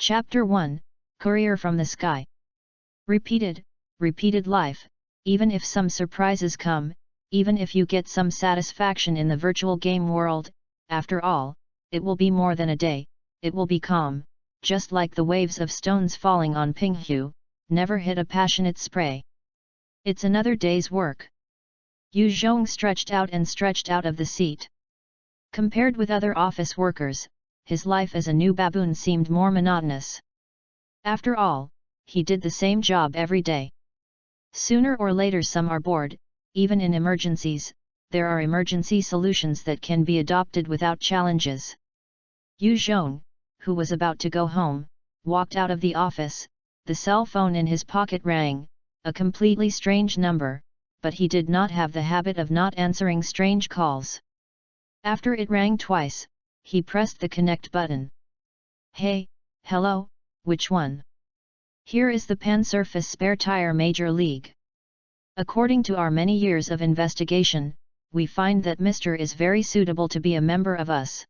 Chapter 1, Courier from the Sky. Repeated life, even if some surprises come, even if you get some satisfaction in the virtual game world, after all, it will be more than a day, it will be calm, just like the waves of stones falling on Pinghu, never hit a passionate spray. It's another day's work. Yu Zhong stretched out of the seat. Compared with other office workers, his life as a new baboon seemed more monotonous. After all, he did the same job every day. Sooner or later some are bored. Even in emergencies, there are emergency solutions that can be adopted without challenges. Yu Zhong, who was about to go home, walked out of the office. The cell phone in his pocket rang, a completely strange number, but he did not have the habit of not answering strange calls. After it rang twice, he pressed the connect button. Hey, hello, which one? Here is the Pan-Surface Spare Tire Major League. According to our many years of investigation, we find that Mr. is very suitable to be a member of us.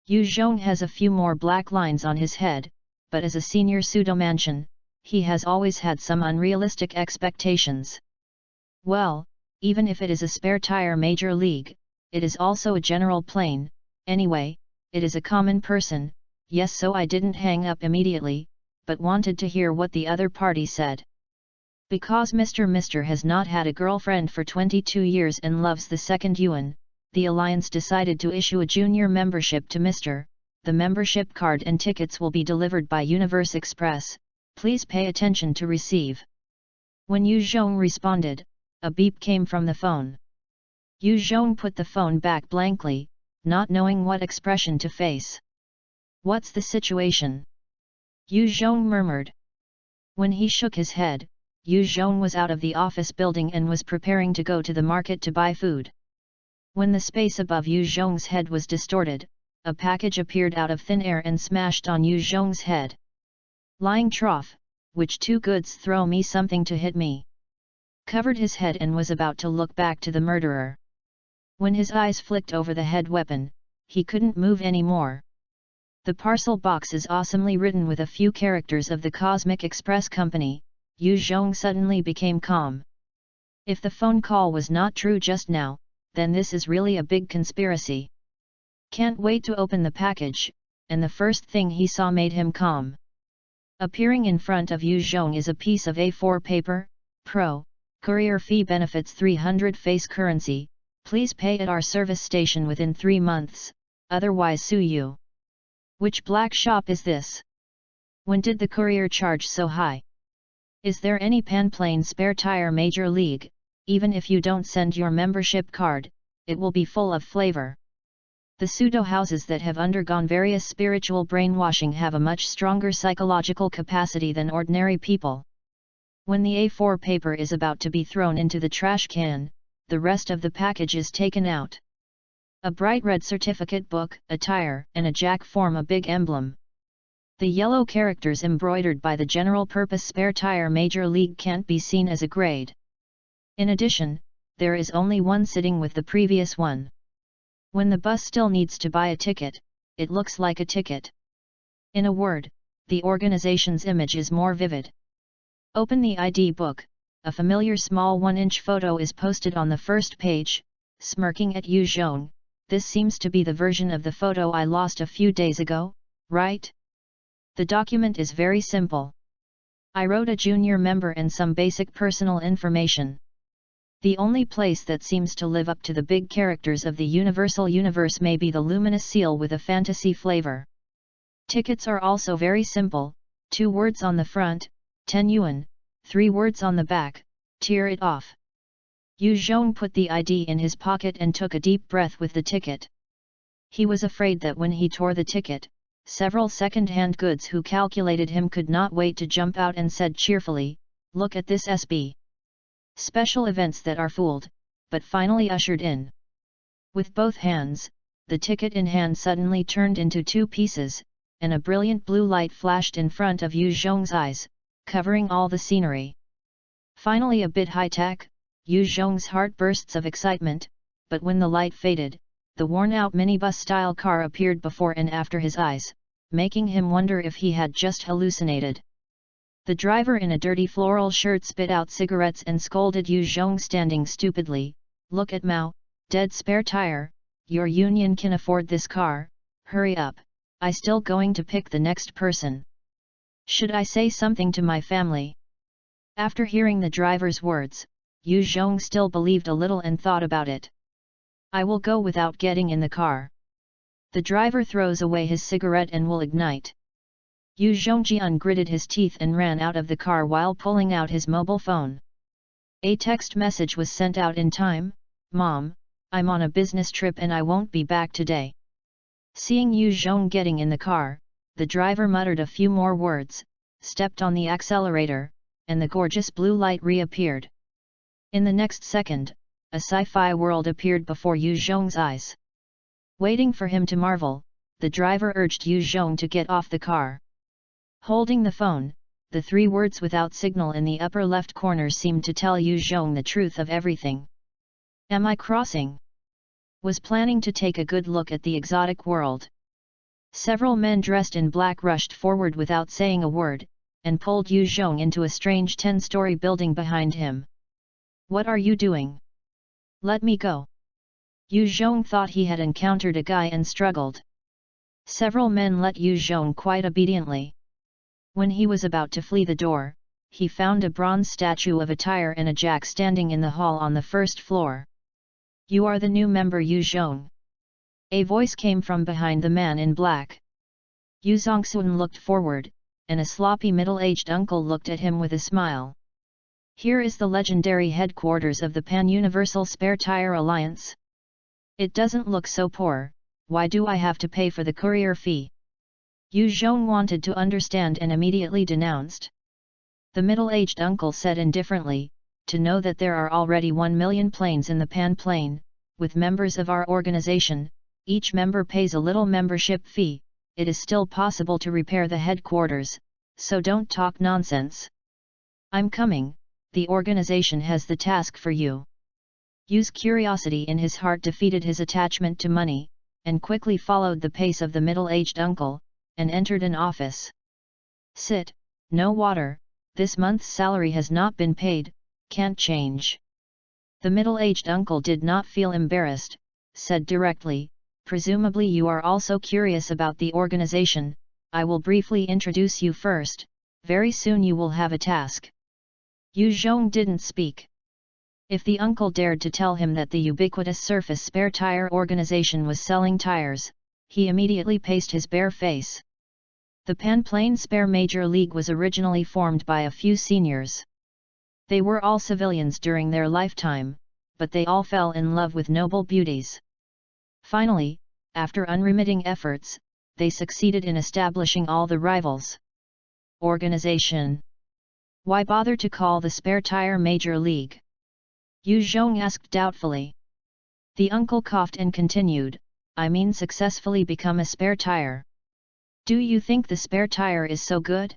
Yu Zhong has a few more black lines on his head, but as a senior pseudo-mansion, he has always had some unrealistic expectations. Well, even if it is a spare tire major league, it is also a general plane. Anyway, it is a common person. Yes, so I didn't hang up immediately, but wanted to hear what the other party said. Because Mr. has not had a girlfriend for 22 years and loves the second yuan, the alliance decided to issue a junior membership to Mr. The membership card and tickets will be delivered by Universe Express. Please pay attention to receive. When Yu Zhong responded, a beep came from the phone. Yu Zhong put the phone back blankly, not knowing what expression to face. What's the situation? Yu Zhong murmured. When he shook his head, Yu Zhong was out of the office building and was preparing to go to the market to buy food. When the space above Yu Zhong's head was distorted, a package appeared out of thin air and smashed on Yu Zhong's head. Lying trough, which two goods throw me something to hit me. Covered his head and was about to look back to the murderer. When his eyes flicked over the head weapon, he couldn't move anymore. The parcel box is awesomely written with a few characters of the Cosmic Express Company. Yu Zhong suddenly became calm. If the phone call was not true just now, then this is really a big conspiracy. Can't wait to open the package, and the first thing he saw made him calm. Appearing in front of Yu Zhong is a piece of A4 paper. Pro, courier fee benefits 300 face currency, please pay at our service station within 3 months, otherwise sue you. Which black shop is this? When did the courier charge so high? Is there any pan-plane spare tire major league? Even if you don't send your membership card, it will be full of flavor. The pseudo-houses that have undergone various spiritual brainwashing have a much stronger psychological capacity than ordinary people. When the A4 paper is about to be thrown into the trash can, the rest of the package is taken out. A bright red certificate book, a tire, and a jack form a big emblem. The yellow characters embroidered by the general-purpose spare tire major league can't be seen as a grade. In addition, there is only one sitting with the previous one. When the bus still needs to buy a ticket, it looks like a ticket. In a word, the organization's image is more vivid. Open the ID book, a familiar small 1-inch photo is posted on the first page. Smirking at Yu Zhong, this seems to be the version of the photo I lost a few days ago, right? The document is very simple. I wrote a junior member and some basic personal information. The only place that seems to live up to the big characters of the universal universe may be the luminous seal with a fantasy flavor. Tickets are also very simple, 2 words on the front, 10 yuan, 3 words on the back, tear it off. Yu Zhong put the ID in his pocket and took a deep breath with the ticket. He was afraid that when he tore the ticket, several second-hand goods who calculated him could not wait to jump out and said cheerfully, "Look at this SB." Special events that are fooled, but finally ushered in. With both hands, the ticket in hand suddenly turned into 2 pieces, and a brilliant blue light flashed in front of Yu Zhong's eyes, covering all the scenery. Finally a bit high-tech, Yu Zhong's heart bursts of excitement, but when the light faded, the worn-out minibus-style car appeared before and after his eyes, making him wonder if he had just hallucinated. The driver in a dirty floral shirt spit out cigarettes and scolded Yu Zhong standing stupidly. "Look at Mao, dead spare tire, your union can afford this car, hurry up, I still going to pick the next person. Should I say something to my family?" After hearing the driver's words, Yu Zhong still believed a little and thought about it. "I will go without getting in the car." The driver throws away his cigarette and will ignite. Yu Zhongjian gritted his teeth and ran out of the car while pulling out his mobile phone. A text message was sent out in time. "Mom, I'm on a business trip and I won't be back today." Seeing Yu Zhong getting in the car, the driver muttered a few more words, stepped on the accelerator, and the gorgeous blue light reappeared. In the next second, a sci-fi world appeared before Yu Zhong's eyes. Waiting for him to marvel, the driver urged Yu Zhong to get off the car. Holding the phone, the three words "without signal" in the upper left corner seemed to tell Yu Zhong the truth of everything. "Am I crossing?" Was planning to take a good look at the exotic world. Several men dressed in black rushed forward without saying a word, and pulled Yu Zhong into a strange 10-story building behind him. "What are you doing? Let me go." Yu Zhong thought he had encountered a guy and struggled. Several men let Yu Zhong quite obediently. When he was about to flee the door, he found a bronze statue of a tire and a jack standing in the hall on the first floor. "You are the new member, Yu Zhong." A voice came from behind the man in black. Yu Zongxun looked forward, and a sloppy middle-aged uncle looked at him with a smile. "Here is the legendary headquarters of the Pan-Universal Spare Tire Alliance. It doesn't look so poor, why do I have to pay for the courier fee?" Yu Zhong wanted to understand and immediately denounced. The middle-aged uncle said indifferently, "To know that there are already 1 million planes in the Pan plane, with members of our organization, each member pays a little membership fee, it is still possible to repair the headquarters, so don't talk nonsense. I'm coming, the organization has the task for you." Yu's curiosity in his heart defeated his attachment to money, and quickly followed the pace of the middle-aged uncle, and entered an office. "Sit, no water, this month's salary has not been paid, can't change." The middle-aged uncle did not feel embarrassed, said directly, "Presumably you are also curious about the organization, I will briefly introduce you first, very soon you will have a task." Yu Zhong didn't speak. If the uncle dared to tell him that the ubiquitous surface spare tire organization was selling tires, he immediately pasted his bare face. The Pan Plane Spare Major League was originally formed by a few seniors. They were all civilians during their lifetime, but they all fell in love with noble beauties. Finally, after unremitting efforts, they succeeded in establishing all the rivals. Organization. Why bother to call the Spare Tire Major League? Yu Zhong asked doubtfully. The uncle coughed and continued, "I mean successfully become a spare tire. Do you think the spare tire is so good?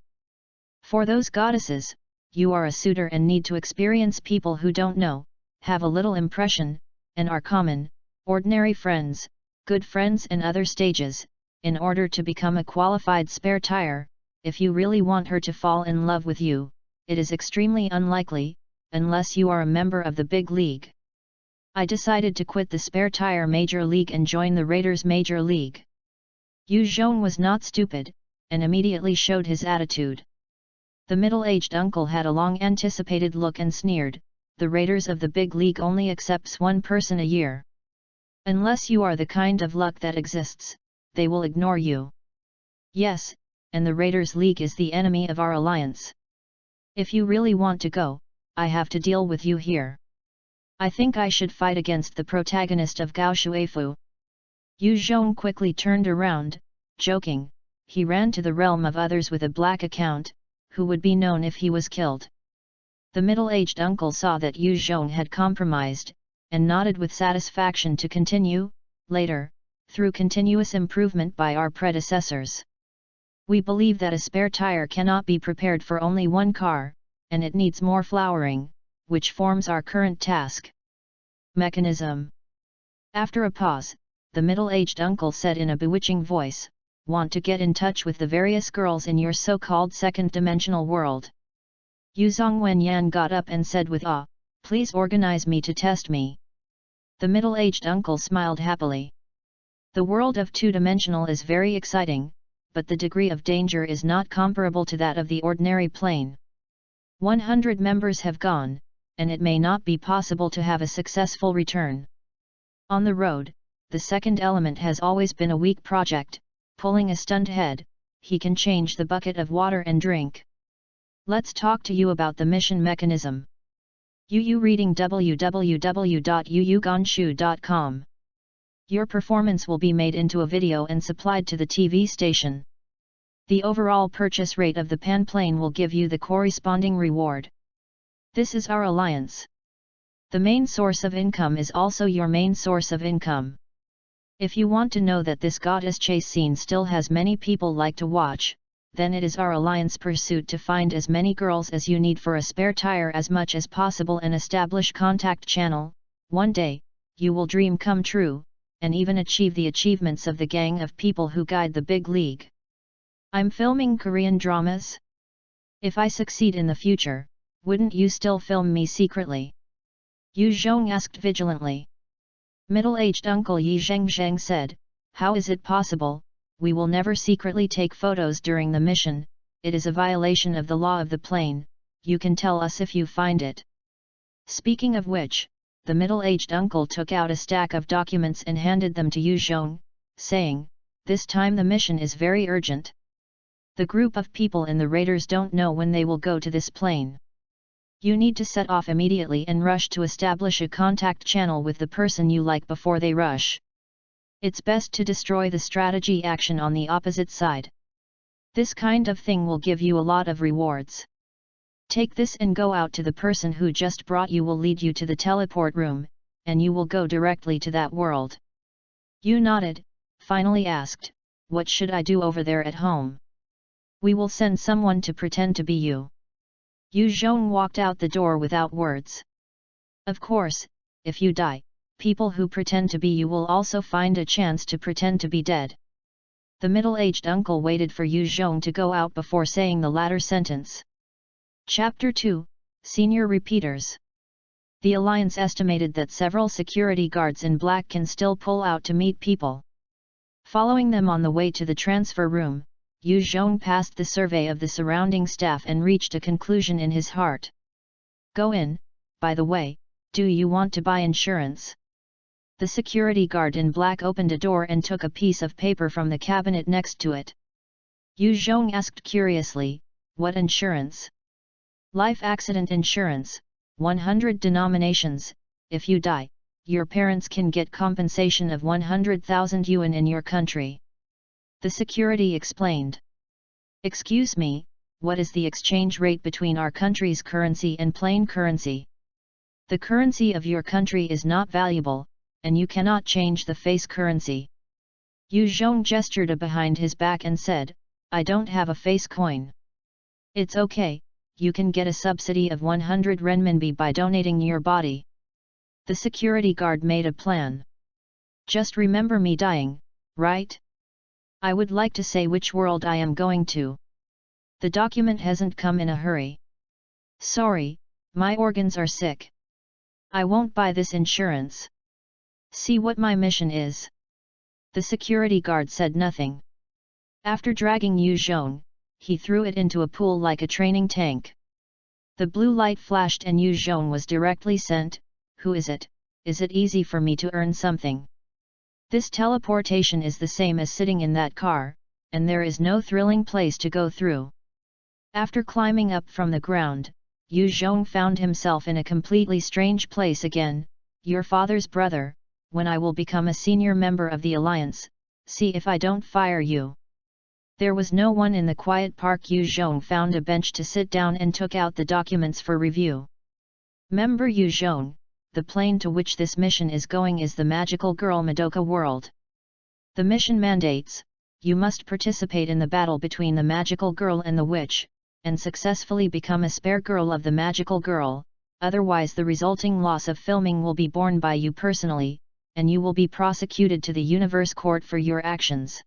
For those goddesses, you are a suitor and need to experience people who don't know, have a little impression, and are common, ordinary friends, good friends and other stages, in order to become a qualified spare tire. If you really want her to fall in love with you, it is extremely unlikely, unless you are a member of the big league. I decided to quit the Spare Tire Major League and join the Raiders Major League." Yu Zhong was not stupid, and immediately showed his attitude. The middle-aged uncle had a long-anticipated look and sneered, "The Raiders of the big league only accepts one person a year. Unless you are the kind of luck that exists, they will ignore you. Yes, and the Raiders League is the enemy of our alliance. If you really want to go, I have to deal with you here. I think I should fight against the protagonist of Gao Shuifu." Yu Zhong quickly turned around, joking, he ran to the realm of others with a black account, who would be known if he was killed. The middle-aged uncle saw that Yu Zhong had compromised, and nodded with satisfaction to continue, "Later, through continuous improvement by our predecessors, we believe that a spare tire cannot be prepared for only one car, and it needs more flowering, which forms our current task. Mechanism." After a pause, the middle-aged uncle said in a bewitching voice, want to get in touch with the various girls in your so-called second-dimensional world. Yu Zhongwen got up and said with awe, "Please organize me to test me." The middle-aged uncle smiled happily. The world of two-dimensional is very exciting, but the degree of danger is not comparable to that of the ordinary plane. 100 members have gone, and it may not be possible to have a successful return. On the road, the second element has always been a weak project. Pulling a stunned head, he can change the bucket of water and drink. Let's talk to you about the mission mechanism. Yu reading www.yuyugonshu.com. Your performance will be made into a video and supplied to the TV station. The overall purchase rate of the pan plane will give you the corresponding reward. This is our alliance. The main source of income is also your main source of income. If you want to know that this goddess chase scene still has many people like to watch, then it is our alliance pursuit to find as many girls as you need for a spare tire as much as possible and establish contact channel. One day, you will dream come true, and even achieve the achievements of the gang of people who guide the big league. I'm filming Korean dramas? If I succeed in the future, wouldn't you still film me secretly? Yu Zhong asked vigilantly. Middle-aged Uncle Yi Zhengzheng said, "How is it possible? We will never secretly take photos during the mission, it is a violation of the law of the plane, you can tell us if you find it." Speaking of which, the middle-aged uncle took out a stack of documents and handed them to Yu Zhong, saying, "This time the mission is very urgent. The group of people in the raiders don't know when they will go to this plane. You need to set off immediately and rush to establish a contact channel with the person you like before they rush. It's best to destroy the strategy action on the opposite side. This kind of thing will give you a lot of rewards. Take this and go out to the person who just brought you will lead you to the teleport room, and you will go directly to that world." Yu nodded, finally asked, "What should I do over there at home?" "We will send someone to pretend to be you." Yu Zhong walked out the door without words. "Of course, if you die, people who pretend to be you will also find a chance to pretend to be dead." The middle-aged uncle waited for Yu Zhong to go out before saying the latter sentence. Chapter 2, Senior Repeaters. The Alliance estimated that several security guards in black can still pull out to meet people. Following them on the way to the transfer room, Yu Zhong passed the survey of the surrounding staff and reached a conclusion in his heart. "Go in, by the way, do you want to buy insurance?" The security guard in black opened a door and took a piece of paper from the cabinet next to it. Yu Zhong asked curiously, "What insurance?" "Life accident insurance, 100 denominations, if you die, your parents can get compensation of 100,000 yuan in your country." The security explained. "Excuse me, what is the exchange rate between our country's currency and plain currency?" "The currency of your country is not valuable, and you cannot change the face currency." Yu Zhong gestured behind his back and said, "I don't have a face coin." "It's okay. You can get a subsidy of 100 renminbi by donating your body." The security guard made a plan. "Just remember me dying, right? I would like to say which world I am going to. The document hasn't come in a hurry. Sorry, my organs are sick. I won't buy this insurance. See what my mission is." The security guard said nothing. After dragging Yu Zhong, he threw it into a pool like a training tank. The blue light flashed and Yu Zhong was directly sent. "Who is it? Is it easy for me to earn something?" "This teleportation is the same as sitting in that car, and there is no thrilling place to go through." After climbing up from the ground, Yu Zhong found himself in a completely strange place again. "Your father's brother, when I will become a senior member of the Alliance, see if I don't fire you." There was no one in the quiet park. Yu Zhong found a bench to sit down and took out the documents for review. "Member Yu Zhong, the plane to which this mission is going is the magical girl Madoka world. The mission mandates, you must participate in the battle between the magical girl and the witch, and successfully become a spare girl of the magical girl, otherwise the resulting loss of filming will be borne by you personally, and you will be prosecuted to the Universe Court for your actions.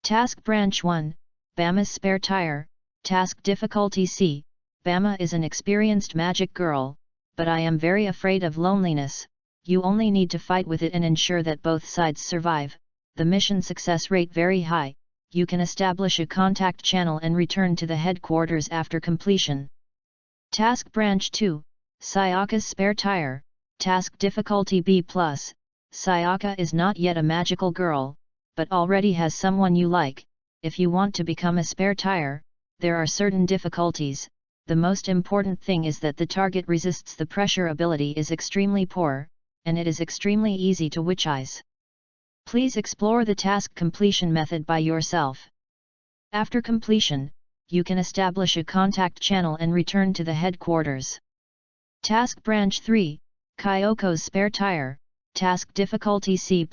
Task Branch 1, Bama's Spare Tire, Task Difficulty C. Bama is an experienced magic girl, but I am very afraid of loneliness. You only need to fight with it and ensure that both sides survive. The mission success rate very high. You can establish a contact channel and return to the headquarters after completion. Task Branch 2, Sayaka's Spare Tire, Task Difficulty B+. Sayaka is not yet a magical girl, but already has someone you like. If you want to become a spare tire, there are certain difficulties. The most important thing is that the target resists the pressure ability is extremely poor, and it is extremely easy to witchize. Please explore the task completion method by yourself. After completion, you can establish a contact channel and return to the headquarters. Task Branch 3, Kyoko's Spare Tire, Task Difficulty C+.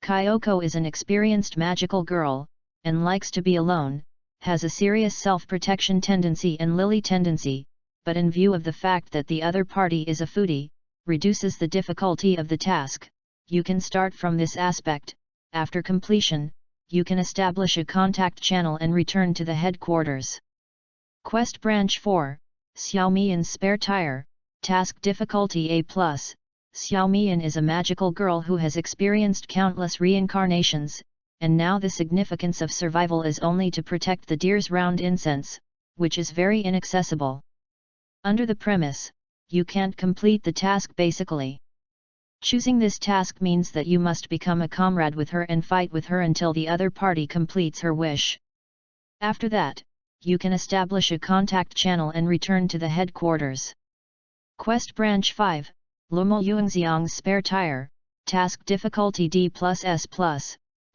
Kyoko is an experienced magical girl, and likes to be alone, has a serious self-protection tendency and lily tendency, but in view of the fact that the other party is a foodie, reduces the difficulty of the task. You can start from this aspect. After completion, you can establish a contact channel and return to the headquarters. Quest Branch 4, Xiaomian's Spare Tire, Task Difficulty A+. Xiaomian is a magical girl who has experienced countless reincarnations, and now the significance of survival is only to protect the deer's round incense, which is very inaccessible. Under the premise, you can't complete the task basically. Choosing this task means that you must become a comrade with her and fight with her until the other party completes her wish. After that, you can establish a contact channel and return to the headquarters. Quest Branch 5, Lumo Yuanxiang's Spare Tire, Task Difficulty D+S+.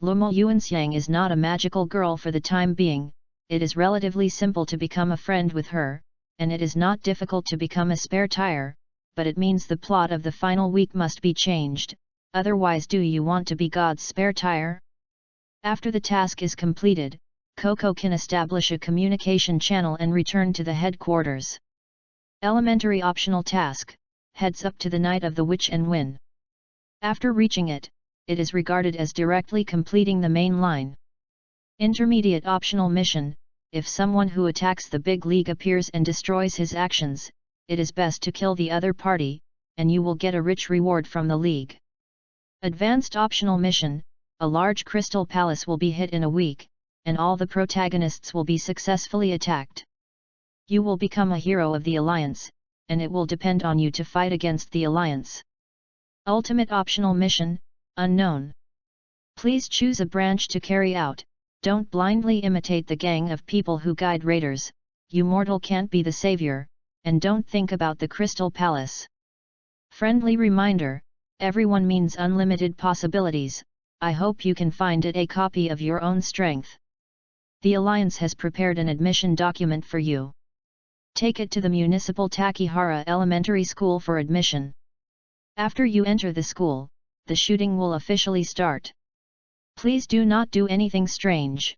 Lumo Yuanxiang is not a magical girl for the time being. It is relatively simple to become a friend with her, and it is not difficult to become a spare tire, but it means the plot of the final week must be changed. Otherwise, do you want to be God's spare tire? After the task is completed, Coco can establish a communication channel and return to the headquarters. Elementary optional task, heads up to the Night of the Witch and win. After reaching it, it is regarded as directly completing the main line. Intermediate optional mission, if someone who attacks the big league appears and destroys his actions, it is best to kill the other party, and you will get a rich reward from the league. Advanced optional mission, a large crystal palace will be hit in a week, and all the protagonists will be successfully attacked. You will become a hero of the Alliance, and it will depend on you to fight against the Alliance. Ultimate optional mission, unknown. Please choose a branch to carry out. Don't blindly imitate the gang of people who guide raiders. You mortal can't be the savior, and don't think about the Crystal Palace. Friendly reminder, everyone means unlimited possibilities. I hope you can find it a copy of your own strength. The Alliance has prepared an admission document for you. Take it to the Municipal Takihara Elementary School for admission. After you enter the school, the shooting will officially start. Please do not do anything strange.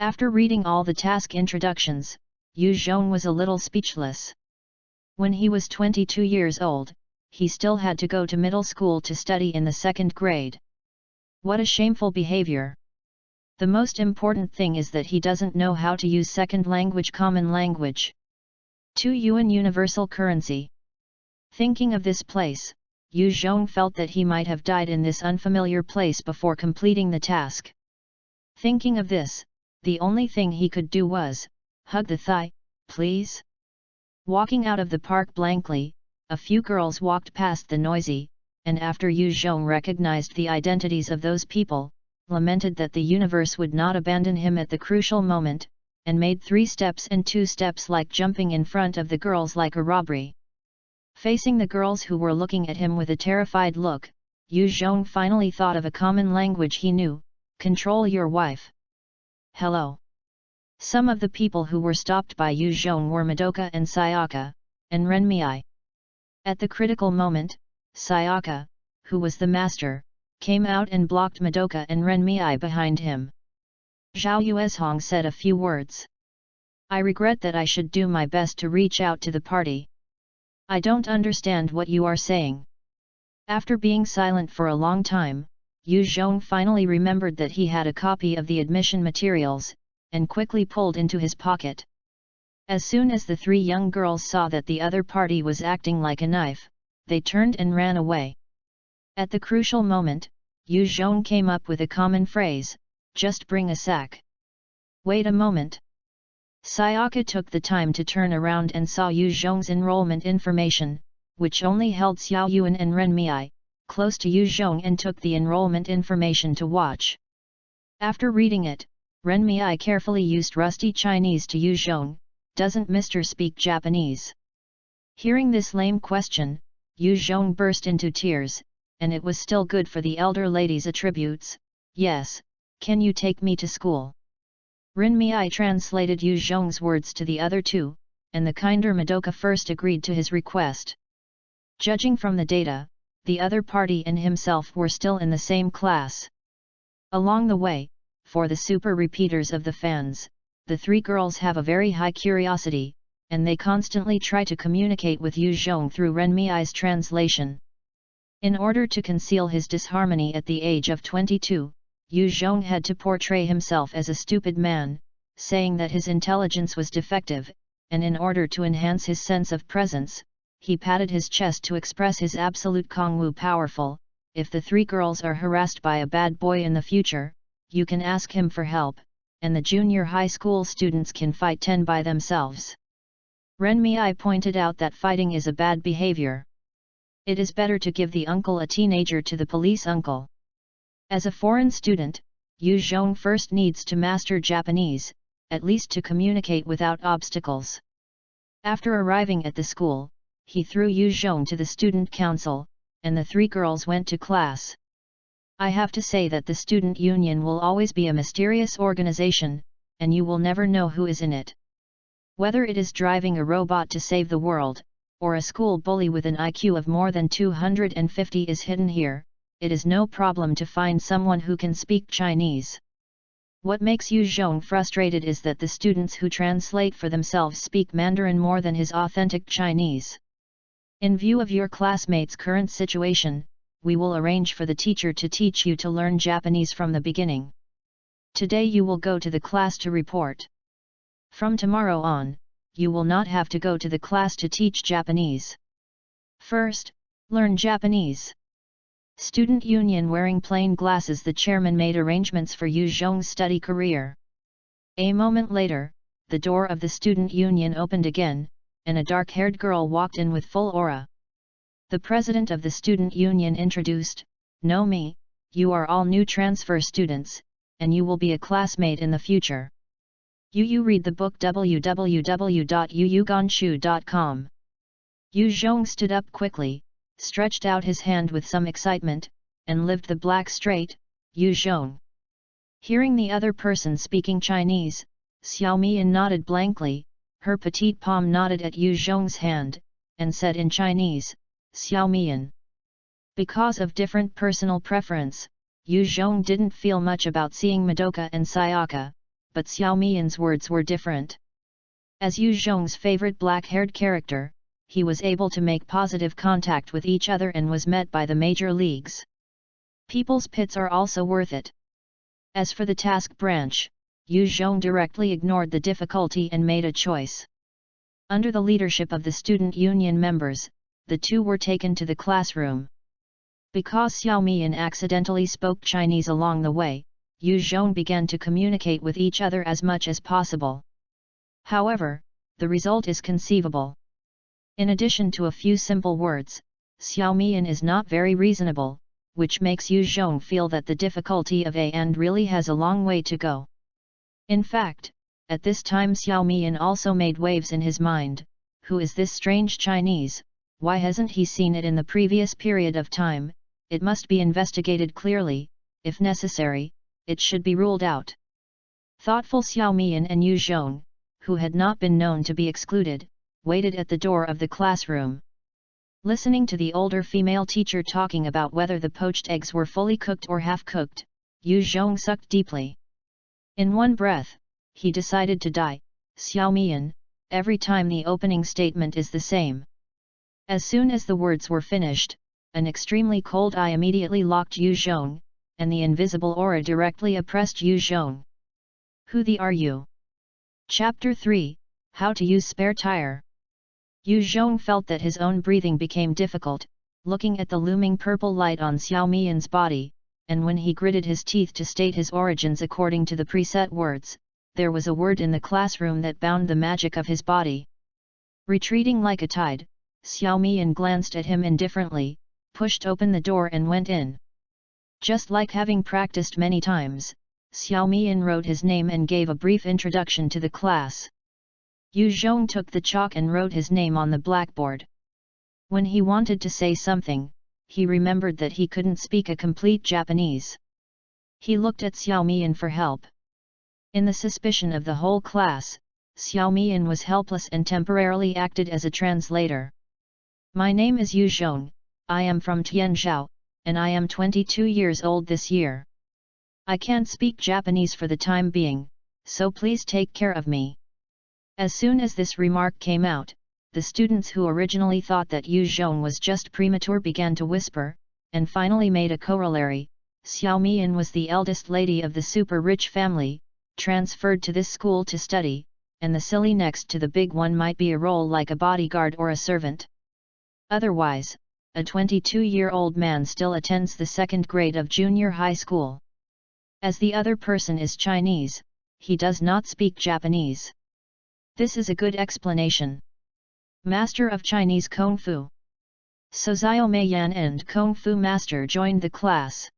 After reading all the task introductions, Yu Zhong was a little speechless. When he was 22 years old, he still had to go to middle school to study in the 2nd grade. What a shameful behavior. The most important thing is that he doesn't know how to use second language common language. 2 yuan universal currency. Thinking of this place, Yu Zhong felt that he might have died in this unfamiliar place before completing the task. Thinking of this, the only thing he could do was, hug the thigh, please. Walking out of the park blankly, a few girls walked past the noisy, and after Yu Zhong recognized the identities of those people, lamented that the universe would not abandon him at the crucial moment, and made 3 steps and 2 steps like jumping in front of the girls like a robbery. Facing the girls who were looking at him with a terrified look, Yu Zhong finally thought of a common language he knew: control your wife. Hello. Some of the people who were stopped by Yu Zhong were Madoka and Sayaka, and Renmei. At the critical moment, Sayaka, who was the master, came out and blocked Madoka and Renmei behind him. Zhao Yuezhong said a few words. I regret that I should do my best to reach out to the party. I don't understand what you are saying. After being silent for a long time, Yu Zhong finally remembered that he had a copy of the admission materials, and quickly pulled into his pocket. As soon as the three young girls saw that the other party was acting like a knife, they turned and ran away. At the crucial moment, Yu Zhong came up with a common phrase, "Just bring a sack." "Wait a moment." Sayaka took the time to turn around and saw Yu Zhong's enrollment information, which only held Xiao Yuan and Ren Mei, close to Yu Zhong, and took the enrollment information to watch. After reading it, Ren Mei carefully used rusty Chinese to Yu Zhong, "Doesn't Mr. speak Japanese?" Hearing this lame question, Yu Zhong burst into tears, and it was still good for the elder lady's attributes. "Yes, can you take me to school?" Ren Mei translated Yu Zhong's words to the other two, and the kinder Madoka first agreed to his request. Judging from the data, the other party and himself were still in the same class. Along the way, for the super repeaters of the fans, the three girls have a very high curiosity, and they constantly try to communicate with Yu Zhong through Ren Mei's translation. In order to conceal his disharmony at the age of 22, Yu Zhong had to portray himself as a stupid man, saying that his intelligence was defective, and in order to enhance his sense of presence, he patted his chest to express his absolute Kongwu powerful. "If the three girls are harassed by a bad boy in the future, you can ask him for help, and the junior high school students can fight 10 by themselves." Ren Mei pointed out that fighting is a bad behavior. It is better to give the uncle a teenager to the police uncle. As a foreign student, Yu Zhong first needs to master Japanese, at least to communicate without obstacles. After arriving at the school, he threw Yu Zhong to the student council, and the three girls went to class. "I have to say that the student union will always be a mysterious organization, and you will never know who is in it. Whether it is driving a robot to save the world, or a school bully with an IQ of more than 250 is hidden here, it is no problem to find someone who can speak Chinese." What makes Yu Zhong frustrated is that the students who translate for themselves speak Mandarin more than his authentic Chinese. "In view of your classmates' current situation, we will arrange for the teacher to teach you to learn Japanese from the beginning. Today you will go to the class to report. From tomorrow on, you will not have to go to the class to teach Japanese. First, learn Japanese." Student union wearing plain glasses, the chairman made arrangements for Yu Zhong's study career. A moment later, the door of the student union opened again, and a dark-haired girl walked in with full aura. The president of the student union introduced, "Know me, you are all new transfer students, and you will be a classmate in the future. You read the book www.yuyuganshu.com." Yu Zhong stood up quickly, stretched out his hand with some excitement, and lived the black straight, "Yu Zhong." Hearing the other person speaking Chinese, Xiao Mian nodded blankly, her petite palm nodded at Yu Zhong's hand, and said in Chinese, "Xiao Mian." Because of different personal preference, Yu Zhong didn't feel much about seeing Madoka and Sayaka, but Xiao Mian's words were different. As Yu Zhong's favorite black-haired character, he was able to make positive contact with each other and was met by the major leagues. People's pits are also worth it. As for the task branch, Yu Zhong directly ignored the difficulty and made a choice. Under the leadership of the student union members, the two were taken to the classroom. Because Xiao Mian accidentally spoke Chinese along the way, Yu Zhong began to communicate with each other as much as possible. However, the result is conceivable. In addition to a few simple words, Xiao Mian is not very reasonable, which makes Yu Zhong feel that the difficulty of and really has a long way to go. In fact, at this time Xiao Mian also made waves in his mind. Who is this strange Chinese? Why hasn't he seen it in the previous period of time? It must be investigated clearly, if necessary, it should be ruled out. Thoughtful Xiao Mian and Yu Zhong, who had not been known to be excluded, waited at the door of the classroom. Listening to the older female teacher talking about whether the poached eggs were fully cooked or half-cooked, Yu Zhong sucked deeply. In one breath, he decided to die. "Xiao Mian, every time the opening statement is the same." As soon as the words were finished, an extremely cold eye immediately locked Yu Zhong, and the invisible aura directly oppressed Yu Zhong. Who the are you? Chapter 3, How to Use Spare Tire. Yu Zhong felt that his own breathing became difficult, looking at the looming purple light on Xiao Mian's body, and when he gritted his teeth to state his origins according to the preset words, there was a word in the classroom that bound the magic of his body. Retreating like a tide, Xiao Mian glanced at him indifferently, pushed open the door and went in. Just like having practiced many times, Xiao Mian wrote his name and gave a brief introduction to the class. Yu Zhong took the chalk and wrote his name on the blackboard. When he wanted to say something, he remembered that he couldn't speak a complete Japanese. He looked at Xiao Mian for help. In the suspicion of the whole class, Xiao Mian was helpless and temporarily acted as a translator. My name is Yu Zhong, I am from Tianzhou, and I am 22 years old this year. I can't speak Japanese for the time being, so please take care of me. As soon as this remark came out, the students who originally thought that Yu Zhong was just premature began to whisper, and finally made a corollary. Xiao Mian was the eldest lady of the super-rich family, transferred to this school to study, and the silly next to the big one might be a role like a bodyguard or a servant. Otherwise, a 22-year-old man still attends the second grade of junior high school. As the other person is Chinese, he does not speak Japanese. This is a good explanation. Master of Chinese Kung Fu. So Xiao Meiyan and Kung Fu Master joined the class.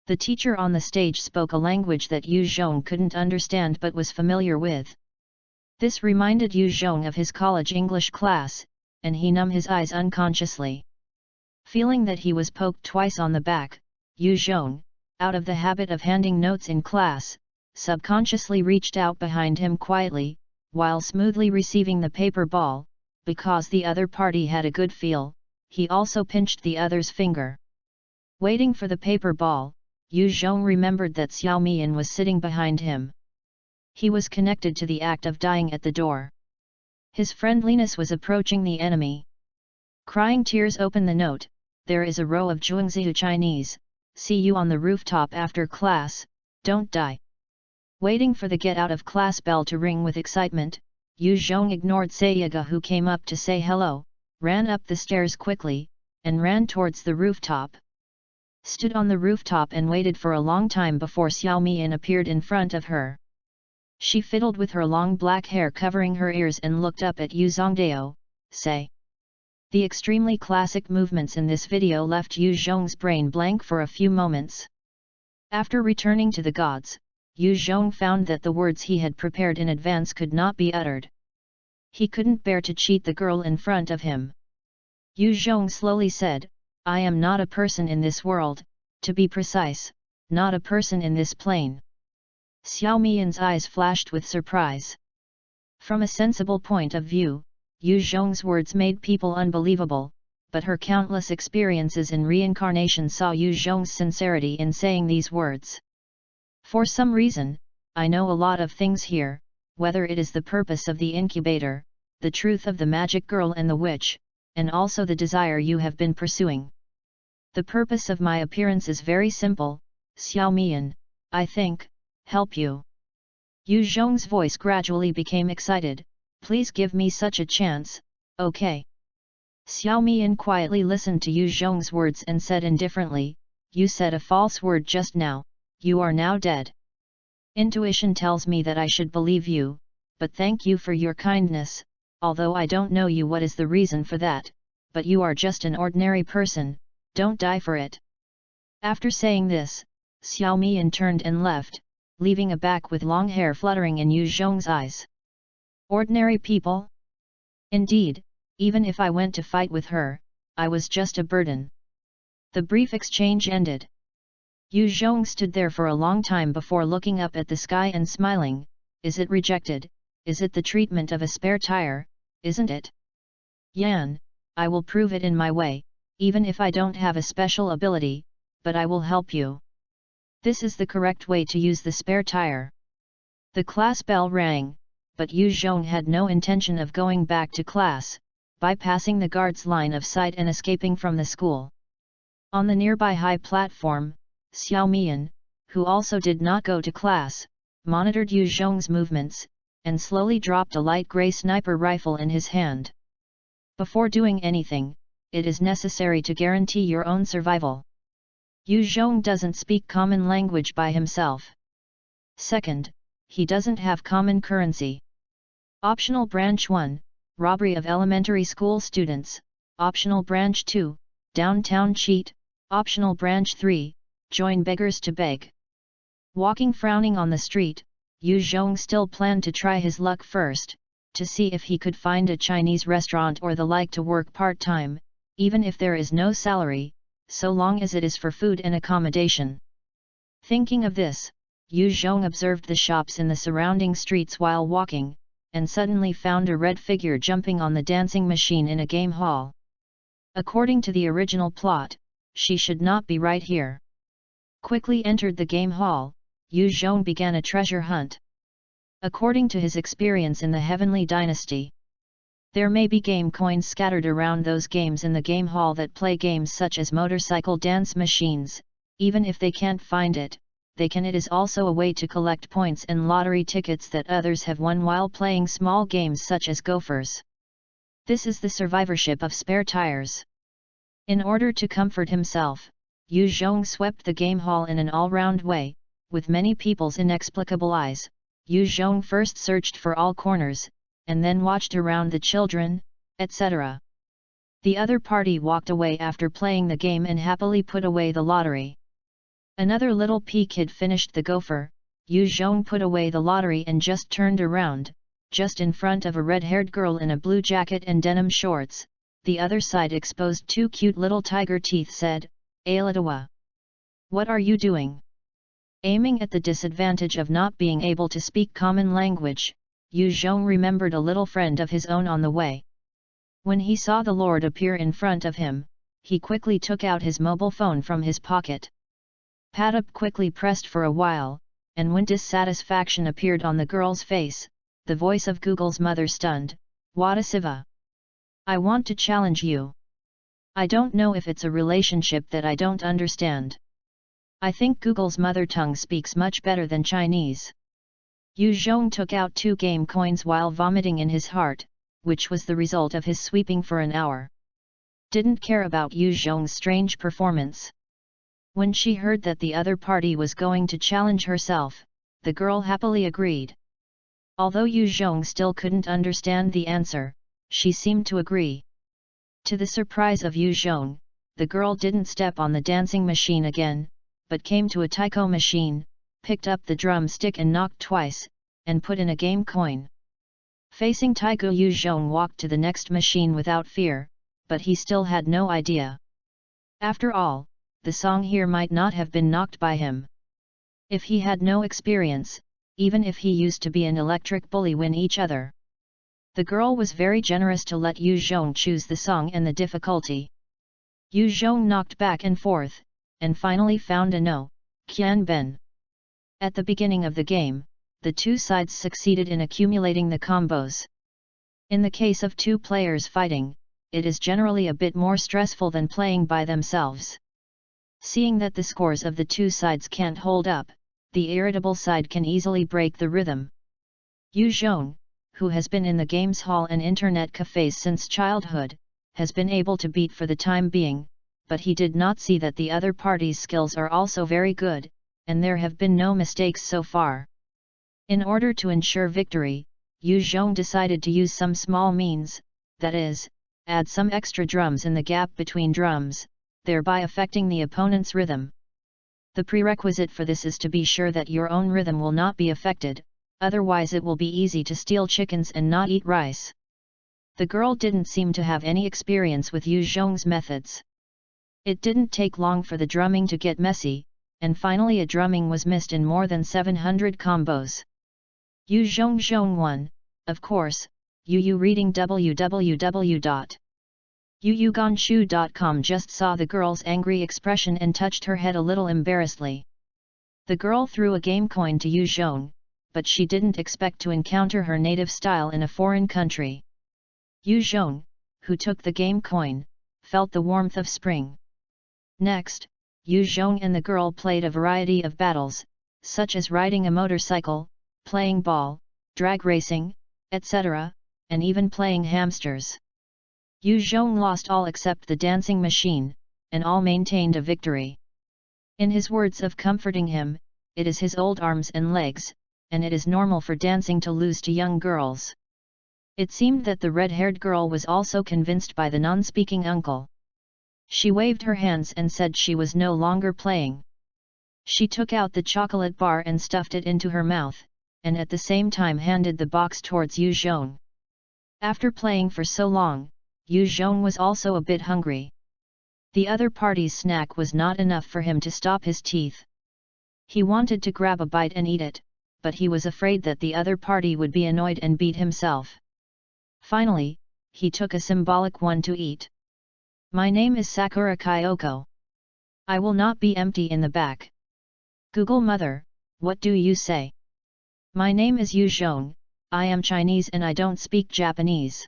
The teacher on the stage spoke a language that Yu Zhong couldn't understand but was familiar with. This reminded Yu Zhong of his college English class, and he numbed his eyes unconsciously. Feeling that he was poked twice on the back, Yu Zhong, out of the habit of handing notes in class, subconsciously reached out behind him quietly, while smoothly receiving the paper ball. Because the other party had a good feel, he also pinched the other's finger. Waiting for the paper ball, Yu Zhong remembered that Xiao Mian was sitting behind him. He was connected to the act of dying at the door. His friendliness was approaching the enemy. Crying tears open the note, there is a row of Zhuangzihu Chinese, see you on the rooftop after class, don't die. Waiting for the get out of class bell to ring with excitement, Yu Zhong ignored Sayaga who came up to say hello, ran up the stairs quickly, and ran towards the rooftop. Stood on the rooftop and waited for a long time before Xiao Mian appeared in front of her. She fiddled with her long black hair covering her ears and looked up at Yu Zhongdao, say. The extremely classic movements in this video left Yu Zhong's brain blank for a few moments. After returning to the gods, Yu Zhong found that the words he had prepared in advance could not be uttered. He couldn't bear to cheat the girl in front of him. Yu Zhong slowly said, I am not a person in this world, to be precise, not a person in this plane. Xiao Mian's eyes flashed with surprise. From a sensible point of view, Yu Zhong's words made people unbelievable, but her countless experiences in reincarnation saw Yu Zhong's sincerity in saying these words. For some reason, I know a lot of things here, whether it is the purpose of the incubator, the truth of the magic girl and the witch, and also the desire you have been pursuing. The purpose of my appearance is very simple, Xiao Mian, I think, help you. Yu Zhong's voice gradually became excited, please give me such a chance, okay. Xiao Mian quietly listened to Yu Zhong's words and said indifferently, you said a false word just now. You are now dead. Intuition tells me that I should believe you, but thank you for your kindness, although I don't know you what is the reason for that, but you are just an ordinary person, don't die for it. After saying this, Xiao Mian turned and left, leaving a back with long hair fluttering in Yu Zhong's eyes. Ordinary people? Indeed, even if I went to fight with her, I was just a burden. The brief exchange ended. Yu Zhong stood there for a long time before looking up at the sky and smiling, is it rejected, is it the treatment of a spare tire, isn't it? Yan, I will prove it in my way, even if I don't have a special ability, but I will help you. This is the correct way to use the spare tire. The class bell rang, but Yu Zhong had no intention of going back to class, bypassing the guard's line of sight and escaping from the school. On the nearby high platform, Xiao Mian, who also did not go to class, monitored Yu Zhong's movements, and slowly dropped a light grey sniper rifle in his hand. Before doing anything, it is necessary to guarantee your own survival. Yu Zhong doesn't speak common language by himself. Second, he doesn't have common currency. Optional Branch 1, Robbery of Elementary School Students. Optional Branch 2, Downtown Cheat. Optional Branch 3, Join Beggars to Beg. Walking frowning on the street, Yu Zhong still planned to try his luck first, to see if he could find a Chinese restaurant or the like to work part-time, even if there is no salary, so long as it is for food and accommodation. Thinking of this, Yu Zhong observed the shops in the surrounding streets while walking, and suddenly found a red figure jumping on the dancing machine in a game hall. According to the original plot, she should not be right here. Quickly entered the game hall, Yu Zhong began a treasure hunt. According to his experience in the Heavenly Dynasty, there may be game coins scattered around those games in the game hall that play games such as motorcycle dance machines. Even if they can't find it, they can. It is also a way to collect points and lottery tickets that others have won while playing small games such as gophers. This is the survivorship of spare tires. In order to comfort himself, Yu Zhong swept the game hall in an all-round way. With many people's inexplicable eyes, Yu Zhong first searched for all corners, and then watched around the children, etc. The other party walked away after playing the game and happily put away the lottery. Another little pea kid finished the gopher. Yu Zhong put away the lottery and just turned around, just in front of a red-haired girl in a blue jacket and denim shorts. The other side exposed two cute little tiger teeth, said, "Ailatawa. What are you doing?" Aiming at the disadvantage of not being able to speak common language, Yu Zhong remembered a little friend of his own on the way. When he saw the Lord appear in front of him, he quickly took out his mobile phone from his pocket. Padap quickly pressed for a while, and when dissatisfaction appeared on the girl's face, the voice of Google's mother stunned, "Wadasiva. I want to challenge you. I don't know if it's a relationship that I don't understand. I think Google's mother tongue speaks much better than Chinese." Yu Zhong took out 2 game coins while vomiting in his heart, which was the result of his sweeping for an hour. Didn't care about Yu Zhong's strange performance. When she heard that the other party was going to challenge herself, the girl happily agreed. Although Yu Zhong still couldn't understand the answer, she seemed to agree. To the surprise of Yu Zhong, the girl didn't step on the dancing machine again, but came to a taiko machine, picked up the drumstick and knocked twice, and put in a game coin. Facing taiko, Yu Zhong walked to the next machine without fear, but he still had no idea. After all, the song here might not have been knocked by him. If he had no experience, even if he used to be an electric bully, win each other. The girl was very generous to let Yu Zhong choose the song and the difficulty. Yu Zhong knocked back and forth, and finally found a no, Qian Ben. At the beginning of the game, the two sides succeeded in accumulating the combos. In the case of 2 players fighting, it is generally a bit more stressful than playing by themselves. Seeing that the scores of the 2 sides can't hold up, the irritable side can easily break the rhythm. Yu Zhong, who has been in the games hall and internet cafes since childhood, has been able to beat for the time being, but he did not see that the other party's skills are also very good, and there have been no mistakes so far. In order to ensure victory, Yu Zhong decided to use some small means, that is, add some extra drums in the gap between drums, thereby affecting the opponent's rhythm. The prerequisite for this is to be sure that your own rhythm will not be affected, otherwise it will be easy to steal chickens and not eat rice. The girl didn't seem to have any experience with Yu Zhong's methods. It didn't take long for the drumming to get messy, and finally a drumming was missed in more than 700 combos. Yu Zhong won, of course. Yu reading www.yuyuganshu.com just saw the girl's angry expression and touched her head a little embarrassedly. The girl threw a game coin to Yu Zhong, but she didn't expect to encounter her native style in a foreign country. Yu Zhong, who took the game coin, felt the warmth of spring. Next, Yu Zhong and the girl played a variety of battles, such as riding a motorcycle, playing ball, drag racing, etc., and even playing hamsters. Yu Zhong lost all except the dancing machine, and all maintained a victory. In his words of comforting him, it is his old arms and legs, and it is normal for dancing to lose to young girls. It seemed that the red-haired girl was also convinced by the non-speaking uncle. She waved her hands and said she was no longer playing. She took out the chocolate bar and stuffed it into her mouth, and at the same time handed the box towards Yu Zhong. After playing for so long, Yu Zhong was also a bit hungry. The other party's snack was not enough for him to stop his teeth. He wanted to grab a bite and eat it, but he was afraid that the other party would be annoyed and beat himself. Finally, he took a symbolic one to eat. My name is Sakura Kyoko. I will not be empty in the back. Google Mother, what do you say? My name is Yu Zhong, I am Chinese and I don't speak Japanese.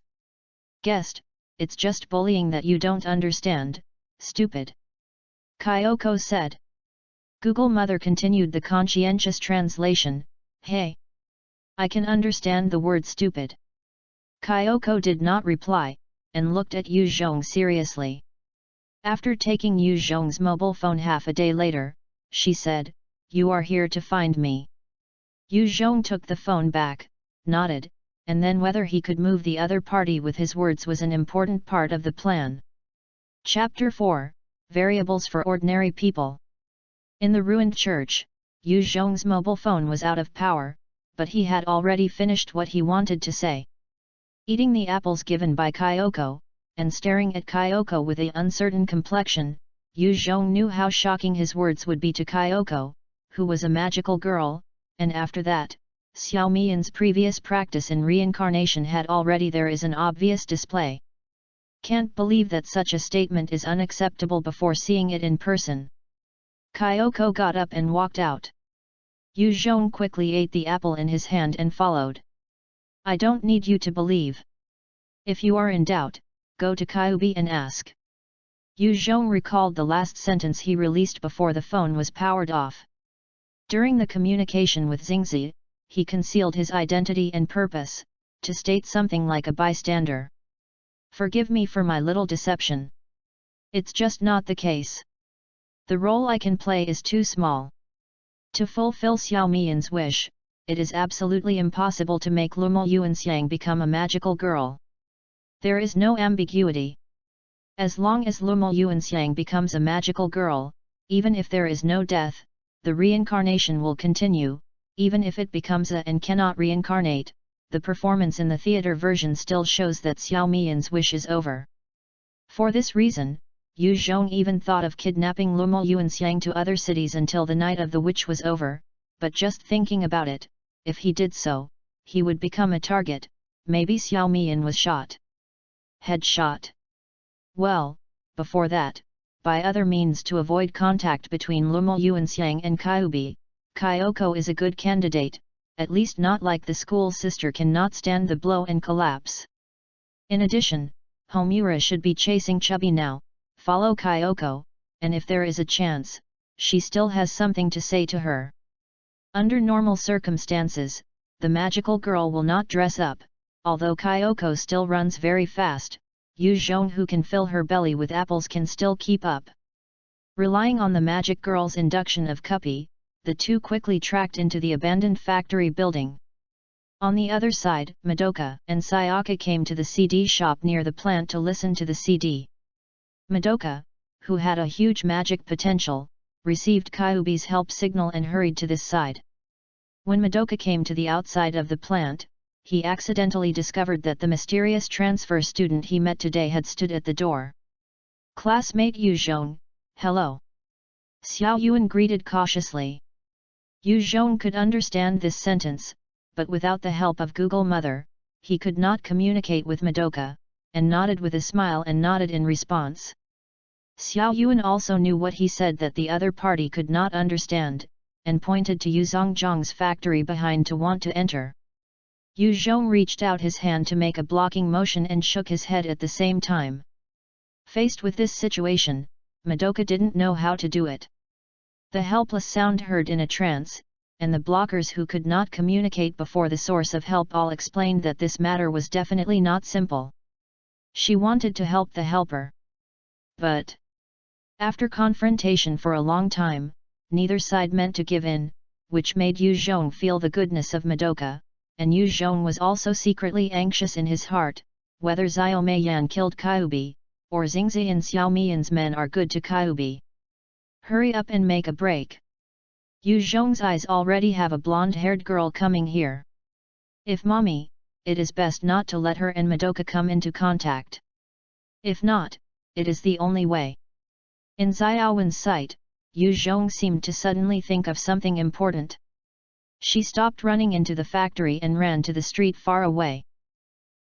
Guest, it's just bullying that you don't understand, stupid. Kyoko said. Google Mother continued the conscientious translation, hey. I can understand the word stupid. Kyoko did not reply, and looked at Yu Zhong seriously. After taking Yu Zhong's mobile phone half a day later, she said, you are here to find me. Yu Zhong took the phone back, nodded, and then whether he could move the other party with his words was an important part of the plan. Chapter 4, Variables for Ordinary People. In the ruined church, Yu Zhong's mobile phone was out of power, but he had already finished what he wanted to say. Eating the apples given by Kyoko, and staring at Kyoko with an uncertain complexion, Yu Zhong knew how shocking his words would be to Kyoko, who was a magical girl, and after that, Xiao Mian's previous practice in reincarnation had already there is an obvious display. Can't believe that such a statement is unacceptable before seeing it in person. Kyoko got up and walked out. Yu Zhong quickly ate the apple in his hand and followed. I don't need you to believe. If you are in doubt, go to Kyubi and ask. Yu Zhong recalled the last sentence he released before the phone was powered off. During the communication with Xingzi, he concealed his identity and purpose, to state something like a bystander. Forgive me for my little deception. It's just not the case. The role I can play is too small. To fulfill Xiao Mian's wish, it is absolutely impossible to make Lumo Yuanxiang become a magical girl. There is no ambiguity. As long as Lumo Yuanxiang becomes a magical girl, even if there is no death, the reincarnation will continue. Even if it becomes a and cannot reincarnate, the performance in the theater version still shows that Xiao Mian's wish is over. For this reason, Yu Zhong even thought of kidnapping Lumo Yuanxiang to other cities until the night of the witch was over, but just thinking about it, if he did so, he would become a target. Maybe Xiao Mian was shot. Headshot. Well, before that, by other means to avoid contact between Lumo Yuanxiang and Kyubi, Kyoko is a good candidate, at least not like the school sister cannot stand the blow and collapse. In addition, Homura should be chasing Chubby now, follow Kyoko, and if there is a chance, she still has something to say to her. Under normal circumstances, the magical girl will not dress up, although Kyoko still runs very fast, Yu Zhong who can fill her belly with apples can still keep up. Relying on the magic girl's induction of Cuppy, the two quickly tracked into the abandoned factory building. On the other side, Madoka and Sayaka came to the CD shop near the plant to listen to the CD. Madoka, who had a huge magic potential, received Kyubi's help signal and hurried to this side. When Madoka came to the outside of the plant, he accidentally discovered that the mysterious transfer student he met today had stood at the door. Classmate Yu Zhong, hello. Xiao Yuan greeted cautiously. Yu Zhong could understand this sentence, but without the help of Google Mother, he could not communicate with Madoka, and nodded with a smile and nodded in response. Xiao Yuan also knew what he said that the other party could not understand, and pointed to Yu Zhong's factory behind to want to enter. Yu Zhong reached out his hand to make a blocking motion and shook his head at the same time. Faced with this situation, Madoka didn't know how to do it. The helpless sound heard in a trance, and the blockers who could not communicate before the source of help all explained that this matter was definitely not simple. She wanted to help the helper. But after confrontation for a long time, neither side meant to give in, which made Yu Zhong feel the goodness of Madoka, and Yu Zhong was also secretly anxious in his heart, whether Xiao Meiyan killed Kyubi, or Xingzi and Xiao Mian's men are good to Kyubi. Hurry up and make a break. Yu Zhong's eyes already have a blonde-haired girl coming here. If mommy, it is best not to let her and Madoka come into contact. If not, it is the only way. In Xiaowen's sight, Yu Zhong seemed to suddenly think of something important. She stopped running into the factory and ran to the street far away.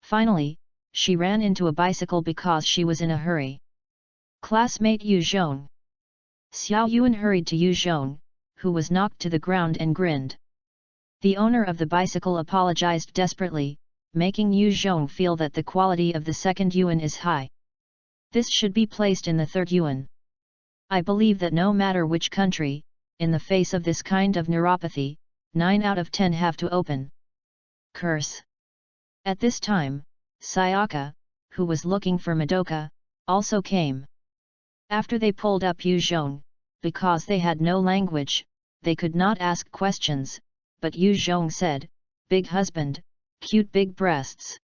Finally, she ran into a bicycle because she was in a hurry. Classmate Yu Zhong. Xiao Yuan hurried to Yu Zhong, who was knocked to the ground and grinned. The owner of the bicycle apologized desperately, making Yu Zhong feel that the quality of the second yuan is high. This should be placed in the third yuan. I believe that no matter which country, in the face of this kind of neuropathy, 9 out of 10 have to open. Curse. At this time, Sayaka, who was looking for Madoka, also came. After they pulled up Yu Zhong, because they had no language, they could not ask questions, but Yu Zhong said, "Big husband, cute big breasts."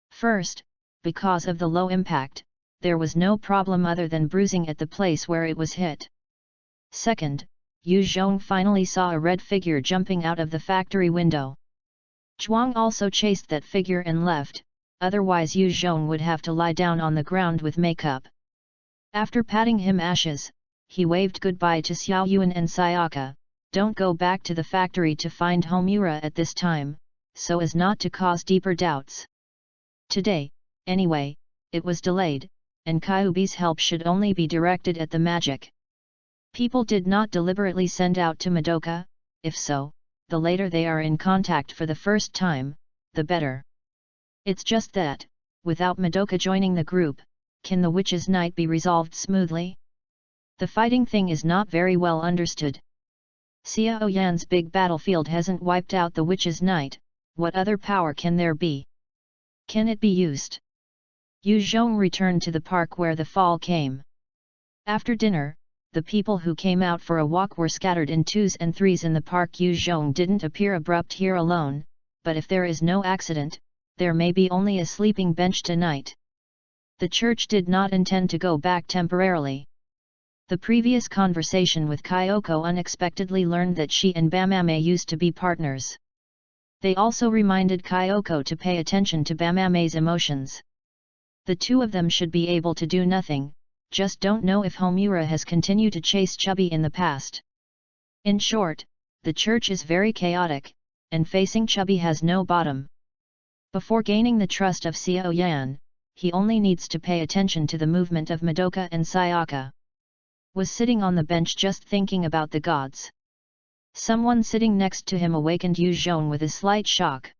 First, because of the low impact, there was no problem other than bruising at the place where it was hit. Second, Yu Zhong finally saw a red figure jumping out of the factory window. Zhuang also chased that figure and left, otherwise Yu Zhong would have to lie down on the ground with makeup. After patting him ashes, he waved goodbye to Xiao Yuan and Sayaka. Don't go back to the factory to find Homura at this time, so as not to cause deeper doubts. Today, anyway, it was delayed, and Kyubi's help should only be directed at the magic. People did not deliberately send out to Madoka, if so, the later they are in contact for the first time, the better. It's just that, without Madoka joining the group, can the Witch's Night be resolved smoothly? The fighting thing is not very well understood. Xiao Yan's big battlefield hasn't wiped out the Witch's Night, what other power can there be? Can it be used? Yu Zhong returned to the park where the fall came. After dinner, the people who came out for a walk were scattered in 2s and 3s in the park. Yu Zhong didn't appear abrupt here alone, but if there is no accident, there may be only a sleeping bench tonight. The church did not intend to go back temporarily. The previous conversation with Kyoko unexpectedly learned that she and Bamame used to be partners. They also reminded Kyoko to pay attention to Bamame's emotions. The two of them should be able to do nothing, just don't know if Homura has continued to chase Chubby in the past. In short, the church is very chaotic, and facing Chubby has no bottom. Before gaining the trust of Xiao Yan, he only needs to pay attention to the movement of Madoka and Sayaka. Was sitting on the bench just thinking about the gods. Someone sitting next to him awakened Yu Zhong with a slight shock.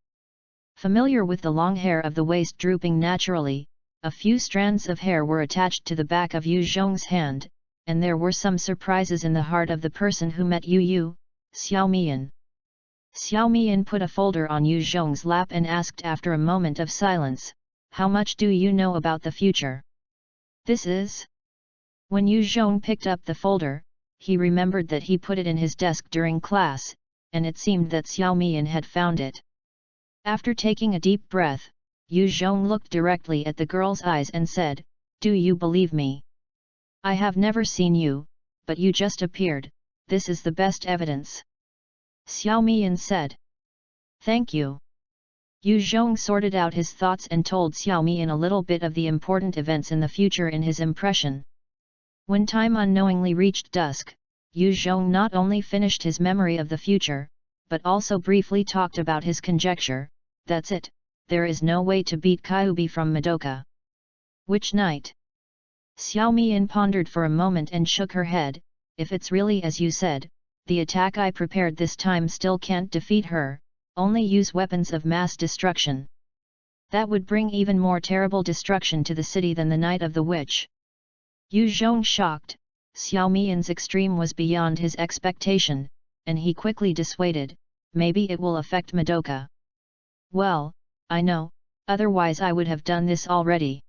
Familiar with the long hair of the waist drooping naturally, a few strands of hair were attached to the back of Yu Zhong's hand, and there were some surprises in the heart of the person who met Yu, Xiao Mian. Xiao Mian put a folder on Yu Zhong's lap and asked after a moment of silence, "How much do you know about the future?" "This is?" When Yu Zhong picked up the folder, he remembered that he put it in his desk during class, and it seemed that Xiao Mian had found it. After taking a deep breath, Yu Zhong looked directly at the girl's eyes and said, "Do you believe me? I have never seen you, but you just appeared, this is the best evidence." Xiao Mian said. "Thank you." Yu Zhong sorted out his thoughts and told Xiao Mian a little bit of the important events in the future in his impression. When time unknowingly reached dusk, Yu Zhong not only finished his memory of the future, but also briefly talked about his conjecture. That's it, there is no way to beat Kyubi from Madoka. Which night? Xiao Mian pondered for a moment and shook her head. If it's really as you said, the attack I prepared this time still can't defeat her, only use weapons of mass destruction. That would bring even more terrible destruction to the city than the Night of the Witch. Yu Zhong shocked, Xiao Mian's extreme was beyond his expectation, and he quickly dissuaded, maybe it will affect Madoka. Well, I know, otherwise I would have done this already.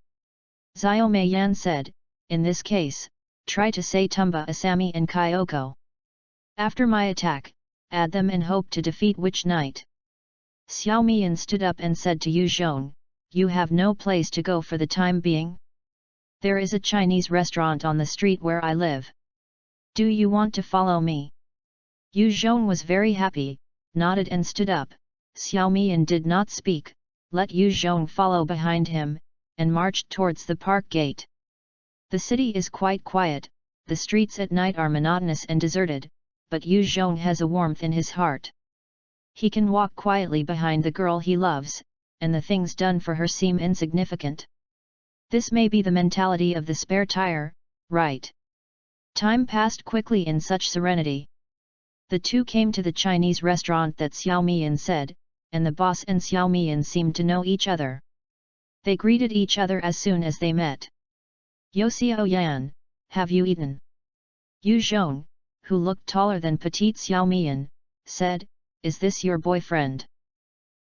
Xiao Meiyan said, in this case, try to say Tumba Asami and Kyoko. After my attack, add them and hope to defeat Witch Knight. Xiao Mian stood up and said to Yu Zhong, you have no place to go for the time being? There is a Chinese restaurant on the street where I live. Do you want to follow me? Yu Zhong was very happy, nodded and stood up. Xiao Mian did not speak, let Yu Zhong follow behind him, and marched towards the park gate. The city is quite quiet, the streets at night are monotonous and deserted, but Yu Zhong has a warmth in his heart. He can walk quietly behind the girl he loves, and the things done for her seem insignificant. This may be the mentality of the spare tire, right? Time passed quickly in such serenity. The two came to the Chinese restaurant that Xiao Mian said, and the boss and Xiao Mian seemed to know each other. They greeted each other as soon as they met. Yo Xiao Yan, have you eaten? Yu Zhong, who looked taller than petite Xiao Mian, said, is this your boyfriend?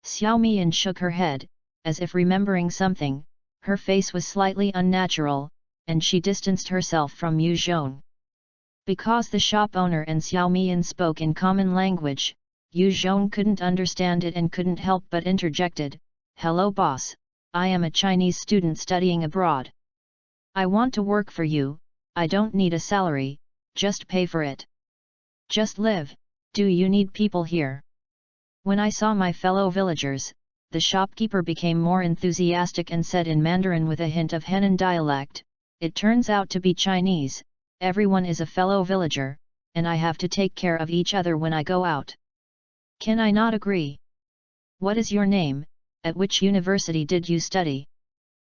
Xiao Mian shook her head, as if remembering something, her face was slightly unnatural, and she distanced herself from Yu Zhong. Because the shop owner and Xiao Mian spoke in common language, Yu Zhong couldn't understand it and couldn't help but interjected, hello boss, I am a Chinese student studying abroad. I want to work for you, I don't need a salary, just pay for it. Just live, do you need people here? When I saw my fellow villagers, the shopkeeper became more enthusiastic and said in Mandarin with a hint of Henan dialect, it turns out to be Chinese, everyone is a fellow villager, and I have to take care of each other when I go out. Can I not agree? What is your name, at which university did you study?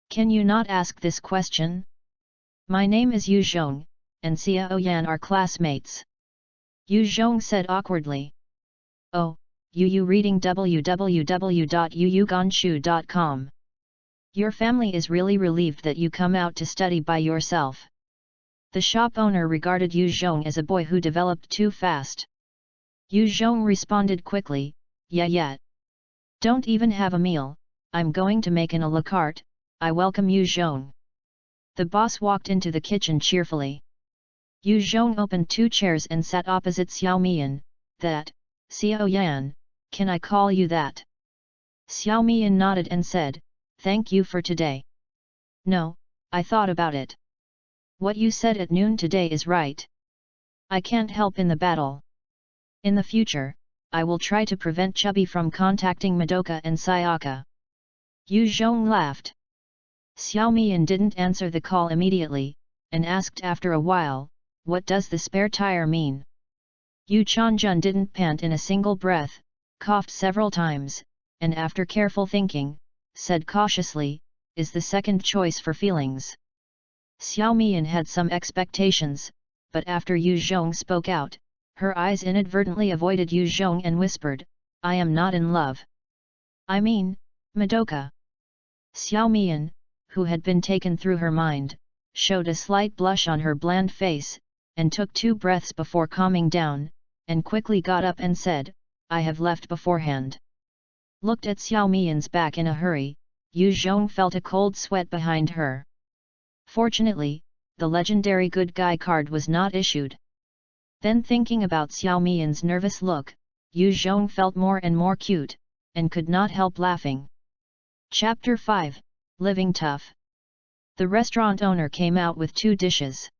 Can you not ask this question? My name is Yu Zhong, and Xiao Yan are classmates. Yu Zhong said awkwardly. Oh, you reading www.yuyuganshu.com. Your family is really relieved that you come out to study by yourself. The shop owner regarded Yu Zhong as a boy who developed too fast. Yu Zhong responded quickly, yeah. Don't even have a meal, I'm going to make an a la carte, I welcome Yu Zhong. The boss walked into the kitchen cheerfully. Yu Zhong opened two chairs and sat opposite Xiao Mian, that, Xiao Yan, can I call you that? Xiao Mian nodded and said, thank you for today. No, I thought about it. What you said at noon today is right. I can't help in the battle. In the future, I will try to prevent Chubby from contacting Madoka and Sayaka. Yu Zhong laughed. Xiao Mian didn't answer the call immediately, and asked after a while, what does the spare tire mean? Yu Chanjun didn't pant in a single breath, coughed several times, and after careful thinking, said cautiously, is the second choice for feelings. Xiao Mian had some expectations, but after Yu Zhong spoke out, her eyes inadvertently avoided Yu Zhong and whispered, I am not in love. I mean, Madoka. Xiao Mian, who had been taken through her mind, showed a slight blush on her bland face, and took 2 breaths before calming down, and quickly got up and said, I have left beforehand. Looked at Xiao Mian's back in a hurry, Yu Zhong felt a cold sweat behind her. Fortunately, the legendary good guy card was not issued. Then thinking about Xiao Mian's nervous look, Yu Zhong felt more and more cute, and could not help laughing. Chapter 5, Living Tough. The restaurant owner came out with 2 dishes.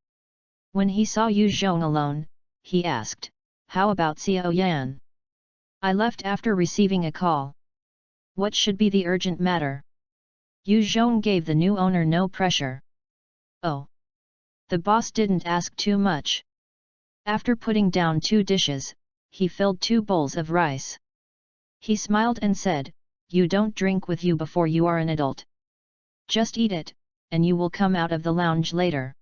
When he saw Yu Zhong alone, he asked, how about Xiao Yan? I left after receiving a call. What should be the urgent matter? Yu Zhong gave the new owner no pressure. Oh. The boss didn't ask too much. After putting down 2 dishes, he filled 2 bowls of rice. He smiled and said, you don't drink with you before you are an adult. Just eat it, and you will come out of the lounge later.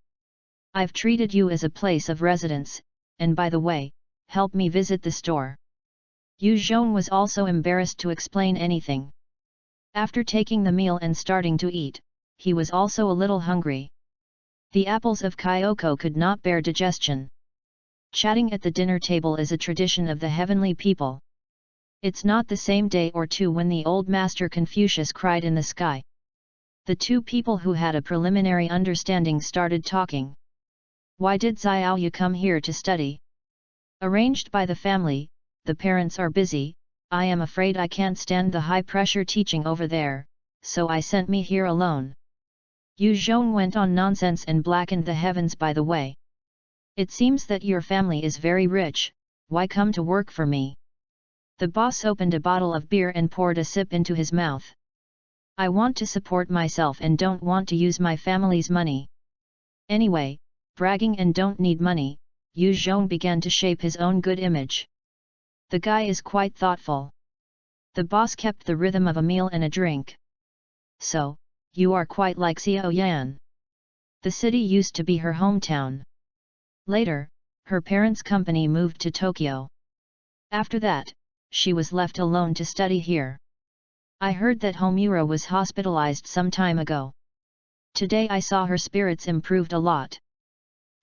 I've treated you as a place of residence, and by the way, help me visit the store. Yu Zhong was also embarrassed to explain anything. After taking the meal and starting to eat, he was also a little hungry. The apples of Kyoko could not bear digestion. Chatting at the dinner table is a tradition of the heavenly people. It's not the same day or two when the old master Confucius cried in the sky. The two people who had a preliminary understanding started talking. Why did Xiaoyu come here to study? Arranged by the family, the parents are busy. I am afraid I can't stand the high-pressure teaching over there, so I sent me here alone. Yu Zhong went on nonsense and blackened the heavens by the way. It seems that your family is very rich, why come to work for me? The boss opened a bottle of beer and poured a sip into his mouth. I want to support myself and don't want to use my family's money. Anyway, bragging and don't need money, Yu Zhong began to shape his own good image. The guy is quite thoughtful. The boss kept the rhythm of a meal and a drink. So, you are quite like Xiao Yan. The city used to be her hometown. Later, her parents' company moved to Tokyo. After that, she was left alone to study here. I heard that Homura was hospitalized some time ago. Today I saw her spirits improved a lot.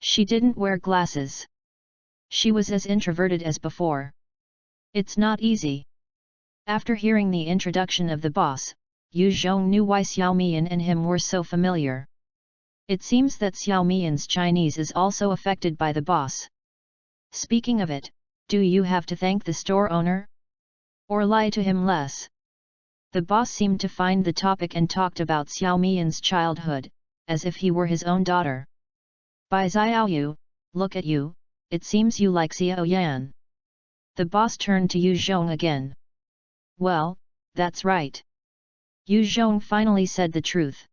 She didn't wear glasses. She was as introverted as before. It's not easy. After hearing the introduction of the boss, Yu Zhong knew why Xiao Mian and him were so familiar. It seems that Xiao Mian's Chinese is also affected by the boss. Speaking of it, do you have to thank the store owner? Or lie to him less? The boss seemed to find the topic and talked about Xiao Mian's childhood, as if he were his own daughter. By Xiaoyu, look at you, it seems you like Xiao Yan. The boss turned to Yu Zhong again. Well, that's right. Yu Zhong finally said the truth.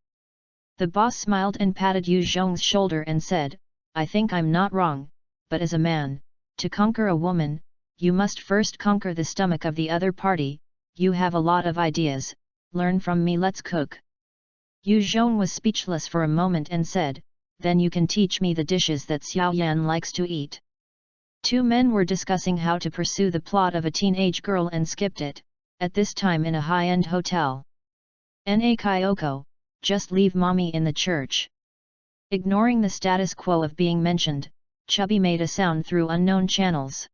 The boss smiled and patted Yu Zhong's shoulder and said, I think I'm not wrong, but as a man, to conquer a woman, you must first conquer the stomach of the other party. You have a lot of ideas, learn from me, let's cook. Yu Zhong was speechless for a moment and said, then you can teach me the dishes that Xiao Yan likes to eat. Two men were discussing how to pursue the plot of a teenage girl and skipped it, at this time in a high-end hotel. Na Kyoko, just leave mommy in the church. Ignoring the status quo of being mentioned, Chubby made a sound through unknown channels.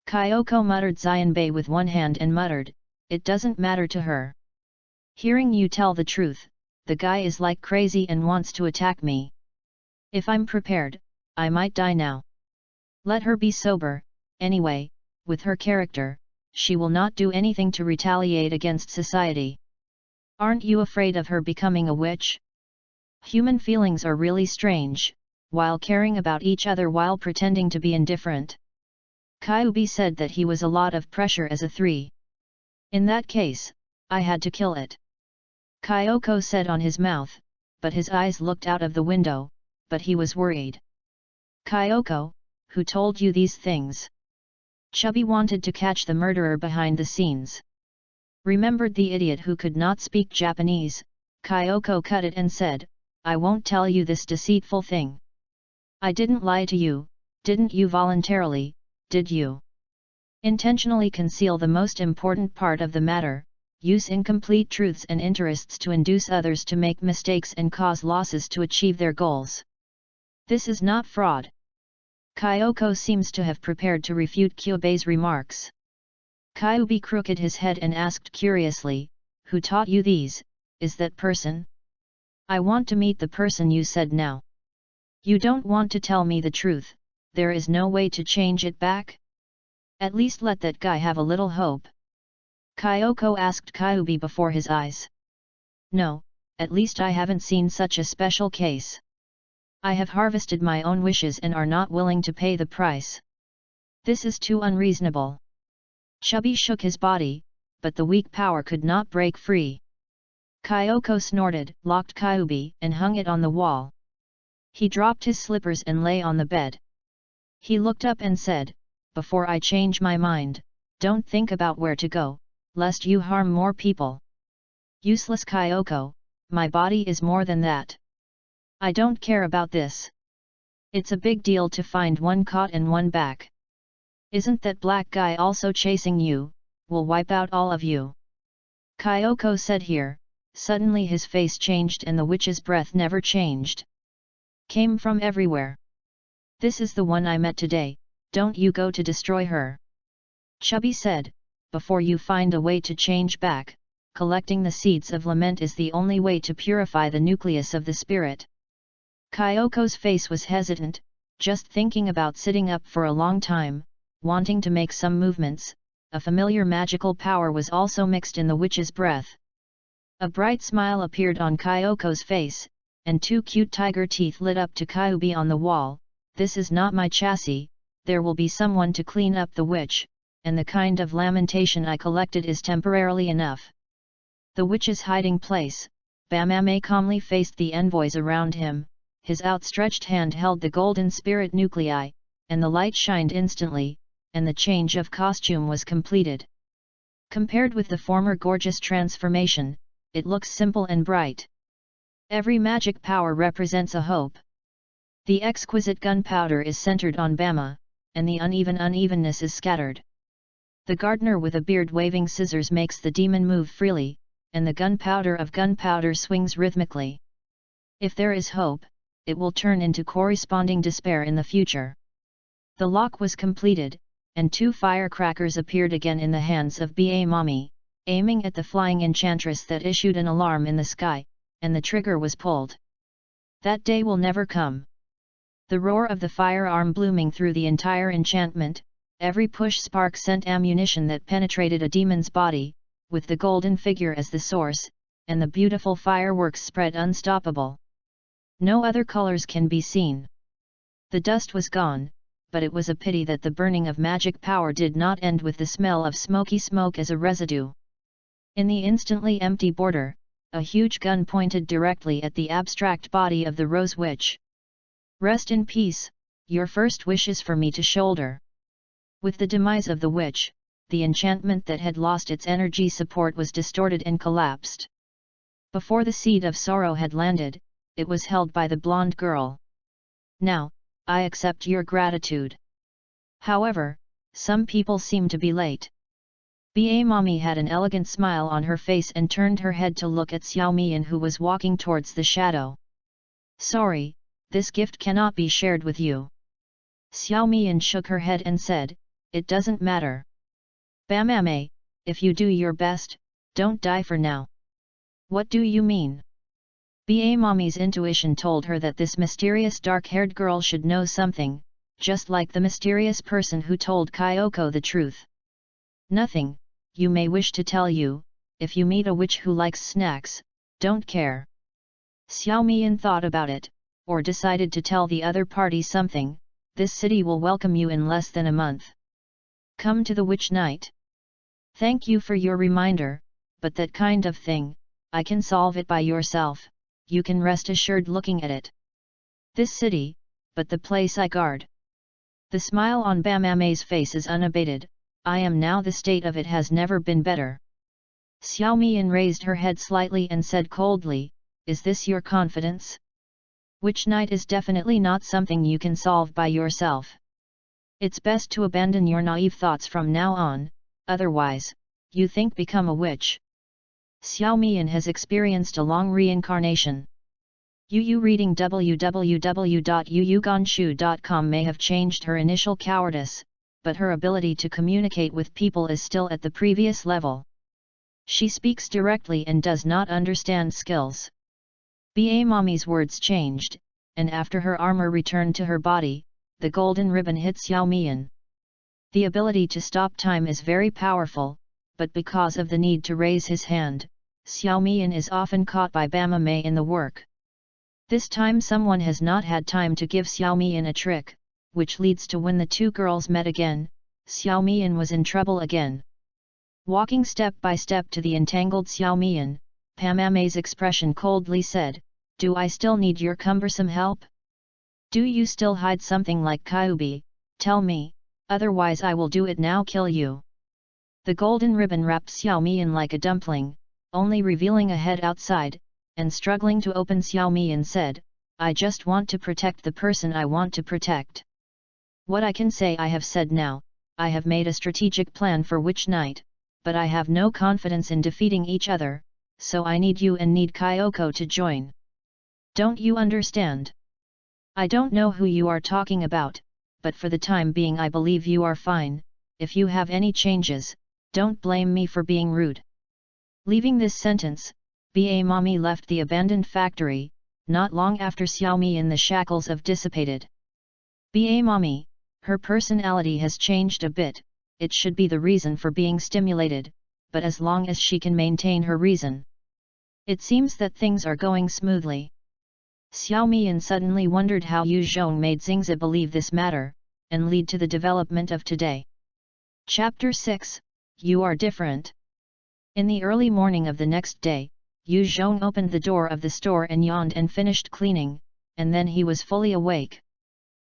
Kyoko muttered Xianbei with one hand and muttered, it doesn't matter to her. Hearing you tell the truth, the guy is like crazy and wants to attack me. If I'm prepared, I might die now. Let her be sober, anyway, with her character, she will not do anything to retaliate against society. Aren't you afraid of her becoming a witch? Human feelings are really strange, while caring about each other while pretending to be indifferent. Kyubi said that he was a lot of pressure as a 3. In that case, I had to kill it. Kyoko said on his mouth, but his eyes looked out of the window, but he was worried. Kyoko, who told you these things? Chubby wanted to catch the murderer behind the scenes. Remembered the idiot who could not speak Japanese, Kyoko cut it and said, I won't tell you this deceitful thing. I didn't lie to you, didn't you voluntarily, did you? Intentionally conceal the most important part of the matter, use incomplete truths and interests to induce others to make mistakes and cause losses to achieve their goals. This is not fraud. Kyoko seems to have prepared to refute Kyubei's remarks. Kyubi crooked his head and asked curiously, who taught you these, is that person? I want to meet the person you said now. You don't want to tell me the truth, there is no way to change it back? At least let that guy have a little hope. Kyoko asked Kyubi before his eyes. No, at least I haven't seen such a special case. I have harvested my own wishes and are not willing to pay the price. This is too unreasonable. Chubby shook his body, but the weak power could not break free. Kyoko snorted, locked Kyubi and hung it on the wall. He dropped his slippers and lay on the bed. He looked up and said, before I change my mind, don't think about where to go, lest you harm more people. Useless Kyoko, my body is more than that. I don't care about this. It's a big deal to find one caught and one back. Isn't that black guy also chasing you? We'll wipe out all of you. Kyoko said here, suddenly his face changed and the witch's breath never changed. came from everywhere. "This is the one I met today, don't you go to destroy her," Chubby said, "before you find a way to change back. Collecting the seeds of lament is the only way to purify the nucleus of the spirit." Kyoko's face was hesitant, just thinking about sitting up for a long time, wanting to make some movements. A familiar magical power was also mixed in the witch's breath. A bright smile appeared on Kyoko's face, and two cute tiger teeth lit up to Kyubi on the wall. "This is not my chassis, there will be someone to clean up the witch, and the kind of lamentation I collected is temporarily enough." The witch's hiding place, Bamame calmly faced the envoys around him, his outstretched hand held the golden spirit nuclei, and the light shined instantly, and the change of costume was completed. Compared with the former gorgeous transformation, it looks simple and bright. Every magic power represents a hope. The exquisite gunpowder is centered on Bama, and the unevenness is scattered. The gardener with a beard waving scissors makes the demon move freely, and the gunpowder of gunpowder swings rhythmically. If there is hope, it will turn into corresponding despair in the future. The lock was completed, and two firecrackers appeared again in the hands of Ba Mami, aiming at the flying enchantress that issued an alarm in the sky, and the trigger was pulled. That day will never come. The roar of the firearm blooming through the entire enchantment, every push spark sent ammunition that penetrated a demon's body, with the golden figure as the source, and the beautiful fireworks spread unstoppable. No other colors can be seen. The dust was gone, but it was a pity that the burning of magic power did not end with the smell of smoky smoke as a residue. In the instantly empty border, a huge gun pointed directly at the abstract body of the Rose Witch. "Rest in peace, your first wish is for me to shoulder." With the demise of the witch, the enchantment that had lost its energy support was distorted and collapsed. Before the seed of sorrow had landed, it was held by the blonde girl. "Now, I accept your gratitude. However, some people seem to be late." Ba Mami had an elegant smile on her face and turned her head to look at Xiao Mian, who was walking towards the shadow. "Sorry, this gift cannot be shared with you." Xiao Mian shook her head and said, "It doesn't matter. Bamame, if you do your best, don't die for now." "What do you mean?" Ba Mami's intuition told her that this mysterious dark-haired girl should know something, just like the mysterious person who told Kyoko the truth. "Nothing, you may wish to tell you, if you meet a witch who likes snacks, don't care." Xiao Mian thought about it, or decided to tell the other party something. "This city will welcome you in less than a month. Come to the witch night." "Thank you for your reminder, but that kind of thing, I can solve it by yourself, you can rest assured looking at it. This city, but the place I guard." The smile on Bamame's face is unabated. "I am now, the state of it has never been better." Xiao Mian raised her head slightly and said coldly, "Is this your confidence? Witch night is definitely not something you can solve by yourself. It's best to abandon your naive thoughts from now on, otherwise, you think become a witch." Xiao Mian has experienced a long reincarnation. Yu reading www.yuyuganshu.com may have changed her initial cowardice, but her ability to communicate with people is still at the previous level. She speaks directly and does not understand skills. Ba Mami's words changed, and after her armor returned to her body, the golden ribbon hit Xiao Mian. The ability to stop time is very powerful, but because of the need to raise his hand, Xiao Mian is often caught by Bamame in the work. This time someone has not had time to give Xiao Mian a trick, which leads to when the two girls met again, Xiao Mian was in trouble again. Walking step by step to the entangled Xiao Mian, Bamame's expression coldly said, "Do I still need your cumbersome help? Do you still hide something like Kyubi? Tell me, otherwise I will do it now, kill you." The golden ribbon wrapped Xiao Mian like a dumpling, only revealing a head outside, and struggling to open. Xiao Mian said, "I just want to protect the person I want to protect. What I can say I have said now. I have made a strategic plan for Witch Night, but I have no confidence in defeating each other, so I need you and need Kyoko to join. Don't you understand?" I don't know who you are talking about, but for the time being I believe you are fine. If you have any changes, don't blame me for being rude. Leaving this sentence, Ba Mommy left the abandoned factory, not long after Xiaomi in the shackles of dissipated. Ba Mommy, her personality has changed a bit, it should be the reason for being stimulated, but as long as she can maintain her reason. It seems that things are going smoothly. Xiao Mian suddenly wondered how Yu Zhong made Xingzi believe this matter, and lead to the development of today. Chapter 6, You Are Different. In the early morning of the next day, Yu Zhong opened the door of the store and yawned and finished cleaning, and then he was fully awake.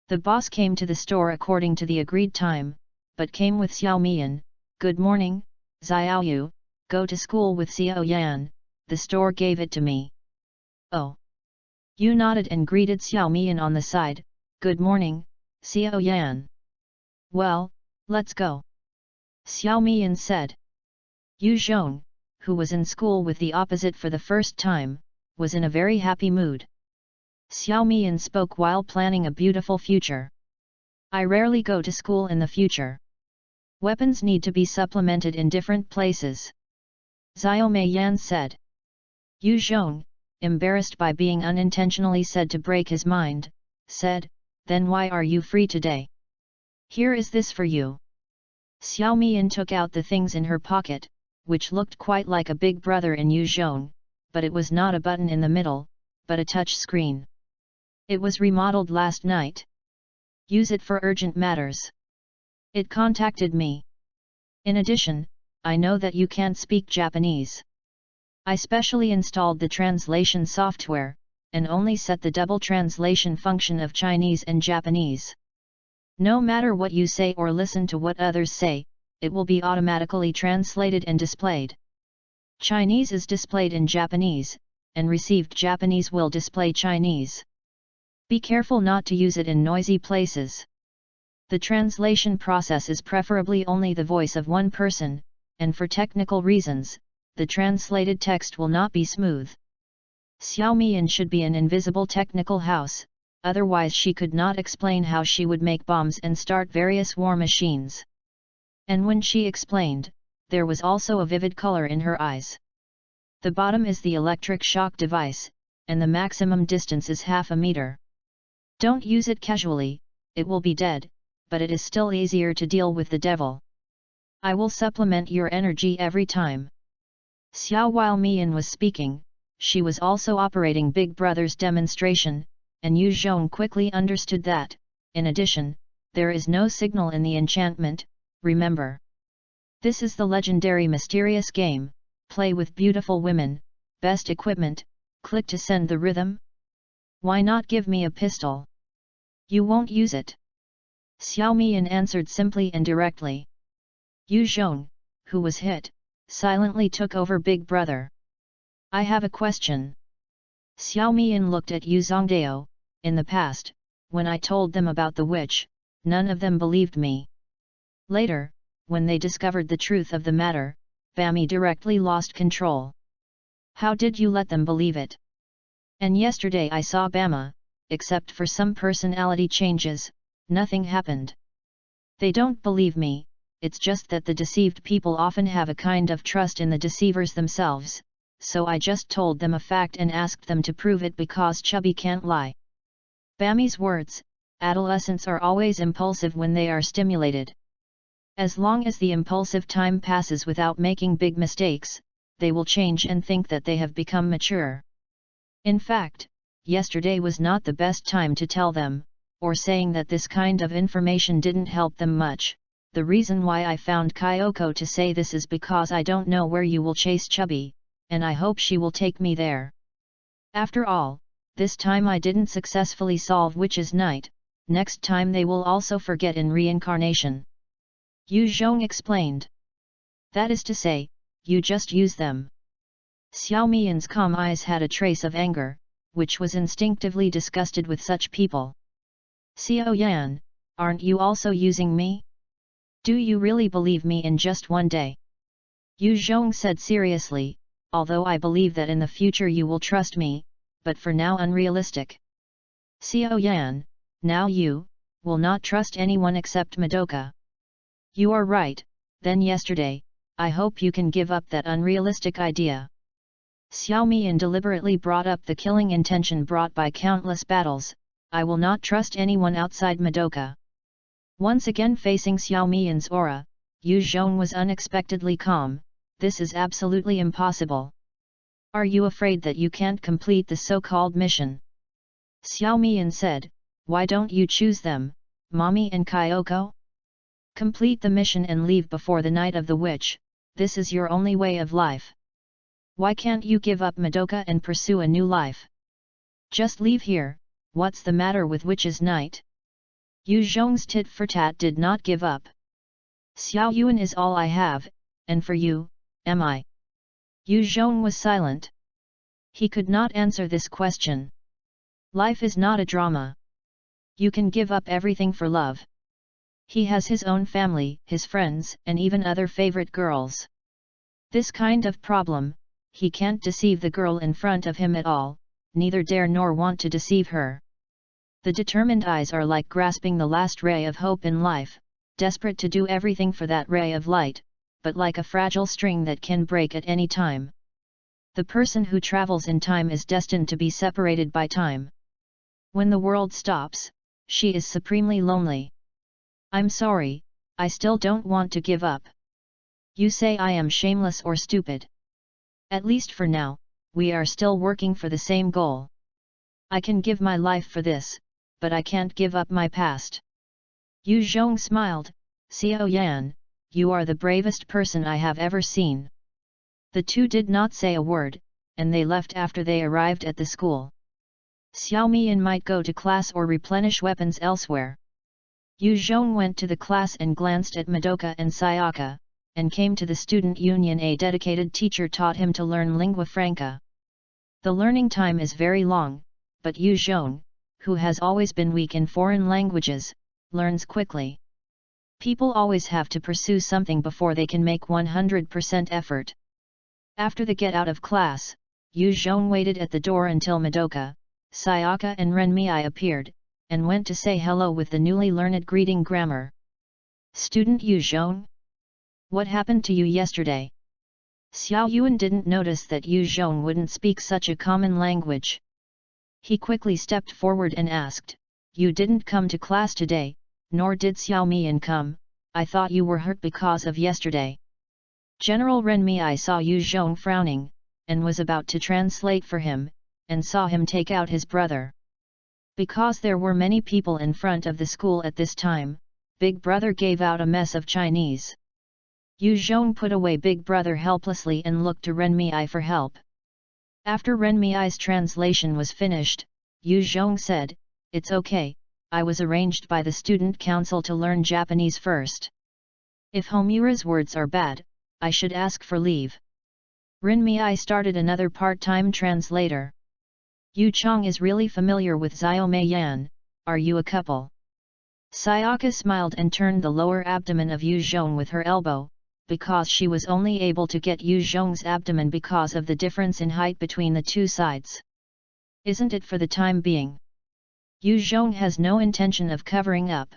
The boss came to the store according to the agreed time, but came with Xiao Mian. Good morning, Xiao Yu, go to school with Xiao Yan, the store gave it to me. Oh. Yu nodded and greeted Xiao Mian on the side, good morning, Xiao Yan. Well, let's go. Xiao Mian said. Yu Zhong, who was in school with the opposite for the first time, was in a very happy mood. Xiao Mian spoke while planning a beautiful future. I rarely go to school in the future. Weapons need to be supplemented in different places. Xiao Mei Yan said. Yu Zhong, embarrassed by being unintentionally said to break his mind, said, then why are you free today? Here is this for you. Xiao Mian took out the things in her pocket, which looked quite like a big brother in Yu Zhong, but it was not a button in the middle, but a touch screen. It was remodeled last night. Use it for urgent matters. It contacted me. In addition, I know that you can't speak Japanese. I specially installed the translation software, and only set the double translation function of Chinese and Japanese. No matter what you say or listen to what others say, it will be automatically translated and displayed. Chinese is displayed in Japanese, and received Japanese will display Chinese. Be careful not to use it in noisy places. The translation process is preferably only the voice of one person, and for technical reasons, the translated text will not be smooth. Xiao Mian should be an invisible technical house, otherwise she could not explain how she would make bombs and start various war machines. And when she explained, there was also a vivid color in her eyes. The bottom is the electric shock device, and the maximum distance is 1/2 meter. Don't use it casually, it will be dead, but it is still easier to deal with the devil. I will supplement your energy every time. Xiao while Mian was speaking, she was also operating Big Brother's demonstration, and Yu Zhong quickly understood that, in addition, there is no signal in the enchantment, remember. This is the legendary mysterious game, play with beautiful women, best equipment, click to send the rhythm. Why not give me a pistol? You won't use it. Xiao Mian answered simply and directly. Yu Zhong, who was hit, silently took over Big Brother. I have a question. Xiao Mian looked at Yu Zhongdao. In the past, when I told them about the witch, none of them believed me. Later, when they discovered the truth of the matter, Bami directly lost control. How did you let them believe it? And yesterday I saw Bama, except for some personality changes, nothing happened. They don't believe me, it's just that the deceived people often have a kind of trust in the deceivers themselves, so I just told them a fact and asked them to prove it because Chubby can't lie. Bami's words, adolescents are always impulsive when they are stimulated. As long as the impulsive time passes without making big mistakes, they will change and think that they have become mature. In fact, yesterday was not the best time to tell them, or saying that this kind of information didn't help them much. The reason why I found Kyoko to say this is because I don't know where you will chase Chubby, and I hope she will take me there. After all, this time I didn't successfully solve Witch's Night, next time they will also forget in reincarnation. Yu Zhong explained. That is to say, you just use them. Xiao Mian's calm eyes had a trace of anger, which was instinctively disgusted with such people. Xiao Yan, aren't you also using me? Do you really believe me in just one day? Yu Zhong said seriously, although I believe that in the future you will trust me, but for now unrealistic. Xiao Yan, now you will not trust anyone except Madoka. You are right, then yesterday, I hope you can give up that unrealistic idea. Xiao Mian deliberately brought up the killing intention brought by countless battles. I will not trust anyone outside Madoka. Once again facing Xiao Mian's aura, Yu Zhong was unexpectedly calm. This is absolutely impossible. Are you afraid that you can't complete the so-called mission? Xiao Mian said, why don't you choose them, Mommy and Kyoko? Complete the mission and leave before the night of the witch, this is your only way of life. Why can't you give up Madoka and pursue a new life? Just leave here, what's the matter with witch's night? Yu Zhong's tit-for-tat did not give up. Xiao Yuan is all I have, and for you, am I? Yu Zhong was silent. He could not answer this question. Life is not a drama. You can give up everything for love. He has his own family, his friends, and even other favorite girls. This kind of problem, he can't deceive the girl in front of him at all, neither dare nor want to deceive her. The determined eyes are like grasping the last ray of hope in life, desperate to do everything for that ray of light, but like a fragile string that can break at any time. The person who travels in time is destined to be separated by time. When the world stops, she is supremely lonely. I'm sorry, I still don't want to give up. You say I am shameless or stupid. At least for now, we are still working for the same goal. I can give my life for this, but I can't give up my past. Yu Zhong smiled, Xiao Yan, you are the bravest person I have ever seen. The two did not say a word, and they left after they arrived at the school. Xiao Mian might go to class or replenish weapons elsewhere. Yu Zhong went to the class and glanced at Madoka and Sayaka, and came to the student union. A dedicated teacher taught him to learn lingua franca. The learning time is very long, but Yu Zhong, who has always been weak in foreign languages, learns quickly. People always have to pursue something before they can make 100% effort. After the get out of class, Yu Zhong waited at the door until Madoka, Sayaka and Renmei appeared, and went to say hello with the newly learned greeting grammar. Student Yu Zhong? What happened to you yesterday? Xiao Yuan didn't notice that Yu Zhong wouldn't speak such a common language. He quickly stepped forward and asked, you didn't come to class today, nor did Xiao Mian come, I thought you were hurt because of yesterday. General Renmei saw Yu Zhong frowning, and was about to translate for him, and saw him take out his brother. Because there were many people in front of the school at this time, Big Brother gave out a mess of Chinese. Yu Zhong put away Big Brother helplessly and looked to Renmei for help. After Renmei's translation was finished, Yu Zhong said, it's okay, I was arranged by the student council to learn Japanese first. If Homura's words are bad, I should ask for leave. Renmei started another part-time translator. Yu Chong is really familiar with Xiaomei Yan, are you a couple? Sayaka smiled and turned the lower abdomen of Yu Zhong with her elbow, because she was only able to get Yu Zhong's abdomen because of the difference in height between the two sides. Isn't it for the time being? Yu Zhong has no intention of covering up.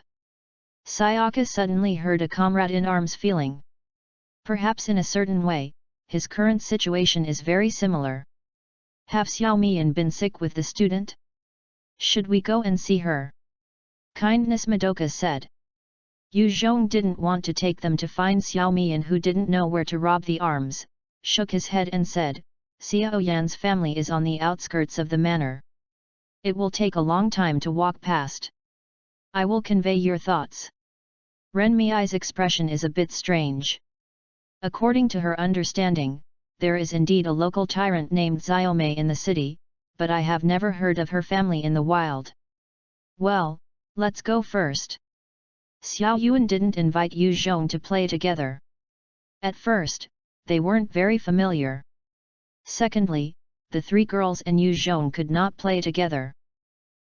Sayaka suddenly heard a comrade-in-arms feeling. Perhaps in a certain way, his current situation is very similar. Have Xiao Mian been sick with the student? Should we go and see her? Kindness Madoka said. Yu Zhong didn't want to take them to find Xiao Mian, who didn't know where to rob the arms, shook his head and said, Xiao Yan's family is on the outskirts of the manor. It will take a long time to walk past. I will convey your thoughts. Renmei's expression is a bit strange. According to her understanding, there is indeed a local tyrant named Xiaomei in the city, but I have never heard of her family in the wild. Well, let's go first. Xiao Yuan didn't invite Yu Zhong to play together. At first, they weren't very familiar. Secondly, the three girls and Yu Zhong could not play together.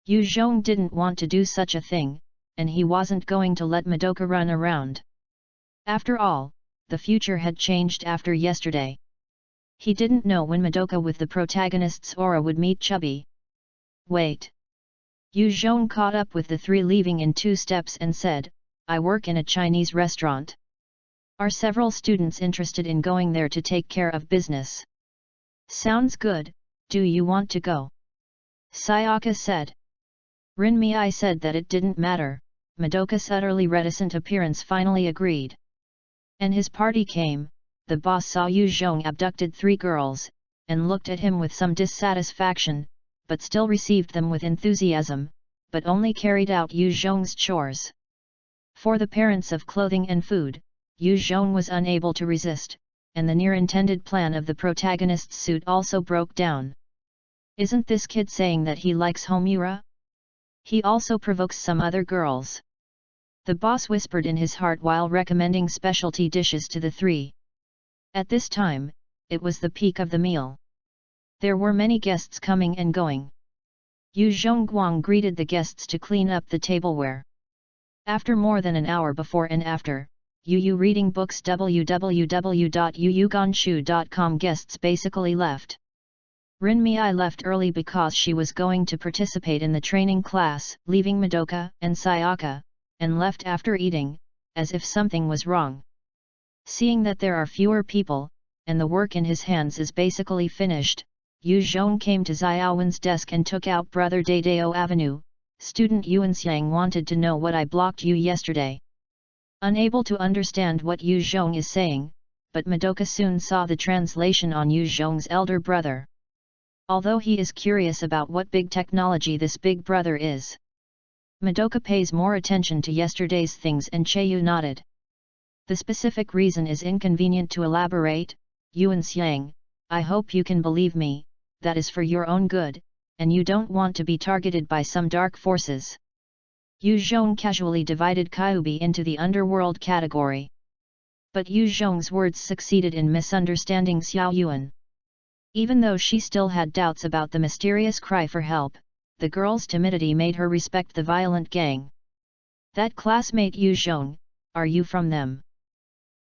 Yu Zhong didn't want to do such a thing, and he wasn't going to let Madoka run around. After all, the future had changed after yesterday. He didn't know when Madoka with the protagonist's aura would meet Chubby. Wait. Yu Zhong caught up with the three leaving in 2 steps and said, I work in a Chinese restaurant. Are several students interested in going there to take care of business? Sounds good, do you want to go? Sayaka said. Rinmei said that it didn't matter. Madoka's utterly reticent appearance finally agreed. And his party came. The boss saw Yu Zhong abducted 3 girls, and looked at him with some dissatisfaction, but still received them with enthusiasm, but only carried out Yu Zhong's chores. For the parents of clothing and food, Yu Zhong was unable to resist, and the near-intended plan of the protagonist's suit also broke down. Isn't this kid saying that he likes Homura? He also provokes some other girls. The boss whispered in his heart while recommending specialty dishes to the 3. At this time, it was the peak of the meal. There were many guests coming and going. Yu Zhongguang greeted the guests to clean up the tableware. After more than an hour before and after, Yu reading books www.yuyuganshu.com guests basically left. Rinmei left early because she was going to participate in the training class, leaving Madoka and Sayaka, and left after eating, as if something was wrong. Seeing that there are fewer people, and the work in his hands is basically finished, Yu Zhong came to Xiaowen's desk and took out Brother Dadao Avenue. Student Yuan Xiang wanted to know what I blocked you yesterday. Unable to understand what Yu Zhong is saying, but Madoka soon saw the translation on Yu Zhong's elder brother. Although he is curious about what big technology this big brother is, Madoka pays more attention to yesterday's things and Cheyu nodded. The specific reason is inconvenient to elaborate. Yuan Xiang, I hope you can believe me, that is for your own good, and you don't want to be targeted by some dark forces. Yu Zhong casually divided Kyubi into the underworld category. But Yu Zhong's words succeeded in misunderstanding Xiao Yuan. Even though she still had doubts about the mysterious cry for help, the girl's timidity made her respect the violent gang. That classmate Yu Zhong, are you from them?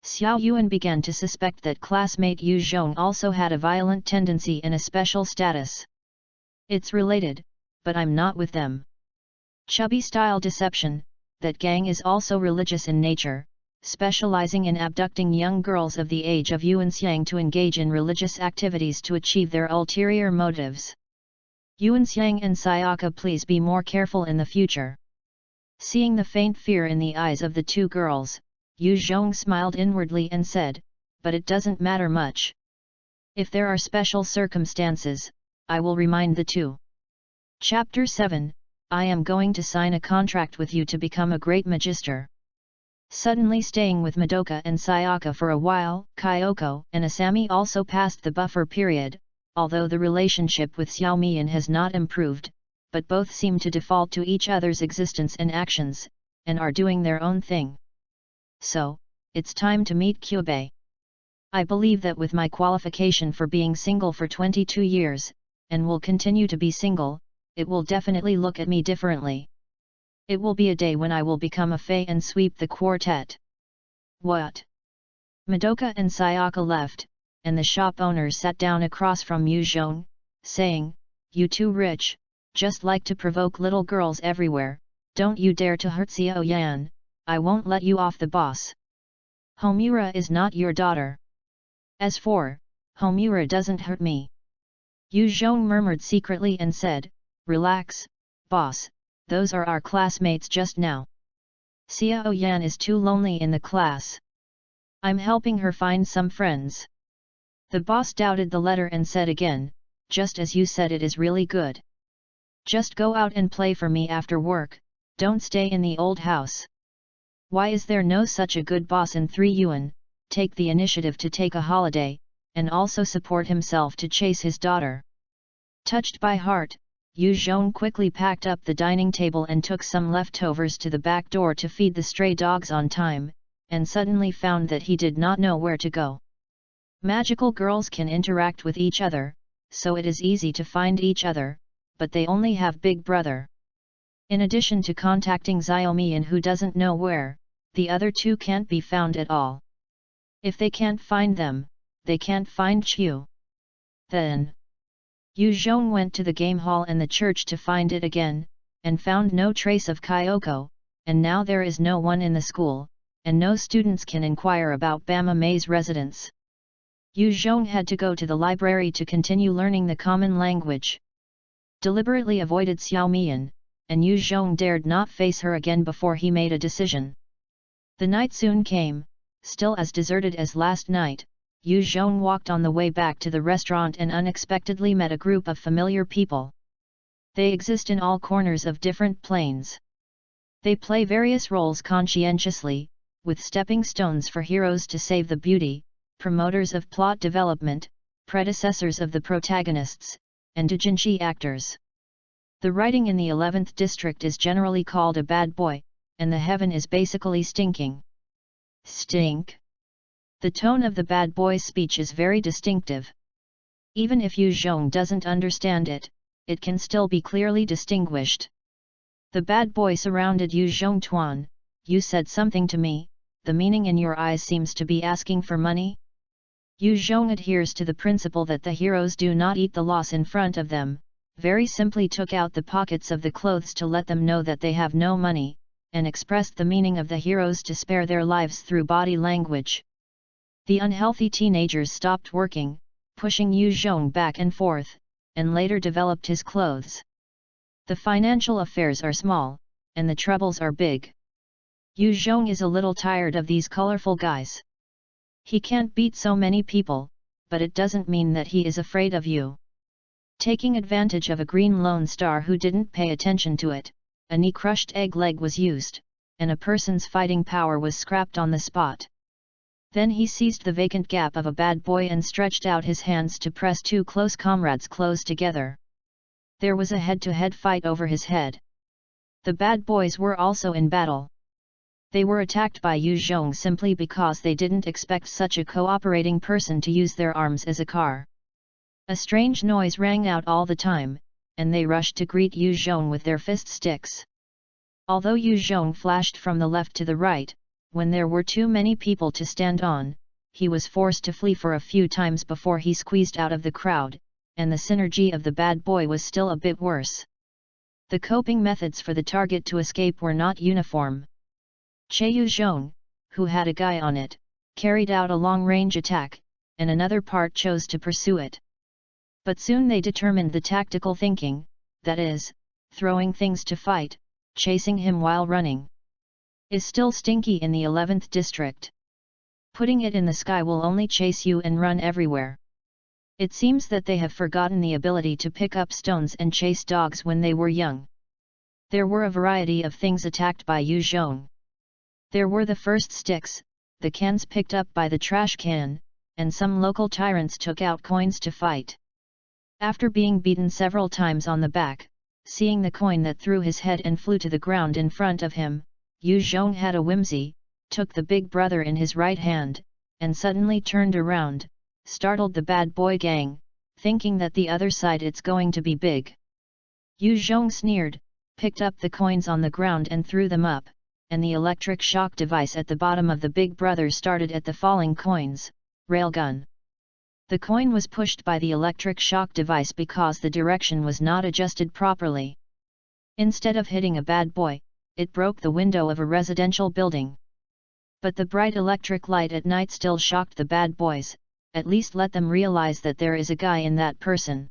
Xiao Yuan began to suspect that classmate Yu Zhong also had a violent tendency and a special status. It's related, but I'm not with them. Chubby-style deception, that gang is also religious in nature, specializing in abducting young girls of the age of Yuan Xiang to engage in religious activities to achieve their ulterior motives. Yuan Xiang and Sayaka, please be more careful in the future. Seeing the faint fear in the eyes of the 2 girls, Yu Zhong smiled inwardly and said, but it doesn't matter much. If there are special circumstances, I will remind the 2. Chapter 7, I am going to sign a contract with you to become a great magister. Suddenly staying with Madoka and Sayaka for a while, Kyoko and Asami also passed the buffer period, although the relationship with Xiao Mian has not improved, but both seem to default to each other's existence and actions, and are doing their own thing. So, it's time to meet Kyubei. I believe that with my qualification for being single for 22 years, and will continue to be single, it will definitely look at me differently. It will be a day when I will become a fae and sweep the quartet. What? Madoka and Sayaka left, and the shop owners sat down across from Yu Zhong, saying, you too rich, just like to provoke little girls everywhere, don't you dare to hurt Xiao Yan, I won't let you off the boss. Homura is not your daughter. As for, Homura doesn't hurt me. Yu Zhong murmured secretly and said, relax, boss, those are our classmates just now. Xiao Yan is too lonely in the class. I'm helping her find some friends. The boss doubted the letter and said again, just as you said, it is really good. Just go out and play for me after work, don't stay in the old house. Why is there no such a good boss in 3 Yuan, take the initiative to take a holiday, and also support himself to chase his daughter. Touched by heart, Yu Zhong quickly packed up the dining table and took some leftovers to the back door to feed the stray dogs on time, and suddenly found that he did not know where to go. Magical girls can interact with each other, so it is easy to find each other, but they only have Big Brother. In addition to contacting Xiaomian, who doesn't know where, the other 2 can't be found at all. If they can't find them, they can't find Qiu. Then, Yu Zhong went to the game hall and the church to find it again, and found no trace of Kyoko, and now there is no one in the school, and no students can inquire about Bama Mei's residence. Yu Zhong had to go to the library to continue learning the common language. Deliberately avoided Xiao Mian, and Yu Zhong dared not face her again before he made a decision. The night soon came, still as deserted as last night. Yu Zhong walked on the way back to the restaurant and unexpectedly met a group of familiar people. They exist in all corners of different planes. They play various roles conscientiously, with stepping stones for heroes to save the beauty, promoters of plot development, predecessors of the protagonists, and doujinshi actors. The writing in the 11th district is generally called a bad boy, and the heaven is basically stinking. Stink. The tone of the bad boy's speech is very distinctive. Even if Yu Zhong doesn't understand it, it can still be clearly distinguished. The bad boy surrounded Yu Zhong. Tuan, you said something to me, the meaning in your eyes seems to be asking for money? Yu Zhong adheres to the principle that the heroes do not eat the loss in front of them, very simply took out the pockets of the clothes to let them know that they have no money, and expressed the meaning of the heroes to spare their lives through body language. The unhealthy teenagers stopped working, pushing Yu Zhong back and forth, and later developed his clothes. The financial affairs are small, and the troubles are big. Yu Zhong is a little tired of these colorful guys. He can't beat so many people, but it doesn't mean that he is afraid of you. Taking advantage of a green lone star who didn't pay attention to it, a knee-crushed egg leg was used, and a person's fighting power was scrapped on the spot. Then he seized the vacant gap of a bad boy and stretched out his hands to press two close comrades close together. There was a head-to-head fight over his head. The bad boys were also in battle. They were attacked by Yu Zhong simply because they didn't expect such a cooperating person to use their arms as a car. A strange noise rang out all the time, and they rushed to greet Yu Zhong with their fist sticks. Although Yu Zhong flashed from the left to the right, when there were too many people to stand on, he was forced to flee for a few times before he squeezed out of the crowd, and the synergy of the bad boy was still a bit worse. The coping methods for the target to escape were not uniform. Yu Zhong, who had a guy on it, carried out a long-range attack, and another part chose to pursue it. But soon they determined the tactical thinking, that is, throwing things to fight, chasing him while running. Is still stinky in the 11th district. Putting it in the sky will only chase you and run everywhere. It seems that they have forgotten the ability to pick up stones and chase dogs when they were young. There were a variety of things attacked by Yu Zhong. There were the first sticks, the cans picked up by the trash can, and some local tyrants took out coins to fight. After being beaten several times on the back, seeing the coin that threw his head and flew to the ground in front of him, Yu Zhong had a whimsy, took the big brother in his right hand, and suddenly turned around, startled the bad boy gang, thinking that the other side it's going to be big. Yu Zhong sneered, picked up the coins on the ground and threw them up, and the electric shock device at the bottom of the big brother started at the falling coins, railgun. The coin was pushed by the electric shock device because the direction was not adjusted properly. Instead of hitting a bad boy, it broke the window of a residential building. But the bright electric light at night still shocked the bad boys, at least let them realize that there is a guy in that person.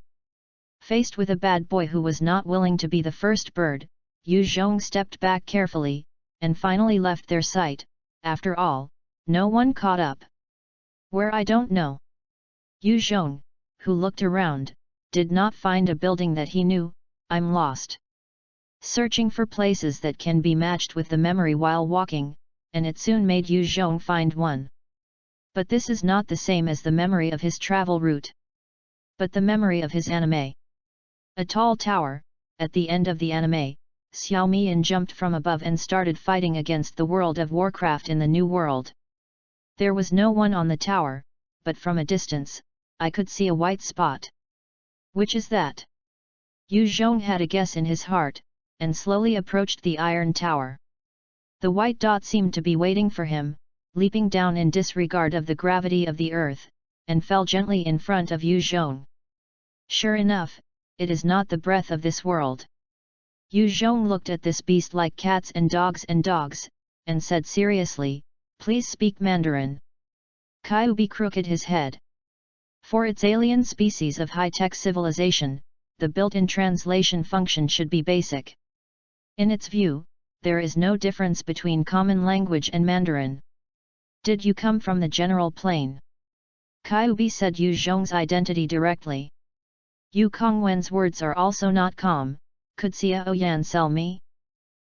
Faced with a bad boy who was not willing to be the first bird, Yu Zhong stepped back carefully, and finally left their sight. After all, no one caught up. Where I don't know. Yu Zhong, who looked around, did not find a building that he knew. I'm lost. Searching for places that can be matched with the memory while walking, and it soon made Yu Zhong find one. But this is not the same as the memory of his travel route. But the memory of his anime. A tall tower, at the end of the anime, Xiao Mian jumped from above and started fighting against the World of Warcraft in the New World. There was no one on the tower, but from a distance, I could see a white spot. Which is that? Yu Zhong had a guess in his heart, and slowly approached the iron tower. The white dot seemed to be waiting for him, leaping down in disregard of the gravity of the earth, and fell gently in front of Yu Zhong. Sure enough, it is not the breath of this world. Yu Zhong looked at this beast like cats and dogs, and said seriously, "Please speak Mandarin." Kyubi crooked his head. For its alien species of high-tech civilization, the built-in translation function should be basic. In its view, there is no difference between common language and Mandarin. "Did you come from the general plane?" Kyubi said Yu Zhong's identity directly. Yu Kongwen's words are also not calm. Could Xiao Yan sell me?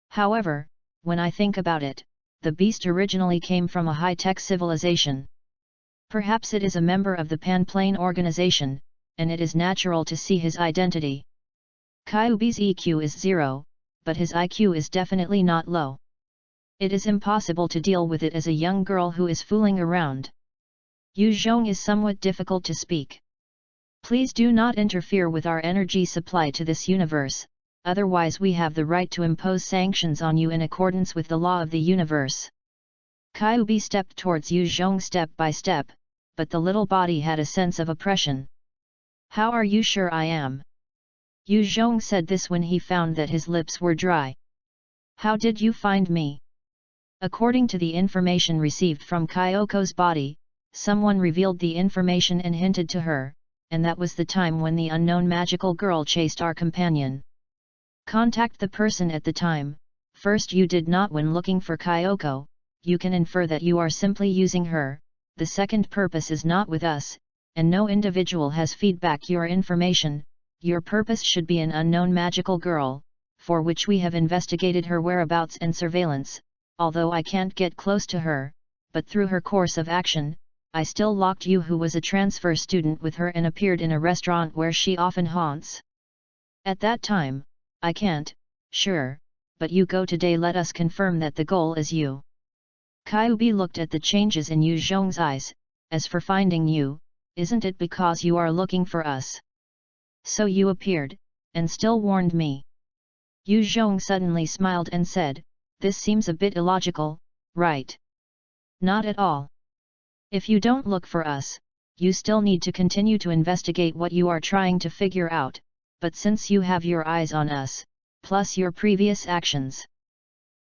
However, when I think about it, the beast originally came from a high-tech civilization. Perhaps it is a member of the Pan-Plane organization, and it is natural to see his identity. Kyubi's EQ is 0, but his IQ is definitely not low. It is impossible to deal with it as a young girl who is fooling around. Yu Zhong is somewhat difficult to speak. Please do not interfere with our energy supply to this universe, otherwise we have the right to impose sanctions on you in accordance with the law of the universe. Kyubi stepped towards Yu Zhong step by step, but the little body had a sense of oppression. How are you sure I am? Yu Zhong said this when he found that his lips were dry. How did you find me? According to the information received from Kyoko's body, someone revealed the information and hinted to her, and that was the time when the unknown magical girl chased our companion. Contact the person at the time. First, you did not when looking for Kyoko. You can infer that you are simply using her. The second purpose is not with us, and no individual has feedback your information. Your purpose should be an unknown magical girl, for which we have investigated her whereabouts and surveillance, although I can't get close to her, but through her course of action, I still locked you who was a transfer student with her and appeared in a restaurant where she often haunts. At that time, I can't, sure, but you go today, let us confirm that the goal is you. Kyubi looked at the changes in Yu Zhong's eyes. As for finding you, isn't it because you are looking for us? So you appeared, and still warned me. Yu Zhong suddenly smiled and said, this seems a bit illogical, right? Not at all. If you don't look for us, you still need to continue to investigate what you are trying to figure out, but since you have your eyes on us, plus your previous actions,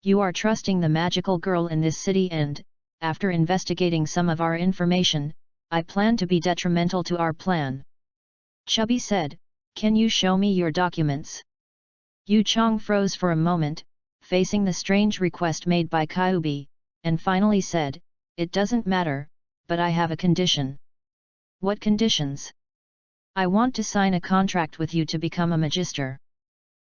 you are trusting the magical girl in this city and, after investigating some of our information, I plan to be detrimental to our plan. Chubby said, can you show me your documents? Yu Chong froze for a moment, facing the strange request made by Kyubi, and finally said, it doesn't matter, but I have a condition. What conditions? I want to sign a contract with you to become a magister.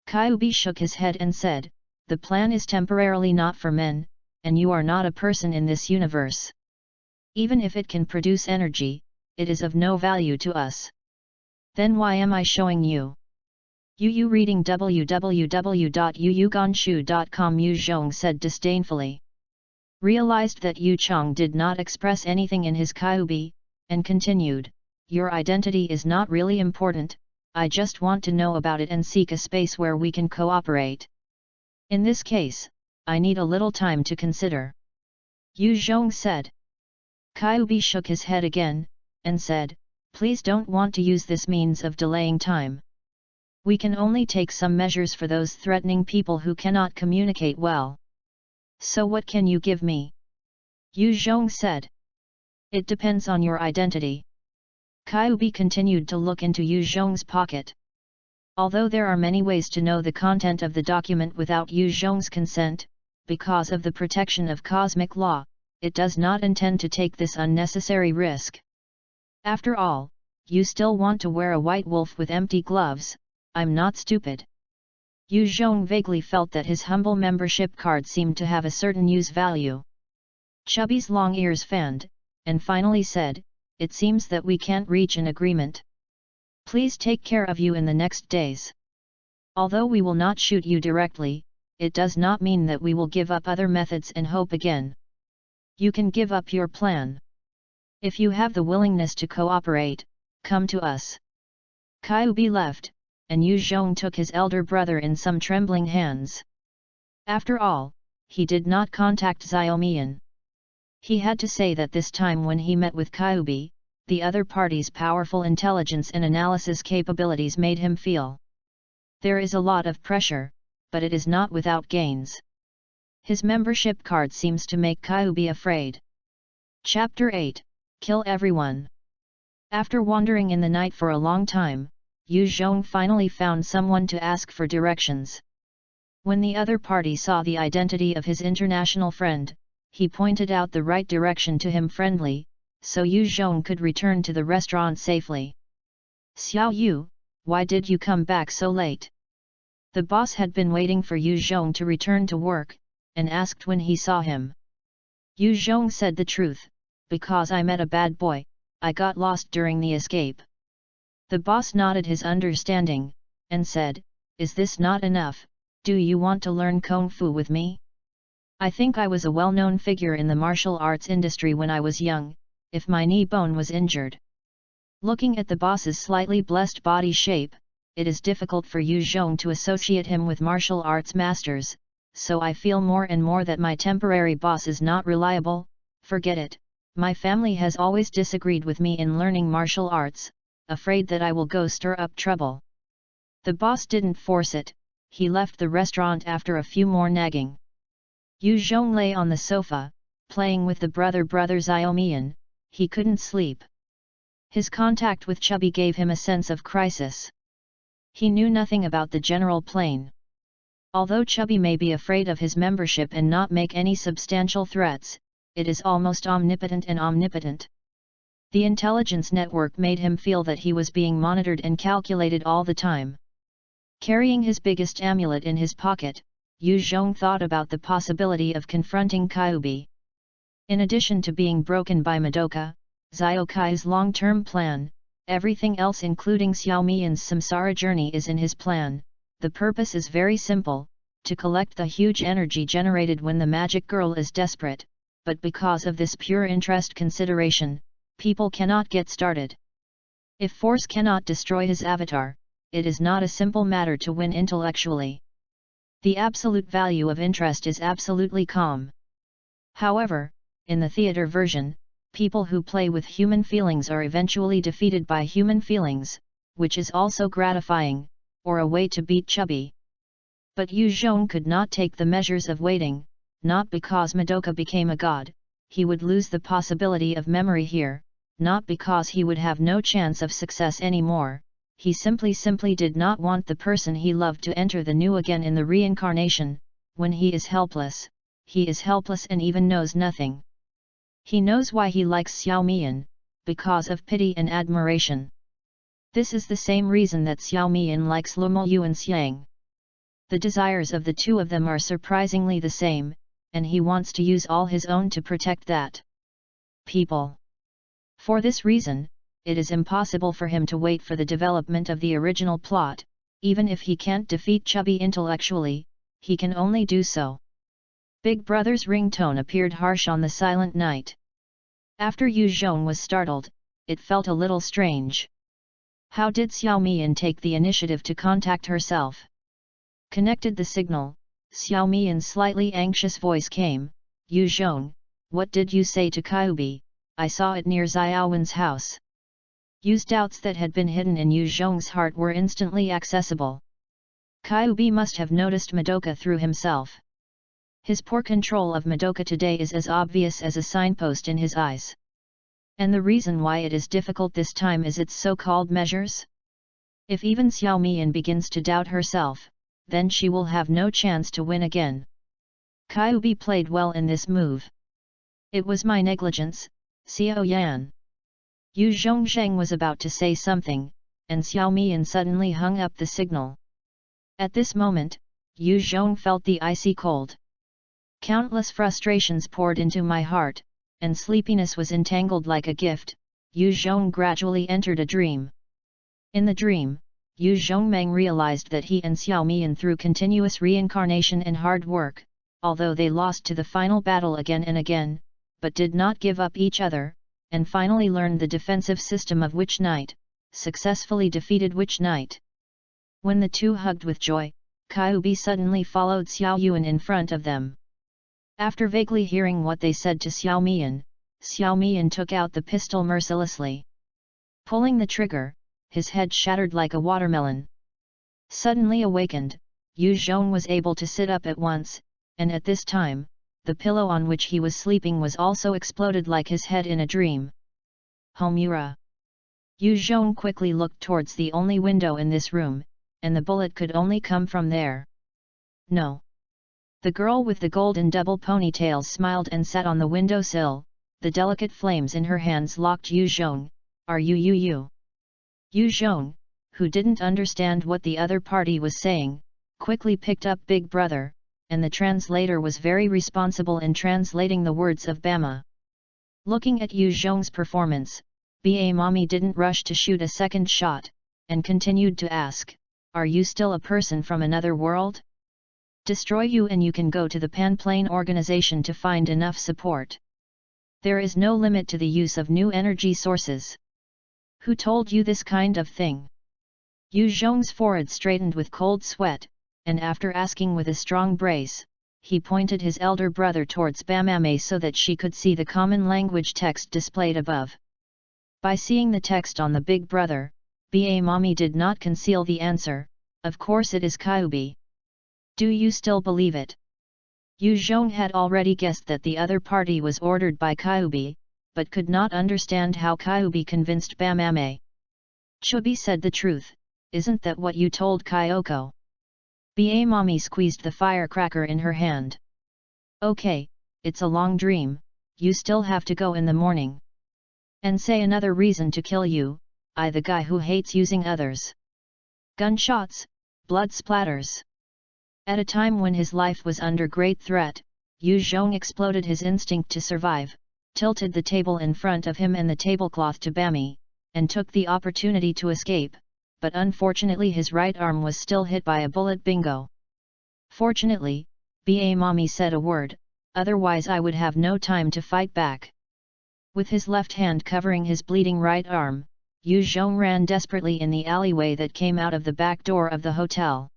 Kyubi shook his head and said, the plan is temporarily not for men, and you are not a person in this universe. Even if it can produce energy, it is of no value to us. Then why am I showing you? Yu reading www.yuyuganshu.com. Yu Zhong said disdainfully. Realized that Yu Chong did not express anything in his Kyubi, and continued, your identity is not really important, I just want to know about it and seek a space where we can cooperate. In this case, I need a little time to consider. Yu Zhong said. Kyubi shook his head again, and said, please don't want to use this means of delaying time. We can only take some measures for those threatening people who cannot communicate well. So what can you give me? Yu Zhong said. It depends on your identity. Kyubi continued to look into Yu Zhong's pocket. Although there are many ways to know the content of the document without Yu Zhong's consent, because of the protection of cosmic law, it does not intend to take this unnecessary risk. After all, you still want to wear a white wolf with empty gloves. I'm not stupid. Yu Zhong vaguely felt that his humble membership card seemed to have a certain use value. Chubby's long ears fanned, and finally said, it seems that we can't reach an agreement. Please take care of you in the next days. Although we will not shoot you directly, it does not mean that we will give up other methods and hope again. You can give up your plan. If you have the willingness to cooperate, come to us. Kyubi left, and Yu Zhong took his elder brother in some trembling hands. After all, he did not contact Xiaomian. He had to say that this time when he met with Kyubi, the other party's powerful intelligence and analysis capabilities made him feel. There is a lot of pressure, but it is not without gains. His membership card seems to make Kyubi afraid. Chapter 8, Kill Everyone. After wandering in the night for a long time, Yu Zhong finally found someone to ask for directions. When the other party saw the identity of his international friend, he pointed out the right direction to him friendly, so Yu Zhong could return to the restaurant safely. "Xiao Yu, why did you come back so late?" The boss had been waiting for Yu Zhong to return to work, and asked when he saw him. Yu Zhong said the truth, "Because I met a bad boy, I got lost during the escape." The boss nodded his understanding, and said, "Is this not enough? Do you want to learn Kung Fu with me? I think I was a well-known figure in the martial arts industry when I was young, if my knee bone was injured." Looking at the boss's slightly blessed body shape, it is difficult for Yu Zhong to associate him with martial arts masters, so I feel more and more that my temporary boss is not reliable. Forget it, my family has always disagreed with me in learning martial arts, afraid that I will go stir up trouble. The boss didn't force it, he left the restaurant after a few more nagging. Yu Zhong lay on the sofa, playing with the brother Xiaomian. He couldn't sleep. His contact with Chubby gave him a sense of crisis. He knew nothing about the general plane. Although Chubby may be afraid of his membership and not make any substantial threats, it is almost omnipotent and omnipotent. The intelligence network made him feel that he was being monitored and calculated all the time. Carrying his biggest amulet in his pocket, Yu Zhong thought about the possibility of confronting Kyubi. In addition to being broken by Madoka, Xiao Kai's long-term plan, everything else including Xiaomian's samsara journey is in his plan. The purpose is very simple, to collect the huge energy generated when the magic girl is desperate, but because of this pure interest consideration, people cannot get started. If force cannot destroy his avatar, it is not a simple matter to win intellectually. The absolute value of interest is absolutely calm. However, in the theater version, people who play with human feelings are eventually defeated by human feelings, which is also gratifying, or a way to beat Chubby. But Yu Zhong could not take the measures of waiting, not because Madoka became a god, he would lose the possibility of memory here, not because he would have no chance of success anymore, he simply did not want the person he loved to enter the new again in the reincarnation. When he is helpless and even knows nothing. He knows why he likes Xiaomian, because of pity and admiration. This is the same reason that Xiaomian likes Luomu and Xiang. The desires of the two of them are surprisingly the same, and he wants to use all his own to protect that people. For this reason, it is impossible for him to wait for the development of the original plot. Even if he can't defeat Chubby intellectually, he can only do so. Big Brother's ringtone appeared harsh on the silent night. After Yu Zhong was startled, it felt a little strange. How did Xiaomian take the initiative to contact herself? Connected the signal, Xiaomian's slightly anxious voice came, "Yu Zhong, what did you say to Kyubi? I saw it near Xiaowen's house." Yu's doubts that had been hidden in Yu Zhong's heart were instantly accessible. Kyubi must have noticed Madoka through himself. His poor control of Madoka today is as obvious as a signpost in his eyes. And the reason why it is difficult this time is its so-called measures? If even Xiaomian begins to doubt herself, then she will have no chance to win again. Kyubi played well in this move. "It was my negligence, Xiao Yan." Yu Zhongzheng was about to say something, and Xiaomian suddenly hung up the signal. At this moment, Yu Zhong felt the icy cold. Countless frustrations poured into my heart, and sleepiness was entangled like a gift. Yu Zhong gradually entered a dream. In the dream, Yu Zhongmeng realized that he and Xiaomian through continuous reincarnation and hard work, although they lost to the final battle again and again, but did not give up each other, and finally learned the defensive system of Witch Knight, successfully defeated Witch Knight. When the two hugged with joy, Kyubi suddenly followed Xiao Yuan in front of them. After vaguely hearing what they said to Xiaomian, Xiaomian took out the pistol mercilessly. Pulling the trigger, his head shattered like a watermelon. Suddenly awakened, Yu Zhong was able to sit up at once, and at this time, the pillow on which he was sleeping was also exploded like his head in a dream. Homura. Yu Zhong quickly looked towards the only window in this room, and the bullet could only come from there. No. The girl with the golden double ponytails smiled and sat on the windowsill, the delicate flames in her hands locked Yu Zhong. Are you? Yu Zhong, who didn't understand what the other party was saying, quickly picked up Big Brother, and the translator was very responsible in translating the words of Bama. Looking at Yu Zhong's performance, Ba Mommy didn't rush to shoot a second shot, and continued to ask, are you still a person from another world? Destroy you and you can go to the Panplane organization to find enough support. There is no limit to the use of new energy sources. Who told you this kind of thing? Yu Zhong's forehead straightened with cold sweat, and after asking with a strong brace, he pointed his elder brother towards Bamame so that she could see the common language text displayed above. By seeing the text on the Big Brother, Ba Mommy did not conceal the answer, of course it is Kyubi. Do you still believe it? Yu Zhong had already guessed that the other party was ordered by Kyubi, but could not understand how Kyubi convinced Bamame. Chubi said the truth, isn't that what you told Kyoko? Ba Mommy squeezed the firecracker in her hand. Okay, it's a long dream, you still have to go in the morning. And say another reason to kill you, I the guy who hates using others. Gunshots, blood splatters. At a time when his life was under great threat, Yu Zhong exploded his instinct to survive, tilted the table in front of him and the tablecloth to Bammy, and took the opportunity to escape, but unfortunately his right arm was still hit by a bullet. Bingo. Fortunately, Ba Mommy said a word, otherwise I would have no time to fight back. With his left hand covering his bleeding right arm, Yu Zhong ran desperately in the alleyway that came out of the back door of the hotel.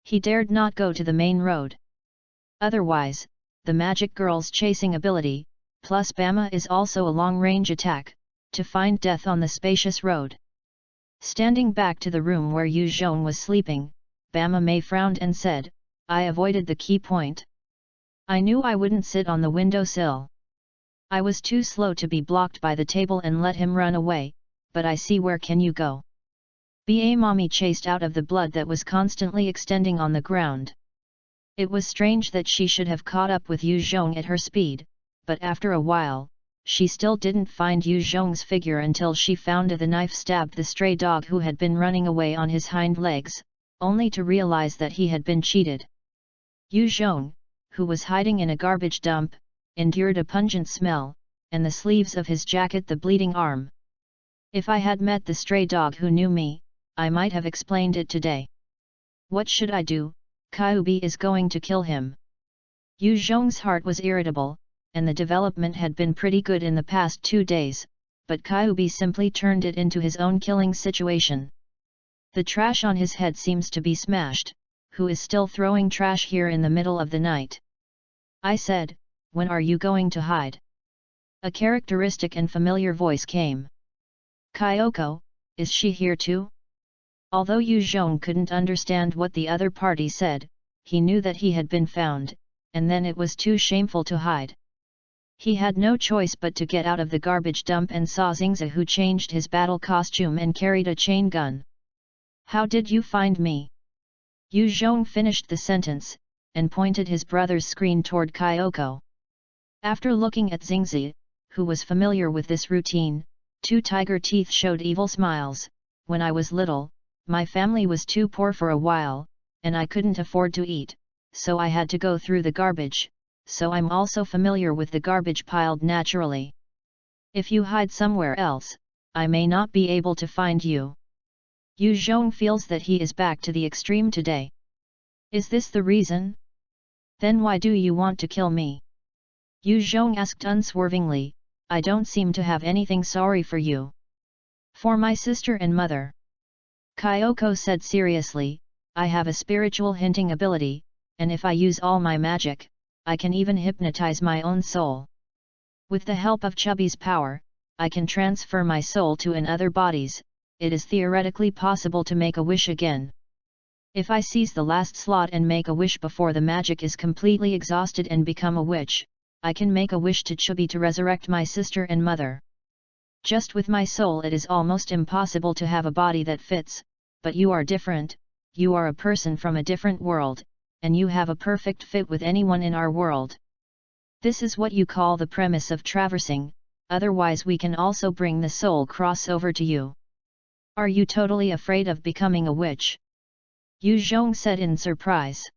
He dared not go to the main road. Otherwise, the magic girl's chasing ability, plus Bama is also a long-range attack, to find death on the spacious road. Standing back to the room where Yu Zhong was sleeping, Bama May frowned and said, I avoided the key point. I knew I wouldn't sit on the windowsill. I was too slow to be blocked by the table and let him run away, but I see where can you go. Ba Mommy chased out of the blood that was constantly extending on the ground. It was strange that she should have caught up with Yu Zhong at her speed, but after a while, she still didn't find Yu Zhong's figure until she found the knife stabbed the stray dog who had been running away on his hind legs, only to realize that he had been cheated. Yu Zhong, who was hiding in a garbage dump, endured a pungent smell, and the sleeves of his jacket the bleeding arm. If I had met the stray dog who knew me, I might have explained it today. What should I do? Kyubi is going to kill him. Yu Zhong's heart was irritable, and the development had been pretty good in the past 2 days, but Kyubi simply turned it into his own killing situation. The trash on his head seems to be smashed. Who is still throwing trash here in the middle of the night? I said, when are you going to hide? A characteristic and familiar voice came. Kyoko, is she here too? Although Yu Zhong couldn't understand what the other party said, he knew that he had been found, and then it was too shameful to hide. He had no choice but to get out of the garbage dump and saw Xingzi, who changed his battle costume and carried a chain gun. How did you find me? Yu Zhong finished the sentence, and pointed his brother's screen toward Kyoko. After looking at Xingzi, who was familiar with this routine, 2 tiger teeth showed evil smiles. When I was little, my family was too poor for a while, and I couldn't afford to eat, so I had to go through the garbage, so I'm also familiar with the garbage piled naturally. If you hide somewhere else, I may not be able to find you. Yu Zhong feels that he is back to the extreme today. Is this the reason? Then why do you want to kill me? Yu Zhong asked unswervingly, I don't seem to have anything sorry for you. For my sister and mother. Kyoko said seriously, I have a spiritual hinting ability, and if I use all my magic, I can even hypnotize my own soul. With the help of Chubby's power, I can transfer my soul to in other bodies. It is theoretically possible to make a wish again. If I seize the last slot and make a wish before the magic is completely exhausted and become a witch, I can make a wish to Chubby to resurrect my sister and mother. Just with my soul it is almost impossible to have a body that fits, but you are different, you are a person from a different world, and you have a perfect fit with anyone in our world. This is what you call the premise of traversing, otherwise we can also bring the soul crossover to you. Are you totally afraid of becoming a witch? Yu Zhong said in surprise.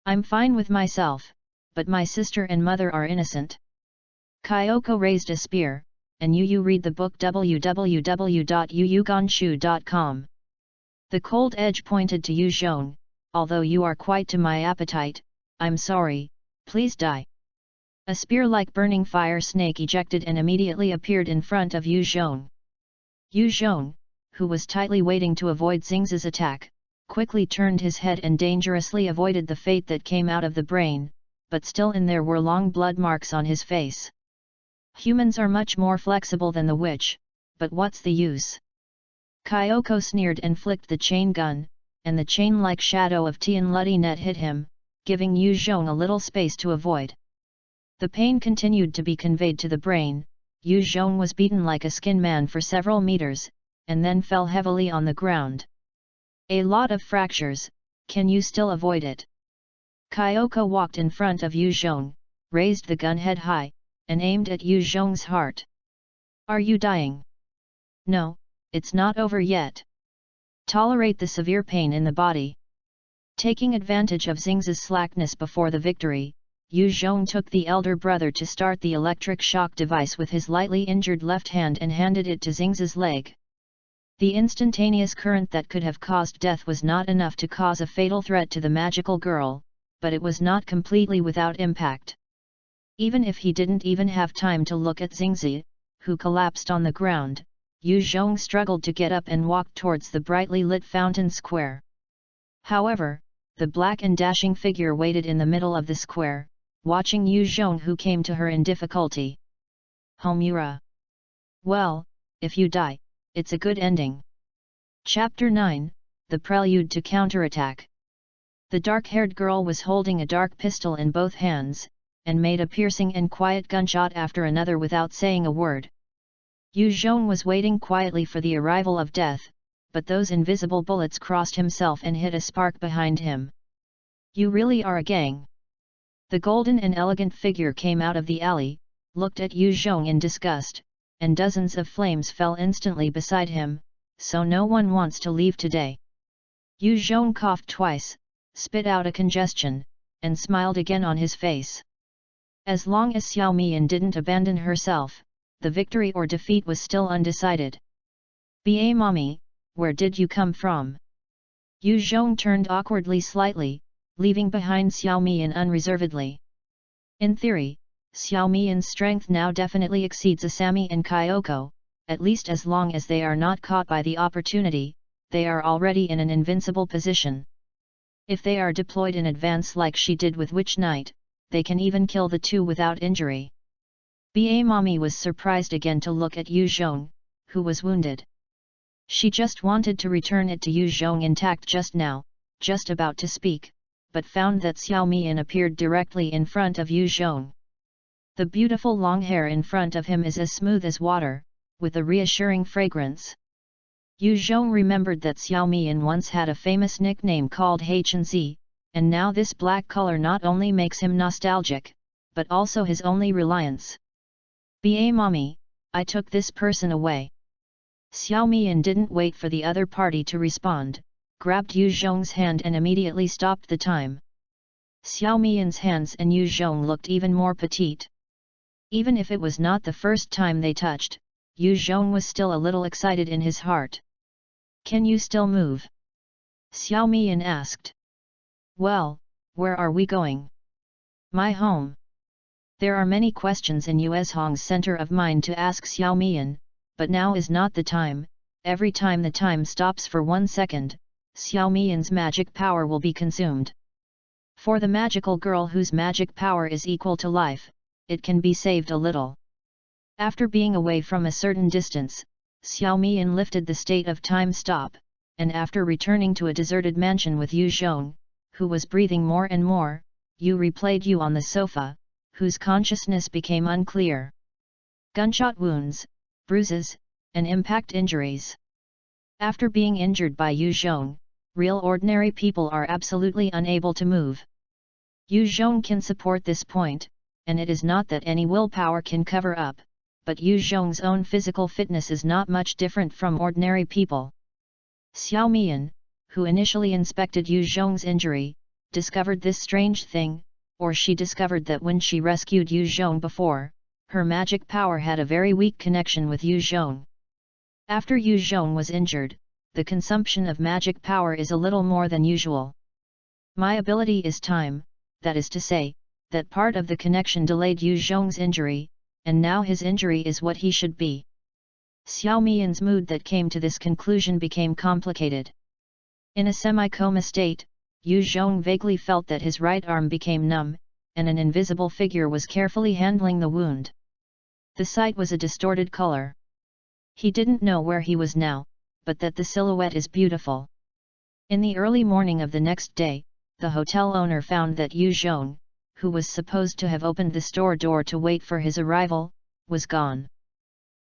I'm fine with myself, but my sister and mother are innocent. Kyoko raised a spear, and Yu read the book www.yuyuganshu.com. The cold edge pointed to Yu Zhong, although you are quite to my appetite, I'm sorry, please die. A spear-like burning fire snake ejected and immediately appeared in front of Yu Zhong. Yu Zhong, who was tightly waiting to avoid Xingzi's attack, quickly turned his head and dangerously avoided the fate that came out of the brain, but still there were long blood marks on his face. Humans are much more flexible than the witch, but what's the use? Kyoko sneered and flicked the chain gun, and the chain-like shadow of Tian Luddy Net hit him, giving Yu Zhong a little space to avoid. The pain continued to be conveyed to the brain. Yu Zhong was beaten like a skin man for several meters, and then fell heavily on the ground. A lot of fractures, can you still avoid it? Kyoko walked in front of Yu Zhong, raised the gun head high, and aimed at Yu Zhong's heart. Are you dying? No, it's not over yet. Tolerate the severe pain in the body. Taking advantage of Xingzi's slackness before the victory, Yu Zhong took the elder brother to start the electric shock device with his lightly injured left hand and handed it to Xingzi's leg. The instantaneous current that could have caused death was not enough to cause a fatal threat to the magical girl, but it was not completely without impact. Even if he didn't even have time to look at Xingzi, who collapsed on the ground, Yu Zhong struggled to get up and walked towards the brightly lit fountain square. However, the black and dashing figure waited in the middle of the square, watching Yu Zhong, who came to her in difficulty. Homura. Well, if you die, it's a good ending. Chapter 9, The Prelude to Counterattack. The dark-haired girl was holding a dark pistol in both hands, and made a piercing and quiet gunshot after another without saying a word. Yu Zhong was waiting quietly for the arrival of death, but those invisible bullets crossed himself and hit a spark behind him. You really are a gang. The golden and elegant figure came out of the alley, looked at Yu Zhong in disgust, and dozens of flames fell instantly beside him, so no one wants to leave today. Yu Zhong coughed twice, spit out a congestion, and smiled again on his face. As long as Xiao Mian didn't abandon herself, the victory or defeat was still undecided. "Ba mommy, where did you come from?" Yu Zhong turned awkwardly slightly, leaving behind Xiao Mian unreservedly. In theory, Xiao Mian's strength now definitely exceeds Asami and Kyoko, at least as long as they are not caught by the opportunity, they are already in an invincible position. If they are deployed in advance like she did with Witch Knight, they can even kill the two without injury. Ba mommy was surprised again to look at Yu Zhong, who was wounded. She just wanted to return it to Yu Zhong intact just now, just about to speak, but found that Xiao Mian appeared directly in front of Yu Zhong. The beautiful long hair in front of him is as smooth as water, with a reassuring fragrance. Yu Zhong remembered that Xiao Mian once had a famous nickname called Hchenzi, and now this black color not only makes him nostalgic, but also his only reliance. "Ba mommy, I took this person away." Xiao Mian didn't wait for the other party to respond, grabbed Yu Zhong's hand and immediately stopped the time. Xiao Mian's hands and Yu Zhong looked even more petite. Even if it was not the first time they touched, Yu Zhong was still a little excited in his heart. "Can you still move?" Xiao Mian asked. "Well, where are we going?" "My home." There are many questions in Yuezhong's center of mind to ask Xiao Mian, but now is not the time. Every time the time stops for 1 second, Xiao Mian's magic power will be consumed. For the magical girl whose magic power is equal to life, it can be saved a little. After being away from a certain distance, Xiao Mian lifted the state of time stop, and after returning to a deserted mansion with Yu Zhong, who was breathing more and more, Yu replayed Yu on the sofa, whose consciousness became unclear. Gunshot wounds, bruises, and impact injuries. After being injured by Yu Zhong, real ordinary people are absolutely unable to move. Yu Zhong can support this point, and it is not that any willpower can cover up, but Yu Zhong's own physical fitness is not much different from ordinary people. Xiao Mian, who initially inspected Yu Zhong's injury, discovered this strange thing, or she discovered that when she rescued Yu Zhong before, her magic power had a very weak connection with Yu Zhong. After Yu Zhong was injured, the consumption of magic power is a little more than usual. My ability is time, that is to say, that part of the connection delayed Yu Zhong's injury, and now his injury is what he should be. Xiao Mian's mood that came to this conclusion became complicated. In a semi-coma state, Yu Zhong vaguely felt that his right arm became numb, and an invisible figure was carefully handling the wound. The sight was a distorted color. He didn't know where he was now, but that the silhouette is beautiful. In the early morning of the next day, the hotel owner found that Yu Zhong, who was supposed to have opened the store door to wait for his arrival, was gone.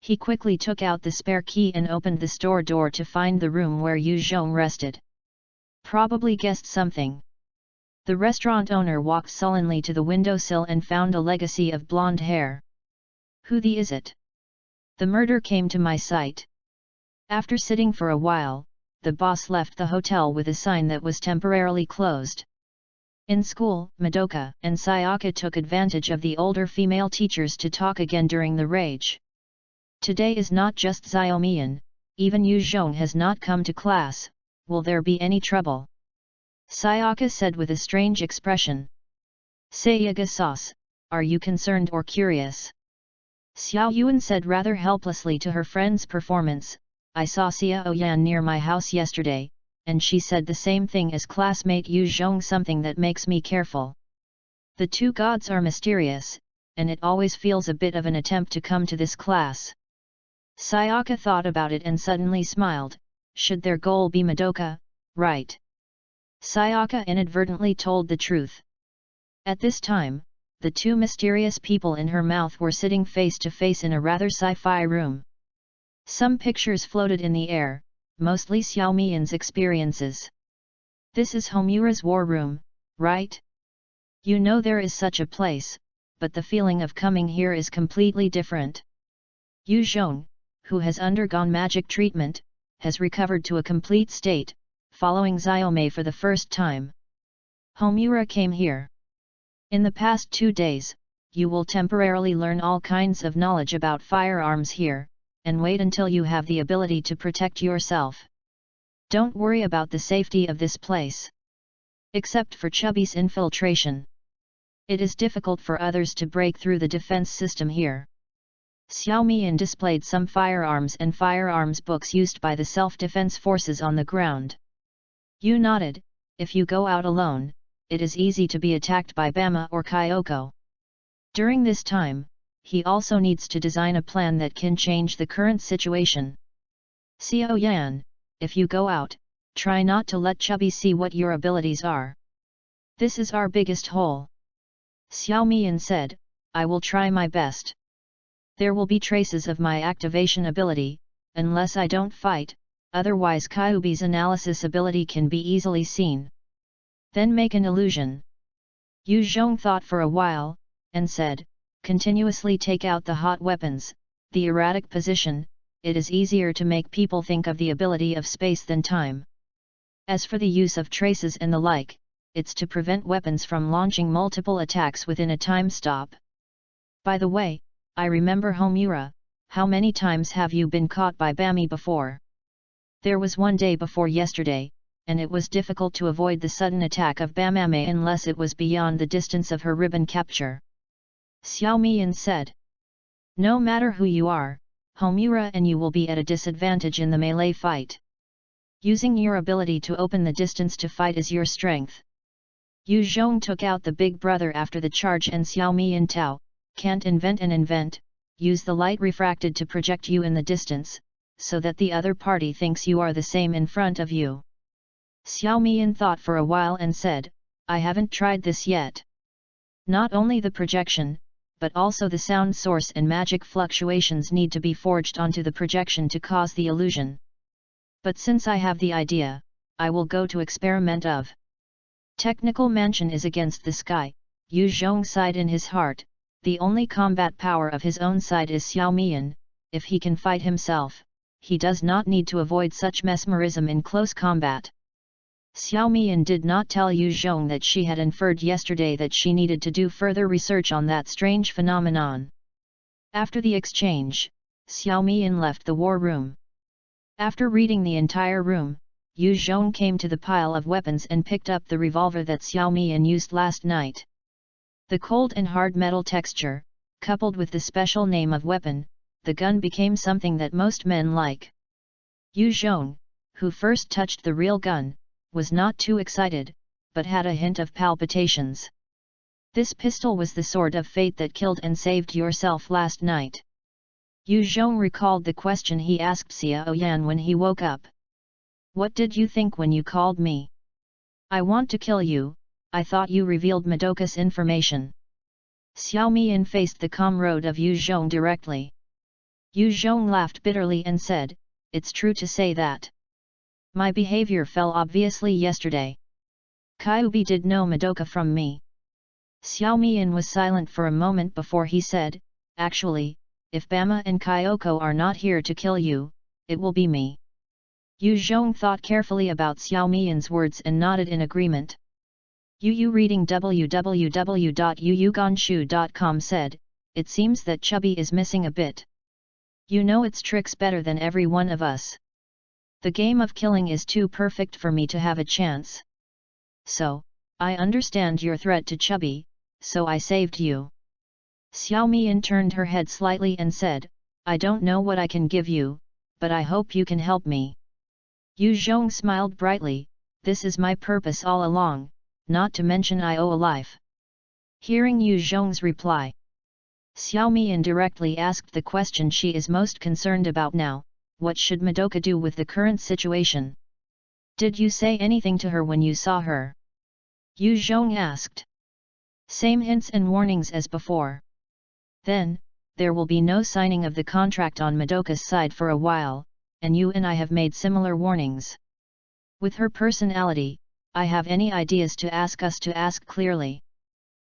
He quickly took out the spare key and opened the store door to find the room where Yu Zhong rested. Probably guessed something. The restaurant owner walked sullenly to the windowsill and found a legacy of blonde hair. Who the is it? The murder came to my sight. After sitting for a while, the boss left the hotel with a sign that was temporarily closed. In school, Madoka and Sayaka took advantage of the older female teachers to talk again during the rage. Today is not just Xiaomian, even Yu Zhong has not come to class, will there be any trouble? Sayaka said with a strange expression. Sayaga sauce, are you concerned or curious? Xiao Yuan said rather helplessly to her friend's performance, I saw Xiao Yan near my house yesterday, and she said the same thing as classmate Yu Zhong, something that makes me careful. The two gods are mysterious, and it always feels a bit of an attempt to come to this class. Sayaka thought about it and suddenly smiled, should their goal be Madoka, right? Sayaka inadvertently told the truth. At this time, the two mysterious people in her mouth were sitting face to face in a rather sci-fi room. Some pictures floated in the air, mostly Xiao Mian's experiences. This is Homura's war room, right? You know there is such a place, but the feeling of coming here is completely different. Yu Zhong, who has undergone magic treatment, has recovered to a complete state, following Xiaomei for the first time. Homura came here. In the past 2 days, you will temporarily learn all kinds of knowledge about firearms here, and wait until you have the ability to protect yourself. Don't worry about the safety of this place. Except for Chubby's infiltration. It is difficult for others to break through the defense system here. Xiao Mian displayed some firearms and firearms books used by the self-defense forces on the ground. Yu nodded, if you go out alone, it is easy to be attacked by Bama or Kyoko. During this time, he also needs to design a plan that can change the current situation. Xiao Yan, if you go out, try not to let Chubby see what your abilities are. This is our biggest hole. Xiao Mian said, I will try my best. There will be traces of my activation ability, unless I don't fight, otherwise Kyubi's analysis ability can be easily seen. Then make an illusion. Yu Zhong thought for a while, and said, continuously take out the hot weapons, the erratic position, it is easier to make people think of the ability of space than time. As for the use of traces and the like, it's to prevent weapons from launching multiple attacks within a time stop. By the way, I remember Homura, how many times have you been caught by Bami before? There was one day before yesterday, and it was difficult to avoid the sudden attack of Bamame unless it was beyond the distance of her ribbon capture. Xiao Mian said. No matter who you are, Homura and you will be at a disadvantage in the melee fight. Using your ability to open the distance to fight is your strength. Yu Zhong took out the big brother after the charge and Xiao Mian Tao, can't invent and invent, use the light refracted to project you in the distance, so that the other party thinks you are the same in front of you. Xiao Mian thought for a while and said, I haven't tried this yet. Not only the projection, but also the sound source and magic fluctuations need to be forged onto the projection to cause the illusion. But since I have the idea, I will go to experiment of. Technical mansion is against the sky, Yu Zhong sighed in his heart. The only combat power of his own side is Xiao Mian. If he can fight himself, he does not need to avoid such mesmerism in close combat. Xiao Mian did not tell Yu Zhong that she had inferred yesterday that she needed to do further research on that strange phenomenon. After the exchange, Xiao Mian left the war room. After reading the entire room, Yu Zhong came to the pile of weapons and picked up the revolver that Xiao Mian used last night. The cold and hard metal texture, coupled with the special name of weapon, the gun became something that most men like. Yu Zhong, who first touched the real gun, was not too excited, but had a hint of palpitations. This pistol was the sword of fate that killed and saved yourself last night. Yu Zhong recalled the question he asked Xiao Yan when he woke up. What did you think when you called me? I want to kill you. I thought you revealed Madoka's information. Xiao Mian faced the comrade of Yu Zhong directly. Yu Zhong laughed bitterly and said, It's true to say that. My behavior fell obviously yesterday. Kyubi did know Madoka from me. Xiao Mian was silent for a moment before he said, Actually, if Bama and Kyoko are not here to kill you, it will be me. Yu Zhong thought carefully about Xiao Mian's words and nodded in agreement. Yu reading www.yuyugonshu.com said, It seems that Chubby is missing a bit. You know its tricks better than every one of us. The game of killing is too perfect for me to have a chance. So, I understand your threat to Chubby, so I saved you. Xiao Mian turned her head slightly and said, I don't know what I can give you, but I hope you can help me. Yu Zhong smiled brightly, This is my purpose all along. Not to mention I owe a life. Hearing Yu Zhong's reply, Xiao Mian directly asked the question she is most concerned about now, what should Madoka do with the current situation? Did you say anything to her when you saw her? Yu Zhong asked. Same hints and warnings as before. Then, there will be no signing of the contract on Madoka's side for a while, and you and I have made similar warnings. With her personality, I have any ideas to ask us to ask clearly.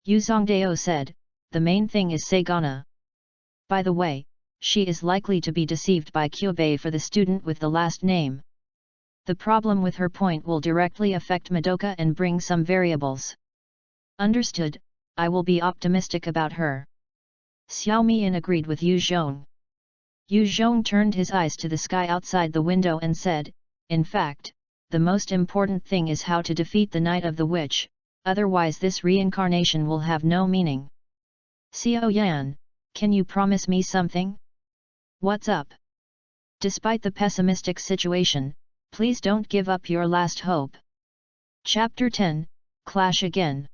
Yu Zongdao said, the main thing is Sagana. By the way, she is likely to be deceived by Kyubei for the student with the last name. The problem with her point will directly affect Madoka and bring some variables. Understood, I will be optimistic about her. Xiao Mian agreed with Yu Zhong. Yu Zhong turned his eyes to the sky outside the window and said, in fact, the most important thing is how to defeat the Night of the Witch, otherwise this reincarnation will have no meaning. Xiao Yan, can you promise me something? What's up? Despite the pessimistic situation, please don't give up your last hope. Chapter 10, Clash Again.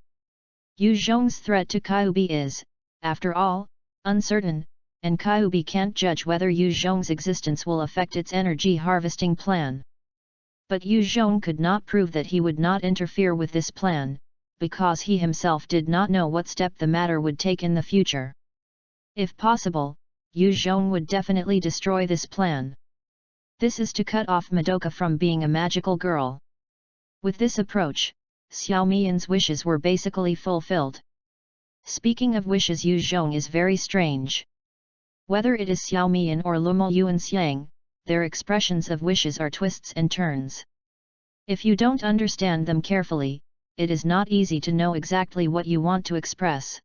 Yu Zhong's threat to Kyubi is, after all, uncertain, and Kyubi can't judge whether Yu Zhong's existence will affect its energy harvesting plan. But Yu Zhong could not prove that he would not interfere with this plan, because he himself did not know what step the matter would take in the future. If possible, Yu Zhong would definitely destroy this plan. This is to cut off Madoka from being a magical girl. With this approach, Xiao Mian's wishes were basically fulfilled. Speaking of wishes, Yu Zhong is very strange. Whether it is Xiao Mian or Lumo Yuan Xiang, their expressions of wishes are twists and turns. If you don't understand them carefully, it is not easy to know exactly what you want to express.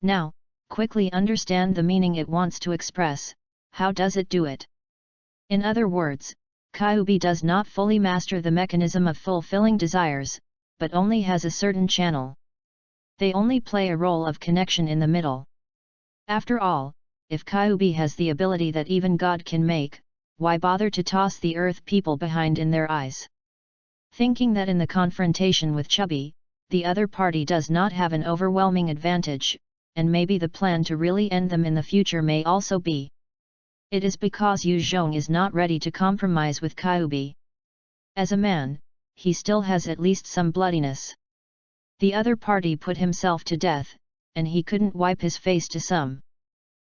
Now, quickly understand the meaning it wants to express. How does it do it? In other words, Kyubi does not fully master the mechanism of fulfilling desires, but only has a certain channel. They only play a role of connection in the middle. After all, if Kyubi has the ability that even God can make, why bother to toss the earth people behind in their eyes? Thinking that in the confrontation with Chubby, the other party does not have an overwhelming advantage, and maybe the plan to really end them in the future may also be It is because Yu Zhong is not ready to compromise with Kyubi. As a man, he still has at least some bloodiness. The other party put himself to death, and he couldn't wipe his face to some.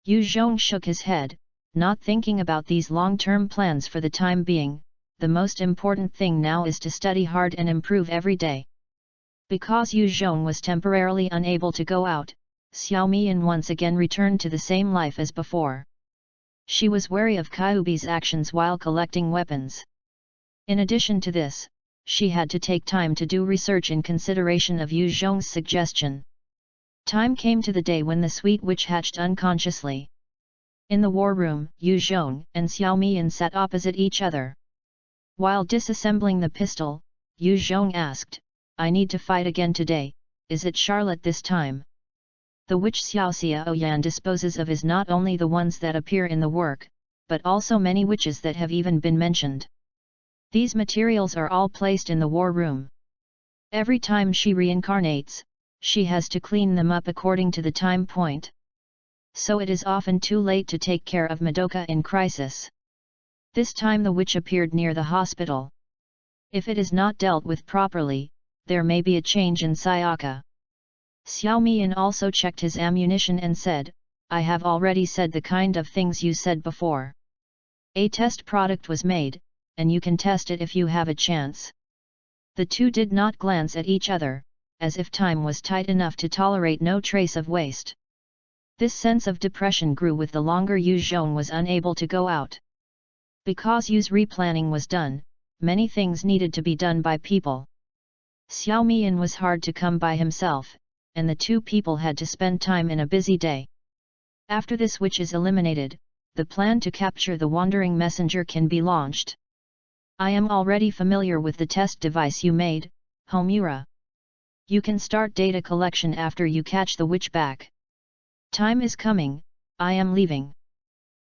Yu Zhong shook his head, not thinking about these long-term plans for the time being. The most important thing now is to study hard and improve every day. Because Yu Zhong was temporarily unable to go out, Xiao Mian once again returned to the same life as before. She was wary of Kyubi's actions while collecting weapons. In addition to this, she had to take time to do research in consideration of Yu Zhong's suggestion. Time came to the day when the sweet witch hatched unconsciously. In the war room, Yu Zhong and Xiao Mian sat opposite each other. While disassembling the pistol, Yu Zhong asked, "I need to fight again today, is it Charlotte this time?" The witch Xiao Xiaoyan disposes of is not only the ones that appear in the work, but also many witches that have even been mentioned. These materials are all placed in the war room. Every time she reincarnates, she has to clean them up according to the time point. So it is often too late to take care of Madoka in crisis. This time the witch appeared near the hospital. If it is not dealt with properly, there may be a change in Sayaka. Xiao Mian also checked his ammunition and said, "I have already said the kind of things you said before. A test product was made, and you can test it if you have a chance." The two did not glance at each other, as if time was tight enough to tolerate no trace of waste. This sense of depression grew with the longer Yu Zhong was unable to go out. Because Yu's replanning was done, many things needed to be done by people. Xiao Mian was hard to come by himself, and the two people had to spend time in a busy day. After this witch is eliminated, the plan to capture the wandering messenger can be launched. "I am already familiar with the test device you made, Homura. You can start data collection after you catch the witch back. Time is coming, I am leaving."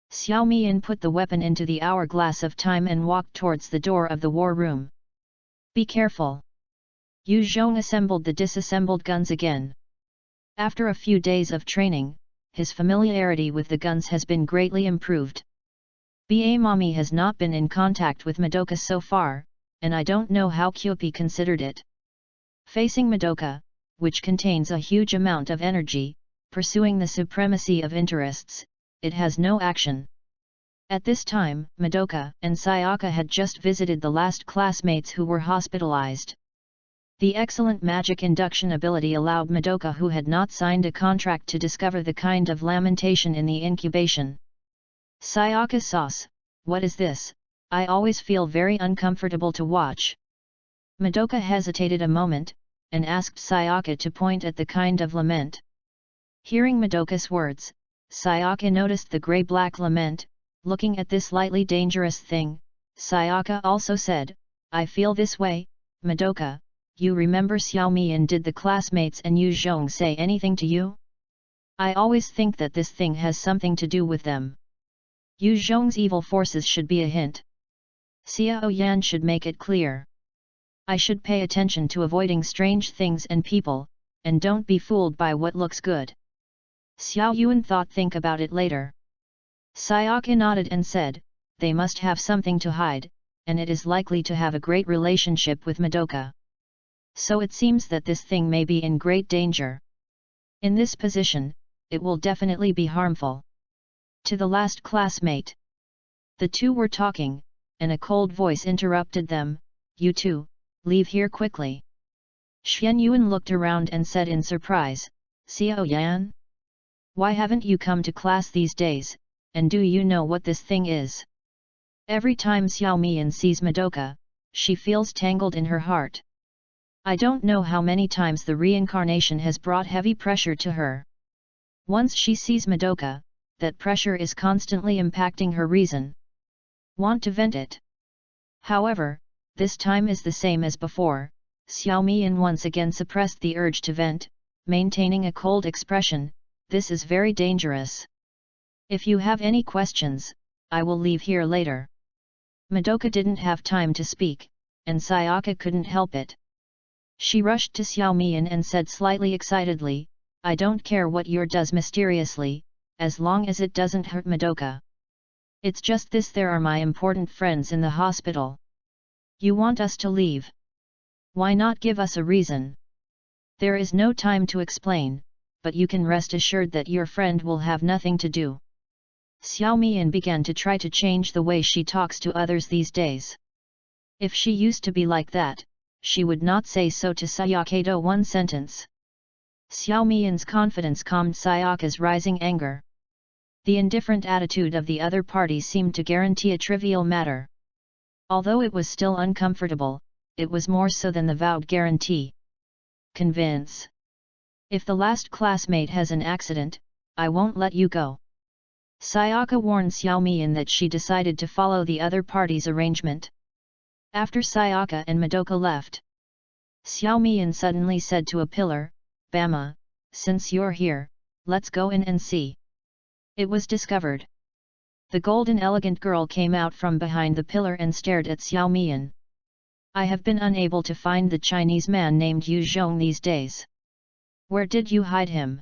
Xiao Mian put the weapon into the hourglass of time and walked towards the door of the war room. "Be careful." Yu Zhong assembled the disassembled guns again. After a few days of training, his familiarity with the guns has been greatly improved. Ba Mami has not been in contact with Madoka so far, and I don't know how Kyupi considered it. Facing Madoka, which contains a huge amount of energy, pursuing the supremacy of interests, it has no action. At this time, Madoka and Sayaka had just visited the last classmates who were hospitalized. The excellent magic induction ability allowed Madoka, who had not signed a contract, to discover the kind of lamentation in the incubation. "Sayaka sauce, what is this? I always feel very uncomfortable to watch." Madoka hesitated a moment, and asked Sayaka to point at the kind of lament. Hearing Madoka's words, Sayaka noticed the grey-black lament. Looking at this slightly dangerous thing, Sayaka also said, "I feel this way, Madoka. You remember Xiao Mian did the classmates and Yu Zhong say anything to you? I always think that this thing has something to do with them. Yu Zhong's evil forces should be a hint. Xiao Yan should make it clear. I should pay attention to avoiding strange things and people, and don't be fooled by what looks good." Xiao Yuan thought, "Think about it later." Sayaka nodded and said, "They must have something to hide, and it is likely to have a great relationship with Madoka. So it seems that this thing may be in great danger. In this position, it will definitely be harmful." To the last classmate. The two were talking, and a cold voice interrupted them, "You two, leave here quickly." Xian Yuan looked around and said in surprise, "Xiao Yan? Why haven't you come to class these days, and do you know what this thing is?" Every time Xiao Mian sees Madoka, she feels tangled in her heart. I don't know how many times the reincarnation has brought heavy pressure to her. Once she sees Madoka, that pressure is constantly impacting her reason. Want to vent it. However, this time is the same as before. Xiao Mian once again suppressed the urge to vent, maintaining a cold expression. "This is very dangerous. If you have any questions, I will leave here later." Madoka didn't have time to speak, and Sayaka couldn't help it. She rushed to Xiao Mian and said slightly excitedly, "I don't care what your does mysteriously, as long as it doesn't hurt Madoka." It's just this, there are my important friends in the hospital. You want us to leave? Why not give us a reason? There is no time to explain, but you can rest assured that your friend will have nothing to do. Xiao Mian began to try to change the way she talks to others these days. If she used to be like that, she would not say so to Sayakato one sentence. Xiao Mian's confidence calmed Sayaka's rising anger. The indifferent attitude of the other party seemed to guarantee a trivial matter. Although it was still uncomfortable, it was more so than the vowed guarantee. Convince. If the last classmate has an accident, I won't let you go. Sayaka warned Xiao Mian that she decided to follow the other party's arrangement. After Sayaka and Madoka left, Xiao Mian suddenly said to a pillar, "Bama, since you're here, let's go in and see." It was discovered. The golden elegant girl came out from behind the pillar and stared at Xiao Mian. "I have been unable to find the Chinese man named Yu Zhong these days. Where did you hide him?"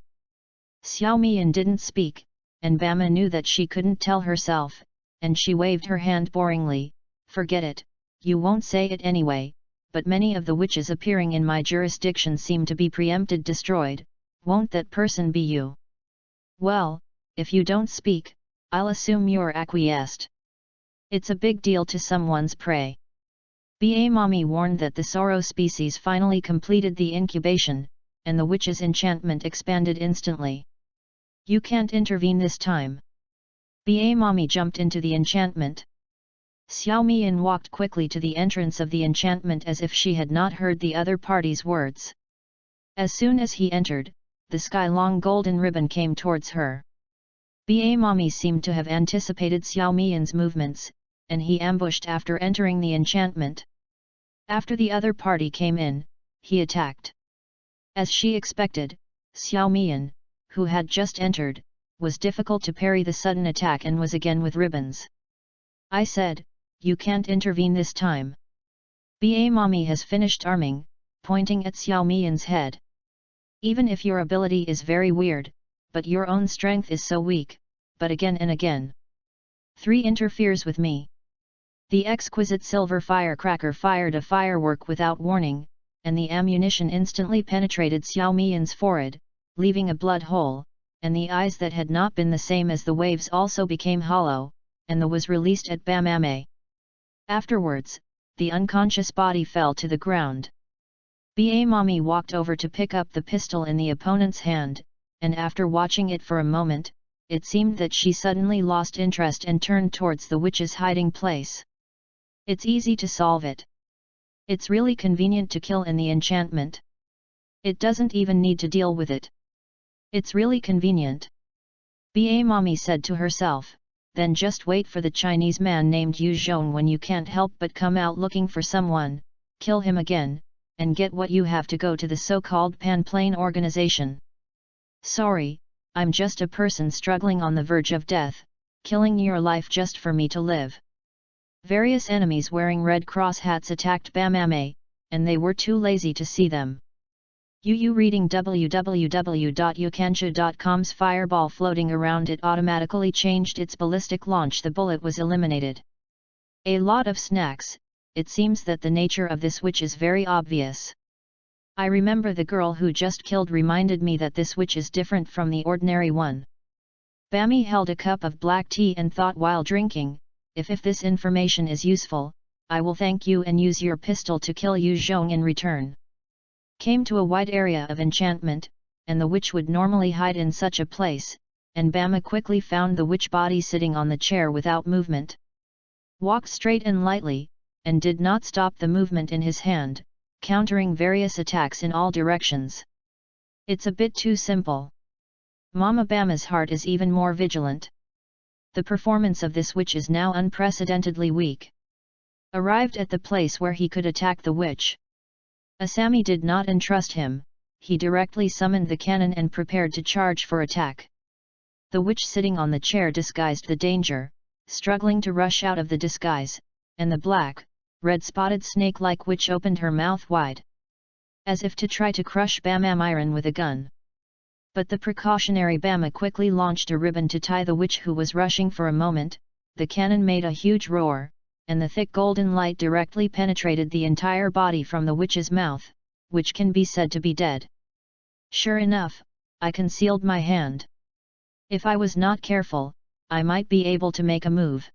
Xiao Mian didn't speak, and Bama knew that she couldn't tell herself, and she waved her hand boringly, "Forget it, you won't say it anyway, but many of the witches appearing in my jurisdiction seem to be preempted, destroyed. Won't that person be you?" "Well, if you don't speak, I'll assume you're acquiesced. It's a big deal to someone's prey." Ba Mami warned that the Soro species finally completed the incubation, and the witch's enchantment expanded instantly. "You can't intervene this time." Ba Mami jumped into the enchantment. Xiao Mian walked quickly to the entrance of the enchantment as if she had not heard the other party's words. As soon as he entered, the sky-long golden ribbon came towards her. Ba Mami seemed to have anticipated Xiao Mian's movements, and he ambushed after entering the enchantment. After the other party came in, he attacked. As she expected, Xiao Mian, who had just entered, was difficult to parry the sudden attack and was again with ribbons. "I said, you can't intervene this time." Ba Mami has finished arming, pointing at Xiao Mian's head. "Even if your ability is very weird, but your own strength is so weak, but again and again. 3 interferes with me." The exquisite silver firecracker fired a firework without warning, and the ammunition instantly penetrated Xiao Mian's forehead, leaving a blood hole, and the eyes that had not been the same as the waves also became hollow, and the was released at Bamame. Afterwards, the unconscious body fell to the ground. Ba Mami walked over to pick up the pistol in the opponent's hand, and after watching it for a moment, it seemed that she suddenly lost interest and turned towards the witch's hiding place. "It's easy to solve it. It's really convenient to kill in the enchantment. It doesn't even need to deal with it. It's really convenient." Ba Mami said to herself, "Then just wait for the Chinese man named Yu Zhong. When you can't help but come out looking for someone, kill him again, and get what you have to go to the so-called Pan-Plane organization. Sorry, I'm just a person struggling on the verge of death, killing your life just for me to live." Various enemies wearing Red Cross hats attacked Bamame, and they were too lazy to see them. Reading www.yukansha.com's fireball floating around it automatically changed its ballistic launch. The bullet was eliminated. A lot of snacks. It seems that the nature of this witch is very obvious. I remember the girl who just killed reminded me that this witch is different from the ordinary one. Bammy held a cup of black tea and thought while drinking, if this information is useful, I will thank you and use your pistol to kill Yu Zhong in return. Came to a wide area of enchantment, and the witch would normally hide in such a place, and Bama quickly found the witch body sitting on the chair without movement. Walked straight and lightly, and did not stop the movement in his hand, countering various attacks in all directions. It's a bit too simple. Mama Bama's heart is even more vigilant. The performance of this witch is now unprecedentedly weak. Arrived at the place where he could attack the witch. Asami did not entrust him, he directly summoned the cannon and prepared to charge for attack. The witch sitting on the chair disguised the danger, struggling to rush out of the disguise, and the black, red-spotted snake-like witch opened her mouth wide, as if to try to crush Bamamiran with a gun. But the precautionary Bama quickly launched a ribbon to tie the witch, who was rushing for a moment, the cannon made a huge roar, and the thick golden light directly penetrated the entire body from the witch's mouth, which can be said to be dead. Sure enough, I concealed my hand. If I was not careful, I might be able to make a move.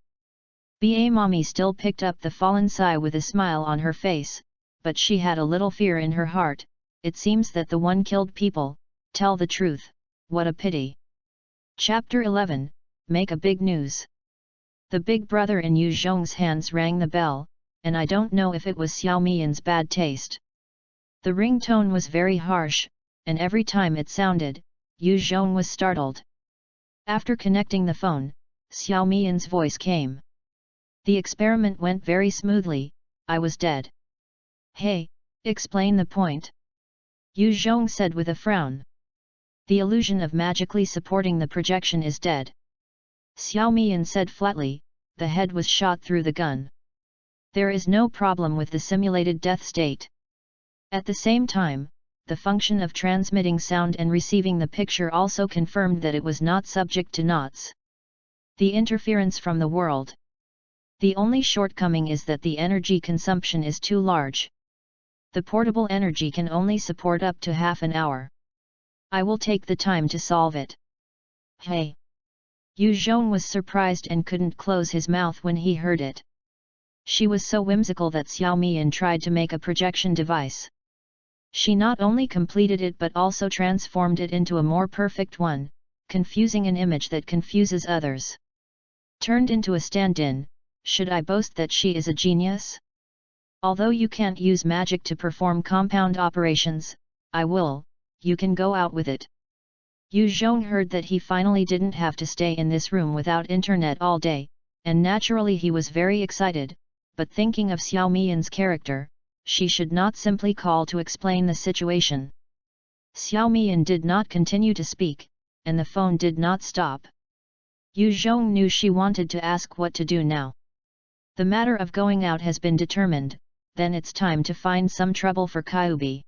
Ba Mommy still picked up the fallen Sai with a smile on her face, but she had a little fear in her heart. It seems that the one killed people. Tell the truth, what a pity. Chapter 11, Make a Big News. The big brother in Yu Zhong's hands rang the bell, and I don't know if it was Xiao Mian's bad taste. The ringtone was very harsh, and every time it sounded, Yu Zhong was startled. After connecting the phone, Xiao Mian's voice came. The experiment went very smoothly, I was dead. Hey, explain the point. Yu Zhong said with a frown. The illusion of magically supporting the projection is dead. Xiao Mian said flatly, the head was shot through the gun. There is no problem with the simulated death state. At the same time, the function of transmitting sound and receiving the picture also confirmed that it was not subject to knots. The interference from the world. The only shortcoming is that the energy consumption is too large. The portable energy can only support up to half an hour. I will take the time to solve it. Hey! Yu Zhong was surprised and couldn't close his mouth when he heard it. She was so whimsical that Xiao Mian tried to make a projection device. She not only completed it but also transformed it into a more perfect one, confusing an image that confuses others. Turned into a stand-in, should I boast that she is a genius? Although you can't use magic to perform compound operations, I will, you can go out with it. Yu Zhong heard that he finally didn't have to stay in this room without internet all day, and naturally he was very excited, but thinking of Xiao Mian's character, she should not simply call to explain the situation. Xiao Mian did not continue to speak, and the phone did not stop. Yu Zhong knew she wanted to ask what to do now. The matter of going out has been determined, then it's time to find some trouble for Kyubi.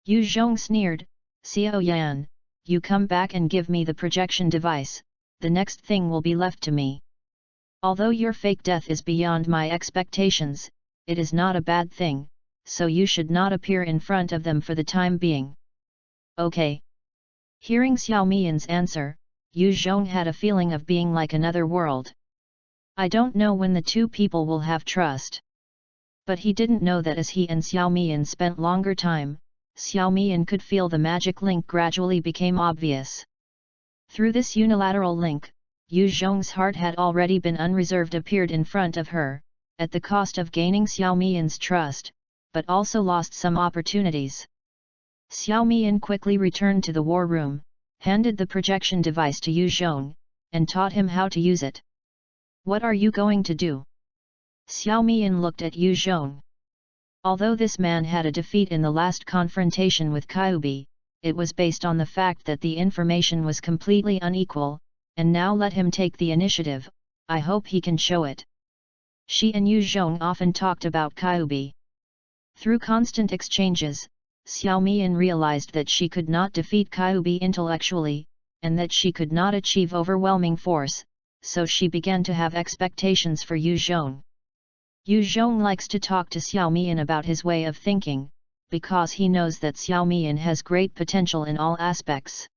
Yu Zhong sneered, Xiao Yan, you come back and give me the projection device, the next thing will be left to me. Although your fake death is beyond my expectations, it is not a bad thing, so you should not appear in front of them for the time being. Okay. Hearing Xiao Mian's answer, Yu Zhong had a feeling of being like another world. I don't know when the two people will have trust. But he didn't know that as he and Xiao Mian spent longer time, Xiao Mian could feel the magic link gradually became obvious. Through this unilateral link, Yu Zhong's heart had already been unreserved appeared in front of her, at the cost of gaining Xiao Mian's trust, but also lost some opportunities. Xiao Mian quickly returned to the war room, handed the projection device to Yu Zhong, and taught him how to use it. What are you going to do? Xiao Mian looked at Yu Zhong. Although this man had a defeat in the last confrontation with Kyubi, it was based on the fact that the information was completely unequal, and now let him take the initiative, I hope he can show it. She and Yu Zhong often talked about Kyubi. Through constant exchanges, Xiao Mian realized that she could not defeat Kyubi intellectually, and that she could not achieve overwhelming force, so she began to have expectations for Yu Zhong. Yu Zhong likes to talk to Xiao Mian about his way of thinking, because he knows that Xiao Mian has great potential in all aspects.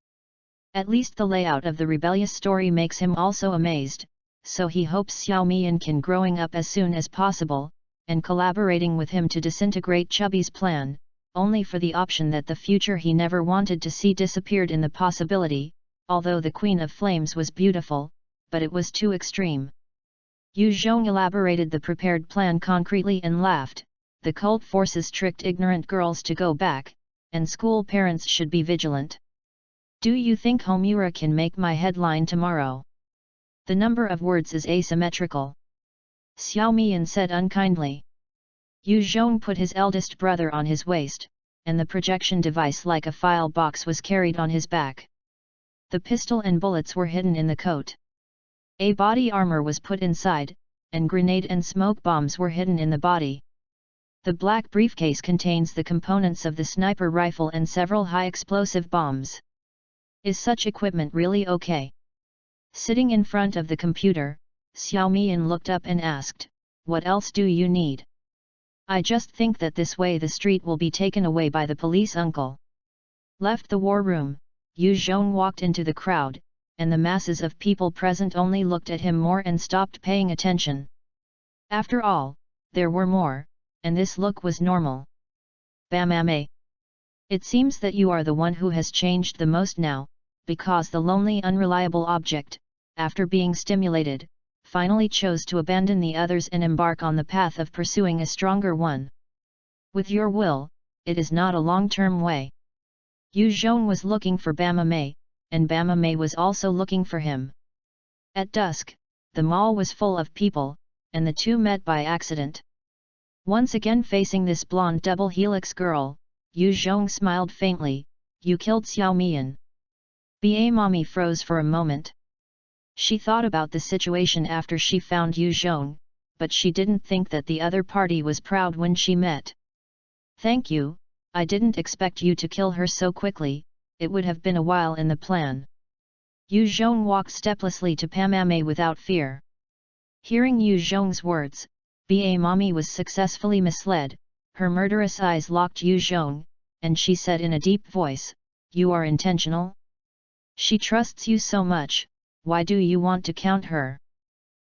At least the layout of the rebellious story makes him also amazed, so he hopes Xiao Mian can growing up as soon as possible, and collaborating with him to disintegrate Chubby's plan, only for the option that the future he never wanted to see disappeared in the possibility, although the Queen of Flames was beautiful, but it was too extreme. Yu Zhong elaborated the prepared plan concretely and laughed, the cult forces tricked ignorant girls to go back, and school parents should be vigilant. Do you think Homura can make my headline tomorrow? The number of words is asymmetrical. Xiao Mian said unkindly. Yu Zhong put his eldest brother on his waist, and the projection device like a file box was carried on his back. The pistol and bullets were hidden in the coat. A body armor was put inside, and grenade and smoke bombs were hidden in the body. The black briefcase contains the components of the sniper rifle and several high-explosive bombs. Is such equipment really okay? Sitting in front of the computer, Xiao Mian looked up and asked, "What else do you need?" "I just think that this way the street will be taken away by the police, uncle." Left the war room, Yu Zhong walked into the crowd, and the masses of people present only looked at him more and stopped paying attention. After all, there were more, and this look was normal. "Bamame. It seems that you are the one who has changed the most now, because the lonely unreliable object, after being stimulated, finally chose to abandon the others and embark on the path of pursuing a stronger one. With your will, it is not a long-term way." Yu Zhong was looking for Bamame, and Bamame was also looking for him. At dusk, the mall was full of people, and the two met by accident. Once again facing this blonde double helix girl, Yu Zhong smiled faintly. "You killed Xiao Mian." Ba Mommy froze for a moment. She thought about the situation after she found Yu Zhong, but she didn't think that the other party was proud when she met. "Thank you, I didn't expect you to kill her so quickly, it would have been a while in the plan." Yu Zhong walked steplessly to Bamame without fear. Hearing Yu Zhong's words, Ba Mommy was successfully misled. Her murderous eyes locked Yu Zhong, and she said in a deep voice, "You are intentional? She trusts you so much, why do you want to count her?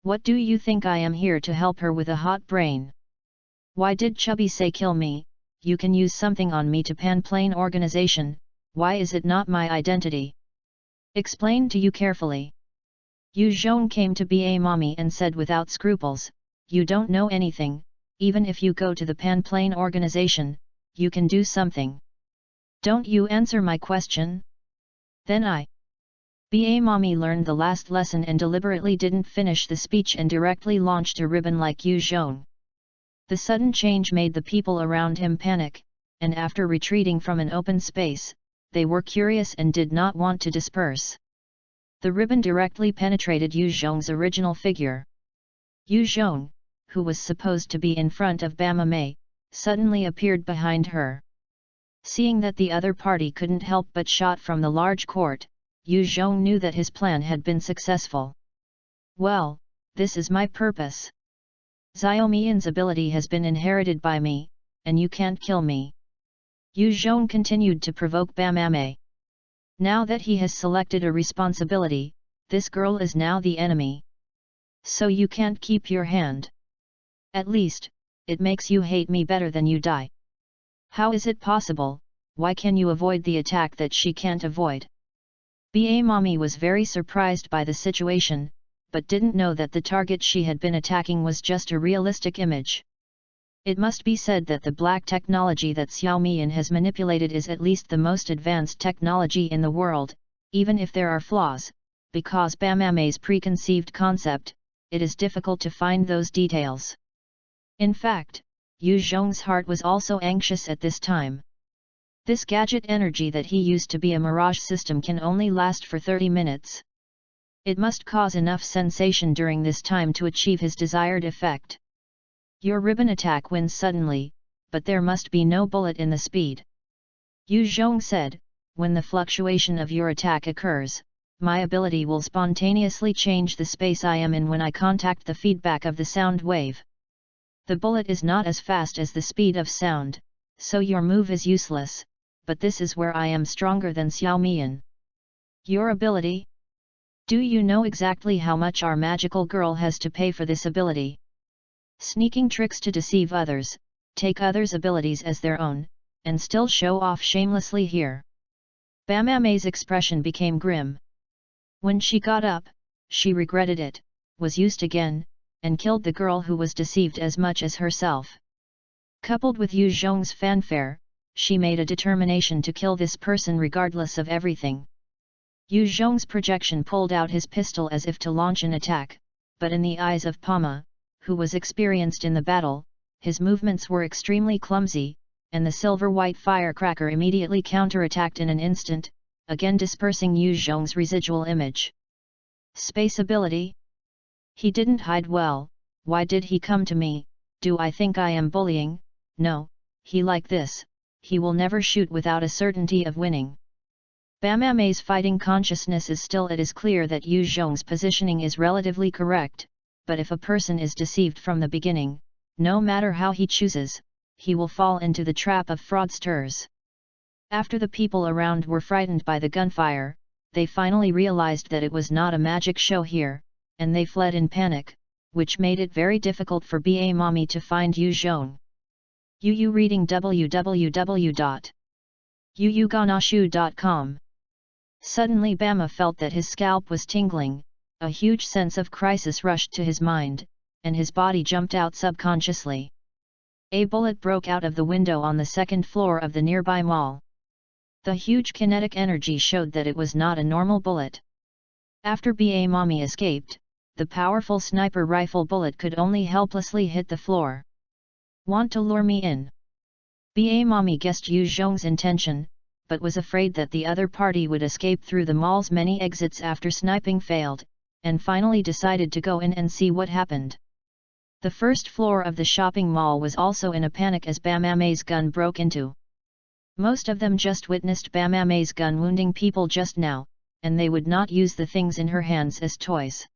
What do you think I am here to help her with a hot brain? Why did Chubby say kill me? You can use something on me to pan-plane organization, why is it not my identity? Explain to you carefully." Yu Zhong came to Ba Mommy and said without scruples, "You don't know anything, even if you go to the pan-plane organization, you can do something. Don't you answer my question? Then I..." Ba Mommy learned the last lesson and deliberately didn't finish the speech and directly launched a ribbon like Yu Zhong. The sudden change made the people around him panic, and after retreating from an open space, they were curious and did not want to disperse. The ribbon directly penetrated Yu Zhong's original figure. Yu Zhong, who was supposed to be in front of Bamame, suddenly appeared behind her. Seeing that the other party couldn't help but shot from the large court, Yu Zhong knew that his plan had been successful. "Well, this is my purpose. Xiao Mian's ability has been inherited by me, and you can't kill me." Yu Zhong continued to provoke Bamame. Now that he has selected a responsibility, this girl is now the enemy. So you can't keep your hand. At least, it makes you hate me better than you die. How is it possible? Why can you avoid the attack that she can't avoid? Ba Mommy was very surprised by the situation, but didn't know that the target she had been attacking was just a realistic image. It must be said that the black technology that Xiao Mian has manipulated is at least the most advanced technology in the world, even if there are flaws, because Bamame's preconceived concept, it is difficult to find those details. In fact, Yu Zhong's heart was also anxious at this time. This gadget energy that he used to be a mirage system can only last for 30 minutes. It must cause enough sensation during this time to achieve his desired effect. Your ribbon attack wins suddenly, but there must be no bullet in the speed. Yu Zhong said, when the fluctuation of your attack occurs, my ability will spontaneously change the space I am in when I contact the feedback of the sound wave. The bullet is not as fast as the speed of sound, so your move is useless, but this is where I am stronger than Xiao Mian. Your ability? Do you know exactly how much our magical girl has to pay for this ability? Sneaking tricks to deceive others, take others' abilities as their own, and still show off shamelessly here. Bamame's expression became grim. When she got up, she regretted it, was used again, and killed the girl who was deceived as much as herself. Coupled with Yu Zhong's fanfare, she made a determination to kill this person regardless of everything. Yu Zhong's projection pulled out his pistol as if to launch an attack, but in the eyes of Pama, who was experienced in the battle, his movements were extremely clumsy, and the silver-white firecracker immediately counterattacked in an instant, again dispersing Yu Zhong's residual image. Space ability? He didn't hide well. Why did he come to me? Do I think I am bullying? No, he like this, he will never shoot without a certainty of winning. Bamame's fighting consciousness is still. It is clear that Yu Zhong's positioning is relatively correct, but if a person is deceived from the beginning, no matter how he chooses, he will fall into the trap of fraudsters. After the people around were frightened by the gunfire, they finally realized that it was not a magic show here, and they fled in panic, which made it very difficult for BA Mommy to find Yu Zhong. Yu reading www.yuuganashu.com. Suddenly Bama felt that his scalp was tingling, a huge sense of crisis rushed to his mind, and his body jumped out subconsciously. A bullet broke out of the window on the second floor of the nearby mall. The huge kinetic energy showed that it was not a normal bullet. After BA Mommy escaped, the powerful sniper rifle bullet could only helplessly hit the floor. Want to lure me in? BA Mommy guessed Yu Zhong's intention, but was afraid that the other party would escape through the mall's many exits after sniping failed, and finally decided to go in and see what happened. The first floor of the shopping mall was also in a panic as Bamame's gun broke into. Most of them just witnessed Bamame's gun wounding people just now, and they would not use the things in her hands as toys.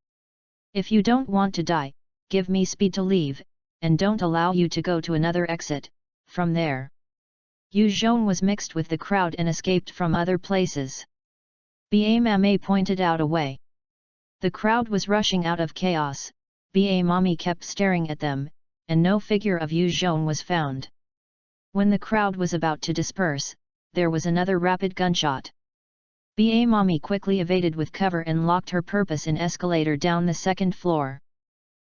If you don't want to die, give me speed to leave, and don't allow you to go to another exit, from there. Yu Zhong was mixed with the crowd and escaped from other places. BA Mame pointed out a way. The crowd was rushing out of chaos, BA Mommy kept staring at them, and no figure of Yu Zhong was found. When the crowd was about to disperse, there was another rapid gunshot. BA Mommy quickly evaded with cover and locked her purpose in escalator down the second floor.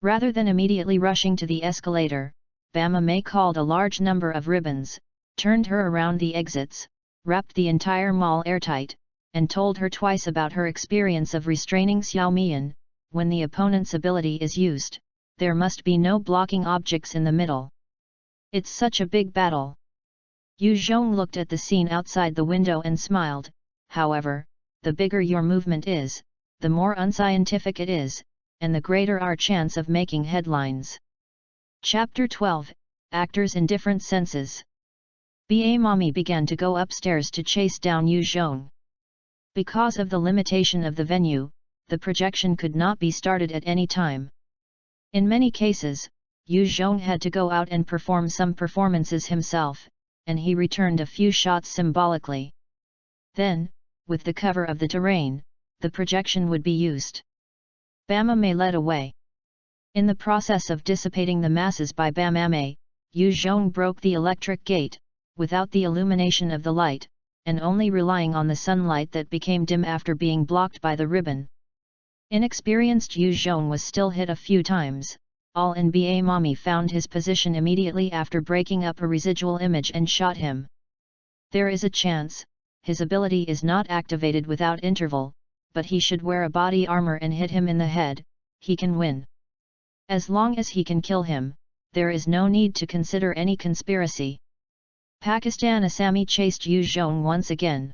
Rather than immediately rushing to the escalator, Bama May called a large number of ribbons, turned her around the exits, wrapped the entire mall airtight, and told her twice about her experience of restraining Xiao Mian. When the opponent's ability is used, there must be no blocking objects in the middle. It's such a big battle. Yu Zhong looked at the scene outside the window and smiled. However, the bigger your movement is, the more unscientific it is, and the greater our chance of making headlines. Chapter 12, Actors in Different Senses. BA Mommy began to go upstairs to chase down Yu Zhong. Because of the limitation of the venue, the projection could not be started at any time. In many cases, Yu Zhong had to go out and perform some performances himself, and he returned a few shots symbolically. Then, with the cover of the terrain, the projection would be used. Bama May led away. In the process of dissipating the masses by Bama May, Yu Zhong broke the electric gate, without the illumination of the light, and only relying on the sunlight that became dim after being blocked by the ribbon. Inexperienced Yu Zhong was still hit a few times. All in BA Mommy found his position immediately after breaking up a residual image and shot him. There is a chance, his ability is not activated without interval, but he should wear a body armor and hit him in the head, he can win. As long as he can kill him, there is no need to consider any conspiracy. Pakistan Asami chased Yu Zhong once again.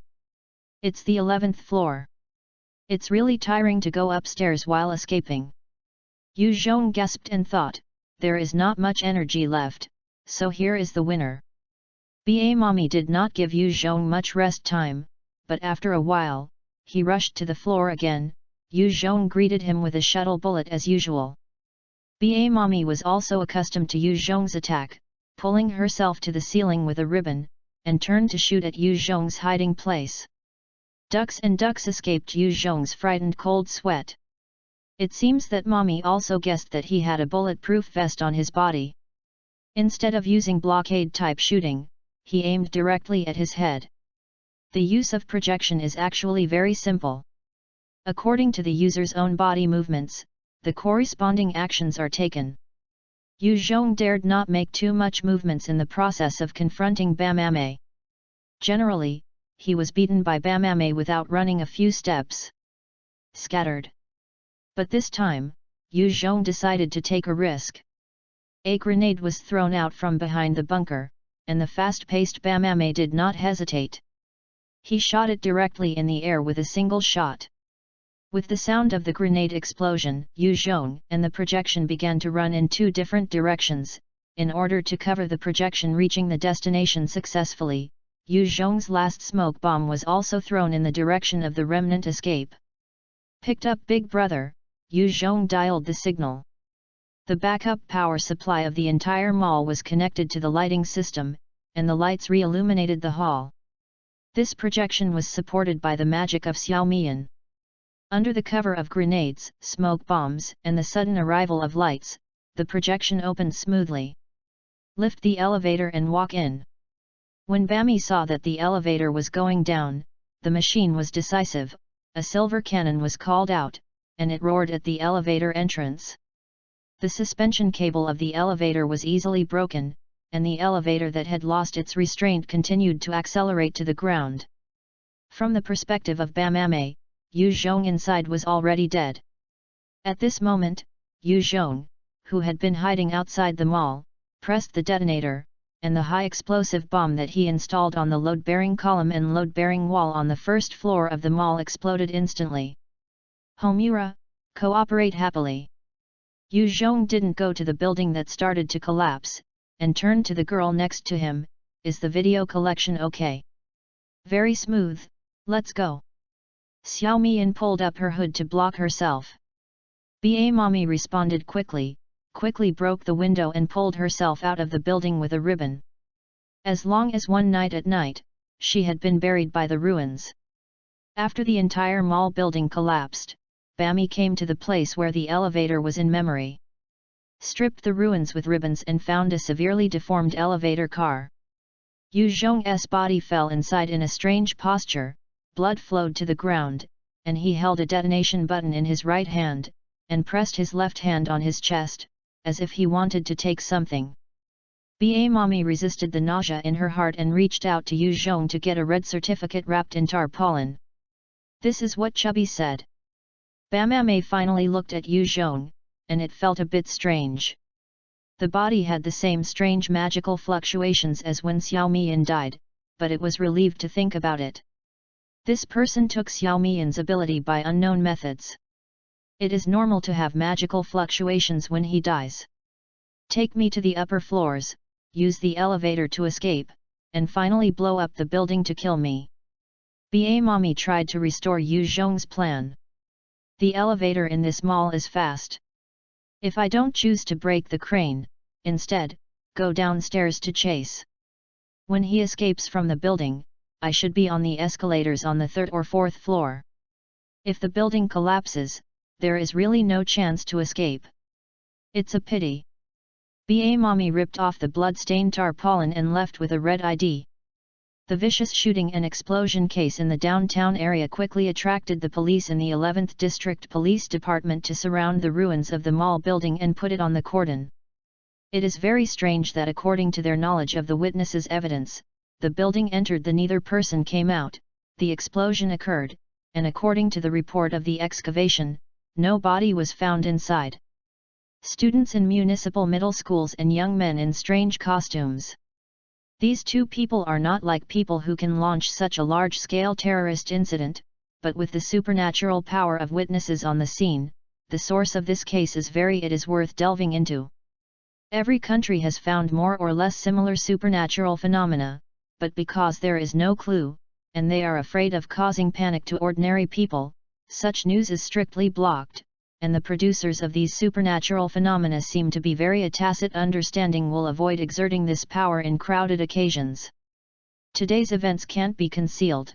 It's the 11th floor. It's really tiring to go upstairs while escaping. Yu Zhong gasped and thought, there is not much energy left, so here is the winner. BA Mommy did not give Yu Zhong much rest time, but after a while, he rushed to the floor again. Yu Zhong greeted him with a shuttle bullet as usual. BA Mommy was also accustomed to Yu Zhong's attack, pulling herself to the ceiling with a ribbon, and turned to shoot at Yu Zhong's hiding place. Ducks and ducks escaped Yu Zhong's frightened cold sweat. It seems that Mommy also guessed that he had a bulletproof vest on his body. Instead of using blockade-type shooting, he aimed directly at his head. The use of projection is actually very simple. According to the user's own body movements, the corresponding actions are taken. Yu Zhong dared not make too much movements in the process of confronting Bama May. Generally, he was beaten by Bama May without running a few steps. Scattered. But this time, Yu Zhong decided to take a risk. A grenade was thrown out from behind the bunker, and the fast-paced Bama May did not hesitate. He shot it directly in the air with a single shot. With the sound of the grenade explosion, Yu Zhong and the projection began to run in two different directions. In order to cover the projection reaching the destination successfully, Yu Zhong's last smoke bomb was also thrown in the direction of the remnant escape. Picked up Big Brother, Yu Zhong dialed the signal. The backup power supply of the entire mall was connected to the lighting system, and the lights re-illuminated the hall. This projection was supported by the magic of Xiao Mian. Under the cover of grenades, smoke bombs, and the sudden arrival of lights, the projection opened smoothly. Lift the elevator and walk in. When Bammy saw that the elevator was going down, the machine was decisive. A silver cannon was called out, and it roared at the elevator entrance. The suspension cable of the elevator was easily broken, and the elevator that had lost its restraint continued to accelerate to the ground. From the perspective of Bamame, Yu Zhong inside was already dead. At this moment, Yu Zhong, who had been hiding outside the mall, pressed the detonator, and the high explosive bomb that he installed on the load-bearing column and load-bearing wall on the first floor of the mall exploded instantly. Homura, cooperate happily. Yu Zhong didn't go to the building that started to collapse, and turned to the girl next to him. Is the video collection okay? Very smooth, let's go. Xiao Mian pulled up her hood to block herself. Ba Mommy responded quickly broke the window and pulled herself out of the building with a ribbon. As long as one night at night, she had been buried by the ruins. After the entire mall building collapsed, Bammy came to the place where the elevator was in memory. Stripped the ruins with ribbons and found a severely deformed elevator car. Yu Zhong's body fell inside in a strange posture, blood flowed to the ground, and he held a detonation button in his right hand, and pressed his left hand on his chest, as if he wanted to take something. Ba Mommy resisted the nausea in her heart and reached out to Yu Zhong to get a red certificate wrapped in tarpaulin. This is what Chubby said. Bamame finally looked at Yu Zhong, and it felt a bit strange. The body had the same strange magical fluctuations as when Xiao Mian died, but it was relieved to think about it. This person took Xiao Mian's ability by unknown methods. It is normal to have magical fluctuations when he dies. Take me to the upper floors, use the elevator to escape, and finally blow up the building to kill me. Ba Mommy tried to restore Yu Zhong's plan. The elevator in this mall is fast. If I don't choose to break the crane, instead, go downstairs to chase. When he escapes from the building, I should be on the escalators on the 3rd or 4th floor. If the building collapses, there is really no chance to escape. It's a pity. Ba Mommy ripped off the blood-stained tarpaulin and left with a red ID. The vicious shooting and explosion case in the downtown area quickly attracted the police in the 11th District Police Department to surround the ruins of the mall building and put it on the cordon. It is very strange that according to their knowledge of the witnesses' evidence, the building entered, neither person came out, the explosion occurred, and according to the report of the excavation, no body was found inside. Students in municipal middle schools and young men in strange costumes. These two people are not like people who can launch such a large-scale terrorist incident, but with the supernatural power of witnesses on the scene, the source of this case is it is worth delving into. Every country has found more or less similar supernatural phenomena, but because there is no clue, and they are afraid of causing panic to ordinary people, such news is strictly blocked, and the producers of these supernatural phenomena seem to be very a tacit understanding will avoid exerting this power in crowded occasions. Today's events can't be concealed.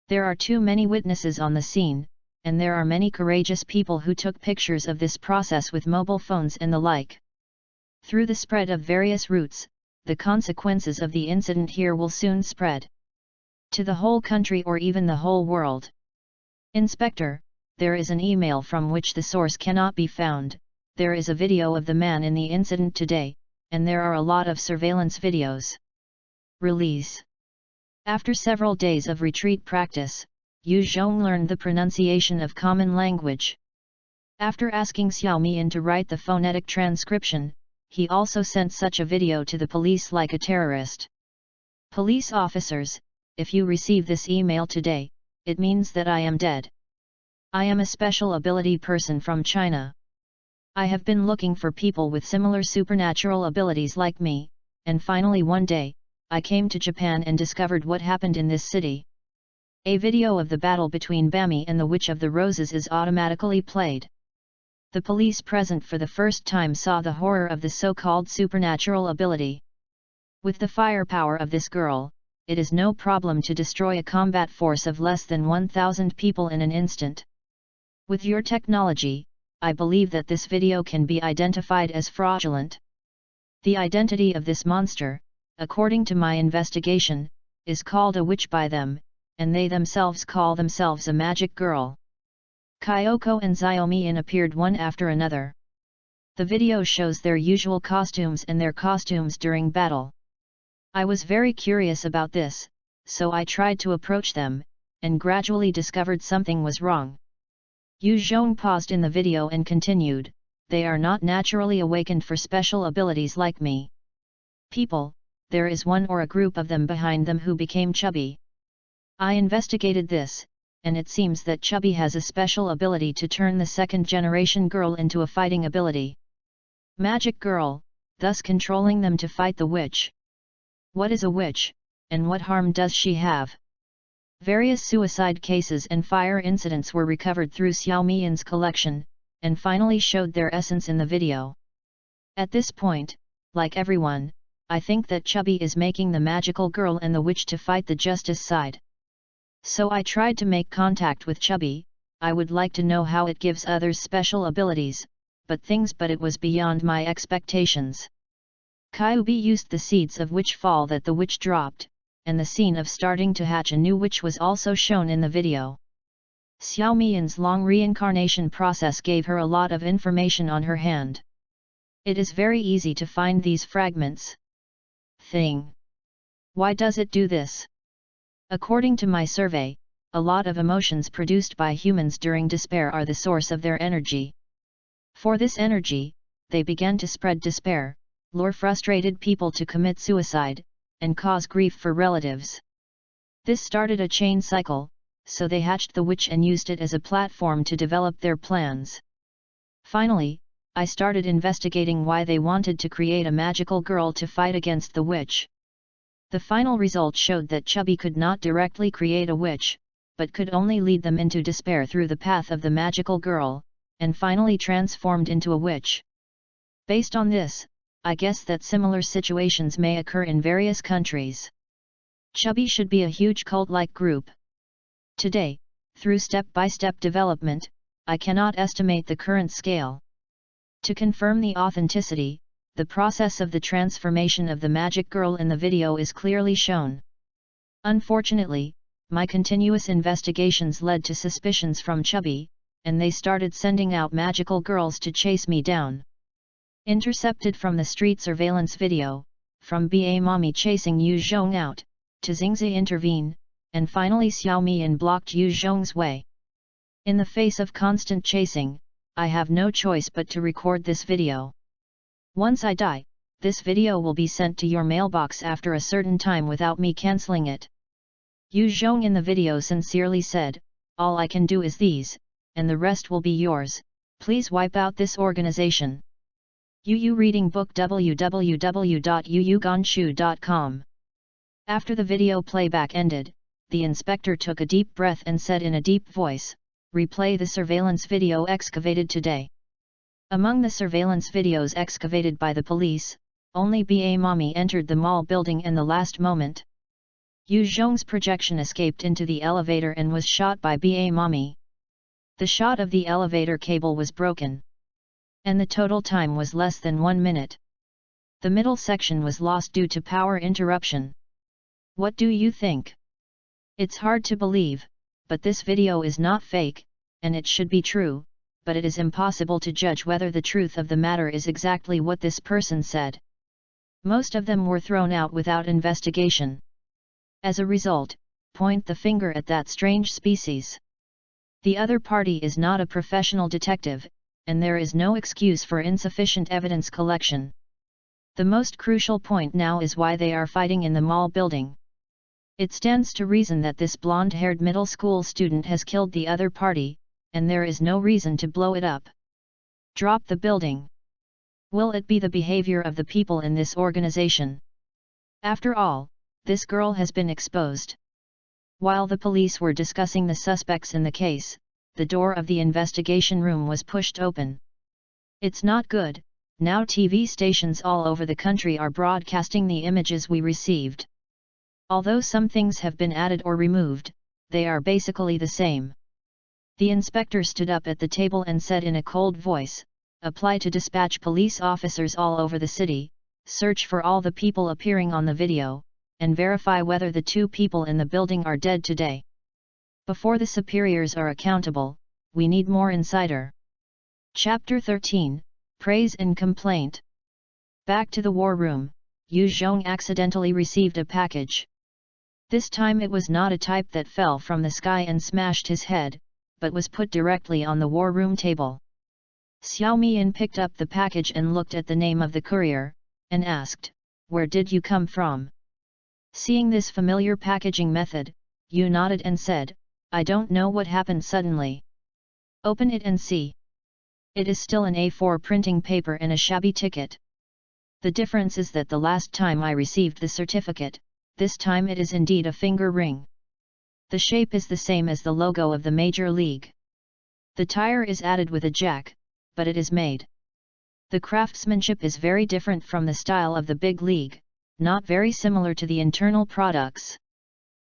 There are too many witnesses on the scene, and there are many courageous people who took pictures of this process with mobile phones and the like. Through the spread of various routes, the consequences of the incident here will soon spread to the whole country or even the whole world. Inspector, there is an email from which the source cannot be found, there is a video of the man in the incident today, and there are a lot of surveillance videos. Release. After several days of retreat practice, Yu Zhong learned the pronunciation of common language. After asking Xiao Mian to write the phonetic transcription, he also sent such a video to the police like a terrorist. Police officers, if you receive this email today, it means that I am dead. I am a special ability person from China. I have been looking for people with similar supernatural abilities like me, and finally one day, I came to Japan and discovered what happened in this city. A video of the battle between Bammy and the Witch of the Roses is automatically played. The police present for the first time saw the horror of the so-called supernatural ability. With the firepower of this girl, it is no problem to destroy a combat force of less than 1,000 people in an instant. With your technology, I believe that this video can be identified as fraudulent. The identity of this monster, according to my investigation, is called a witch by them, and they themselves call themselves a magic girl. Kyoko and Xiaomian appeared one after another. The video shows their usual costumes and their costumes during battle. I was very curious about this, so I tried to approach them, and gradually discovered something was wrong. Yu Zhong paused in the video and continued, "They are not naturally awakened for special abilities like me. People, there is one or a group of them behind them who became chubby. I investigated this, and it seems that chubby has a special ability to turn the second-generation girl into a fighting ability. Magic girl, thus controlling them to fight the witch. What is a witch, and what harm does she have?" Various suicide cases and fire incidents were recovered through Xiaomian's collection, and finally showed their essence in the video. At this point, like everyone, I think that Chubby is making the magical girl and the witch to fight the justice side. So I tried to make contact with Chubby. I would like to know how it gives others special abilities, but it was beyond my expectations. Kyubi used the seeds of witch fall that the witch dropped, and the scene of starting to hatch a new witch was also shown in the video. Xiaomian's long reincarnation process gave her a lot of information on her hand. It is very easy to find these fragments. Why does it do this? According to my survey, a lot of emotions produced by humans during despair are the source of their energy. For this energy, they began to spread despair, lure frustrated people to commit suicide, and cause grief for relatives. This started a chain cycle, so they hatched the witch and used it as a platform to develop their plans. Finally, I started investigating why they wanted to create a magical girl to fight against the witch. The final result showed that Chubby could not directly create a witch, but could only lead them into despair through the path of the magical girl, and finally transformed into a witch. Based on this, I guess that similar situations may occur in various countries. Chubby should be a huge cult-like group. Today, through step-by-step development, I cannot estimate the current scale. To confirm the authenticity, the process of the transformation of the magic girl in the video is clearly shown. Unfortunately, my continuous investigations led to suspicions from Chubby, and they started sending out magical girls to chase me down. Intercepted from the street surveillance video, from BA Mommy chasing Yu Zhong out, to Xingzi intervene, and finally Xiaomian blocked Yu Zhong's way. In the face of constant chasing, I have no choice but to record this video. Once I die, this video will be sent to your mailbox after a certain time without me cancelling it. Yu Zhong in the video sincerely said, "All I can do is these, and the rest will be yours, please wipe out this organization." Yu Reading Book www.yuyugonshu.com. After the video playback ended, the inspector took a deep breath and said in a deep voice, "Replay the surveillance video excavated today." Among the surveillance videos excavated by the police, only BA Mommy entered the mall building in the last moment. Yu Zhong's projection escaped into the elevator and was shot by BA Mommy. The shot of the elevator cable was broken, and the total time was less than 1 minute. The middle section was lost due to power interruption. What do you think? It's hard to believe, but this video is not fake, and it should be true, but it is impossible to judge whether the truth of the matter is exactly what this person said. Most of them were thrown out without investigation. As a result, point the finger at that strange species. The other party is not a professional detective, and there is no excuse for insufficient evidence collection. The most crucial point now is why they are fighting in the mall building. It stands to reason that this blonde-haired middle school student has killed the other party, and there is no reason to blow it up. Drop the building. Will it be the behavior of the people in this organization? After all, this girl has been exposed. While the police were discussing the suspects in the case, the door of the investigation room was pushed open. It's not good. Now TV stations all over the country are broadcasting the images we received. Although some things have been added or removed, they are basically the same. The inspector stood up at the table and said in a cold voice, "Apply to dispatch police officers all over the city, search for all the people appearing on the video, and verify whether the 2 people in the building are dead today. Before the superiors are accountable, we need more insider." Chapter 13, Praise and Complaint. Back to the war room, Yu Zhong accidentally received a package. This time it was not a type that fell from the sky and smashed his head, but was put directly on the war room table. Xiao Mian picked up the package and looked at the name of the courier, and asked, "Where did you come from?" Seeing this familiar packaging method, Yu nodded and said, "I don't know what happened suddenly." "Open it and see." It is still an A4 printing paper and a shabby ticket. The difference is that the last time I received the certificate, this time it is indeed a finger ring. The shape is the same as the logo of the Major League. The tire is added with a jack, but it is made. The craftsmanship is very different from the style of the big league, not very similar to the internal products.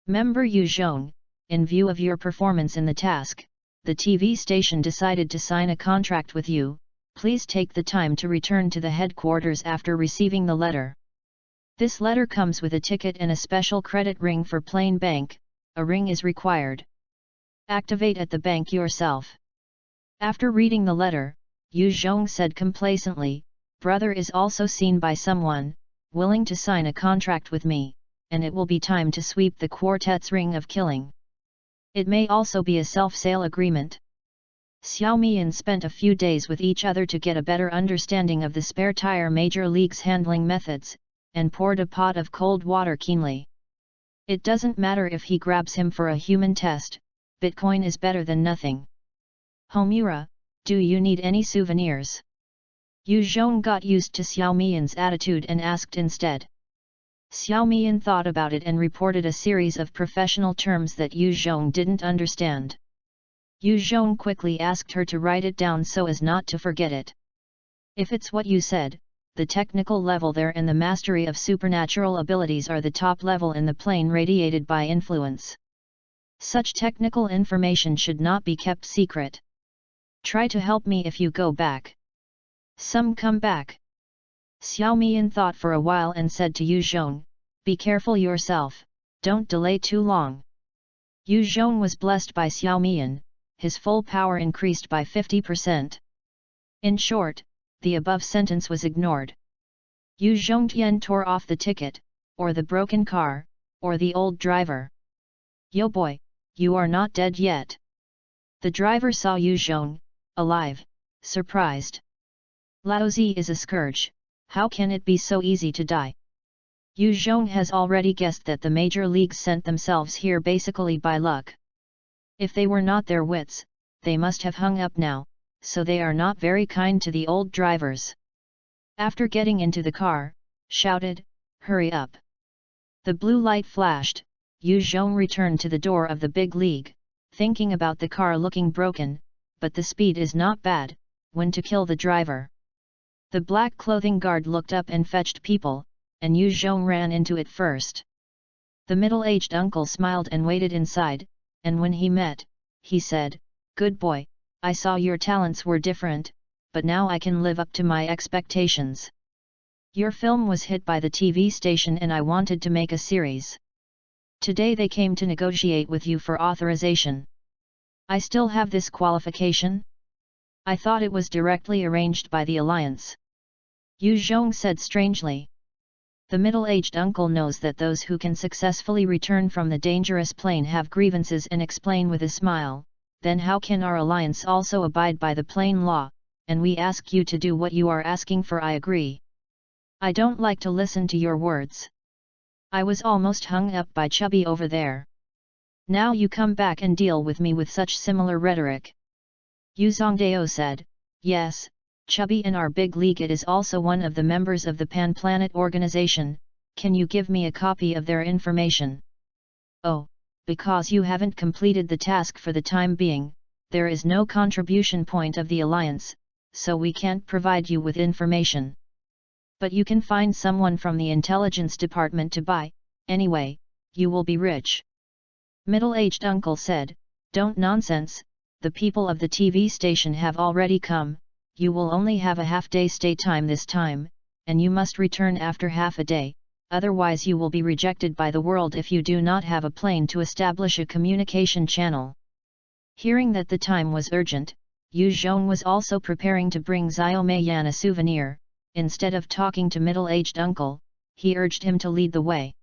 Member Yu Zhong, in view of your performance in the task, the TV station decided to sign a contract with you. Please take the time to return to the headquarters after receiving the letter. This letter comes with a ticket and a special credit ring for Plain Bank. A ring is required. Activate at the bank yourself. After reading the letter, Yu Zhong said complacently, "Brother is also seen by someone, willing to sign a contract with me, and it will be time to sweep the quartet's ring of killing. It may also be a self-sale agreement." Xiao Mian spent a few days with each other to get a better understanding of the spare tire Major League's handling methods, and poured a pot of cold water keenly. It doesn't matter if he grabs him for a human test, Bitcoin is better than nothing. "Homura, do you need any souvenirs?" Yu Zhong got used to Xiao Mian's attitude and asked instead. Xiao Mian thought about it and reported a series of professional terms that Yu Zhong didn't understand. Yu Zhong quickly asked her to write it down so as not to forget it. "If it's what you said, the technical level there and the mastery of supernatural abilities are the top level in the plane radiated by influence. Such technical information should not be kept secret. Try to help me if you go back." "Some come back." Xiao Mian thought for a while and said to Yu Zhong, "Be careful yourself, don't delay too long." Yu Zhong was blessed by Xiao Mian, his full power increased by 50%. In short, the above sentence was ignored. Yu Zhongtian tore off the ticket, or the broken car, or the old driver. "Yo boy, you are not dead yet." The driver saw Yu Zhong, alive, surprised. "Laozi is a scourge, how can it be so easy to die?" Yu Zhong has already guessed that the major leagues sent themselves here basically by luck. If they were not their wits, they must have hung up now, so they are not very kind to the old drivers. After getting into the car, shouted, "Hurry up!" The blue light flashed. Yu Zhong returned to the door of the big league, thinking about the car looking broken, but the speed is not bad, when to kill the driver. The black clothing guard looked up and fetched people, and Yu Zhong ran into it first. The middle-aged uncle smiled and waited inside, and when he met, he said, "Good boy, I saw your talents were different, but now I can live up to my expectations. Your film was hit by the TV station and I wanted to make a series. Today they came to negotiate with you for authorization. I still have this qualification? I thought it was directly arranged by the alliance." Yu Zhong said strangely. The middle-aged uncle knows that those who can successfully return from the dangerous plane have grievances and explain with a smile, "Then how can our alliance also abide by the plain law, and we ask you to do what you are asking for? I agree. I don't like to listen to your words. I was almost hung up by Chubby over there. Now you come back and deal with me with such similar rhetoric." Yu Zongdao said, "Yes, Chubby in our big league, it is also one of the members of the Pan-Planet organization. Can you give me a copy of their information?" "Oh, because you haven't completed the task for the time being, there is no contribution point of the alliance, so we can't provide you with information. But you can find someone from the intelligence department to buy, anyway, you will be rich. Middle-aged uncle said, "Don't nonsense, the people of the TV station have already come, you will only have a half-day stay time this time, and you must return after half a day, otherwise you will be rejected by the world if you do not have a plane to establish a communication channel." Hearing that the time was urgent, Yu Zhong was also preparing to bring Xiao Meiyan a souvenir. Instead of talking to middle-aged uncle, he urged him to lead the way.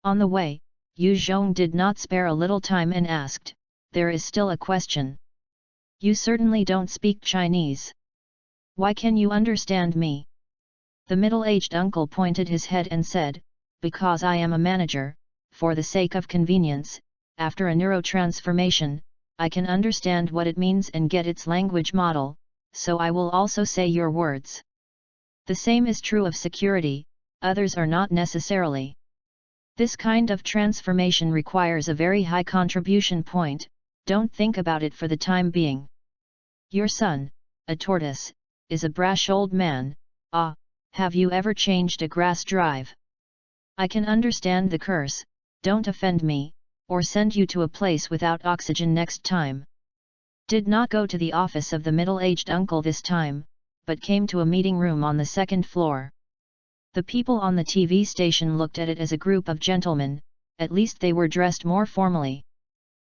On the way, Yu Zhong did not spare a little time and asked, "There is still a question. You certainly don't speak Chinese. Why can you understand me?" The middle-aged uncle pointed his head and said, "Because I am a manager, for the sake of convenience, after a neurotransformation, I can understand what it means and get its language model, so I will also say your words. The same is true of security, others are not necessarily. This kind of transformation requires a very high contribution point, don't think about it for the time being. Your son, a tortoise, is a brash old man. Ah, have you ever changed a grass drive? I can understand the curse, don't offend me, or send you to a place without oxygen next time." Did not go to the office of the middle-aged uncle this time, but came to a meeting room on the second floor. The people on the TV station looked at it as a group of gentlemen, at least they were dressed more formally.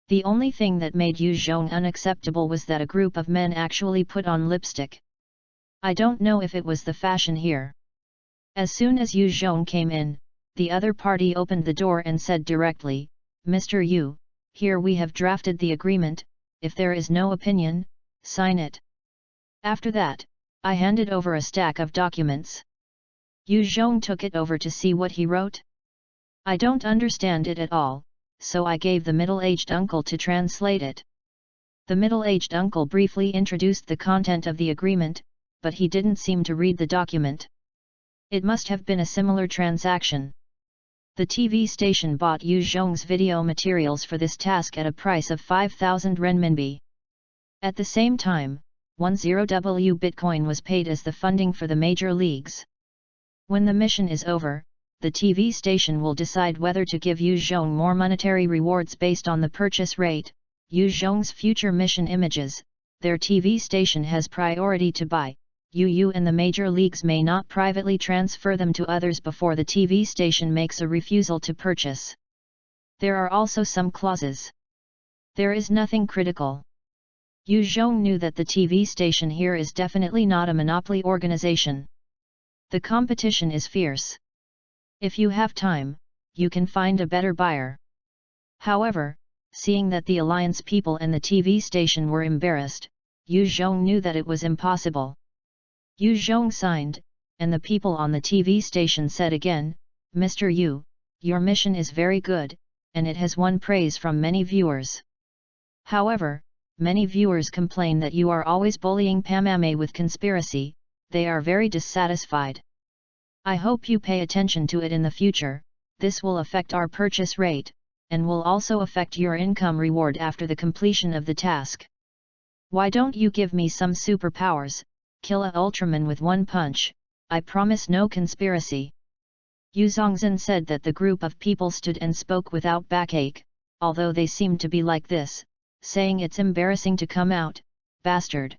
The only thing that made Yu Zhong unacceptable was that a group of men actually put on lipstick. I don't know if it was the fashion here. As soon as Yu Zhong came in, the other party opened the door and said directly, "Mr. Yu, here we have drafted the agreement, if there is no opinion, sign it." After that, I handed over a stack of documents. Yu Zhong took it over to see what he wrote. I don't understand it at all, so I gave the middle-aged uncle to translate it. The middle-aged uncle briefly introduced the content of the agreement, but he didn't seem to read the document. It must have been a similar transaction. The TV station bought Yu Zhong's video materials for this task at a price of 5,000 renminbi. At the same time, 10W Bitcoin was paid as the funding for the major leagues. When the mission is over, the TV station will decide whether to give Yu Zhong more monetary rewards based on the purchase rate. Yu Zhong's future mission images, their TV station has priority to buy. Yu and the major leagues may not privately transfer them to others before the TV station makes a refusal to purchase. There are also some clauses. There is nothing critical. Yu Zhong knew that the TV station here is definitely not a monopoly organization. The competition is fierce. If you have time, you can find a better buyer. However, seeing that the alliance people and the TV station were embarrassed, Yu Zhong knew that it was impossible. Yu Zhong signed, and the people on the TV station said again, "Mr. Yu, your mission is very good, and it has won praise from many viewers. However, many viewers complain that you are always bullying Pamame with conspiracy, they are very dissatisfied. I hope you pay attention to it in the future, this will affect our purchase rate, and will also affect your income reward after the completion of the task. Why don't you give me some superpowers, kill a Ultraman with one punch, I promise no conspiracy." Yu Zongzhen said that the group of people stood and spoke without backache, although they seemed to be like this, saying it's embarrassing to come out, bastard.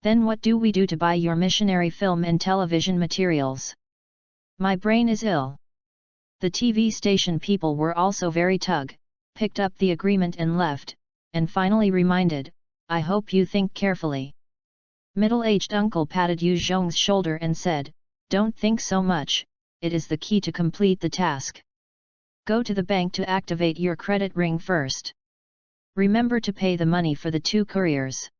Then what do we do to buy your missionary film and television materials? My brain is ill. The TV station people were also very picked up the agreement and left, and finally reminded, I hope you think carefully. Middle-aged uncle patted Yu Zhong's shoulder and said, don't think so much, it is the key to complete the task. Go to the bank to activate your credit ring first. Remember to pay the money for the 2 couriers.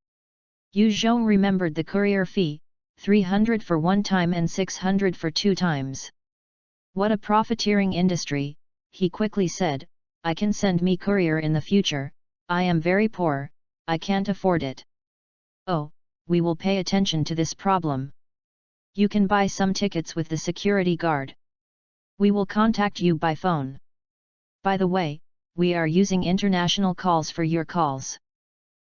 Yu Zhong remembered the courier fee, 300 for 1 time and 600 for 2 times. What a profiteering industry, he quickly said, I can send me courier in the future, I am very poor, I can't afford it. Oh, we will pay attention to this problem. You can buy some tickets with the security guard. We will contact you by phone. By the way, we are using international calls for your calls.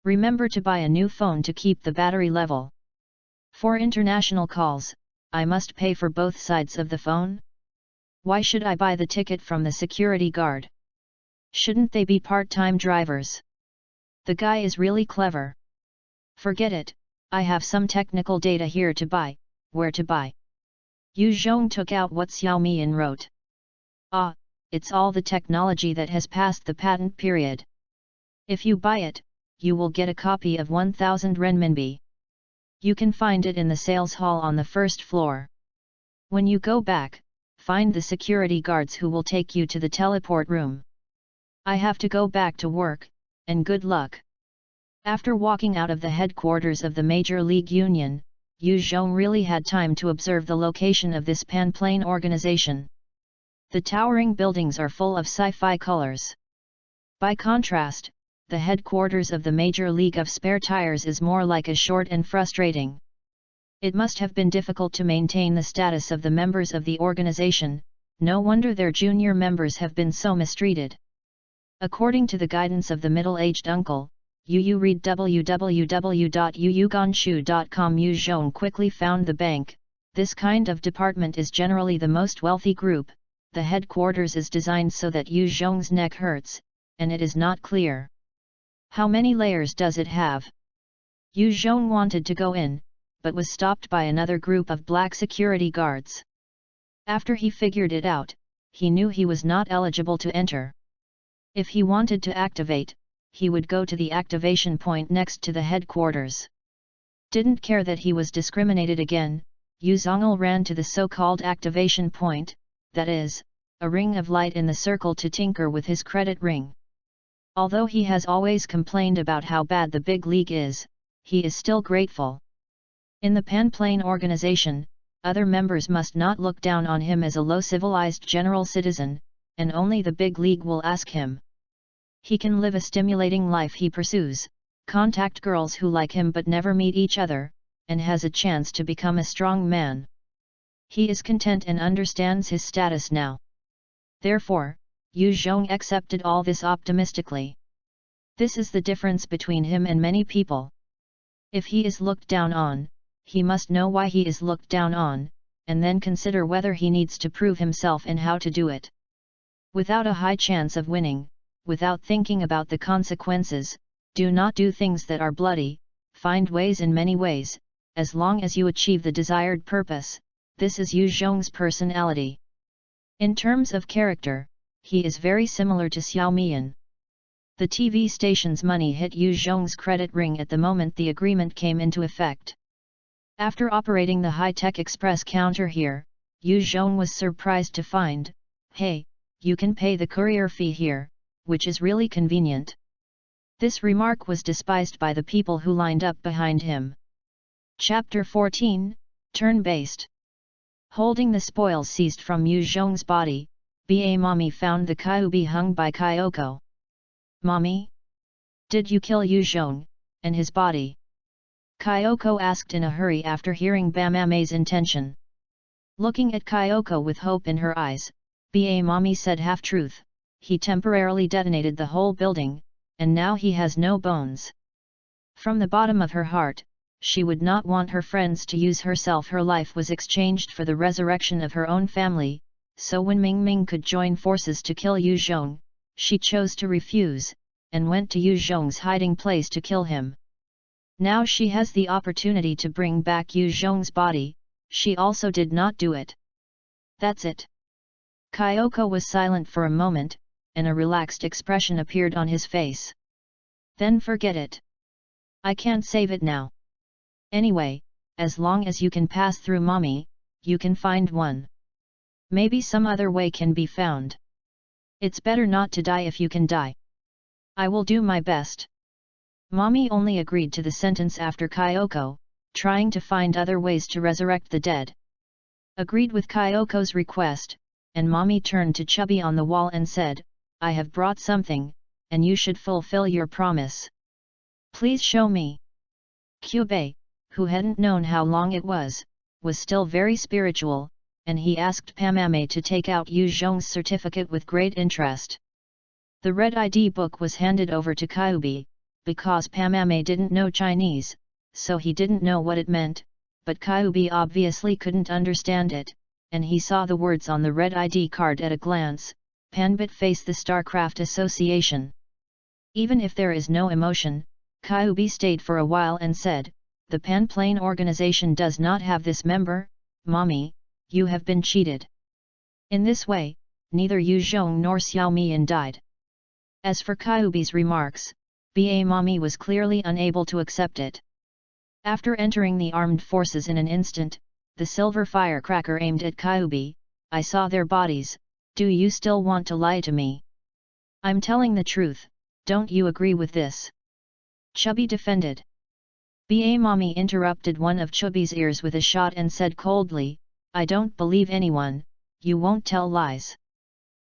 Remember to buy a new phone to keep the battery level. For international calls, I must pay for both sides of the phone? Why should I buy the ticket from the security guard? Shouldn't they be part-time drivers? The guy is really clever. Forget it, I have some technical data here to buy. Where to buy? Yu Zhong took out what Xiao Mian wrote. Ah, it's all the technology that has passed the patent period. If you buy it, you will get a copy of 1000 renminbi. You can find it in the sales hall on the first floor. When you go back, find the security guards who will take you to the teleport room. I have to go back to work, and good luck. After walking out of the headquarters of the Major League Union, Yu Zhong really had time to observe the location of this pan-plane organization. The towering buildings are full of sci-fi colors. By contrast, the headquarters of the Major League of Spare Tires is more like a short and frustrating. It must have been difficult to maintain the status of the members of the organization, no wonder their junior members have been so mistreated. According to the guidance of the middle-aged uncle, Yu read www.yuyuganshu.com. Yu Zhong quickly found the bank. This kind of department is generally the most wealthy group. The headquarters is designed so that Yu Zhong's neck hurts, and it is not clear. How many layers does it have? Yu Zhong wanted to go in, but was stopped by another group of black security guards. After he figured it out, he knew he was not eligible to enter. If he wanted to activate, he would go to the activation point next to the headquarters. Didn't care that he was discriminated again, Yu Zhong'el ran to the so-called activation point, that is, a ring of light in the circle to tinker with his credit ring. Although he has always complained about how bad the big league is, he is still grateful. In the Pan-Plane organization, other members must not look down on him as a low civilized general citizen, and only the big league will ask him. He can live a stimulating life he pursues, contact girls who like him but never meet each other, and has a chance to become a strong man. He is content and understands his status now. Therefore, Yu Zhong accepted all this optimistically. This is the difference between him and many people. If he is looked down on, he must know why he is looked down on, and then consider whether he needs to prove himself and how to do it. Without a high chance of winning, without thinking about the consequences, do not do things that are bloody, find ways in many ways, as long as you achieve the desired purpose. This is Yu Zhong's personality. In terms of character, he is very similar to Xiao Mian. The TV station's money hit Yu Zhong's credit ring at the moment the agreement came into effect. After operating the high-tech express counter here, Yu Zhong was surprised to find, hey, you can pay the courier fee here, which is really convenient. This remark was despised by the people who lined up behind him. Chapter 14, Turn-Based. Holding the spoils seized from Yu Zhong's body, Ba Mommy found the Kyubi hung by Kyoko. Mommy? Did you kill Yu Zhong, and his body? Kyoko asked in a hurry after hearing Bamame's intention. Looking at Kyoko with hope in her eyes, Ba Mommy said half-truth, he temporarily detonated the whole building, and now he has no bones. From the bottom of her heart, she would not want her friends to use herself. Her life was exchanged for the resurrection of her own family, so when Mingming could join forces to kill Yu Zhong, she chose to refuse, and went to Yu Zhong's hiding place to kill him. Now she has the opportunity to bring back Yu Zhong's body, she also did not do it. That's it. Kyoko was silent for a moment, and a relaxed expression appeared on his face. Then forget it. I can't save it now. Anyway, as long as you can pass through Mommy, you can find one. Maybe some other way can be found. It's better not to die if you can die. I will do my best. Mommy only agreed to the sentence after Kyoko, trying to find other ways to resurrect the dead. Agreed with Kyoko's request, and Mommy turned to Chubby on the wall and said, I have brought something, and you should fulfill your promise. Please show me. Kyubei, who hadn't known how long it was still very spiritual, and he asked Pamame to take out Yu Zhong's certificate with great interest. The red ID book was handed over to Kyubei, because Pamame didn't know Chinese, so he didn't know what it meant, but Kyubi obviously couldn't understand it, and he saw the words on the red ID card at a glance, Panbit face the StarCraft Association. Even if there is no emotion, Kyubi stayed for a while and said, the Pan Plane organization does not have this member, Mommy, you have been cheated. In this way, neither Yu Zhong nor Xiao Mian died. As for Kyubi's remarks, Ba Mommy was clearly unable to accept it. After entering the armed forces in an instant, the silver firecracker aimed at Kyubi, I saw their bodies, do you still want to lie to me? I'm telling the truth, don't you agree with this? Chubby defended. Ba Mommy interrupted one of Chubby's ears with a shot and said coldly, I don't believe anyone, you won't tell lies.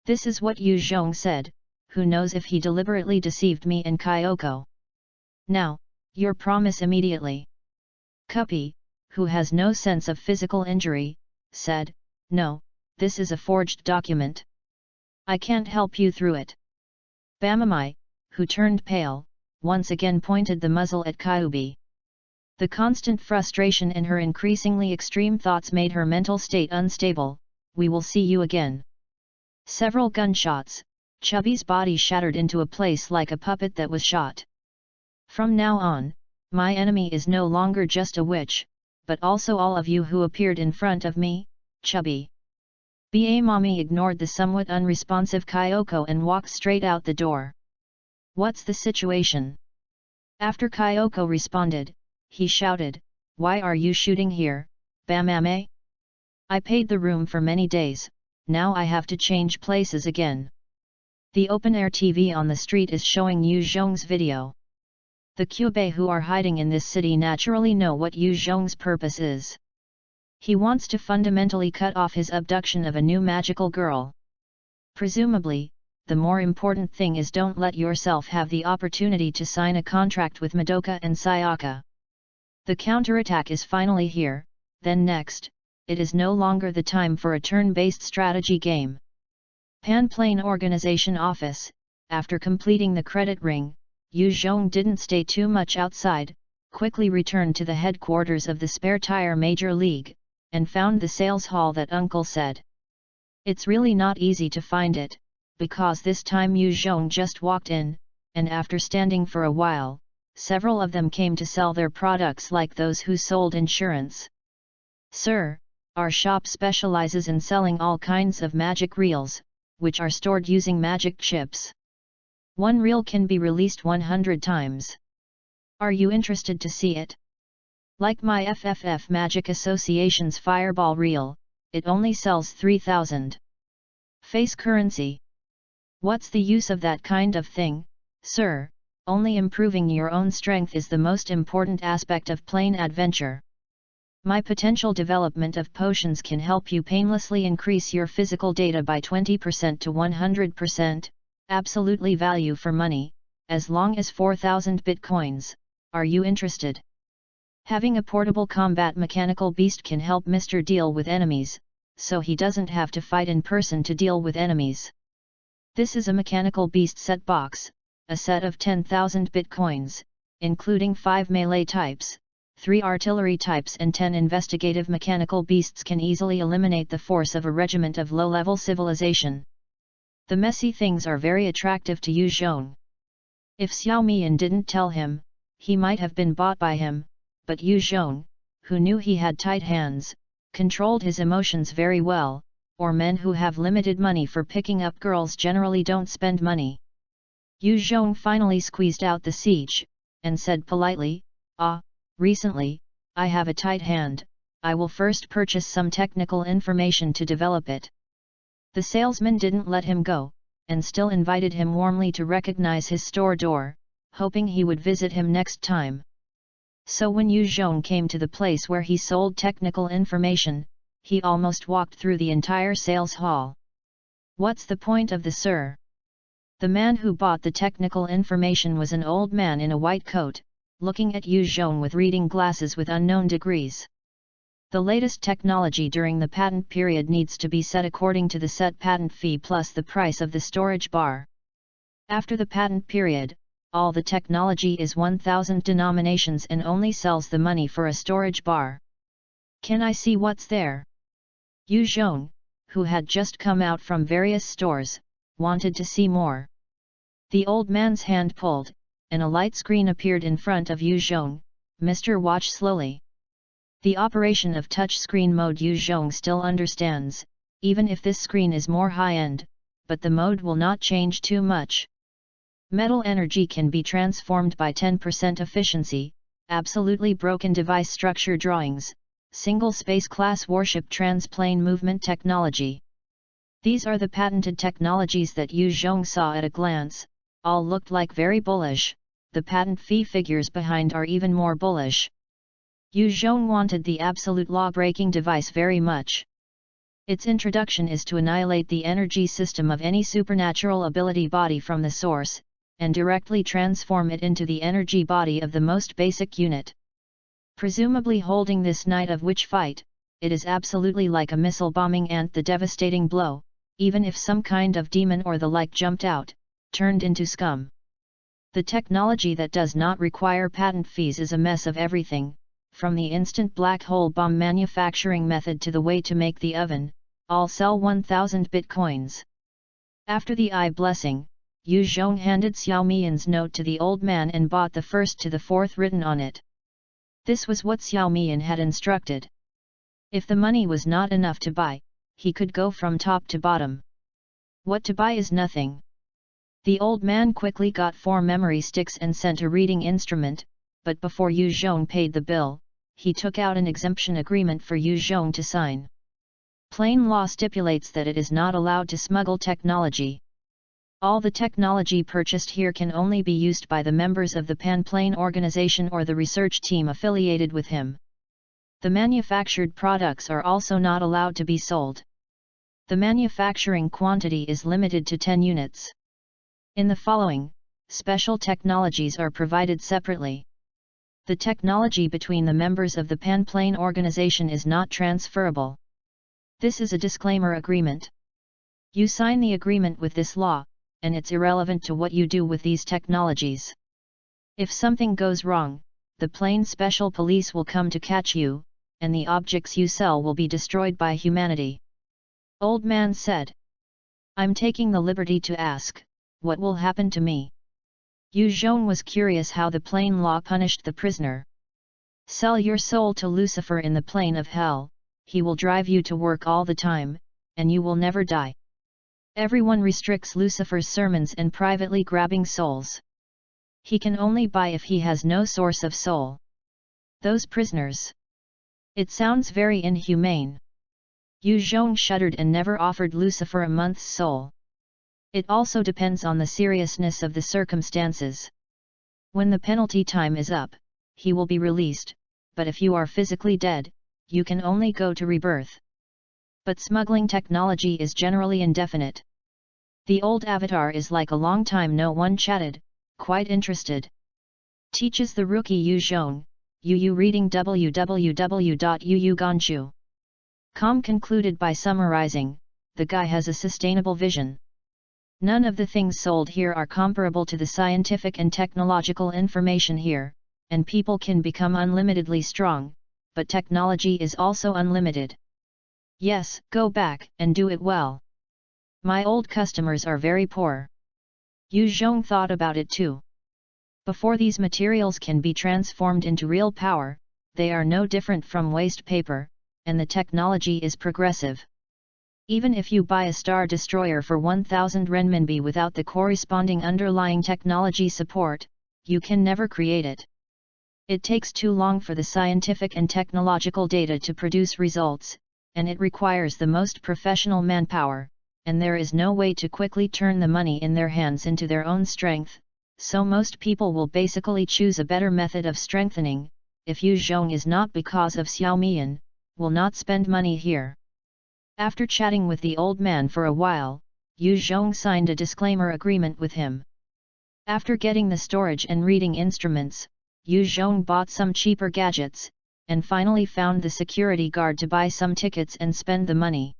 This is what Yu Zhong said, who knows if he deliberately deceived me and Kyoko. Now, your promise immediately. Cuppy, who has no sense of physical injury, said, no, this is a forged document. I can't help you through it. Bamamai, who turned pale, once again pointed the muzzle at Kyubi. The constant frustration in her increasingly extreme thoughts made her mental state unstable. We will see you again. Several gunshots, Chubby's body shattered into a place like a puppet that was shot. From now on, my enemy is no longer just a witch, but also all of you who appeared in front of me, Chubby. Ba Mommy ignored the somewhat unresponsive Kyoko and walked straight out the door. What's the situation? After Kyoko responded, he shouted, why are you shooting here, Bamame? I paid the room for many days, now I have to change places again. The open-air TV on the street is showing Yu Zhong's video. The Kyubei who are hiding in this city naturally know what Yu Zhong's purpose is. He wants to fundamentally cut off his abduction of a new magical girl. Presumably, the more important thing is don't let yourself have the opportunity to sign a contract with Madoka and Sayaka. The counterattack is finally here, then next, it is no longer the time for a turn-based strategy game. Pan Plane Organization Office, after completing the credit ring, Yu Zhong didn't stay too much outside, quickly returned to the headquarters of the Spare Tire Major League, and found the sales hall that Uncle said. It's really not easy to find it, because this time Yu Zhong just walked in, and after standing for a while, several of them came to sell their products like those who sold insurance. Sir, our shop specializes in selling all kinds of magic reels, which are stored using magic chips. One reel can be released 100 times. Are you interested to see it? Like my FFF Magic Association's Fireball reel, it only sells 3,000. Face currency. What's the use of that kind of thing, sir? Only improving your own strength is the most important aspect of plain adventure. My potential development of potions can help you painlessly increase your physical data by 20% to 100%, absolutely value for money, as long as 4,000 bitcoins. Are you interested? Having a portable combat mechanical beast can help Mr. deal with enemies, so he doesn't have to fight in person to deal with enemies. This is a mechanical beast set box, a set of 10,000 bitcoins, including 5 melee types, 3 artillery types and 10 investigative mechanical beasts can easily eliminate the force of a regiment of low-level civilization. The messy things are very attractive to Yu Zhong. If Xiao Mian didn't tell him, he might have been bought by him, but Yu Zhong, who knew he had tight hands, controlled his emotions very well, or men who have limited money for picking up girls generally don't spend money. Yu Zhong finally squeezed out the siege, and said politely, recently, I have a tight hand, I will first purchase some technical information to develop it. The salesman didn't let him go, and still invited him warmly to recognize his store door, hoping he would visit him next time. So when Yu Zhong came to the place where he sold technical information, he almost walked through the entire sales hall. What's the point of this, sir? The man who bought the technical information was an old man in a white coat, looking at Yu Zhong with reading glasses with unknown degrees. The latest technology during the patent period needs to be set according to the set patent fee plus the price of the storage bar. After the patent period, all the technology is 1,000 denominations and only sells the money for a storage bar. Can I see what's there? Yu Zhong, who had just come out from various stores, wanted to see more. The old man's hand pulled, and a light screen appeared in front of Yu Zhong. Mr. Watch slowly. The operation of touchscreen mode Yu Zhong still understands, even if this screen is more high-end, but the mode will not change too much. Metal energy can be transformed by 10% efficiency, absolutely broken device structure drawings, single space class warship transplane movement technology. These are the patented technologies that Yu Zhong saw at a glance. All looked like very bullish. The patent fee figures behind are even more bullish. Yu Zhong wanted the absolute law-breaking device very much. Its introduction is to annihilate the energy system of any supernatural ability body from the source, and directly transform it into the energy body of the most basic unit. Presumably holding this Night of Witch fight, it is absolutely like a missile bombing and the devastating blow, even if some kind of demon or the like jumped out, turned into scum. The technology that does not require patent fees is a mess of everything, from the instant black hole bomb manufacturing method to the way to make the oven, all sell 1,000 bitcoins. After the eye blessing, Yu Zhong handed Xiao Mian's note to the old man and bought the first to the fourth written on it. This was what Xiao Mian had instructed. If the money was not enough to buy, he could go from top to bottom. What to buy is nothing. The old man quickly got 4 memory sticks and sent a reading instrument, but before Yu Zhong paid the bill, he took out an exemption agreement for Yu Zhong to sign. Plain law stipulates that it is not allowed to smuggle technology. All the technology purchased here can only be used by the members of the Pan-Plane organization or the research team affiliated with him. The manufactured products are also not allowed to be sold. The manufacturing quantity is limited to 10 units. In the following, special technologies are provided separately. The technology between the members of the Pan-Plane organization is not transferable. This is a disclaimer agreement. You sign the agreement with this law, and it's irrelevant to what you do with these technologies. If something goes wrong, the plane special police will come to catch you, and the objects you sell will be destroyed by humanity. Old man said. I'm taking the liberty to ask, what will happen to me? Yu Zhong was curious how the plane law punished the prisoner. Sell your soul to Lucifer in the plane of hell, he will drive you to work all the time, and you will never die. Everyone restricts Lucifer's sermons and privately grabbing souls. He can only buy if he has no source of soul. Those prisoners. It sounds very inhumane. Yu Zhong shuddered and never offered Lucifer a month's soul. It also depends on the seriousness of the circumstances. When the penalty time is up, he will be released, but if you are physically dead, you can only go to rebirth. But smuggling technology is generally indefinite. The old avatar is like a long time no one chatted, quite interested. Teaches the rookie Yu Zhong, Yu reading www.yuuganju.com concluded by summarizing, the guy has a sustainable vision. None of the things sold here are comparable to the scientific and technological information here, and people can become unlimitedly strong, but technology is also unlimited. Yes, go back and do it well. My old customers are very poor. Yu Zhong thought about it too. Before these materials can be transformed into real power, they are no different from waste paper, and the technology is progressive. Even if you buy a star destroyer for 1,000 renminbi without the corresponding underlying technology support, you can never create it. It takes too long for the scientific and technological data to produce results, and it requires the most professional manpower, and there is no way to quickly turn the money in their hands into their own strength, so most people will basically choose a better method of strengthening. If Yu Zhong is not because of Xiao Mian, will not spend money here. After chatting with the old man for a while, Yu Zhong signed a disclaimer agreement with him. After getting the storage and reading instruments, Yu Zhong bought some cheaper gadgets, and finally found the security guard to buy some tickets and spend the money.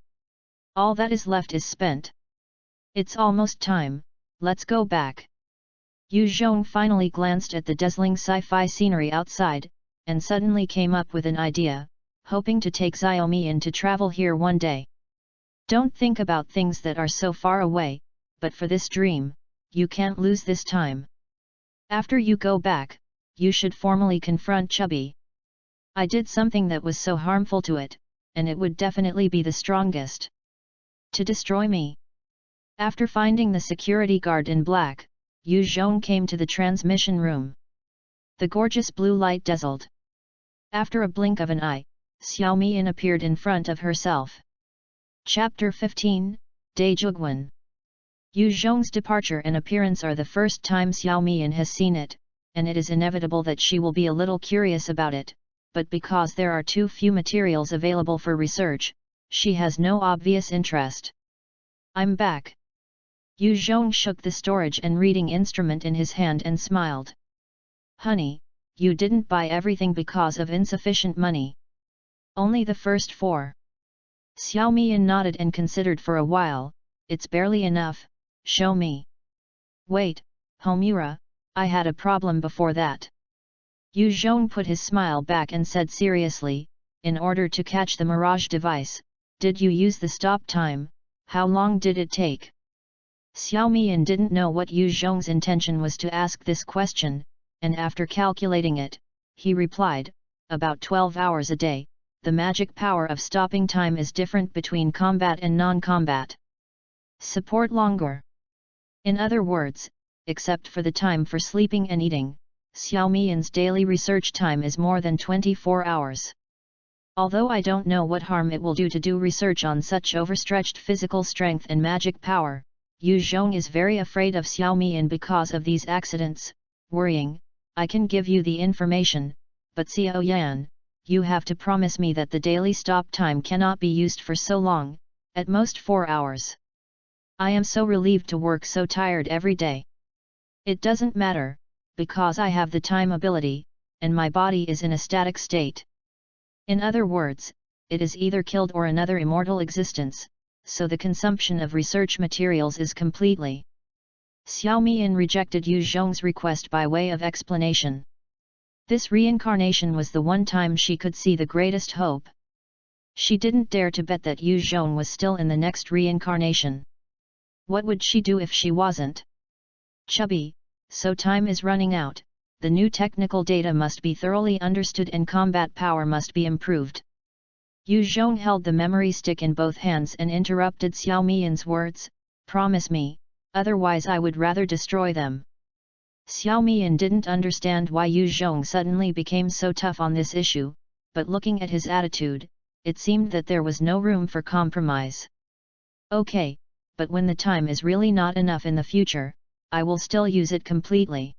All that is left is spent. It's almost time, let's go back. Yu Zhong finally glanced at the dazzling sci-fi scenery outside, and suddenly came up with an idea. hoping to take Xiaomi in to travel here one day. Don't think about things that are so far away, but for this dream, you can't lose this time. After you go back, you should formally confront Chubby. I did something that was so harmful to it, and it would definitely be the strongest to destroy me. After finding the security guard in black, Yu Zhong came to the transmission room. The gorgeous blue light dazzled. After a blink of an eye, Xiao Mian appeared in front of herself. Chapter 15, De Zhuguan. Yu Zhong's departure and appearance are the first time Xiao Mian has seen it, and it is inevitable that she will be a little curious about it, but because there are too few materials available for research, she has no obvious interest. I'm back. Yu Zhong shook the storage and reading instrument in his hand and smiled. Honey, you didn't buy everything because of insufficient money. Only the first 4. Xiao Mian nodded and considered for a while. It's barely enough, show me. Wait, Homura, I had a problem before that. Yu Zhong put his smile back and said seriously, in order to catch the mirage device, did you use the stop time? How long did it take? Xiao Mian didn't know what Yu Zhong's intention was to ask this question, and after calculating it, he replied, about 12 hours a day. The magic power of stopping time is different between combat and non-combat. Support longer. In other words, except for the time for sleeping and eating, Xiao Mian's daily research time is more than 24 hours. Although I don't know what harm it will do to do research on such overstretched physical strength and magic power, Yu Zhong is very afraid of Xiao Mian because of these accidents, worrying, I can give you the information, but Xiao Yan, you have to promise me that the daily stop time cannot be used for so long, at most 4 hours. I am so relieved to work so tired every day. It doesn't matter, because I have the time ability, and my body is in a static state. In other words, it is either killed or another immortal existence, so the consumption of research materials is completely. Xiao Mian rejected Yu Zhong's request by way of explanation. This reincarnation was the one time she could see the greatest hope. She didn't dare to bet that Yu Zhong was still in the next reincarnation. What would she do if she wasn't? Chubby, so time is running out, the new technical data must be thoroughly understood and combat power must be improved. Yu Zhong held the memory stick in both hands and interrupted Xiao Mian's words, promise me, otherwise I would rather destroy them. Xiao Mian didn't understand why Yu Zhong suddenly became so tough on this issue, but looking at his attitude, it seemed that there was no room for compromise. Okay, but when the time is really not enough in the future, I will still use it completely.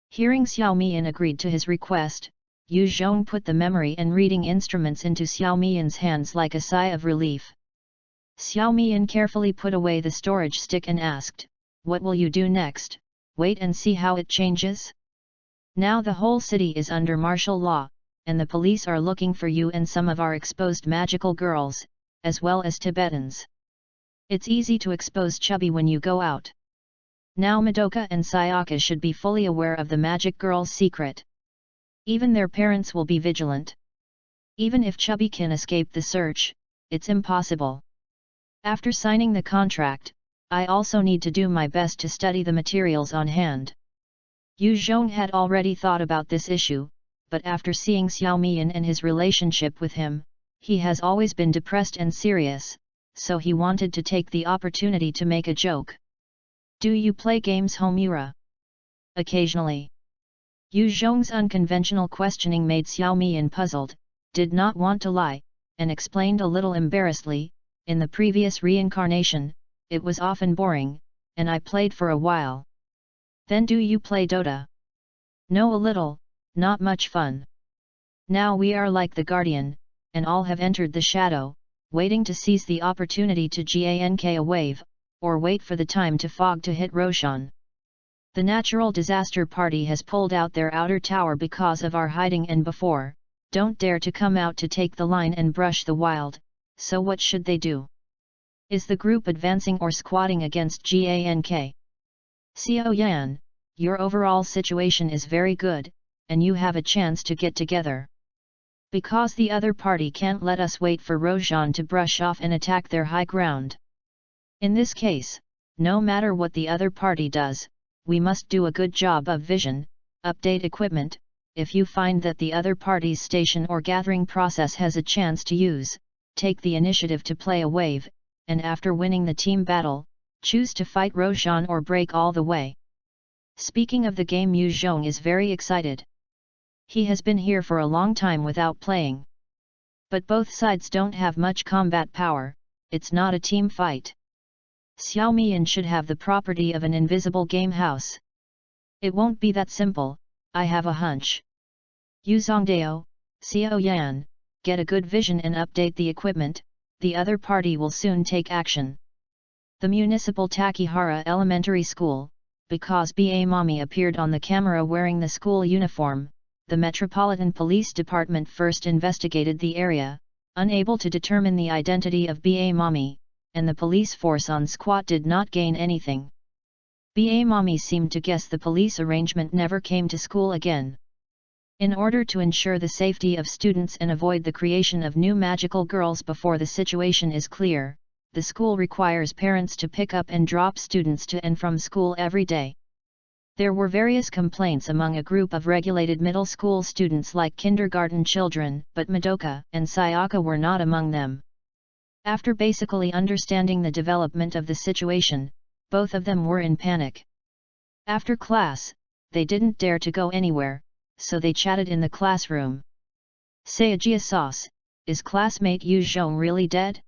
Hearing Xiao Mian agreed to his request, Yu Zhong put the memory and reading instruments into Xiao Mian's hands like a sigh of relief. Xiao Mian carefully put away the storage stick and asked, what will you do next? Wait and see how it changes? Now the whole city is under martial law, and the police are looking for you and some of our exposed magical girls, as well as Tibetans. It's easy to expose Chubby when you go out. Now Madoka and Sayaka should be fully aware of the magic girl's secret. Even their parents will be vigilant. Even if Chubby can escape the search, it's impossible. After signing the contract, I also need to do my best to study the materials on hand. Yu Zhong had already thought about this issue, but after seeing Xiao Mian and his relationship with him, he has always been depressed and serious, so he wanted to take the opportunity to make a joke. Do you play games, Homura? Occasionally. Yu Zhong's unconventional questioning made Xiao Mian puzzled, did not want to lie, and explained a little embarrassedly, in the previous reincarnation, it was often boring, and I played for a while. Then do you play Dota? No, a little, not much fun. Now we are like the Guardian, and all have entered the shadow, waiting to seize the opportunity to gank a wave, or wait for the time to fog to hit Roshan. The natural disaster party has pulled out their outer tower because of our hiding and before, don't dare to come out to take the line and brush the wild, so what should they do? Is the group advancing or squatting against gank? Xiao Yan, your overall situation is very good, and you have a chance to get together. Because the other party can't let us wait for Roshan to brush off and attack their high ground. In this case, no matter what the other party does, we must do a good job of vision, update equipment. If you find that the other party's station or gathering process has a chance to use, take the initiative to play a wave, and after winning the team battle, choose to fight Roshan or break all the way. Speaking of the game, Yu Zhong is very excited. He has been here for a long time without playing. But both sides don't have much combat power, it's not a team fight. Xiao Mian should have the property of an invisible game house. It won't be that simple, I have a hunch. Yu Zhongdao, Xiao Yan, get a good vision and update the equipment, the other party will soon take action. The Municipal Takihara Elementary School, because BA Mommy appeared on the camera wearing the school uniform, the Metropolitan Police Department first investigated the area, unable to determine the identity of BA Mommy, and the police force on squat did not gain anything. BA Mommy seemed to guess the police arrangement never came to school again. In order to ensure the safety of students and avoid the creation of new magical girls before the situation is clear, the school requires parents to pick up and drop students to and from school every day. There were various complaints among a group of regulated middle school students like kindergarten children, but Madoka and Sayaka were not among them. After basically understanding the development of the situation, both of them were in panic. After class, they didn't dare to go anywhere, so they chatted in the classroom. Sayajia sauce, is classmate Yu Zhong really dead?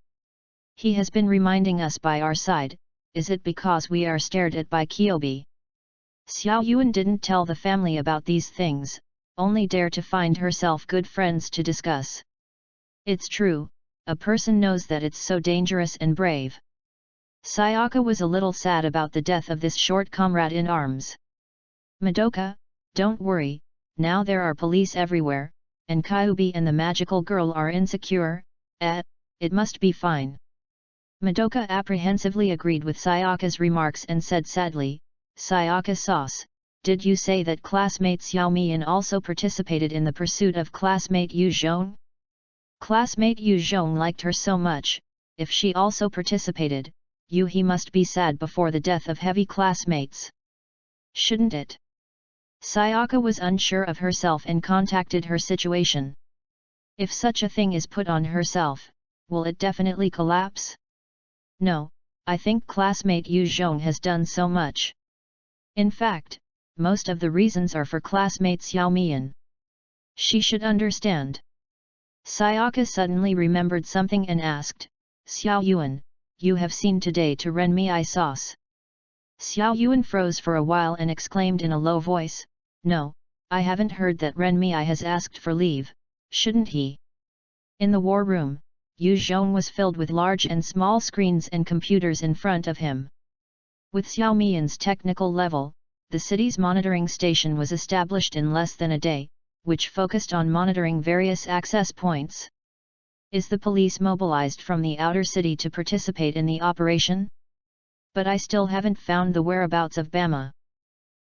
He has been reminding us by our side, is it because we are stared at by Kyobi? Xiao Yuan didn't tell the family about these things, only dare to find herself good friends to discuss. It's true, a person knows that it's so dangerous and brave. Sayaka was a little sad about the death of this short comrade in arms. Madoka, don't worry, now there are police everywhere, and Kyubi and the magical girl are insecure, it must be fine. Madoka apprehensively agreed with Sayaka's remarks and said sadly, Sayaka sauce, did you say that classmate Xiao Mian also participated in the pursuit of classmate Yu Zhong? Classmate Yu Zhong liked her so much, if she also participated, he must be sad before the death of heavy classmates. Shouldn't it? Sayaka was unsure of herself and contacted her situation. If such a thing is put on herself, will it definitely collapse? No, I think classmate Yu Zhong has done so much. In fact, most of the reasons are for classmate Xiao Mian. She should understand. Sayaka suddenly remembered something and asked, Xiao Yuan, you have seen today to Renmi sauce? Xiao Yuan froze for a while and exclaimed in a low voice, no, I haven't heard that Renmi has asked for leave, shouldn't he? In the war room, Yu Zhong was filled with large and small screens and computers in front of him. With Xiao Mian's technical level, the city's monitoring station was established in less than a day, which focused on monitoring various access points. Is the police mobilized from the outer city to participate in the operation? But I still haven't found the whereabouts of Bama.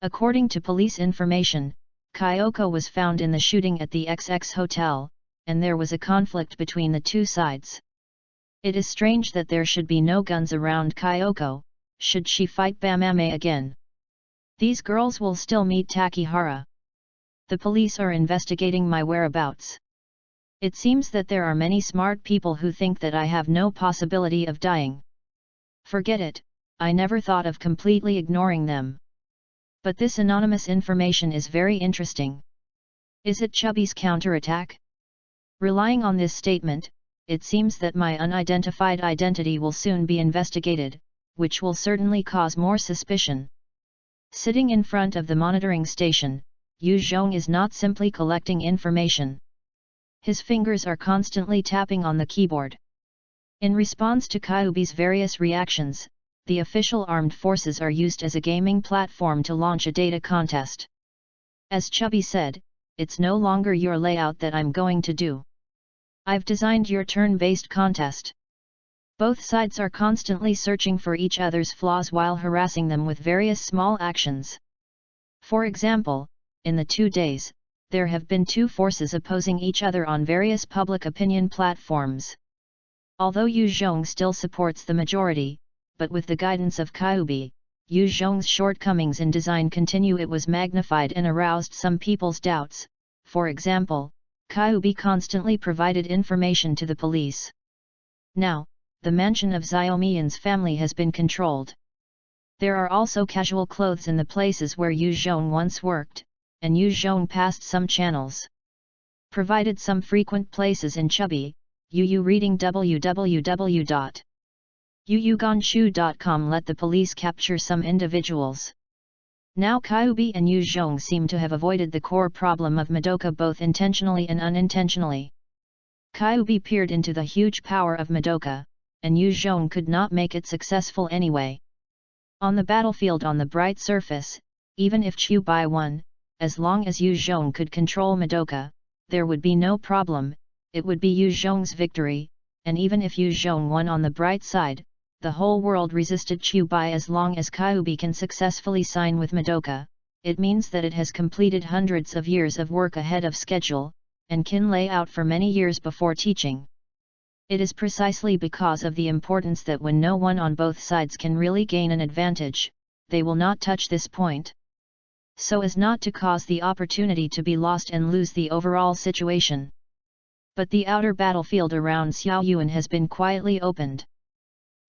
According to police information, Kyoko was found in the shooting at the XX Hotel, and there was a conflict between the two sides. It is strange that there should be no guns around Kyoko, should she fight Bamame again. These girls will still meet Takihara. The police are investigating my whereabouts. It seems that there are many smart people who think that I have no possibility of dying. Forget it, I never thought of completely ignoring them. But this anonymous information is very interesting. Is it Chubby's counterattack? Relying on this statement, it seems that my unidentified identity will soon be investigated, which will certainly cause more suspicion. Sitting in front of the monitoring station, Yu Zhong is not simply collecting information. His fingers are constantly tapping on the keyboard. In response to Kyubi's various reactions, the official armed forces are used as a gaming platform to launch a data contest. As Chubby said, it's no longer your layout that I'm going to do. I've designed your turn-based contest. Both sides are constantly searching for each other's flaws while harassing them with various small actions. For example, in the 2 days, there have been two forces opposing each other on various public opinion platforms. Although Yu Zhong still supports the majority, but with the guidance of Kyubi, Yu Zhong's shortcomings in design continue. It was magnified and aroused some people's doubts. For example, Kyubi constantly provided information to the police. Now, the mansion of Xiaomian's family has been controlled. There are also casual clothes in the places where Yu Zhong once worked, and Yu Zhong passed some channels. Provided some frequent places in Chubby, Yu reading www.yuyuganshu.com let the police capture some individuals. Now Kyubi and Yu Zhong seem to have avoided the core problem of Madoka both intentionally and unintentionally. Kyubi peered into the huge power of Madoka, and Yu Zhong could not make it successful anyway. On the battlefield on the bright surface, even if Chu Bai won, as long as Yu Zhong could control Madoka, there would be no problem, it would be Yu Zhong's victory, and even if Yu Zhong won on the bright side, the whole world resisted Chu Bai. As long as Kyubi can successfully sign with Madoka, it means that it has completed hundreds of years of work ahead of schedule, and can lay out for many years before teaching. It is precisely because of the importance that when no one on both sides can really gain an advantage, they will not touch this point, so as not to cause the opportunity to be lost and lose the overall situation. But the outer battlefield around Xiaoyuan has been quietly opened.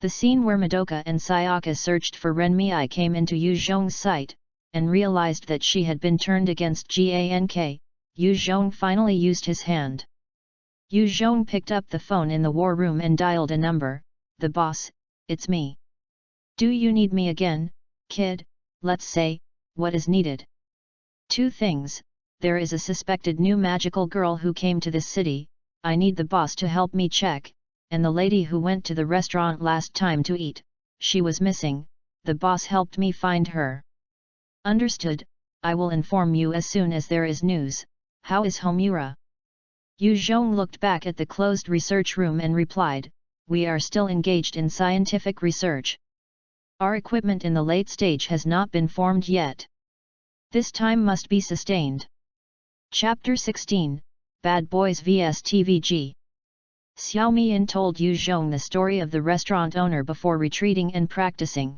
The scene where Madoka and Sayaka searched for Renmei came into Yu Zhong's sight, and realized that she had been turned against Gank. Yu Zhong finally used his hand. Yu Zhong picked up the phone in the war room and dialed a number. "The boss, it's me. Do you need me again, kid? Let's say, what is needed?" "Two things. There is a suspected new magical girl who came to this city, I need the boss to help me check, and the lady who went to the restaurant last time to eat, she was missing, the boss helped me find her." "Understood, I will inform you as soon as there is news. How is Homura?" Yu Zhong looked back at the closed research room and replied, "We are still engaged in scientific research. Our equipment in the late stage has not been formed yet. This time must be sustained." Chapter 16, Bad Boys vs TVG. Xiaomian told Yu Zhong the story of the restaurant owner before retreating and practicing.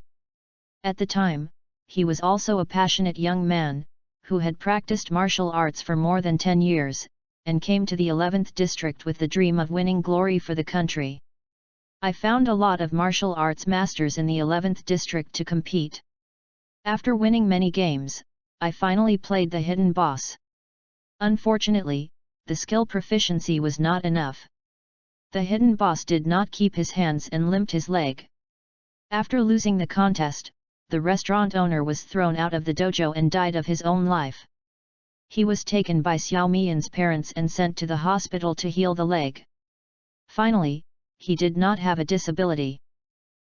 At the time, he was also a passionate young man, who had practiced martial arts for more than 10 years, and came to the 11th district with the dream of winning glory for the country. "I found a lot of martial arts masters in the 11th district to compete. After winning many games, I finally played the hidden boss. Unfortunately, the skill proficiency was not enough. The hidden boss did not keep his hands and limped his leg. After losing the contest, the restaurant owner was thrown out of the dojo and died of his own life. He was taken by Xiaomian's parents and sent to the hospital to heal the leg. Finally, he did not have a disability.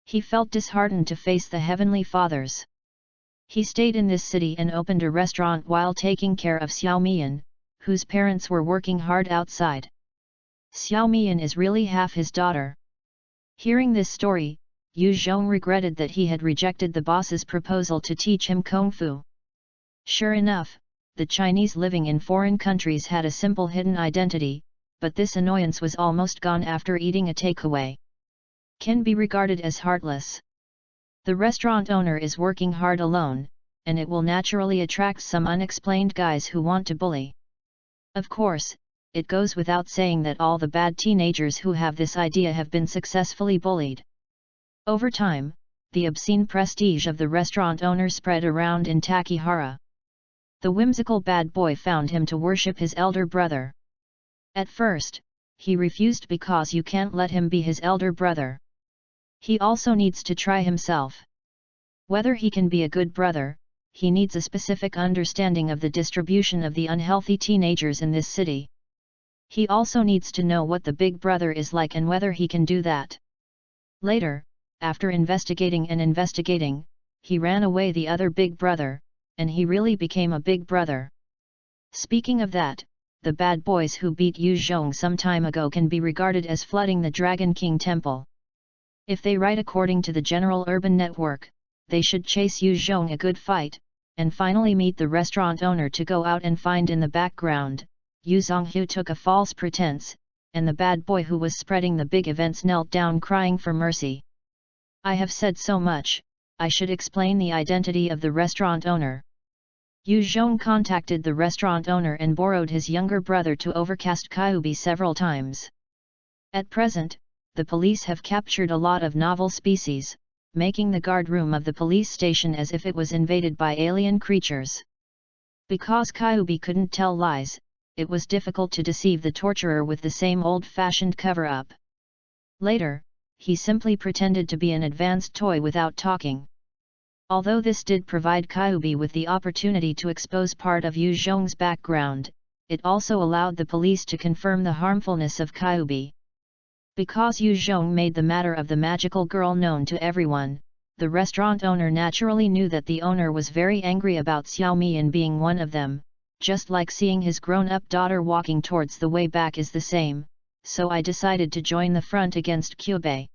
He felt disheartened to face the Heavenly Fathers. He stayed in this city and opened a restaurant while taking care of Xiaomian, whose parents were working hard outside. Xiaomian is really half his daughter." Hearing this story, Yu Zhong regretted that he had rejected the boss's proposal to teach him Kung Fu. Sure enough, the Chinese living in foreign countries had a simple hidden identity, but this annoyance was almost gone after eating a takeaway. Can be regarded as heartless. The restaurant owner is working hard alone, and it will naturally attract some unexplained guys who want to bully. Of course, it goes without saying that all the bad teenagers who have this idea have been successfully bullied. Over time, the obscene prestige of the restaurant owner spread around in Takihara. The whimsical bad boy found him to worship his elder brother. At first, he refused because you can't let him be his elder brother. He also needs to try himself. Whether he can be a good brother, he needs a specific understanding of the distribution of the unhealthy teenagers in this city. He also needs to know what the big brother is like and whether he can do that. Later, after investigating, he ran away the other big brother, and he really became a big brother. Speaking of that, the bad boys who beat Yu Zhong some time ago can be regarded as flooding the Dragon King Temple. If they write according to the general urban network, they should chase Yu Zhong a good fight, and finally meet the restaurant owner to go out and find in the background. Yu Zhonghu took a false pretense, and the bad boy who was spreading the big events knelt down crying for mercy. I have said so much, I should explain the identity of the restaurant owner. Yu Zhong contacted the restaurant owner and borrowed his younger brother to overcast Kyubi several times. At present, the police have captured a lot of novel species, making the guard room of the police station as if it was invaded by alien creatures. Because Kyubi couldn't tell lies, it was difficult to deceive the torturer with the same old-fashioned cover-up. Later, he simply pretended to be an advanced toy without talking. Although this did provide Kyubi with the opportunity to expose part of Yu Zhong's background, it also allowed the police to confirm the harmfulness of Kyubi. Because Yu Zhong made the matter of the magical girl known to everyone, the restaurant owner naturally knew that the owner was very angry about Xiao Mian being one of them, just like seeing his grown-up daughter walking towards the way back is the same, so I decided to join the front against Kyubei.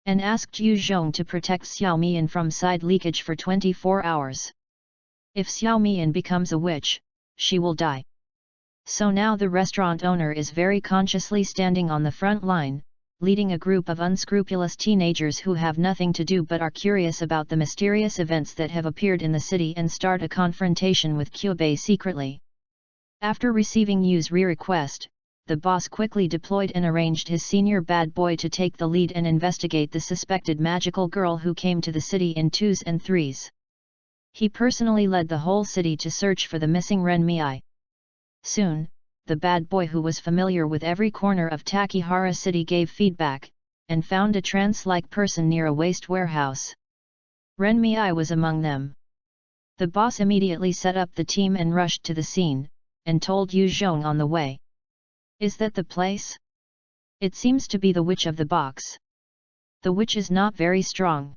And asked Yu Zhong to protect Xiao Mian from side leakage for 24 hours. If Xiao Mian becomes a witch, she will die. So now the restaurant owner is very consciously standing on the front line, leading a group of unscrupulous teenagers who have nothing to do but are curious about the mysterious events that have appeared in the city and start a confrontation with Kyubei secretly. After receiving Yu's request, the boss quickly deployed and arranged his senior bad boy to take the lead and investigate the suspected magical girl who came to the city in 2s and 3s. He personally led the whole city to search for the missing Ren Mei. Soon, the bad boy who was familiar with every corner of Takihara City gave feedback, and found a trance-like person near a waste warehouse. Ren Mei was among them. The boss immediately set up the team and rushed to the scene, and told Yu Zhong on the way. Is that the place? It seems to be the witch of the box. The witch is not very strong.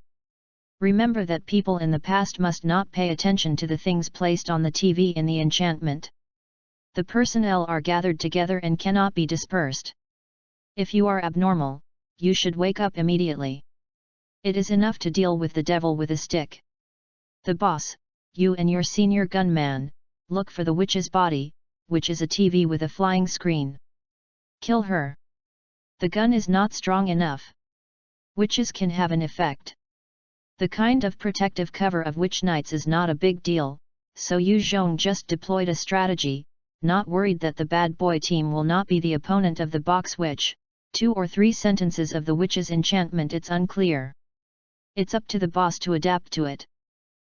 Remember that people in the past must not pay attention to the things placed on the TV in the enchantment. The personnel are gathered together and cannot be dispersed. If you are abnormal, you should wake up immediately. It is enough to deal with the devil with a stick. The boss, you and your senior gunman, look for the witch's body, which is a TV with a flying screen. Kill her. The gun is not strong enough. Witches can have an effect. The kind of protective cover of witch knights is not a big deal, so Yu Zhong just deployed a strategy, not worried that the bad boy team will not be the opponent of the box witch. 2 or 3 sentences of the witch's enchantment, it's unclear. It's up to the boss to adapt to it.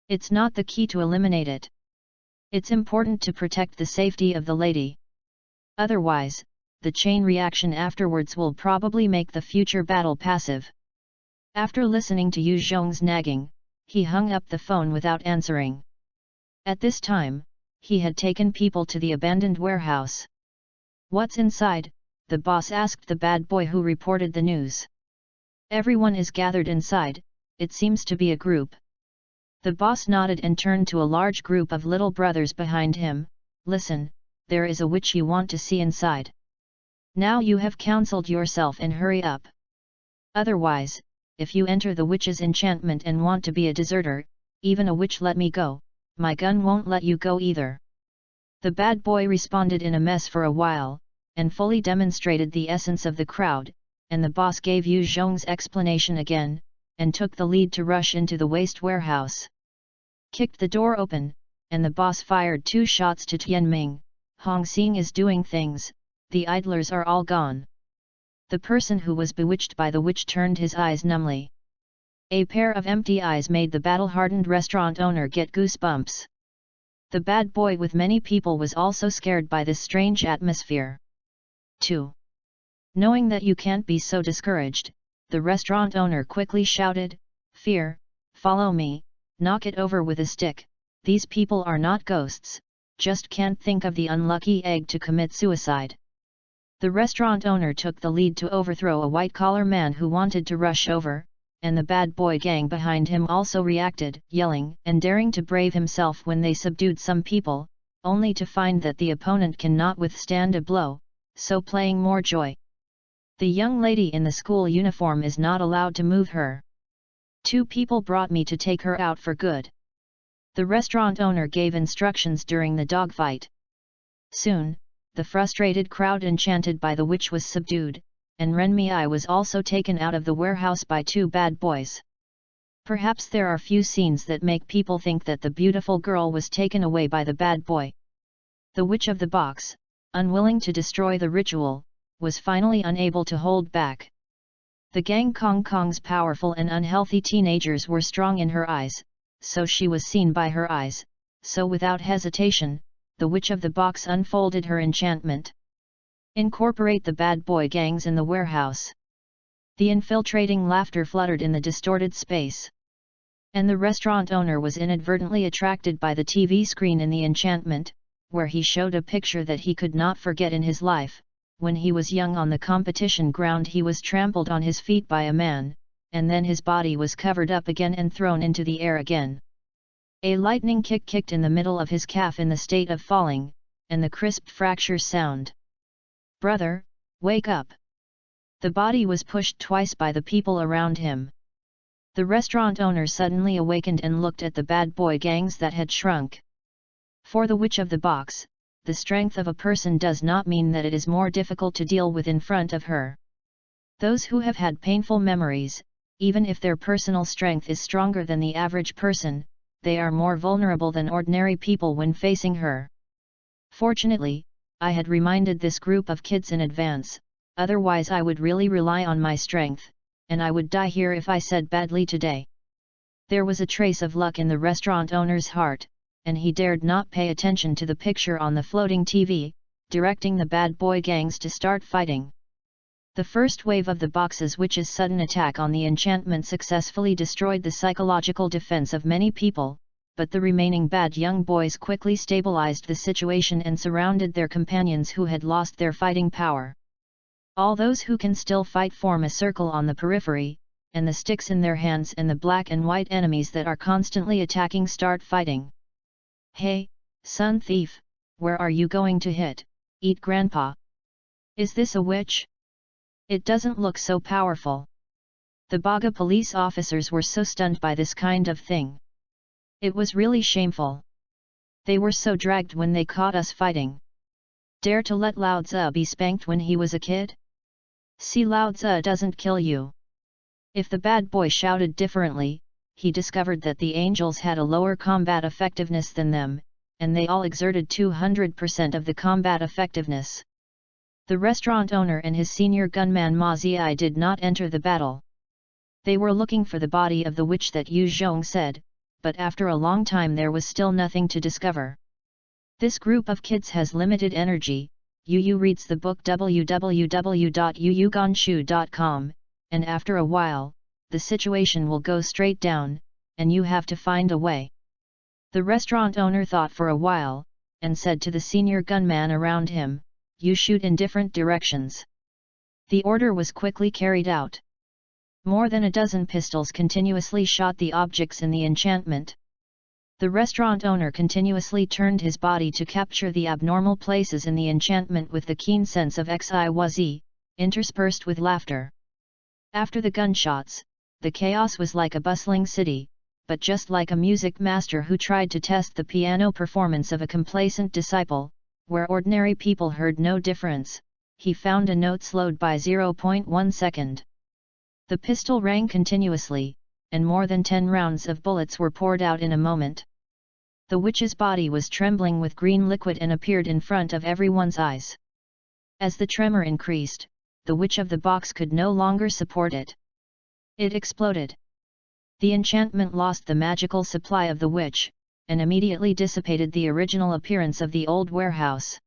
It's not the key to eliminate it. It's important to protect the safety of the lady. Otherwise, the chain reaction afterwards will probably make the future battle passive. After listening to Yu Zhong's nagging, he hung up the phone without answering. At this time, he had taken people to the abandoned warehouse. What's inside? The boss asked the bad boy who reported the news. Everyone is gathered inside, it seems to be a group. The boss nodded and turned to a large group of little brothers behind him. Listen, there is a witch you want to see inside. Now you have counseled yourself and hurry up. Otherwise, if you enter the witch's enchantment and want to be a deserter, even a witch let me go, my gun won't let you go either. The bad boy responded in a mess for a while, and fully demonstrated the essence of the crowd, and the boss gave Yu Zhong's explanation again, and took the lead to rush into the waste warehouse. Kicked the door open, and the boss fired 2 shots to Tianming. Hong Xing is doing things, the idlers are all gone. The person who was bewitched by the witch turned his eyes numbly. A pair of empty eyes made the battle-hardened restaurant owner get goosebumps. The bad boy with many people was also scared by this strange atmosphere. 2. Knowing that you can't be so discouraged, the restaurant owner quickly shouted, "Fear, follow me, knock it over with a stick, these people are not ghosts, just can't think of the unlucky egg to commit suicide." The restaurant owner took the lead to overthrow a white-collar man who wanted to rush over, and the bad boy gang behind him also reacted, yelling and daring to brave himself when they subdued some people, only to find that the opponent cannot withstand a blow, so playing more joy. The young lady in the school uniform is not allowed to move her. 2 people brought me to take her out for good. The restaurant owner gave instructions during the dogfight. Soon, the frustrated crowd enchanted by the witch was subdued, and Renmei was also taken out of the warehouse by two bad boys. Perhaps there are few scenes that make people think that the beautiful girl was taken away by the bad boy. The witch of the box, unwilling to destroy the ritual, was finally unable to hold back. The gang Kong Kong's powerful and unhealthy teenagers were strong in her eyes, so she was seen by her eyes, so without hesitation, the witch of the box unfolded her enchantment. Incorporate the bad boy gangs in the warehouse. The infiltrating laughter fluttered in the distorted space. And the restaurant owner was inadvertently attracted by the TV screen in the enchantment, where he showed a picture that he could not forget in his life. When he was young on the competition ground he was trampled on his feet by a man, and then his body was covered up again and thrown into the air again. A lightning kick kicked in the middle of his calf in the state of falling, and the crisp fracture sound. "Brother, wake up!" The body was pushed twice by the people around him. The restaurant owner suddenly awakened and looked at the bad boy gangs that had shrunk. For the witch of the box, the strength of a person does not mean that it is more difficult to deal with in front of her. Those who have had painful memories, even if their personal strength is stronger than the average person, they are more vulnerable than ordinary people when facing her. Fortunately, I had reminded this group of kids in advance, otherwise I would really rely on my strength, and I would die here if I said badly today. There was a trace of luck in the restaurant owner's heart, and he dared not pay attention to the picture on the floating TV, directing the bad boy gangs to start fighting. The first wave of the box's witch's sudden attack on the enchantment successfully destroyed the psychological defense of many people, but the remaining bad young boys quickly stabilized the situation and surrounded their companions who had lost their fighting power. All those who can still fight form a circle on the periphery, and the sticks in their hands and the black and white enemies that are constantly attacking start fighting. "Hey, son thief, where are you going to hit? Eat grandpa. Is this a witch? It doesn't look so powerful." The Baga police officers were so stunned by this kind of thing. It was really shameful. They were so dragged when they caught us fighting. Dare to let Lao Tzu be spanked when he was a kid? See, Lao Tzu doesn't kill you. If the bad boy shouted differently, he discovered that the angels had a lower combat effectiveness than them, and they all exerted 200% of the combat effectiveness. The restaurant owner and his senior gunman Ma Ziai did not enter the battle. They were looking for the body of the witch that Yu Zhong said, but after a long time there was still nothing to discover. This group of kids has limited energy. Yu reads the book www.yuyuganshu.com, and after a while, the situation will go straight down, and you have to find a way. The restaurant owner thought for a while, and said to the senior gunman around him, "You shoot in different directions." The order was quickly carried out. More than a dozen pistols continuously shot the objects in the enchantment. The restaurant owner continuously turned his body to capture the abnormal places in the enchantment with the keen sense of XIYZ, interspersed with laughter. After the gunshots, the chaos was like a bustling city, but just like a music master who tried to test the piano performance of a complacent disciple, where ordinary people heard no difference, he found a note slowed by 0.1 second. The pistol rang continuously, and more than 10 rounds of bullets were poured out in a moment. The witch's body was trembling with green liquid and appeared in front of everyone's eyes. As the tremor increased, the witch of the box could no longer support it. It exploded. The enchantment lost the magical supply of the witch, and immediately dissipated the original appearance of the old warehouse.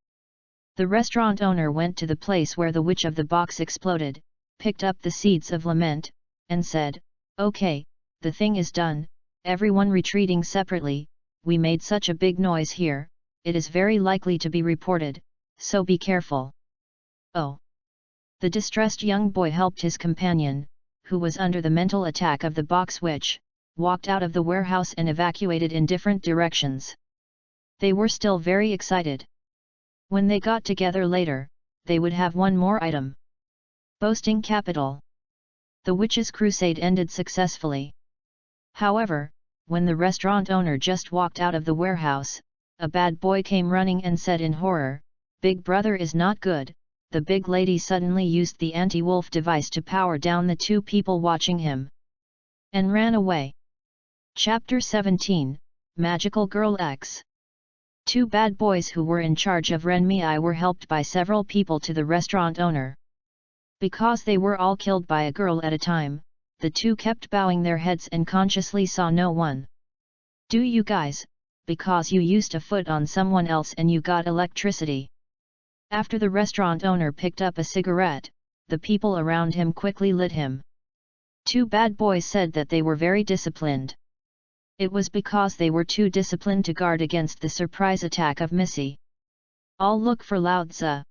The restaurant owner went to the place where the witch of the box exploded, picked up the seeds of lament, and said, "Okay, the thing is done, everyone retreating separately, we made such a big noise here, it is very likely to be reported, so be careful." Oh! The distressed young boy helped his companion, who was under the mental attack of the box witch, walked out of the warehouse and evacuated in different directions. They were still very excited. When they got together later, they would have one more item. Boasting capital. The witch's crusade ended successfully. However, when the restaurant owner just walked out of the warehouse, a bad boy came running and said in horror, "Big brother is not good." The big lady suddenly used the anti-wolf device to power down the two people watching him, and ran away. Chapter 17, Magical Girl X. Two bad boys who were in charge of Renmei were helped by several people to the restaurant owner. Because they were all killed by a girl at a time, the two kept bowing their heads and consciously saw no one. "Do you guys, because you used a foot on someone else and you got electricity." After the restaurant owner picked up a cigarette, the people around him quickly lit him. Two bad boys said that they were very disciplined. It was because they were too disciplined to guard against the surprise attack of Missy. "All look for Lao-tzu."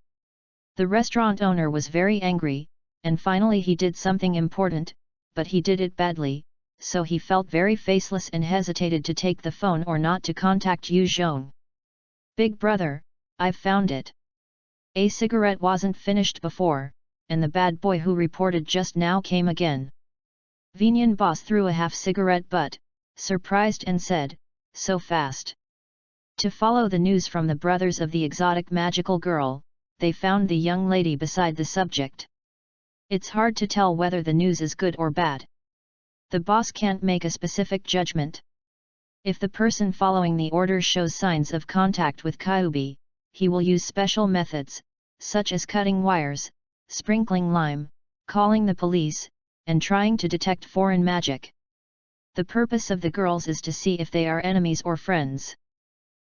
The restaurant owner was very angry, and finally he did something important, but he did it badly, so he felt very faceless and hesitated to take the phone or not to contact Yu Zhong. "Big brother, I've found it." A cigarette wasn't finished before, and the bad boy who reported just now came again. Vinian boss threw a half cigarette butt, surprised, and said, "So fast." To follow the news from the brothers of the exotic magical girl, they found the young lady beside the subject. It's hard to tell whether the news is good or bad. The boss can't make a specific judgment. If the person following the order shows signs of contact with Kyubi, he will use special methods, such as cutting wires, sprinkling lime, calling the police, and trying to detect foreign magic. The purpose of the girls is to see if they are enemies or friends.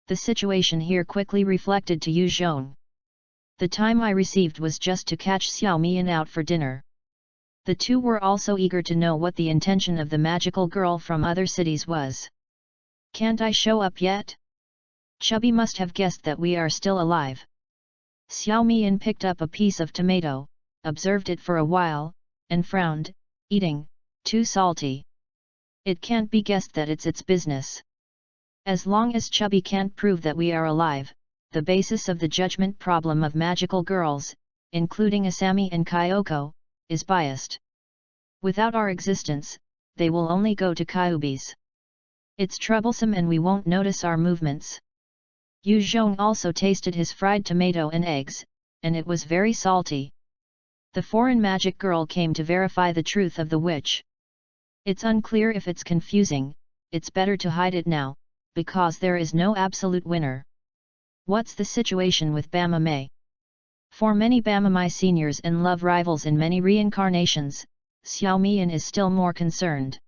The situation here quickly reflected to Yu Zhong. "The time I received was just to catch Xiao Mian out for dinner." The two were also eager to know what the intention of the magical girl from other cities was. "Can't I show up yet? Chubby must have guessed that we are still alive." Xiao Mian picked up a piece of tomato, observed it for a while, and frowned, eating, "Too salty. It can't be guessed that it's its business. As long as Chubby can't prove that we are alive, the basis of the judgment problem of magical girls, including Asami and Kyoko, is biased. Without our existence, they will only go to Kyubi's. It's troublesome and we won't notice our movements." Yu Zhong also tasted his fried tomato and eggs, and it was very salty. The foreign magic girl came to verify the truth of the witch. "It's unclear if it's confusing, it's better to hide it now, because there is no absolute winner." "What's the situation with Bama Mai?" For many Bama Mai seniors and love rivals in many reincarnations, Xiao Mian is still more concerned.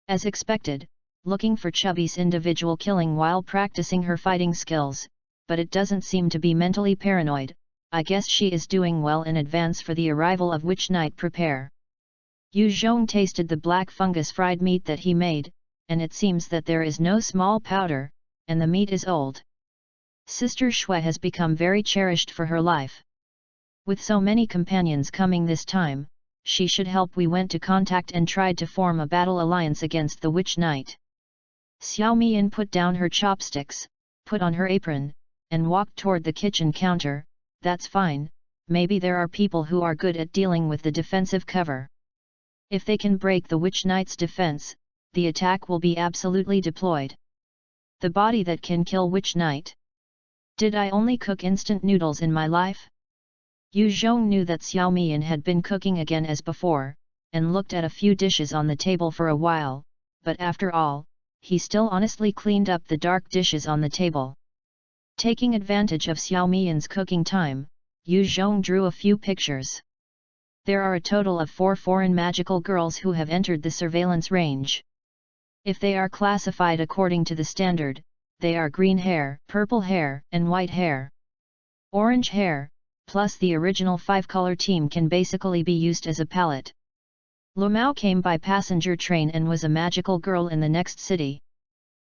As expected, looking for Chubby's individual killing while practicing her fighting skills, but it doesn't seem to be mentally paranoid. "I guess she is doing well in advance for the arrival of Witch Night. Prepare." Yu Zhong tasted the black fungus fried meat that he made, and it seems that there is no small powder, and the meat is old. Sister Shui has become very cherished for her life. With so many companions coming this time, she should help. We went to contact and tried to form a battle alliance against the Witch Night. Xiao Mian put down her chopsticks, put on her apron, and walked toward the kitchen counter. "That's fine, maybe there are people who are good at dealing with the defensive cover. If they can break the Witch Knight's defense, the attack will be absolutely deployed. The body that can kill Witch Knight. Did I only cook instant noodles in my life?" Yu Zhong knew that Xiao Mian had been cooking again as before, and looked at a few dishes on the table for a while, but after all, he still honestly cleaned up the dark dishes on the table. Taking advantage of Xiao Mian's cooking time, Yu Zhong drew a few pictures. There are a total of 4 foreign magical girls who have entered the surveillance range. If they are classified according to the standard, they are green hair, purple hair, and white hair. Orange hair, plus the original 5-color team, can basically be used as a palette. Lu Mao came by passenger train and was a magical girl in the next city.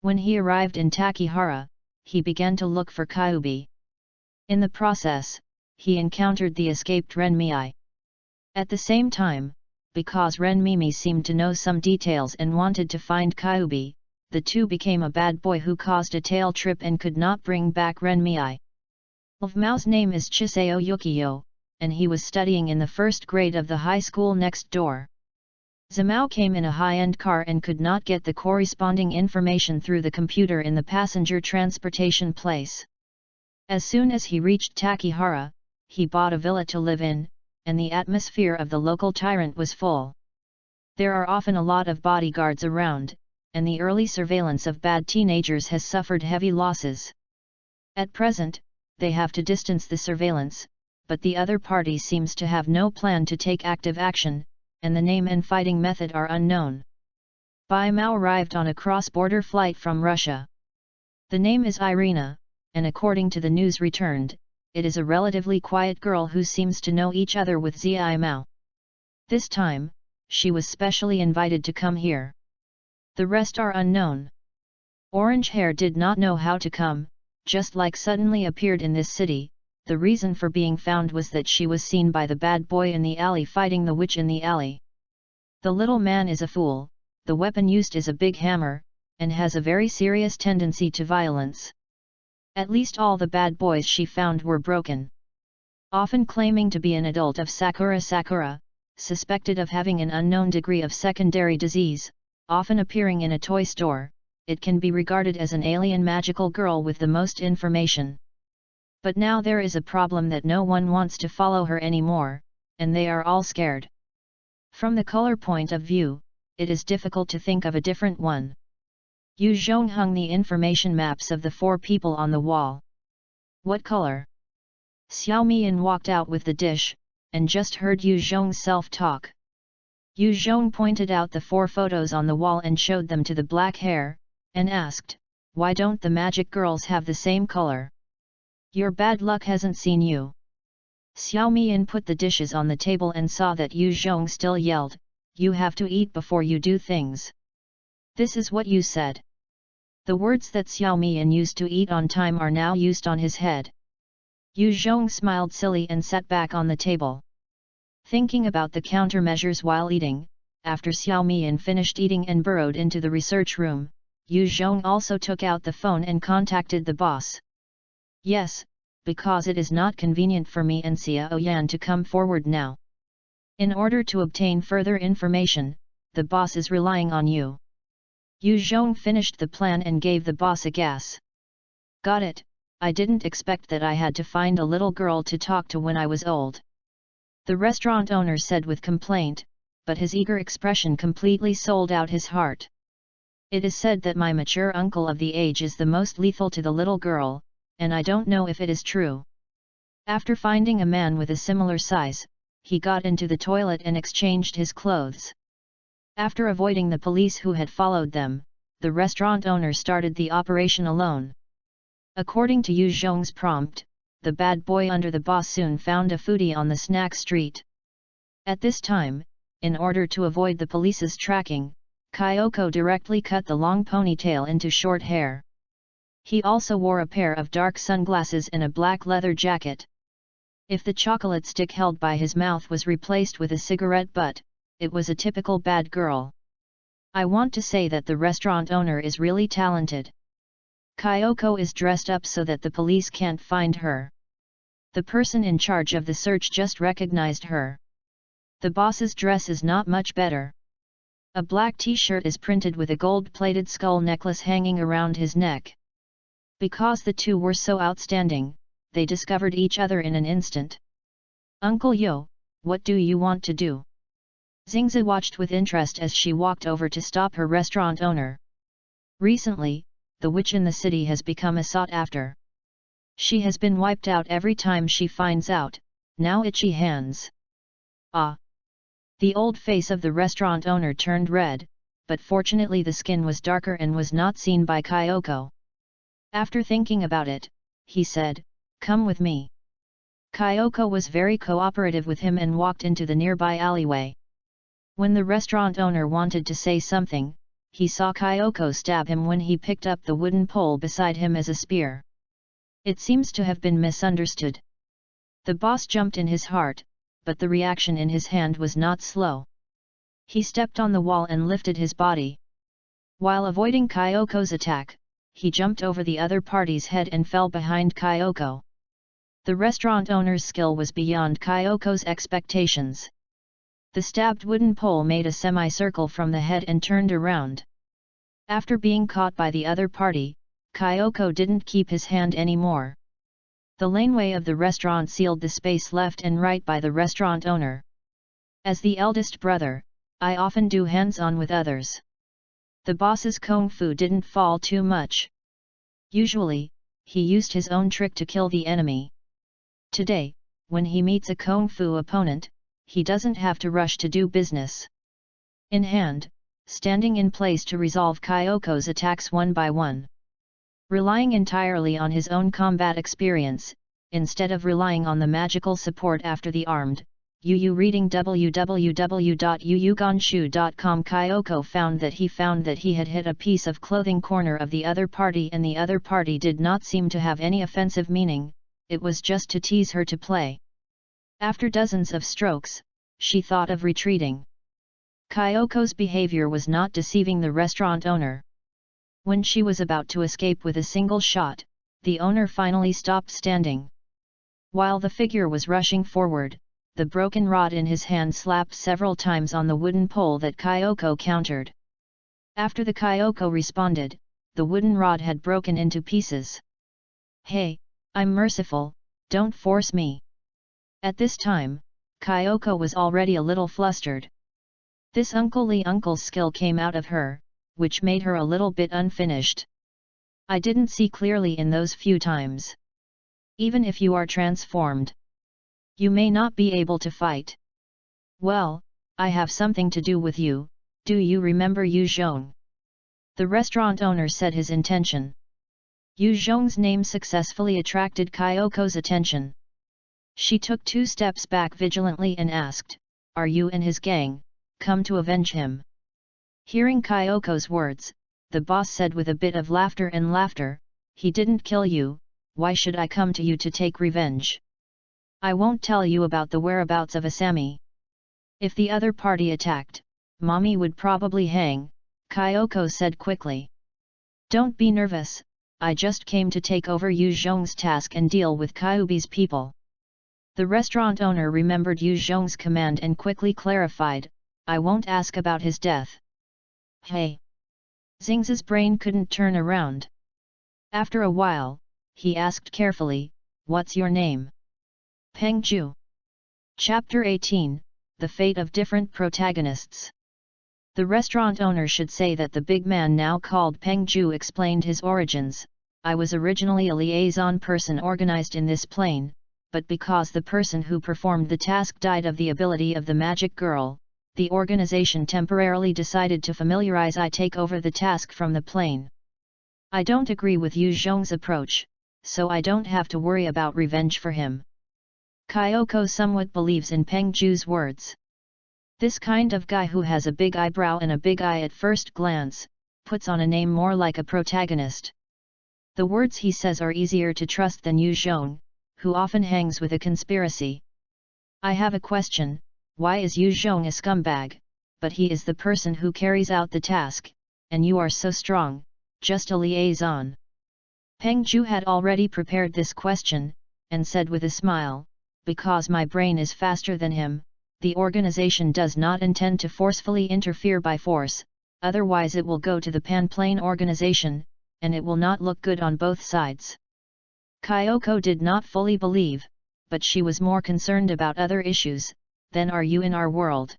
When he arrived in Takihara, he began to look for Kyubi. In the process, he encountered the escaped Renmei. At the same time, because Renmei seemed to know some details and wanted to find Kyubi, the two became a bad boy who caused a tail trip and could not bring back Renmei. Lu Mao's name is Chiseo Yukiyo, and he was studying in the 1st grade of the high school next door. Zimao came in a high-end car and could not get the corresponding information through the computer in the passenger transportation place. As soon as he reached Takihara, he bought a villa to live in, and the atmosphere of the local tyrant was full. There are often a lot of bodyguards around, and the early surveillance of bad teenagers has suffered heavy losses. At present, they have to distance the surveillance, but the other party seems to have no plan to take active action, and the name and fighting method are unknown. Bai Mao arrived on a cross-border flight from Russia. The name is Irina, and according to the news returned, it is a relatively quiet girl who seems to know each other with Zai Mao. This time, she was specially invited to come here. The rest are unknown. Orange Hair did not know how to come, just like suddenly appeared in this city. The reason for being found was that she was seen by the bad boy in the alley fighting the witch in the alley. The little man is a fool, the weapon used is a big hammer, and has a very serious tendency to violence. At least all the bad boys she found were broken. Often claiming to be an adult of Sakura, suspected of having an unknown degree of secondary disease, often appearing in a toy store, it can be regarded as an alien magical girl with the most information. But now there is a problem that no one wants to follow her anymore, and they are all scared. From the color point of view, it is difficult to think of a different one. Yu Zhong hung the information maps of the 4 people on the wall. What color? Xiao Mian walked out with the dish, and just heard Yu Zhong's self-talk. Yu Zhong pointed out the 4 photos on the wall and showed them to the black hair, and asked, "Why don't the magic girls have the same color? Your bad luck hasn't seen you." Xiao Mian put the dishes on the table and saw that Yu Zhong still yelled, "You have to eat before you do things. This is what you said." The words that Xiao Mian used to eat on time are now used on his head. Yu Zhong smiled silly and sat back on the table. Thinking about the countermeasures while eating, after Xiao Mian finished eating and burrowed into the research room, Yu Zhong also took out the phone and contacted the boss. "Yes, because it is not convenient for me and Xiao Yan to come forward now. In order to obtain further information, the boss is relying on you." Yu Zhong finished the plan and gave the boss a gas. "Got it, I didn't expect that I had to find a little girl to talk to when I was old," the restaurant owner said with complaint, but his eager expression completely sold out his heart. "It is said that my mature uncle of the age is the most lethal to the little girl, and I don't know if it is true." After finding a man with a similar size, he got into the toilet and exchanged his clothes. After avoiding the police who had followed them, the restaurant owner started the operation alone. According to Yu Zhong's prompt, the bad boy under the boss soon found a foodie on the snack street. At this time, in order to avoid the police's tracking, Kyoko directly cut the long ponytail into short hair. He also wore a pair of dark sunglasses and a black leather jacket. If the chocolate stick held by his mouth was replaced with a cigarette butt, it was a typical bad girl. I want to say that the restaurant owner is really talented. Kyoko is dressed up so that the police can't find her. The person in charge of the search just recognized her. The boss's dress is not much better. A black t-shirt is printed with a gold-plated skull necklace hanging around his neck. Because the two were so outstanding, they discovered each other in an instant. "Uncle Yo, what do you want to do?" Xingzi watched with interest as she walked over to stop her restaurant owner. Recently, the witch in the city has become a sought-after. She has been wiped out every time she finds out, now itchy hands. Ah! The old face of the restaurant owner turned red, but fortunately the skin was darker and was not seen by Kyoko. After thinking about it, he said, "Come with me." Kyoko was very cooperative with him and walked into the nearby alleyway. When the restaurant owner wanted to say something, he saw Kyoko stab him when he picked up the wooden pole beside him as a spear. It seems to have been misunderstood. The boss jumped in his heart, but the reaction in his hand was not slow. He stepped on the wall and lifted his body. While avoiding Kyoko's attack, he jumped over the other party's head and fell behind Kyoko. The restaurant owner's skill was beyond Kyoko's expectations. The stabbed wooden pole made a semicircle from the head and turned around. After being caught by the other party, Kyoko didn't keep his hand anymore. The laneway of the restaurant sealed the space left and right by the restaurant owner. As the eldest brother, I often do hands-on with others. The boss's kung fu didn't fall too much. Usually, he used his own trick to kill the enemy. Today, when he meets a kung fu opponent, he doesn't have to rush to do business. In hand, standing in place to resolve Kyoko's attacks one by one. Relying entirely on his own combat experience, instead of relying on the magical support after the armed, Yu reading www.yuyugonshu.com. Kyoko found that he had hit a piece of clothing corner of the other party, and the other party did not seem to have any offensive meaning, it was just to tease her to play. After dozens of strokes, she thought of retreating. Kyoko's behavior was not deceiving the restaurant owner. When she was about to escape with a single shot, the owner finally stopped standing. While the figure was rushing forward, the broken rod in his hand slapped several times on the wooden pole that Kyoko countered. After the Kyoko responded, the wooden rod had broken into pieces. "Hey, I'm merciful, don't force me." At this time, Kyoko was already a little flustered. This uncle's skill came out of her, which made her a little bit unfinished. "I didn't see clearly in those few times. Even if you are transformed, you may not be able to fight." "Well, I have something to do with you, do you remember Yu Zhong?" The restaurant owner said his intention. Yu Zhong's name successfully attracted Kyoko's attention. She took 2 steps back vigilantly and asked, "Are you and his gang come to avenge him?" Hearing Kyoko's words, the boss said with a bit of laughter, "He didn't kill you, why should I come to you to take revenge? I won't tell you about the whereabouts of Asami. If the other party attacked, mommy would probably hang," Kyoko said quickly. "Don't be nervous, I just came to take over Yu Zhong's task and deal with Kyubi's people." The restaurant owner remembered Yu Zhong's command and quickly clarified, "I won't ask about his death." "Hey!" Xing's brain couldn't turn around. After a while, he asked carefully, "What's your name?" "Peng Ju." Chapter 18, The Fate of Different Protagonists. The restaurant owner should say that the big man now called Peng Ju explained his origins. "I was originally a liaison person organized in this plane, but because the person who performed the task died of the ability of the magic girl, the organization temporarily decided to familiarize I take over the task from the plane. I don't agree with Yu Zhong's approach, so I don't have to worry about revenge for him." Kyoko somewhat believes in Peng Ju's words. This kind of guy who has a big eyebrow and a big eye at first glance, puts on a name more like a protagonist. The words he says are easier to trust than Yu Zhong, who often hangs with a conspiracy. "I have a question, why is Yu Zhong a scumbag, but he is the person who carries out the task, and you are so strong, just a liaison?" Peng Ju had already prepared this question, and said with a smile, "Because my brain is faster than him, the organization does not intend to forcefully interfere by force, otherwise it will go to the Pan-Plane organization, and it will not look good on both sides." Kyoko did not fully believe, but she was more concerned about other issues, than "Are you in our world?"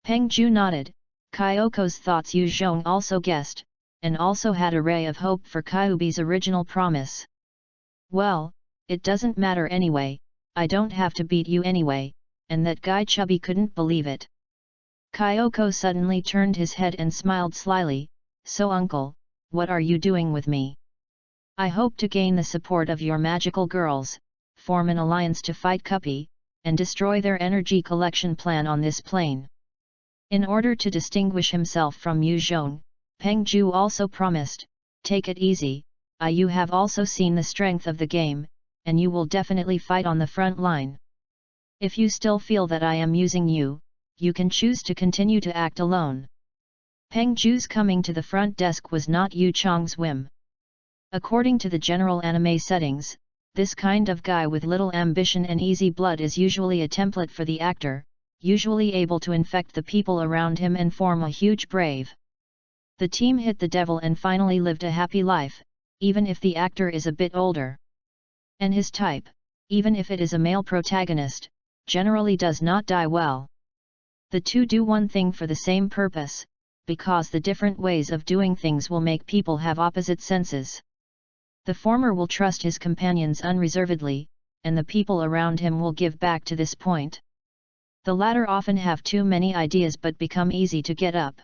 Peng Ju nodded. Kyoko's thoughts Yu Zhong also guessed, and also had a ray of hope for Kyubi's original promise. "Well, it doesn't matter anyway, I don't have to beat you anyway," and that guy Chubby couldn't believe it. Kyoko suddenly turned his head and smiled slyly, "So uncle, what are you doing with me?" "I hope to gain the support of your magical girls, form an alliance to fight Cuppy, and destroy their energy collection plan on this plane." In order to distinguish himself from Yu Zhong, Peng Ju also promised, "Take it easy, you have also seen the strength of the game, and you will definitely fight on the front line. If you still feel that I am using you, you can choose to continue to act alone." Peng Ju's coming to the front desk was not Yu Chong's whim. According to the general anime settings, this kind of guy with little ambition and easy blood is usually a template for the actor. usually able to infect the people around him and form a huge brave. The team hit the devil and finally lived a happy life, even if the actor is a bit older. And his type, even if it is a male protagonist, generally does not die well. The two do one thing for the same purpose, because the different ways of doing things will make people have opposite senses. The former will trust his companions unreservedly, and the people around him will give back to this point. The latter often have too many ideas but become easy to get up.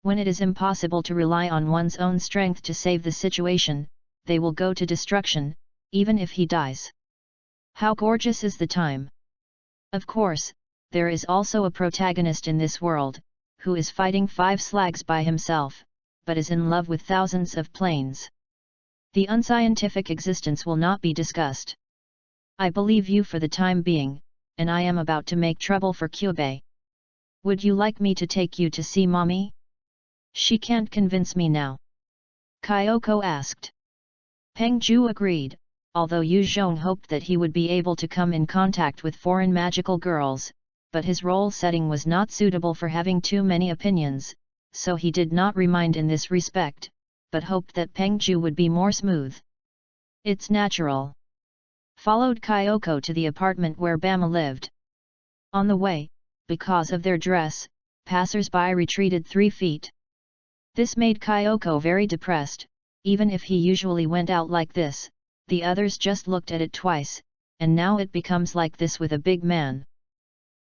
When it is impossible to rely on one's own strength to save the situation, they will go to destruction, even if he dies. How gorgeous is the time! Of course, there is also a protagonist in this world, who is fighting 5 slags by himself, but is in love with thousands of planes. The unscientific existence will not be discussed. I believe you for the time being, and I am about to make trouble for Kyubei. Would you like me to take you to see mommy? She can't convince me now. Kyoko asked. Peng Ju agreed, although Yu Zhong hoped that he would be able to come in contact with foreign magical girls, but his role setting was not suitable for having too many opinions, so he did not remind in this respect, but hoped that Peng Ju would be more smooth. It's natural. Followed Kyoko to the apartment where Bama lived. On the way, because of their dress, passers-by retreated 3 feet. This made Kyoko very depressed. Even if he usually went out like this, the others just looked at it twice, and now it becomes like this with a big man.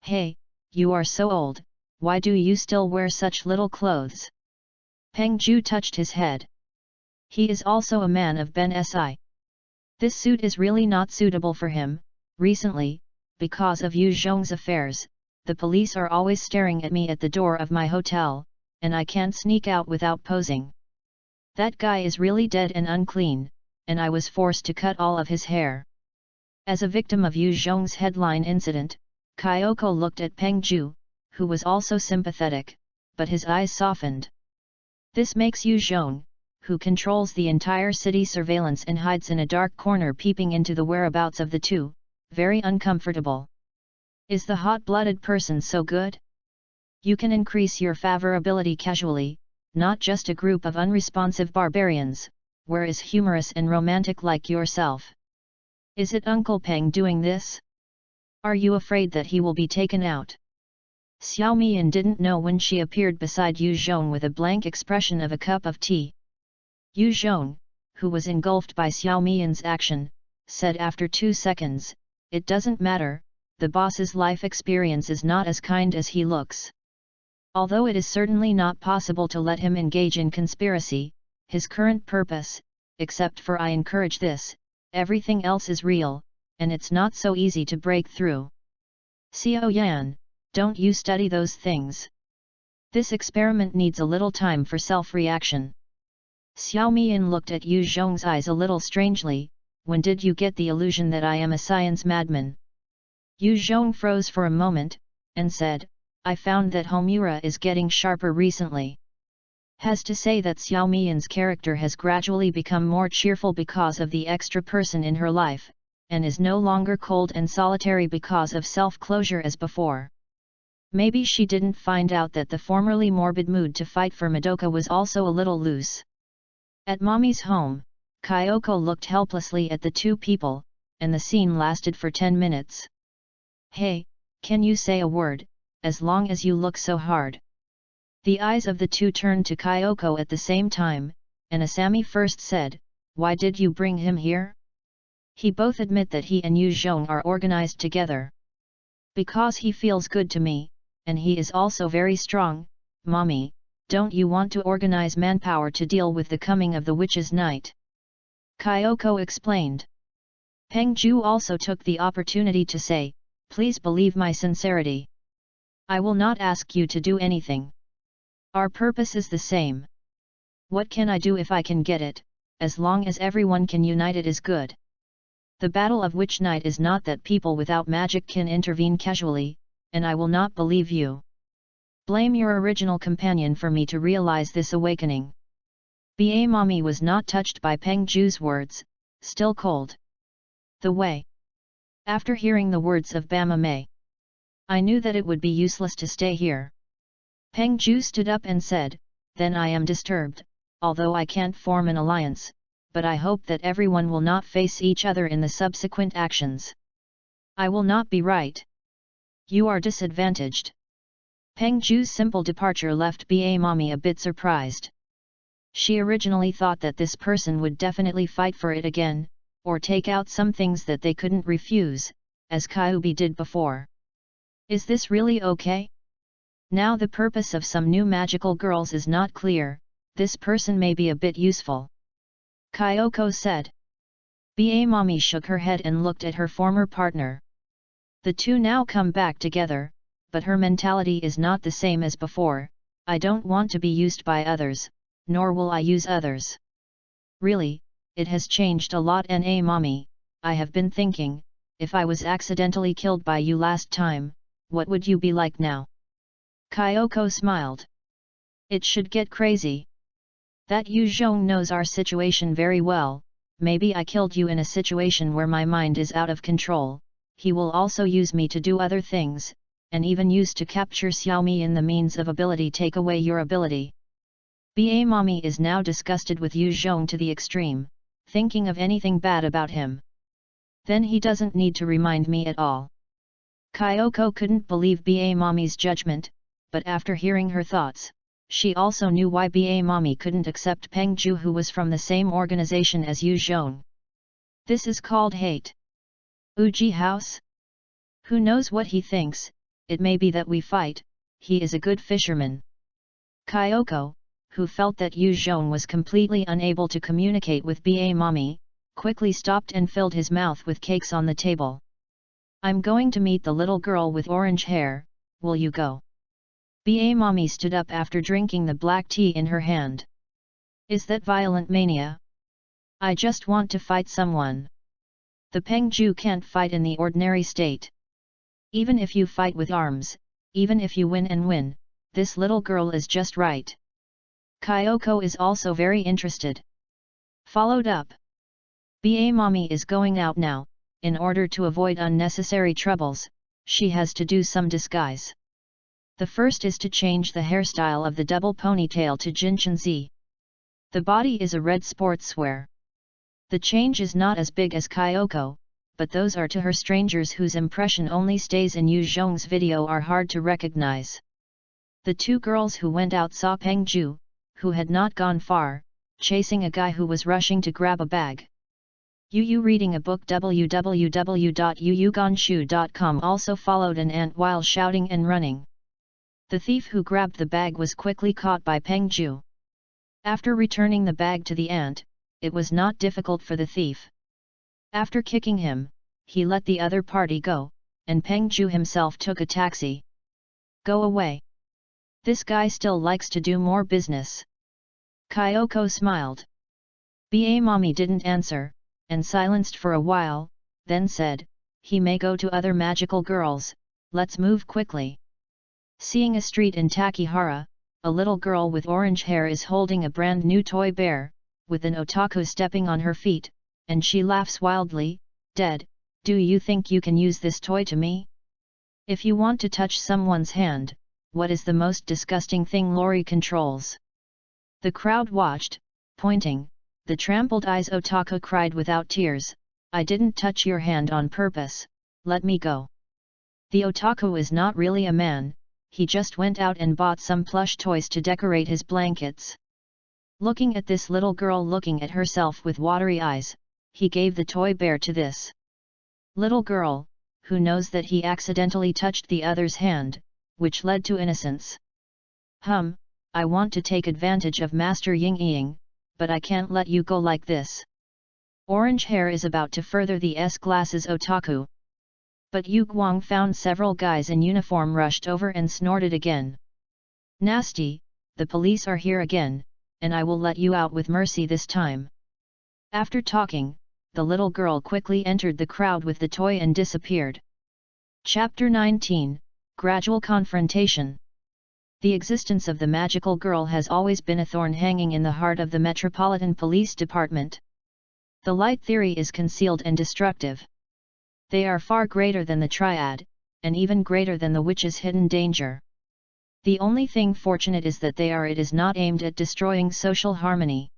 Hey, you are so old, why do you still wear such little clothes? Peng Ju touched his head. He is also a man of Ben Si. This suit is really not suitable for him. Recently, because of Yu Zhong's affairs, the police are always staring at me at the door of my hotel, and I can't sneak out without posing. That guy is really dead and unclean, and I was forced to cut all of his hair. As a victim of Yu Zhong's headline incident, Kyoko looked at Peng Ju, who was also sympathetic, but his eyes softened. This makes Yu Zhong, who controls the entire city surveillance and hides in a dark corner peeping into the whereabouts of the two, very uncomfortable. Is the hot-blooded person so good? You can increase your favorability casually, not just a group of unresponsive barbarians, whereas humorous and romantic like yourself. Is it Uncle Peng doing this? Are you afraid that he will be taken out? Xiao Mian didn't know when she appeared beside Yu Zhong with a blank expression of a cup of tea. Yu Zhong, who was engulfed by Xiao Mian's action, said after 2 seconds, "It doesn't matter, the boss's life experience is not as kind as he looks. Although it is certainly not possible to let him engage in conspiracy, his current purpose, except for I encourage this, everything else is real, and it's not so easy to break through. Xiao Yan, don't you study those things? This experiment needs a little time for self-reaction." Xiao Mian looked at Yu Zhong's eyes a little strangely. When did you get the illusion that I am a science madman? Yu Zhong froze for a moment, and said, "I found that Homura is getting sharper recently." Has to say that Xiao Mian's character has gradually become more cheerful because of the extra person in her life, and is no longer cold and solitary because of self-closure as before. Maybe she didn't find out that the formerly morbid mood to fight for Madoka was also a little loose. At Mommy's home, Kyoko looked helplessly at the two people, and the scene lasted for 10 minutes. "Hey, can you say a word, as long as you look so hard?" The eyes of the two turned to Kyoko at the same time, and Asami first said, "Why did you bring him here?" He both admit that he and Yu Zhong are organized together. "Because he feels good to me, and he is also very strong, Mommy. Don't you want to organize manpower to deal with the coming of the Witch's Night?" Kyoko explained. Peng Ju also took the opportunity to say, "Please believe my sincerity. I will not ask you to do anything. Our purpose is the same. What can I do if I can get it? As long as everyone can unite, it is good. The Battle of Witch Night is not that people without magic can intervene casually, and I will not believe you. Blame your original companion for me to realize this awakening." Ba Mommy was not touched by Peng Ju's words, still cold. The way. After hearing the words of Bama Mei, I knew that it would be useless to stay here. Peng Ju stood up and said, then I am disturbed, although I can't form an alliance, but I hope that everyone will not face each other in the subsequent actions. I will not be right. You are disadvantaged. Peng Ju's simple departure left Ba Mommy a bit surprised. She originally thought that this person would definitely fight for it again, or take out some things that they couldn't refuse, as Kyubi did before. Is this really okay? Now the purpose of some new magical girls is not clear, this person may be a bit useful. Kyoko said. Ba Mommy shook her head and looked at her former partner. The two now come back together, but her mentality is not the same as before. I don't want to be used by others, nor will I use others. Really, it has changed a lot. Na Mommy, I have been thinking, if I was accidentally killed by you last time, what would you be like now? Kyoko smiled. It should get crazy. That Yu Zhong knows our situation very well. Maybe I killed you in a situation where my mind is out of control. He will also use me to do other things, and even use to capture Xiaomi in the means of ability take away your ability. Ba Mommy is now disgusted with Yu Zhong to the extreme, thinking of anything bad about him. Then he doesn't need to remind me at all. Kyoko couldn't believe Ba Mommy's judgment, but after hearing her thoughts, she also knew why Ba Mommy couldn't accept Peng Ju, who was from the same organization as Yu Zhong. This is called hate. Uji House? Who knows what he thinks? It may be that we fight. He is a good fisherman. Kyoko, who felt that Yu Zhong was completely unable to communicate with Ba Mommy, quickly stopped and filled his mouth with cakes on the table. I'm going to meet the little girl with orange hair, will you go? Ba Mommy stood up after drinking the black tea in her hand. Is that violent mania? I just want to fight someone. The Peng Ju can't fight in the ordinary state. Even if you fight with arms, even if you win and win, this little girl is just right. Kyoko is also very interested. Followed up. Ba Mommy is going out now. In order to avoid unnecessary troubles, she has to do some disguise. The first is to change the hairstyle of the double ponytail to Jinshanzi. The body is a red sportswear. The change is not as big as Kyoko, but those are to her strangers whose impression only stays in Yu Zhong's video are hard to recognize. The two girls who went out saw Peng Ju, who had not gone far, chasing a guy who was rushing to grab a bag. Yu reading a book. www.yuyugonshu.com also followed an ant while shouting and running. The thief who grabbed the bag was quickly caught by Peng Ju. After returning the bag to the ant, it was not difficult for the thief. After kicking him, he let the other party go, and Peng Ju himself took a taxi. Go away. This guy still likes to do more business. Kyoko smiled. Ba Mommy didn't answer, and silenced for a while, then said, he may go to other magical girls, let's move quickly. Seeing a street in Takihara, a little girl with orange hair is holding a brand new toy bear, with an otaku stepping on her feet, and she laughs wildly, dead, do you think you can use this toy to me? If you want to touch someone's hand, what is the most disgusting thing Lori controls? The crowd watched, pointing. The trampled eyes otaku cried without tears, I didn't touch your hand on purpose, let me go. The otaku is not really a man, he just went out and bought some plush toys to decorate his blankets. Looking at this little girl looking at herself with watery eyes, he gave the toy bear to this little girl, who knows that he accidentally touched the other's hand, which led to innocence. I want to take advantage of Master Ying Ying, but I can't let you go like this. Orange hair is about to further the S-glasses otaku. But Yu Guang found several guys in uniform rushed over and snorted again. Nasty, the police are here again, and I will let you out with mercy this time. After talking, the little girl quickly entered the crowd with the toy and disappeared. Chapter 19, Gradual Confrontation. The existence of the magical girl has always been a thorn hanging in the heart of the Metropolitan Police Department. The light theory is concealed and destructive. They are far greater than the triad, and even greater than the witch's hidden danger. The only thing fortunate is that it is not aimed at destroying social harmony.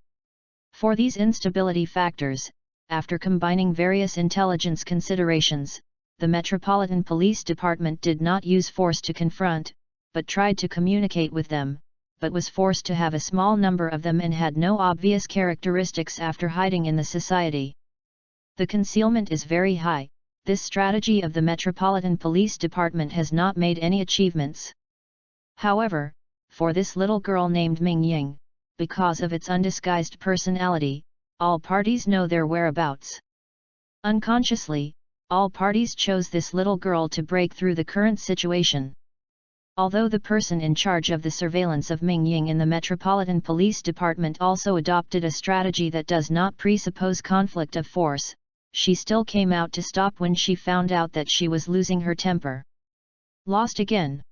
For these instability factors, after combining various intelligence considerations, the Metropolitan Police Department did not use force to confront, but tried to communicate with them, but was forced to have a small number of them and had no obvious characteristics after hiding in the society. The concealment is very high. This strategy of the Metropolitan Police Department has not made any achievements. However, for this little girl named Ming Ying, because of its undisguised personality, all parties know their whereabouts. Unconsciously, all parties chose this little girl to break through the current situation. Although the person in charge of the surveillance of Ming Ying in the Metropolitan Police Department also adopted a strategy that does not presuppose conflict of force, she still came out to stop when she found out that she was losing her temper. Lost again.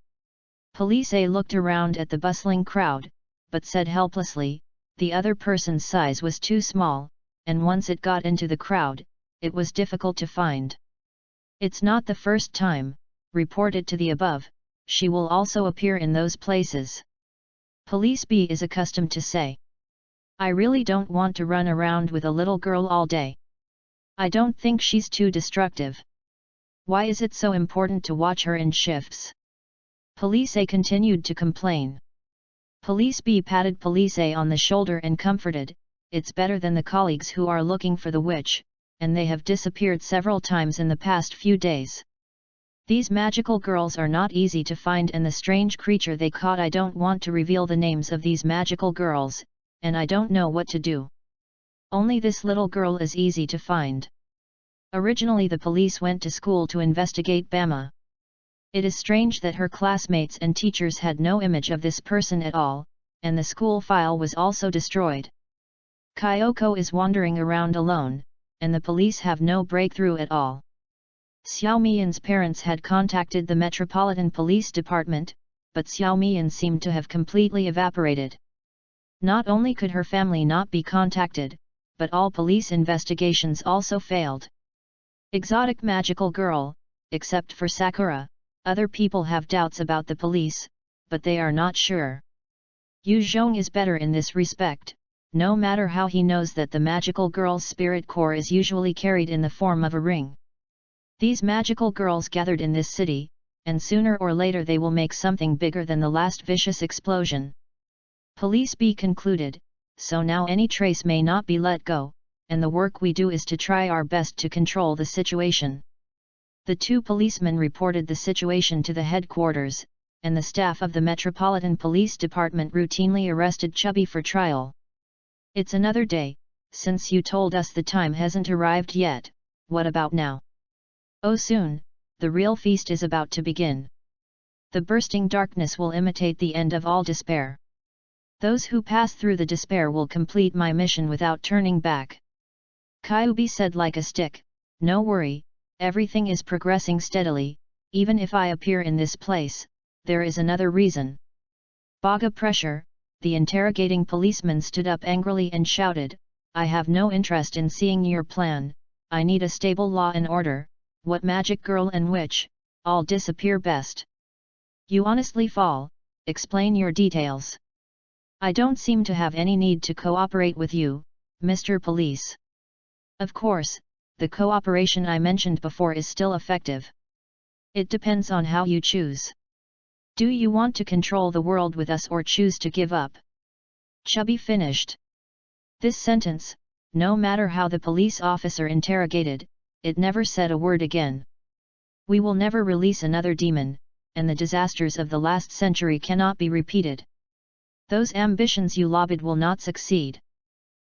Police A looked around at the bustling crowd, but said helplessly, the other person's size was too small, and once it got into the crowd, it was difficult to find. It's not the first time, reported to the above, she will also appear in those places. Police B is accustomed to say, I really don't want to run around with a little girl all day. I don't think she's too destructive. Why is it so important to watch her in shifts? Police A continued to complain. Police B patted Police A on the shoulder and comforted, it's better than the colleagues who are looking for the witch, and they have disappeared several times in the past few days. These magical girls are not easy to find, and the strange creature they caught, I don't want to reveal the names of these magical girls, and I don't know what to do. Only this little girl is easy to find. Originally the police went to school to investigate Bama. It is strange that her classmates and teachers had no image of this person at all, and the school file was also destroyed. Kyoko is wandering around alone, and the police have no breakthrough at all. Xiao Mian's parents had contacted the Metropolitan Police Department, but Xiao Mian seemed to have completely evaporated. Not only could her family not be contacted, but all police investigations also failed. Exotic magical girl, except for Sakura, other people have doubts about the police, but they are not sure. Yu Zhong is better in this respect, no matter how he knows that the magical girl's spirit core is usually carried in the form of a ring. These magical girls gathered in this city, and sooner or later they will make something bigger than the last vicious explosion. Police B concluded, so now any trace may not be let go, and the work we do is to try our best to control the situation. The two policemen reported the situation to the headquarters, and the staff of the Metropolitan Police Department routinely arrested Chubby for trial. It's another day, since you told us the time hasn't arrived yet, what about now? Oh soon, the real feast is about to begin. The bursting darkness will imitate the end of all despair. Those who pass through the despair will complete my mission without turning back. Kyubi said like a stick, no worry, everything is progressing steadily, even if I appear in this place, there is another reason. Baga pressure, the interrogating policeman stood up angrily and shouted, I have no interest in seeing your plan, I need a stable law and order, what magic girl and witch, all disappear best. You honestly fall, explain your details. I don't seem to have any need to cooperate with you, Mr. Police. Of course, the cooperation I mentioned before is still effective. It depends on how you choose. Do you want to control the world with us or choose to give up? Chubby finished. This sentence, no matter how the police officer interrogated, it never said a word again. We will never release another demon, and the disasters of the last century cannot be repeated. Those ambitions you lobbied will not succeed.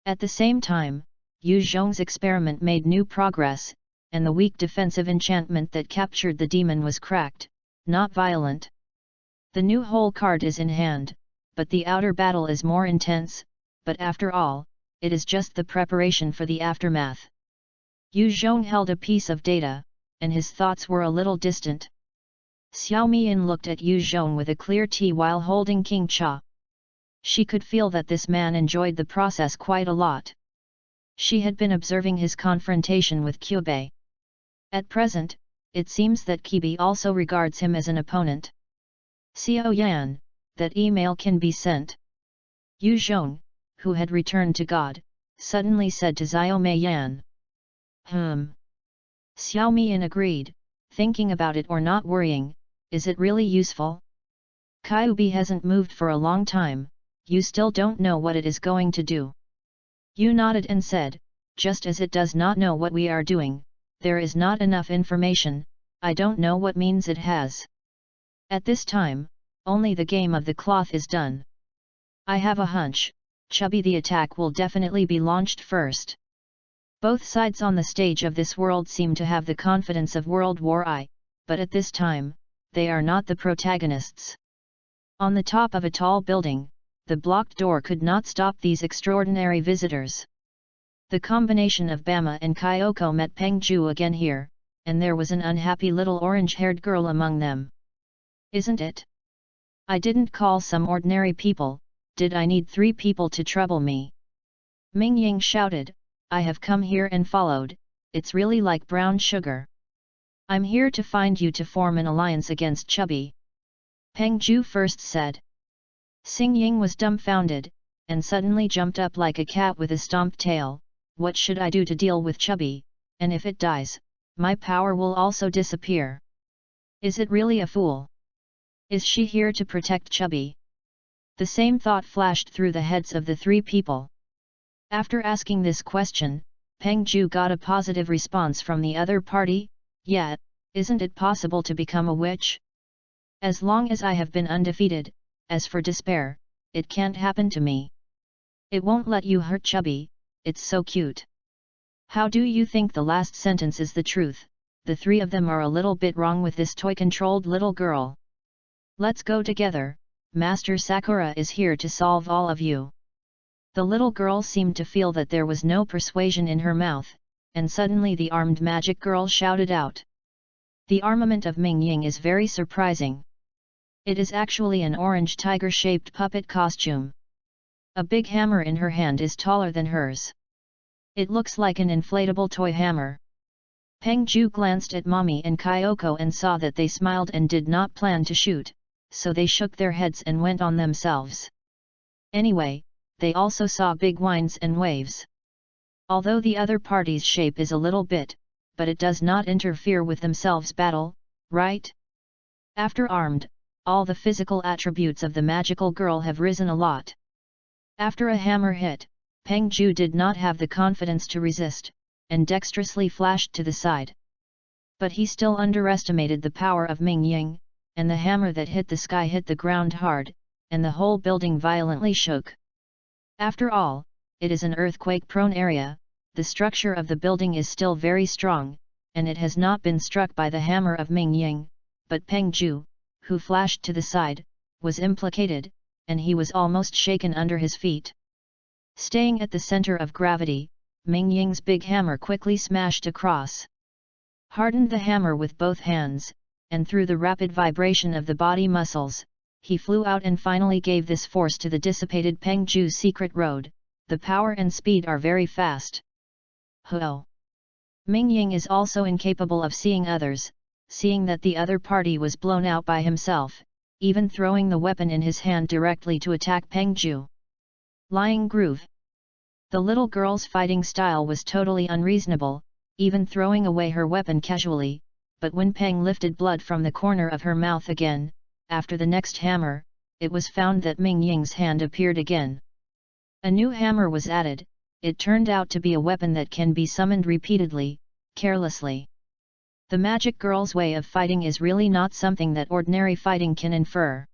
At the same time, Yu Zhong's experiment made new progress, and the weak defensive enchantment that captured the demon was cracked, not violent. The new hole card is in hand, but the outer battle is more intense, but after all, it is just the preparation for the aftermath. Yu Zhong held a piece of data, and his thoughts were a little distant. Xiao Mian looked at Yu Zhong with a clear tea while holding King Cha. She could feel that this man enjoyed the process quite a lot. She had been observing his confrontation with Kyubei. At present, it seems that Kibi also regards him as an opponent. Xiao Yan, that email can be sent. Yu Zhong, who had returned to God, suddenly said to Xiao Mei Yan. Xiao Mian agreed, thinking about it or not worrying, is it really useful? Kyubi hasn't moved for a long time, you still don't know what it is going to do. Yu nodded and said, just as it does not know what we are doing, there is not enough information, I don't know what means it has. At this time, only the game of the cloth is done. I have a hunch, Chubby the attack will definitely be launched first. Both sides on the stage of this world seem to have the confidence of World War I, but at this time, they are not the protagonists. On the top of a tall building, the blocked door could not stop these extraordinary visitors. The combination of Bama and Kyoko met Peng Ju again here, and there was an unhappy little orange-haired girl among them. Isn't it? I didn't call some ordinary people, did I need 3 people to trouble me? Ming Ying shouted, I have come here and followed, it's really like brown sugar. I'm here to find you to form an alliance against Chubby. Peng Ju first said. Xing Ying was dumbfounded, and suddenly jumped up like a cat with a stomped tail. What should I do to deal with Chubby, and if it dies, my power will also disappear. Is it really a fool? Is she here to protect Chubby? The same thought flashed through the heads of the 3 people. After asking this question, Peng Ju got a positive response from the other party. Yeah, isn't it possible to become a witch? As long as I have been undefeated, as for despair, it can't happen to me. It won't let you hurt Chubby, it's so cute. How do you think the last sentence is the truth? The 3 of them are a little bit wrong with this toy-controlled little girl. Let's go together, Master Sakura is here to solve all of you. The little girl seemed to feel that there was no persuasion in her mouth, and suddenly the armed magic girl shouted out. The armament of Ming Ying is very surprising. It is actually an orange tiger-shaped puppet costume. A big hammer in her hand is taller than hers. It looks like an inflatable toy hammer. Peng Ju glanced at Mommy and Kyoko and saw that they smiled and did not plan to shoot, so they shook their heads and went on themselves. Anyway, they also saw big winds and waves. Although the other party's shape is a little bit, but it does not interfere with themselves battle, right? After armed, all the physical attributes of the magical girl have risen a lot. After a hammer hit, Peng Ju did not have the confidence to resist, and dexterously flashed to the side. But he still underestimated the power of Ming Ying, and the hammer that hit the sky hit the ground hard, and the whole building violently shook. After all, it is an earthquake-prone area, the structure of the building is still very strong, and it has not been struck by the hammer of Ming Ying, but Peng Ju, who flashed to the side, was implicated, and he was almost shaken under his feet. Staying at the center of gravity, Ming Ying's big hammer quickly smashed across. Hardened the hammer with both hands, and through the rapid vibration of the body muscles, he flew out and finally gave this force to the dissipated Peng Ju's secret road. The power and speed are very fast. Ho! Ming Ying is also incapable of seeing others, seeing that the other party was blown out by himself, even throwing the weapon in his hand directly to attack Peng Ju. Lying groove. The little girl's fighting style was totally unreasonable, even throwing away her weapon casually, but when Peng lifted blood from the corner of her mouth again, after the next hammer, it was found that Ming Ying's hand appeared again. A new hammer was added. It turned out to be a weapon that can be summoned repeatedly, carelessly. The magic girl's way of fighting is really not something that ordinary fighting can infer.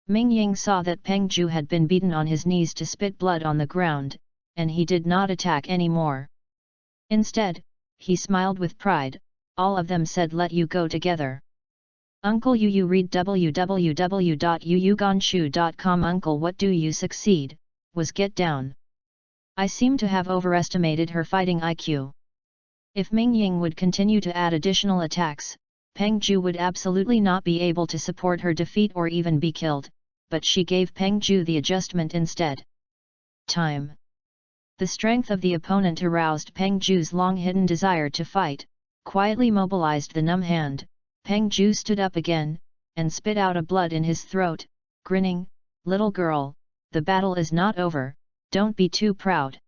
Ming Ying saw that Peng Ju had been beaten on his knees to spit blood on the ground, and he did not attack anymore. Instead, he smiled with pride. All of them said, let you go together. Uncle Yu read www.yuyuganshu.com. Uncle, what do you succeed, was get down. I seem to have overestimated her fighting IQ. If Ming Ying would continue to add additional attacks, Peng Ju would absolutely not be able to support her defeat or even be killed, but she gave Peng Ju the adjustment instead. Time. The strength of the opponent aroused Peng Ju's long-hidden desire to fight, quietly mobilized the numb hand. Peng Ju stood up again, and spit out a blood in his throat, grinning, "Little girl, the battle is not over, don't be too proud."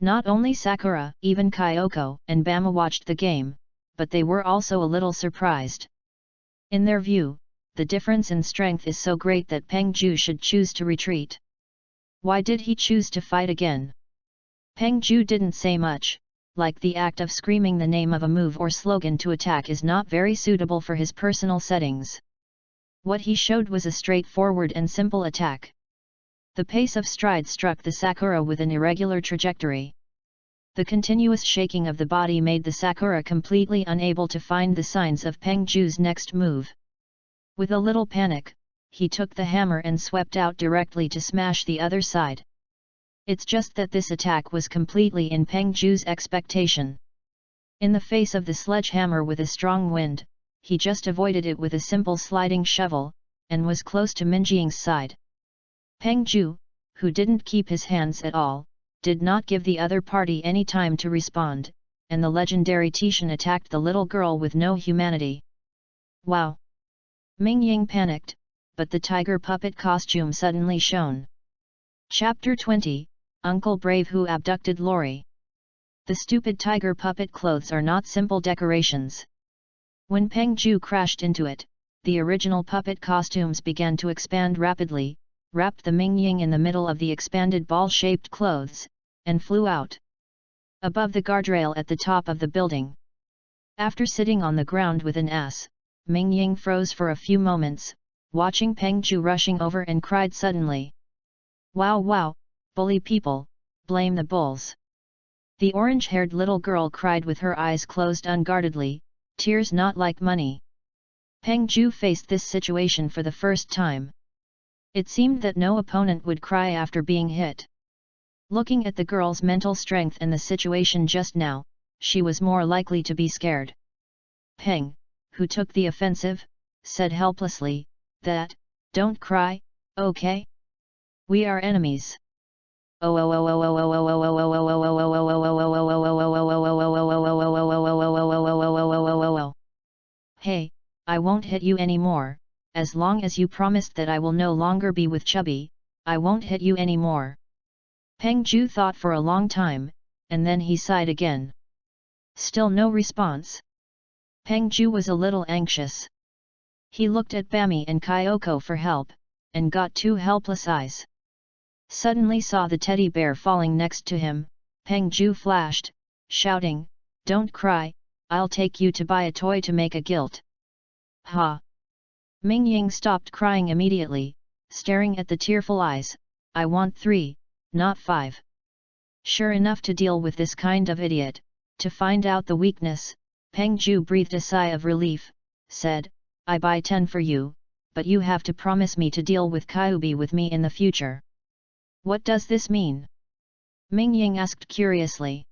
Not only Sakura, even Kyoko and Bama watched the game, but they were also a little surprised. In their view, the difference in strength is so great that Peng Ju should choose to retreat. Why did he choose to fight again? Peng Ju didn't say much, like the act of screaming the name of a move or slogan to attack is not very suitable for his personal settings. What he showed was a straightforward and simple attack. The pace of stride struck the Sakura with an irregular trajectory. The continuous shaking of the body made the Sakura completely unable to find the signs of Peng Ju's next move. With a little panic, he took the hammer and swept out directly to smash the other side. It's just that this attack was completely in Peng Ju's expectation. In the face of the sledgehammer with a strong wind, he just avoided it with a simple sliding shovel, and was close to Minjing's side. Peng Ju, who didn't keep his hands at all, did not give the other party any time to respond, and the legendary Tishan attacked the little girl with no humanity. Wow! Mingying panicked, but the tiger puppet costume suddenly shone. Chapter 20, Uncle Brave Who Abducted Lori. The stupid tiger puppet clothes are not simple decorations. When Peng Ju crashed into it, the original puppet costumes began to expand rapidly, wrapped the Mingying in the middle of the expanded ball-shaped clothes, and flew out. Above the guardrail at the top of the building. After sitting on the ground with an ass, Mingying froze for a few moments, watching Peng Ju rushing over and cried suddenly. "Wow wow, bully people, blame the bulls." The orange-haired little girl cried with her eyes closed unguardedly, tears not like money. Peng Ju faced this situation for the first time. It seemed that no opponent would cry after being hit. Looking at the girl's mental strength and the situation just now, she was more likely to be scared. Peng, who took the offensive, said helplessly, "Don't cry, okay? We are enemies." "Hey, I won't hit you anymore, as long as you promised that I will no longer be with Chubby, I won't hit you anymore." Peng Ju thought for a long time, and then he sighed again. Still no response. Peng Ju was a little anxious. He looked at Bammy and Kyoko for help, and got two helpless eyes. Suddenly saw the teddy bear falling next to him. Peng Ju flashed, shouting, "Don't cry, I'll take you to buy a toy to make a guilt." "Ha!" Mingying stopped crying immediately, staring at the tearful eyes. "I want 3, not 5. Sure enough, to deal with this kind of idiot, to find out the weakness, Peng Ju breathed a sigh of relief, said, "I buy 10 for you, but you have to promise me to deal with Kyubi with me in the future." "What does this mean?" Mingying asked curiously.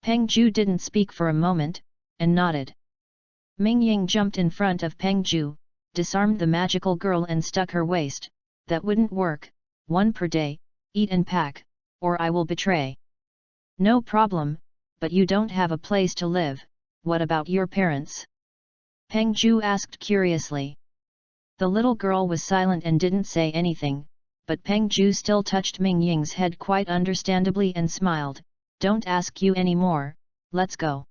Peng Ju didn't speak for a moment, and nodded. Mingying jumped in front of Peng Ju, disarmed the magical girl and stuck her waist. "That wouldn't work, 1 per day, eat and pack, or I will betray." "No problem, but you don't have a place to live, what about your parents?" Peng Ju asked curiously. The little girl was silent and didn't say anything, but Peng Ju still touched Mingying's head quite understandably and smiled. "Don't ask you anymore, let's go."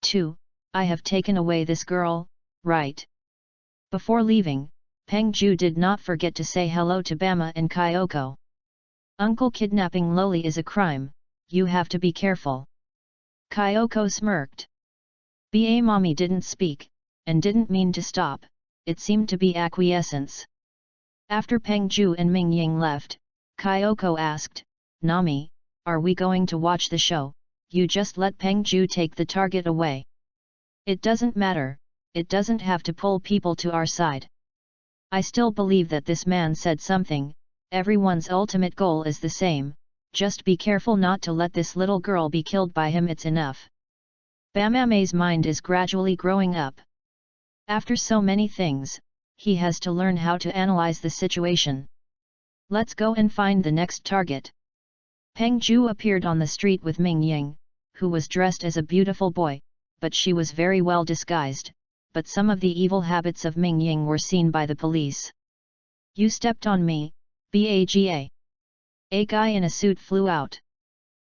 2. I have taken away this girl, right? Before leaving, Peng Ju did not forget to say hello to Bama and Kyoko. "Uncle, kidnapping Loli is a crime, you have to be careful." Kyoko smirked. Ba mommy didn't speak, and didn't mean to stop, it seemed to be acquiescence. After Peng Ju and Mingying left, Kyoko asked, "Nami, are we going to watch the show? You just let Peng Ju take the target away." "It doesn't matter, it doesn't have to pull people to our side. I still believe that this man said something, everyone's ultimate goal is the same, just be careful not to let this little girl be killed by him, it's enough." Bamame's mind is gradually growing up. After so many things, he has to learn how to analyze the situation. "Let's go and find the next target." Peng Ju appeared on the street with Mingying, who was dressed as a beautiful boy, but she was very well disguised, but some of the evil habits of Ming Ying were seen by the police. "You stepped on me, Baga." A guy in a suit flew out.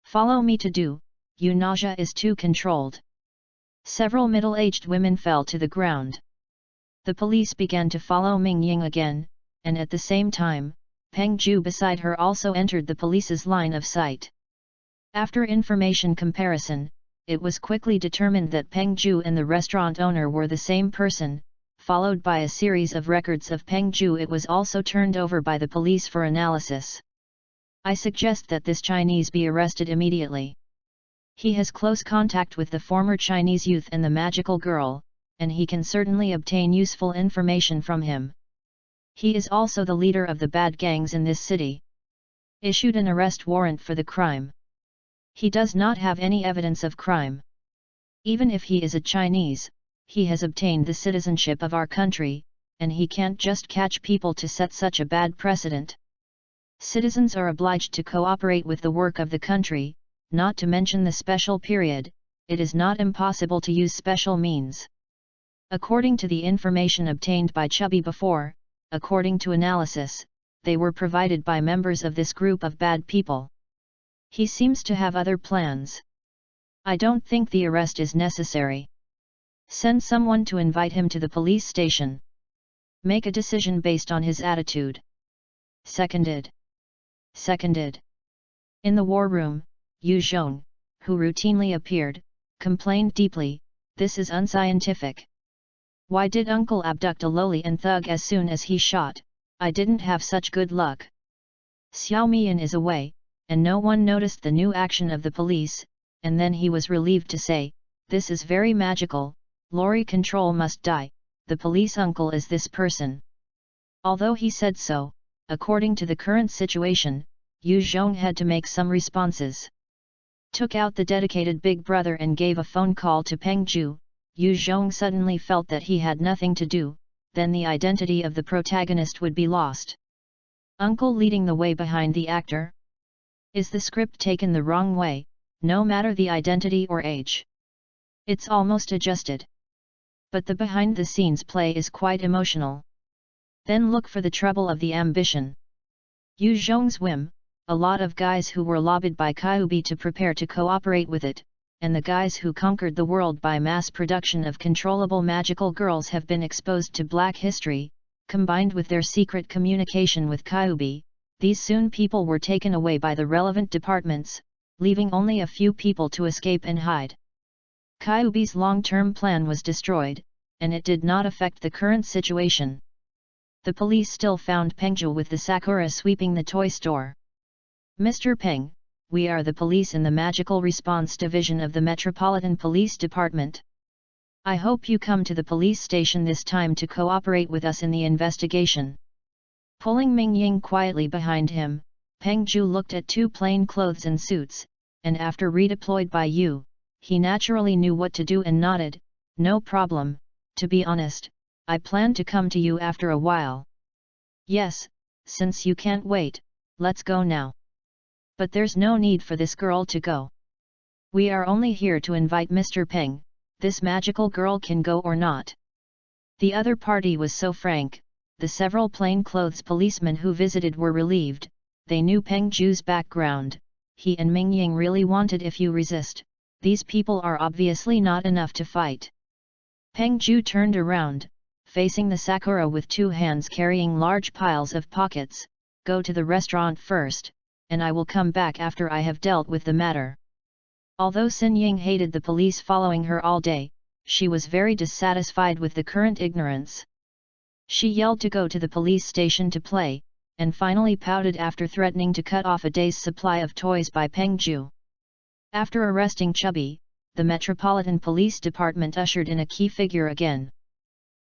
"Follow me to do, you nausea is too controlled." Several middle-aged women fell to the ground. The police began to follow Ming Ying again, and at the same time, Peng Ju beside her also entered the police's line of sight. After information comparison, it was quickly determined that Peng Ju and the restaurant owner were the same person. Followed by a series of records of Peng Ju, it was also turned over by the police for analysis. "I suggest that this Chinese be arrested immediately. He has close contact with the former Chinese youth and the magical girl, and he can certainly obtain useful information from him. He is also the leader of the bad gangs in this city. Issued an arrest warrant for the crime. He does not have any evidence of crime. Even if he is a Chinese, he has obtained the citizenship of our country, and he can't just catch people to set such a bad precedent. Citizens are obliged to cooperate with the work of the country, not to mention the special period, it is not impossible to use special means." According to the information obtained by Chubby before, according to analysis, they were provided by members of this group of bad people. He seems to have other plans. I don't think the arrest is necessary. Send someone to invite him to the police station. Make a decision based on his attitude. Seconded. Seconded. In the war room, Yu Zhong, who routinely appeared, complained deeply, "This is unscientific. Why did uncle abduct a lowly and thug as soon as he shot? I didn't have such good luck." Xiao Mian is away, and no one noticed the new action of the police, and then he was relieved to say, "This is very magical, lorry control must die, the police uncle is this person." Although he said so, according to the current situation, Yu Zhong had to make some responses. Took out the dedicated big brother and gave a phone call to Peng Ju. Yu Zhong suddenly felt that he had nothing to do, then the identity of the protagonist would be lost. Uncle leading the way behind the actor? Is the script taken the wrong way, no matter the identity or age? It's almost adjusted. But the behind-the-scenes play is quite emotional. Then look for the trouble of the ambition. Yu Zhong's whim, a lot of guys who were lobbied by Kyubi to prepare to cooperate with it, and the guys who conquered the world by mass production of controllable magical girls have been exposed to black history, combined with their secret communication with Kyubi, these soon people were taken away by the relevant departments, leaving only a few people to escape and hide. Kyubi's long-term plan was destroyed, and it did not affect the current situation. The police still found Peng Ju with the Sakura sweeping the toy store. "Mr. Peng, we are the police in the Magical Response Division of the Metropolitan Police Department. I hope you come to the police station this time to cooperate with us in the investigation." Pulling Ming Ying quietly behind him, Peng Ju looked at two plain clothes and suits, and after redeployed by Yu, he naturally knew what to do and nodded, "No problem, to be honest, I plan to come to you after a while." "Yes, since you can't wait, let's go now." "But there's no need for this girl to go. We are only here to invite Mr. Peng, this magical girl can go or not." The other party was so frank, the several plainclothes policemen who visited were relieved, they knew Peng Ju's background, he and Ming Ying really wanted if you resist, these people are obviously not enough to fight. Peng Ju turned around, facing the Sakura with two hands carrying large piles of pockets, "Go to the restaurant first, and I will come back after I have dealt with the matter." Although Xin Ying hated the police following her all day, she was very dissatisfied with the current ignorance. She yelled to go to the police station to play, and finally pouted after threatening to cut off a day's supply of toys by Peng Ju. After arresting Chubby, the Metropolitan Police Department ushered in a key figure again.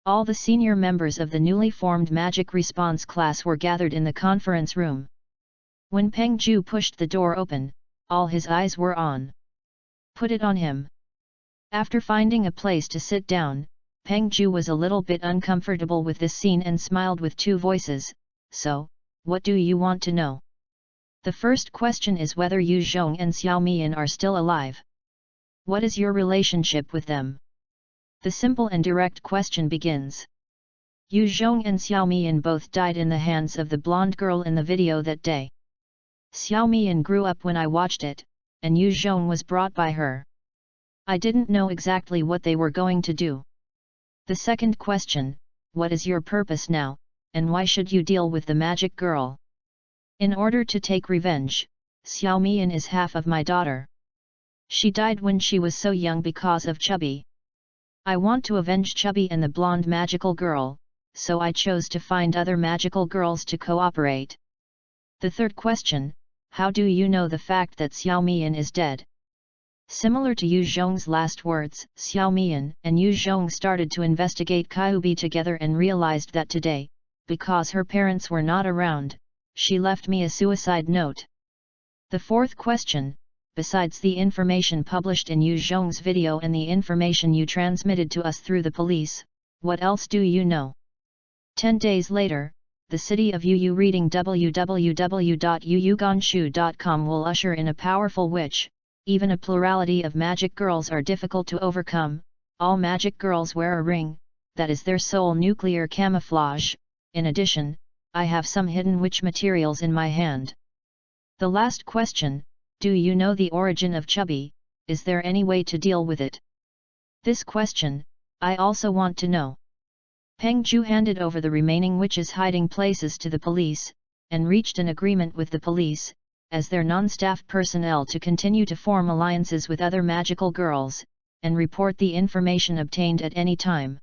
All the senior members of the newly formed Magic Response class were gathered in the conference room. When Peng Ju pushed the door open, all his eyes were on. "Put it on him." After finding a place to sit down, Peng Ju was a little bit uncomfortable with this scene and smiled with two voices, "So, what do you want to know?" "The first question is whether Yu Zhong and Xiao Mian are still alive." What is your relationship with them? The simple and direct question begins. Yu Zhong and Xiao Mian both died in the hands of the blonde girl in the video that day. Xiao Mian grew up when I watched it, and Yu Zhong was brought by her. I didn't know exactly what they were going to do. The second question, what is your purpose now, and why should you deal with the magic girl? In order to take revenge, Xiao Mian is half of my daughter. She died when she was so young because of Chubby. I want to avenge Chubby and the blonde magical girl, so I chose to find other magical girls to cooperate. The third question, how do you know the fact that Xiao Mian is dead? Similar to Yu Zhong's last words, Xiao Mian and Yu Zhong started to investigate Kyubi together and realized that today, because her parents were not around, she left me a suicide note. The fourth question, besides the information published in Yu Zhong's video and the information you transmitted to us through the police, what else do you know? 10 days later, the city of Yu reading www.yuyuganshu.com will usher in a powerful witch. Even a plurality of magic girls are difficult to overcome. All magic girls wear a ring, that is their sole nuclear camouflage. In addition, I have some hidden witch materials in my hand. The last question, do you know the origin of Chubby? Is there any way to deal with it? This question, I also want to know. Peng Zhu handed over the remaining witches' hiding places to the police, and reached an agreement with the police, as their non-staff personnel to continue to form alliances with other magical girls, and report the information obtained at any time.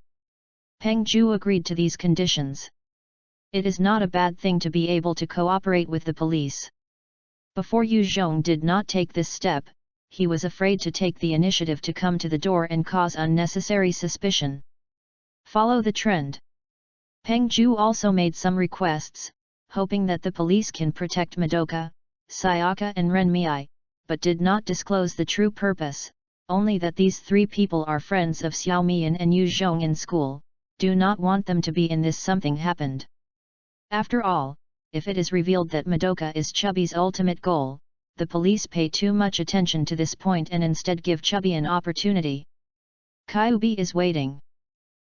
Peng Zhu agreed to these conditions. It is not a bad thing to be able to cooperate with the police. Before Yu Zhong did not take this step, he was afraid to take the initiative to come to the door and cause unnecessary suspicion. Follow the trend. Peng Zhu also made some requests, hoping that the police can protect Madoka, Sayaka and Renmei, but did not disclose the true purpose, only that these three people are friends of Xiao Mian and Yu Zhong in school, do not want them to be in this something happened. After all, if it is revealed that Madoka is Chubby's ultimate goal, the police pay too much attention to this point and instead give Chubby an opportunity. Kyubi is waiting.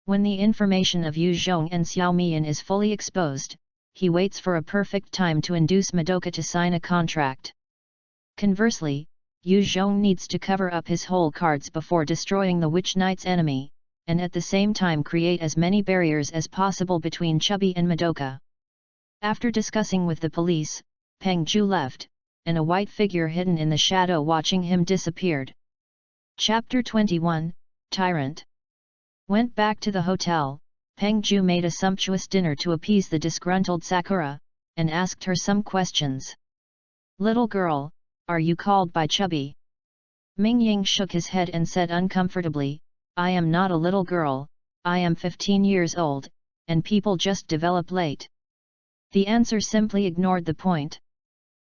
When the information of Yu Zhong and Xiao Mian is fully exposed, he waits for a perfect time to induce Madoka to sign a contract. Conversely, Yu Zhong needs to cover up his whole cards before destroying the Witch Knight's enemy, and at the same time create as many barriers as possible between Chubby and Madoka. After discussing with the police, Peng Zhu left, and a white figure hidden in the shadow watching him disappeared. Chapter 21, Tyrant. Went back to the hotel. Peng Zhu made a sumptuous dinner to appease the disgruntled Sakura, and asked her some questions. Little girl, are you called by Chubby? Ming Ying shook his head and said uncomfortably, I am not a little girl, I am 15 years old, and people just develop late. The answer simply ignored the point.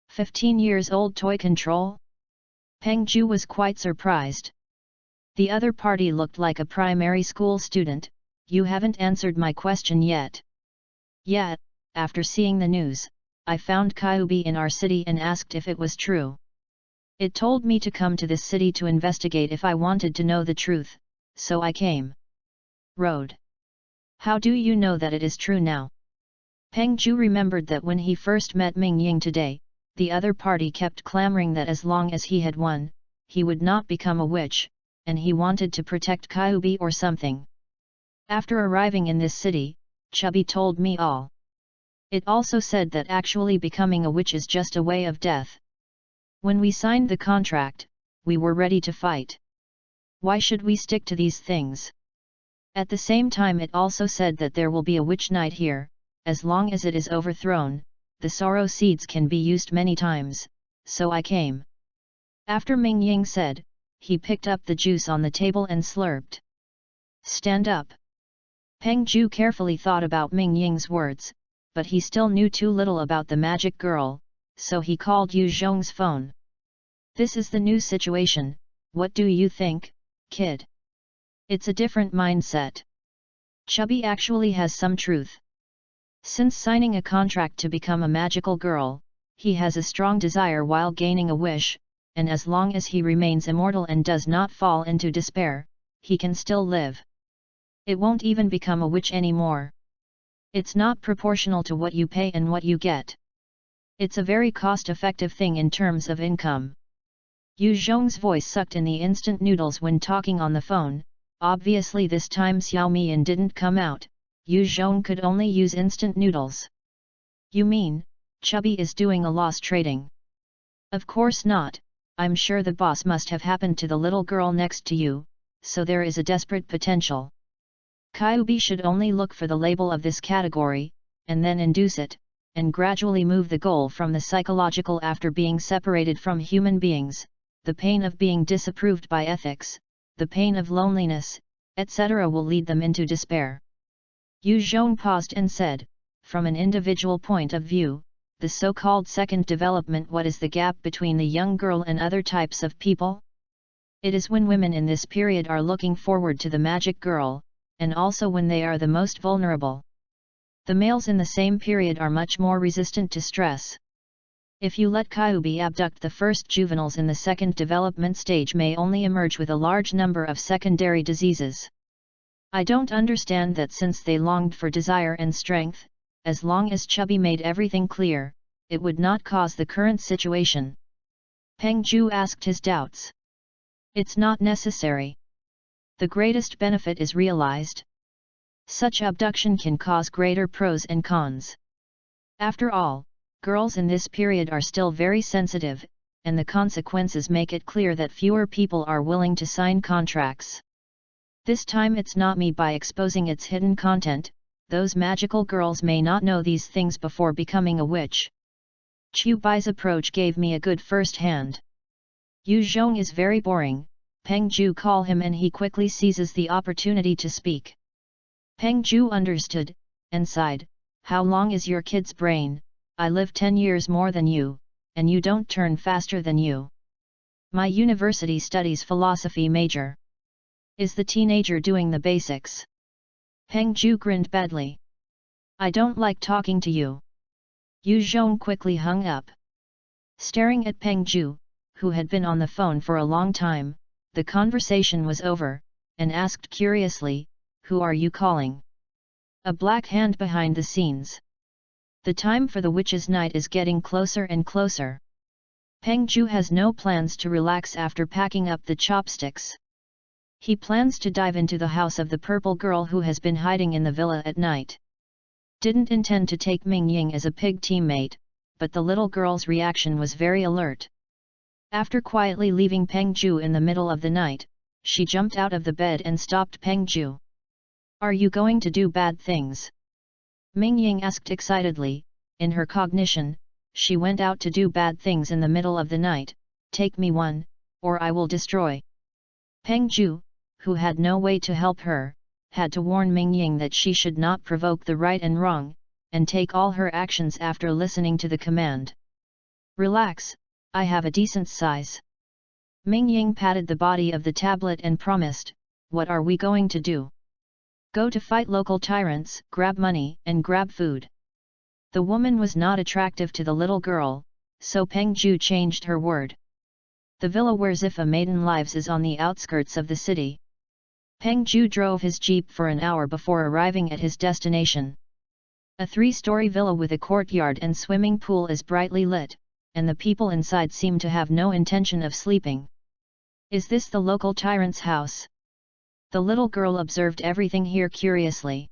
15 years old toy control? Peng Zhu was quite surprised. The other party looked like a primary school student. You haven't answered my question yet. Yet, after seeing the news, I found Kyubi in our city and asked if it was true. It told me to come to this city to investigate if I wanted to know the truth, so I came. Road. How do you know that it is true now? Peng Zhu remembered that when he first met Ming Ying today, the other party kept clamoring that as long as he had won, he would not become a witch, and he wanted to protect Kyubi or something. After arriving in this city, Chubby told me all. It also said that actually becoming a witch is just a way of death. When we signed the contract, we were ready to fight. Why should we stick to these things? At the same time it also said that there will be a witch knight here, as long as it is overthrown, the sorrow seeds can be used many times, so I came. After Ming Ying said, he picked up the juice on the table and slurped. Stand up. Peng Zhu carefully thought about Ming Ying's words, but he still knew too little about the magic girl, so he called Yu Zhong's phone. This is the new situation, what do you think, kid? It's a different mindset. Chubby actually has some truth. Since signing a contract to become a magical girl, he has a strong desire while gaining a wish, and as long as he remains immortal and does not fall into despair, he can still live. It won't even become a witch anymore. It's not proportional to what you pay and what you get. It's a very cost-effective thing in terms of income. Yu Zhong's voice sucked in the instant noodles when talking on the phone. Obviously this time Xiao Mian didn't come out. Yu Zhong could only use instant noodles. You mean, Chubby is doing a loss trading? Of course not. I'm sure the boss must have happened to the little girl next to you, so there is a desperate potential. Kyubi should only look for the label of this category, and then induce it, and gradually move the goal from the psychological after being separated from human beings, the pain of being disapproved by ethics, the pain of loneliness, etc. will lead them into despair. Yu Zhong paused and said, from an individual point of view, the so-called second development. What is the gap between the young girl and other types of people? It is when women in this period are looking forward to the magic girl, and also when they are the most vulnerable. The males in the same period are much more resistant to stress. If you let Kyubi abduct the first juveniles in the second development stage may only emerge with a large number of secondary diseases. I don't understand that since they longed for desire and strength, as long as Chubby made everything clear, it would not cause the current situation. Peng Ju asked his doubts. It's not necessary. The greatest benefit is realized. Such abduction can cause greater pros and cons. After all, girls in this period are still very sensitive, and the consequences make it clear that fewer people are willing to sign contracts. This time it's not me. By exposing its hidden content, those magical girls may not know these things before becoming a witch. Chu Bai's approach gave me a good first hand. Yu Zhong is very boring, Peng Ju call him, and he quickly seizes the opportunity to speak. Peng Ju understood, and sighed, how long is your kid's brain? I live 10 years more than you, and you don't turn faster than you. My university studies philosophy major. Is the teenager doing the basics? Peng Ju grinned badly. I don't like talking to you. Yu Zhong quickly hung up. Staring at Peng Ju, who had been on the phone for a long time, the conversation was over, and asked curiously, who are you calling? A black hand behind the scenes. The time for the witch's night is getting closer and closer. Peng Ju has no plans to relax after packing up the chopsticks. He plans to dive into the house of the purple girl who has been hiding in the villa at night. Didn't intend to take Ming Ying as a pig teammate, but the little girl's reaction was very alert. After quietly leaving Peng Ju in the middle of the night, she jumped out of the bed and stopped Peng Ju. Are you going to do bad things? Ming Ying asked excitedly. In her cognition, she went out to do bad things in the middle of the night. Take me one, or I will destroy. Peng Ju, who had no way to help her, had to warn Ming Ying that she should not provoke the right and wrong, and take all her actions after listening to the command. Relax, I have a decent size. Ming Ying patted the body of the tablet and promised, what are we going to do? Go to fight local tyrants, grab money, and grab food. The woman was not attractive to the little girl, so Peng Ju changed her word. The villa where If a Maiden Lives is on the outskirts of the city. Peng Ju drove his jeep for an hour before arriving at his destination. A 3-story villa with a courtyard and swimming pool is brightly lit, and the people inside seem to have no intention of sleeping. Is this the local tyrant's house? The little girl observed everything here curiously.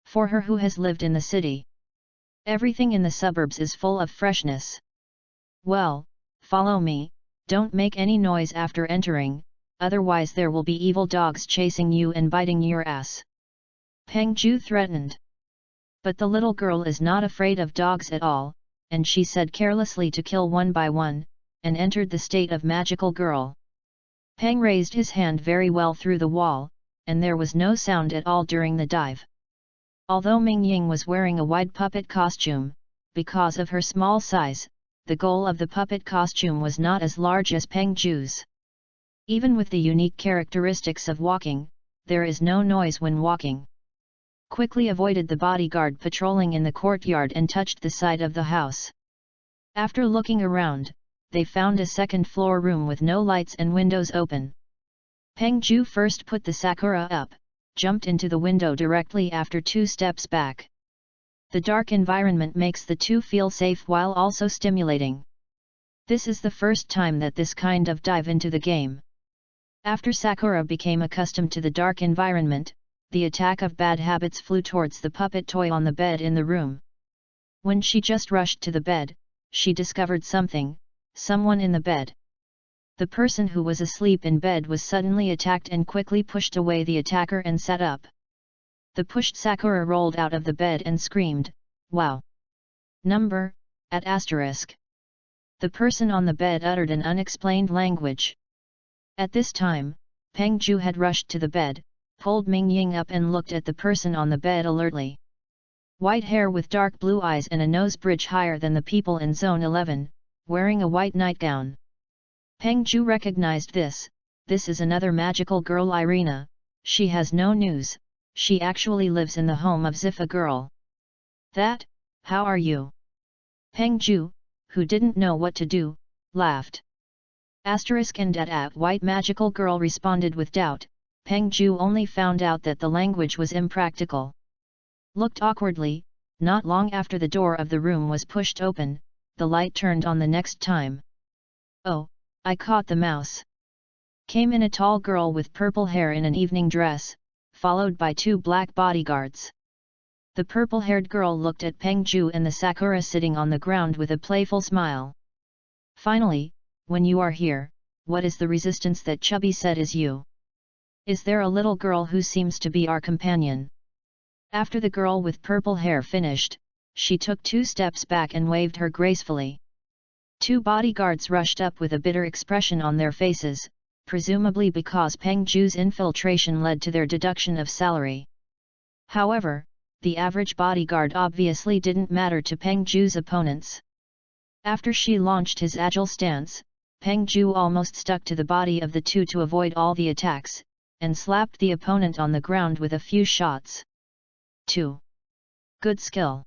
For her who has lived in the city, everything in the suburbs is full of freshness. Well, follow me, don't make any noise after entering, otherwise there will be evil dogs chasing you and biting your ass. Peng Ju threatened. But the little girl is not afraid of dogs at all, and she said carelessly to kill one by one, and entered the state of magical girl. Peng raised his hand very well through the wall, and there was no sound at all during the dive. Although Ming Ying was wearing a wide puppet costume, because of her small size, the goal of the puppet costume was not as large as Peng Ju's. Even with the unique characteristics of walking, there is no noise when walking. Quickly avoided the bodyguard patrolling in the courtyard and touched the side of the house. After looking around, they found a second-floor room with no lights and windows open. Peng Ju first put the Sakura up, jumped into the window directly after 2 steps back. The dark environment makes the two feel safe while also stimulating. This is the first time that this kind of dive into the game. After Sakura became accustomed to the dark environment, the attack of bad habits flew towards the puppet toy on the bed in the room. When she just rushed to the bed, she discovered someone in the bed. The person who was asleep in bed was suddenly attacked and quickly pushed away the attacker and sat up. The pushed Sakura rolled out of the bed and screamed, "Wow! Number, at asterisk." The person on the bed uttered an unexplained language. At this time, Peng Ju had rushed to the bed, pulled Ming Ying up and looked at the person on the bed alertly. White hair with dark blue eyes and a nose bridge higher than the people in Zone 11, wearing a white nightgown. Peng Ju recognized this is another magical girl, Irina. She has no news, she actually lives in the home of Ziffa girl. "That, how are you?" Peng Ju, who didn't know what to do, laughed. Asterisk and at white magical girl responded with doubt. Peng Ju only found out that the language was impractical. Looked awkwardly. Not long after the door of the room was pushed open, the light turned on the next time. "Oh, I caught the mouse." Came in a tall girl with purple hair in an evening dress, followed by 2 black bodyguards. The purple-haired girl looked at Peng Ju and the Sakura sitting on the ground with a playful smile. "Finally, when you are here, what is the resistance that Chubby said is you? Is there a little girl who seems to be our companion?" After the girl with purple hair finished, she took 2 steps back and waved her gracefully. 2 bodyguards rushed up with a bitter expression on their faces, presumably because Peng Ju's infiltration led to their deduction of salary. However, the average bodyguard obviously didn't matter to Peng Ju's opponents. After she launched his agile stance, Peng Ju almost stuck to the body of the 2 to avoid all the attacks, and slapped the opponent on the ground with a few shots. 2. Good skill.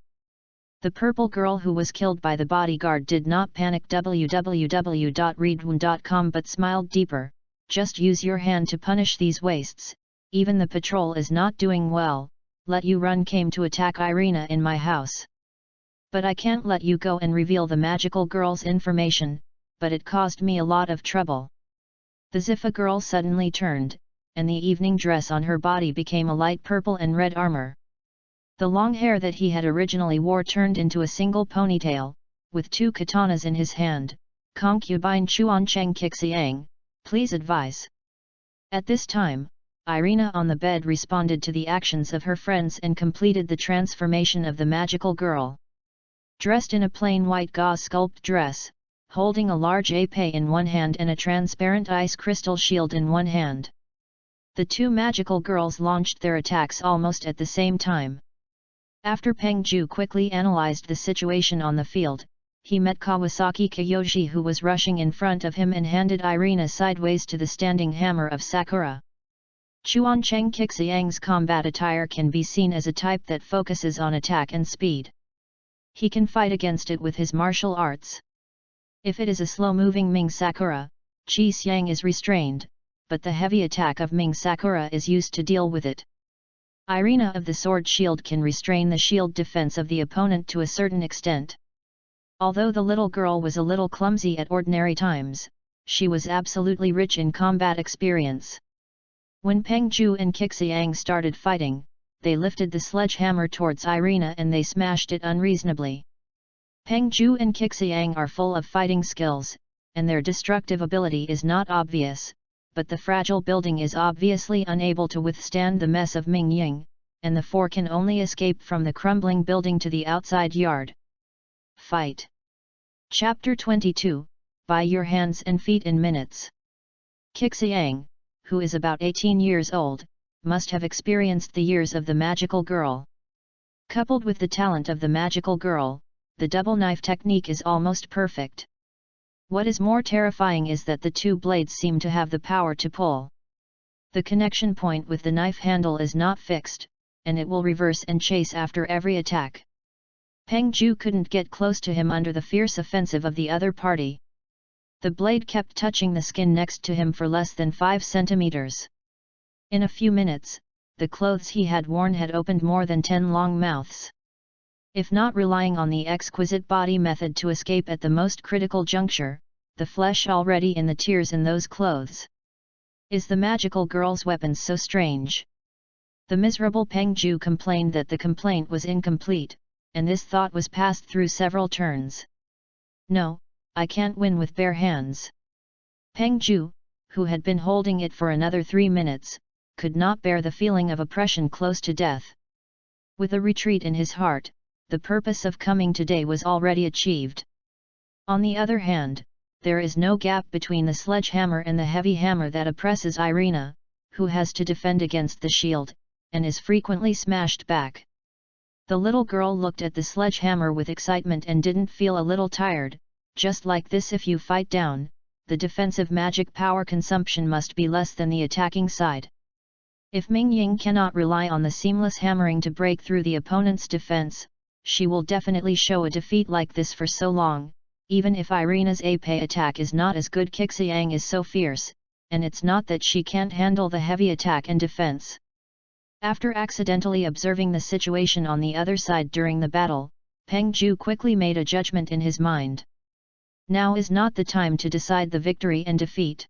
The purple girl who was killed by the bodyguard did not panic www.readaloud.com but smiled deeper. "Just use your hand to punish these wastes, even the patrol is not doing well, let you run came to attack Irina in my house. But I can't let you go and reveal the magical girl's information, but it caused me a lot of trouble." The Ziffa girl suddenly turned, and the evening dress on her body became a light purple and red armor. The long hair that he had originally wore turned into a single ponytail, with 2 katanas in his hand. "Concubine Chuancheng Kixiang, please advise." At this time, Irina on the bed responded to the actions of her friends and completed the transformation of the magical girl. Dressed in a plain white gauze sculpt dress, holding a large épée in one hand and a transparent ice crystal shield in one hand. The 2 magical girls launched their attacks almost at the same time. After Peng Ju quickly analyzed the situation on the field, he met Kawasaki Kyoji who was rushing in front of him and handed Irina sideways to the standing hammer of Sakura. Chuancheng Kixiang's combat attire can be seen as a type that focuses on attack and speed. He can fight against it with his martial arts. If it is a slow-moving Ming Sakura, Qi Xiang is restrained, but the heavy attack of Ming Sakura is used to deal with it. Irina of the sword shield can restrain the shield defense of the opponent to a certain extent. Although the little girl was a little clumsy at ordinary times, she was absolutely rich in combat experience. When Peng Ju and Kixiang started fighting, they lifted the sledgehammer towards Irina and they smashed it unreasonably. Peng Ju and Kixiang are full of fighting skills, and their destructive ability is not obvious, but the fragile building is obviously unable to withstand the mess of Ming Ying, and the 4 can only escape from the crumbling building to the outside yard. Fight. Chapter 22, By Your Hands and Feet in Minutes. Kixiang, who is about 18 years old, must have experienced the years of the magical girl. Coupled with the talent of the magical girl, the double knife technique is almost perfect. What is more terrifying is that the 2 blades seem to have the power to pull. The connection point with the knife handle is not fixed, and it will reverse and chase after every attack. Peng Ju couldn't get close to him under the fierce offensive of the other party. The blade kept touching the skin next to him for less than 5 centimeters. In a few minutes, the clothes he had worn had opened more than 10 long mouths. If not relying on the exquisite body method to escape at the most critical juncture, the flesh already in the tears in those clothes. Is the magical girl's weapons so strange? The miserable Peng Ju complained that the complaint was incomplete, and this thought was passed through several turns. No, I can't win with bare hands. Peng Ju, who had been holding it for another 3 minutes, could not bear the feeling of oppression close to death. With a retreat in his heart, the purpose of coming today was already achieved. On the other hand, there is no gap between the sledgehammer and the heavy hammer that oppresses Irina, who has to defend against the shield, and is frequently smashed back. The little girl looked at the sledgehammer with excitement and didn't feel a little tired. Just like this, if you fight down, the defensive magic power consumption must be less than the attacking side. If Ming Ying cannot rely on the seamless hammering to break through the opponent's defense, she will definitely show a defeat like this for so long. Even if Irina's Ape attack is not as good, Xiang is so fierce, and it's not that she can't handle the heavy attack and defense. After accidentally observing the situation on the other side during the battle, Peng Ju quickly made a judgment in his mind. Now is not the time to decide the victory and defeat.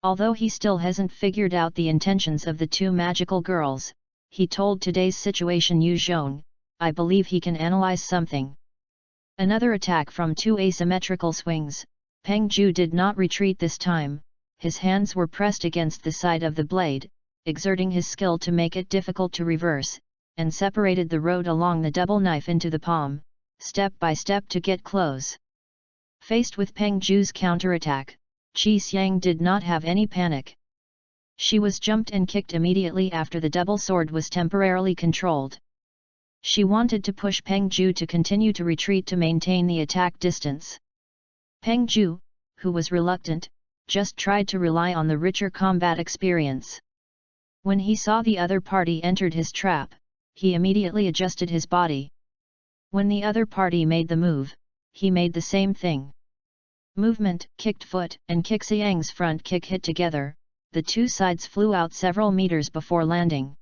Although he still hasn't figured out the intentions of the two magical girls, he told today's situation Yu Zhong, I believe he can analyze something. Another attack from 2 asymmetrical swings. Peng Ju did not retreat this time, his hands were pressed against the side of the blade, exerting his skill to make it difficult to reverse, and separated the road along the double knife into the palm, step by step to get close. Faced with Peng Ju's counterattack, Xiang did not have any panic. She was jumped and kicked immediately after the double sword was temporarily controlled. She wanted to push Peng Ju to continue to retreat to maintain the attack distance. Peng Ju, who was reluctant, just tried to rely on the richer combat experience. When he saw the other party entered his trap, he immediately adjusted his body. When the other party made the move, he made the same thing. Movement, kicked foot, and Xiang's front kick hit together, the two sides flew out several meters before landing.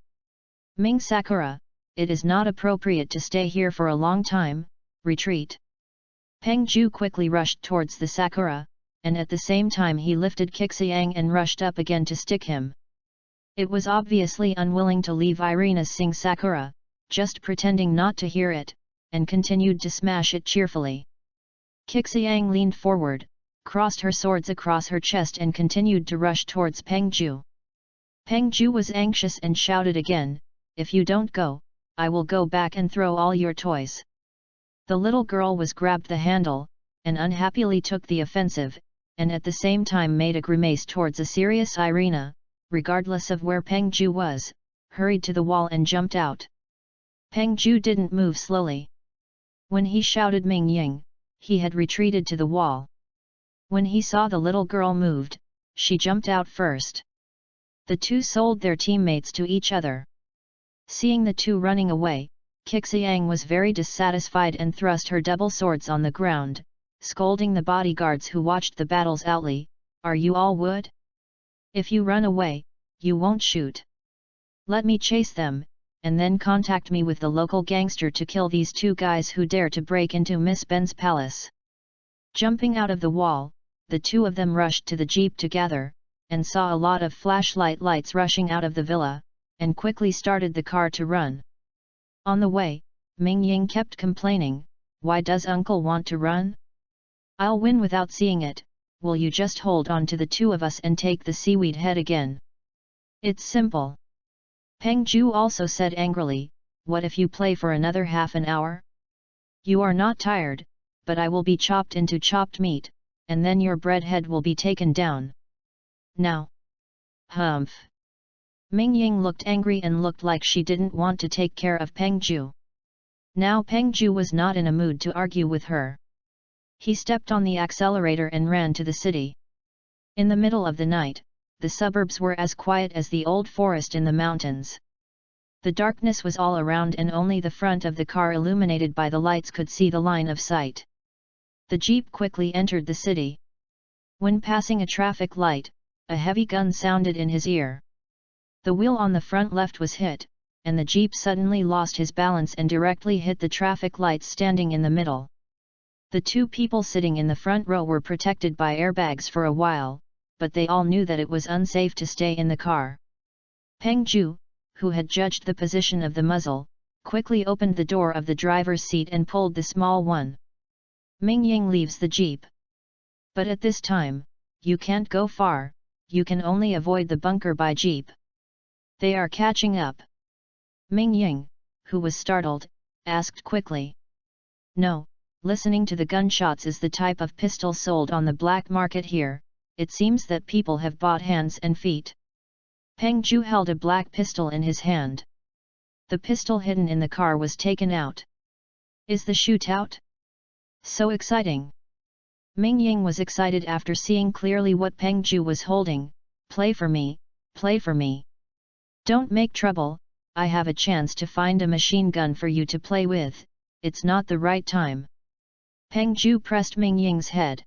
Ming Sakura, it is not appropriate to stay here for a long time, retreat. Peng Ju quickly rushed towards the Sakura, and at the same time he lifted Xiang and rushed up again to stick him. It was obviously unwilling to leave Irina's Sing Sakura, just pretending not to hear it, and continued to smash it cheerfully. Xiang leaned forward, crossed her swords across her chest and continued to rush towards Peng Ju. Peng Ju was anxious and shouted again, if you don't go, I will go back and throw all your toys. The little girl was grabbed the handle, and unhappily took the offensive, and at the same time made a grimace towards a serious Irina, regardless of where Peng Ju was, hurried to the wall and jumped out. Peng Ju didn't move slowly. When he shouted Ming Ying, he had retreated to the wall. When he saw the little girl moved, she jumped out first. The two sold their teammates to each other. Seeing the two running away, Xiang was very dissatisfied and thrust her double swords on the ground, scolding the bodyguards who watched the battles outly, are you all wood? If you run away, you won't shoot. Let me chase them, and then contact me with the local gangster to kill these two guys who dare to break into Miss Ben's palace. Jumping out of the wall, the two of them rushed to the jeep together, and saw a lot of flashlight lights rushing out of the villa, and quickly started the car to run. On the way, Ming Ying kept complaining, why does uncle want to run? I'll win without seeing it, will you just hold on to the two of us and take the seaweed head again? It's simple. Peng Ju also said angrily, what if you play for another half an hour? You are not tired, but I will be chopped into chopped meat, and then your bread head will be taken down. Now. Humph. Ming Ying looked angry and looked like she didn't want to take care of Peng Ju. Now Peng Ju was not in a mood to argue with her. He stepped on the accelerator and ran to the city. In the middle of the night, the suburbs were as quiet as the old forest in the mountains. The darkness was all around and only the front of the car illuminated by the lights could see the line of sight. The jeep quickly entered the city. When passing a traffic light, a heavy gun sounded in his ear. The wheel on the front left was hit, and the jeep suddenly lost his balance and directly hit the traffic lights standing in the middle. The two people sitting in the front row were protected by airbags for a while, but they all knew that it was unsafe to stay in the car. Peng Ju, who had judged the position of the muzzle, quickly opened the door of the driver's seat and pulled the small one. Ming Ying leaves the jeep. But at this time, you can't go far, you can only avoid the bunker by jeep. They are catching up. Ming Ying, who was startled, asked quickly. No, listening to the gunshots is the type of pistol sold on the black market here, it seems that people have bought hands and feet. Peng Ju held a black pistol in his hand. The pistol hidden in the car was taken out. Is the shootout? So exciting! Ming Ying was excited after seeing clearly what Peng Ju was holding. Play for me, play for me. Don't make trouble, I have a chance to find a machine gun for you to play with, it's not the right time. Peng Ju pressed Ming Ying's head.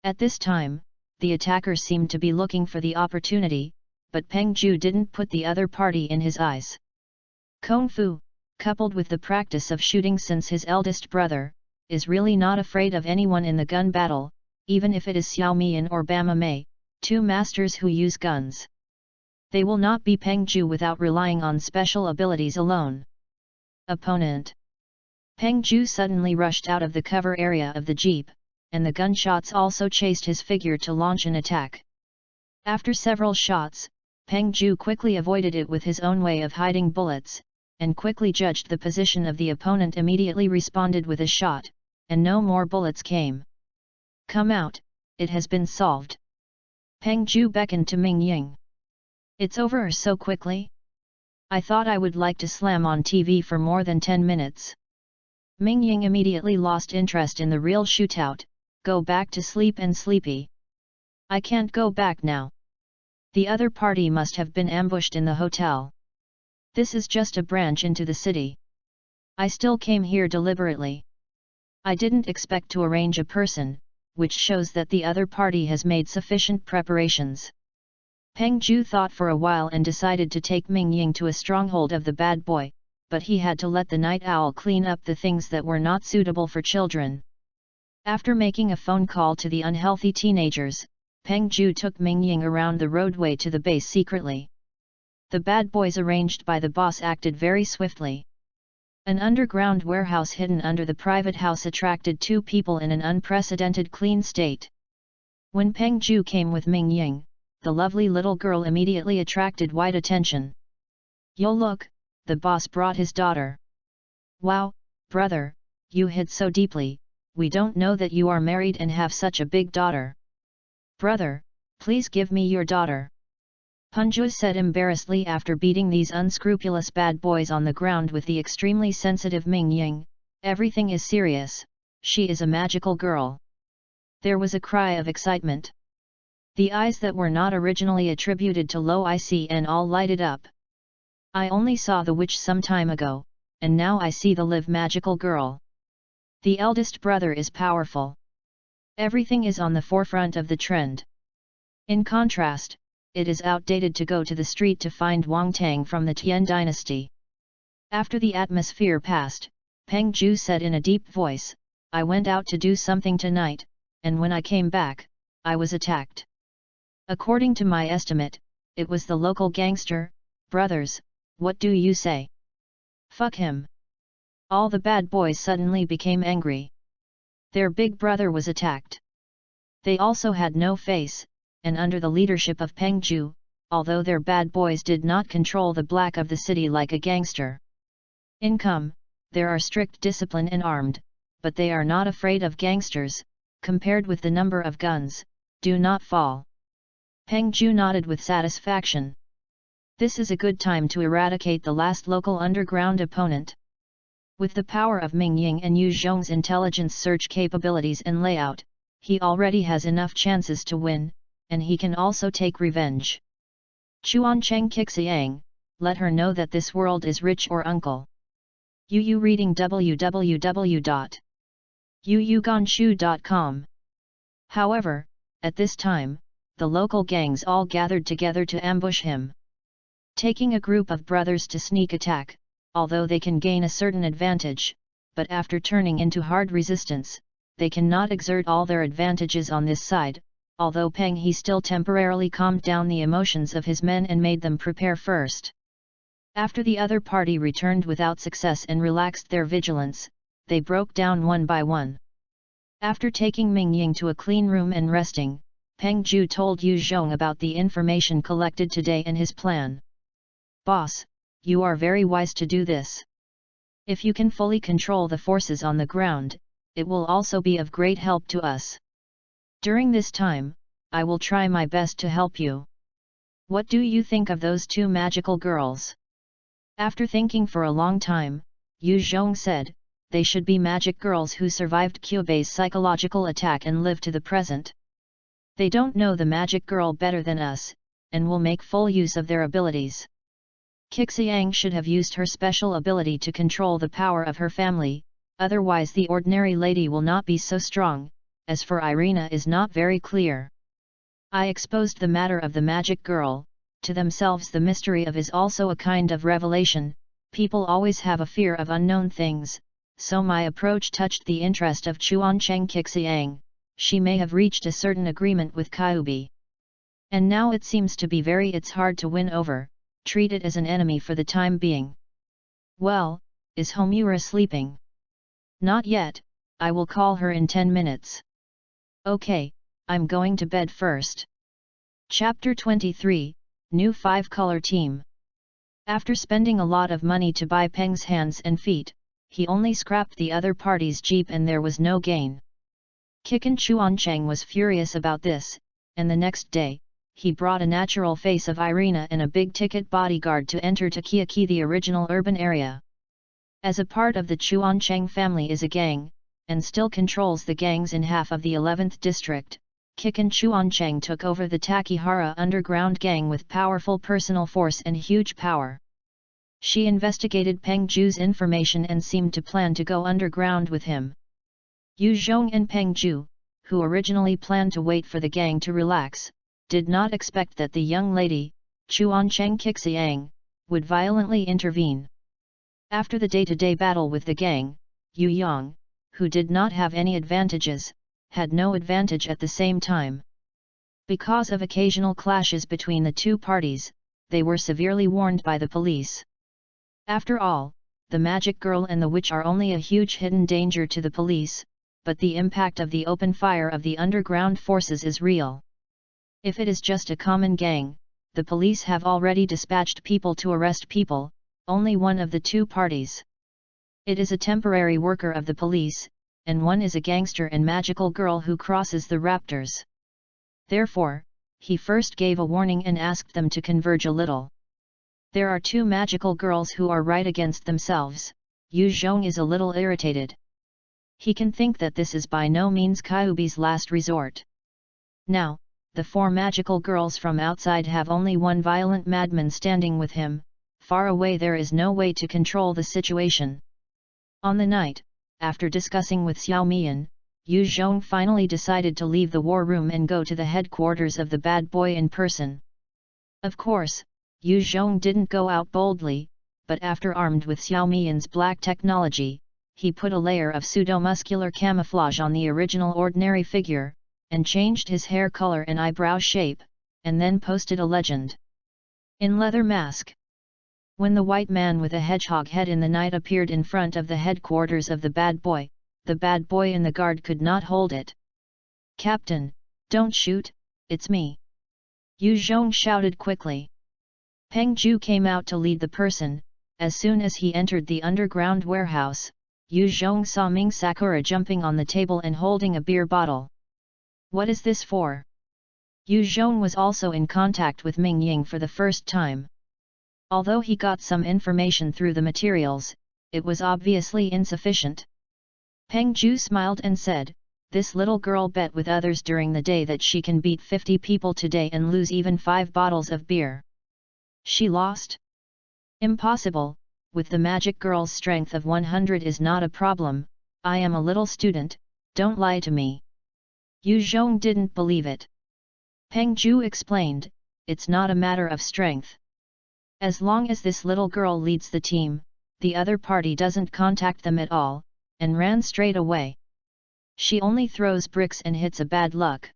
At this time, the attacker seemed to be looking for the opportunity, but Peng Ju didn't put the other party in his eyes. Kung Fu, coupled with the practice of shooting since his eldest brother, is really not afraid of anyone in the gun battle, even if it is Xiao Mian or Bama Mei, two masters who use guns. They will not be Peng Ju without relying on special abilities alone. Opponent. Peng Ju suddenly rushed out of the cover area of the jeep, and the gunshots also chased his figure to launch an attack. After several shots, Peng Ju quickly avoided it with his own way of hiding bullets, and quickly judged the position of the opponent, immediately responded with a shot, and no more bullets came. Come out, it has been solved. Peng Ju beckoned to Ming Ying. It's over so quickly? I thought I would like to slam on TV for more than 10 minutes. Ming Ying immediately lost interest in the real shootout. Go back to sleep and sleepy. I can't go back now. The other party must have been ambushed in the hotel. This is just a branch into the city. I still came here deliberately. I didn't expect to arrange a person, which shows that the other party has made sufficient preparations. Peng Ju thought for a while and decided to take Ming Ying to a stronghold of the bad boy, but he had to let the night owl clean up the things that were not suitable for children. After making a phone call to the unhealthy teenagers, Peng Ju took Ming Ying around the roadway to the base secretly. The bad boys arranged by the boss acted very swiftly. An underground warehouse hidden under the private house attracted two people in an unprecedented clean state. When Peng Ju came with Ming Ying, the lovely little girl immediately attracted wide attention. Yo look, the boss brought his daughter. Wow, brother, you hid so deeply, we don't know that you are married and have such a big daughter. Brother, please give me your daughter. Punju said embarrassedly after beating these unscrupulous bad boys on the ground with the extremely sensitive Ming Ying. Everything is serious, she is a magical girl. There was a cry of excitement. The eyes that were not originally attributed to Lo Icn all lighted up. I only saw the witch some time ago, and now I see the live magical girl. The eldest brother is powerful. Everything is on the forefront of the trend. In contrast, it is outdated to go to the street to find Wang Tang from the Tian dynasty. After the atmosphere passed, Peng Ju said in a deep voice, I went out to do something tonight, and when I came back, I was attacked. According to my estimate, it was the local gangster. Brothers, what do you say? Fuck him. All the bad boys suddenly became angry. Their big brother was attacked. They also had no face, and under the leadership of Peng Ju, although their bad boys did not control the black of the city like a gangster. Income, there are strict discipline and armed, but they are not afraid of gangsters, compared with the number of guns, do not fall. Peng Ju nodded with satisfaction. This is a good time to eradicate the last local underground opponent. With the power of Ming Ying and Yu Zhong's intelligence search capabilities and layout, he already has enough chances to win, and he can also take revenge. Chuan Cheng Kixiang, let her know that this world is rich or uncle. Yu reading www.yuyuganshu.com. However, At this time, the local gangs all gathered together to ambush him. Taking a group of brothers to sneak attack, although they can gain a certain advantage, but after turning into hard resistance, they cannot exert all their advantages on this side, although Peng He still temporarily calmed down the emotions of his men and made them prepare first. After the other party returned without success and relaxed their vigilance, they broke down one by one. After taking Ming Ying to a clean room and resting, Peng Ju told Yu Zhong about the information collected today and his plan. "Boss, you are very wise to do this. If you can fully control the forces on the ground, it will also be of great help to us. During this time, I will try my best to help you. What do you think of those two magical girls?" After thinking for a long time, Yu Zhong said, "They should be magic girls who survived Kyubei's psychological attack and live to the present. They don't know the magic girl better than us, and will make full use of their abilities. Xiang should have used her special ability to control the power of her family, otherwise the ordinary lady will not be so strong. As for Irina is not very clear. I exposed the matter of the magic girl, to themselves the mystery of is also a kind of revelation, people always have a fear of unknown things, so my approach touched the interest of Chuancheng Xiang, she may have reached a certain agreement with Kyubi. And now it seems to be it's hard to win over, treat it as an enemy for the time being. Well, is Homura sleeping?" "Not yet, I will call her in 10 minutes. Okay, I'm going to bed first." Chapter 23, New 5-Color Team. After spending a lot of money to buy Peng's hands and feet, he only scrapped the other party's jeep and there was no gain. Kikan Chuancheng was furious about this, and the next day, he brought a natural face of Irina and a big-ticket bodyguard to enter Takiaki, the original urban area. As a part of the Chuancheng family is a gang, and still controls the gangs in half of the 11th district, Kikan Chuancheng took over the Takihara underground gang with powerful personal force and huge power. She investigated Peng Ju's information and seemed to plan to go underground with him. Yu Zhong and Peng Ju, who originally planned to wait for the gang to relax, did not expect that the young lady, Chuancheng Xiang, would violently intervene. After the day-to-day battle with the gang, Yu Yang, who did not have any advantages, had no advantage at the same time. Because of occasional clashes between the two parties, they were severely warned by the police. After all, the magic girl and the witch are only a huge hidden danger to the police, but the impact of the open fire of the underground forces is real. If it is just a common gang, the police have already dispatched people to arrest people, only one of the two parties. It is a temporary worker of the police, and one is a gangster and magical girl who crosses the raptors. Therefore, he first gave a warning and asked them to converge a little. There are two magical girls who are right against themselves. Yu Zhong is a little irritated. He can think that this is by no means Kyubi's last resort. Now, the four magical girls from outside have only one violent madman standing with him. Far away there is no way to control the situation. On the night, after discussing with Xiao Mian, Yu Zhong finally decided to leave the war room and go to the headquarters of the bad boy in person. Of course, Yu Zhong didn't go out boldly, but after armed with Xiao Mian's black technology, he put a layer of pseudo-muscular camouflage on the original ordinary figure, and changed his hair color and eyebrow shape, and then posted a legend. In leather mask. When the white man with a hedgehog head in the night appeared in front of the headquarters of the bad boy and the guard could not hold it. "Captain, don't shoot, it's me!" Yu Zhong shouted quickly. Peng Ju came out to lead the person. As soon as he entered the underground warehouse, Yu Zhong saw Ming Sakura jumping on the table and holding a beer bottle. "What is this for?" Yu Zhong was also in contact with Ming Ying for the first time. Although he got some information through the materials, it was obviously insufficient. Peng Ju smiled and said, "This little girl bet with others during the day that she can beat 50 people today and lose even 5 bottles of beer. She lost? Impossible, with the magic girl's strength of 100 is not a problem, I am a little student, don't lie to me." Yu Zhong didn't believe it. Peng Ju explained, it's not a matter of strength. As long as this little girl leads the team, the other party doesn't contact them at all, and ran straight away. She only throws bricks and hits a bad luck.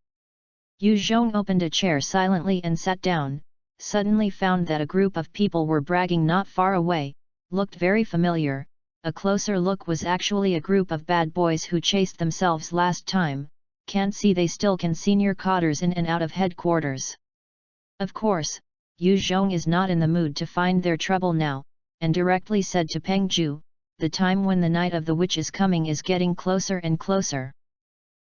Yu Zhong opened a chair silently and sat down, suddenly found that a group of people were bragging not far away, looked very familiar. A closer look was actually a group of bad boys who chased themselves last time. Can't see they still can senior cotters in and out of headquarters. Of course, Yu Zhong is not in the mood to find their trouble now, and directly said to Peng Ju, the time when the night of the witch is coming is getting closer and closer.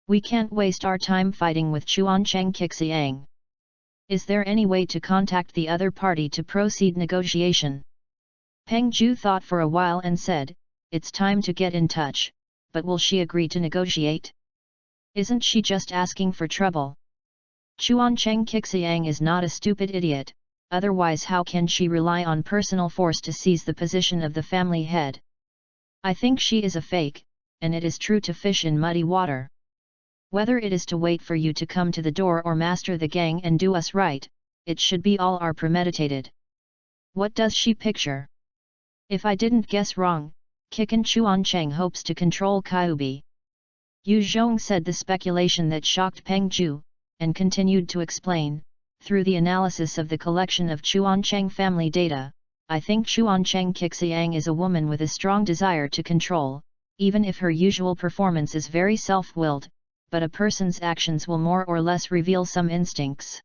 We can't waste our time fighting with Chuancheng Qixiang. Is there any way to contact the other party to proceed negotiation? Peng Ju thought for a while and said, it's time to get in touch, but will she agree to negotiate? Isn't she just asking for trouble? Chuancheng Qixiang is not a stupid idiot, otherwise how can she rely on personal force to seize the position of the family head? I think she is a fake, and it is true to fish in muddy water. Whether it is to wait for you to come to the door or master the gang and do us right, it should be all our premeditated. What does she picture? If I didn't guess wrong, Kikan Chuancheng hopes to control Kyubi. Yu Zhong said the speculation that shocked Peng Ju, and continued to explain, through the analysis of the collection of Chuancheng family data, I think Chuancheng Qixiang is a woman with a strong desire to control, even if her usual performance is very self-willed, but a person's actions will more or less reveal some instincts.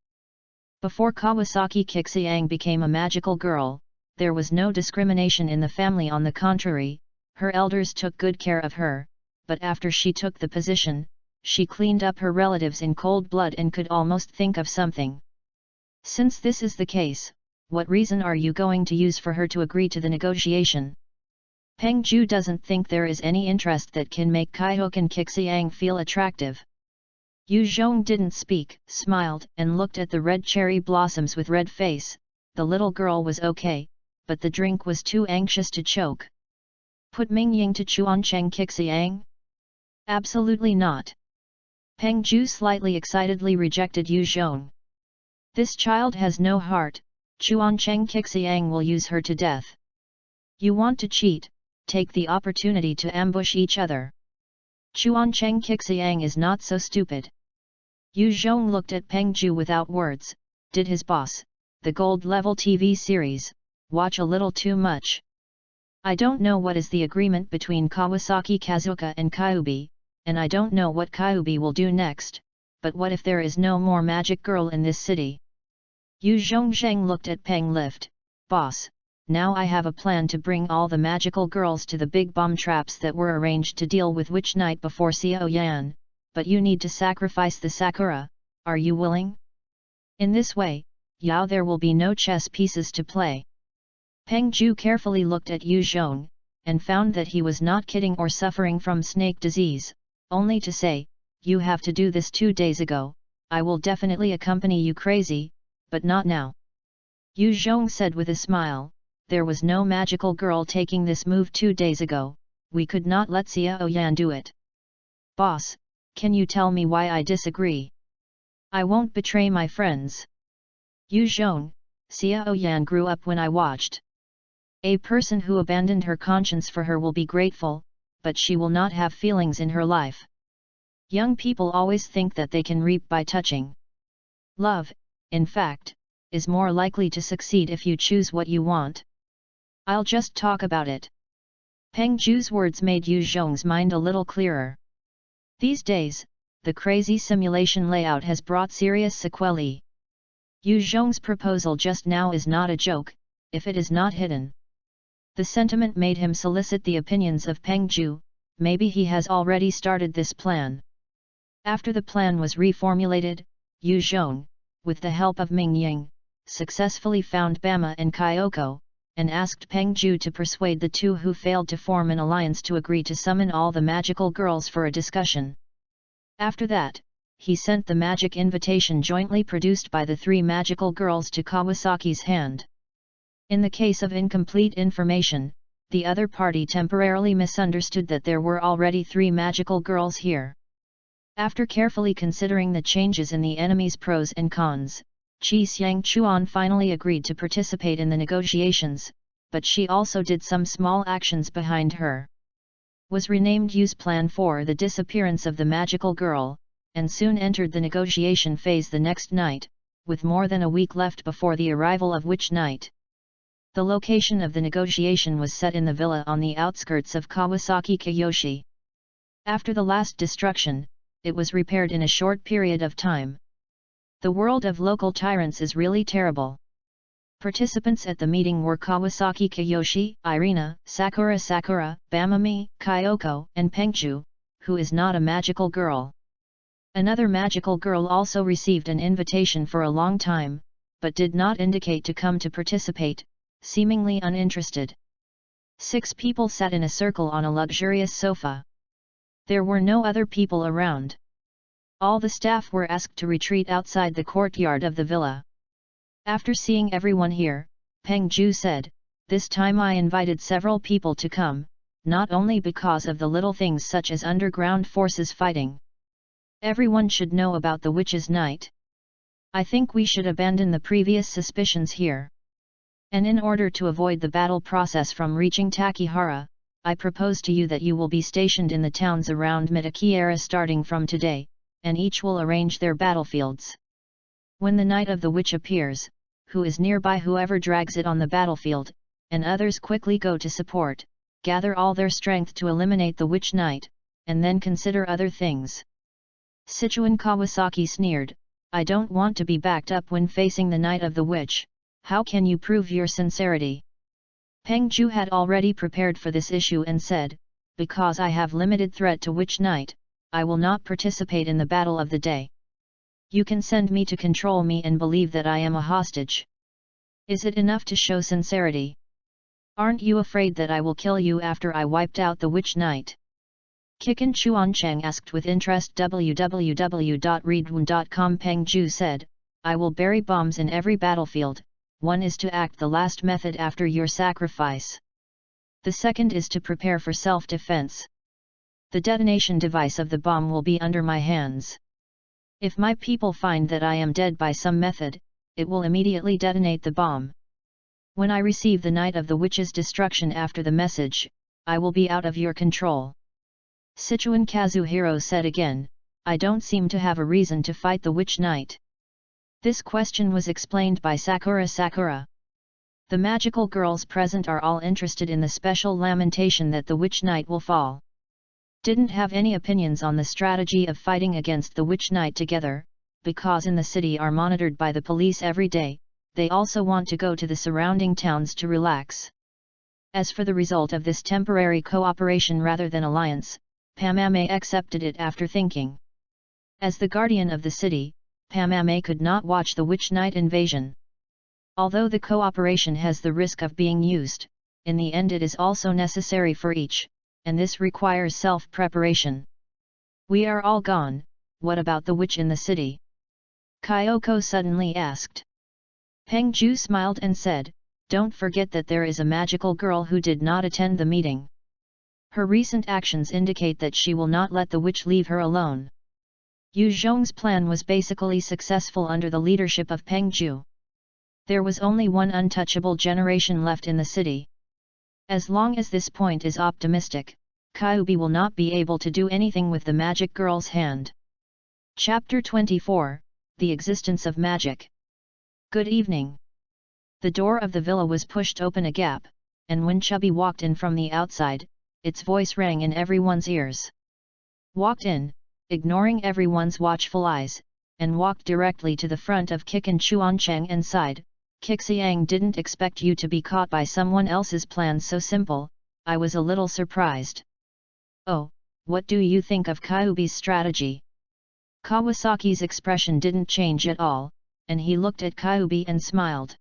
Before Kawasaki Qixiang became a magical girl, there was no discrimination in the family. On the contrary, her elders took good care of her, but after she took the position, she cleaned up her relatives in cold blood and could almost think of something. Since this is the case, what reason are you going to use for her to agree to the negotiation? Peng Ju doesn't think there is any interest that can make Kaihokan Qixiang feel attractive. Yu Zhong didn't speak, smiled and looked at the red cherry blossoms with red face. The little girl was okay, but the drink was too anxious to choke. Put Mingying to Chuancheng Qixiang? Absolutely not. Peng Ju slightly excitedly rejected Yu Zhong. This child has no heart, Chuancheng Qixiang will use her to death. You want to cheat? Take the opportunity to ambush each other. Chuancheng Qixiang is not so stupid. Yu Zhong looked at Peng Ju without words. Did his boss, the gold-level TV series, watch a little too much? I don't know what is the agreement between Kawasaki Kazuka and Kyubi, and I don't know what Kyubi will do next, but what if there is no more magic girl in this city? Yu Zhongzheng looked at Peng Lift. Boss, now I have a plan to bring all the magical girls to the big bomb traps that were arranged to deal with Witch Night before Xiao Yan, but you need to sacrifice the Sakura, are you willing? In this way, Yao, there will be no chess pieces to play. Peng Ju carefully looked at Yu Zhong, and found that he was not kidding or suffering from snake disease, only to say, you have to do this 2 days ago, I will definitely accompany you crazy, but not now. Yu Zhong said with a smile, there was no magical girl taking this move 2 days ago, we could not let Xiao Yan do it. Boss, can you tell me why I disagree? I won't betray my friends. Yu Zhong, Xiao Yan grew up when I watched. A person who abandoned her conscience for her will be grateful, but she will not have feelings in her life. Young people always think that they can reap by touching. Love, in fact, is more likely to succeed if you choose what you want. I'll just talk about it. Peng Ju's words made Yu Zhong's mind a little clearer. These days, the crazy simulation layout has brought serious sequelae. Yu Zhong's proposal just now is not a joke, if it is not hidden. The sentiment made him solicit the opinions of Peng Ju. Maybe he has already started this plan. After the plan was reformulated, Yu Zhong, with the help of Ming Ying, successfully found Bama and Kyoko, and asked Peng Ju to persuade the two who failed to form an alliance to agree to summon all the magical girls for a discussion. After that, he sent the magic invitation jointly produced by the 3 magical girls to Kawasaki's hand. In the case of incomplete information, the other party temporarily misunderstood that there were already 3 magical girls here. After carefully considering the changes in the enemy's pros and cons, Qi Xiang Chuan finally agreed to participate in the negotiations, but she also did some small actions behind her. Was renamed Yu's plan for the disappearance of the magical girl, and soon entered the negotiation phase the next night, with more than a week left before the arrival of Witch Night. The location of the negotiation was set in the villa on the outskirts of Kawasaki Kiyoshi. After the last destruction, it was repaired in a short period of time. The world of local tyrants is really terrible. Participants at the meeting were Kawasaki Kiyoshi, Irina, Sakura, Bamami, Kyoko, and Pengju, who is not a magical girl. Another magical girl also received an invitation for a long time, but did not indicate to come to participate, seemingly uninterested. 6 people sat in a circle on a luxurious sofa. There were no other people around. All the staff were asked to retreat outside the courtyard of the villa. After seeing everyone here, Peng Ju said, "This time I invited several people to come, not only because of the little things such as underground forces fighting. Everyone should know about the Witch's Night. I think we should abandon the previous suspicions here. And in order to avoid the battle process from reaching Takihara, I propose to you that you will be stationed in the towns around Mitakiera starting from today, and each will arrange their battlefields. When the Night of the Witch appears, who is nearby, whoever drags it on the battlefield, and others quickly go to support, gather all their strength to eliminate the Witch Night, and then consider other things." Sichuan Kawasaki sneered, "I don't want to be backed up when facing the Night of the Witch. How can you prove your sincerity?" Peng Ju had already prepared for this issue and said, "Because I have limited threat to Witch Night, I will not participate in the battle of the day. You can send me to control me and believe that I am a hostage. Is it enough to show sincerity? Aren't you afraid that I will kill you after I wiped out the Witch Night?" Kikan Chuancheng asked with interest. www.readaloud.com. Peng Ju said, "I will bury bombs in every battlefield. One is to act the last method after your sacrifice. The second is to prepare for self-defense. The detonation device of the bomb will be under my hands. If my people find that I am dead by some method, it will immediately detonate the bomb. When I receive the Night of the Witch's destruction after the message, I will be out of your control." Sichuan Kazuhiro said again, "I don't seem to have a reason to fight the Witch Night." This question was explained by Sakura. The magical girls present are all interested in the special lamentation that the Witch Night will fall. Didn't have any opinions on the strategy of fighting against the Witch Night together, because in the city are monitored by the police every day. They also want to go to the surrounding towns to relax. As for the result of this temporary cooperation rather than alliance, Pamame accepted it after thinking. As the guardian of the city, Pamame could not watch the Witch Night invasion. Although the cooperation has the risk of being used, in the end it is also necessary for each, and this requires self-preparation. "We are all gone, what about the witch in the city?" Kyoko suddenly asked. Peng Ju smiled and said, "Don't forget that there is a magical girl who did not attend the meeting. Her recent actions indicate that she will not let the witch leave her alone." Yu Zhong's plan was basically successful under the leadership of Peng Ju. There was only one untouchable generation left in the city. As long as this point is optimistic, Kyubi will not be able to do anything with the magic girl's hand. Chapter 24, The Existence of Magic. Good evening. The door of the villa was pushed open a gap, and when Chubby walked in from the outside, its voice rang in everyone's ears. Walked in, ignoring everyone's watchful eyes, and walked directly to the front of Kikan Chuancheng and sighed, "Kixiang didn't expect you to be caught by someone else's plan so simple, I was a little surprised." "Oh, what do you think of Kyubi's strategy?" Kawasaki's expression didn't change at all, and he looked at Kyubi and smiled.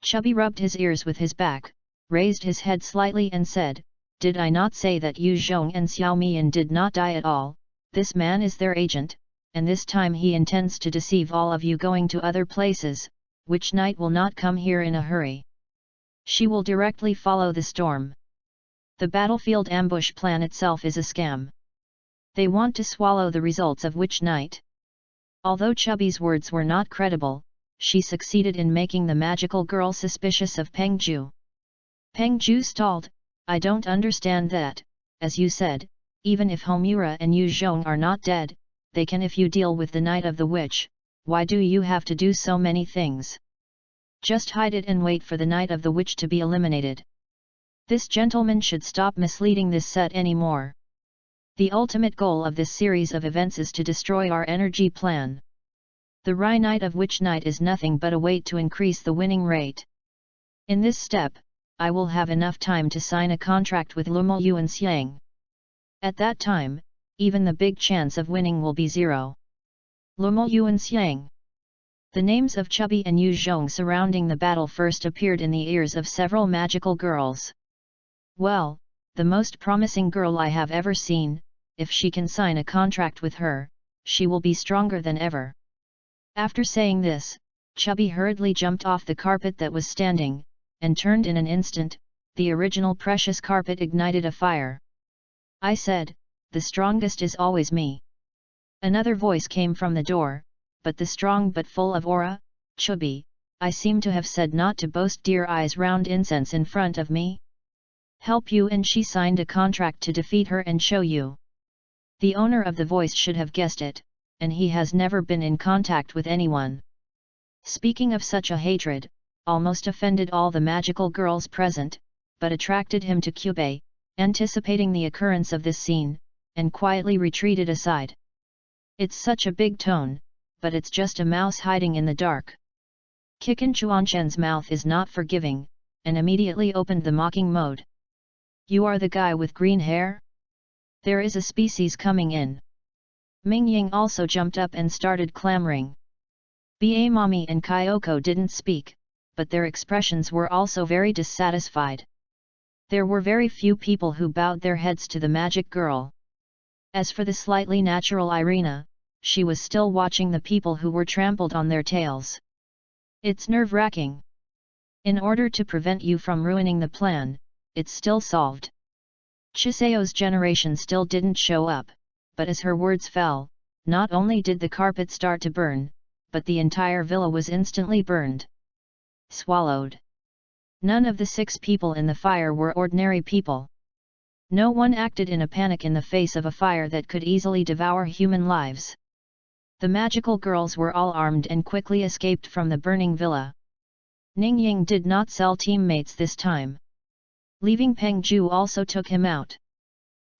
Chubby rubbed his ears with his back, raised his head slightly and said, "Did I not say that Yu Zhong and Xiao Mian did not die at all? This man is their agent, and this time he intends to deceive all of you going to other places. Witch Night will not come here in a hurry. She will directly follow the storm. The battlefield ambush plan itself is a scam. They want to swallow the results of Witch Night. Although Chubby's words were not credible, she succeeded in making the magical girl suspicious of Peng Ju. Peng Ju stalled. I don't understand that, as you said, even if Homura and Yu Zhong are not dead, they can if you deal with the Night of the Witch. Why do you have to do so many things? Just hide it and wait for the Night of the Witch to be eliminated. This gentleman should stop misleading this set anymore. The ultimate goal of this series of events is to destroy our energy plan. The Rai Night of Witch Night is nothing but a way to increase the winning rate. In this step, I will have enough time to sign a contract with Lumo Yuan Xiang. At that time, even the big chance of winning will be zero. Lumo Yuan Xiang. The names of Chubby and Yu Zhong surrounding the battle first appeared in the ears of several magical girls. Well, the most promising girl I have ever seen, if she can sign a contract with her, she will be stronger than ever. After saying this, Chubby hurriedly jumped off the carpet that was standing, and turned in an instant. The original precious carpet ignited a fire. I said, the strongest is always me. Another voice came from the door, but the strong but full of aura, Chubby, I seem to have said not to boast dear eyes round incense in front of me. Help you, and she signed a contract to defeat her and show you. The owner of the voice should have guessed it, and he has never been in contact with anyone. Speaking of such a hatred, almost offended all the magical girls present, but attracted him to Cube, anticipating the occurrence of this scene, and quietly retreated aside. It's such a big tone, but it's just a mouse hiding in the dark. Kikan Chuanchen's mouth is not forgiving, and immediately opened the mocking mode. You are the guy with green hair? There is a species coming in. Ming Ying also jumped up and started clamoring. Ba Mommy and Kyoko didn't speak, but their expressions were also very dissatisfied. There were very few people who bowed their heads to the magic girl. As for the slightly natural Irina, she was still watching the people who were trampled on their tails. It's nerve-wracking. In order to prevent you from ruining the plan, it's still solved. Chiseo's generation still didn't show up, but as her words fell, not only did the carpet start to burn, but the entire villa was instantly burned. Swallowed. None of the 6 people in the fire were ordinary people. No one acted in a panic in the face of a fire that could easily devour human lives. The magical girls were all armed and quickly escaped from the burning villa. Ning Ying did not sell teammates this time. Leaving Peng Ju also took him out.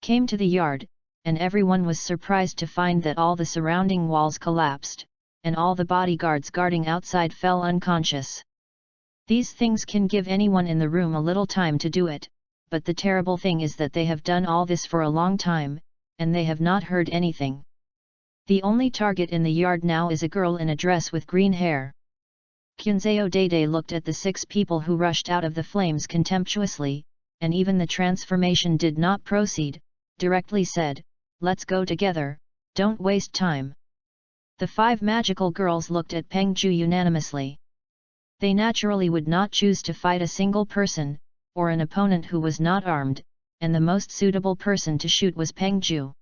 Came to the yard, and everyone was surprised to find that all the surrounding walls collapsed, and all the bodyguards guarding outside fell unconscious. These things can give anyone in the room a little time to do it, but the terrible thing is that they have done all this for a long time, and they have not heard anything. The only target in the yard now is a girl in a dress with green hair. Kyunzeo Dede looked at the 6 people who rushed out of the flames contemptuously, and even the transformation did not proceed, directly said, let's go together, don't waste time. The 5 magical girls looked at Peng Ju unanimously. They naturally would not choose to fight a single person, or an opponent who was not armed, and the most suitable person to shoot was Peng Ju.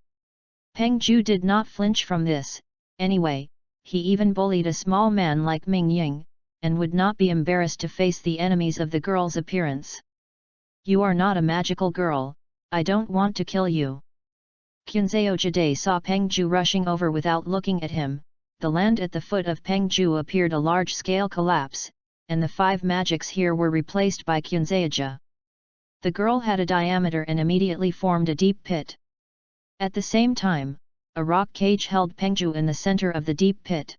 Peng Ju did not flinch from this, anyway, he even bullied a small man like Ming Ying, and would not be embarrassed to face the enemies of the girl's appearance. You are not a magical girl, I don't want to kill you. Kyunzeo Jade saw Peng Ju rushing over without looking at him. The land at the foot of Peng Ju appeared a large-scale collapse, and the 5 magics here were replaced by Kyunzeoja. The girl had a diameter and immediately formed a deep pit. At the same time, a rock cage held Peng Ju in the center of the deep pit.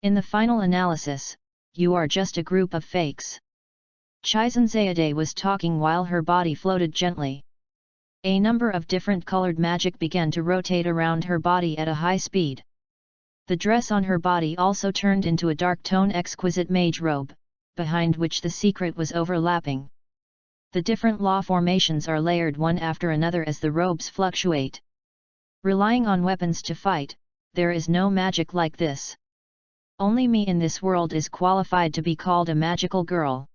In the final analysis, you are just a group of fakes. Chizan Zayade was talking while her body floated gently. A number of different colored magic began to rotate around her body at a high speed. The dress on her body also turned into a dark tone exquisite mage robe, behind which the secret was overlapping. The different law formations are layered one after another as the robes fluctuate. Relying on weapons to fight, there is no magic like this. Only me in this world is qualified to be called a magical girl.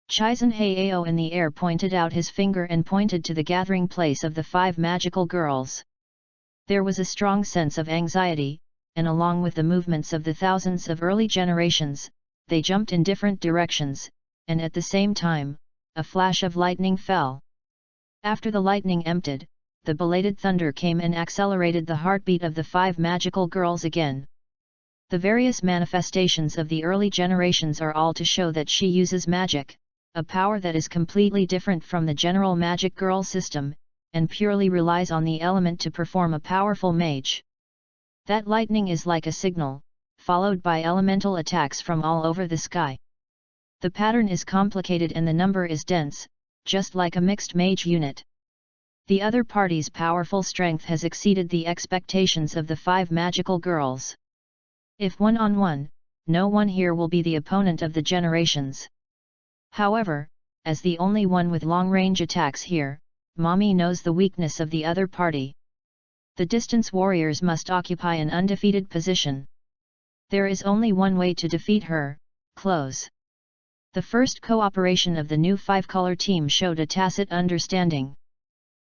Chizan Hayao in the air pointed out his finger and pointed to the gathering place of the 5 magical girls. There was a strong sense of anxiety, and along with the movements of the thousands of early generations, they jumped in different directions, and at the same time, a flash of lightning fell. After the lightning emptied, the belated thunder came and accelerated the heartbeat of the 5 magical girls again. The various manifestations of the early generations are all to show that she uses magic, a power that is completely different from the general magic girl system, and purely relies on the element to perform a powerful mage. That lightning is like a signal, followed by elemental attacks from all over the sky. The pattern is complicated and the number is dense, just like a mixed mage unit. The other party's powerful strength has exceeded the expectations of the 5 magical girls. If one-on-one, no one here will be the opponent of the generations. However, as the only one with long-range attacks here, Mommy knows the weakness of the other party. The distance warriors must occupy an undefeated position. There is only one way to defeat her: close. The first cooperation of the new 5-color team showed a tacit understanding.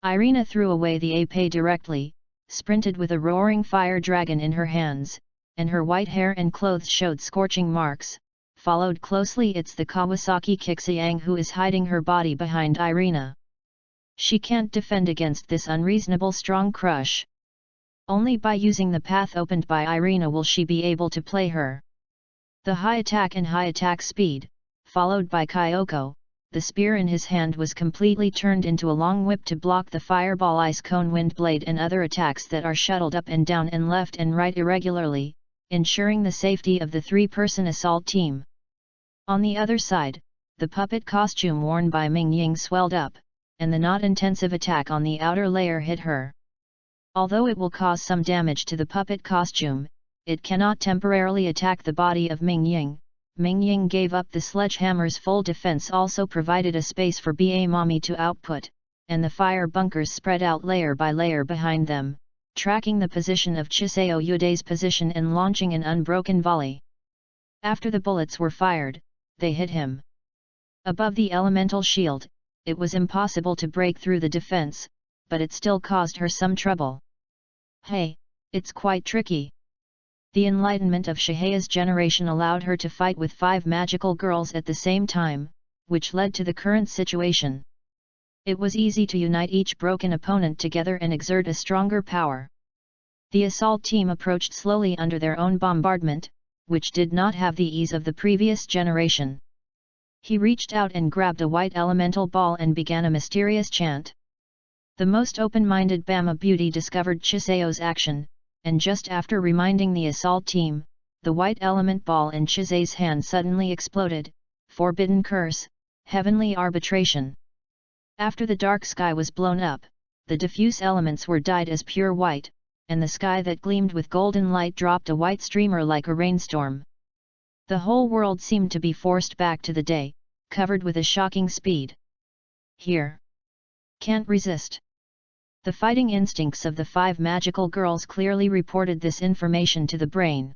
Irina threw away the épée directly, sprinted with a roaring fire dragon in her hands, and her white hair and clothes showed scorching marks. Followed closely it's the Kawasaki Kixiang who is hiding her body behind Irina. She can't defend against this unreasonable strong crush. Only by using the path opened by Irina will she be able to play her. The high attack and high attack speed, followed by Kyoko. The spear in his hand was completely turned into a long whip to block the fireball ice cone wind blade and other attacks that are shuttled up and down and left and right irregularly, ensuring the safety of the 3-person assault team. On the other side, the puppet costume worn by Ming Ying swelled up, and the not intensive attack on the outer layer hit her. Although it will cause some damage to the puppet costume, it cannot temporarily attack the body of Ming Ying. Ming Ying gave up the sledgehammer's full defense also provided a space for Ba Mommy to output, and the fire bunkers spread out layer by layer behind them, tracking the position of Chiseo Yude's position and launching an unbroken volley. After the bullets were fired, they hit him. Above the elemental shield, it was impossible to break through the defense, but it still caused her some trouble. Hey, it's quite tricky. The enlightenment of Shihea's generation allowed her to fight with 5 magical girls at the same time, which led to the current situation. It was easy to unite each broken opponent together and exert a stronger power. The assault team approached slowly under their own bombardment, which did not have the ease of the previous generation. He reached out and grabbed a white elemental ball and began a mysterious chant. The most open-minded Bama beauty discovered Chiseo's action, and just after reminding the assault team, the white element ball in Chise's hand suddenly exploded. Forbidden curse, heavenly arbitration. After the dark sky was blown up, the diffuse elements were dyed as pure white, and the sky that gleamed with golden light dropped a white streamer like a rainstorm. The whole world seemed to be forced back to the day, covered with a shocking speed. Here. Can't resist. The fighting instincts of the 5 magical girls clearly reported this information to the brain.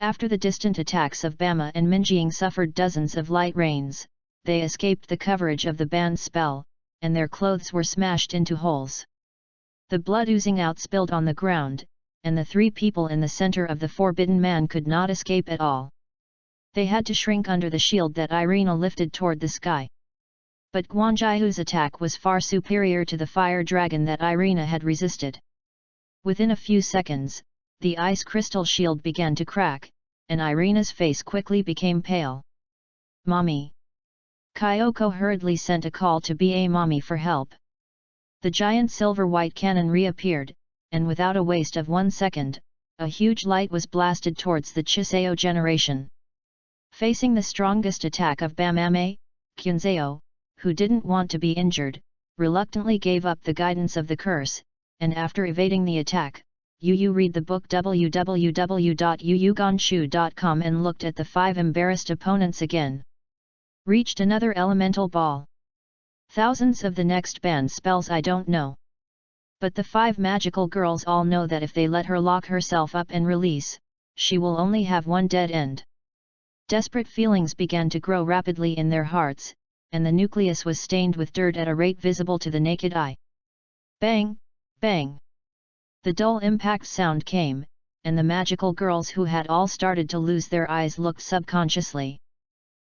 After the distant attacks of Bama and Minjing suffered dozens of light rains, they escaped the coverage of the banned spell, and their clothes were smashed into holes. The blood oozing out spilled on the ground, and the 3 people in the center of the forbidden man could not escape at all. They had to shrink under the shield that Irina lifted toward the sky. But Guanjihu's attack was far superior to the fire dragon that Irina had resisted. Within a few seconds, the ice crystal shield began to crack, and Irina's face quickly became pale. Mommy! Kyoko hurriedly sent a call to Ba Mommy for help. The giant silver-white cannon reappeared, and without a waste of 1 second, a huge light was blasted towards the Chiseo generation. Facing the strongest attack of Bamame, Kyunzeo, who didn't want to be injured, reluctantly gave up the guidance of the curse, and after evading the attack, Yu read the book www.yuyuganshu.com and looked at the 5 embarrassed opponents again. Reached another elemental ball. Thousands of the next banned spells I don't know. But the 5 magical girls all know that if they let her lock herself up and release, she will only have one dead end. Desperate feelings began to grow rapidly in their hearts, and the nucleus was stained with dirt at a rate visible to the naked eye. Bang! Bang! The dull impact sound came, and the magical girls who had all started to lose their eyes looked subconsciously.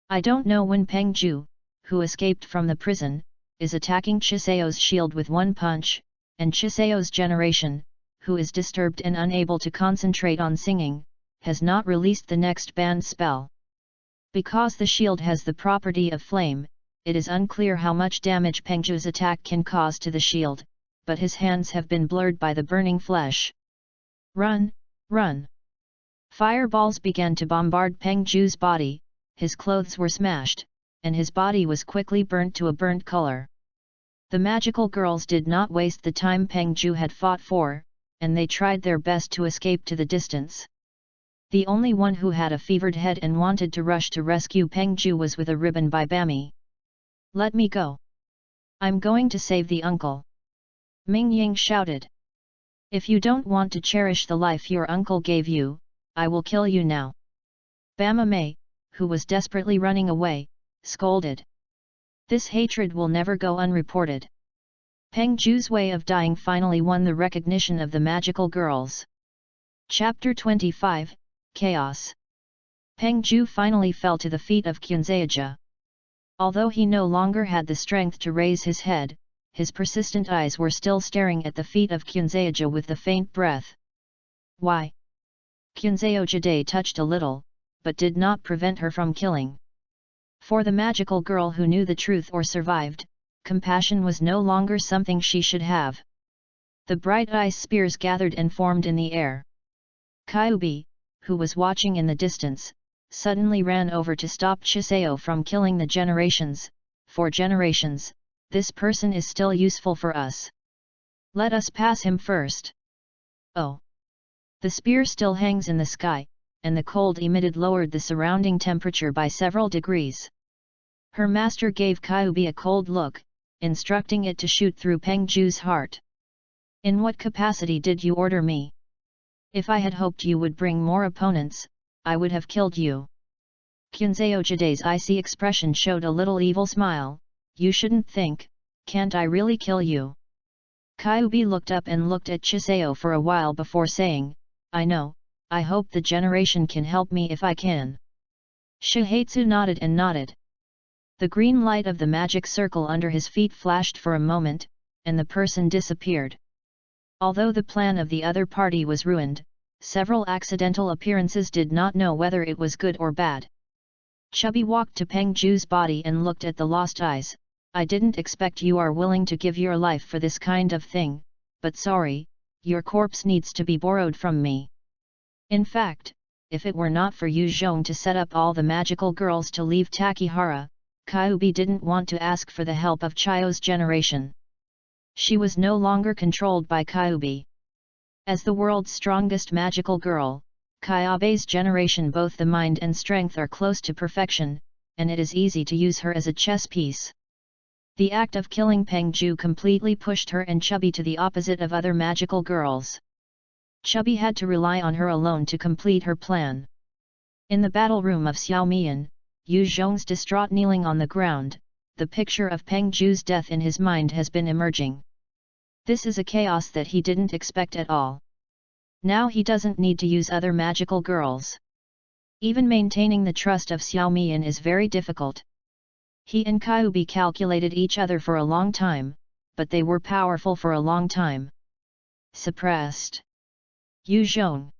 I don't know when Peng Ju, who escaped from the prison, is attacking Chiseo's shield with one punch, and Chiseo's generation, who is disturbed and unable to concentrate on singing, has not released the next banned spell. Because the shield has the property of flame, it is unclear how much damage Peng Ju's attack can cause to the shield, but his hands have been blurred by the burning flesh. Run, run! Fireballs began to bombard Peng Ju's body, his clothes were smashed, and his body was quickly burnt to a burnt color. The magical girls did not waste the time Peng Ju had fought for, and they tried their best to escape to the distance. The only one who had a fevered head and wanted to rush to rescue Peng Ju was with a ribbon by Bammy. Let me go! I'm going to save the uncle! Ming Ying shouted. If you don't want to cherish the life your uncle gave you, I will kill you now. Bama Mei, who was desperately running away, scolded. This hatred will never go unreported. Peng Ju's way of dying finally won the recognition of the magical girls. Chapter 25, Chaos. Peng Ju finally fell to the feet of Qunzaija. Although he no longer had the strength to raise his head, his persistent eyes were still staring at the feet of Qunzaija with the faint breath. Why? Qunzaija touched a little, but did not prevent her from killing. For the magical girl who knew the truth or survived, compassion was no longer something she should have. The bright ice spears gathered and formed in the air. Kyubi, who was watching in the distance, suddenly ran over to stop Chiseo from killing the generations. For generations, this person is still useful for us. Let us pass him first. Oh! The spear still hangs in the sky, and the cold emitted lowered the surrounding temperature by several degrees. Her master gave Kyubi a cold look, instructing it to shoot through Peng Ju's heart. In what capacity did you order me? If I had hoped you would bring more opponents, I would have killed you. Qunzaojide's icy expression showed a little evil smile. You shouldn't think, can't I really kill you? Kyubi looked up and looked at Chiseo for a while before saying, I know, I hope the generation can help me if I can. Shihatsu nodded and nodded. The green light of the magic circle under his feet flashed for a moment, and the person disappeared. Although the plan of the other party was ruined, several accidental appearances did not know whether it was good or bad. Chubby walked to Peng Ju's body and looked at the lost eyes. I didn't expect you are willing to give your life for this kind of thing, but sorry, your corpse needs to be borrowed from me. In fact, if it were not for Yu Zhong to set up all the magical girls to leave Takihara, Kyubi didn't want to ask for the help of Chio's generation. She was no longer controlled by Kyubi. As the world's strongest magical girl, Kyubi's generation, both the mind and strength are close to perfection, and it is easy to use her as a chess piece. The act of killing Peng Ju completely pushed her and Chubby to the opposite of other magical girls. Chubby had to rely on her alone to complete her plan. In the battle room of Xiaomian, Yu Zhong's distraught kneeling on the ground, the picture of Peng Ju's death in his mind has been emerging. This is a chaos that he didn't expect at all. Now he doesn't need to use other magical girls. Even maintaining the trust of Xiaomian is very difficult. He and Kyubi calculated each other for a long time, but they were powerful for a long time. Suppressed. Yu Zhong.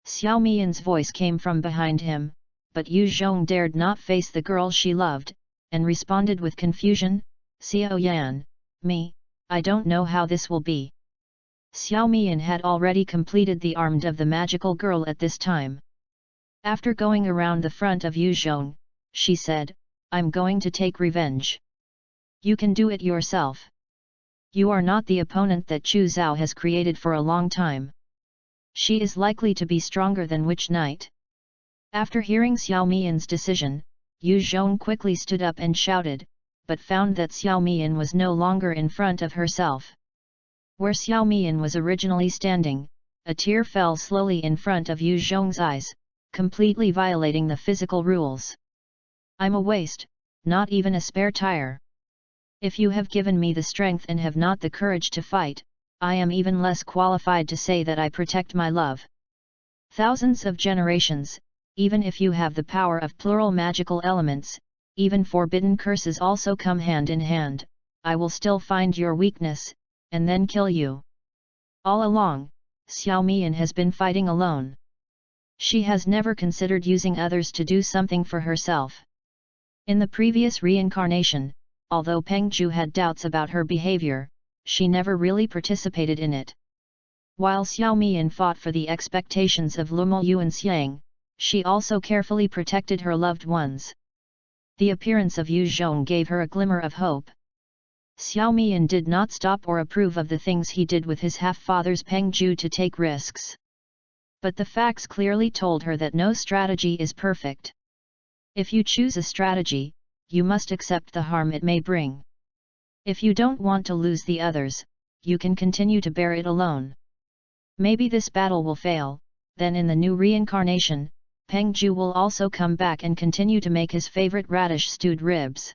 Xiaomian's voice came from behind him, but Yu Zhong dared not face the girl she loved, and responded with confusion, Xiao Yan, me, I don't know how this will be. Xiaomian had already completed the armament of the magical girl at this time. After going around the front of Yu Zhong, she said, I'm going to take revenge. You can do it yourself. You are not the opponent that Chu Zhao has created for a long time. She is likely to be stronger than Witch Knight. After hearing Xiaomian's decision, Yu Zhong quickly stood up and shouted, but found that Xiaomian was no longer in front of herself. Where Xiaomian was originally standing, a tear fell slowly in front of Yu Zhong's eyes, completely violating the physical rules. I'm a waste, not even a spare tire. If you have given me the strength and have not the courage to fight, I am even less qualified to say that I protect my love. Thousands of generations, even if you have the power of plural magical elements, even forbidden curses also come hand in hand, I will still find your weakness, and then kill you. All along, Xiao Mian has been fighting alone. She has never considered using others to do something for herself. In the previous reincarnation, although Peng Ju had doubts about her behavior, she never really participated in it. While Xiao Mian fought for the expectations of Lumo Yu and Xiang, she also carefully protected her loved ones. The appearance of Yu Zhong gave her a glimmer of hope. Xiao Mian did not stop or approve of the things he did with his half-fathers Peng Ju to take risks. But the facts clearly told her that no strategy is perfect. If you choose a strategy, you must accept the harm it may bring. If you don't want to lose the others, you can continue to bear it alone. Maybe this battle will fail, then in the new reincarnation, Peng Ju will also come back and continue to make his favorite radish stewed ribs.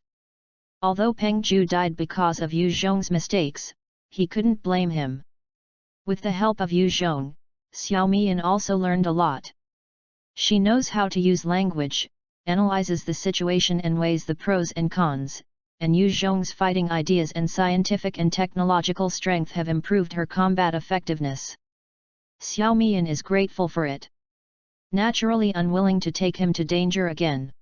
Although Peng Ju died because of Yu Zhong's mistakes, he couldn't blame him. With the help of Yu Zhong, Xiao Mian also learned a lot. She knows how to use language, analyzes the situation and weighs the pros and cons, and Yu Zhong's fighting ideas and scientific and technological strength have improved her combat effectiveness. Xiao Mian is grateful for it. Naturally unwilling to take him to danger again.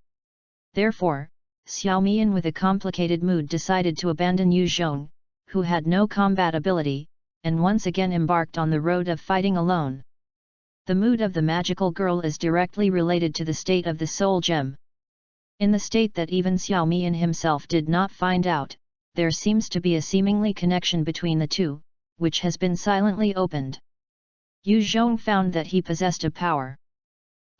Therefore, Xiao Mian with a complicated mood decided to abandon Yu Zhong, who had no combat ability, and once again embarked on the road of fighting alone. The mood of the magical girl is directly related to the state of the soul gem. In the state that even Xiao Mian himself did not find out, there seems to be a seemingly connection between the two, which has been silently opened. Yu Zhong found that he possessed a power.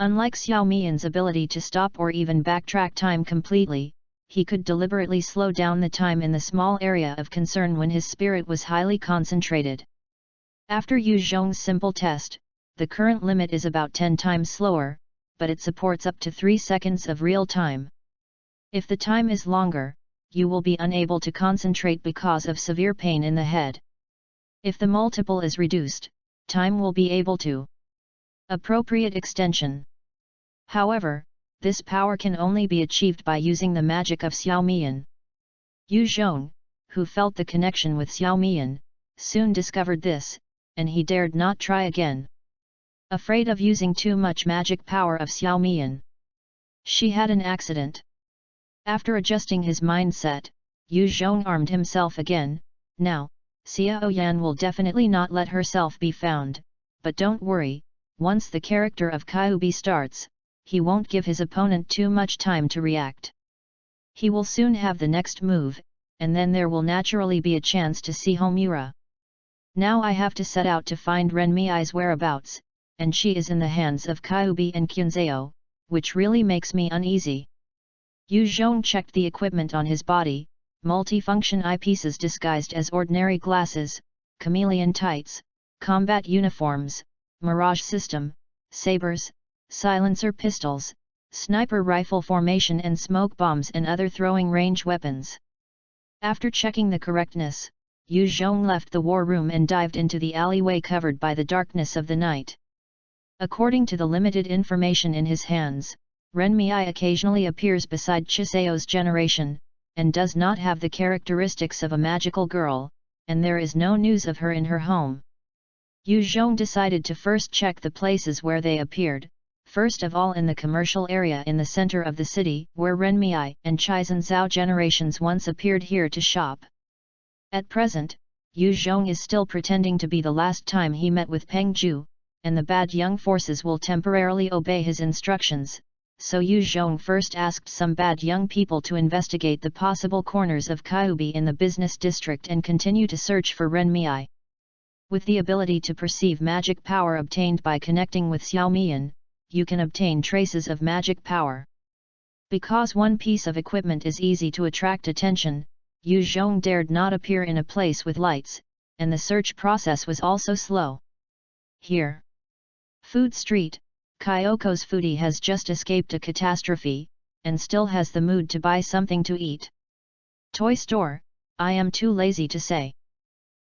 Unlike Xiao Mian's ability to stop or even backtrack time completely, he could deliberately slow down the time in the small area of concern when his spirit was highly concentrated. After Yu Zhong's simple test, the current limit is about 10 times slower, but it supports up to 3 seconds of real time. If the time is longer, you will be unable to concentrate because of severe pain in the head. If the multiple is reduced, time will be able to appropriate extension. However, this power can only be achieved by using the magic of Xiao Mian. Yu Zhong, who felt the connection with Xiao Mian, soon discovered this, and he dared not try again. Afraid of using too much magic power of Xiao Mian, she had an accident. After adjusting his mindset, Yu Zhong armed himself again. Now, Xiao Yan will definitely not let herself be found, but don't worry, once the character of Kyubi starts, he won't give his opponent too much time to react. He will soon have the next move, and then there will naturally be a chance to see Homura. Now I have to set out to find Renmi's whereabouts, and she is in the hands of Kyubi and Qunzao, which really makes me uneasy. Yu Zhong checked the equipment on his body, multifunction eyepieces disguised as ordinary glasses, chameleon tights, combat uniforms, mirage system, sabers, silencer pistols, sniper rifle formation and smoke bombs and other throwing range weapons. After checking the correctness, Yu Zhong left the war room and dived into the alleyway covered by the darkness of the night. According to the limited information in his hands, Renmi occasionally appears beside Chiseo's generation, and does not have the characteristics of a magical girl, and there is no news of her in her home. Yu Zhong decided to first check the places where they appeared, first of all in the commercial area in the center of the city where Renmi and Chizan Zhao generations once appeared here to shop. At present, Yu Zhong is still pretending to be the last time he met with Peng Ju, and the bad young forces will temporarily obey his instructions, so Yu Zhong first asked some bad young people to investigate the possible corners of Kyubi in the business district and continue to search for Renmi. With the ability to perceive magic power obtained by connecting with Xiao Mian, you can obtain traces of magic power. Because one piece of equipment is easy to attract attention, Yu Zhong dared not appear in a place with lights, and the search process was also slow. Here. Food Street, Kyoko's foodie has just escaped a catastrophe, and still has the mood to buy something to eat. Toy store, I am too lazy to say.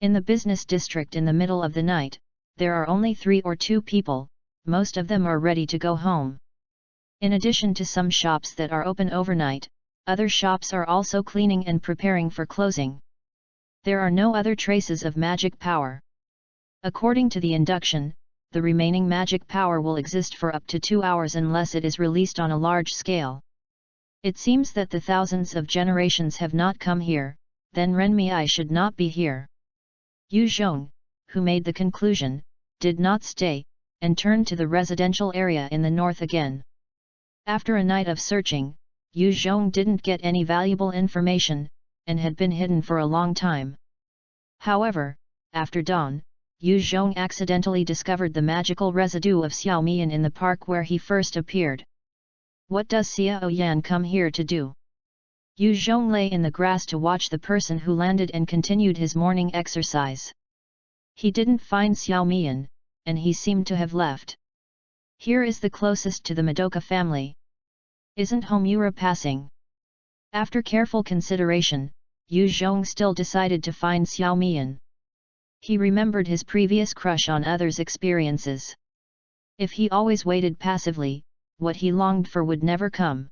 In the business district in the middle of the night, there are only 3 or 2 people, most of them are ready to go home. In addition to some shops that are open overnight, other shops are also cleaning and preparing for closing. There are no other traces of magic power. According to the induction, the remaining magic power will exist for up to 2 hours unless it is released on a large scale. It seems that the thousands of generations have not come here, then Renmei should not be here. Yu Zhong, who made the conclusion, did not stay, and turned to the residential area in the north again. After a night of searching, Yu Zhong didn't get any valuable information, and had been hidden for a long time. However, after dawn, Yu Zhong accidentally discovered the magical residue of Xiao Mian in the park where he first appeared. What does Xiao Yan come here to do? Yu Zhong lay in the grass to watch the person who landed and continued his morning exercise. He didn't find Xiao Mian, and he seemed to have left. Here is the closest to the Madoka family. Isn't Homura passing? After careful consideration, Yu Zhong still decided to find Xiao Mian. He remembered his previous crush on others' experiences. If he always waited passively, what he longed for would never come.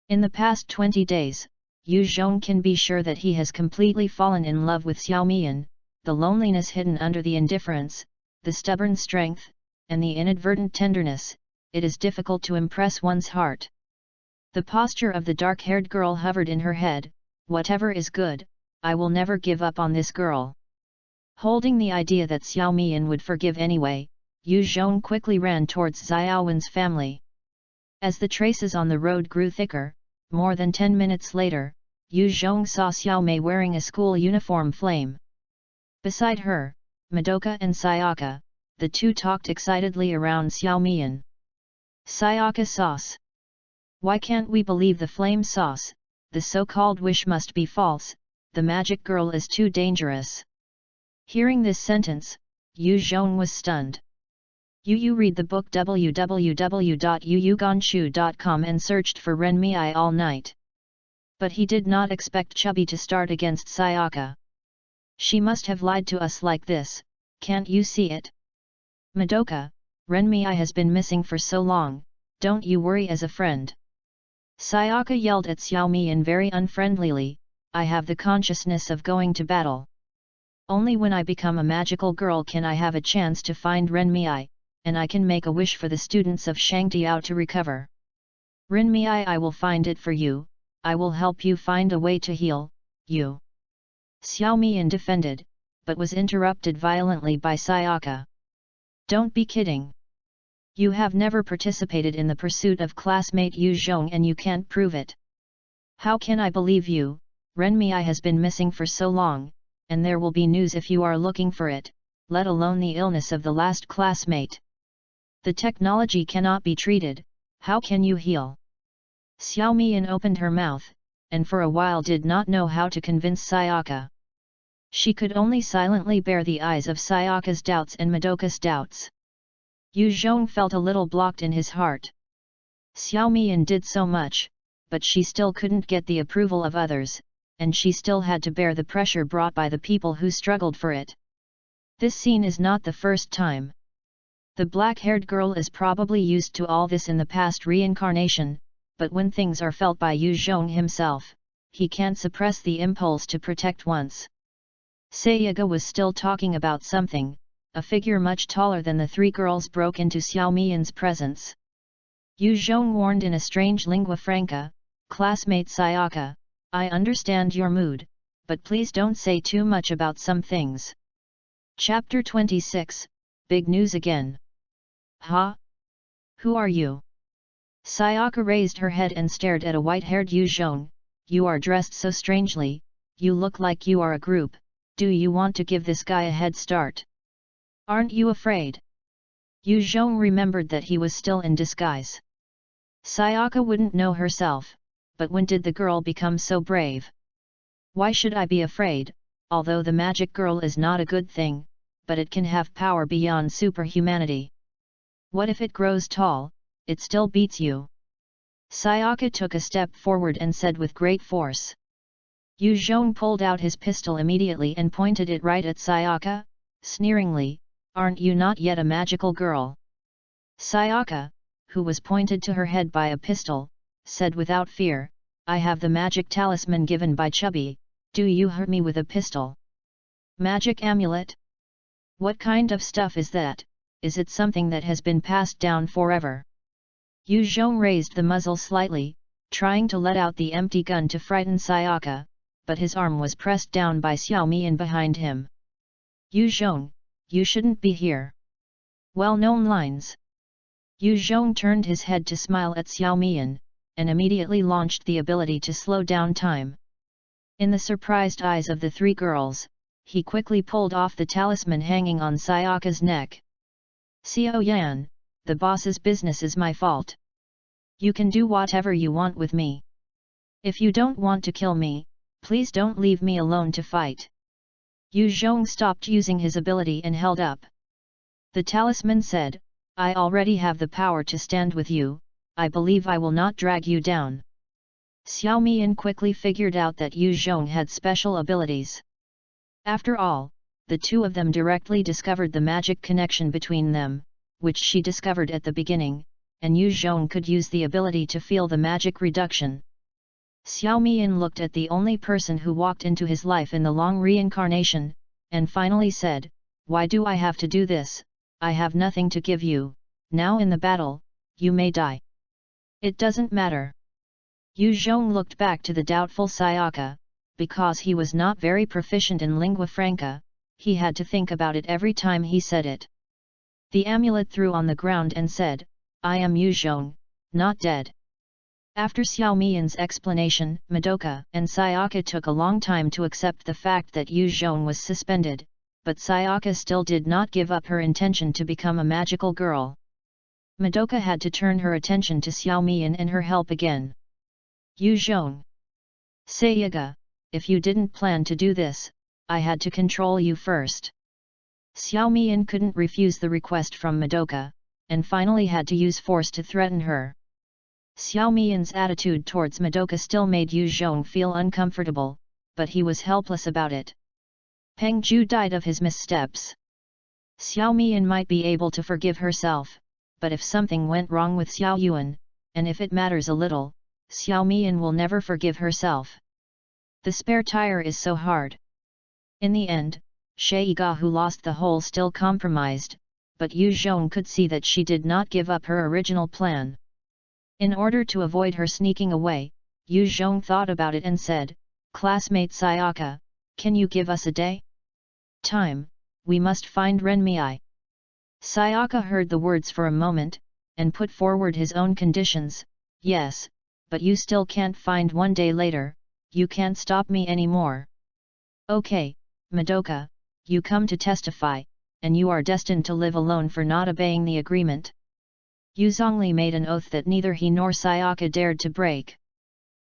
In the past 20 days, Yu Zhong can be sure that he has completely fallen in love with Xiao Mian, the loneliness hidden under the indifference, the stubborn strength, and the inadvertent tenderness. It is difficult to impress one's heart. The posture of the dark-haired girl hovered in her head. Whatever is good, I will never give up on this girl. Holding the idea that Xiao Mian would forgive anyway, Yu Zhong quickly ran towards Xiaowen's family. As the traces on the road grew thicker, more than 10 minutes later, Yu Zhong saw Xiao Mei wearing a school uniform flame. Beside her, Madoka and Sayaka, the two talked excitedly around Xiao Mian. Sayaka sauce. Why can't we believe the flame sauce? The so-called wish must be false, the magic girl is too dangerous. Hearing this sentence, Yu Zhong was stunned. Yu read the book www.yuyugonshu.com and searched for Renmei all night. But he did not expect Chubby to start against Sayaka. She must have lied to us like this, can't you see it? Madoka, Renmei has been missing for so long, don't you worry as a friend. Sayaka yelled at Xiao Mian very unfriendlily, I have the consciousness of going to battle. Only when I become a magical girl can I have a chance to find Renmei, and I can make a wish for the students of Shangtiao to recover. Renmei, I will find it for you, I will help you find a way to heal, you. Xiao Mian defended, but was interrupted violently by Sayaka. Don't be kidding. You have never participated in the pursuit of classmate Yu Zhong and you can't prove it. How can I believe you? Renmei has been missing for so long, and there will be news if you are looking for it, let alone the illness of the last classmate. The technology cannot be treated, how can you heal? Xiao Mian opened her mouth, and for a while did not know how to convince Sayaka. She could only silently bear the eyes of Sayaka's doubts and Madoka's doubts. Yu Zhong felt a little blocked in his heart. Xiao Mian did so much, but she still couldn't get the approval of others, and she still had to bear the pressure brought by the people who struggled for it. This scene is not the first time. The black-haired girl is probably used to all this in the past reincarnation, but when things are felt by Yu Zhong himself, he can't suppress the impulse to protect once. Sayaga was still talking about something. A figure much taller than the 3 girls broke into Xiao Mian's presence. Yu Zhong warned in a strange lingua franca, classmate Sayaka, I understand your mood, but please don't say too much about some things. Chapter 26, Big News Again. Huh? Who are you? Sayaka raised her head and stared at a white-haired Yu Zhong. You are dressed so strangely, you look like you are a group, do you want to give this guy a head start? Aren't you afraid? Yu Zhong remembered that he was still in disguise. Sayaka wouldn't know herself, but when did the girl become so brave? Why should I be afraid? Although the magic girl is not a good thing, but it can have power beyond superhumanity. What if it grows tall, it still beats you? Sayaka took a step forward and said with great force. Yu Zhong pulled out his pistol immediately and pointed it right at Sayaka, sneeringly, "Aren't you not yet a magical girl?" Sayaka, who was pointed to her head by a pistol, said without fear, "I have the magic talisman given by Chubby, do you hurt me with a pistol?" Magic amulet? What kind of stuff is that? Is it something that has been passed down forever? Yu Zhong raised the muzzle slightly, trying to let out the empty gun to frighten Sayaka, but his arm was pressed down by Xiao Mian behind him. "Yu Zhong, you shouldn't be here." Well-known lines. Yu Zhong turned his head to smile at Xiao Mian, and immediately launched the ability to slow down time. In the surprised eyes of the three girls, he quickly pulled off the talisman hanging on Sayaka's neck. "Xiao Yan, the boss's business is my fault. You can do whatever you want with me. If you don't want to kill me, please don't leave me alone to fight." Yu Zhong stopped using his ability and held up the talisman, said, "I already have the power to stand with you, I believe I will not drag you down." Xiao Mian quickly figured out that Yu Zhong had special abilities. After all, the two of them directly discovered the magic connection between them, which she discovered at the beginning, and Yu Zhong could use the ability to feel the magic reduction. Xiao Mian looked at the only person who walked into his life in the long reincarnation, and finally said, "Why do I have to do this? I have nothing to give you, now in the battle, you may die." "It doesn't matter." Yu Zhong looked back to the doubtful Sayaka, because he was not very proficient in lingua franca, he had to think about it every time he said it. The amulet threw on the ground and said, "I am Yu Zhong, not dead." After Xiao Mian's explanation, Madoka and Sayaka took a long time to accept the fact that Yu Zhong was suspended, but Sayaka still did not give up her intention to become a magical girl. Madoka had to turn her attention to Xiao Mian and her help again. "Yu Zhong. Sayaga, if you didn't plan to do this, I had to control you first." Xiao Mian couldn't refuse the request from Madoka, and finally had to use force to threaten her. Xiao Mian's attitude towards Madoka still made Yu Zhong feel uncomfortable, but he was helpless about it. Peng Ju died of his missteps. Xiao Mian might be able to forgive herself, but if something went wrong with Xiao Yuan, and if it matters a little, Xiao Mian will never forgive herself. The spare tire is so hard. In the end, Shaiga, who lost the hole, still compromised, but Yu Zhong could see that she did not give up her original plan. In order to avoid her sneaking away, Yu Zhong thought about it and said, "Classmate Sayaka, can you give us a day? Time, we must find Renmei." Sayaka heard the words for a moment, and put forward his own conditions. "Yes, but you still can't find one day later, you can't stop me anymore." "Okay, Madoka, you come to testify, and you are destined to live alone for not obeying the agreement." Yu Zhongli made an oath that neither he nor Sayaka dared to break.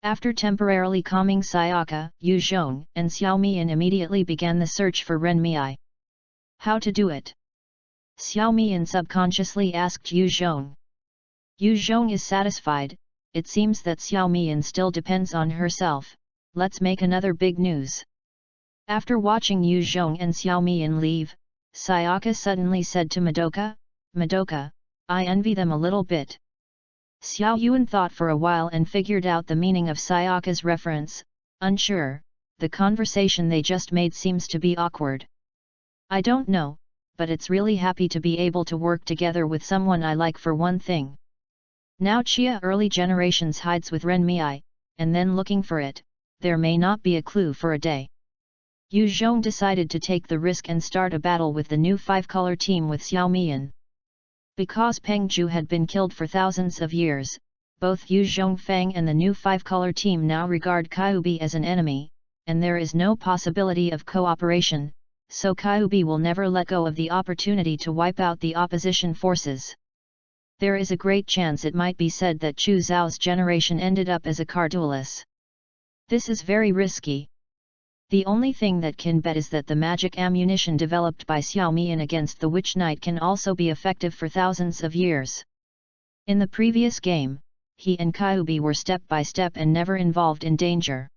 After temporarily calming Sayaka, Yu Zhong and Xiao Mian immediately began the search for Renmei. How to do it? Xiao Mian subconsciously asked Yu Zhong. Yu Zhong is satisfied. It seems that Xiao Mian still depends on herself. Let's make another big news. After watching Yu Zhong and Xiao Mian leave, Sayaka suddenly said to Madoka, "Madoka, I envy them a little bit." Xiao Yuan thought for a while and figured out the meaning of Sayaka's reference. Unsure, the conversation they just made seems to be awkward. "I don't know, but it's really happy to be able to work together with someone I like for one thing." Now Chia early generations hides with Renmei, and then looking for it, there may not be a clue for a day. Yu Zhong decided to take the risk and start a battle with the new five-color team with Xiao Mian. Because Peng Ju had been killed for thousands of years, both Yu Zhongfang and the new five-color team now regard Kyubi as an enemy, and there is no possibility of cooperation, so Kyubi will never let go of the opportunity to wipe out the opposition forces. There is a great chance it might be said that Chu Zhao's generation ended up as a Carduelis. This is very risky. The only thing that can bet is that the magic ammunition developed by Xiao Mian against the Witch Knight can also be effective for thousands of years. In the previous game, he and Kyubi were step by step and never involved in danger.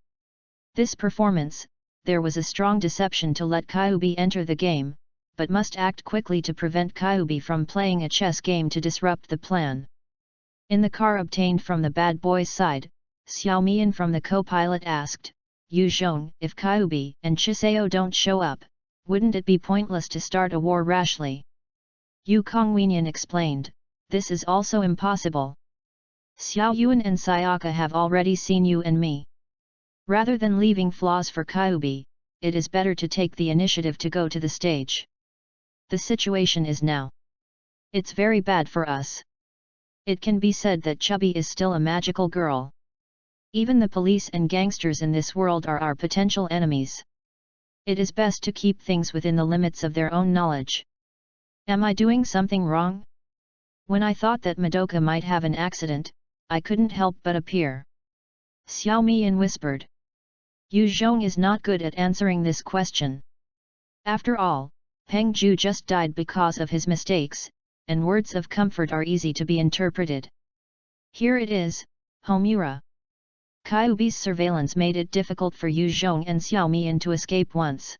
This performance, there was a strong deception to let Kyubi enter the game, but must act quickly to prevent Kyubi from playing a chess game to disrupt the plan. In the car obtained from the bad boy's side, Xiao Mian from the co-pilot asked, Yu Zhong, if Kyubi and Chiseo don't show up, wouldn't it be pointless to start a war rashly? Yu Kongwenian explained, this is also impossible. Xiao Yuan and Sayaka have already seen you and me. Rather than leaving flaws for Kyubi, it is better to take the initiative to go to the stage. The situation is now. It's very bad for us. It can be said that Chubby is still a magical girl. Even the police and gangsters in this world are our potential enemies. It is best to keep things within the limits of their own knowledge. Am I doing something wrong? When I thought that Madoka might have an accident, I couldn't help but appear. Xiao Mian whispered. Yu Zhong is not good at answering this question. After all, Peng Ju just died because of his mistakes, and words of comfort are easy to be interpreted. Here it is, Homura. Kyubi's surveillance made it difficult for Yu Zhong and Xiao Mian to escape once.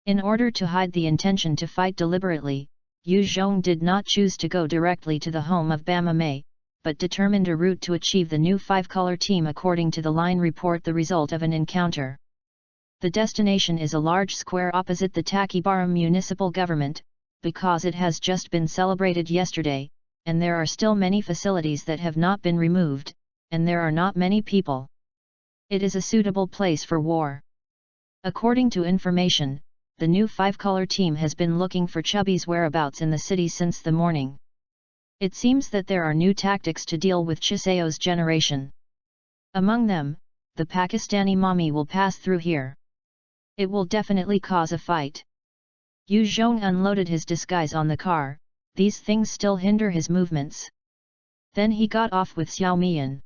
In order to hide the intention to fight deliberately, Yu Zhong did not choose to go directly to the home of Bama Mei, but determined a route to achieve the new five-color team according to the line report, the result of an encounter. The destination is a large square opposite the Takibara municipal government, because it has just been celebrated yesterday, and there are still many facilities that have not been removed, and there are not many people. It is a suitable place for war. According to information, the new five-color team has been looking for Chubby's whereabouts in the city since the morning. It seems that there are new tactics to deal with Chiseo's generation. Among them, the Pakistani mommy will pass through here. It will definitely cause a fight. Yu Zhong unloaded his disguise on the car, these things still hinder his movements. Then he got off with Xiao Mian.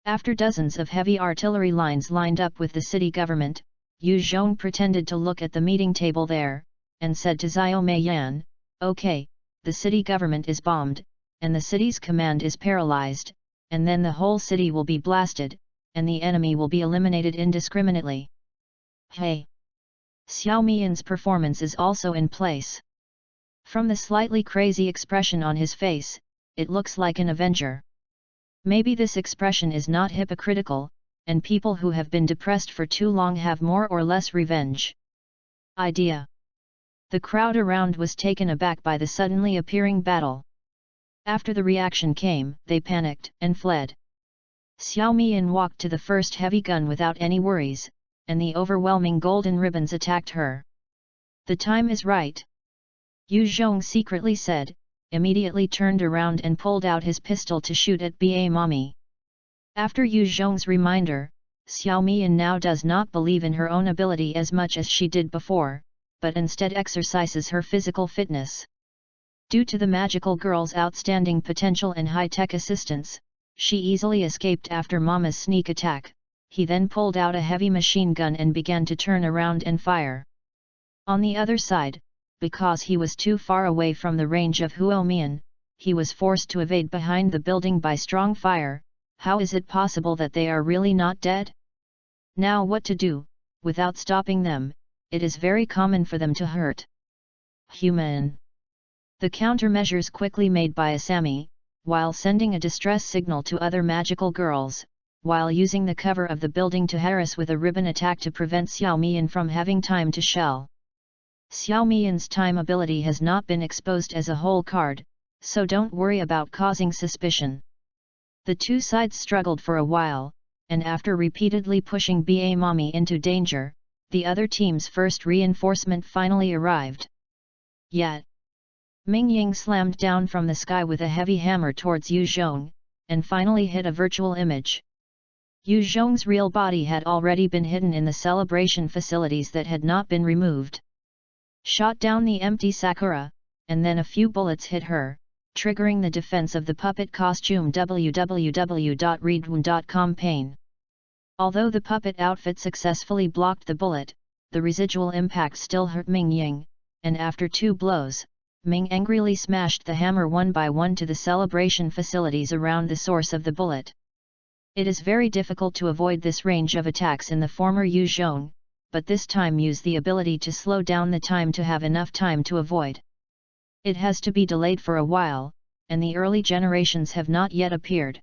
After dozens of heavy artillery lines lined up with the city government, Yu Zhong pretended to look at the meeting table there, and said to Xiao Meiyan, okay, the city government is bombed, and the city's command is paralyzed, and then the whole city will be blasted, and the enemy will be eliminated indiscriminately. Hey! Xiao Mian's performance is also in place. From the slightly crazy expression on his face, it looks like an Avenger. Maybe this expression is not hypocritical, and people who have been depressed for too long have more or less revenge. Idea. The crowd around was taken aback by the suddenly appearing battle. After the reaction came, they panicked and fled. Xiao Mian walked to the first heavy gun without any worries, and the overwhelming golden ribbons attacked her. The time is right. Yu Zhong secretly said, immediately turned around and pulled out his pistol to shoot at Ba Mommy. After Yu Zhong's reminder, Xiao Mian now does not believe in her own ability as much as she did before, but instead exercises her physical fitness. Due to the magical girl's outstanding potential and high-tech assistance, she easily escaped after Mama's sneak attack. He then pulled out a heavy machine gun and began to turn around and fire. On the other side, because he was too far away from the range of Huo Mian, he was forced to evade behind the building by strong fire. How is it possible that they are really not dead? Now what to do? Without stopping them, it is very common for them to hurt. Human. The countermeasures quickly made by Asami, while sending a distress signal to other magical girls, while using the cover of the building to harass with a ribbon attack to prevent Xiao Mian from having time to shell. Xiao Mian's time ability has not been exposed as a whole card, so don't worry about causing suspicion. The two sides struggled for a while, and after repeatedly pushing Ba Mommy into danger, the other team's first reinforcement finally arrived. Yet, Ming Ying slammed down from the sky with a heavy hammer towards Yu Zhong, and finally hit a virtual image. Yu Zhong's real body had already been hidden in the celebration facilities that had not been removed. Shot down the empty Sakura, and then a few bullets hit her, triggering the defense of the puppet costume www.readaloud.com pane. Although the puppet outfit successfully blocked the bullet, the residual impact still hurt Ming Ying, and after 2 blows, Ming angrily smashed the hammer one by one to the celebration facilities around the source of the bullet. It is very difficult to avoid this range of attacks in the former Yu Zhong, but this time use the ability to slow down the time to have enough time to avoid. It has to be delayed for a while, and the early generations have not yet appeared.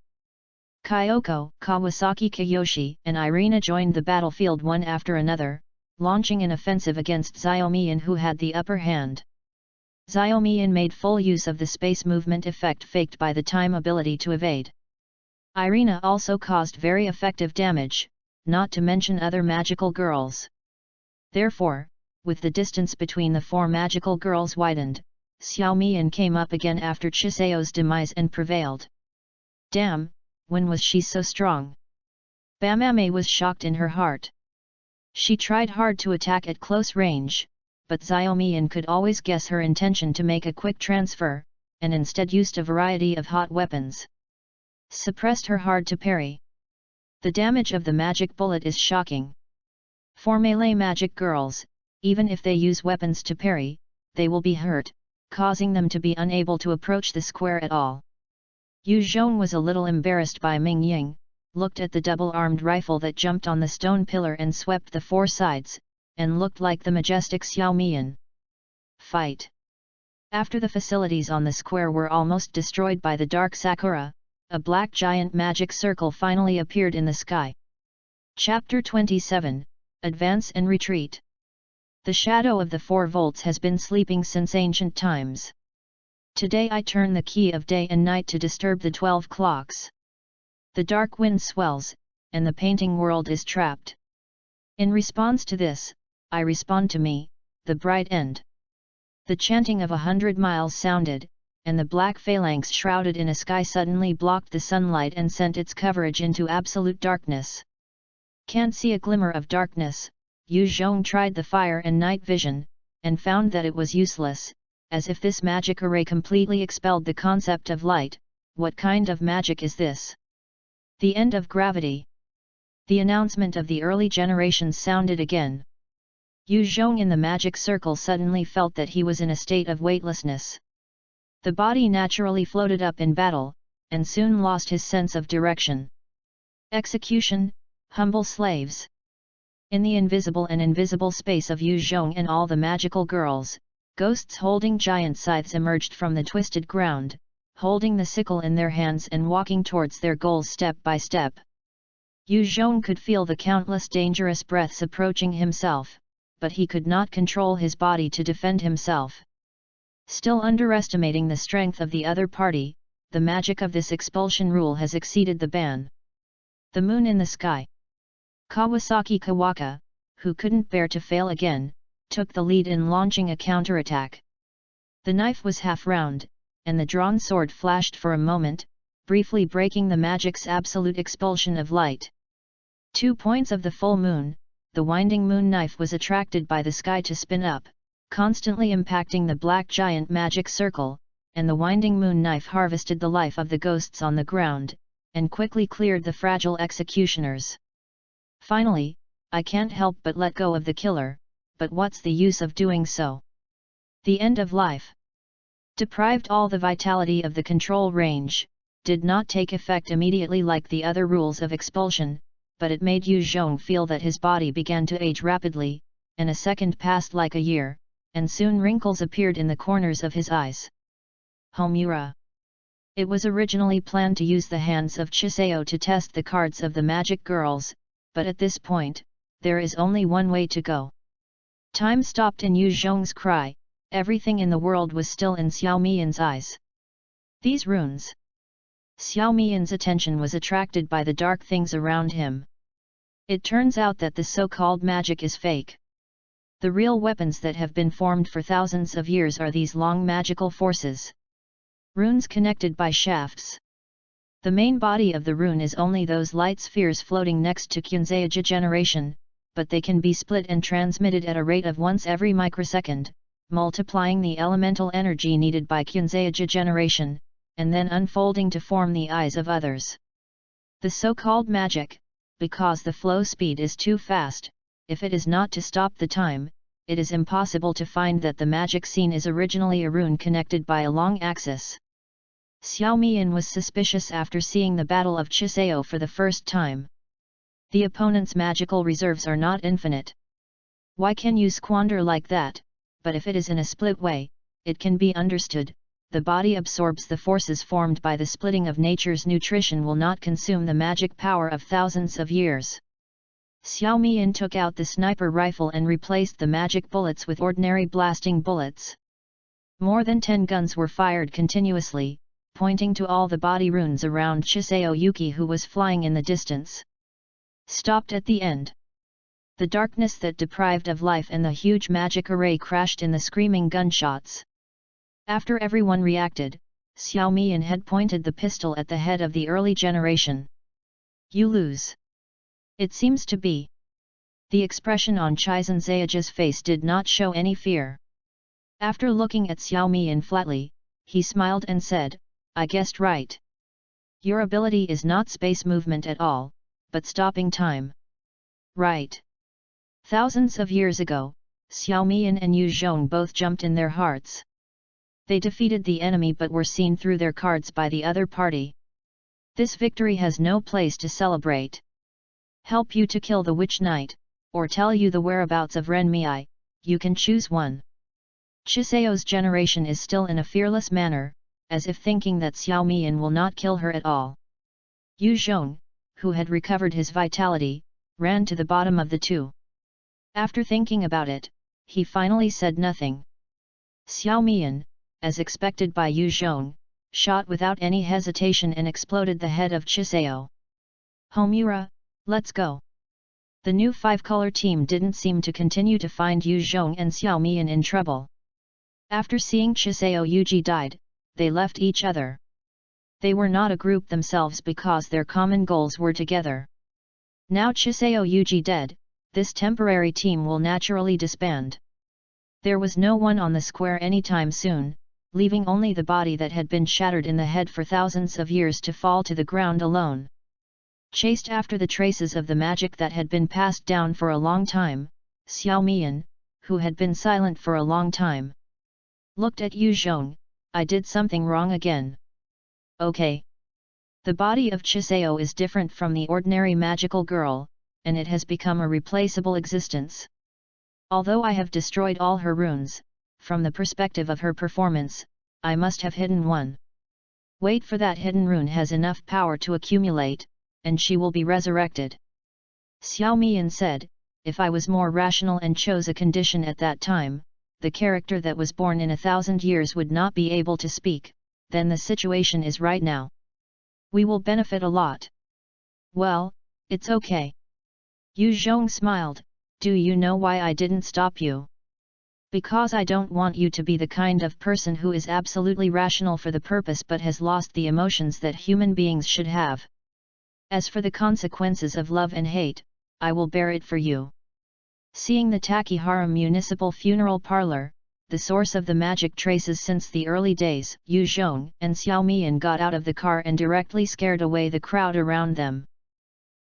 Kyoko, Kawasaki Kiyoshi and Irina joined the battlefield one after another, launching an offensive against Xiaomian, who had the upper hand. Xiaomian made full use of the space movement effect faked by the time ability to evade. Irina also caused very effective damage, not to mention other magical girls. Therefore, with the distance between the four magical girls widened, Xiaomian came up again after Chiseo's demise and prevailed. Damn, when was she so strong? Bamame was shocked in her heart. She tried hard to attack at close range, but Xiaomian could always guess her intention to make a quick transfer, and instead used a variety of hot weapons. Suppressed her hard to parry. The damage of the magic bullet is shocking. For melee magic girls, even if they use weapons to parry, they will be hurt, causing them to be unable to approach the square at all. Yu Zhong was a little embarrassed by Ming Ying, looked at the double-armed rifle that jumped on the stone pillar and swept the four sides, and looked like the majestic Xiaomian. Fight. After the facilities on the square were almost destroyed by the dark Sakura, a black giant magic circle finally appeared in the sky. Chapter 27, Advance and Retreat. The shadow of the 4 volts has been sleeping since ancient times. Today I turn the key of day and night to disturb the 12 clocks. The dark wind swells, and the painting world is trapped. In response to this, I respond to me, the bright end. The chanting of 100 miles sounded, and the black phalanx shrouded in a sky suddenly blocked the sunlight and sent its coverage into absolute darkness. Can't see a glimmer of darkness. Yu Zhong tried the fire and night vision, and found that it was useless, as if this magic array completely expelled the concept of light. What kind of magic is this? The end of gravity. The announcement of the early generations sounded again. Yu Zhong in the magic circle suddenly felt that he was in a state of weightlessness. The body naturally floated up in battle, and soon lost his sense of direction. Execution, humble slaves. In the invisible and invisible space of Yu Zhong and all the magical girls, ghosts holding giant scythes emerged from the twisted ground, holding the sickle in their hands and walking towards their goals step by step. Yu Zhong could feel the countless dangerous breaths approaching himself, but he could not control his body to defend himself. Still underestimating the strength of the other party, the magic of this expulsion rule has exceeded the ban. The moon in the sky. Kawasaki Kawaka, who couldn't bear to fail again, took the lead in launching a counterattack. The knife was half round, and the drawn sword flashed for a moment, briefly breaking the magic's absolute expulsion of light. 2 points of the full moon, the winding moon knife was attracted by the sky to spin up, constantly impacting the black giant magic circle, and the winding moon knife harvested the life of the ghosts on the ground, and quickly cleared the fragile executioners. Finally, I can't help but let go of the killer, but what's the use of doing so? The end of life. Deprived all the vitality of the control range, did not take effect immediately like the other rules of expulsion, but it made Yu Zhong feel that his body began to age rapidly, and a second passed like a year, and soon wrinkles appeared in the corners of his eyes. Homura. It was originally planned to use the hands of Chiseo to test the cards of the magic girls, but at this point, there is only one way to go. Time stopped in Yu Zhong's cry, everything in the world was still in Xiaomian's eyes. These runes. Xiaomian's attention was attracted by the dark things around him. It turns out that the so-called magic is fake. The real weapons that have been formed for thousands of years are these long magical forces. Runes connected by shafts. The main body of the rune is only those light spheres floating next to Kyunzeaja generation, but they can be split and transmitted at a rate of once every microsecond, multiplying the elemental energy needed by Kyunzeaja generation, and then unfolding to form the eyes of others. The so-called magic, because the flow speed is too fast, if it is not to stop the time, it is impossible to find that the magic scene is originally a rune connected by a long axis. Xiao Mian was suspicious after seeing the Battle of Chiseo for the first time. The opponent's magical reserves are not infinite. Why can you squander like that? But if it is in a split way, it can be understood. The body absorbs the forces formed by the splitting of nature's nutrition will not consume the magic power of thousands of years. Xiao Mian took out the sniper rifle and replaced the magic bullets with ordinary blasting bullets. More than 10 guns were fired continuously, pointing to all the body runes around Chiseo Yuki, who was flying in the distance. Stopped at the end. The darkness that deprived of life and the huge magic array crashed in the screaming gunshots. After everyone reacted, Xiao Mian had pointed the pistol at the head of the early generation. You lose. It seems to be. The expression on Chizan Zayaja's face did not show any fear. After looking at Xiao Mian flatly, he smiled and said, I guessed right. Your ability is not space movement at all, but stopping time. Right. Thousands of years ago, Xiao Mian and Yu Zhong both jumped in their hearts. They defeated the enemy but were seen through their cards by the other party. This victory has no place to celebrate. Help you to kill the Witch Knight, or tell you the whereabouts of Ren Mei, you can choose one. Chiseo's generation is still in a fearless manner, as if thinking that Xiao Mian will not kill her at all. Yu Zhong, who had recovered his vitality, ran to the bottom of the two. After thinking about it, he finally said nothing. Xiao Mian, as expected by Yu Zhong, shot without any hesitation and exploded the head of Chiseo. Homura, let's go. The new 5-color team didn't seem to continue to find Yu Zhong and Xiao Mian in trouble. After seeing Chiseo Yuji died, they left each other. They were not a group themselves because their common goals were together. Now Chiseo Yuji dead, this temporary team will naturally disband. There was no one on the square anytime soon, leaving only the body that had been shattered in the head for thousands of years to fall to the ground alone. Chased after the traces of the magic that had been passed down for a long time, Xiao Mian, who had been silent for a long time, looked at Yu Zhong. I did something wrong again. Okay. The body of Chiseo is different from the ordinary magical girl, and it has become a replaceable existence. Although I have destroyed all her runes, from the perspective of her performance, I must have hidden one. Wait for that hidden rune has enough power to accumulate, and she will be resurrected. Xiao Mian said, if I was more rational and chose a condition at that time, the character that was born in 1,000 years would not be able to speak, then the situation is right now. We will benefit a lot. Well, it's okay. Yu Zhong smiled, do you know why I didn't stop you? Because I don't want you to be the kind of person who is absolutely rational for the purpose but has lost the emotions that human beings should have. As for the consequences of love and hate, I will bear it for you. Seeing the Takihara Municipal Funeral Parlor, the source of the magic traces since the early days, Yu Zhong and Xiao Mian got out of the car and directly scared away the crowd around them.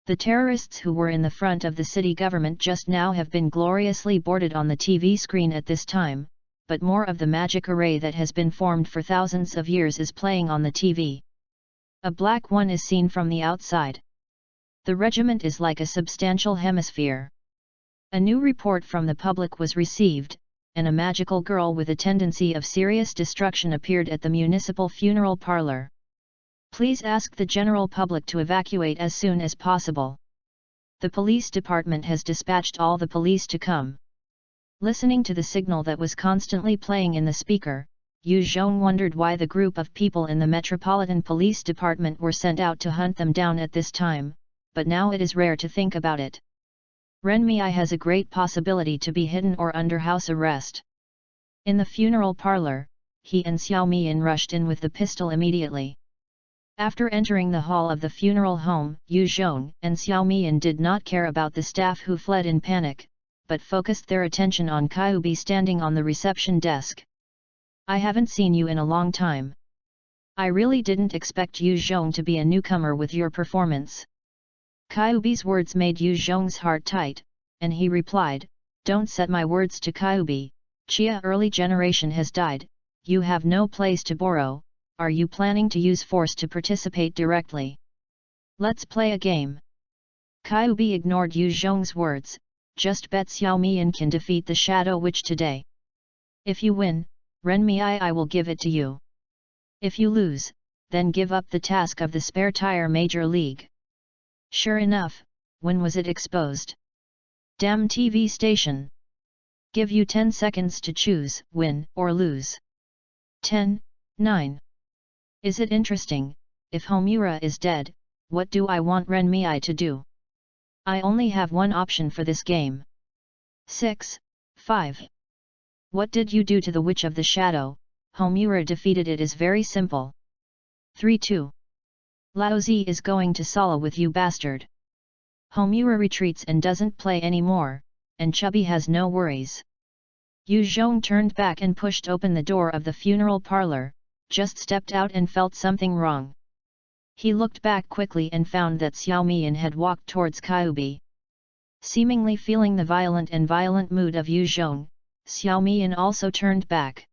The terrorists who were in the front of the city government just now have been gloriously boarded on the TV screen at this time, but more of the magic array that has been formed for thousands of years is playing on the TV. A black one is seen from the outside. The regiment is like a substantial hemisphere. A new report from the public was received, and a magical girl with a tendency of serious destruction appeared at the municipal funeral parlor. Please ask the general public to evacuate as soon as possible. The police department has dispatched all the police to come. Listening to the signal that was constantly playing in the speaker, Yu Zhong wondered why the group of people in the Metropolitan Police Department were sent out to hunt them down at this time, but now it is rare to think about it. Ren Mei has a great possibility to be hidden or under house arrest. In the funeral parlor, he and Xiao Mian rushed in with the pistol immediately. After entering the hall of the funeral home, Yu Zhong and Xiao Mian did not care about the staff who fled in panic, but focused their attention on Kyubi standing on the reception desk. I haven't seen you in a long time. I really didn't expect Yu Zhong to be a newcomer with your performance. Kyubi's words made Yu Zhong's heart tight, and he replied, don't set my words to Kyubi, Chia early generation has died, you have no place to borrow, are you planning to use force to participate directly? Let's play a game. Kyubi ignored Yu Zhong's words, just bet Xiao Mian can defeat the Shadow Witch today. If you win, Renmi I will give it to you. If you lose, then give up the task of the spare tire Major League. Sure enough, when was it exposed? Damn TV station. Give you 10 seconds to choose, win or lose. 10, 9. Is it interesting? If Homura is dead, what do I want Renmi I to do? I only have one option for this game. 6, 5. What did you do to the Witch of the Shadow? Homura defeated it is very simple. 3-2. Lao Zi is going to solo with you bastard. Homura retreats and doesn't play anymore, and Chubby has no worries. Yu Zhong turned back and pushed open the door of the funeral parlor, just stepped out and felt something wrong. He looked back quickly and found that Xiao Mian had walked towards Kyubi. Seemingly feeling the violent mood of Yu Zhong, Xiao Mian also turned back.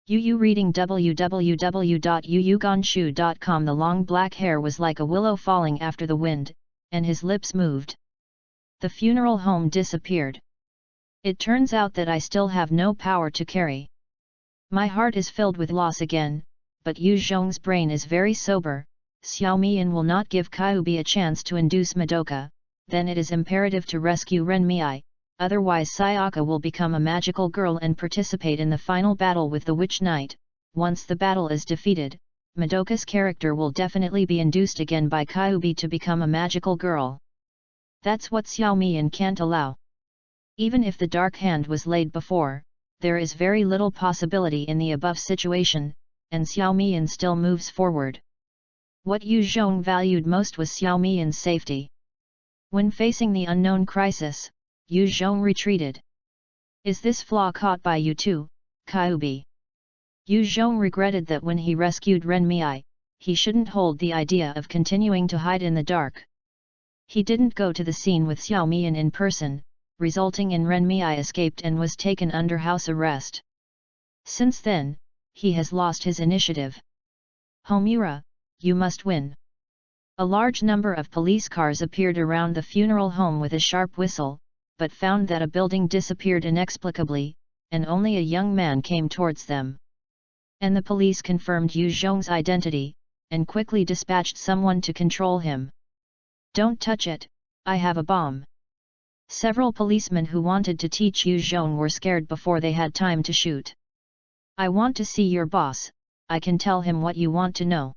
Yu reading www.yuyuganshu.com. The long black hair was like a willow falling after the wind, and his lips moved. The funeral home disappeared. It turns out that I still have no power to carry. My heart is filled with loss again, but Yu Zhong's brain is very sober. Xiao Mian will not give Kyubi a chance to induce Madoka, then it is imperative to rescue Renmi I, otherwise Sayaka will become a magical girl and participate in the final battle with the Witch Knight. Once the battle is defeated, Madoka's character will definitely be induced again by Kyubi to become a magical girl. That's what Xiao Mian can't allow. Even if the dark hand was laid before, there is very little possibility in the above situation, and Xiao Mian still moves forward. What Yu Zhong valued most was Xiao Mian's safety. When facing the unknown crisis, Yu Zhong retreated. Is this flaw caught by you too, Kyubi? Yu Zhong regretted that when he rescued Renmi I, he shouldn't hold the idea of continuing to hide in the dark. He didn't go to the scene with Xiao Mian in person, resulting in Renmi I escaped and was taken under house arrest. Since then, he has lost his initiative. Homura, you must win. A large number of police cars appeared around the funeral home with a sharp whistle, but found that a building disappeared inexplicably, and only a young man came towards them. And the police confirmed Yu Zhong's identity, and quickly dispatched someone to control him. Don't touch it, I have a bomb. Several policemen who wanted to teach Yu Zhong were scared before they had time to shoot. I want to see your boss, I can tell him what you want to know.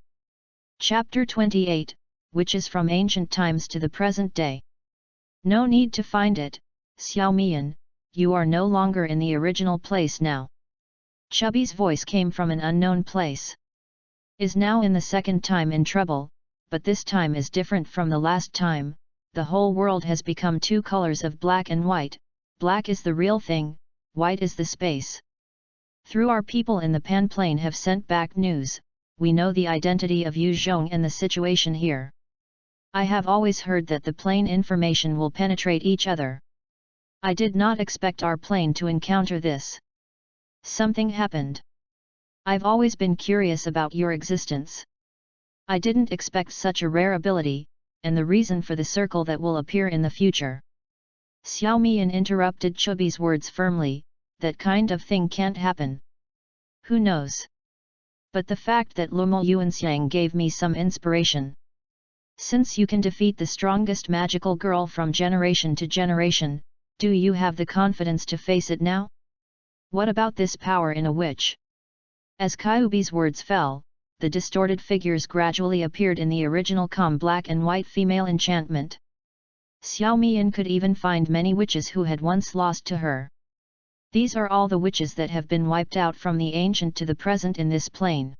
Chapter 28, Witches from Ancient Times to the Present Day. No need to find it, Xiao Mian, you are no longer in the original place now. Chubby's voice came from an unknown place. Is now in the second time in trouble, but this time is different from the last time. The whole world has become two colors of black and white. Black is the real thing, white is the space. Through our people in the Pan Plain have sent back news. We know the identity of Yu Zhong and the situation here. I have always heard that the plane information will penetrate each other. I did not expect our plane to encounter this. Something happened. I've always been curious about your existence. I didn't expect such a rare ability, and the reason for the circle that will appear in the future. Xiao Mian interrupted Chubby's words firmly, that kind of thing can't happen. Who knows? But the fact that Lumo Yuanxiang gave me some inspiration. Since you can defeat the strongest magical girl from generation to generation, do you have the confidence to face it now? What about this power in a witch? As Kyubi's words fell, the distorted figures gradually appeared in the original black and white female enchantment. Xiao Mian could even find many witches who had once lost to her. These are all the witches that have been wiped out from the ancient to the present in this plane.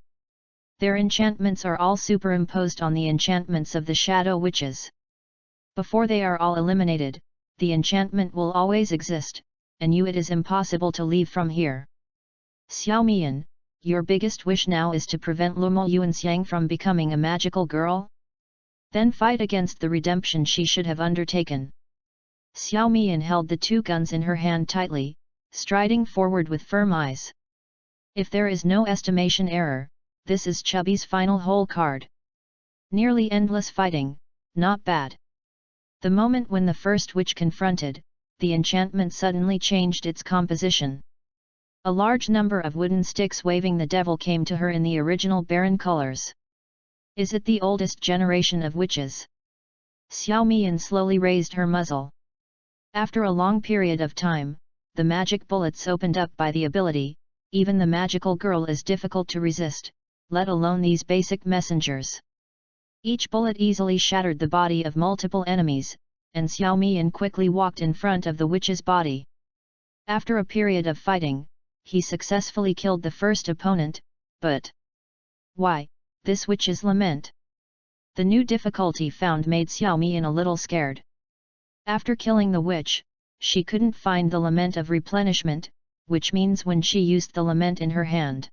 Their enchantments are all superimposed on the enchantments of the shadow witches. Before they are all eliminated, the enchantment will always exist, and it is impossible to leave from here. Xiao Mian, your biggest wish now is to prevent Lumo Yuanxiang from becoming a magical girl? Then fight against the redemption she should have undertaken. Xiao Mian held the two guns in her hand tightly, striding forward with firm eyes. If there is no estimation error, this is Chubby's final hole card. Nearly endless fighting, not bad. The moment when the first witch confronted, the enchantment suddenly changed its composition. A large number of wooden sticks waving the devil came to her in the original barren colors. Is it the oldest generation of witches? Xiao Mian slowly raised her muzzle. After a long period of time, the magic bullets opened up by the ability, even the magical girl is difficult to resist, let alone these basic messengers. Each bullet easily shattered the body of multiple enemies, and Xiao Mian quickly walked in front of the witch's body. After a period of fighting, he successfully killed the first opponent, but... why, this witch's lament? The new difficulty found made Xiao Mian a little scared. After killing the witch, she couldn't find the lament of replenishment, which means when she used the lament in her hand.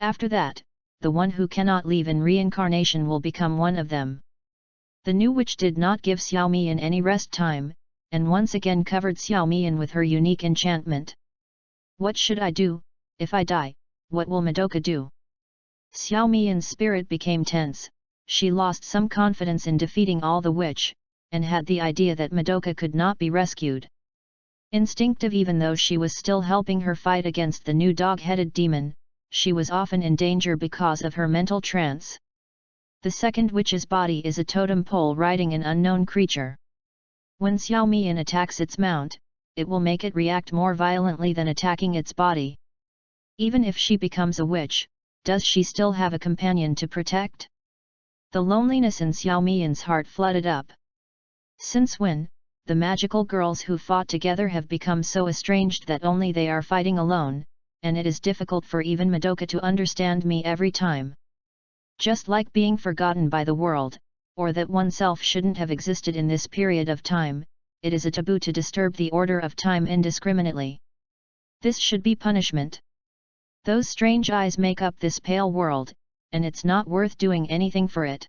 After that, the one who cannot leave in reincarnation will become one of them. The new witch did not give Xiao Mian any rest time, and once again covered Xiao Mian with her unique enchantment. What should I do? If I die, what will Madoka do? Xiao Mian's spirit became tense, she lost some confidence in defeating all the witch, and had the idea that Madoka could not be rescued. Instinctive even though she was still helping her fight against the new dog-headed demon, she was often in danger because of her mental trance. The second witch's body is a totem pole riding an unknown creature. When Xiao Mian attacks its mount, it will make it react more violently than attacking its body. Even if she becomes a witch, does she still have a companion to protect? The loneliness in Xiao Mian's heart flooded up. Since when, the magical girls who fought together have become so estranged that only they are fighting alone, and it is difficult for even Madoka to understand me every time. Just like being forgotten by the world, or that oneself shouldn't have existed in this period of time, it is a taboo to disturb the order of time indiscriminately. This should be punishment. Those strange eyes make up this pale world, and it's not worth doing anything for it.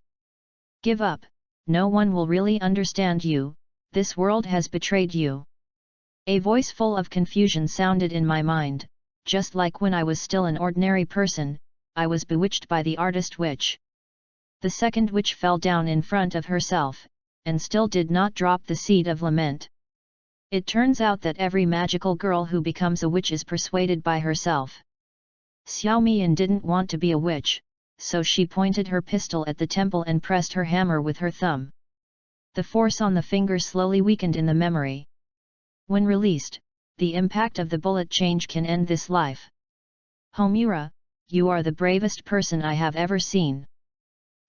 Give up, no one will really understand you, this world has betrayed you. A voice full of confusion sounded in my mind, just like when I was still an ordinary person, I was bewitched by the artist witch. The second witch fell down in front of herself, and still did not drop the seed of lament. It turns out that every magical girl who becomes a witch is persuaded by herself. Xiao Mian didn't want to be a witch, so she pointed her pistol at the temple and pressed her hammer with her thumb. The force on the finger slowly weakened in the memory. When released, the impact of the bullet change can end this life. Homura, you are the bravest person I have ever seen.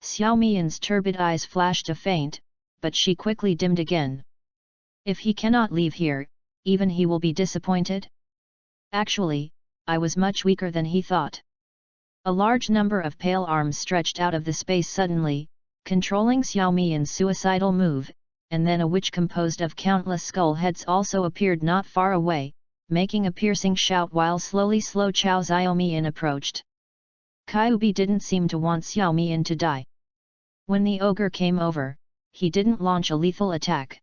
Xiao Mian's turbid eyes flashed a feint, but she quickly dimmed again. If he cannot leave here, even he will be disappointed? Actually, I was much weaker than he thought. A large number of pale arms stretched out of the space suddenly, controlling Xiao Mian's suicidal move, and then a witch composed of countless skull heads also appeared not far away, making a piercing shout while slow Chao Xiao Mian approached. Kyubi didn't seem to want Xiao Mian to die. When the ogre came over, he didn't launch a lethal attack.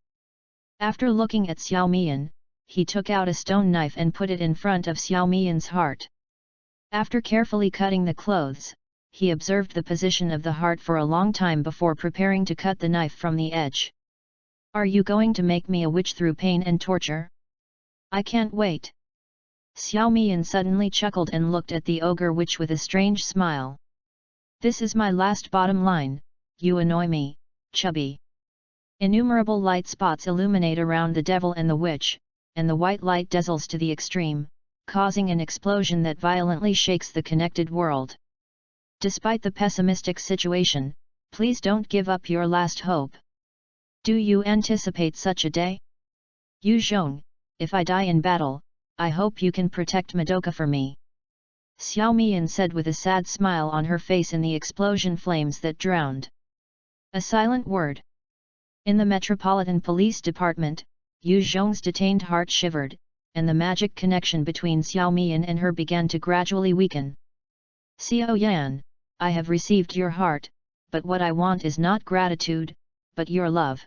After looking at Xiao Mian, he took out a stone knife and put it in front of Xiao Mian's heart. After carefully cutting the clothes, he observed the position of the heart for a long time before preparing to cut the knife from the edge. Are you going to make me a witch through pain and torture? I can't wait. Xiao Mian suddenly chuckled and looked at the ogre witch with a strange smile. This is my last bottom line, you annoy me, chubby. Innumerable light spots illuminate around the devil and the witch, and the white light dazzles to the extreme, causing an explosion that violently shakes the connected world. Despite the pessimistic situation, please don't give up your last hope. Do you anticipate such a day? Yu Zhong, if I die in battle, I hope you can protect Madoka for me. Xiao Mian said with a sad smile on her face in the explosion flames that drowned. A silent word. In the Metropolitan Police Department, Yu Zhong's detained heart shivered, and the magic connection between Xiao Mian and her began to gradually weaken. Xiao Yan, I have received your heart, but what I want is not gratitude, but your love.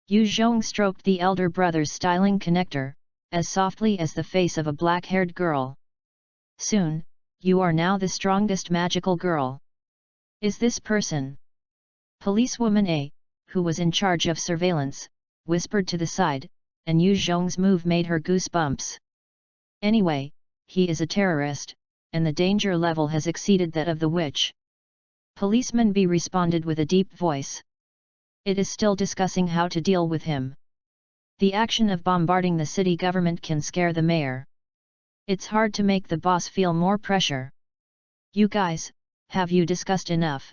Yu Zhong stroked the elder brother's styling connector, as softly as the face of a black-haired girl. Soon, you are now the strongest magical girl. Is this person? Policewoman A, who was in charge of surveillance, whispered to the side, and Yu Zhong's move made her goosebumps. Anyway, he is a terrorist, and the danger level has exceeded that of the witch. Policeman B responded with a deep voice. It is still discussing how to deal with him. The action of bombarding the city government can scare the mayor. It's hard to make the boss feel more pressure. You guys, have you discussed enough?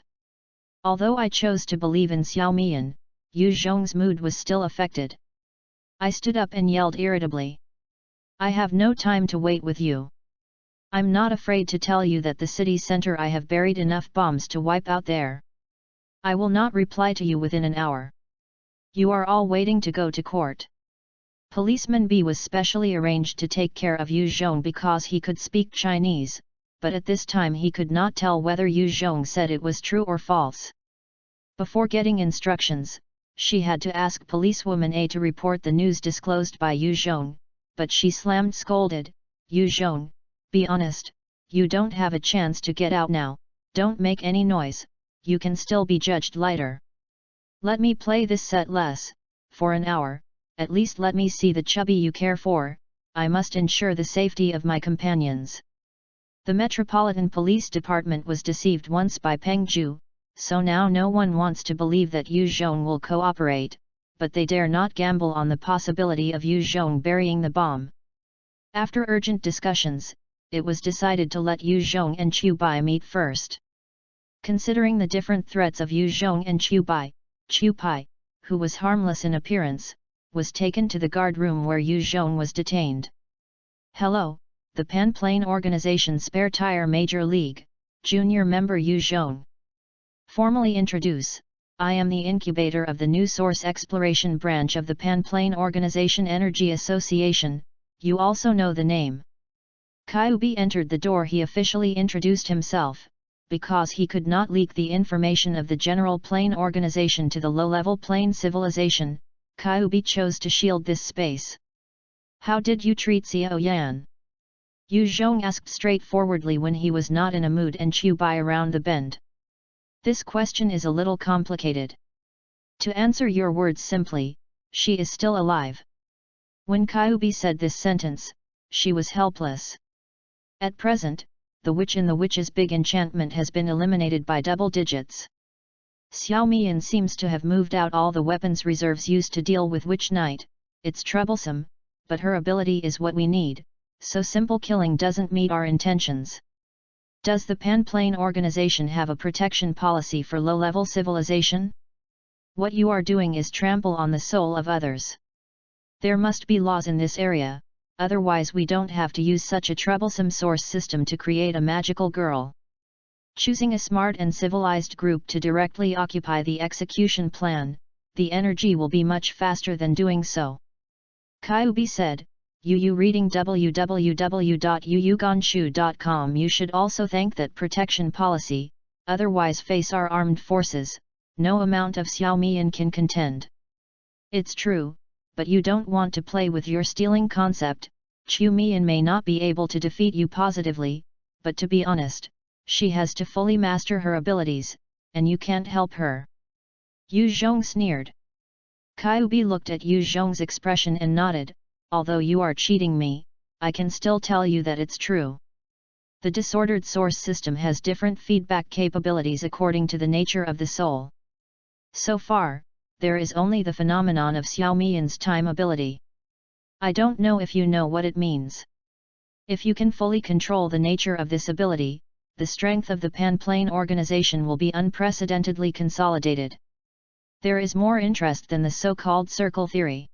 Although I chose to believe in Xiao Mian, Yu Zhong's mood was still affected. I stood up and yelled irritably. I have no time to wait with you. I'm not afraid to tell you that the city center I have buried enough bombs to wipe out there. I will not reply to you within an hour. You are all waiting to go to court. Policeman B was specially arranged to take care of Yu Zhong because he could speak Chinese, but at this time he could not tell whether Yu Zhong said it was true or false. Before getting instructions, she had to ask policewoman A to report the news disclosed by Yu Zhong, but she scolded, Yu Zhong, be honest, you don't have a chance to get out now, don't make any noise, you can still be judged later. Let me play this set less, for an hour, at least let me see the chubby you care for, I must ensure the safety of my companions. The Metropolitan Police Department was deceived once by Peng Zhu, so now no one wants to believe that Yu Zhong will cooperate, but they dare not gamble on the possibility of Yu Zhong burying the bomb. After urgent discussions, it was decided to let Yu Zhong and Qiu Bai meet first. Considering the different threats of Yu Zhong and Qiu Bai, who was harmless in appearance, was taken to the guard room where Yu Zhong was detained. Hello, the Pan Plane Organization Spare Tire Major League, Junior Member Yu Zhong. Formally introduce, I am the incubator of the New Source Exploration Branch of the Pan Plane Organization Energy Association, you also know the name. Kyubi entered the door. He officially introduced himself, because he could not leak the information of the general plane organization to the low-level plane civilization. Kyubi chose to shield this space. How did you treat Xiao Yan? Yu Zhong asked straightforwardly when he was not in a mood and Qiu Bai around the bend. This question is a little complicated. To answer your words simply, she is still alive. When Kyubi said this sentence, she was helpless. At present, the witch in the witch's big enchantment has been eliminated by double digits. Xiao Mian seems to have moved out all the weapons reserves used to deal with Witch Knight. It's troublesome, but her ability is what we need, so simple killing doesn't meet our intentions. Does the Pan Plane Organization have a protection policy for low-level civilization? What you are doing is trample on the soul of others. There must be laws in this area, otherwise we don't have to use such a troublesome source system to create a magical girl. Choosing a smart and civilized group to directly occupy the execution plan, the energy will be much faster than doing so. Kyubi said, Yu reading www.yuyugonshu.com. You should also thank that protection policy, otherwise face our armed forces, no amount of Xiao Mian can contend. It's true, but you don't want to play with your stealing concept. Qiu Mian may not be able to defeat you positively, but to be honest, she has to fully master her abilities, and you can't help her. Yu Zhong sneered. Kyubi looked at Yu Zhong's expression and nodded, although you are cheating me, I can still tell you that it's true. The disordered source system has different feedback capabilities according to the nature of the soul. So far, there is only the phenomenon of Xiao Mian's time ability. I don't know if you know what it means. If you can fully control the nature of this ability, the strength of the Pan Plane Organization will be unprecedentedly consolidated. There is more interest than the so-called circle theory.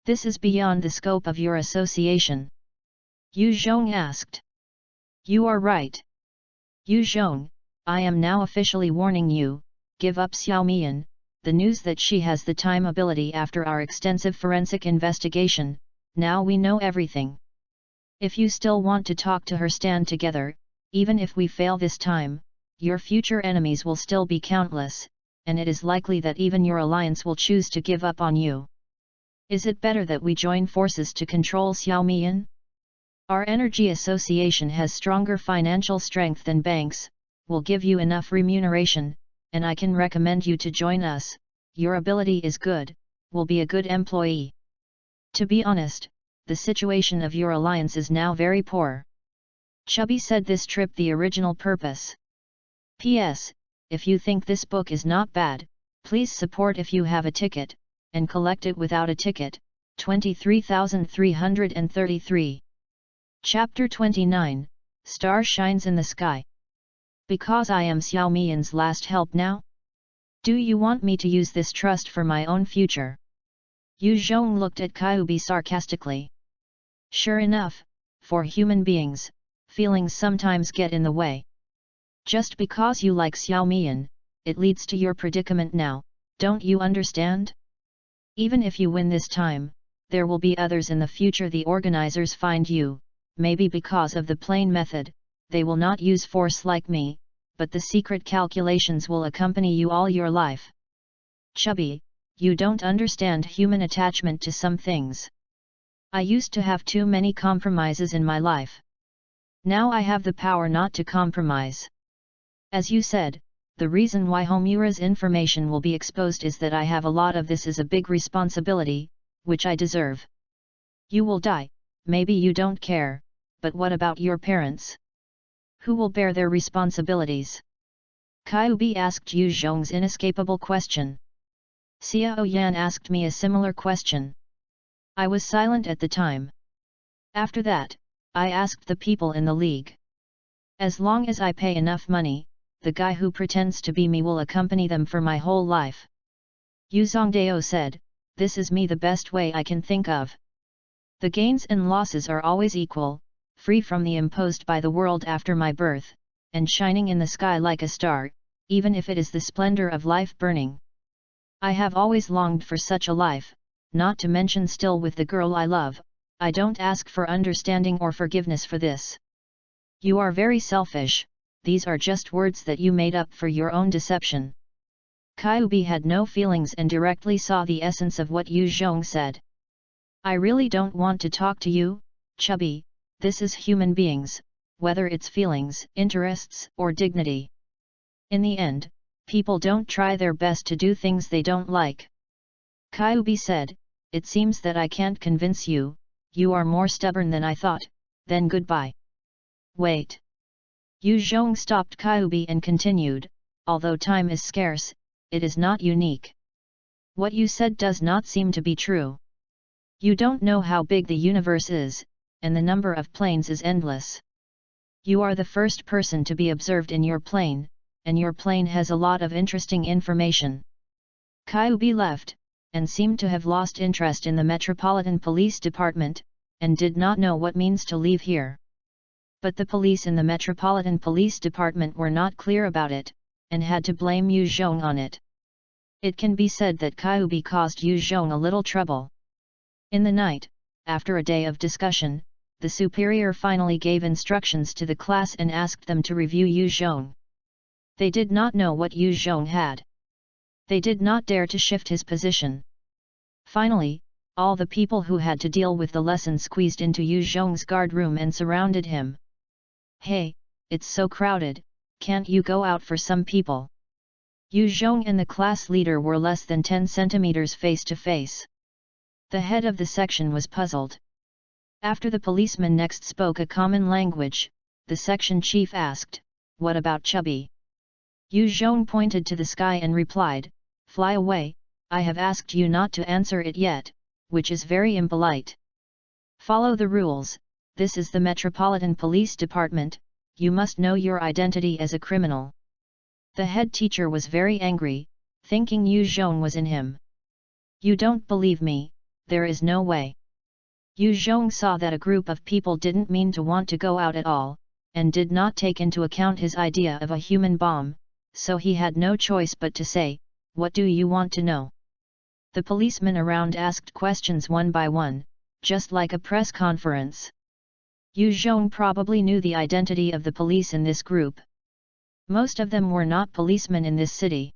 This is beyond the scope of your association. Yu Zhong asked. You are right. Yu Zhong, I am now officially warning you, give up Xiao Mian, the news that she has the time ability after our extensive forensic investigation, now we know everything. If you still want to talk to her, stand together. Even if we fail this time, your future enemies will still be countless, and it is likely that even your alliance will choose to give up on you. Is it better that we join forces to control Xiao Mian? Our energy association has stronger financial strength than banks, will give you enough remuneration, and I can recommend you to join us. Your ability is good, will be a good employee. To be honest, the situation of your alliance is now very poor. Chubby said this trip the original purpose. P.S. If you think this book is not bad, please support if you have a ticket, and collect it without a ticket. 23,333. Chapter 29, Star Shines in the Sky. Because I am Xiao Mian's last help now? Do you want me to use this trust for my own future? Yu Zhong looked at Kyubi sarcastically. Sure enough, for human beings, feelings sometimes get in the way. Just because you like Xiao Mian, it leads to your predicament now, don't you understand? Even if you win this time, there will be others in the future. The organizers find you, maybe because of the plain method, they will not use force like me, but the secret calculations will accompany you all your life. Chubby, you don't understand human attachment to some things. I used to have too many compromises in my life. Now I have the power not to compromise. As you said, the reason why Homura's information will be exposed is that I have a lot of this is a big responsibility, which I deserve. You will die, maybe you don't care, but what about your parents? Who will bear their responsibilities? Kyubi asked Yu Zhong's inescapable question. Xiao Yan asked me a similar question. I was silent at the time. After that, I asked the people in the league. As long as I pay enough money, the guy who pretends to be me will accompany them for my whole life. Yu Zongdao said, this is me the best way I can think of. The gains and losses are always equal, free from the imposed by the world after my birth, and shining in the sky like a star, even if it is the splendor of life burning. I have always longed for such a life, not to mention still with the girl I love. I don't ask for understanding or forgiveness for this. You are very selfish, these are just words that you made up for your own deception. Kyubi had no feelings and directly saw the essence of what Yu Zhong said. I really don't want to talk to you, Chubby, this is human beings, whether it's feelings, interests, or dignity. In the end, people don't try their best to do things they don't like. Kyubi said, it seems that I can't convince you, you are more stubborn than I thought, then goodbye. Wait. Yu Zhong stopped Kyubi and continued, although time is scarce, it is not unique. What you said does not seem to be true. You don't know how big the universe is, and the number of planes is endless. You are the first person to be observed in your plane, and your plane has a lot of interesting information. Kyubi left, and seemed to have lost interest in the Metropolitan Police Department, and did not know what means to leave here. But the police in the Metropolitan Police Department were not clear about it, and had to blame Yu Zhong on it. It can be said that Kyubi caused Yu Zhong a little trouble. In the night, after a day of discussion, the superior finally gave instructions to the class and asked them to review Yu Zhong. They did not know what Yu Zhong had. They did not dare to shift his position. Finally, all the people who had to deal with the lesson squeezed into Yu Zhong's guard room and surrounded him. Hey, it's so crowded, can't you go out for some people? Yu Zhong and the class leader were less than 10 centimeters face to face. The head of the section was puzzled. After the policeman next spoke a common language, the section chief asked, what about Chubby? Yu Zhong pointed to the sky and replied, fly away, I have asked you not to answer it yet, which is very impolite. Follow the rules, this is the Metropolitan Police Department, you must know your identity as a criminal. The head teacher was very angry, thinking Yu Zhong was in him. You don't believe me, there is no way. Yu Zhong saw that a group of people didn't mean to want to go out at all, and did not take into account his idea of a human bomb, so he had no choice but to say, what do you want to know? The policemen around asked questions one by one, just like a press conference. Yu Zhong probably knew the identity of the police in this group. Most of them were not policemen in this city.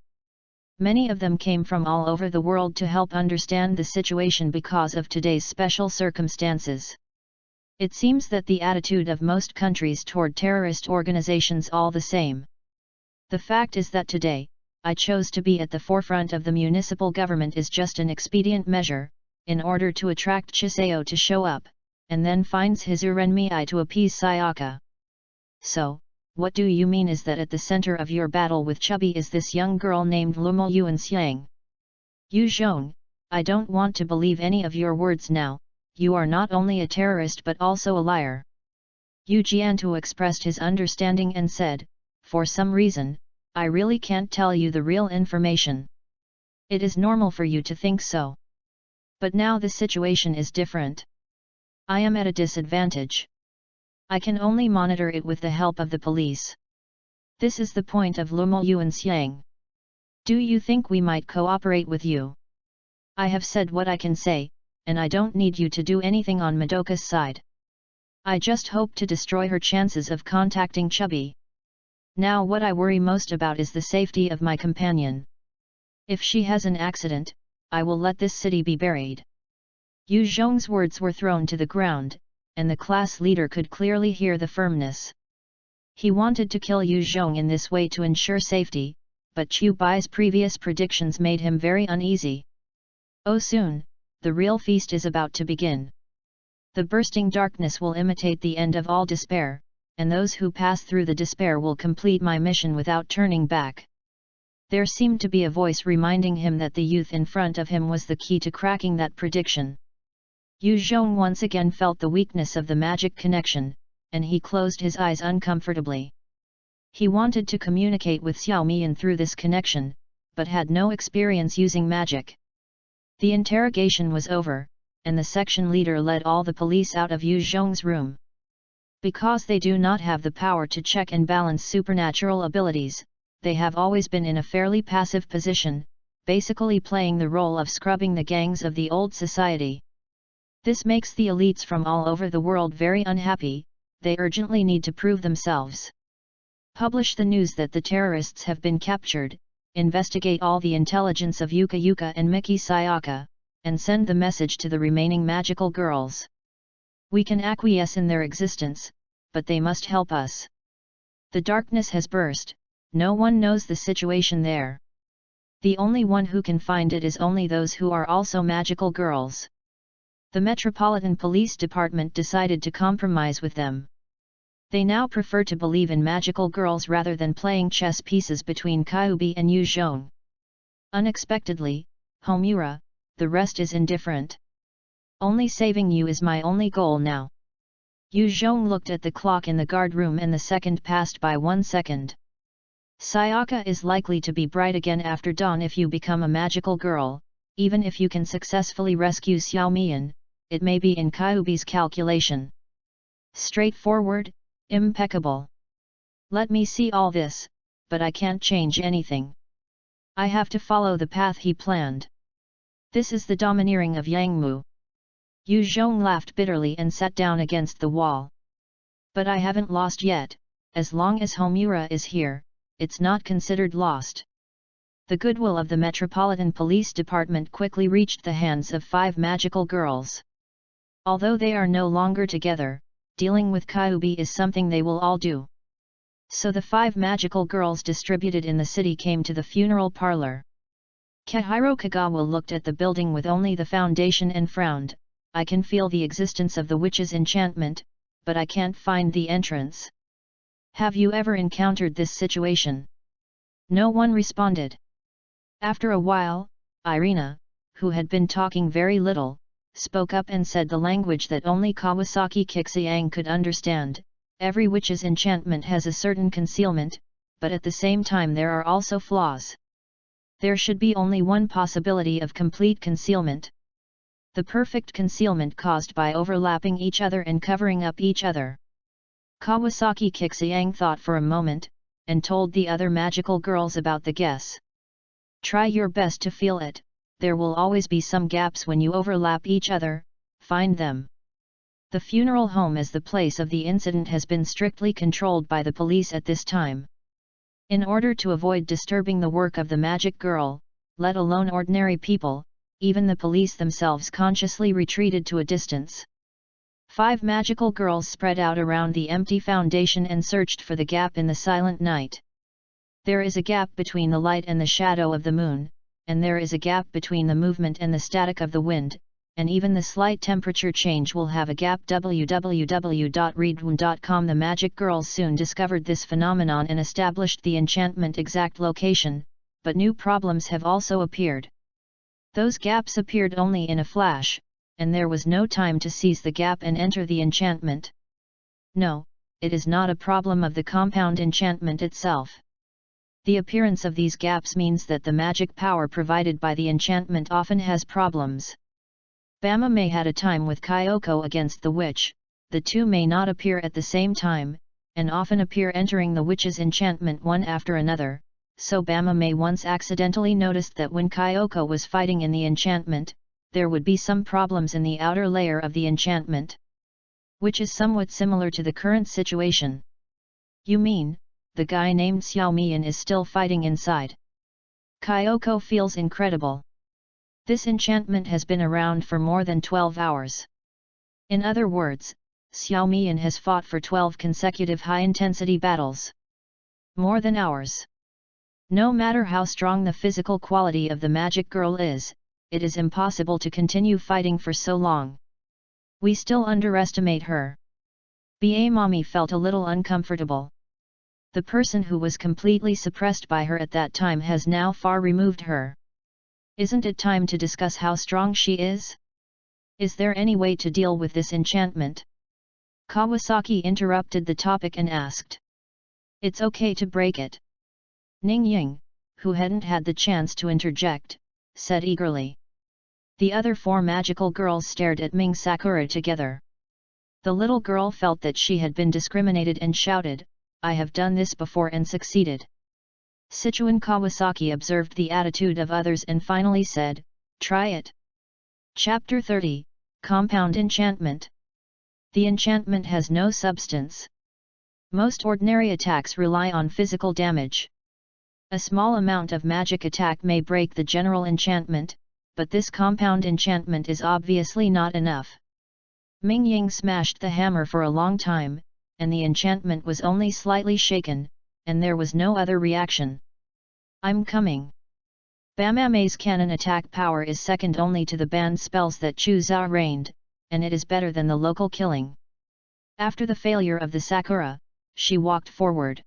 Many of them came from all over the world to help understand the situation because of today's special circumstances. It seems that the attitude of most countries toward terrorist organizations all the same. The fact is that today, I chose to be at the forefront of the municipal government is just an expedient measure, in order to attract Chiseo to show up, and then finds his Urenmei to appease Sayaka. So, what do you mean is that at the center of your battle with Chubby is this young girl named Lumo Yuan Xiang? Yu Zhong, I don't want to believe any of your words now, you are not only a terrorist but also a liar. Yu Jiantu expressed his understanding and said, for some reason, I really can't tell you the real information. It is normal for you to think so. But now the situation is different. I am at a disadvantage. I can only monitor it with the help of the police. This is the point of Lumo Yuan Xiang. Do you think we might cooperate with you? I have said what I can say, and I don't need you to do anything on Madoka's side. I just hope to destroy her chances of contacting Chubby. Now what I worry most about is the safety of my companion. If she has an accident, I will let this city be buried. Yu Zhong's words were thrown to the ground, and the class leader could clearly hear the firmness. He wanted to kill Yu Zhong in this way to ensure safety, but Chu Bai's previous predictions made him very uneasy. Oh soon, the real feast is about to begin. The bursting darkness will imitate the end of all despair, and those who pass through the despair will complete my mission without turning back. There seemed to be a voice reminding him that the youth in front of him was the key to cracking that prediction. Yu Zhong once again felt the weakness of the magic connection, and he closed his eyes uncomfortably. He wanted to communicate with Xiao Mian through this connection, but had no experience using magic. The interrogation was over, and the section leader led all the police out of Yu Zhong's room. Because they do not have the power to check and balance supernatural abilities, they have always been in a fairly passive position, basically playing the role of scrubbing the gangs of the old society. This makes the elites from all over the world very unhappy. They urgently need to prove themselves. Publish the news that the terrorists have been captured, investigate all the intelligence of Yuka Yuka and Miki Sayaka, and send the message to the remaining magical girls. We can acquiesce in their existence, but they must help us. The darkness has burst, no one knows the situation there. The only one who can find it is only those who are also magical girls. The Metropolitan Police Department decided to compromise with them. They now prefer to believe in magical girls rather than playing chess pieces between Kyubi and Yu Zhong. Unexpectedly, Homura, the rest is indifferent. Only saving you is my only goal now. Yu Zhong looked at the clock in the guard room and the second passed by 1 second. Sayaka is likely to be bright again after dawn if you become a magical girl, even if you can successfully rescue Xiao Mian, it may be in Kyubi's calculation. Straightforward, impeccable. Let me see all this, but I can't change anything. I have to follow the path he planned. This is the domineering of Yangmu. Yu Zhong laughed bitterly and sat down against the wall. But I haven't lost yet, as long as Homura is here, it's not considered lost. The goodwill of the Metropolitan Police Department quickly reached the hands of 5 magical girls. Although they are no longer together, dealing with Kyubi is something they will all do. So the 5 magical girls distributed in the city came to the funeral parlor. Kahiro Kagawa looked at the building with only the foundation and frowned. I can feel the existence of the witch's enchantment, but I can't find the entrance. Have you ever encountered this situation? No one responded. After a while, Irina, who had been talking very little, spoke up and said the language that only Kawasaki Kixiang could understand. Every witch's enchantment has a certain concealment, but at the same time there are also flaws. There should be only one possibility of complete concealment. The perfect concealment caused by overlapping each other and covering up each other. Kawasaki Kixiang thought for a moment, and told the other magical girls about the guess. Try your best to feel it, there will always be some gaps when you overlap each other, find them. The funeral home as the place of the incident has been strictly controlled by the police at this time. In order to avoid disturbing the work of the magic girl, let alone ordinary people, even the police themselves consciously retreated to a distance. 5 magical girls spread out around the empty foundation and searched for the gap in the silent night. There is a gap between the light and the shadow of the moon, and there is a gap between the movement and the static of the wind, and even the slight temperature change will have a gap. www.readaloud.com. The magic girls soon discovered this phenomenon and established the enchantment exact location, but new problems have also appeared. Those gaps appeared only in a flash, and there was no time to seize the gap and enter the enchantment. No, it is not a problem of the compound enchantment itself. The appearance of these gaps means that the magic power provided by the enchantment often has problems. Bama may had a time with Kyoko against the witch, the two may not appear at the same time, and often appear entering the witch's enchantment one after another, so Bama may once accidentally noticed that when Kyoko was fighting in the enchantment, there would be some problems in the outer layer of the enchantment. Which is somewhat similar to the current situation. You mean, the guy named Xiaomian is still fighting inside? Kyoko feels incredible. This enchantment has been around for more than 12 hours. In other words, Xiaomian has fought for 12 consecutive high-intensity battles. More than hours. No matter how strong the physical quality of the magic girl is, it is impossible to continue fighting for so long. We still underestimate her. Ba Mommy felt a little uncomfortable. The person who was completely suppressed by her at that time has now far removed her. Isn't it time to discuss how strong she is? Is there any way to deal with this enchantment? Kawasaki interrupted the topic and asked. It's okay to break it. Ning Ying, who hadn't had the chance to interject, said eagerly. The other 4 magical girls stared at Ming Sakura together. The little girl felt that she had been discriminated and shouted, I have done this before and succeeded. Sichuan Kawasaki observed the attitude of others and finally said, try it. Chapter 30, Compound Enchantment. The enchantment has no substance. Most ordinary attacks rely on physical damage. A small amount of magic attack may break the general enchantment, but this compound enchantment is obviously not enough. Ming Ying smashed the hammer for a long time, and the enchantment was only slightly shaken, and there was no other reaction. I'm coming. Bamame's cannon attack power is second only to the banned spells that Chu Zhao rained, and it is better than the local killing. After the failure of the Sakura, she walked forward.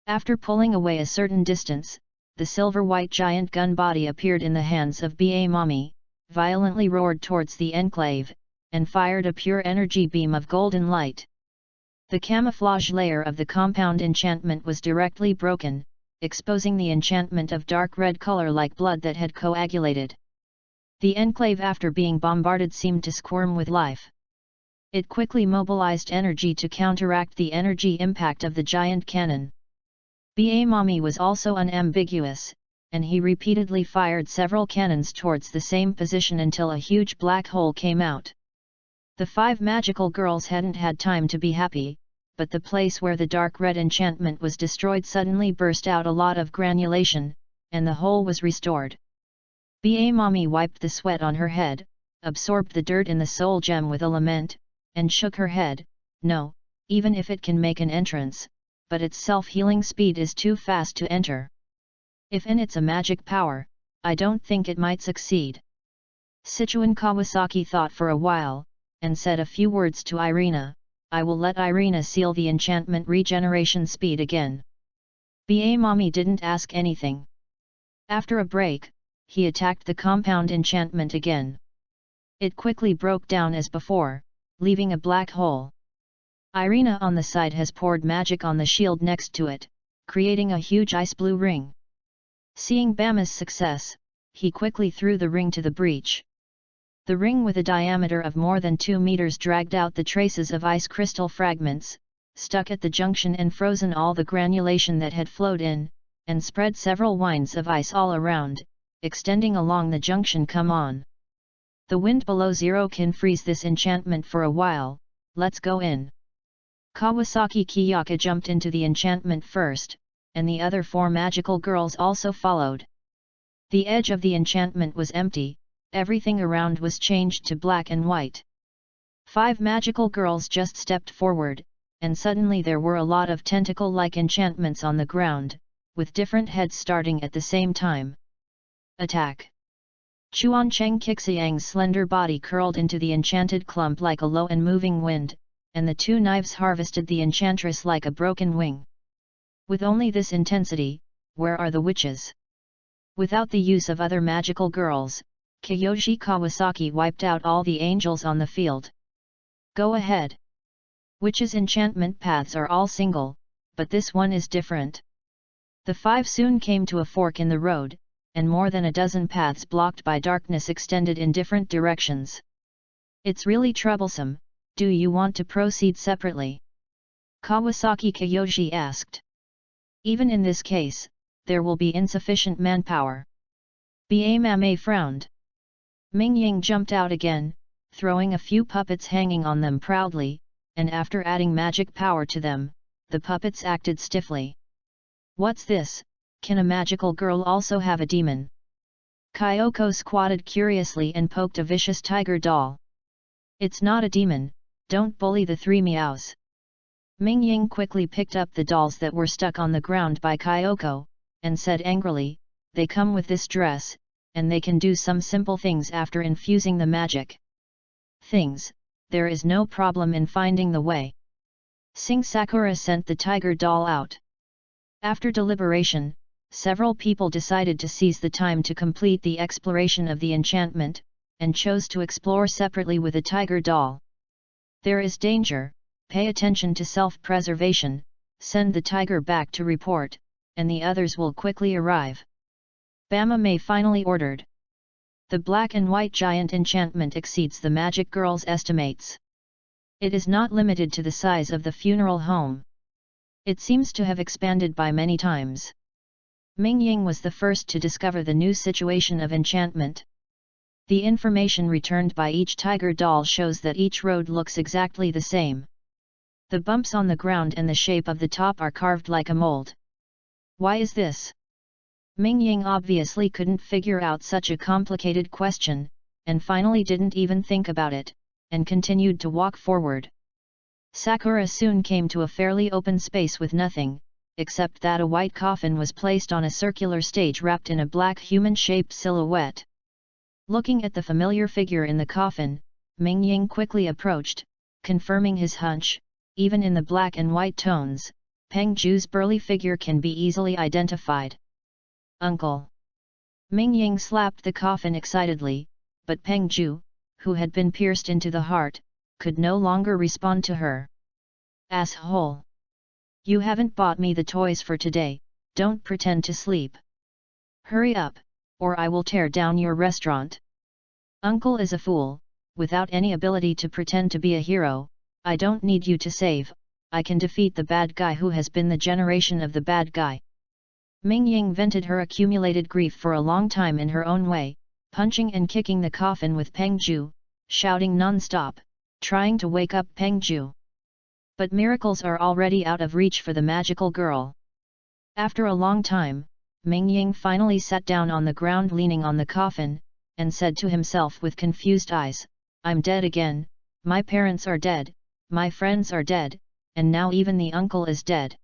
After pulling away a certain distance, the silver-white giant gun body appeared in the hands of Ba Mommy, violently roared towards the enclave, and fired a pure energy beam of golden light. The camouflage layer of the compound enchantment was directly broken, exposing the enchantment of dark red color like blood that had coagulated. The enclave after being bombarded seemed to squirm with life. It quickly mobilized energy to counteract the energy impact of the giant cannon. Ba Mommy was also unambiguous, and he repeatedly fired several cannons towards the same position until a huge black hole came out. The 5 magical girls hadn't had time to be happy, but the place where the dark red enchantment was destroyed suddenly burst out a lot of granulation, and the hole was restored. Ba Mommy wiped the sweat on her head, absorbed the dirt in the soul gem with a lament, and shook her head. No, even if it can make an entrance, but its self-healing speed is too fast to enter. If in it's a magic power, I don't think it might succeed. Sichuan Kawasaki thought for a while, and said a few words to Irina. I will let Irina seal the enchantment regeneration speed again. Ba Mommy didn't ask anything. After a break, he attacked the compound enchantment again. It quickly broke down as before, leaving a black hole. Irina on the side has poured magic on the shield next to it, creating a huge ice blue ring. Seeing Bama's success, he quickly threw the ring to the breach. The ring with a diameter of more than 2 meters dragged out the traces of ice crystal fragments, stuck at the junction and frozen all the granulation that had flowed in, and spread several winds of ice all around, extending along the junction. Come on. The wind below zero can freeze this enchantment for a while, let's go in. Kawasaki Kiyaka jumped into the enchantment first, and the other 4 magical girls also followed. The edge of the enchantment was empty, everything around was changed to black and white. 5 magical girls just stepped forward, and suddenly there were a lot of tentacle-like enchantments on the ground, with different heads starting at the same time. Attack! Chuan Cheng Qixiang's slender body curled into the enchanted clump like a low and moving wind, and the 2 knives harvested the enchantress like a broken wing. With only this intensity, where are the witches? Without the use of other magical girls, Kiyoshi Kawasaki wiped out all the angels on the field. Go ahead. Witches' enchantment paths are all single, but this one is different. The 5 soon came to a fork in the road, and more than a dozen paths blocked by darkness extended in different directions. It's really troublesome. Do you want to proceed separately? Kawasaki Kiyoshi asked. Even in this case, there will be insufficient manpower. Ba frowned. Ming Ying jumped out again, throwing a few puppets hanging on them proudly, and after adding magic power to them, the puppets acted stiffly. What's this? Can a magical girl also have a demon? Kyoko squatted curiously and poked a vicious tiger doll. It's not a demon, don't bully the 3 meows. Ming Ying quickly picked up the dolls that were stuck on the ground by Kyoko, and said angrily, they come with this dress, and they can do some simple things after infusing the magic. Things, there is no problem in finding the way. Sing Sakura sent the tiger doll out. After deliberation, several people decided to seize the time to complete the exploration of the enchantment, and chose to explore separately with a tiger doll. There is danger, pay attention to self-preservation, send the tiger back to report, and the others will quickly arrive. Bama May finally ordered. The black and white giant enchantment exceeds the magic girl's estimates. It is not limited to the size of the funeral home. It seems to have expanded by many times. Ming Ying was the first to discover the new situation of enchantment. The information returned by each tiger doll shows that each road looks exactly the same. The bumps on the ground and the shape of the top are carved like a mold. Why is this? Ming Ying obviously couldn't figure out such a complicated question, and finally didn't even think about it, and continued to walk forward. Sakura soon came to a fairly open space with nothing, except that a white coffin was placed on a circular stage wrapped in a black human-shaped silhouette. Looking at the familiar figure in the coffin, Ming Ying quickly approached, confirming his hunch, even in the black and white tones, Peng Ju's burly figure can be easily identified. Uncle! Ming Ying slapped the coffin excitedly, but Peng Ju, who had been pierced into the heart, could no longer respond to her. Asshole! You haven't bought me the toys for today, don't pretend to sleep. Hurry up, or I will tear down your restaurant. Uncle is a fool, without any ability to pretend to be a hero. I don't need you to save, I can defeat the bad guy who has been the generation of the bad guy. Ming Ying vented her accumulated grief for a long time in her own way, punching and kicking the coffin with Peng Ju, shouting non-stop, trying to wake up Peng Ju. But miracles are already out of reach for the magical girl. After a long time, Ming Ying finally sat down on the ground leaning on the coffin, and said to himself with confused eyes, I'm dead again, my parents are dead, my friends are dead, and now even the uncle is dead.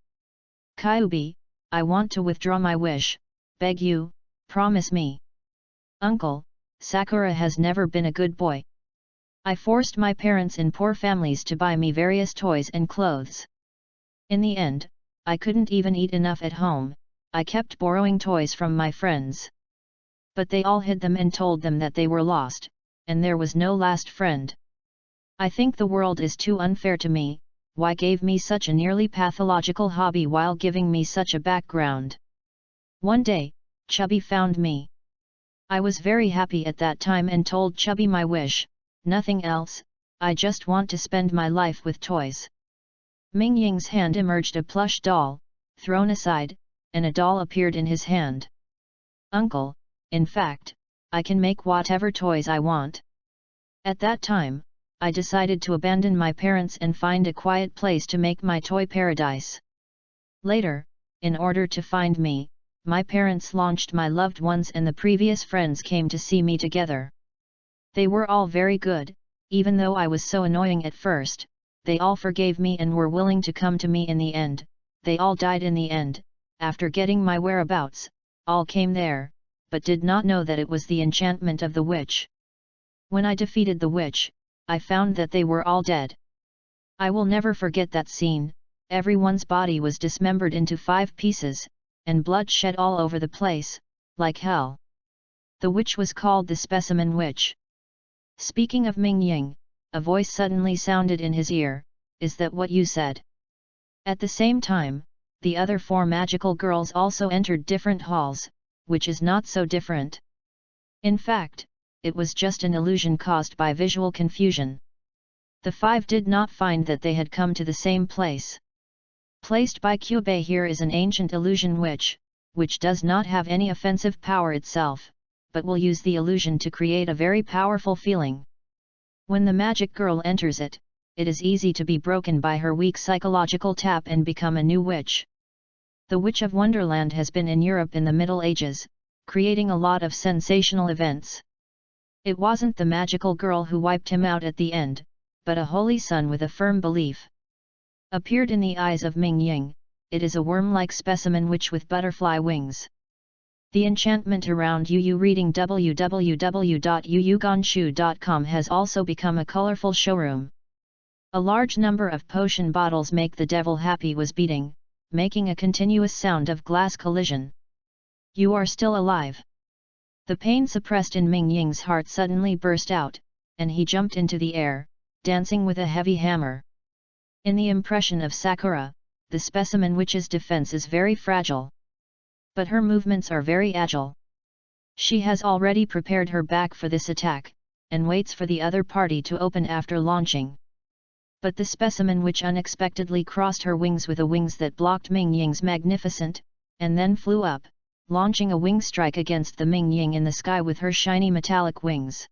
Kyubi, I want to withdraw my wish, beg you, promise me. Uncle, Sakura has never been a good boy. I forced my parents in poor families to buy me various toys and clothes. In the end, I couldn't even eat enough at home, I kept borrowing toys from my friends. But they all hid them and told them that they were lost, and there was no last friend. I think the world is too unfair to me, why gave me such a nearly pathological hobby while giving me such a background. One day, Chubby found me. I was very happy at that time and told Chubby my wish, nothing else, I just want to spend my life with toys. Ming Ying's hand emerged a plush doll, thrown aside, and a doll appeared in his hand. Uncle, in fact, I can make whatever toys I want. At that time, I decided to abandon my parents and find a quiet place to make my toy paradise. Later, in order to find me, my parents launched my loved ones and the previous friends came to see me together. They were all very good, Even though I was so annoying at first, they all forgave me and were willing to come to me in the end. They all died in the end. After getting my whereabouts, all came there, but did not know that it was the enchantment of the witch. When I defeated the witch, I found that they were all dead. I will never forget that scene. Everyone's body was dismembered into 5 pieces, and blood shed all over the place, like hell. The witch was called the Specimen Witch. Speaking of Ming Ying, a voice suddenly sounded in his ear, "Is that what you said?" At the same time, the other 4 magical girls also entered different halls, which is not so different. In fact, it was just an illusion caused by visual confusion. The 5 did not find that they had come to the same place. Placed by Kyubei here is an ancient illusion which does not have any offensive power itself, but will use the illusion to create a very powerful feeling. When the magic girl enters it, it is easy to be broken by her weak psychological tap and become a new witch. The Witch of Wonderland has been in Europe in the Middle Ages, creating a lot of sensational events. It wasn't the magical girl who wiped him out at the end, but a holy son with a firm belief. Appeared in the eyes of Ming Ying, it is a worm-like specimen witch with butterfly wings. The enchantment around Yu reading www.yuyugonshu.com has also become a colorful showroom. A large number of potion bottles make the devil happy was beating, making a continuous sound of glass collision. You are still alive. The pain suppressed in Ming Ying's heart suddenly burst out, and he jumped into the air, dancing with a heavy hammer. In the impression of Sakura, the specimen witch's defense is very fragile. But her movements are very agile. She has already prepared her back for this attack, and waits for the other party to open after launching. But the specimen witch unexpectedly crossed her wings with a wings that blocked Ming Ying's magnificent, and then flew up, launching a wing strike against the Ming Ying in the sky with her shiny metallic wings.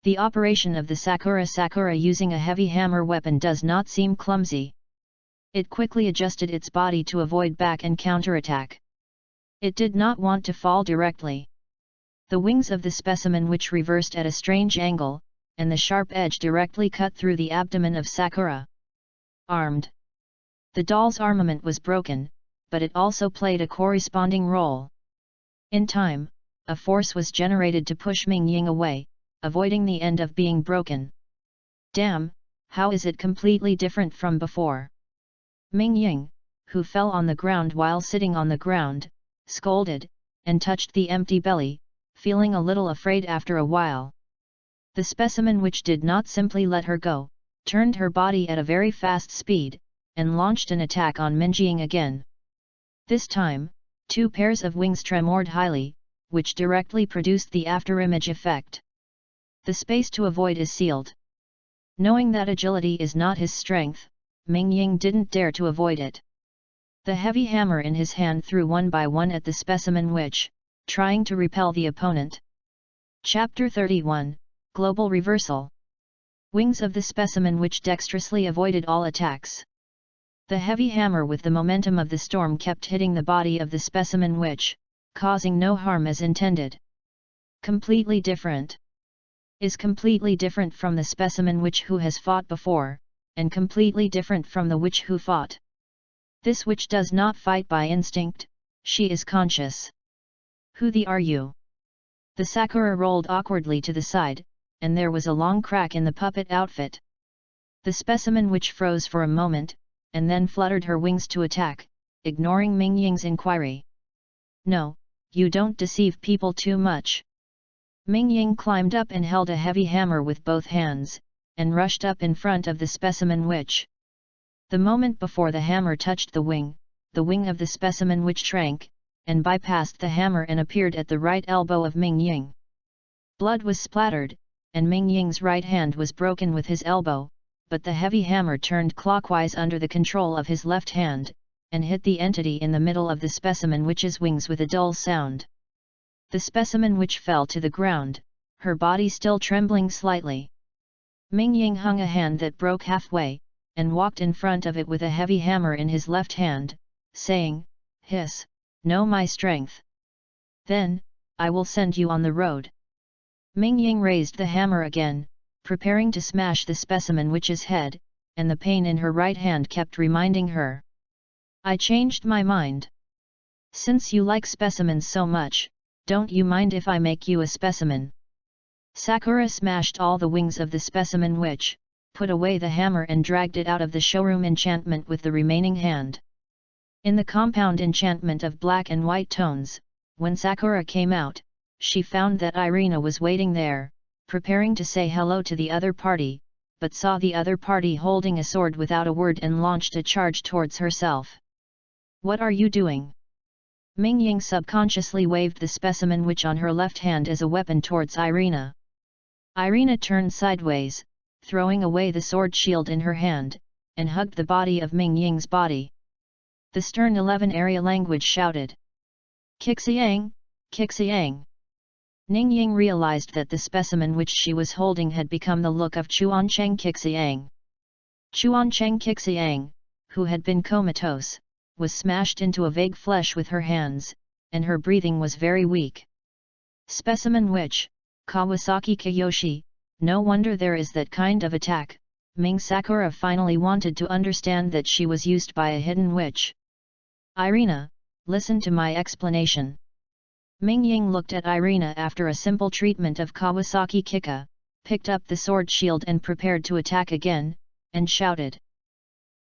The operation of the Sakura using a heavy hammer weapon does not seem clumsy. It quickly adjusted its body to avoid back and counterattack. It did not want to fall directly. The wings of the specimen witch reversed at a strange angle, and the sharp edge directly cut through the abdomen of Sakura. Armed. The doll's armament was broken, but it also played a corresponding role. In time, a force was generated to push Ming Ying away, avoiding the end of being broken. Damn, how is it completely different from before? Ming Ying, who fell on the ground while sitting on the ground, scolded, and touched the empty belly, feeling a little afraid after a while. The specimen witch did not simply let her go, turned her body at a very fast speed, and launched an attack on Ming Ying again. This time, 2 pairs of wings tremored highly, which directly produced the afterimage effect. The space to avoid is sealed. Knowing that agility is not his strength, Ming Ying didn't dare to avoid it. The heavy hammer in his hand threw one by one at the specimen witch, trying to repel the opponent. Chapter 31, Global Reversal. Wings of the specimen witch dexterously avoided all attacks. The heavy hammer with the momentum of the storm kept hitting the body of the specimen witch, causing no harm as intended. Completely different. Is completely different from the specimen witch who has fought before, and completely different from the witch who fought. This witch does not fight by instinct, she is conscious. Who are you? The Sakura rolled awkwardly to the side, and there was a long crack in the puppet outfit. The specimen witch froze for a moment, and then fluttered her wings to attack, ignoring Ming Ying's inquiry. No, you don't deceive people too much. Ming Ying climbed up and held a heavy hammer with both hands, and rushed up in front of the specimen witch. The moment before the hammer touched the wing of the specimen witch shrank, and bypassed the hammer and appeared at the right elbow of Ming Ying. Blood was splattered, and Ming Ying's right hand was broken with his elbow, but the heavy hammer turned clockwise under the control of his left hand, and hit the entity in the middle of the specimen witch's wings with a dull sound. The specimen witch fell to the ground, her body still trembling slightly. Ming Ying hung a hand that broke halfway, and walked in front of it with a heavy hammer in his left hand, saying, "Hiss, know my strength. Then, I will send you on the road." Ming Ying raised the hammer again, preparing to smash the specimen witch's head, and the pain in her right hand kept reminding her. I changed my mind. Since you like specimens so much, don't you mind if I make you a specimen? Sakura smashed all the wings of the specimen witch, put away the hammer and dragged it out of the showroom enchantment with the remaining hand. In the compound enchantment of black and white tones, when Sakura came out, she found that Irina was waiting there, preparing to say hello to the other party, but saw the other party holding a sword without a word and launched a charge towards herself. What are you doing? Ming Ying subconsciously waved the specimen witch on her left hand as a weapon towards Irina. Irina turned sideways, throwing away the sword shield in her hand, and hugged the body of Ming Ying's body. The stern 11 area language shouted. Kixiang, Kixiang. Ning Ying realized that the specimen which she was holding had become the look of Chuancheng Kixiang. Chuancheng Kixiang, who had been comatose, was smashed into a vague flesh with her hands, and her breathing was very weak. Specimen witch, Kawasaki Kiyoshi, no wonder there is that kind of attack. Ming Sakura finally wanted to understand that she was used by a hidden witch. Irina, listen to my explanation. Ming Ying looked at Irina after a simple treatment of Kawasaki Kika, picked up the sword shield and prepared to attack again, and shouted.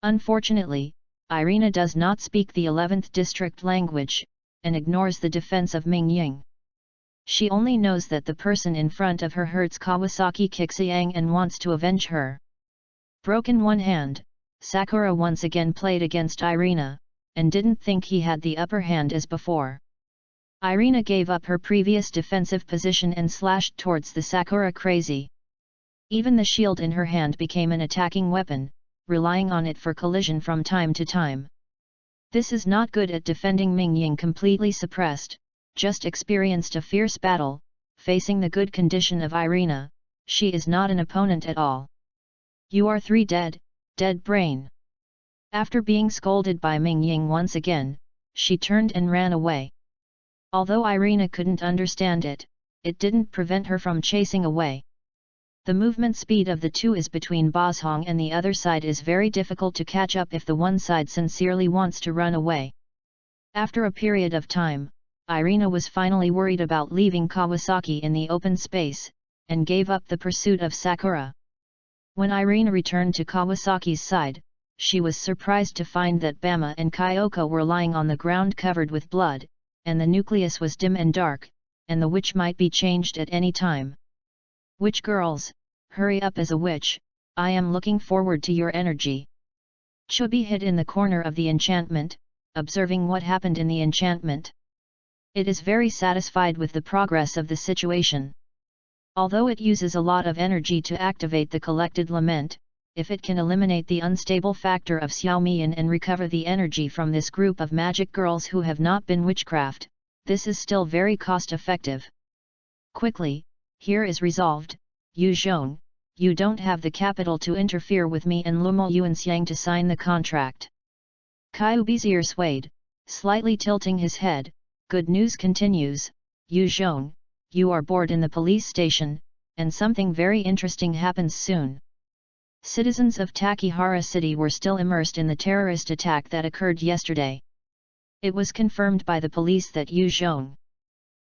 Unfortunately, Irina does not speak the 11th district language, and ignores the defense of Ming Ying. She only knows that the person in front of her hurts Kawasaki Kixiang and wants to avenge her. Broken one hand, Sakura once again played against Irina, and didn't think he had the upper hand as before. Irina gave up her previous defensive position and slashed towards the Sakura crazy. Even the shield in her hand became an attacking weapon, relying on it for collision from time to time. This is not good at defending. Ming Ying completely suppressed, just experienced a fierce battle, facing the good condition of Irina. She is not an opponent at all. You are 3 dead, dead brain. After being scolded by Ming Ying once again, she turned and ran away. Although Irina couldn't understand it, it didn't prevent her from chasing away. The movement speed of the two is between Bozhong and the other side is very difficult to catch up if the one side sincerely wants to run away. After a period of time, Irina was finally worried about leaving Kawasaki in the open space, and gave up the pursuit of Sakura. When Irina returned to Kawasaki's side, she was surprised to find that Bama and Kyoko were lying on the ground covered with blood, and the nucleus was dim and dark, and the witch might be changed at any time. Witch girls, hurry up as a witch, I am looking forward to your energy. Chubby hid in the corner of the enchantment, observing what happened in the enchantment. It is very satisfied with the progress of the situation. Although it uses a lot of energy to activate the collected lament, if it can eliminate the unstable factor of Xiaomian and recover the energy from this group of magic girls who have not been witchcraft, this is still very cost-effective. Quickly, here is resolved, Yu Zhong, you don't have the capital to interfere with me and Lumo Yuanxiang to sign the contract. Kyubi's ear swayed, slightly tilting his head. Good news continues, Yu Zhong, you are bored in the police station, and something very interesting happens soon. Citizens of Takihara City were still immersed in the terrorist attack that occurred yesterday. It was confirmed by the police that Yu Zhong,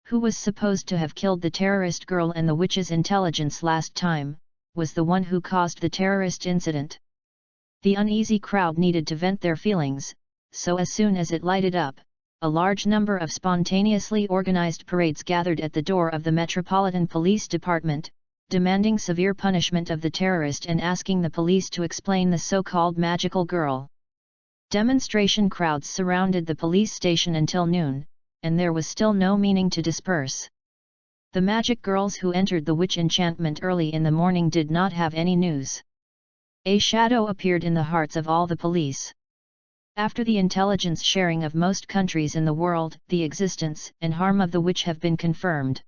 who was supposed to have killed the terrorist girl and the witch's intelligence last time, was the one who caused the terrorist incident. The uneasy crowd needed to vent their feelings, so as soon as it lighted up, a large number of spontaneously organized parades gathered at the door of the Metropolitan Police Department, demanding severe punishment of the terrorist and asking the police to explain the so-called magical girl. Demonstration crowds surrounded the police station until noon, and there was still no meaning to disperse. The magic girls who entered the witch enchantment early in the morning did not have any news. A shadow appeared in the hearts of all the police. After the intelligence sharing of most countries in the world, the existence and harm of the witch have been confirmed.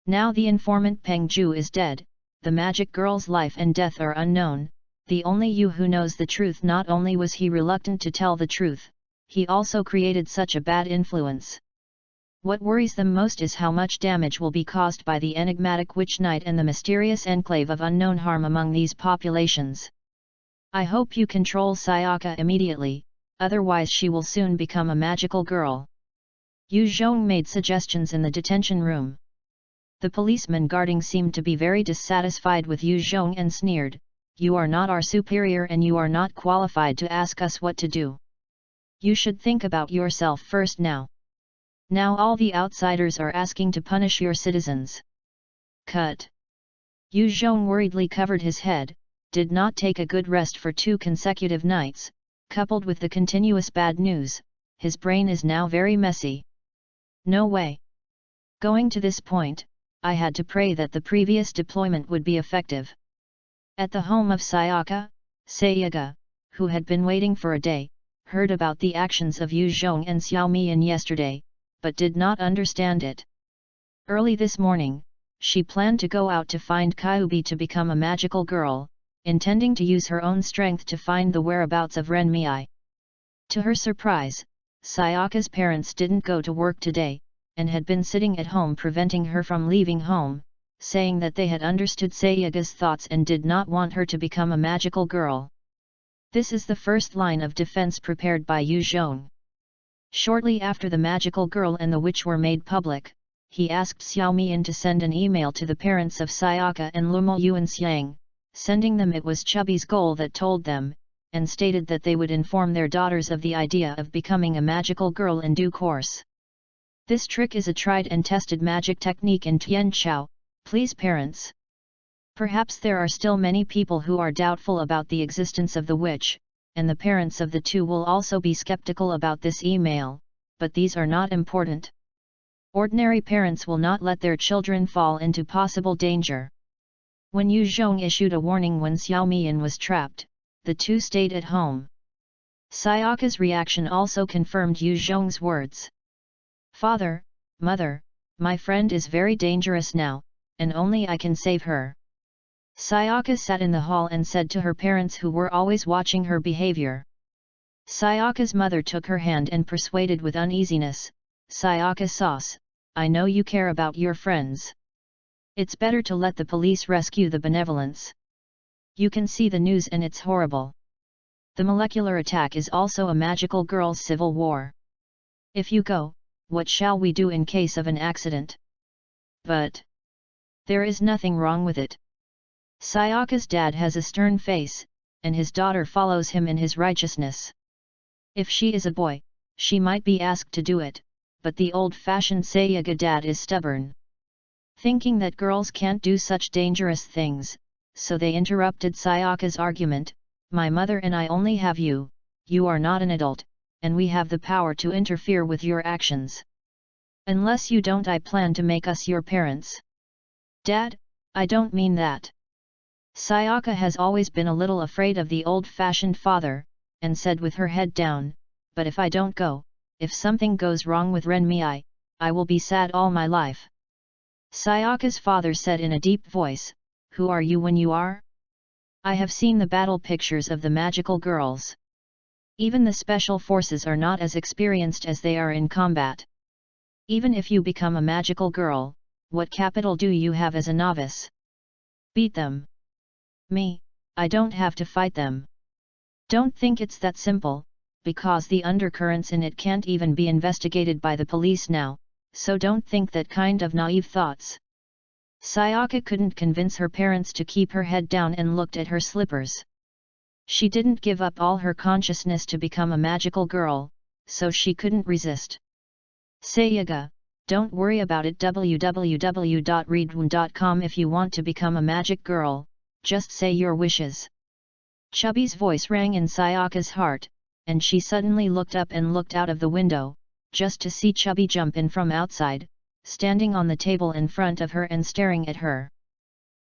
Now the informant Peng Ju is dead, the magic girl's life and death are unknown, the only Yu who knows the truth. Not only was he reluctant to tell the truth, he also created such a bad influence. What worries them most is how much damage will be caused by the enigmatic Witch Knight and the mysterious enclave of unknown harm among these populations. I hope you control Sayaka immediately, otherwise she will soon become a magical girl. Yu Zhong made suggestions in the detention room. The policeman guarding seemed to be very dissatisfied with Yu Zhong and sneered, "You are not our superior and you are not qualified to ask us what to do. You should think about yourself first now. Now all the outsiders are asking to punish your citizens." Cut. Yu Zhong worriedly covered his head, did not take a good rest for 2 consecutive nights, coupled with the continuous bad news, his brain is now very messy. No way. Going to this point, I had to pray that the previous deployment would be effective. At the home of Sayaka, Sayaga, who had been waiting for a day, heard about the actions of Yu Zhong and Xiao Mian yesterday, but did not understand it. Early this morning, she planned to go out to find Kyubi to become a magical girl, intending to use her own strength to find the whereabouts of Renmei. To her surprise, Sayaka's parents didn't go to work today, and had been sitting at home preventing her from leaving home, saying that they had understood Sayaga's thoughts and did not want her to become a magical girl. This is the first line of defense prepared by Yu Zhong. Shortly after the magical girl and the witch were made public, he asked Xiao Mian to send an email to the parents of Sayaka and Lumo Yuanxiang, sending them it was Chubby's goal that told them, and stated that they would inform their daughters of the idea of becoming a magical girl in due course. This trick is a tried and tested magic technique in Tianchao, please parents. Perhaps there are still many people who are doubtful about the existence of the witch, and the parents of the two will also be skeptical about this email, but these are not important. Ordinary parents will not let their children fall into possible danger. When Yu Zhong issued a warning when Xiao Mian was trapped, the two stayed at home. Sayaka's reaction also confirmed Yu Zhong's words. "Father, Mother, my friend is very dangerous now, and only I can save her." Sayaka sat in the hall and said to her parents who were always watching her behavior. Sayaka's mother took her hand and persuaded with uneasiness, "Sayaka-sauce, I know you care about your friends. It's better to let the police rescue the benevolence. You can see the news and it's horrible. The molecular attack is also a magical girl's civil war. If you go, what shall we do in case of an accident?" "But there is nothing wrong with it. Sayaka's dad has a stern face, and his daughter follows him in his righteousness. If she is a boy, she might be asked to do it, but the old-fashioned Sayaga dad is stubborn. Thinking that girls can't do such dangerous things, so they interrupted Sayaka's argument, "My mother and I only have you, you are not an adult, and we have the power to interfere with your actions. Unless you don't, I plan to make us your parents." "Dad, I don't mean that." Sayaka has always been a little afraid of the old-fashioned father, and said with her head down, "But if I don't go, if something goes wrong with Renmei, I will be sad all my life." Sayaka's father said in a deep voice, "Who are you when you are? I have seen the battle pictures of the magical girls. Even the special forces are not as experienced as they are in combat. Even if you become a magical girl, what capital do you have as a novice? Beat them." "Me, I don't have to fight them." "Don't think it's that simple, because the undercurrents in it can't even be investigated by the police now, so don't think that kind of naive thoughts." Sayaka couldn't convince her parents to keep her head down and looked at her slippers. She didn't give up all her consciousness to become a magical girl, so she couldn't resist. "Sayaga, don't worry about it. www.readaloud.com If you want to become a magic girl, just say your wishes." Chubby's voice rang in Sayaka's heart, and she suddenly looked up and looked out of the window, just to see Chubby jump in from outside, standing on the table in front of her and staring at her.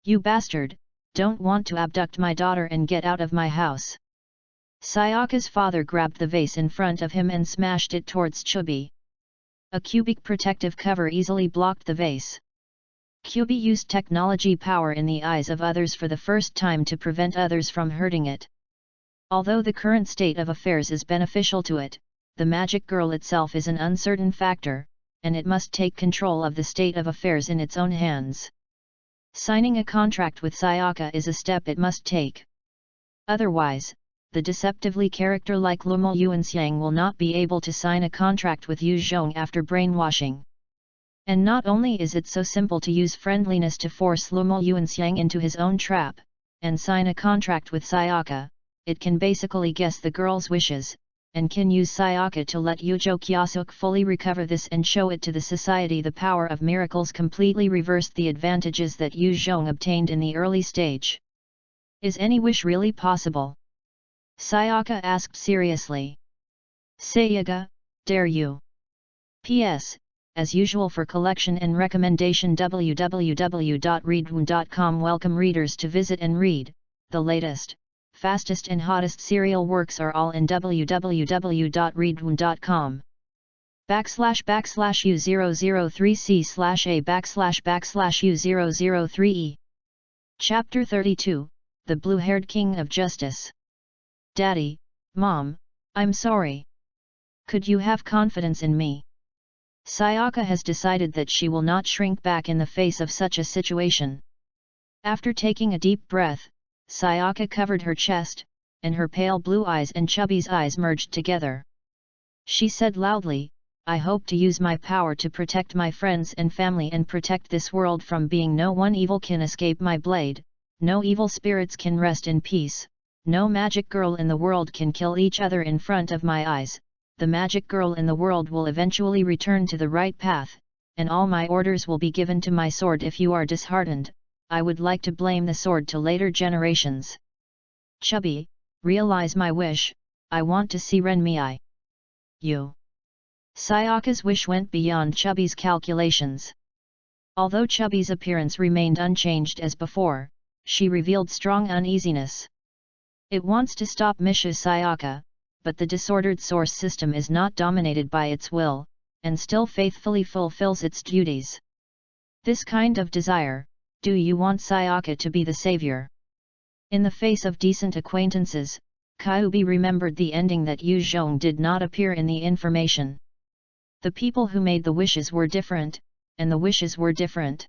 "You bastard, don't want to abduct my daughter and get out of my house." Sayaka's father grabbed the vase in front of him and smashed it towards Chubby. A cubic protective cover easily blocked the vase. Chubby used technology power in the eyes of others for the first time to prevent others from hurting it. Although the current state of affairs is beneficial to it, the magic girl itself is an uncertain factor, and it must take control of the state of affairs in its own hands. Signing a contract with Sayaka is a step it must take. Otherwise, the deceptively character-like Lumo Yuanxiang will not be able to sign a contract with Yu Zhong after brainwashing. And not only is it so simple to use friendliness to force Lumo Yuanxiang into his own trap, and sign a contract with Sayaka, it can basically guess the girl's wishes, and can use Sayaka to let Yuzhou Kyasuk fully recover this and show it to the society. The power of miracles completely reversed the advantages that Yu Zhong obtained in the early stage. Is any wish really possible? Sayaka asked seriously. Sayaga, dare you? P.S. As usual for collection and recommendation www.readaloud.com. Welcome readers to visit and read, the latest, fastest and hottest serial works are all in www.readaloud.com. /u003c/a/u003e. Chapter 32, The Blue-Haired King of Justice. Daddy, Mom, I'm sorry. Could you have confidence in me? Sayaka has decided that she will not shrink back in the face of such a situation. After taking a deep breath, Sayaka covered her chest, and her pale blue eyes and Chubby's eyes merged together. She said loudly, I hope to use my power to protect my friends and family and protect this world from being. No one evil can escape my blade, no evil spirits can rest in peace, no magic girl in the world can kill each other in front of my eyes. The magic girl in the world will eventually return to the right path, and all my orders will be given to my sword. If you are disheartened, I would like to blame the sword to later generations. Chubby, realize my wish, I want to see Renmei. You. Sayaka's wish went beyond Chubby's calculations. Although Chubby's appearance remained unchanged as before, she revealed strong uneasiness. It wants to stop Misha Sayaka, but the disordered source system is not dominated by its will, and still faithfully fulfills its duties. This kind of desire, do you want Sayaka to be the savior? In the face of decent acquaintances, Kyubi remembered the ending that Yu Zhong did not appear in the information. The people who made the wishes were different, and the wishes were different.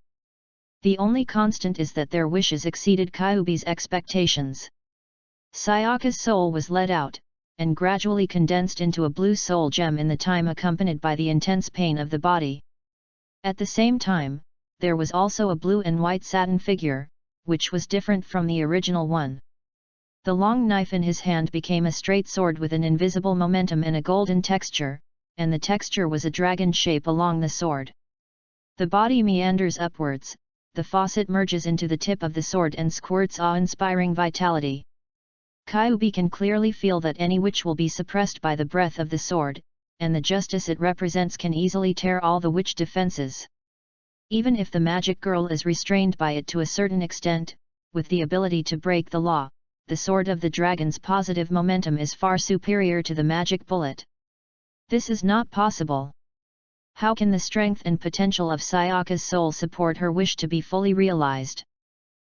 The only constant is that their wishes exceeded Kyubi's expectations. Sayaka's soul was let out, and gradually condensed into a blue soul gem in the time, accompanied by the intense pain of the body. At the same time, there was also a blue and white satin figure, which was different from the original one. The long knife in his hand became a straight sword with an invisible momentum and a golden texture, and the texture was a dragon shape along the sword. The body meanders upwards, the faucet merges into the tip of the sword and squirts awe-inspiring vitality. Kyubi can clearly feel that any witch will be suppressed by the breath of the sword, and the justice it represents can easily tear all the witch defenses. Even if the magic girl is restrained by it to a certain extent, with the ability to break the law, the sword of the dragon's positive momentum is far superior to the magic bullet. This is not possible. How can the strength and potential of Sayaka's soul support her wish to be fully realized?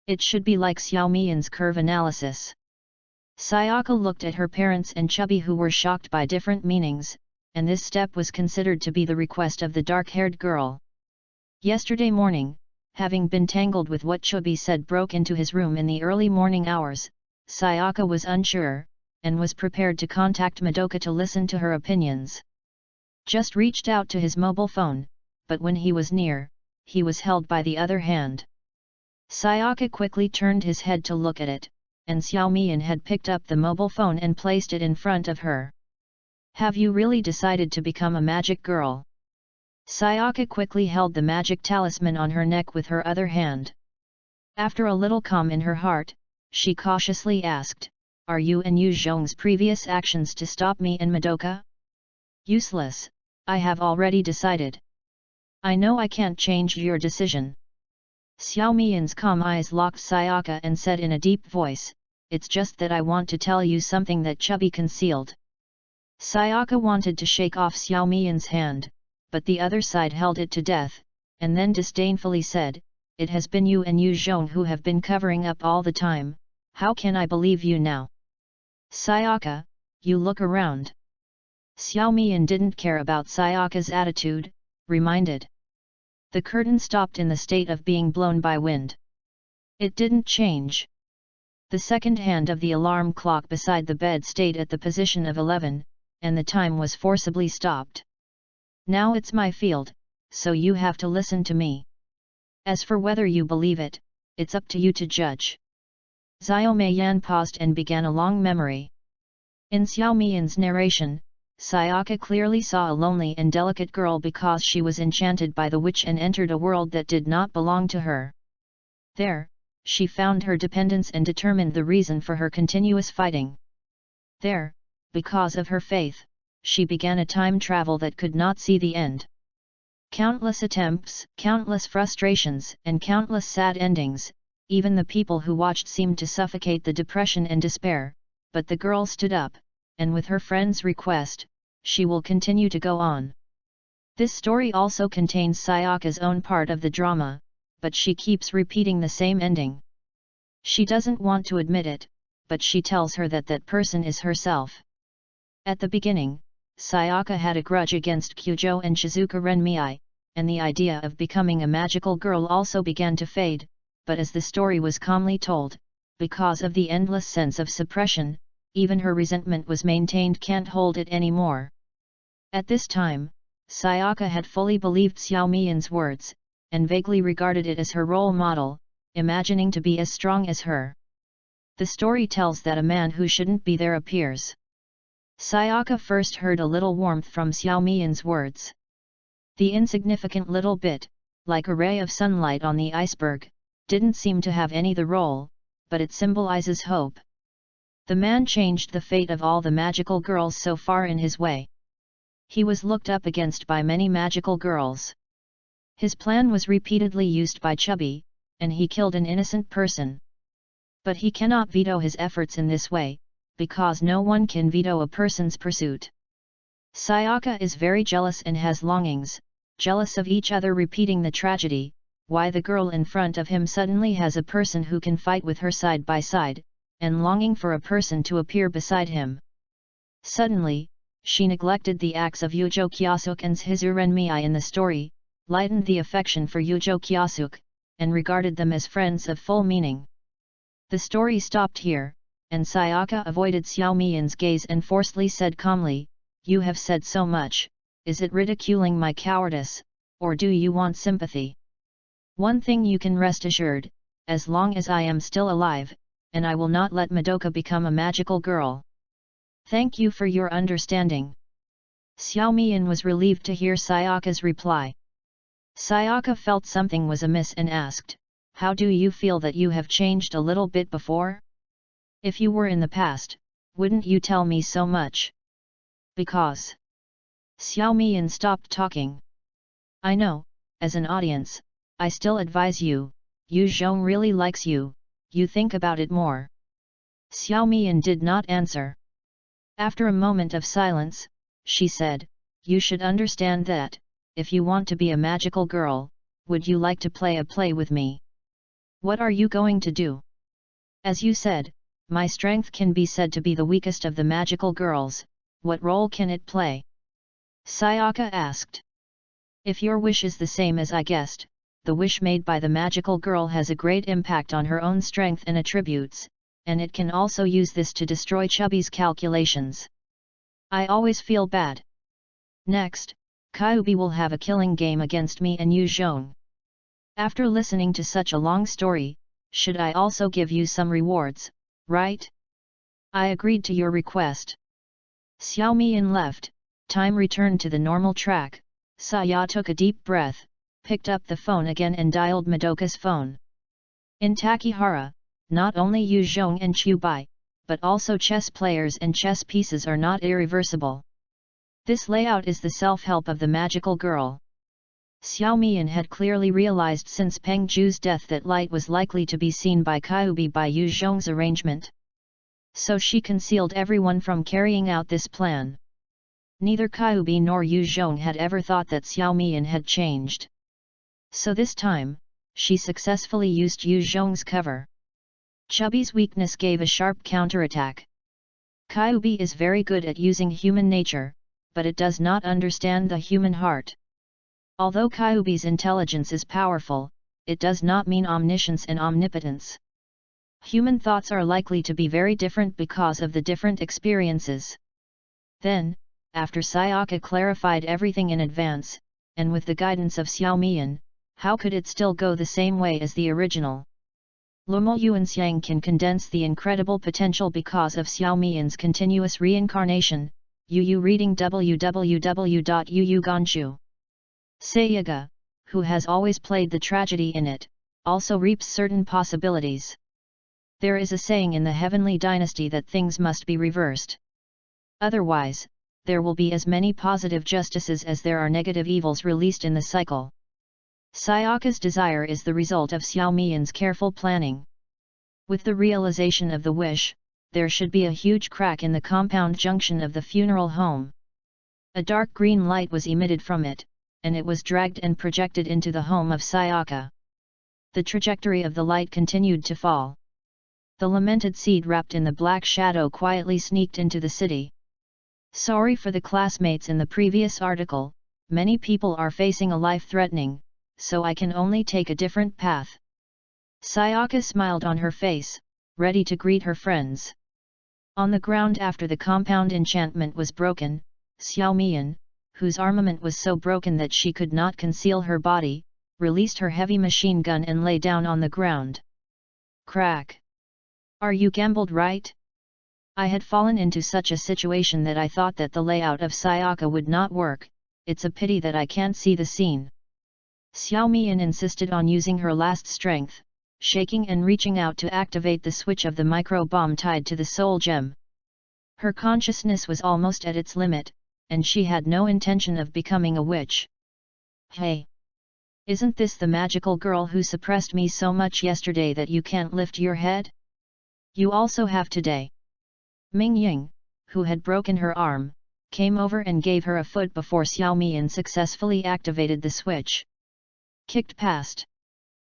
It should be like Xiaomian's curve analysis. Sayaka looked at her parents and Chubby, who were shocked by different meanings, and this step was considered to be the request of the dark-haired girl. Yesterday morning, having been tangled with what Chubby said, broke into his room in the early morning hours, Sayaka was unsure, and was prepared to contact Madoka to listen to her opinions. Just reached out to his mobile phone, but when he was near, he was held by the other hand. Sayaka quickly turned his head to look at it, and Xiaomian had picked up the mobile phone and placed it in front of her. Have you really decided to become a magic girl? Sayaka quickly held the magic talisman on her neck with her other hand. After a little calm in her heart, she cautiously asked, Are you and Yu Zhong's previous actions to stop me and Madoka? Useless, I have already decided. I know I can't change your decision. Xiaomian's calm eyes locked Sayaka and said in a deep voice, It's just that I want to tell you something that Chubby concealed. Sayaka wanted to shake off Xiaomian's hand, but the other side held it to death, and then disdainfully said, It has been you and Yu Zhong who have been covering up all the time, how can I believe you now? Sayaka, you look around. Xiaomian didn't care about Sayaka's attitude, reminded. The curtain stopped in the state of being blown by wind. It didn't change. The second hand of the alarm clock beside the bed stayed at the position of 11, and the time was forcibly stopped. Now it's my field, so you have to listen to me. As for whether you believe it, it's up to you to judge. Xiao Meiyan paused and began a long memory. In Xiao Meiyan's narration, Sayaka clearly saw a lonely and delicate girl because she was enchanted by the witch and entered a world that did not belong to her. There, she found her dependence and determined the reason for her continuous fighting. There, because of her faith, she began a time travel that could not see the end. Countless attempts, countless frustrations, and countless sad endings, even the people who watched seemed to suffocate the depression and despair, but the girl stood up, and with her friend's request, she will continue to go on. This story also contains Sayaka's own part of the drama, but she keeps repeating the same ending. She doesn't want to admit it, but she tells her that that person is herself. At the beginning, Sayaka had a grudge against Kyujo and Shizuka Renmei, and the idea of becoming a magical girl also began to fade, but as the story was calmly told, because of the endless sense of suppression, even her resentment was maintained can't hold it anymore. At this time, Sayaka had fully believed Xiao Meiyan's words, and vaguely regarded it as her role model, imagining to be as strong as her. The story tells that a man who shouldn't be there appears. Sayaka first heard a little warmth from Xiao Meiyan's words. The insignificant little bit, like a ray of sunlight on the iceberg, didn't seem to have any the role, but it symbolizes hope. The man changed the fate of all the magical girls so far in his way. He was looked up against by many magical girls. His plan was repeatedly used by Chubby, and he killed an innocent person. But he cannot veto his efforts in this way, because no one can veto a person's pursuit. Sayaka is very jealous and has longings, jealous of each other repeating the tragedy, why the girl in front of him suddenly has a person who can fight with her side by side, and longing for a person to appear beside him. Suddenly, she neglected the acts of Yujo Kyasuke and Shizu Renmei in the story, lightened the affection for Yujo Kyasuke, and regarded them as friends of full meaning. The story stopped here, and Sayaka avoided Xiao Meiyan's gaze and forcefully said calmly, "You have said so much, is it ridiculing my cowardice, or do you want sympathy? One thing you can rest assured, as long as I am still alive, and I will not let Madoka become a magical girl. Thank you for your understanding." Xiao Meiyan was relieved to hear Sayaka's reply. Sayaka felt something was amiss and asked, "How do you feel that you have changed a little bit before? If you were in the past, wouldn't you tell me so much?" "Because..." Xiao Meiyan stopped talking. "I know, as an audience, I still advise you, Yu Zhong really likes you, you think about it more." Xiao Meiyan did not answer. After a moment of silence, she said, "You should understand that, if you want to be a magical girl, would you like to play a play with me? What are you going to do? As you said, my strength can be said to be the weakest of the magical girls, what role can it play?" Sayaka asked. "If your wish is the same as I guessed, the wish made by the magical girl has a great impact on her own strength and attributes, and it can also use this to destroy Chubby's calculations. I always feel bad. Next, Kyubi will have a killing game against me and Yu Zhong. After listening to such a long story, should I also give you some rewards, right?" "I agreed to your request." Xiao Meiyan left, time returned to the normal track. Saya took a deep breath, picked up the phone again and dialed Madoka's phone. In Takihara, not only Yu Zhong and Chubai, but also chess players and chess pieces are not irreversible. This layout is the self-help of the magical girl. Xiao Meiyan had clearly realized since Peng Ju's death that light was likely to be seen by Kyubi by Yu Zhong's arrangement. So she concealed everyone from carrying out this plan. Neither Kyubi nor Yu Zhong had ever thought that Xiao Meiyan had changed. So this time, she successfully used Yu Zhong's cover. Chubby's weakness gave a sharp counterattack. Kyubi is very good at using human nature, but it does not understand the human heart. Although Kyuubi's intelligence is powerful, it does not mean omniscience and omnipotence. Human thoughts are likely to be very different because of the different experiences. Then, after Sayaka clarified everything in advance, and with the guidance of Xiao Mian, how could it still go the same way as the original? Lumo Yuanxiang can condense the incredible potential because of Xiao Mian's continuous reincarnation. Yu reading www.yuuganshu. Sayaga, who has always played the tragedy in it, also reaps certain possibilities. There is a saying in the Heavenly Dynasty that things must be reversed. Otherwise, there will be as many positive justices as there are negative evils released in the cycle. Sayaka's desire is the result of Xiao Mian's careful planning. With the realization of the wish, there should be a huge crack in the compound junction of the funeral home. A dark green light was emitted from it, and it was dragged and projected into the home of Sayaka. The trajectory of the light continued to fall. The lamented seed wrapped in the black shadow quietly sneaked into the city. Sorry for the classmates in the previous article, many people are facing a life-threatening, so I can only take a different path. Sayaka smiled on her face, ready to greet her friends. On the ground after the compound enchantment was broken, Xiao Mian, whose armament was so broken that she could not conceal her body, released her heavy machine gun and lay down on the ground. Crack! Are you gambled right? I had fallen into such a situation that I thought that the layout of Sayaka would not work. It's a pity that I can't see the scene. Xiao Mian insisted on using her last strength, shaking and reaching out to activate the switch of the micro-bomb tied to the soul gem. Her consciousness was almost at its limit, and she had no intention of becoming a witch. Hey! Isn't this the magical girl who suppressed me so much yesterday that you can't lift your head? You also have today. Ming Ying, who had broken her arm, came over and gave her a foot before Xiao Mian successfully activated the switch. Kicked past.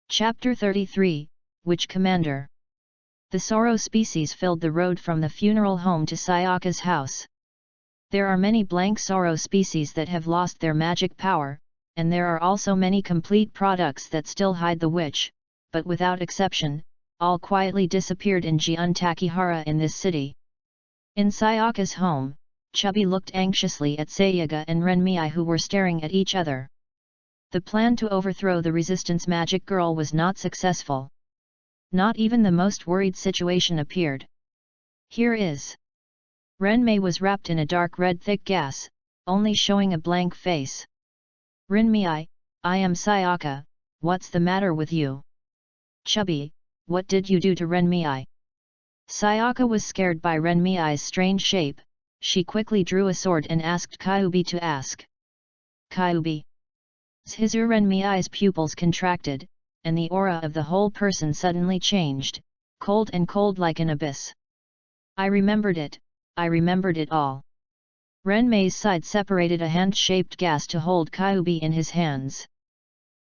Chapter 33, Witch Commander. The sorrow species filled the road from the funeral home to Sayaka's house. There are many blank sorrow species that have lost their magic power, and there are also many complete products that still hide the witch, but without exception, all quietly disappeared in Jian Takihara in this city. In Sayaka's home, Chubby looked anxiously at Sayaga and Renmei who were staring at each other. The plan to overthrow the resistance magic girl was not successful. Not even the most worried situation appeared. Here is. Renmei was wrapped in a dark red thick gas, only showing a blank face. Renmei, I am Sayaka, what's the matter with you? Chubby, what did you do to Renmei? Sayaka was scared by Renmei's strange shape. She quickly drew a sword and asked Kyuubi to ask. Kyuubi. His Renmei's pupils contracted, and the aura of the whole person suddenly changed, cold like an abyss. I remembered it all. Renmei's side separated a hand-shaped gas to hold Kyuubi in his hands.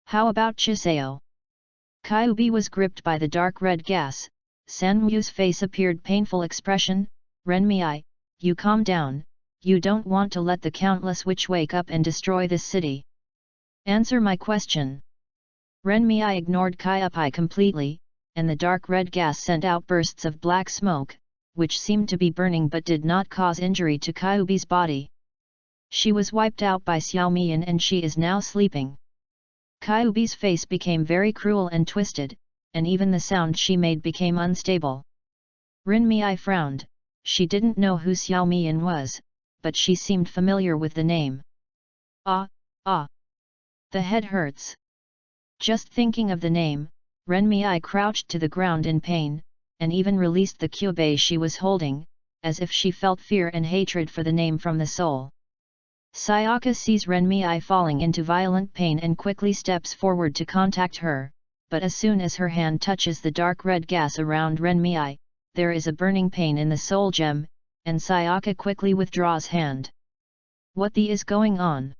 How about Chiseo? Kyuubi was gripped by the dark red gas. Sanmu's face appeared painful expression. Renmei, you calm down, you don't want to let the countless witch wake up and destroy this city. Answer my question. Renmei ignored Kyuubi completely, and the dark red gas sent out bursts of black smoke, which seemed to be burning but did not cause injury to Kyuubi's body. She was wiped out by Xiao Mian and she is now sleeping. Kyuubi's face became very cruel and twisted, and even the sound she made became unstable. Renmei frowned. She didn't know who Xiao Mian was, but she seemed familiar with the name. Ah. The head hurts. Just thinking of the name, Renmei crouched to the ground in pain, and even released the cube she was holding, as if she felt fear and hatred for the name from the soul. Sayaka sees Renmei falling into violent pain and quickly steps forward to contact her, but as soon as her hand touches the dark red gas around Renmei, there is a burning pain in the soul gem, and Sayaka quickly withdraws hand. What the is going on?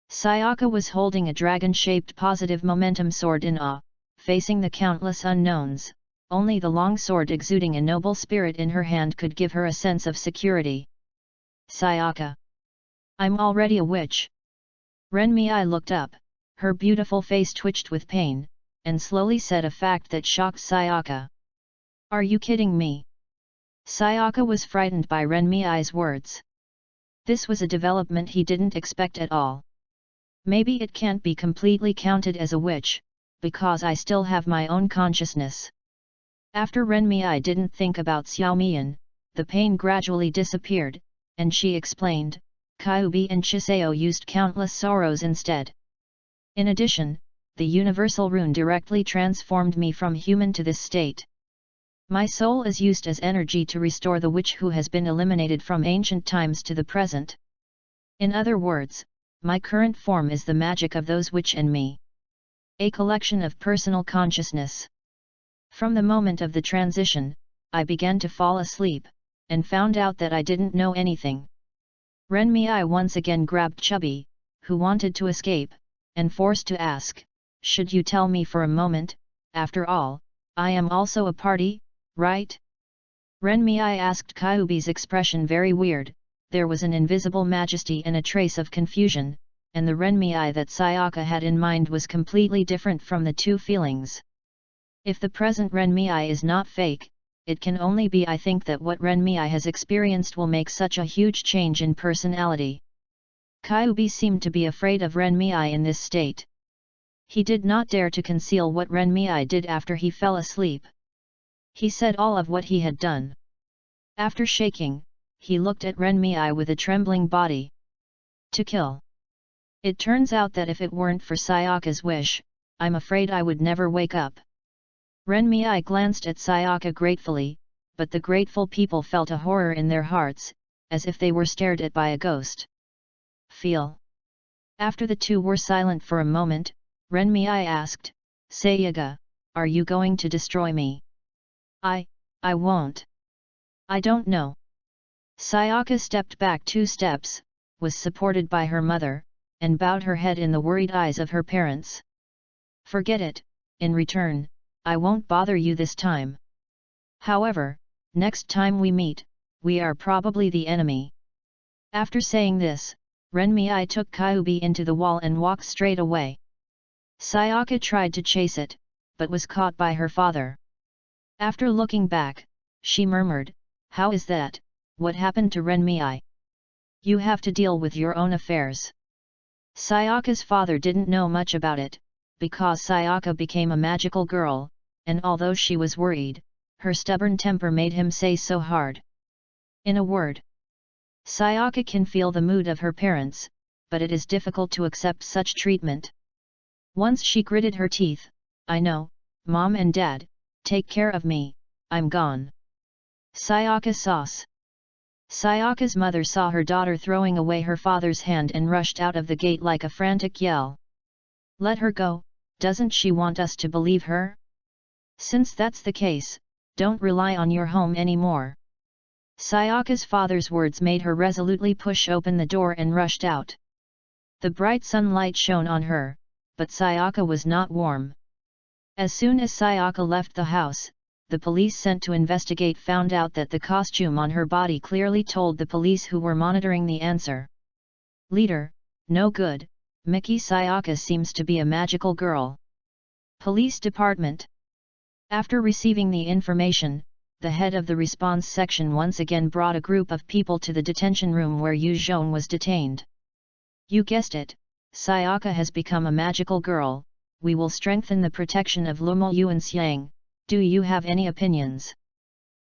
Sayaka was holding a dragon-shaped positive momentum sword in awe, facing the countless unknowns. Only the long sword exuding a noble spirit in her hand could give her a sense of security. Sayaka. I'm already a witch. Renmei looked up, her beautiful face twitched with pain, and slowly said a fact that shocked Sayaka. Are you kidding me? Sayaka was frightened by Renmei's words. This was a development he didn't expect at all. Maybe it can't be completely counted as a witch, because I still have my own consciousness. After Renmei didn't think about Xiaomian, the pain gradually disappeared, and she explained, Kyubi and Chiseo used countless sorrows instead. In addition, the universal rune directly transformed me from human to this state. My soul is used as energy to restore the witch who has been eliminated from ancient times to the present. In other words, my current form is the magic of those witch and me. A collection of personal consciousness. From the moment of the transition, I began to fall asleep, and found out that I didn't know anything. Renmei once again grabbed Chubby, who wanted to escape, and forced to ask, should you tell me for a moment, after all, I am also a party, right? Renmei asked. Kyubi's expression very weird, there was an invisible majesty and a trace of confusion, and the Renmei that Sayaka had in mind was completely different from the two feelings. If the present Renmei is not fake, it can only be I think that what Renmei has experienced will make such a huge change in personality. Kyubi seemed to be afraid of Renmei in this state. He did not dare to conceal what Renmei did after he fell asleep. He said all of what he had done. After shaking, he looked at Renmei with a trembling body. To kill. It turns out that if it weren't for Sayaka's wish, I'm afraid I would never wake up. Renmei glanced at Sayaka gratefully, but the grateful people felt a horror in their hearts, as if they were stared at by a ghost. Feel. After the two were silent for a moment, Renmei asked, Sayaka, are you going to destroy me? I won't. I don't know. Sayaka stepped back 2 steps, was supported by her mother, and bowed her head in the worried eyes of her parents. Forget it, in return, I won't bother you this time. However, next time we meet, we are probably the enemy. After saying this, Renmei took Kyubi into the wall and walked straight away. Sayaka tried to chase it, but was caught by her father. After looking back, she murmured, how is that, what happened to Renmei? You have to deal with your own affairs. Sayaka's father didn't know much about it, because Sayaka became a magical girl, and although she was worried, her stubborn temper made him say so hard. In a word, Sayaka can feel the mood of her parents, but it is difficult to accept such treatment. Once she gritted her teeth, I know, Mom and Dad, take care of me, I'm gone. Sayaka sauce. Sayaka's mother saw her daughter throwing away her father's hand and rushed out of the gate like a frantic yell. Let her go, doesn't she want us to believe her? Since that's the case, don't rely on your home anymore. Sayaka's father's words made her resolutely push open the door and rushed out. The bright sunlight shone on her, but Sayaka was not warm. As soon as Sayaka left the house, the police sent to investigate found out that the costume on her body clearly told the police who were monitoring the answer. Leader, no good, Miki Sayaka seems to be a magical girl. Police Department. After receiving the information, the head of the response section once again brought a group of people to the detention room where Yu Zhong was detained. You guessed it, Sayaka has become a magical girl, we will strengthen the protection of Lumo Yuanxiang, do you have any opinions?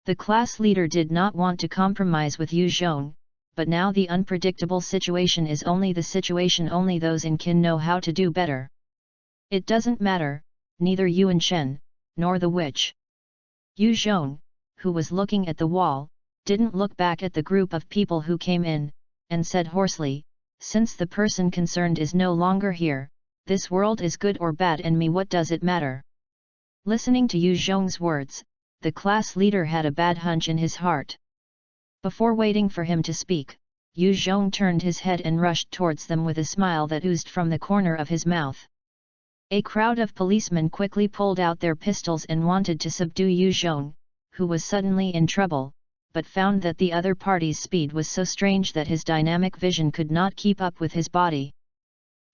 The class leader did not want to compromise with Yu Zhong, but now the unpredictable situation is only the situation only those in kin know how to do better. It doesn't matter, neither Yuan Shen, nor the witch. Yu Zhong, who was looking at the wall, didn't look back at the group of people who came in, and said hoarsely, since the person concerned is no longer here, this world is good or bad and me what does it matter? Listening to Yu Zhong's words, the class leader had a bad hunch in his heart. Before waiting for him to speak, Yu Zhong turned his head and rushed towards them with a smile that oozed from the corner of his mouth. A crowd of policemen quickly pulled out their pistols and wanted to subdue Yu Zhong, who was suddenly in trouble, but found that the other party's speed was so strange that his dynamic vision could not keep up with his body.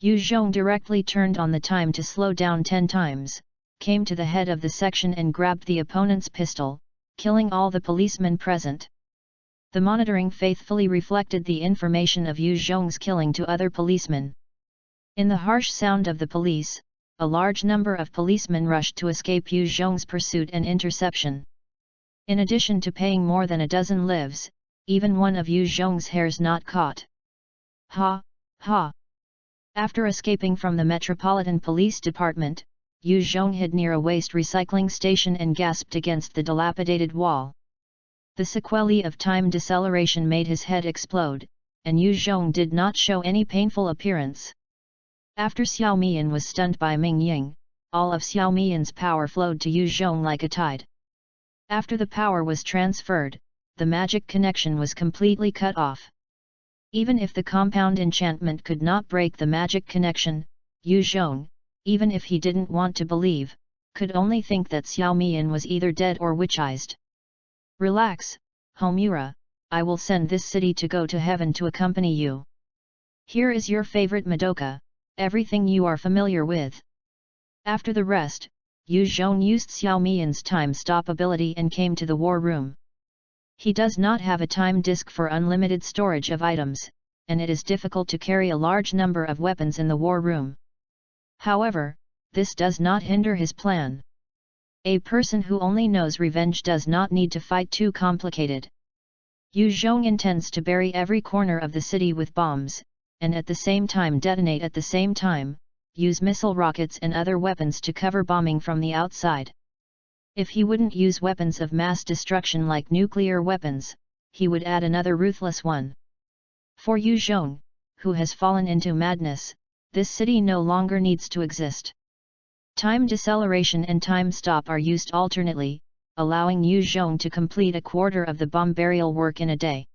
Yu Zhong directly turned on the time to slow down 10 times, came to the head of the section and grabbed the opponent's pistol, killing all the policemen present. The monitoring faithfully reflected the information of Yu Zhong's killing to other policemen. In the harsh sound of the police, a large number of policemen rushed to escape Yu Zhong's pursuit and interception. In addition to paying more than a dozen lives, even one of Yu Zhong's hairs not caught. Ha, ha! After escaping from the Metropolitan Police Department, Yu Zhong hid near a waste recycling station and gasped against the dilapidated wall. The sequelae of time deceleration made his head explode, and Yu Zhong did not show any painful appearance. After Xiao Mian was stunned by Ming Ying, all of Xiao Mian's power flowed to Yu Zhong like a tide. After the power was transferred, the magic connection was completely cut off. Even if the compound enchantment could not break the magic connection, Yu Zhong, even if he didn't want to believe, could only think that Xiao Mian was either dead or witchized. Relax, Homura, I will send this city to go to heaven to accompany you. Here is your favorite Madoka, everything you are familiar with. After the rest, Yu Zhong used Xiao Mian's time stop ability and came to the war room. He does not have a time disk for unlimited storage of items, and it is difficult to carry a large number of weapons in the war room. However, this does not hinder his plan. A person who only knows revenge does not need to fight too complicated. Yu Zhong intends to bury every corner of the city with bombs, and at the same time detonate at the same time, use missile rockets and other weapons to cover bombing from the outside. If he wouldn't use weapons of mass destruction like nuclear weapons, he would add another ruthless one. For Yu Zhong, who has fallen into madness, this city no longer needs to exist. Time deceleration and time stop are used alternately, allowing Yu Zhong to complete a quarter of the bomb burial work in a day.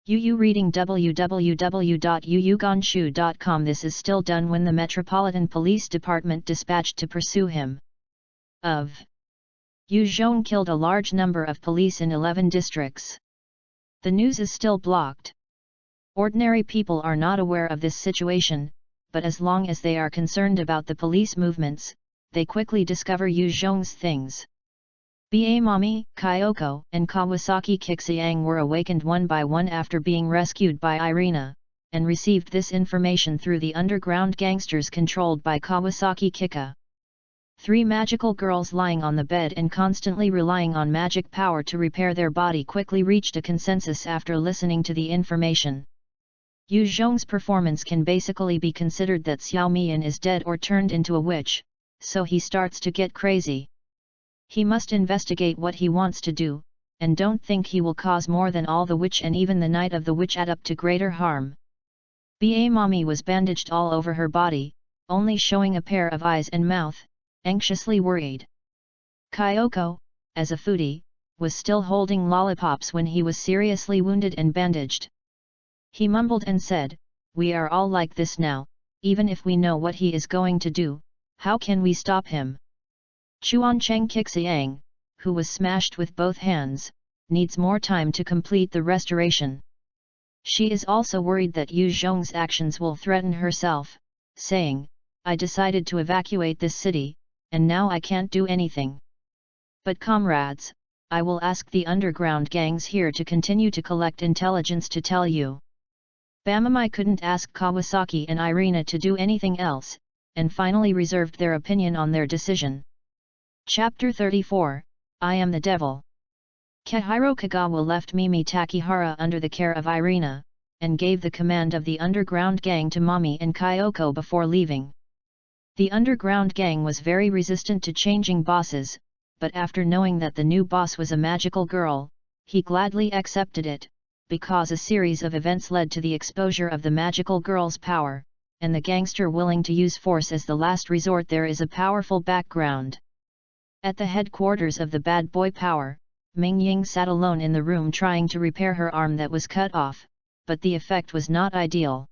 Yu reading www.yuyuganshu.com. This is still done when the Metropolitan Police Department dispatched to pursue him. Yu Zhong killed a large number of police in 11 districts. The news is still blocked. Ordinary people are not aware of this situation, but as long as they are concerned about the police movements, they quickly discover Yu Zhong's things. Ba Mami, Kyoko, and Kawasaki Kixiang were awakened one by one after being rescued by Irina, and received this information through the underground gangsters controlled by Kawasaki Kika. 3 magical girls lying on the bed and constantly relying on magic power to repair their body quickly reached a consensus after listening to the information. Yu Zhong's performance can basically be considered that Xiao Mian is dead or turned into a witch, so he starts to get crazy. He must investigate what he wants to do, and don't think he will cause more than all the witch and even the Knight of the Witch add up to greater harm. Ba Mami was bandaged all over her body, only showing a pair of eyes and mouth, anxiously worried. Kyoko, as a foodie, was still holding lollipops when he was seriously wounded and bandaged. He mumbled and said, "We are all like this now, even if we know what he is going to do, how can we stop him?" Chuancheng Kixiang, who was smashed with both hands, needs more time to complete the restoration. She is also worried that Yu Zhong's actions will threaten herself, saying, "I decided to evacuate this city, and now I can't do anything. But comrades, I will ask the underground gangs here to continue to collect intelligence to tell you." Bamamai couldn't ask Kawasaki and Irina to do anything else, and finally reserved their opinion on their decision. Chapter 34, I Am the Devil. Kihiro Kagawa left Mimi Takihara under the care of Irina, and gave the command of the underground gang to Mami and Kyoko before leaving. The underground gang was very resistant to changing bosses, but after knowing that the new boss was a magical girl, he gladly accepted it, because a series of events led to the exposure of the magical girl's power, and the gangster willing to use force as the last resort. There is a powerful background. At the headquarters of the bad boy power, Ming Ying sat alone in the room trying to repair her arm that was cut off, but the effect was not ideal.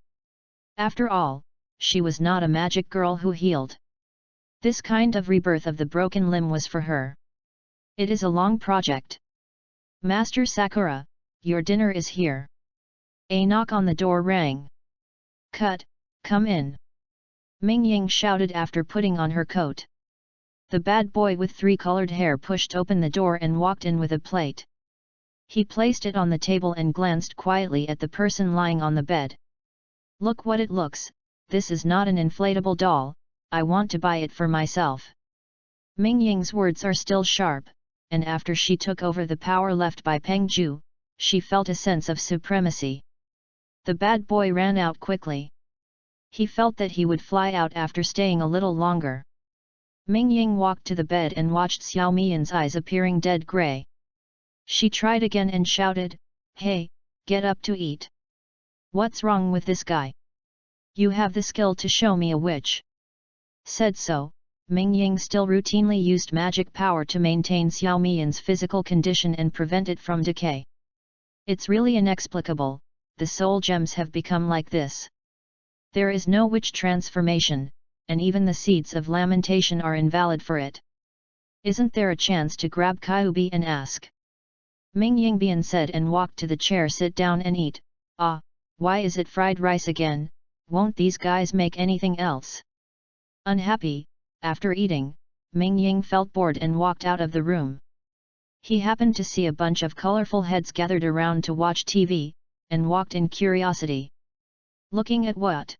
After all, she was not a magic girl who healed. This kind of rebirth of the broken limb was for her. It is a long project. "Master Sakura, your dinner is here." A knock on the door rang. "Cut, come in." Ming Ying shouted after putting on her coat. The bad boy with 3-colored hair pushed open the door and walked in with a plate. He placed it on the table and glanced quietly at the person lying on the bed. Look what it looks, this is not an inflatable doll, I want to buy it for myself. Ming Ying's words are still sharp, and after she took over the power left by Peng Ju, she felt a sense of supremacy. The bad boy ran out quickly. He felt that he would fly out after staying a little longer. Ming Ying walked to the bed and watched Xiao Mian's eyes appearing dead grey. She tried again and shouted, "Hey, get up to eat. What's wrong with this guy? You have the skill to show me a witch." Said so, Ming Ying still routinely used magic power to maintain Xiao Mian's physical condition and prevent it from decay. It's really inexplicable, the soul gems have become like this. There is no witch transformation, and even the seeds of lamentation are invalid for it. Isn't there a chance to grab Kyubi and ask? Ming Yingbian said and walked to the chair. Sit down and eat. Ah, why is it fried rice again? Won't these guys make anything else? Unhappy, after eating, Ming Ying felt bored and walked out of the room. He happened to see a bunch of colorful heads gathered around to watch TV, and walked in curiosity. Looking at what?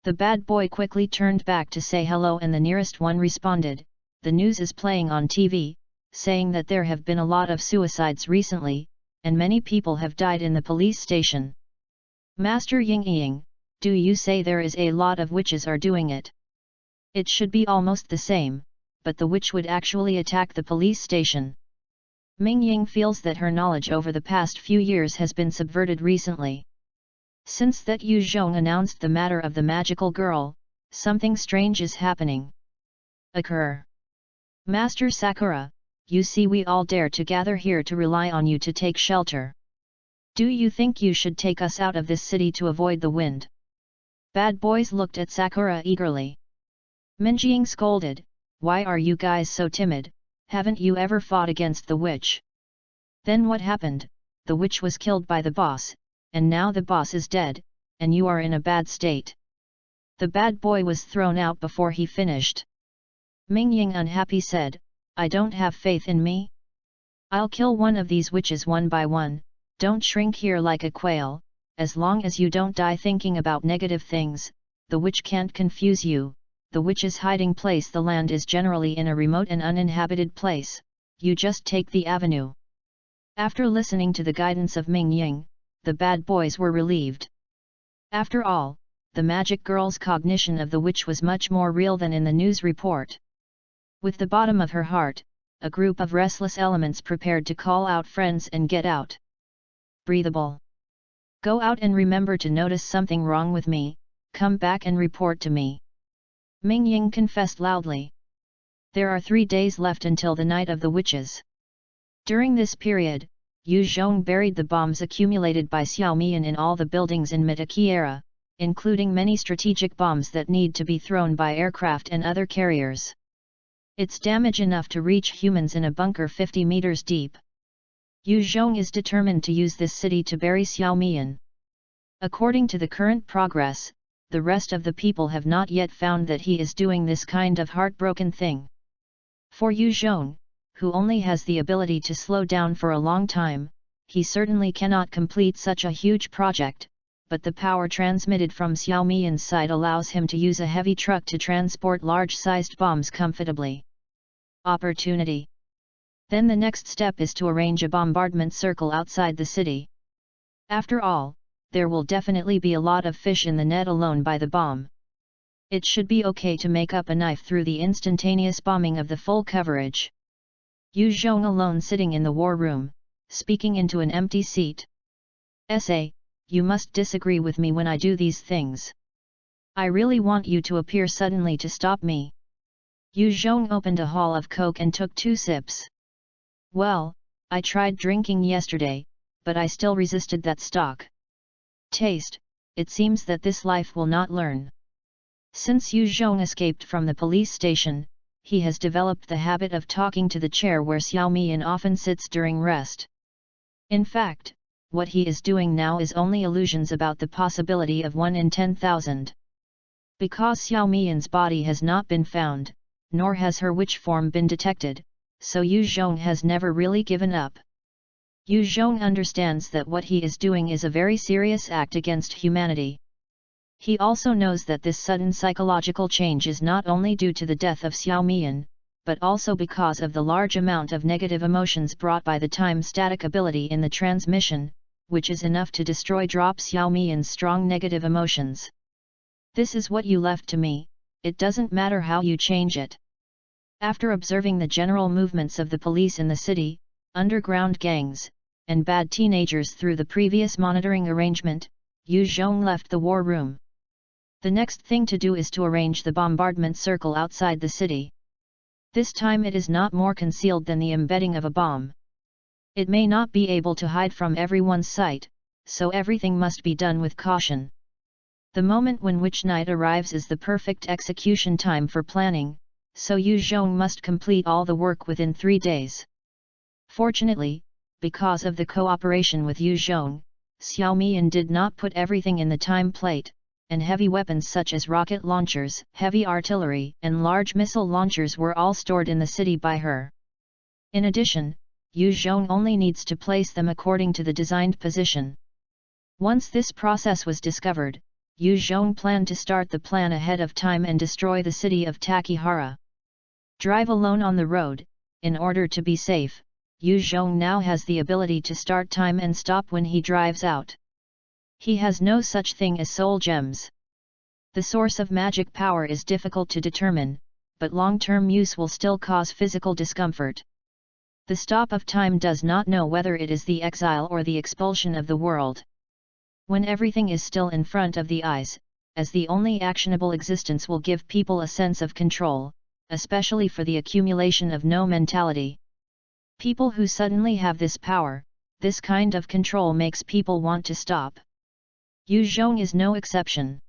The bad boy quickly turned back to say hello, and the nearest one responded, "The news is playing on TV, saying that there have been a lot of suicides recently, and many people have died in the police station." Master Ying, do you say there is a lot of witches are doing it? It should be almost the same, but the witch would actually attack the police station. Ming Ying feels that her knowledge over the past few years has been subverted recently. Since that Yu Zhong announced the matter of the magical girl, something strange is happening. Occur. Master Sakura, you see we all dare to gather here to rely on you to take shelter. Do you think you should take us out of this city to avoid the wind? Bad boys looked at Sakura eagerly. Minjing scolded, "Why are you guys so timid? Haven't you ever fought against the witch?" Then what happened? The witch was killed by the boss, and now the boss is dead, and you are in a bad state. The bad boy was thrown out before he finished. Ming Ying unhappy said, "I don't have faith in me? I'll kill one of these witches one by one, don't shrink here like a quail, as long as you don't die thinking about negative things, the witch can't confuse you, the witch's hiding place the land is generally in a remote and uninhabited place, you just take the avenue." After listening to the guidance of Ming Ying, the bad boys were relieved. After all, the magic girl's cognition of the witch was much more real than in the news report. With the bottom of her heart, a group of restless elements prepared to call out friends and get out. Breathable. Go out and remember to notice something wrong with me, come back and report to me. Ming Ying confessed loudly. There are 3 days left until the Night of the Witches. During this period, Yu Zhong buried the bombs accumulated by Xiao Mian in all the buildings in Mitakiera, including many strategic bombs that need to be thrown by aircraft and other carriers. It's damage enough to reach humans in a bunker 50 meters deep. Yu Zhong is determined to use this city to bury Xiao Mian. According to the current progress, the rest of the people have not yet found that he is doing this kind of heartbroken thing. For Yu Zhong, who only has the ability to slow down for a long time, he certainly cannot complete such a huge project, but the power transmitted from Xiao Mian's side allows him to use a heavy truck to transport large-sized bombs comfortably. Opportunity. Then the next step is to arrange a bombardment circle outside the city. After all, there will definitely be a lot of fish in the net alone by the bomb. It should be okay to make up a knife through the instantaneous bombing of the full coverage. Yu Zhong alone sitting in the war room, speaking into an empty seat. "Essay, you must disagree with me when I do these things. I really want you to appear suddenly to stop me." Yu Zhong opened a haul of coke and took 2 sips. "Well, I tried drinking yesterday, but I still resisted that stock. Taste, it seems that this life will not learn." Since Yu Zhong escaped from the police station, he has developed the habit of talking to the chair where Xiao Mian often sits during rest. In fact, what he is doing now is only illusions about the possibility of 1 in 10,000. Because Xiao Mian's body has not been found, nor has her witch form been detected, so Yu Zhong has never really given up. Yu Zhong understands that what he is doing is a very serious act against humanity. He also knows that this sudden psychological change is not only due to the death of Xiao Mian, but also because of the large amount of negative emotions brought by the time static ability in the transmission, which is enough to drop Xiao Mian's strong negative emotions. This is what you left to me, it doesn't matter how you change it. After observing the general movements of the police in the city, underground gangs, and bad teenagers through the previous monitoring arrangement, Yu Zhong left the war room. The next thing to do is to arrange the bombardment circle outside the city. This time it is not more concealed than the embedding of a bomb. It may not be able to hide from everyone's sight, so everything must be done with caution. The moment when Witch Night arrives is the perfect execution time for planning, so Yu Zhong must complete all the work within 3 days. Fortunately, because of the cooperation with Yu Zhong, Xiao Mian did not put everything in the time plate, and heavy weapons such as rocket launchers, heavy artillery, and large missile launchers were all stored in the city by her. In addition, Yu Zhong only needs to place them according to the designed position. Once this process was discovered, Yu Zhong planned to start the plan ahead of time and destroy the city of Takihara. Drive alone on the road, in order to be safe, Yu Zhong now has the ability to start time and stop when he drives out. He has no such thing as soul gems. The source of magic power is difficult to determine, but long-term use will still cause physical discomfort. The stop of time does not know whether it is the exile or the expulsion of the world. When everything is still in front of the eyes, as the only actionable existence will give people a sense of control, especially for the accumulation of no mentality. People who suddenly have this power, this kind of control makes people want to stop. Yu Zhong is no exception.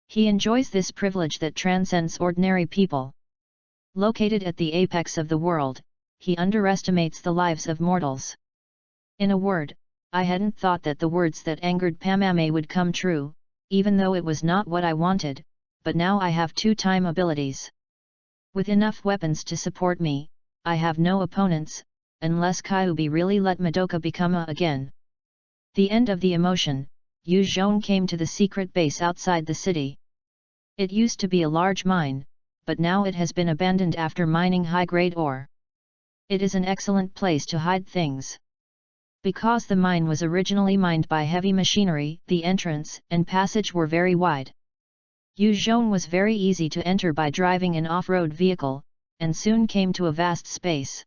He enjoys this privilege that transcends ordinary people. Located at the apex of the world, he underestimates the lives of mortals. In a word, I hadn't thought that the words that angered Pamame would come true, even though it was not what I wanted, but now I have 2 time abilities. With enough weapons to support me, I have no opponents, unless Kyubi really let Madoka become a again. The end of the emotion, Yu Zhong came to the secret base outside the city. It used to be a large mine, but now it has been abandoned after mining high-grade ore. It is an excellent place to hide things. Because the mine was originally mined by heavy machinery, the entrance and passage were very wide. Yu Zhong was very easy to enter by driving an off-road vehicle, and soon came to a vast space.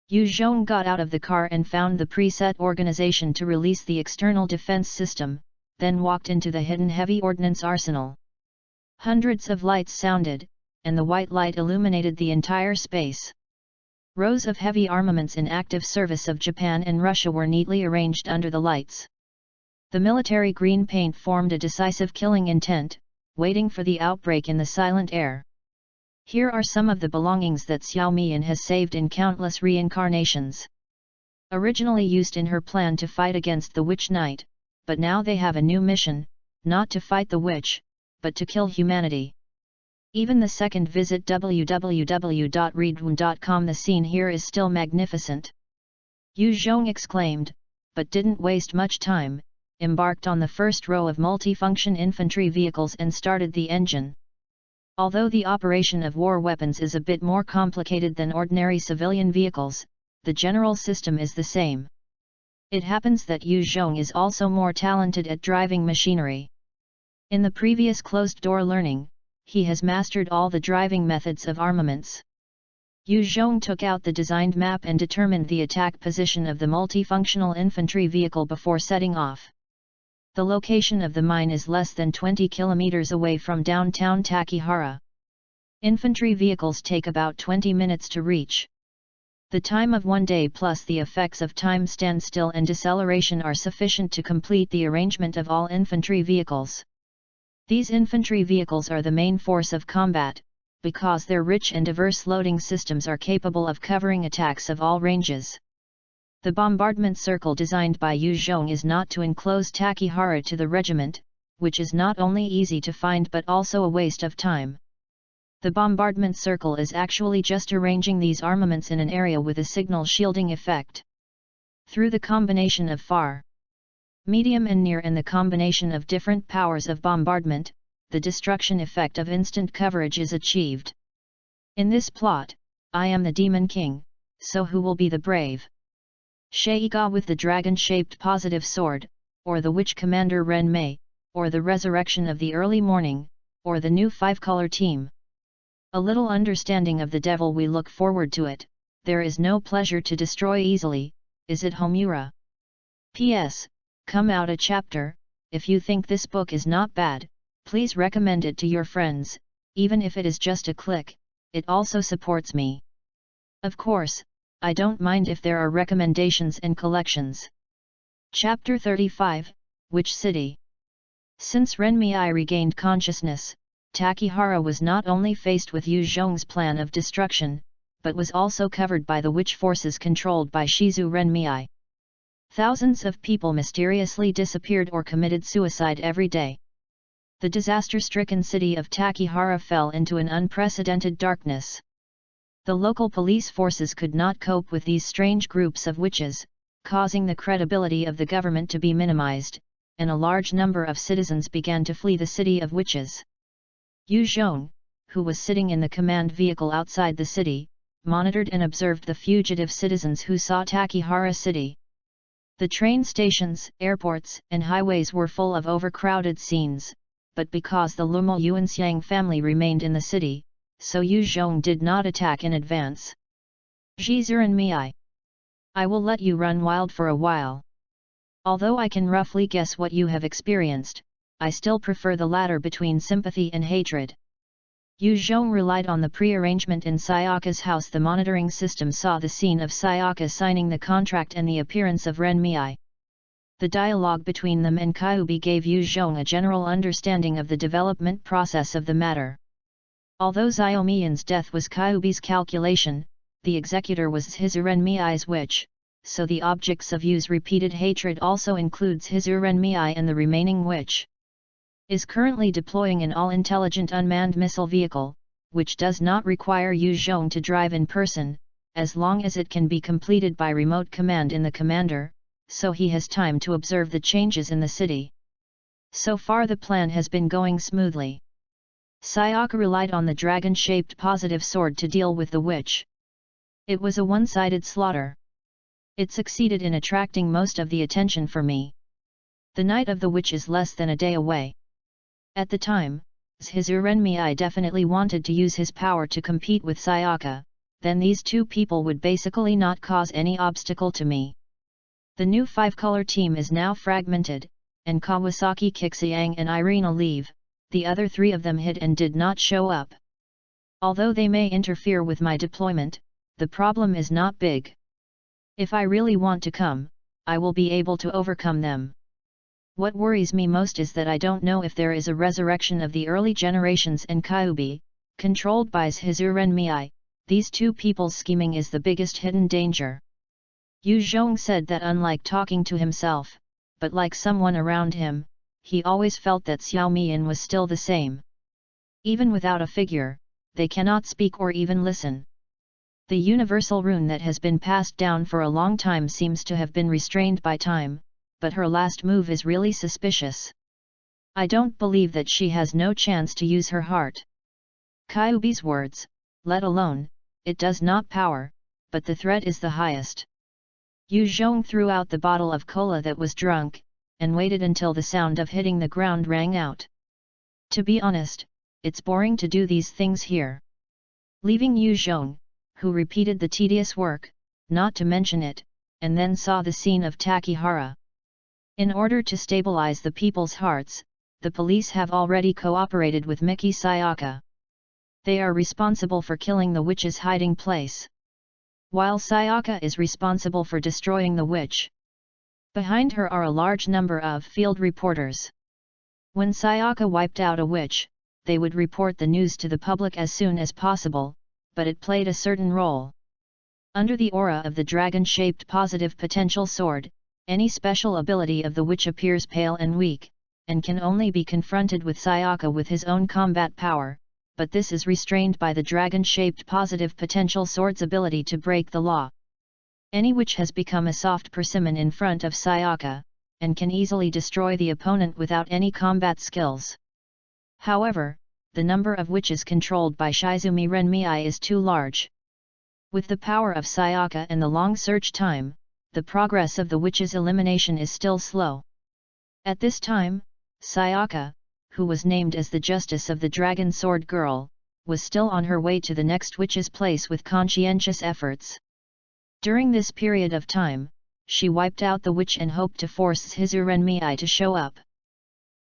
Yu Zhong got out of the car and found the preset organization to release the external defense system, then walked into the hidden heavy ordnance arsenal. Hundreds of lights sounded, and the white light illuminated the entire space. Rows of heavy armaments in active service of Japan and Russia were neatly arranged under the lights. The military green paint formed a decisive killing intent, waiting for the outbreak in the silent air. Here are some of the belongings that Xiao Mian has saved in countless reincarnations. Originally used in her plan to fight against the Witch Knight, but now they have a new mission, not to fight the witch, but to kill humanity. Even the second visit www.readaloud.com. The scene here is still magnificent. Yu Zhong exclaimed, but didn't waste much time, embarked on the first row of multifunction infantry vehicles and started the engine. Although the operation of war weapons is a bit more complicated than ordinary civilian vehicles, the general system is the same. It happens that Yu Zhong is also more talented at driving machinery. In the previous closed-door learning, he has mastered all the driving methods of armaments. Yu Zhong took out the designed map and determined the attack position of the multifunctional infantry vehicle before setting off. The location of the mine is less than 20 kilometers away from downtown Takihara. Infantry vehicles take about 20 minutes to reach. The time of 1 day plus the effects of time standstill and deceleration are sufficient to complete the arrangement of all infantry vehicles. These infantry vehicles are the main force of combat, because their rich and diverse loading systems are capable of covering attacks of all ranges. The bombardment circle designed by Yu Zhong is not to enclose Takihara to the regiment, which is not only easy to find but also a waste of time. The bombardment circle is actually just arranging these armaments in an area with a signal shielding effect. Through the combination of far, medium and near and the combination of different powers of bombardment, the destruction effect of instant coverage is achieved. In this plot, I am the Demon King, so who will be the brave? Sheiga with the dragon-shaped positive sword, or the Witch Commander Ren Mei, or the Resurrection of the Early Morning, or the new 5-color team? A little understanding of the devil, we look forward to it. There is no pleasure to destroy easily, is it, Homura? P.S. Come out a chapter. If you think this book is not bad, please recommend it to your friends, even if it is just a click, it also supports me. Of course, I don't mind if there are recommendations and collections. Chapter 35, Which City? Since Renmei regained consciousness, Takihara was not only faced with Yu Zhong's plan of destruction, but was also covered by the witch forces controlled by Shizu Renmei. Thousands of people mysteriously disappeared or committed suicide every day. The disaster-stricken city of Takihara fell into an unprecedented darkness. The local police forces could not cope with these strange groups of witches, causing the credibility of the government to be minimized, and a large number of citizens began to flee the city of witches. Yu Zhong, who was sitting in the command vehicle outside the city, monitored and observed the fugitive citizens who saw Takihara City. The train stations, airports, and highways were full of overcrowded scenes, but because the Lumo Yuanxiang family remained in the city, so Yu Zhong did not attack in advance. Zhizuran Mei. I will let you run wild for a while. Although I can roughly guess what you have experienced, I still prefer the latter between sympathy and hatred. Yu Zhong relied on the pre-arrangement in Sayaka's house. The monitoring system saw the scene of Sayaka signing the contract and the appearance of Renmei. The dialogue between them and Kyubi gave Yu Zhong a general understanding of the development process of the matter. Although Xiaomian's death was Kyubi's calculation, the executor was Shizu Renmei's witch, so the objects of Yu's repeated hatred also includes Shizu Renmei, and the remaining witch is currently deploying an all-intelligent unmanned missile vehicle, which does not require Yu Zhong to drive in person, as long as it can be completed by remote command in the commander, so he has time to observe the changes in the city. So far the plan has been going smoothly. Sayaka relied on the dragon-shaped positive sword to deal with the witch. It was a one-sided slaughter. It succeeded in attracting most of the attention for me. The night of the witch is less than a day away. At the time, Shizu Renmei definitely wanted to use his power to compete with Sayaka, then these two people would basically not cause any obstacle to me. The new 5-color team is now fragmented, and Kawasaki Kixiang and Irina leave, the other 3 of them hid and did not show up. Although they may interfere with my deployment, the problem is not big. If I really want to come, I will be able to overcome them. What worries me most is that I don't know if there is a resurrection of the early generations and Kyubi, controlled by Shizu Renmei. These two people's scheming is the biggest hidden danger. Yu Zhong said that unlike talking to himself, but like someone around him, he always felt that Xiaomian was still the same. Even without a figure, they cannot speak or even listen. The universal rune that has been passed down for a long time seems to have been restrained by time, but her last move is really suspicious. I don't believe that she has no chance to use her heart. Kyubi's words, let alone, it does not power, but the threat is the highest. Yu Zhong threw out the bottle of cola that was drunk, and waited until the sound of hitting the ground rang out. To be honest, it's boring to do these things here. Leaving Yu Zhong, who repeated the tedious work, not to mention it, and then saw the scene of Takihara. In order to stabilize the people's hearts, the police have already cooperated with Miki Sayaka. They are responsible for killing the witch's hiding place, while Sayaka is responsible for destroying the witch. Behind her are a large number of field reporters. When Sayaka wiped out a witch, they would report the news to the public as soon as possible, but it played a certain role. Under the aura of the dragon-shaped positive potential sword, any special ability of the witch appears pale and weak, and can only be confronted with Sayaka with his own combat power, but this is restrained by the dragon-shaped positive potential sword's ability to break the law. Any witch has become a soft persimmon in front of Sayaka, and can easily destroy the opponent without any combat skills. However, the number of witches controlled by Shizumi Renmei is too large. With the power of Sayaka and the long search time, the progress of the witch's elimination is still slow. At this time, Sayaka, who was named as the Justice of the Dragon Sword Girl, was still on her way to the next witch's place with conscientious efforts. During this period of time, she wiped out the witch and hoped to force Shizu Renmei to show up.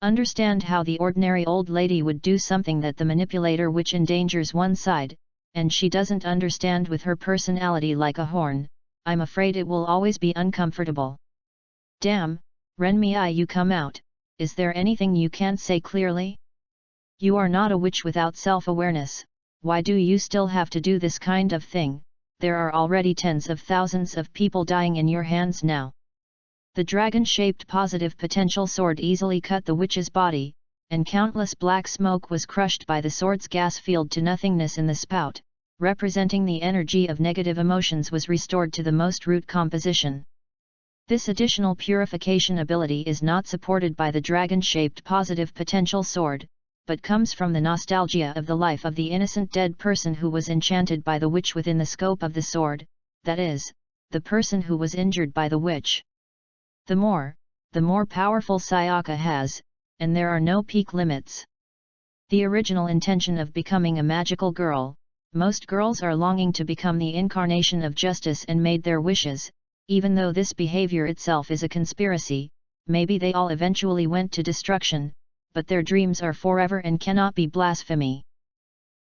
Understand how the ordinary old lady would do something that the manipulator witch endangers one side, and she doesn't understand with her personality like a horn. I'm afraid it will always be uncomfortable. Damn, Renmei, you come out, is there anything you can't say clearly? You are not a witch without self-awareness, why do you still have to do this kind of thing? There are already tens of thousands of people dying in your hands now. The dragon-shaped positive potential sword easily cut the witch's body, and countless black smoke was crushed by the sword's gas field to nothingness in the spout, representing the energy of negative emotions was restored to the most root composition. This additional purification ability is not supported by the dragon-shaped positive potential sword, but comes from the nostalgia of the life of the innocent dead person who was enchanted by the witch within the scope of the sword, that is, the person who was injured by the witch. The more powerful Sayaka has, and there are no peak limits. The original intention of becoming a magical girl, most girls are longing to become the incarnation of justice and made their wishes, even though this behavior itself is a conspiracy, maybe they all eventually went to destruction, but their dreams are forever and cannot be blasphemy.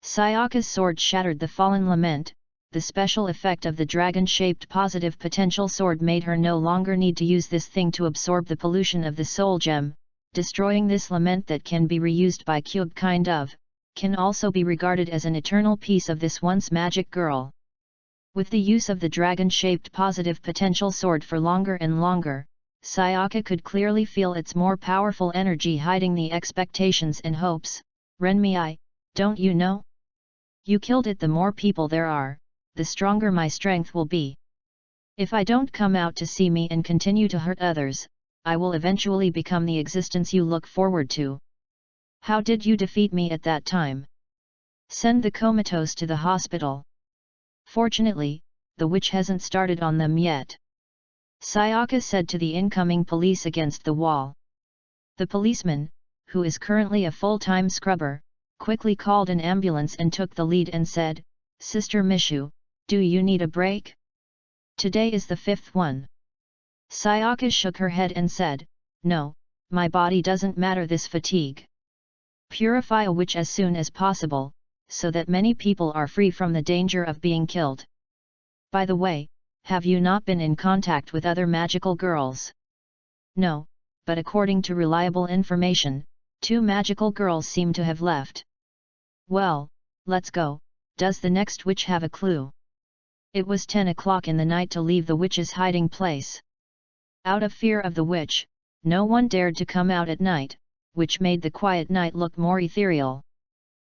Sayaka's sword shattered the fallen lament. The special effect of the dragon-shaped positive potential sword made her no longer need to use this thing to absorb the pollution of the soul gem. Destroying this lament that can be reused by cube can also be regarded as an eternal piece of this once magic girl. With the use of the dragon-shaped positive potential sword for longer and longer, Sayaka could clearly feel its more powerful energy hiding the expectations and hopes. Renmei, don't you know? You killed it. The more people there are, the stronger my strength will be. If I don't come out to see me and continue to hurt others, I will eventually become the existence you look forward to. How did you defeat me at that time? Send the comatose to the hospital. Fortunately, the witch hasn't started on them yet. Sayaka said to the incoming police against the wall. The policeman, who is currently a full-time scrubber, quickly called an ambulance and took the lead and said, Sister Mishu, do you need a break? Today is the 5th one. Sayaka shook her head and said, No, my body doesn't matter this fatigue. Purify a witch as soon as possible, so that many people are free from the danger of being killed. By the way, have you not been in contact with other magical girls? No, but according to reliable information, 2 magical girls seem to have left. Well, let's go. Does the next witch have a clue? It was 10 o'clock in the night to leave the witch's hiding place. Out of fear of the witch, no one dared to come out at night, which made the quiet night look more ethereal.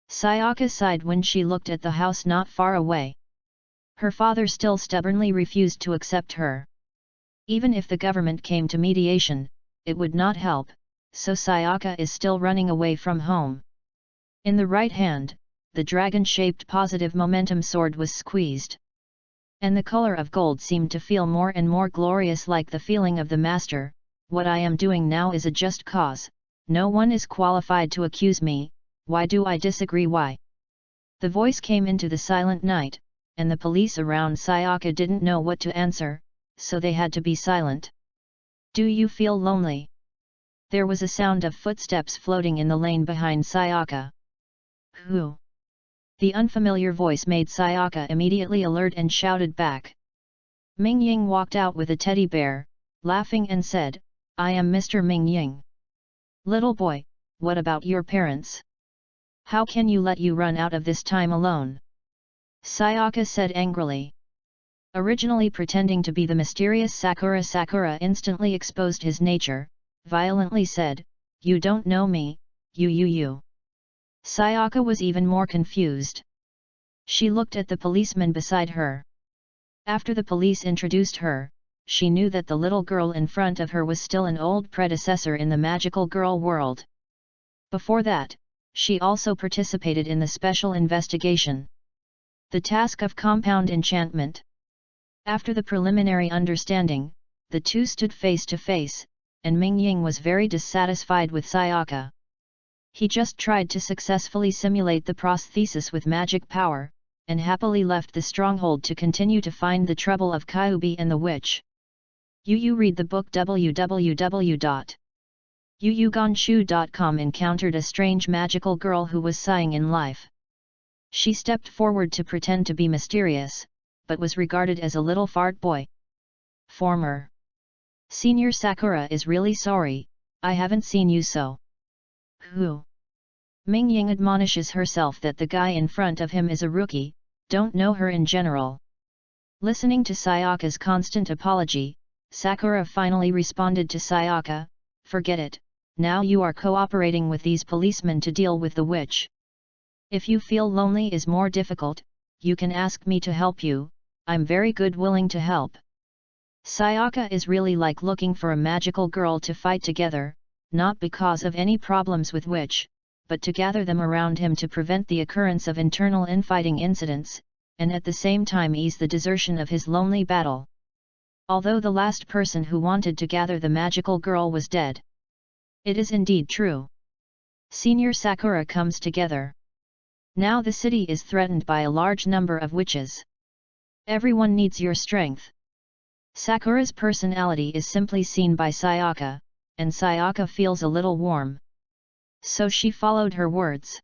Sayaka sighed when she looked at the house not far away. Her father still stubbornly refused to accept her. Even if the government came to mediation, it would not help, so Sayaka is still running away from home. In the right hand, the dragon-shaped positive momentum sword was squeezed. And the color of gold seemed to feel more and more glorious, like the feeling of the master. What I am doing now is a just cause, no one is qualified to accuse me, why do I disagree? Why? The voice came into the silent night, and the police around Sayaka didn't know what to answer, so they had to be silent. Do you feel lonely? There was a sound of footsteps floating in the lane behind Sayaka. Who? The unfamiliar voice made Sayaka immediately alert and shouted back. Ming Ying walked out with a teddy bear, laughing and said, I am Mr. Ming Ying. Little boy, what about your parents? How can you let you run out of this time alone? Sayaka said angrily. Originally pretending to be the mysterious Sakura, Sakura instantly exposed his nature, violently said, you don't know me, you. Sayaka was even more confused. She looked at the policeman beside her. After the police introduced her, she knew that the little girl in front of her was still an old predecessor in the magical girl world. Before that, she also participated in the special investigation. The task of compound enchantment. After the preliminary understanding, the two stood face to face, and Ming Ying was very dissatisfied with Sayaka. He just tried to successfully simulate the prosthesis with magic power, and happily left the stronghold to continue to find the trouble of Kyubi and the witch. You read the book. www.yuyugonshu.com encountered a strange magical girl who was sighing in life. She stepped forward to pretend to be mysterious, but was regarded as a little fart boy. Former Senior Sakura is really sorry, I haven't seen you so. Who? Ming Ying admonishes herself that the guy in front of him is a rookie, don't know her in general. Listening to Sayaka's constant apology, Sakura finally responded to Sayaka, forget it, now you are cooperating with these policemen to deal with the witch. If you feel lonely is more difficult, you can ask me to help you, I'm very good willing to help. Sayaka is really like looking for a magical girl to fight together, not because of any problems with witch, but to gather them around him to prevent the occurrence of internal infighting incidents, and at the same time ease the desertion of his lonely battle. Although the last person who wanted to gather the magical girl was dead. It is indeed true. Senior Sakura comes together. Now the city is threatened by a large number of witches. Everyone needs your strength. Sakura's personality is simply seen by Sayaka, and Sayaka feels a little warm. So she followed her words.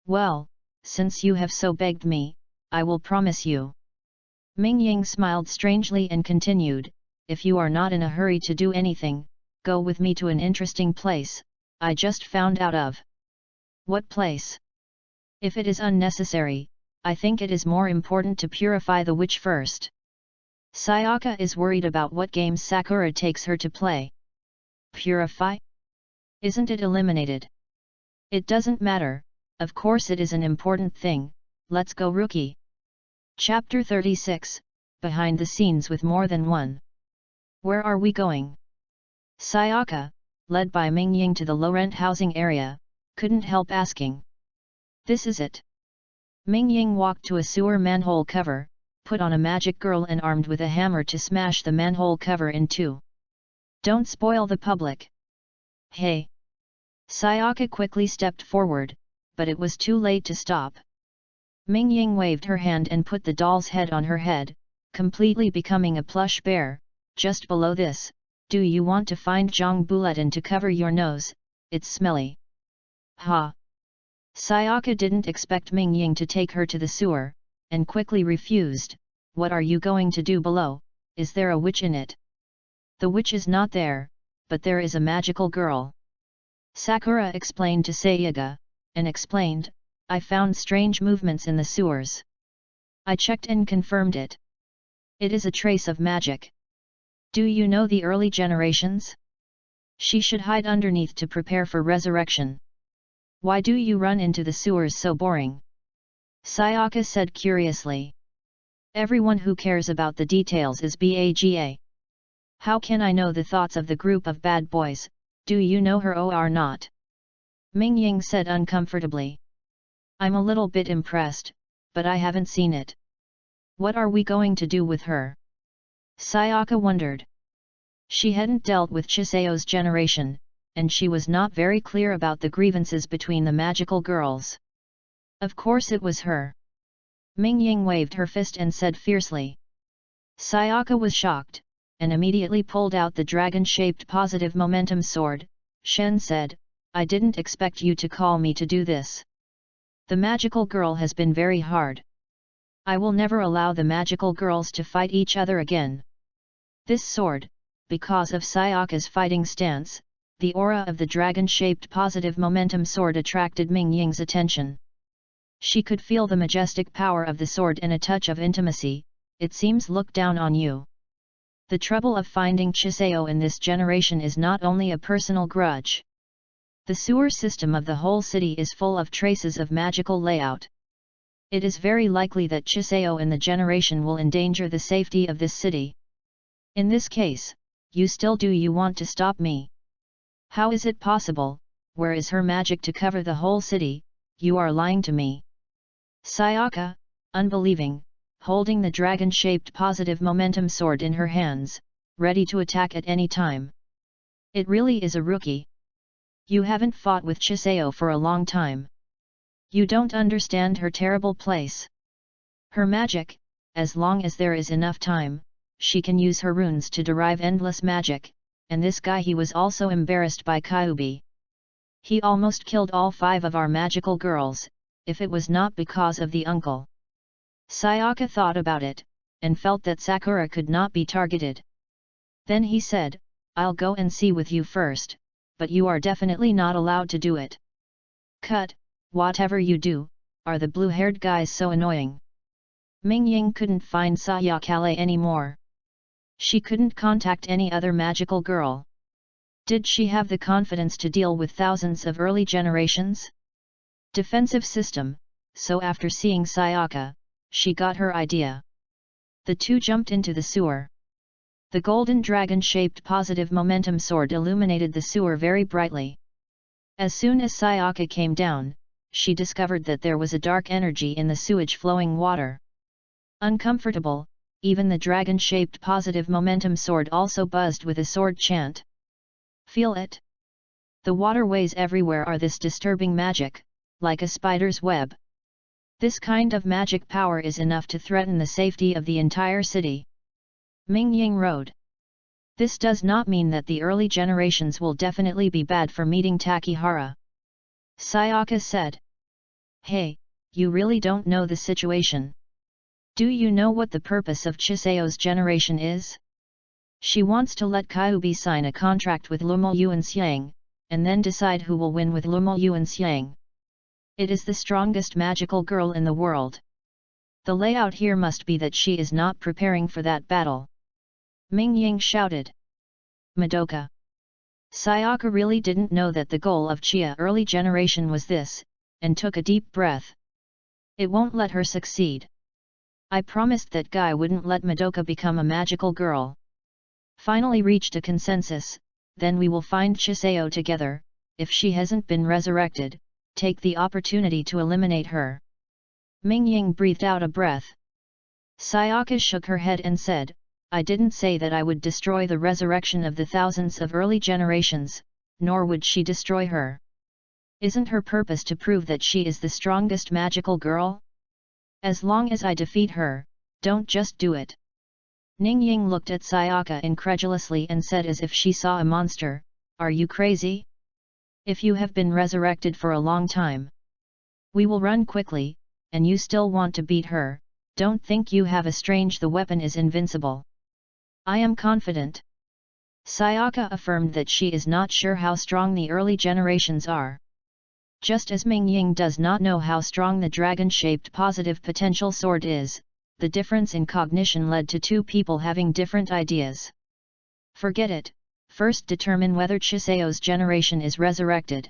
Well, since you have so begged me, I will promise you. Ming Ying smiled strangely and continued, if you are not in a hurry to do anything, go with me to an interesting place, I just found out of. What place? If it is unnecessary, I think it is more important to purify the witch first. Sayaka is worried about what games Sakura takes her to play. Purify? Isn't it eliminated? It doesn't matter, of course it is an important thing, let's go rookie. Chapter 36, Behind the Scenes with More Than One. Where are we going? Sayaka, led by Ming Ying to the low-rent housing area, couldn't help asking. This is it. Ming Ying walked to a sewer manhole cover, put on a magic girl and armed with a hammer to smash the manhole cover in two. Don't spoil the public. Hey! Sayaka quickly stepped forward, but it was too late to stop. Ming Ying waved her hand and put the doll's head on her head, completely becoming a plush bear. Just below this, do you want to find Zhang Bulletin to cover your nose, it's smelly. Ha! Sayaka didn't expect Ming Ying to take her to the sewer, and quickly refused. What are you going to do below, is there a witch in it? The witch is not there, but there is a magical girl. Sakura explained to Sayaka, and explained, I found strange movements in the sewers. I checked and confirmed it. It is a trace of magic. Do you know the early generations? She should hide underneath to prepare for resurrection. Why do you run into the sewers so boring? Sayaka said curiously. Everyone who cares about the details is BAGA. How can I know the thoughts of the group of bad boys, do you know her or not? Ming Ying said uncomfortably. I'm a little bit impressed, but I haven't seen it. What are we going to do with her? Sayaka wondered. She hadn't dealt with Chiseo's generation, and she was not very clear about the grievances between the magical girls. Of course it was her. Ming Ying waved her fist and said fiercely. Sayaka was shocked, and immediately pulled out the dragon-shaped positive momentum sword. Shen said, I didn't expect you to call me to do this. The magical girl has been very hard. I will never allow the magical girls to fight each other again. This sword, because of Sayaka's fighting stance, the aura of the dragon-shaped positive momentum sword attracted Ming Ying's attention. She could feel the majestic power of the sword and a touch of intimacy. It seems look down on you. The trouble of finding Chiseo in this generation is not only a personal grudge. The sewer system of the whole city is full of traces of magical layout. It is very likely that Chiseo and the generation will endanger the safety of this city. In this case, do you want to stop me? How is it possible? Where is her magic to cover the whole city? You are lying to me. Sayaka, unbelieving, holding the dragon-shaped positive momentum sword in her hands, ready to attack at any time. It really is a rookie. You haven't fought with Chiseo for a long time. You don't understand her terrible place. Her magic, as long as there is enough time, she can use her runes to derive endless magic, and this guy, he was also embarrassed by Kyubi. He almost killed all 5 of our magical girls, if it was not because of the uncle. Sayaka thought about it, and felt that Sakura could not be targeted. Then he said, I'll go and see with you first, but you are definitely not allowed to do it. Cut, whatever you do, are the blue-haired guys so annoying? Mingying couldn't find Sayakale anymore. She couldn't contact any other magical girl. Did she have the confidence to deal with thousands of early generations? Defensive system, so after seeing Sayaka, she got her idea. The two jumped into the sewer. The golden dragon-shaped positive momentum sword illuminated the sewer very brightly. As soon as Sayaka came down, she discovered that there was a dark energy in the sewage flowing water. Uncomfortable, even the dragon-shaped positive momentum sword also buzzed with a sword chant. Feel it? The waterways everywhere are this disturbing magic, like a spider's web. This kind of magic power is enough to threaten the safety of the entire city. Mingying wrote. This does not mean that the early generations will definitely be bad for meeting Takihara. Sayaka said. Hey, you really don't know the situation. Do you know what the purpose of Chiseo's generation is? She wants to let Kyubi sign a contract with Lumo Yuanxiang, and then decide who will win with Lumo Yuanxiang. It is the strongest magical girl in the world. The layout here must be that she is not preparing for that battle. Mingying shouted. Madoka. Sayaka really didn't know that the goal of Chia early generation was this, and took a deep breath. It won't let her succeed. I promised that guy wouldn't let Madoka become a magical girl. Finally reached a consensus, then we will find Chiseo together. If she hasn't been resurrected, take the opportunity to eliminate her. Mingying breathed out a breath. Sayaka shook her head and said, I didn't say that I would destroy the resurrection of the thousands of early generations, nor would she destroy her. Isn't her purpose to prove that she is the strongest magical girl? As long as I defeat her, don't just do it. Ningying looked at Sayaka incredulously and said as if she saw a monster, Are you crazy? If you have been resurrected for a long time, we will run quickly, and you still want to beat her, don't think you have a strange the weapon is invincible. I am confident. Sayaka affirmed that she is not sure how strong the early generations are. Just as Mingying does not know how strong the dragon-shaped positive potential sword is, the difference in cognition led to two people having different ideas. Forget it, first determine whether Chiseo's generation is resurrected.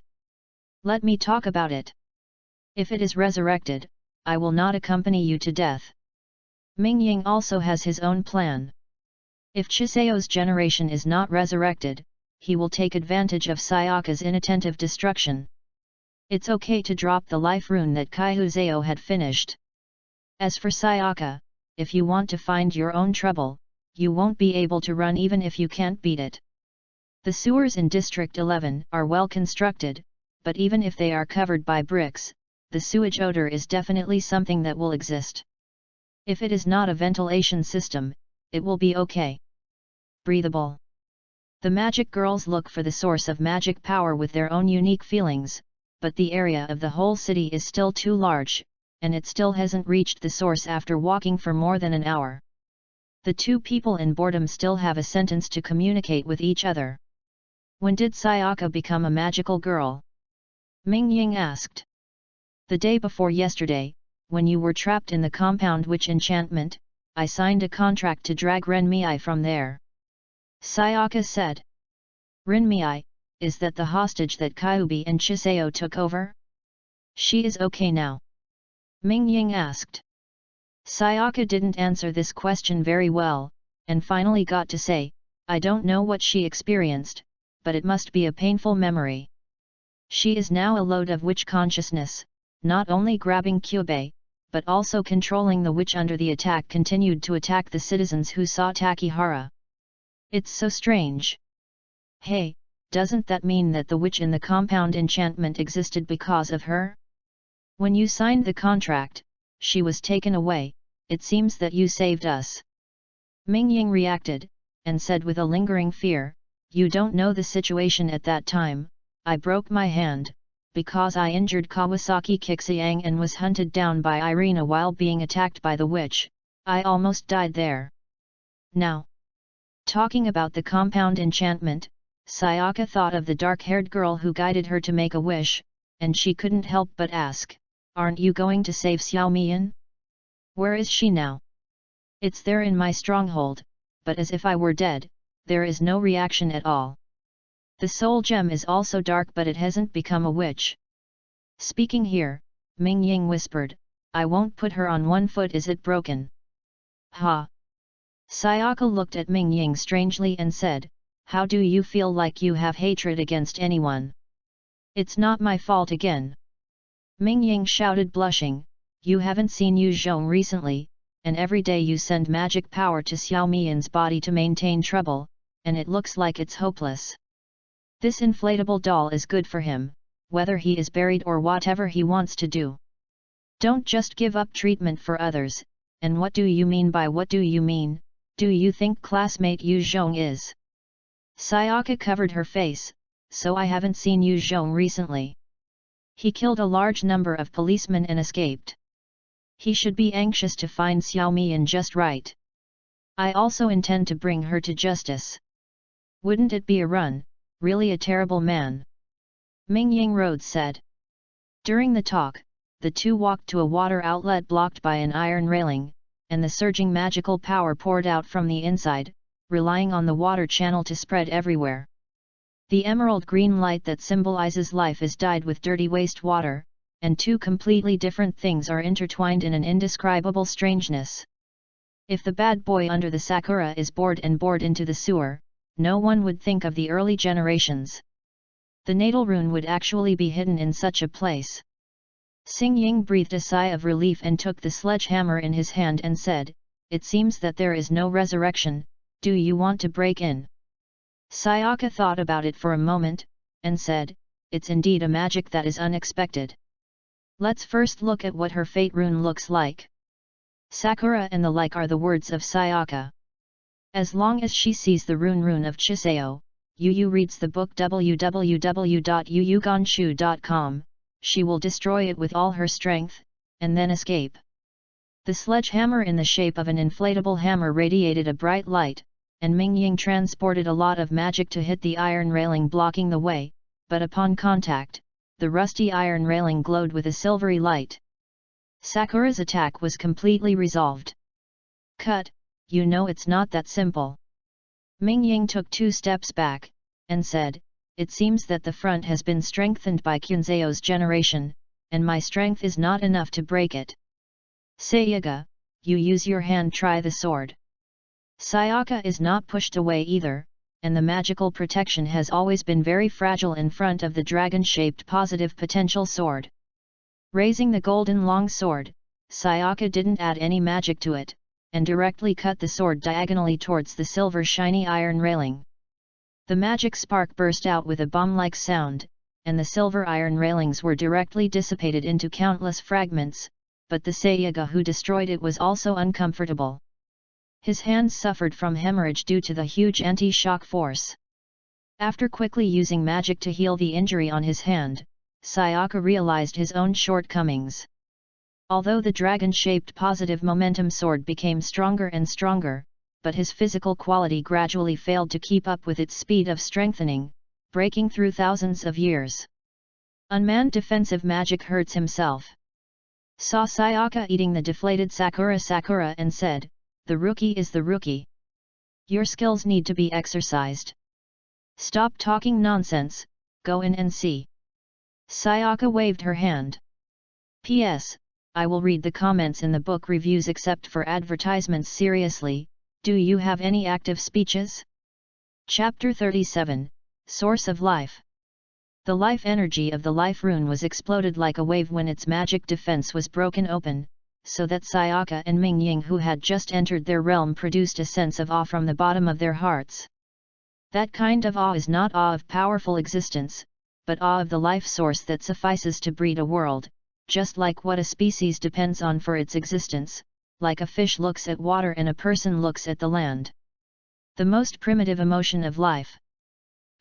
Let me talk about it. If it is resurrected, I will not accompany you to death. Mingying also has his own plan. If Chiseo's generation is not resurrected, he will take advantage of Sayaka's inattentive destruction. It's okay to drop the life rune that Kaihuzeo had finished. As for Sayaka, if you want to find your own trouble, you won't be able to run even if you can't beat it. The sewers in District 11 are well constructed, but even if they are covered by bricks, the sewage odor is definitely something that will exist. If it is not a ventilation system, it will be okay. Breathable. The magic girls look for the source of magic power with their own unique feelings, but the area of the whole city is still too large, and it still hasn't reached the source after walking for more than an hour. The two people in boredom still have a sentence to communicate with each other. When did Sayaka become a magical girl? Mingying asked. The day before yesterday, when you were trapped in the compound witch enchantment, I signed a contract to drag Renmei from there. Sayaka said. Renmei, is that the hostage that Kyubi and Chiseo took over? She is okay now? Ming Ying asked. Sayaka didn't answer this question very well, and finally got to say, I don't know what she experienced, but it must be a painful memory. She is now a load of witch consciousness, not only grabbing Kyubei, but also controlling the witch under the attack continued to attack the citizens who saw Takihara. It's so strange. Hey, doesn't that mean that the witch in the compound enchantment existed because of her? When you signed the contract, she was taken away, it seems that you saved us. Ming Ying reacted, and said with a lingering fear, you don't know the situation at that time, I broke my hand, because I injured Kawasaki Kixiyang and was hunted down by Irina while being attacked by the witch, I almost died there. Now, talking about the compound enchantment, Sayaka thought of the dark-haired girl who guided her to make a wish, and she couldn't help but ask, aren't you going to save Xiao Mian? Where is she now? It's there in my stronghold, but as if I were dead, there is no reaction at all. The soul gem is also dark but it hasn't become a witch. Speaking here, Ming Ying whispered, I won't put her on one foot, is it broken? Ha! Sayaka looked at Ming Ying strangely and said, how do you feel like you have hatred against anyone? It's not my fault again. Ming Ying shouted blushing, you haven't seen Yu Zhong recently, and every day you send magic power to Xiao Mian's body to maintain trouble, and it looks like it's hopeless. This inflatable doll is good for him, whether he is buried or whatever he wants to do. Don't just give up treatment for others, and what do you mean by what do you mean, do you think classmate Yu Zhong is? Sayaka covered her face, so I haven't seen Yu Zhong recently. He killed a large number of policemen and escaped. He should be anxious to find Xiao Mian just right. I also intend to bring her to justice. Wouldn't it be a run? Really a terrible man. Ming Ying Rhodes said. During the talk, the two walked to a water outlet blocked by an iron railing, and the surging magical power poured out from the inside, relying on the water channel to spread everywhere. The emerald green light that symbolizes life is dyed with dirty wastewater, and two completely different things are intertwined in an indescribable strangeness. If the bad boy under the sakura is bored into the sewer, no one would think of the early generations. The natal rune would actually be hidden in such a place. Xing Ying breathed a sigh of relief and took the sledgehammer in his hand and said, it seems that there is no resurrection, do you want to break in? Sayaka thought about it for a moment, and said, it's indeed a magic that is unexpected. Let's first look at what her fate rune looks like. Sakura and the like are the words of Sayaka. As long as she sees the rune of Chiseo, Yu reads the book www.yuyuganshu.com, she will destroy it with all her strength, and then escape. The sledgehammer in the shape of an inflatable hammer radiated a bright light, and Ming Ying transported a lot of magic to hit the iron railing blocking the way, but upon contact, the rusty iron railing glowed with a silvery light. Sakura's attack was completely resolved. Cut, you know it's not that simple. Ming Ying took 2 steps back, and said, it seems that the front has been strengthened by Kunzeo's generation, and my strength is not enough to break it. Sayaga, you use your hand, try the sword. Sayaka is not pushed away either, and the magical protection has always been very fragile in front of the dragon-shaped positive potential sword. Raising the golden long sword, Sayaka didn't add any magic to it, and directly cut the sword diagonally towards the silver shiny iron railing. The magic spark burst out with a bomb-like sound, and the silver iron railings were directly dissipated into countless fragments, but the Sayaga who destroyed it was also uncomfortable. His hands suffered from hemorrhage due to the huge anti-shock force. After quickly using magic to heal the injury on his hand, Sayaka realized his own shortcomings. Although the dragon-shaped positive momentum sword became stronger and stronger, but his physical quality gradually failed to keep up with its speed of strengthening, breaking through thousands of years. Unmanned defensive magic hurts himself. Saw Sayaka eating the deflated Sakura and said, the rookie is the rookie. Your skills need to be exercised. Stop talking nonsense, go in and see. Sayaka waved her hand. P.S. I will read the comments in the book reviews except for advertisements. Seriously, do you have any active speeches? Chapter 37, Source of Life. The life energy of the life rune was exploded like a wave when its magic defense was broken open, so that Sayaka and Mingying, who had just entered their realm, produced a sense of awe from the bottom of their hearts. That kind of awe is not awe of powerful existence, but awe of the life source that suffices to breed a world, just like what a species depends on for its existence, like a fish looks at water and a person looks at the land. The most primitive emotion of life.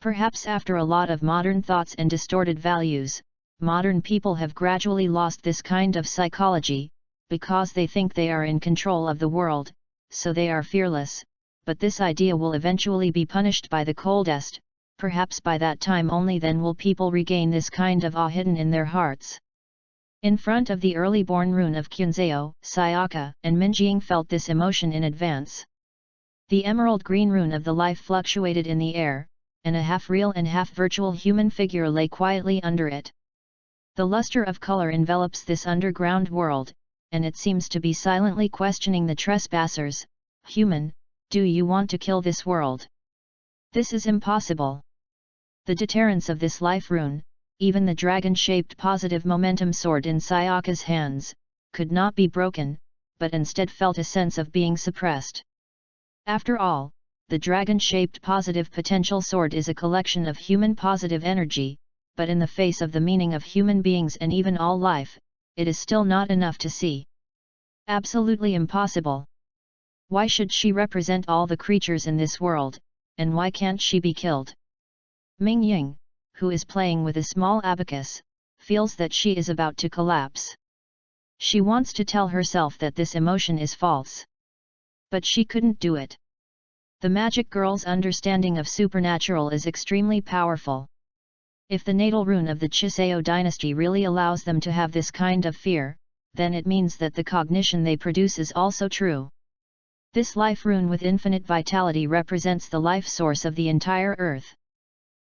Perhaps after a lot of modern thoughts and distorted values, modern people have gradually lost this kind of psychology, because they think they are in control of the world, so they are fearless, but this idea will eventually be punished by the coldest. Perhaps by that time only then will people regain this kind of awe hidden in their hearts. In front of the early-born rune of Kyunzeo, Sayaka and Mingying felt this emotion in advance. The emerald green rune of the life fluctuated in the air, and a half-real and half-virtual human figure lay quietly under it. The luster of color envelops this underground world, and it seems to be silently questioning the trespassers. Human, do you want to kill this world? This is impossible. The deterrence of this life rune, even the dragon-shaped positive momentum sword in Sayaka's hands, could not be broken, but instead felt a sense of being suppressed. After all, the dragon-shaped positive potential sword is a collection of human positive energy, but in the face of the meaning of human beings and even all life, it is still not enough to see. Absolutely impossible. Why should she represent all the creatures in this world, and why can't she be killed? Mingying, who is playing with a small abacus, feels that she is about to collapse. She wants to tell herself that this emotion is false. But she couldn't do it. The magic girl's understanding of supernatural is extremely powerful. If the natal rune of the Chiseo dynasty really allows them to have this kind of fear, then it means that the cognition they produce is also true. This life rune with infinite vitality represents the life source of the entire earth.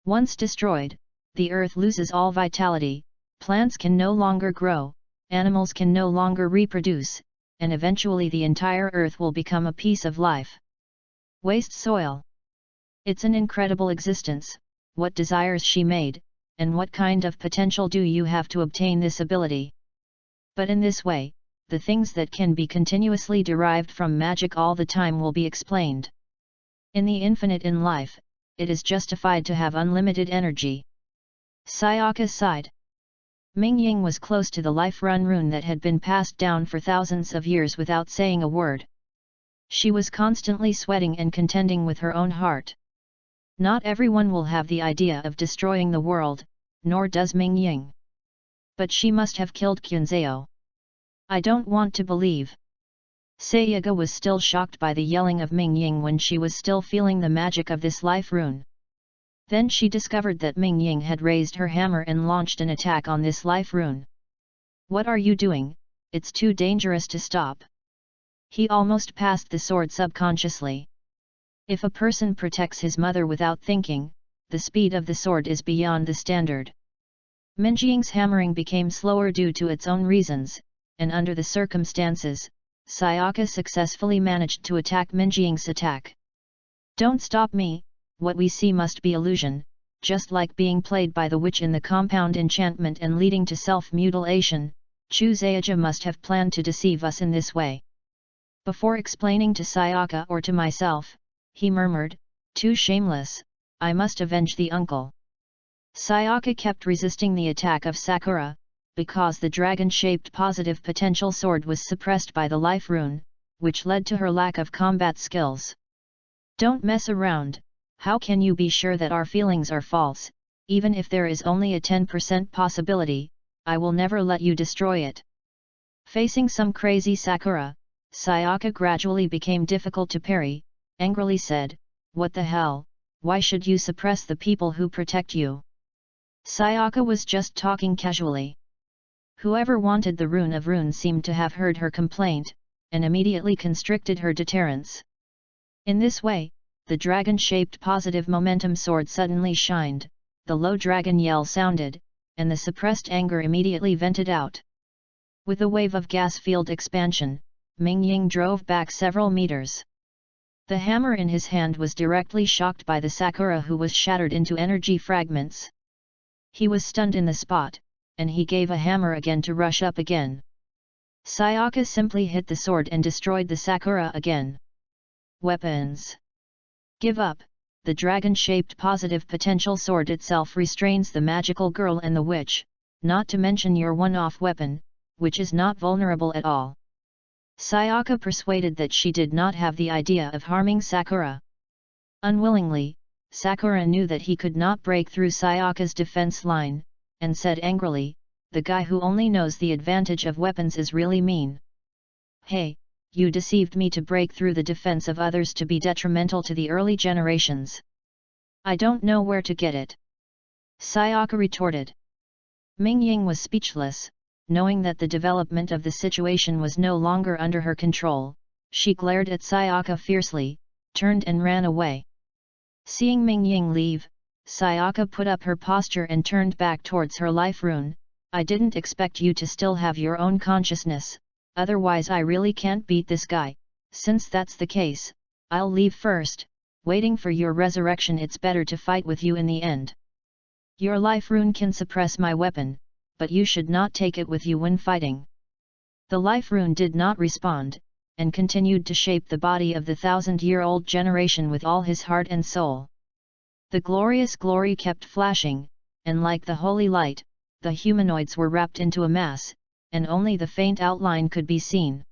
Once destroyed, the earth loses all vitality, plants can no longer grow, animals can no longer reproduce, and eventually the entire earth will become a piece of life. Waste soil. It's an incredible existence. What desires she made, and what kind of potential do you have to obtain this ability? But in this way, the things that can be continuously derived from magic all the time will be explained. In the infinite in life, it is justified to have unlimited energy. Sayaka sighed. Mingying was close to the life rune that had been passed down for thousands of years without saying a word. She was constantly sweating and contending with her own heart. Not everyone will have the idea of destroying the world, nor does Mingying. But she must have killed Kyunzeo. I don't want to believe. Sayaka was still shocked by the yelling of Mingying when she was still feeling the magic of this life rune. Then she discovered that Mingying had raised her hammer and launched an attack on this life rune. What are you doing? It's too dangerous to stop. He almost passed the sword subconsciously. If a person protects his mother without thinking, the speed of the sword is beyond the standard. Mingying's hammering became slower due to its own reasons, and under the circumstances, Sayaka successfully managed to attack Mingying's attack. Don't stop me, what we see must be illusion, just like being played by the witch in the compound enchantment and leading to self-mutilation. Chuseaja must have planned to deceive us in this way. Before explaining to Sayaka or to myself, he murmured, too shameless, I must avenge the uncle. Sayaka kept resisting the attack of Sakura, because the dragon-shaped positive potential sword was suppressed by the life rune, which led to her lack of combat skills. Don't mess around, how can you be sure that our feelings are false? Even if there is only a 10% possibility, I will never let you destroy it. Facing some crazy Sakura, Sayaka gradually became difficult to parry, angrily said, what the hell, why should you suppress the people who protect you? Sayaka was just talking casually. Whoever wanted the rune of runes seemed to have heard her complaint, and immediately constricted her deterrence. In this way, the dragon-shaped positive momentum sword suddenly shined, the low dragon yell sounded, and the suppressed anger immediately vented out. With a wave of gas field expansion, Ming Ying drove back several meters. The hammer in his hand was directly shocked by the Sakura, who was shattered into energy fragments. He was stunned in the spot, and he gave a hammer again to rush up again. Sayaka simply hit the sword and destroyed the Sakura again. Weapons. Give up. The dragon-shaped positive potential sword itself restrains the magical girl and the witch, not to mention your one-off weapon, which is not vulnerable at all. Sayaka persuaded that she did not have the idea of harming Sakura. Unwillingly, Sakura knew that he could not break through Sayaka's defense line, and said angrily, "The guy who only knows the advantage of weapons is really mean. Hey, you deceived me to break through the defense of others to be detrimental to the early generations. I don't know where to get it." Sayaka retorted. Ming Ying was speechless, knowing that the development of the situation was no longer under her control. She glared at Sayaka fiercely, turned and ran away. Seeing Ming Ying leave, Sayaka put up her posture and turned back towards her life rune. "I didn't expect you to still have your own consciousness, otherwise I really can't beat this guy. Since that's the case, I'll leave first. Waiting for your resurrection, it's better to fight with you in the end. Your life rune can suppress my weapon, but you should not take it with you when fighting." The life rune did not respond, and continued to shape the body of the 1,000-year-old generation with all his heart and soul. The glorious glory kept flashing, and like the holy light, the humanoids were wrapped into a mass, and only the faint outline could be seen.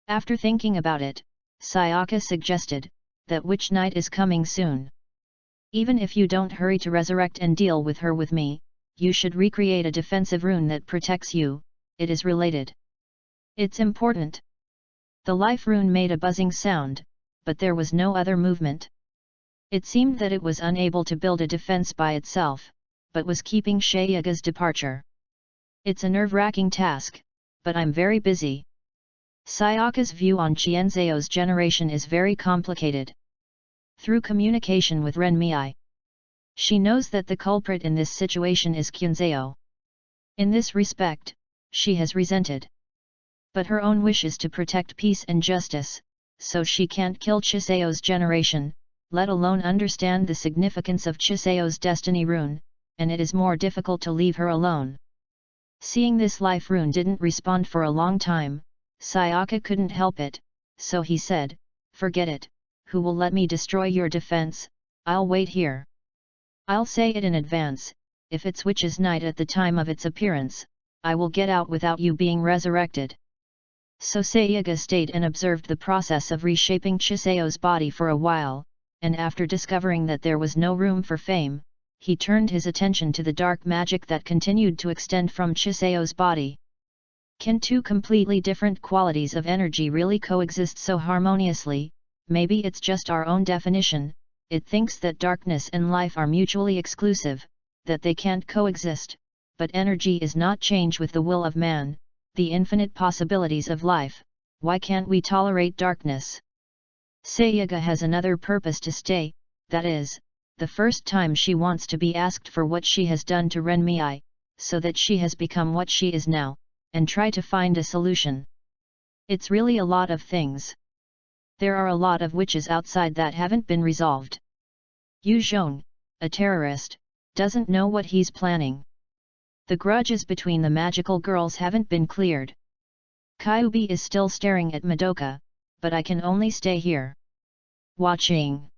After thinking about it, Sayaka suggested, "That witch night is coming soon. Even if you don't hurry to resurrect and deal with her with me, you should recreate a defensive rune that protects you. It is related. It's important." The life rune made a buzzing sound, but there was no other movement. It seemed that it was unable to build a defense by itself, but was keeping Sayaka's departure. "It's a nerve-wracking task, but I'm very busy." Sayaka's view on Qianzheo's generation is very complicated. Through communication with Renmei, she knows that the culprit in this situation is Qianzheo. In this respect, she has resented. But her own wish is to protect peace and justice, so she can't kill Qianzheo's generation, let alone understand the significance of Qianzheo's destiny rune, and it is more difficult to leave her alone. Seeing this life rune didn't respond for a long time, Sayaka couldn't help it, so he said, "Forget it. Who will let me destroy your defense? I'll wait here. I'll say it in advance, if it's witch's night at the time of its appearance, I will get out without you being resurrected." So Sayaka stayed and observed the process of reshaping Qianzheo's body for a while, and after discovering that there was no room for fame, he turned his attention to the dark magic that continued to extend from Qianzheo's body. Can two completely different qualities of energy really coexist so harmoniously? Maybe it's just our own definition. It thinks that darkness and life are mutually exclusive, that they can't coexist, but energy is not change with the will of man, the infinite possibilities of life. Why can't we tolerate darkness? Sayaka has another purpose to stay, that is, the first time she wants to be asked for what she has done to Renmei, so that she has become what she is now, and try to find a solution. It's really a lot of things. There are a lot of witches outside that haven't been resolved. Yu Zhong, a terrorist, doesn't know what he's planning. The grudges between the magical girls haven't been cleared. Kyubi is still staring at Madoka, but I can only stay here. Watching.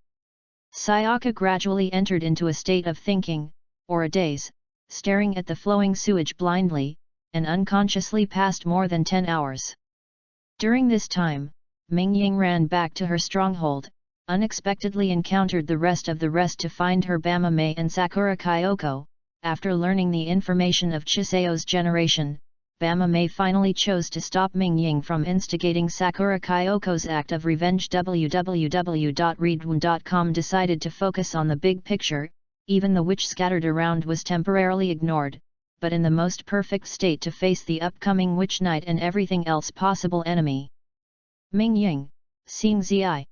Sayaka gradually entered into a state of thinking, or a daze, staring at the flowing sewage blindly, and unconsciously passed more than 10 hours. During this time, Ming Ying ran back to her stronghold, unexpectedly encountered the rest to find her Bama Mei and Sakura Kyoko. After learning the information of Qianzheo's generation, Bama Mei finally chose to stop Ming Ying from instigating Sakura Kyoko's act of revenge. www.readaloud.com decided to focus on the big picture. Even the witch scattered around was temporarily ignored, but in the most perfect state to face the upcoming witch night and everything else possible enemy. Ming Ying, Xing Zi.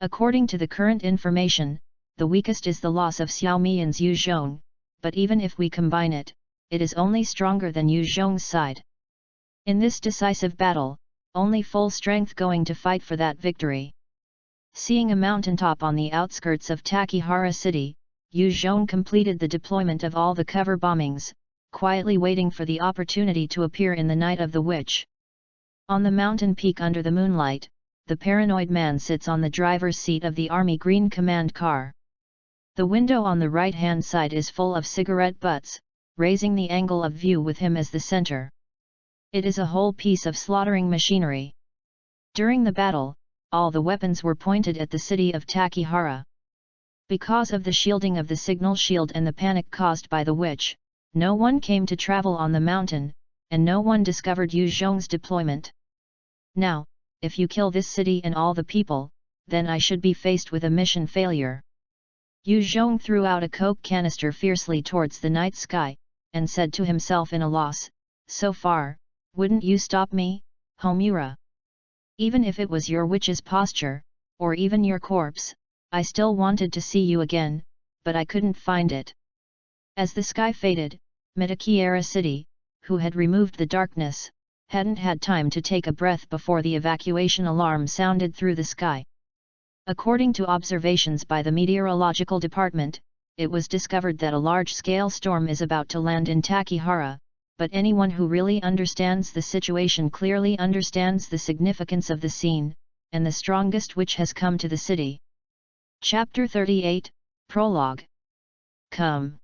According to the current information, the weakest is the loss of Xiao Mian's Yu Zhong, but even if we combine it, it is only stronger than Yu Zhong's side. In this decisive battle, only full strength going to fight for that victory. Seeing a mountaintop on the outskirts of Takihara City, Yu Zhong completed the deployment of all the cover bombings, quietly waiting for the opportunity to appear in the Night of the Witch. On the mountain peak under the moonlight, the paranoid man sits on the driver's seat of the Army Green command car. The window on the right-hand side is full of cigarette butts, raising the angle of view with him as the center. It is a whole piece of slaughtering machinery. During the battle, all the weapons were pointed at the city of Takihara. Because of the shielding of the signal shield and the panic caused by the witch, no one came to travel on the mountain, and no one discovered Yu Zhong's deployment. Now, if you kill this city and all the people, then I should be faced with a mission failure. Yu Zhong threw out a coke canister fiercely towards the night sky, and said to himself in a loss, "So far, wouldn't you stop me, Homura? Even if it was your witch's posture, or even your corpse, I still wanted to see you again, but I couldn't find it." As the sky faded, Mitakiara City, who had removed the darkness, hadn't had time to take a breath before the evacuation alarm sounded through the sky. According to observations by the meteorological department, it was discovered that a large-scale storm is about to land in Takihara, but anyone who really understands the situation clearly understands the significance of the scene, and the strongest witch has come to the city. Chapter 38, Prologue. Come.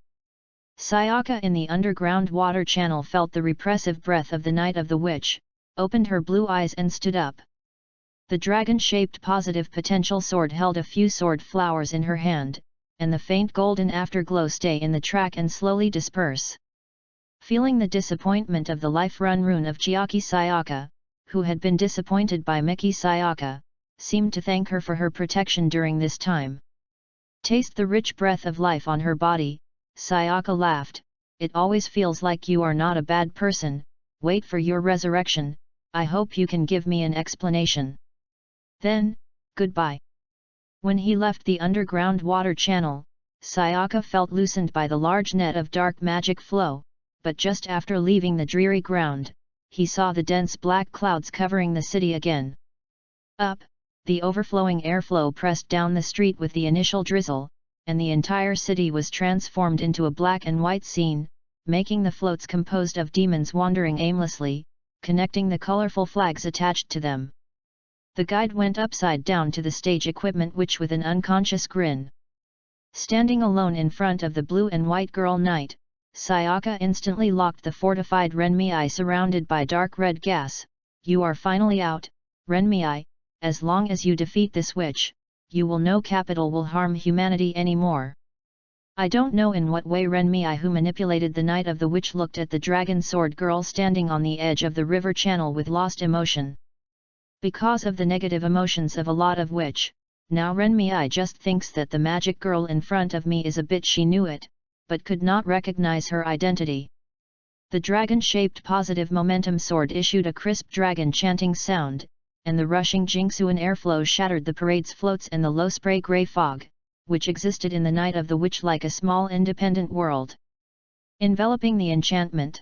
Sayaka in the underground water channel felt the repressive breath of the Night of the Witch, opened her blue eyes and stood up. The dragon-shaped positive potential sword held a few sword flowers in her hand, and the faint golden afterglow stay in the track and slowly disperse. Feeling the disappointment of the life-run rune of Chiaki Sayaka, who had been disappointed by Miki Sayaka, seemed to thank her for her protection during this time. Taste the rich breath of life on her body, Sayaka laughed. It always feels like you are not a bad person. Wait for your resurrection, I hope you can give me an explanation. Then, goodbye. When he left the underground water channel, Sayaka felt loosened by the large net of dark magic flow, but just after leaving the dreary ground, he saw the dense black clouds covering the city again. Up, the overflowing airflow pressed down the street with the initial drizzle, and the entire city was transformed into a black and white scene, making the floats composed of demons wandering aimlessly, connecting the colorful flags attached to them. The guide went upside down to the stage equipment which with an unconscious grin. Standing alone in front of the blue and white girl knight, Sayaka instantly locked the fortified Renmei surrounded by dark red gas. You are finally out, Renmei. As long as you defeat this witch, you will know capital will harm humanity anymore. I don't know in what way Renmei who manipulated the Night of the Witch looked at the dragon sword girl standing on the edge of the river channel with lost emotion. Because of the negative emotions of a lot of witch, now Renmei just thinks that the magic girl in front of me is a bit. She knew it, but could not recognize her identity. The dragon-shaped positive momentum sword issued a crisp dragon-chanting sound, and the rushing Jingsuan airflow shattered the parade's floats and the low spray grey fog, which existed in the Night of the Witch like a small independent world. Enveloping the enchantment.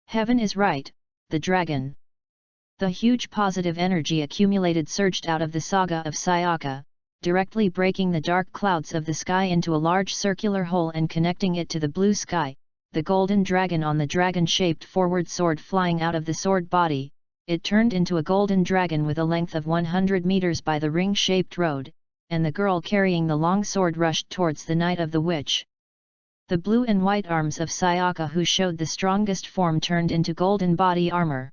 Heaven is right, the dragon. The huge positive energy accumulated surged out of the saga of Sayaka, directly breaking the dark clouds of the sky into a large circular hole and connecting it to the blue sky, the golden dragon on the dragon-shaped forward sword flying out of the sword body. It turned into a golden dragon with a length of 100 meters by the ring-shaped road, and the girl carrying the long sword rushed towards the Night of the Witch. The blue and white arms of Sayaka who showed the strongest form turned into golden body armor.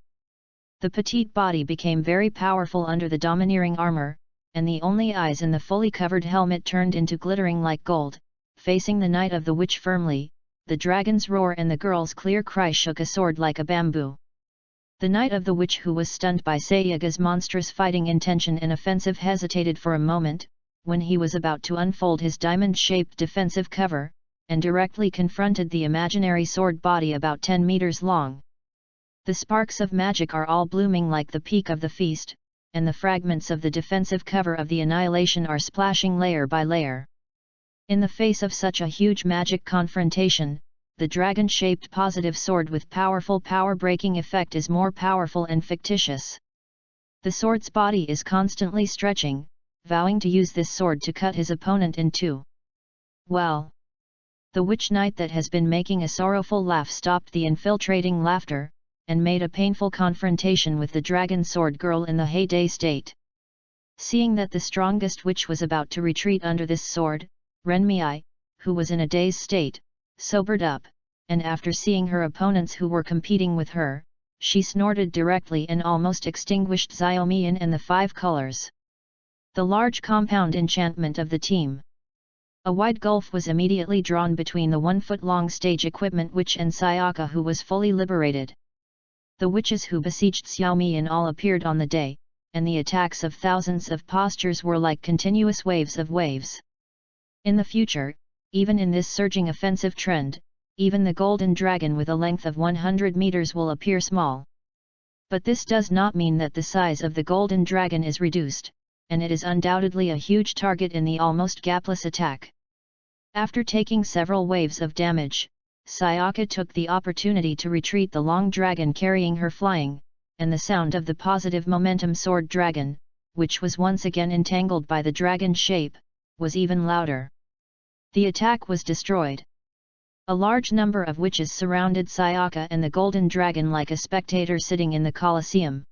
The petite body became very powerful under the domineering armor, and the only eyes in the fully covered helmet turned into glittering like gold. Facing the Night of the Witch firmly, the dragon's roar and the girl's clear cry shook a sword like a bamboo. The Night of the Witch, who was stunned by Sayaga's monstrous fighting intention and offensive, hesitated for a moment, when he was about to unfold his diamond-shaped defensive cover, and directly confronted the imaginary sword body about 10 meters long. The sparks of magic are all blooming like the peak of the feast, and the fragments of the defensive cover of the annihilation are splashing layer by layer. In the face of such a huge magic confrontation, the dragon-shaped positive sword with powerful power-breaking effect is more powerful and fictitious. The sword's body is constantly stretching, vowing to use this sword to cut his opponent in two. Well, the witch knight that has been making a sorrowful laugh stopped the infiltrating laughter, and made a painful confrontation with the dragon sword girl in the heyday state. Seeing that the strongest witch was about to retreat under this sword, Renmei, who was in a dazed state, sobered up, and after seeing her opponents who were competing with her, she snorted directly and almost extinguished Xiaomian and the 5 colors. The large compound enchantment of the team. A wide gulf was immediately drawn between the 1-foot-long stage equipment witch and Sayaka, who was fully liberated. The witches who besieged Xiaomian all appeared on the day, and the attacks of thousands of postures were like continuous waves of waves. In the future, even in this surging offensive trend, even the golden dragon with a length of 100 meters will appear small. But this does not mean that the size of the golden dragon is reduced, and it is undoubtedly a huge target in the almost gapless attack. After taking several waves of damage, Sayaka took the opportunity to retreat, the long dragon carrying her flying, and the sound of the positive momentum sword dragon, which was once again entangled by the dragon shape, was even louder. The attack was destroyed. A large number of witches surrounded Sayaka and the golden dragon like a spectator sitting in the Colosseum.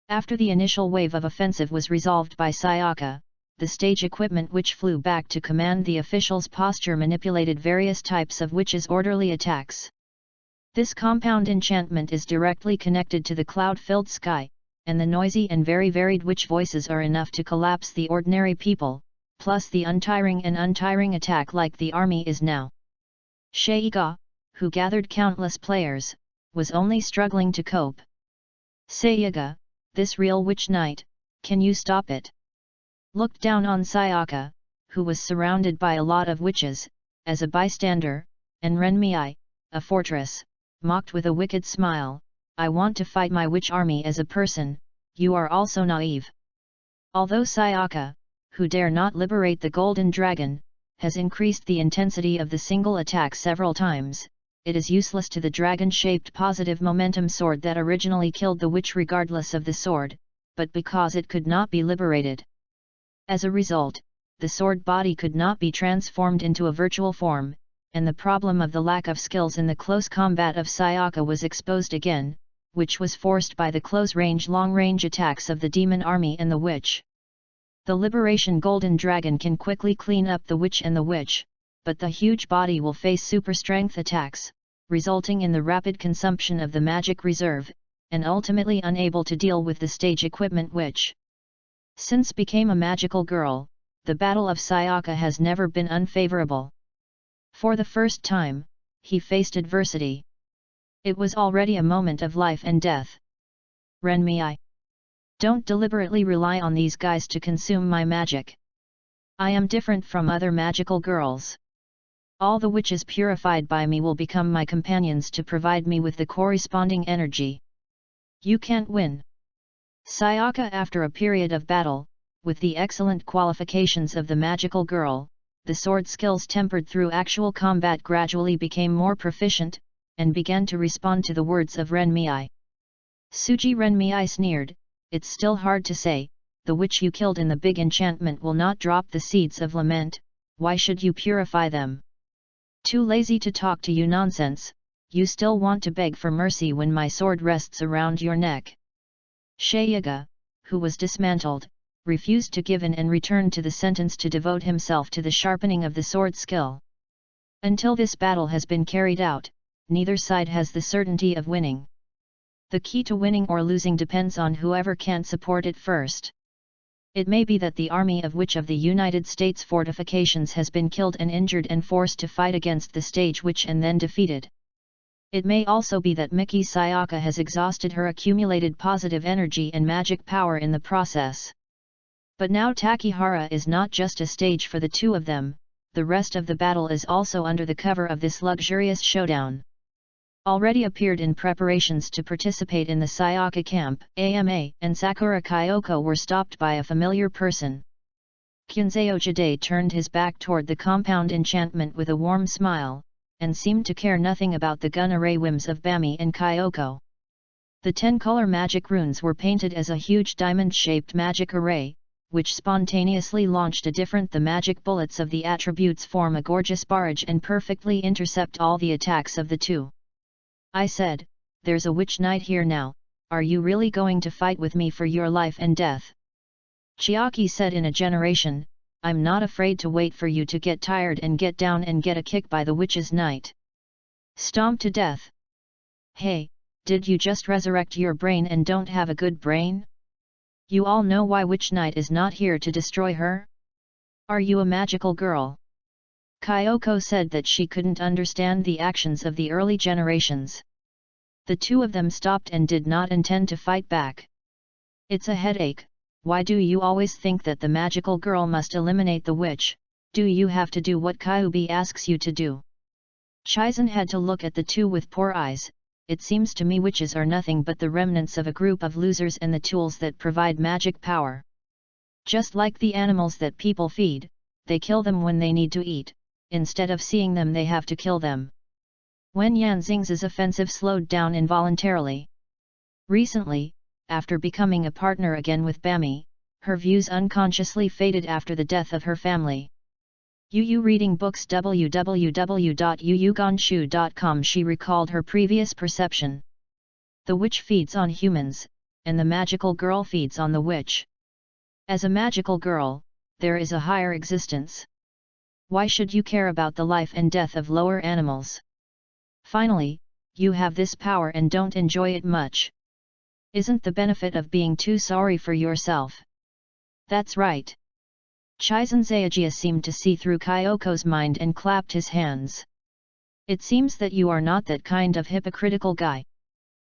After the initial wave of offensive was resolved by Sayaka, the stage equipment which flew back to command the officials' posture manipulated various types of witches' orderly attacks. This compound enchantment is directly connected to the cloud-filled sky, and the noisy and very varied witch voices are enough to collapse the ordinary people, plus the untiring attack like the army is now. Sheiga, who gathered countless players, was only struggling to cope. Sayaka, this real witch knight, can you stop it? Looked down on Sayaka, who was surrounded by a lot of witches, as a bystander, and Renmei, a fortress, mocked with a wicked smile, I want to fight my witch army as a person, you are also naive. Although Sayaka, who dare not liberate the golden dragon, has increased the intensity of the single attack several times, it is useless to the dragon-shaped positive momentum sword that originally killed the witch regardless of the sword, but because it could not be liberated. As a result, the sword body could not be transformed into a virtual form, and the problem of the lack of skills in the close combat of Sayaka was exposed again, which was forced by the close-range long-range attacks of the demon army and the witch. The Liberation Golden Dragon can quickly clean up the witch and the witch, but the huge body will face super-strength attacks, resulting in the rapid consumption of the magic reserve, and ultimately unable to deal with the stage equipment witch. Since became a magical girl, the battle of Sayaka has never been unfavorable. For the first time, he faced adversity. It was already a moment of life and death. Renmei, don't deliberately rely on these guys to consume my magic. I am different from other magical girls. All the witches purified by me will become my companions to provide me with the corresponding energy. You can't win. Sayaka, after a period of battle, with the excellent qualifications of the magical girl, the sword skills tempered through actual combat gradually became more proficient, and began to respond to the words of Renmei. Suji Renmei sneered, it's still hard to say, the witch you killed in the big enchantment will not drop the seeds of lament, why should you purify them? Too lazy to talk to you nonsense, you still want to beg for mercy when my sword rests around your neck. Sheiga, who was dismantled, refused to give in and returned to the sentence to devote himself to the sharpening of the sword skill. Until this battle has been carried out, neither side has the certainty of winning. The key to winning or losing depends on whoever can support it first. It may be that the army of witch of the United States fortifications has been killed and injured and forced to fight against the stage witch and then defeated. It may also be that Miki Sayaka has exhausted her accumulated positive energy and magic power in the process. But now Takihara is not just a stage for the two of them, the rest of the battle is also under the cover of this luxurious showdown. already appeared in preparations to participate in the Sayaka camp. AMA and Sakura Kyoko were stopped by a familiar person. Kyunzeo Jide turned his back toward the compound enchantment with a warm smile, and seemed to care nothing about the gun array whims of Bami and Kyoko. The 10-color magic runes were painted as a huge diamond-shaped magic array, which spontaneously launched a different. The magic bullets of the attributes form a gorgeous barrage and perfectly intercept all the attacks of the two. I said, "There's a witch knight here now, are you really going to fight with me for your life and death?" Chiaki said in a generation, "I'm not afraid to wait for you to get tired and get down and get a kick by the witch's knight. Stomp to death." Hey, did you just resurrect your brain and don't have a good brain? You all know why Witch Knight is not here to destroy her? Are you a magical girl? Kyoko said that she couldn't understand the actions of the early generations. The two of them stopped and did not intend to fight back. It's a headache. Why do you always think that the magical girl must eliminate the witch? Do you have to do what Kyubi asks you to do? Chizan had to look at the two with poor eyes. It seems to me witches are nothing but the remnants of a group of losers and the tools that provide magic power. Just like the animals that people feed, they kill them when they need to eat, instead of seeing them they have to kill them. Wen Yanxing's offensive slowed down involuntarily. Recently, after becoming a partner again with Bami, her views unconsciously faded after the death of her family. Yu reading books www.yuyuganshu.com. She recalled her previous perception. The witch feeds on humans, and the magical girl feeds on the witch. As a magical girl, there is a higher existence. Why should you care about the life and death of lower animals? Finally, you have this power and don't enjoy it much. Isn't the benefit of being too sorry for yourself? That's right. Chizan Zayagia seemed to see through Kyoko's mind and clapped his hands. It seems that you are not that kind of hypocritical guy.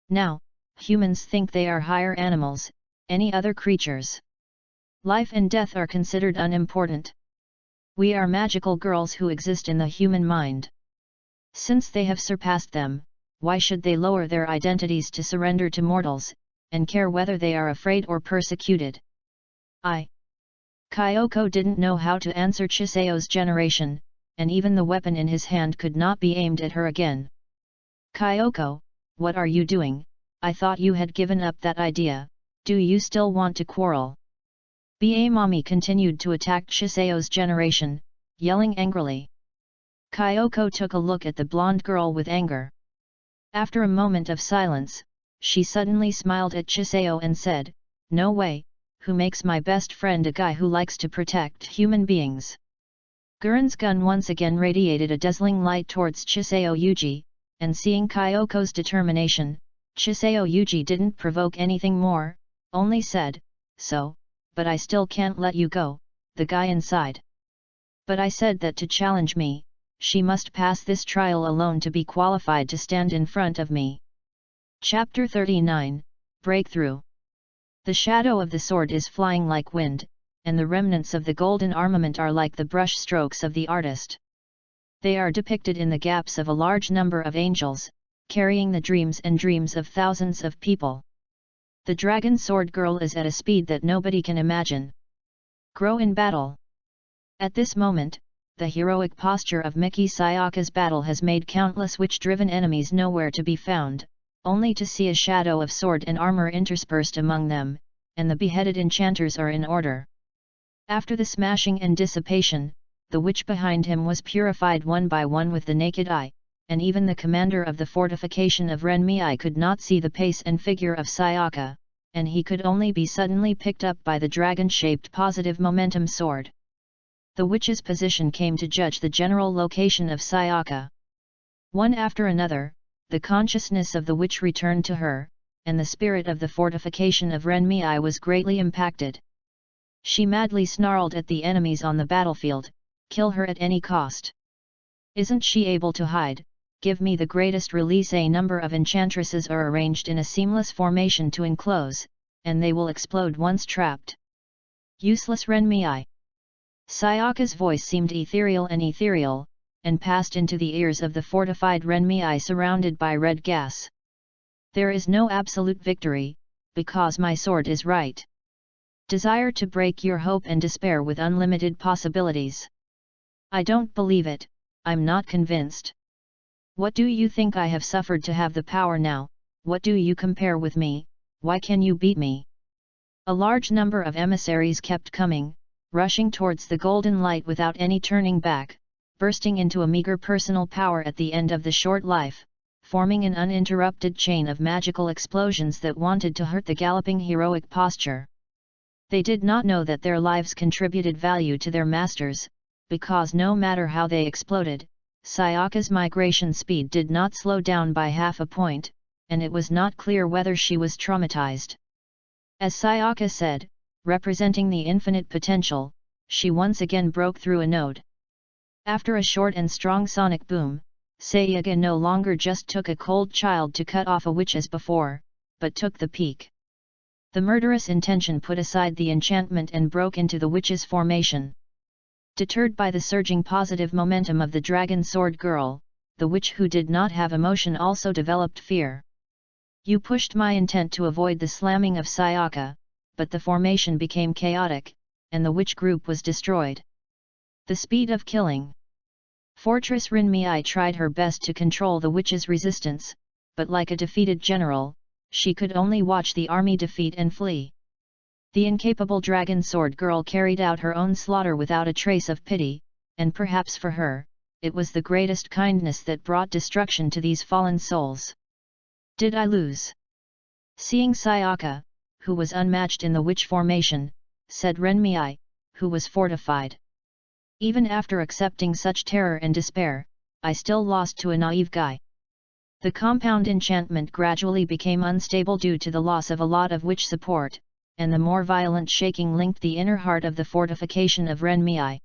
Now, humans think they are higher animals, any other creatures. Life and death are considered unimportant. We are magical girls who exist in the human mind. Since they have surpassed them, why should they lower their identities to surrender to mortals, and care whether they are afraid or persecuted? Kyoko didn't know how to answer Chiseo's generation, and even the weapon in his hand could not be aimed at her again. Kyoko, what are you doing? I thought you had given up that idea. Do you still want to quarrel? Ba Mami continued to attack Chiseo's generation, yelling angrily. Kyoko took a look at the blonde girl with anger. After a moment of silence, she suddenly smiled at Chiseo and said, "No way. Who makes my best friend a guy who likes to protect human beings?" Guren's gun once again radiated a dazzling light towards Chiseo Yuji, and seeing Kyoko's determination, Chiseo Yuji didn't provoke anything more, only said, "So, but I still can't let you go, the guy inside. But I said that to challenge me, she must pass this trial alone to be qualified to stand in front of me." Chapter 39, Breakthrough. The shadow of the sword is flying like wind, and the remnants of the golden armament are like the brush strokes of the artist. They are depicted in the gaps of a large number of angels, carrying the dreams and dreams of thousands of people. The dragon sword girl is at a speed that nobody can imagine. Grow in battle. At this moment, the heroic posture of Miki Sayaka's battle has made countless witch-driven enemies nowhere to be found, only to see a shadow of sword and armor interspersed among them, and the beheaded enchanters are in order. After the smashing and dissipation, the witch behind him was purified one by one with the naked eye, and even the commander of the fortification of Renmei could not see the pace and figure of Sayaka, and he could only be suddenly picked up by the dragon-shaped positive momentum sword. The witch's position came to judge the general location of Sayaka. One after another, the consciousness of the witch returned to her, and the spirit of the fortification of Renmei was greatly impacted. She madly snarled at the enemies on the battlefield, "Kill her at any cost. Isn't she able to hide? Give me the greatest release." A number of enchantresses are arranged in a seamless formation to enclose, and they will explode once trapped. Useless Renmei. Sayaka's voice seemed ethereal, and passed into the ears of the fortified Renmei surrounded by red gas. There is no absolute victory, because my sword is right. Desire to break your hope and despair with unlimited possibilities. I don't believe it, I'm not convinced. What do you think I have suffered to have the power now? What do you compare with me? Why can you beat me? A large number of emissaries kept coming, rushing towards the golden light without any turning back, bursting into a meager personal power at the end of the short life, forming an uninterrupted chain of magical explosions that wanted to hurt the galloping heroic posture. They did not know that their lives contributed value to their masters, because no matter how they exploded, Sayaka's migration speed did not slow down by half a point, and it was not clear whether she was traumatized. As Sayaka said, representing the infinite potential, she once again broke through a node. After a short and strong sonic boom, Sayaka no longer just took a cold child to cut off a witch as before, but took the peak. The murderous intention put aside the enchantment and broke into the witch's formation. Deterred by the surging positive momentum of the dragon sword girl, the witch who did not have emotion also developed fear. You pushed my intent to avoid the slamming of Sayaka, but the formation became chaotic, and the witch group was destroyed. The speed of killing. Fortress Rinmei tried her best to control the witch's resistance, but like a defeated general, she could only watch the army defeat and flee. The incapable dragon sword girl carried out her own slaughter without a trace of pity, and perhaps for her, it was the greatest kindness that brought destruction to these fallen souls. Did I lose? Seeing Sayaka, who was unmatched in the witch formation, said Renmei, who was fortified. Even after accepting such terror and despair, I still lost to a naive guy. The compound enchantment gradually became unstable due to the loss of a lot of witch support, and the more violent shaking linked the inner heart of the fortification of Renmei.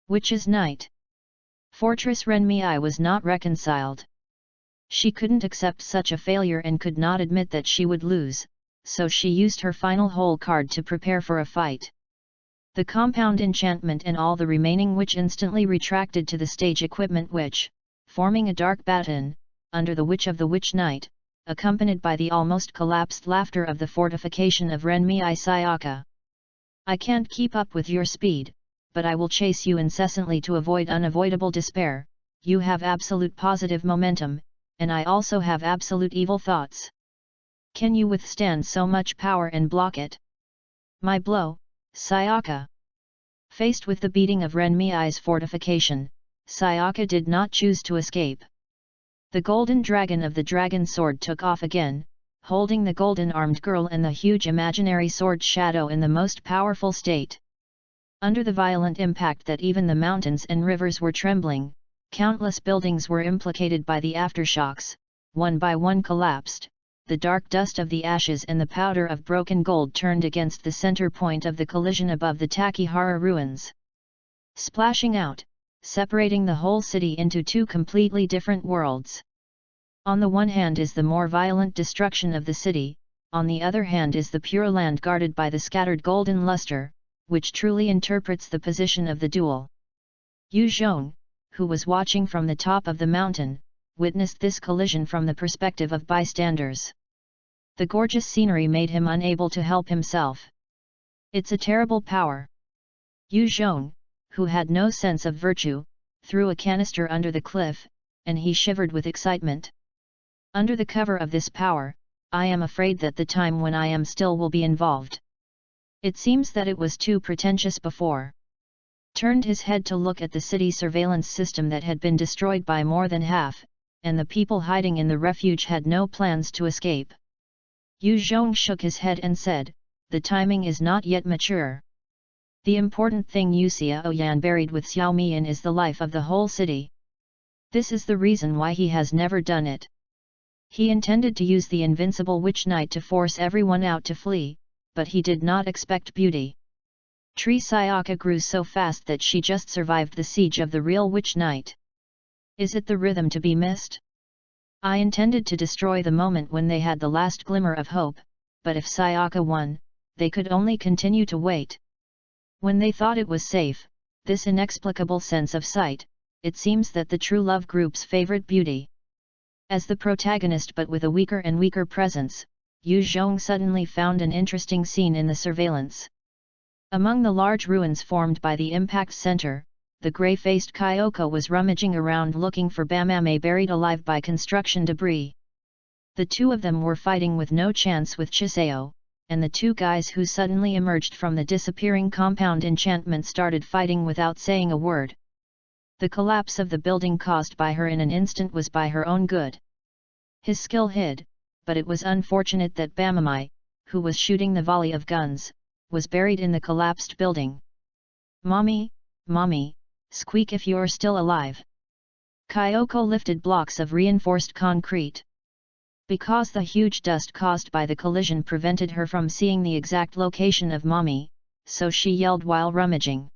Witch's Night. Fortress Renmei was not reconciled. She couldn't accept such a failure and could not admit that she would lose, so she used her final hole card to prepare for a fight. The compound enchantment and all the remaining witch instantly retracted to the stage equipment which, forming a dark baton, under the witch of the Witch Night, accompanied by the almost collapsed laughter of the fortification of Renmei Sayaka. I can't keep up with your speed, but I will chase you incessantly to avoid unavoidable despair. You have absolute positive momentum, and I also have absolute evil thoughts. Can you withstand so much power and block it? My blow, Sayaka. Faced with the beating of Renmei's fortification, Sayaka did not choose to escape. The golden dragon of the dragon sword took off again, holding the golden-armed girl and the huge imaginary sword shadow in the most powerful state. Under the violent impact that even the mountains and rivers were trembling, countless buildings were implicated by the aftershocks, one by one collapsed, the dark dust of the ashes and the powder of broken gold turned against the center point of the collision above the Takihara ruins. Splashing out, separating the whole city into two completely different worlds. On the one hand is the more violent destruction of the city, on the other hand is the pure land guarded by the scattered golden luster, which truly interprets the position of the duel. Yu Zhong, who was watching from the top of the mountain, witnessed this collision from the perspective of bystanders. The gorgeous scenery made him unable to help himself. It's a terrible power. Yu Zhong, who had no sense of virtue, threw a canister under the cliff, and he shivered with excitement. Under the cover of this power, I am afraid that the time when I am still will be involved. It seems that it was too pretentious before. Turned his head to look at the city surveillance system that had been destroyed by more than half, and the people hiding in the refuge had no plans to escape. Yu Zhong shook his head and said, the timing is not yet mature. The important thing Yu Xiaoyan buried with Xiao Mian is the life of the whole city. This is the reason why he has never done it. He intended to use the invincible Witch Knight to force everyone out to flee, but he did not expect beauty. Tree Sayaka grew so fast that she just survived the siege of the real Witch Knight. Is it the rhythm to be missed? I intended to destroy the moment when they had the last glimmer of hope, but if Sayaka won, they could only continue to wait. When they thought it was safe, this inexplicable sense of sight, it seems that the true love group's favorite beauty. As the protagonist but with a weaker and weaker presence, Yu Zhong suddenly found an interesting scene in the surveillance. Among the large ruins formed by the impact center, the grey-faced Kyoko was rummaging around looking for Bamame buried alive by construction debris. The two of them were fighting with no chance with Chiseo, and the two guys who suddenly emerged from the disappearing compound enchantment started fighting without saying a word. The collapse of the building caused by her in an instant was by her own good. His skill hid, but it was unfortunate that Bamame, who was shooting the volley of guns, was buried in the collapsed building. "Mommy, Mommy, squeak if you're still alive." Kyoko lifted blocks of reinforced concrete. Because the huge dust caused by the collision prevented her from seeing the exact location of Mommy, so she yelled while rummaging.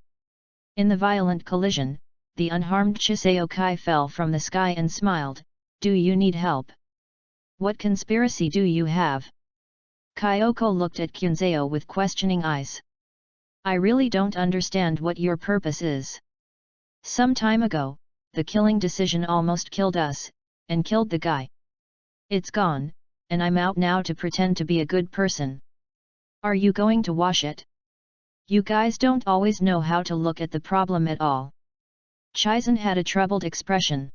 In the violent collision, the unharmed Chiseo Kai fell from the sky and smiled, "Do you need help? What conspiracy do you have?" Kyoko looked at Kyunzeo with questioning eyes. "I really don't understand what your purpose is. Some time ago, the killing decision almost killed us, and killed the guy. It's gone, and I'm out now to pretend to be a good person. Are you going to wash it? You guys don't always know how to look at the problem at all." Chizan had a troubled expression.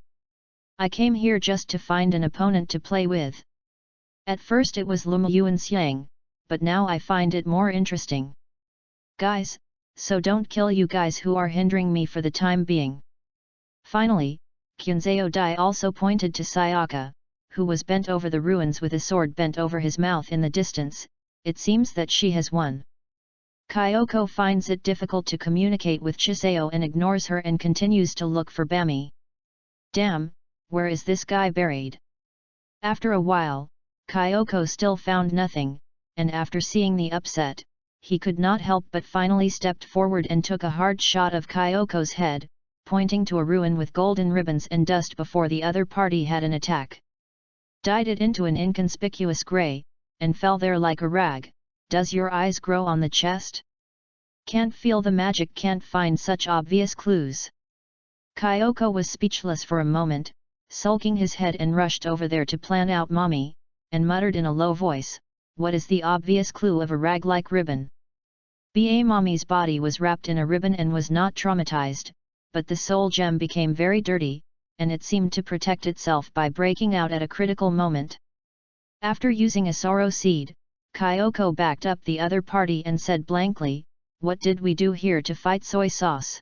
"I came here just to find an opponent to play with. At first it was Lumu Yuan Xiang, but now I find it more interesting. Guys, so don't kill you guys who are hindering me for the time being." Finally, Kyunzeo Dai also pointed to Sayaka, who was bent over the ruins with a sword bent over his mouth in the distance. "It seems that she has won." Kyoko finds it difficult to communicate with Chiseo and ignores her and continues to look for Bami. "Damn, where is this guy buried?" After a while, Kyoko still found nothing, and after seeing the upset, he could not help but finally stepped forward and took a hard shot of Kyoko's head, pointing to a ruin with golden ribbons and dust before the other party had an attack. Dyed it into an inconspicuous grey, and fell there like a rag. "Does your eyes grow on the chest? Can't feel the magic, can't find such obvious clues." Kyoko was speechless for a moment, sulking his head and rushed over there to plan out Mommy, and muttered in a low voice, "What is the obvious clue of a rag-like ribbon?" Mommy's body was wrapped in a ribbon and was not traumatized, but the soul gem became very dirty, and it seemed to protect itself by breaking out at a critical moment. After using a sorrow seed, Kyoko backed up the other party and said blankly, "What did we do here to fight soy sauce?"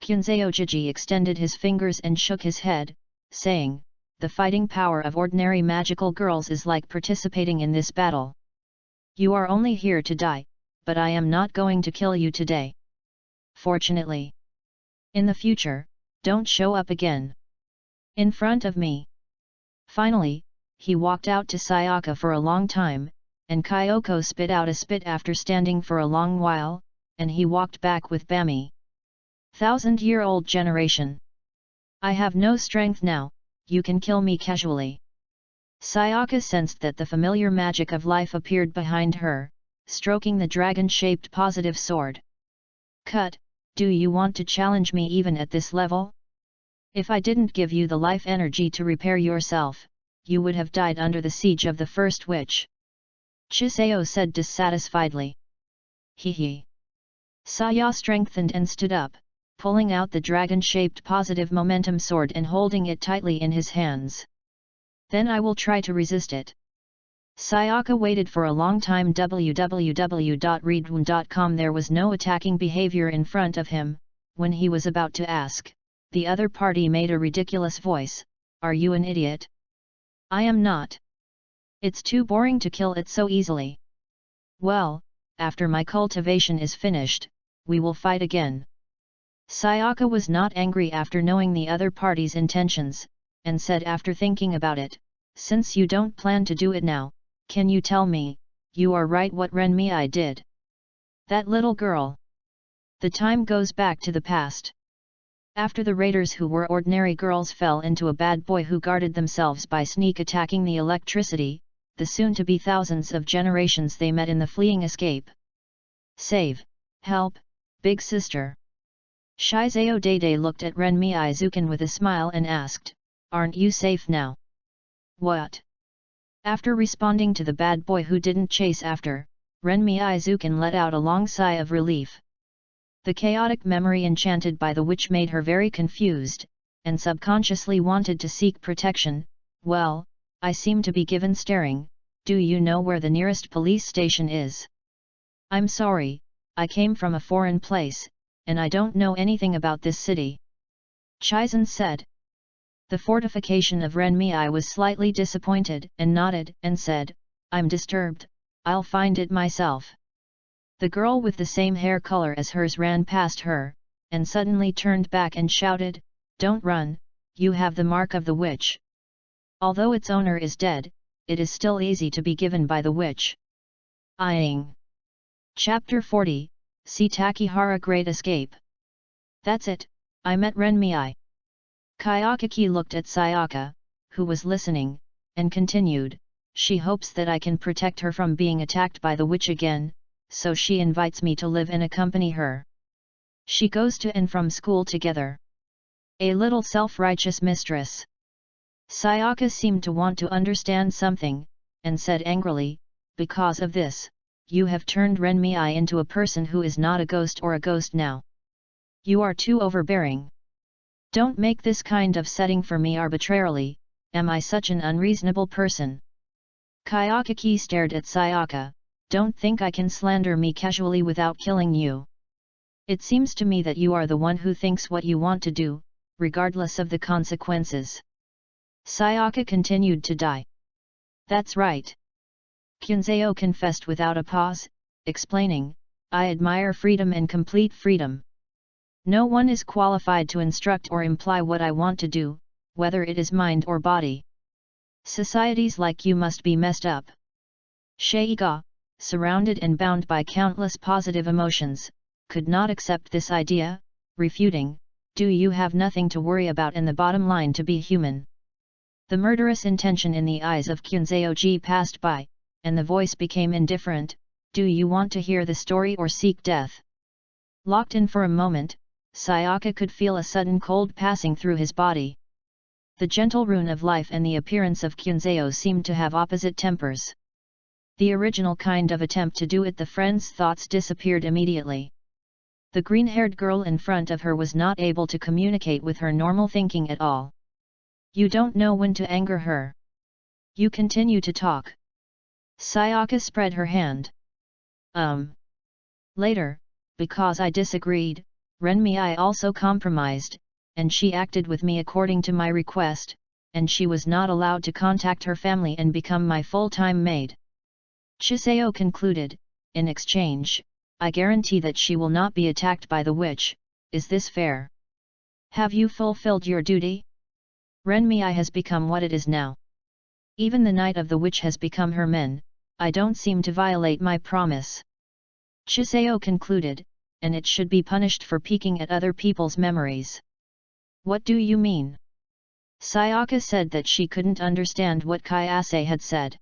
Kyunzeo Jiji extended his fingers and shook his head, saying, "The fighting power of ordinary magical girls is like participating in this battle. You are only here to die, but I am not going to kill you today. Fortunately. In the future, don't show up again in front of me." Finally, he walked out to Sayaka for a long time, and Kyoko spit out a spit after standing for a long while, and he walked back with Bami. 1,000-year-old generation. "I have no strength now, you can kill me casually." Sayaka sensed that the familiar magic of life appeared behind her, stroking the dragon-shaped positive sword. "Cut, do you want to challenge me even at this level? If I didn't give you the life energy to repair yourself, you would have died under the siege of the first witch." Chiseo said dissatisfiedly. "Hee." Saya strengthened and stood up, pulling out the dragon-shaped positive momentum sword and holding it tightly in his hands. "Then I will try to resist it." Sayaka waited for a long time. www.readaloud.com. There was no attacking behavior in front of him. When he was about to ask, the other party made a ridiculous voice, "Are you an idiot?" "I am not. It's too boring to kill it so easily." "Well, after my cultivation is finished, we will fight again." Sayaka was not angry after knowing the other party's intentions, and said after thinking about it, "Since you don't plan to do it now, can you tell me, you are right, what Renmei did? That little girl. The time goes back to the past. After the raiders who were ordinary girls fell into a bad boy who guarded themselves by sneak attacking the electricity, the soon-to-be thousands of generations they met in the fleeing escape. Save, help, big sister. Shizeo Dede looked at Renmi Izukan with a smile and asked, "Aren't you safe now?" "What?" After responding to the bad boy who didn't chase after, Renmi Izukan let out a long sigh of relief. The chaotic memory enchanted by the witch made her very confused, and subconsciously wanted to seek protection. "Well, I seem to be given staring. Do you know where the nearest police station is?" "I'm sorry, I came from a foreign place, and I don't know anything about this city," Chizan said. The fortification of Renmi was slightly disappointed and nodded and said, "I'm disturbed, I'll find it myself." The girl with the same hair color as hers ran past her, and suddenly turned back and shouted, "Don't run, you have the mark of the witch. Although its owner is dead, it is still easy to be given by the witch." Eyeing. Chapter 40, See Takihara Great Escape. "That's it, I met Renmi." Kayakaki looked at Sayaka, who was listening, and continued, "She hopes that I can protect her from being attacked by the witch again, so she invites me to live and accompany her. She goes to and from school together. A little self-righteous mistress." Sayaka seemed to want to understand something, and said angrily, "Because of this, you have turned Renmi into a person who is not a ghost or a ghost now. You are too overbearing. Don't make this kind of setting for me arbitrarily. Am I such an unreasonable person?" Kayakaki stared at Sayaka. "Don't think I can slander me casually without killing you. It seems to me that you are the one who thinks what you want to do, regardless of the consequences." Sayaka continued to die. "That's right." Kyunzeo confessed without a pause, explaining, "I admire freedom and complete freedom. No one is qualified to instruct or imply what I want to do, whether it is mind or body. Societies like you must be messed up." Sheiga, surrounded and bound by countless positive emotions, could not accept this idea, refuting, "Do you have nothing to worry about and the bottom line to be human?" The murderous intention in the eyes of Kyunzeo passed by, and the voice became indifferent, "Do you want to hear the story or seek death?" Locked in for a moment, Sayaka could feel a sudden cold passing through his body. The gentle rune of life and the appearance of Kyunzeo seemed to have opposite tempers. The original kind of attempt to do it, the friend's thoughts disappeared immediately. The green-haired girl in front of her was not able to communicate with her normal thinking at all. "You don't know when to anger her. You continue to talk." Sayaka spread her hand. Later, because I disagreed, Renmi also compromised, and she acted with me according to my request, and she was not allowed to contact her family and become my full-time maid." Chiseo concluded, "In exchange, I guarantee that she will not be attacked by the witch. Is this fair? Have you fulfilled your duty? Renmi has become what it is now. Even the night of the witch has become her men. I don't seem to violate my promise." Chiseo concluded, "And it should be punished for peeking at other people's memories." "What do you mean?" Sayaka said that she couldn't understand what Kayase had said.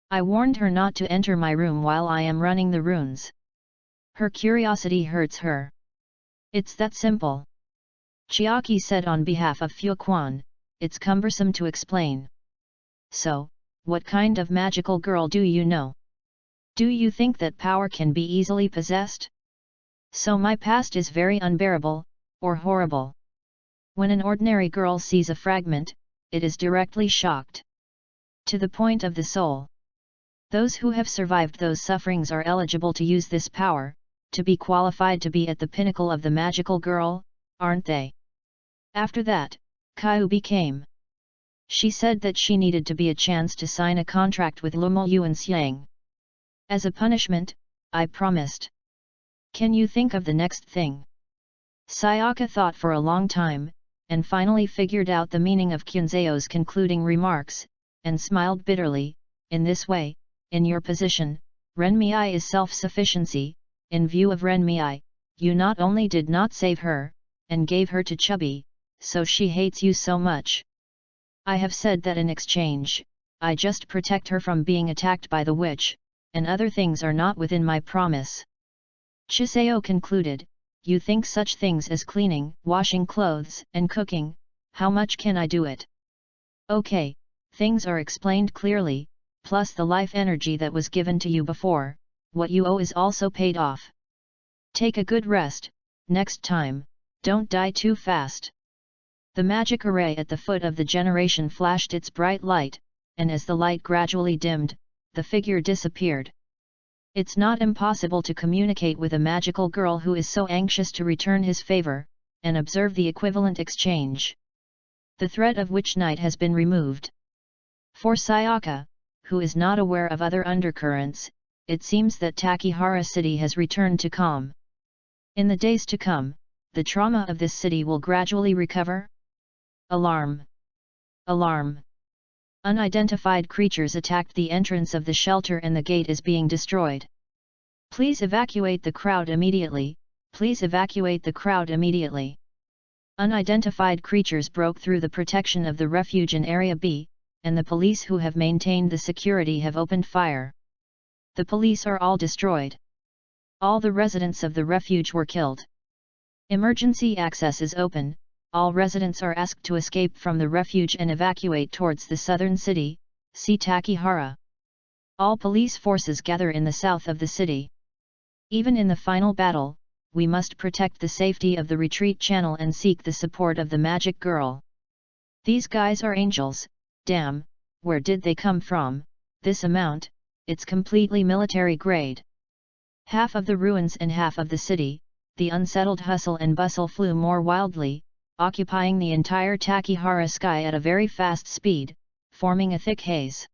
"I warned her not to enter my room while I am running the runes. Her curiosity hurts her. It's that simple." Chiaki said on behalf of Fuquan, "It's cumbersome to explain. So, what kind of magical girl do you know? Do you think that power can be easily possessed? So my past is very unbearable, or horrible. When an ordinary girl sees a fragment, it is directly shocked. To the point of the soul. Those who have survived those sufferings are eligible to use this power, to be qualified to be at the pinnacle of the magical girl, aren't they?" After that, Kyubi came. She said that she needed to be a chance to sign a contract with Lumo Yuanxiang. "As a punishment, I promised. Can you think of the next thing?" Sayaka thought for a long time, and finally figured out the meaning of Kyunzeo's concluding remarks, and smiled bitterly. "In this way, in your position, Renmi is self-sufficiency. In view of Renmi, you not only did not save her, and gave her to Chubby, so she hates you so much. I have said that in exchange, I just protect her from being attacked by the witch, and other things are not within my promise." Chiseo concluded, You think such things as cleaning, washing clothes, and cooking, how much can I do it? Okay, things are explained clearly, plus the life energy that was given to you before, what you owe is also paid off. Take a good rest, next time, don't die too fast. The magic array at the foot of the generation flashed its bright light, and as the light gradually dimmed, the figure disappeared. It's not impossible to communicate with a magical girl who is so anxious to return his favor, and observe the equivalent exchange. The threat of Witch Night has been removed. For Sayaka, who is not aware of other undercurrents, it seems that Takihara City has returned to calm. In the days to come, the trauma of this city will gradually recover. Alarm! Alarm! Unidentified creatures attacked the entrance of the shelter and the gate is being destroyed. Please evacuate the crowd immediately, please evacuate the crowd immediately. Unidentified creatures broke through the protection of the refuge in Area B, and the police who have maintained the security have opened fire. The police are all destroyed. All the residents of the refuge were killed. Emergency access is open. All residents are asked to escape from the refuge and evacuate towards the southern city, see Takihara. All police forces gather in the south of the city. Even in the final battle, we must protect the safety of the retreat channel and seek the support of the magic girl. These guys are angels, damn, where did they come from? This amount, it's completely military grade. Half of the ruins and half of the city, the unsettled hustle and bustle flew more wildly, occupying the entire Takihara sky at a very fast speed, forming a thick haze.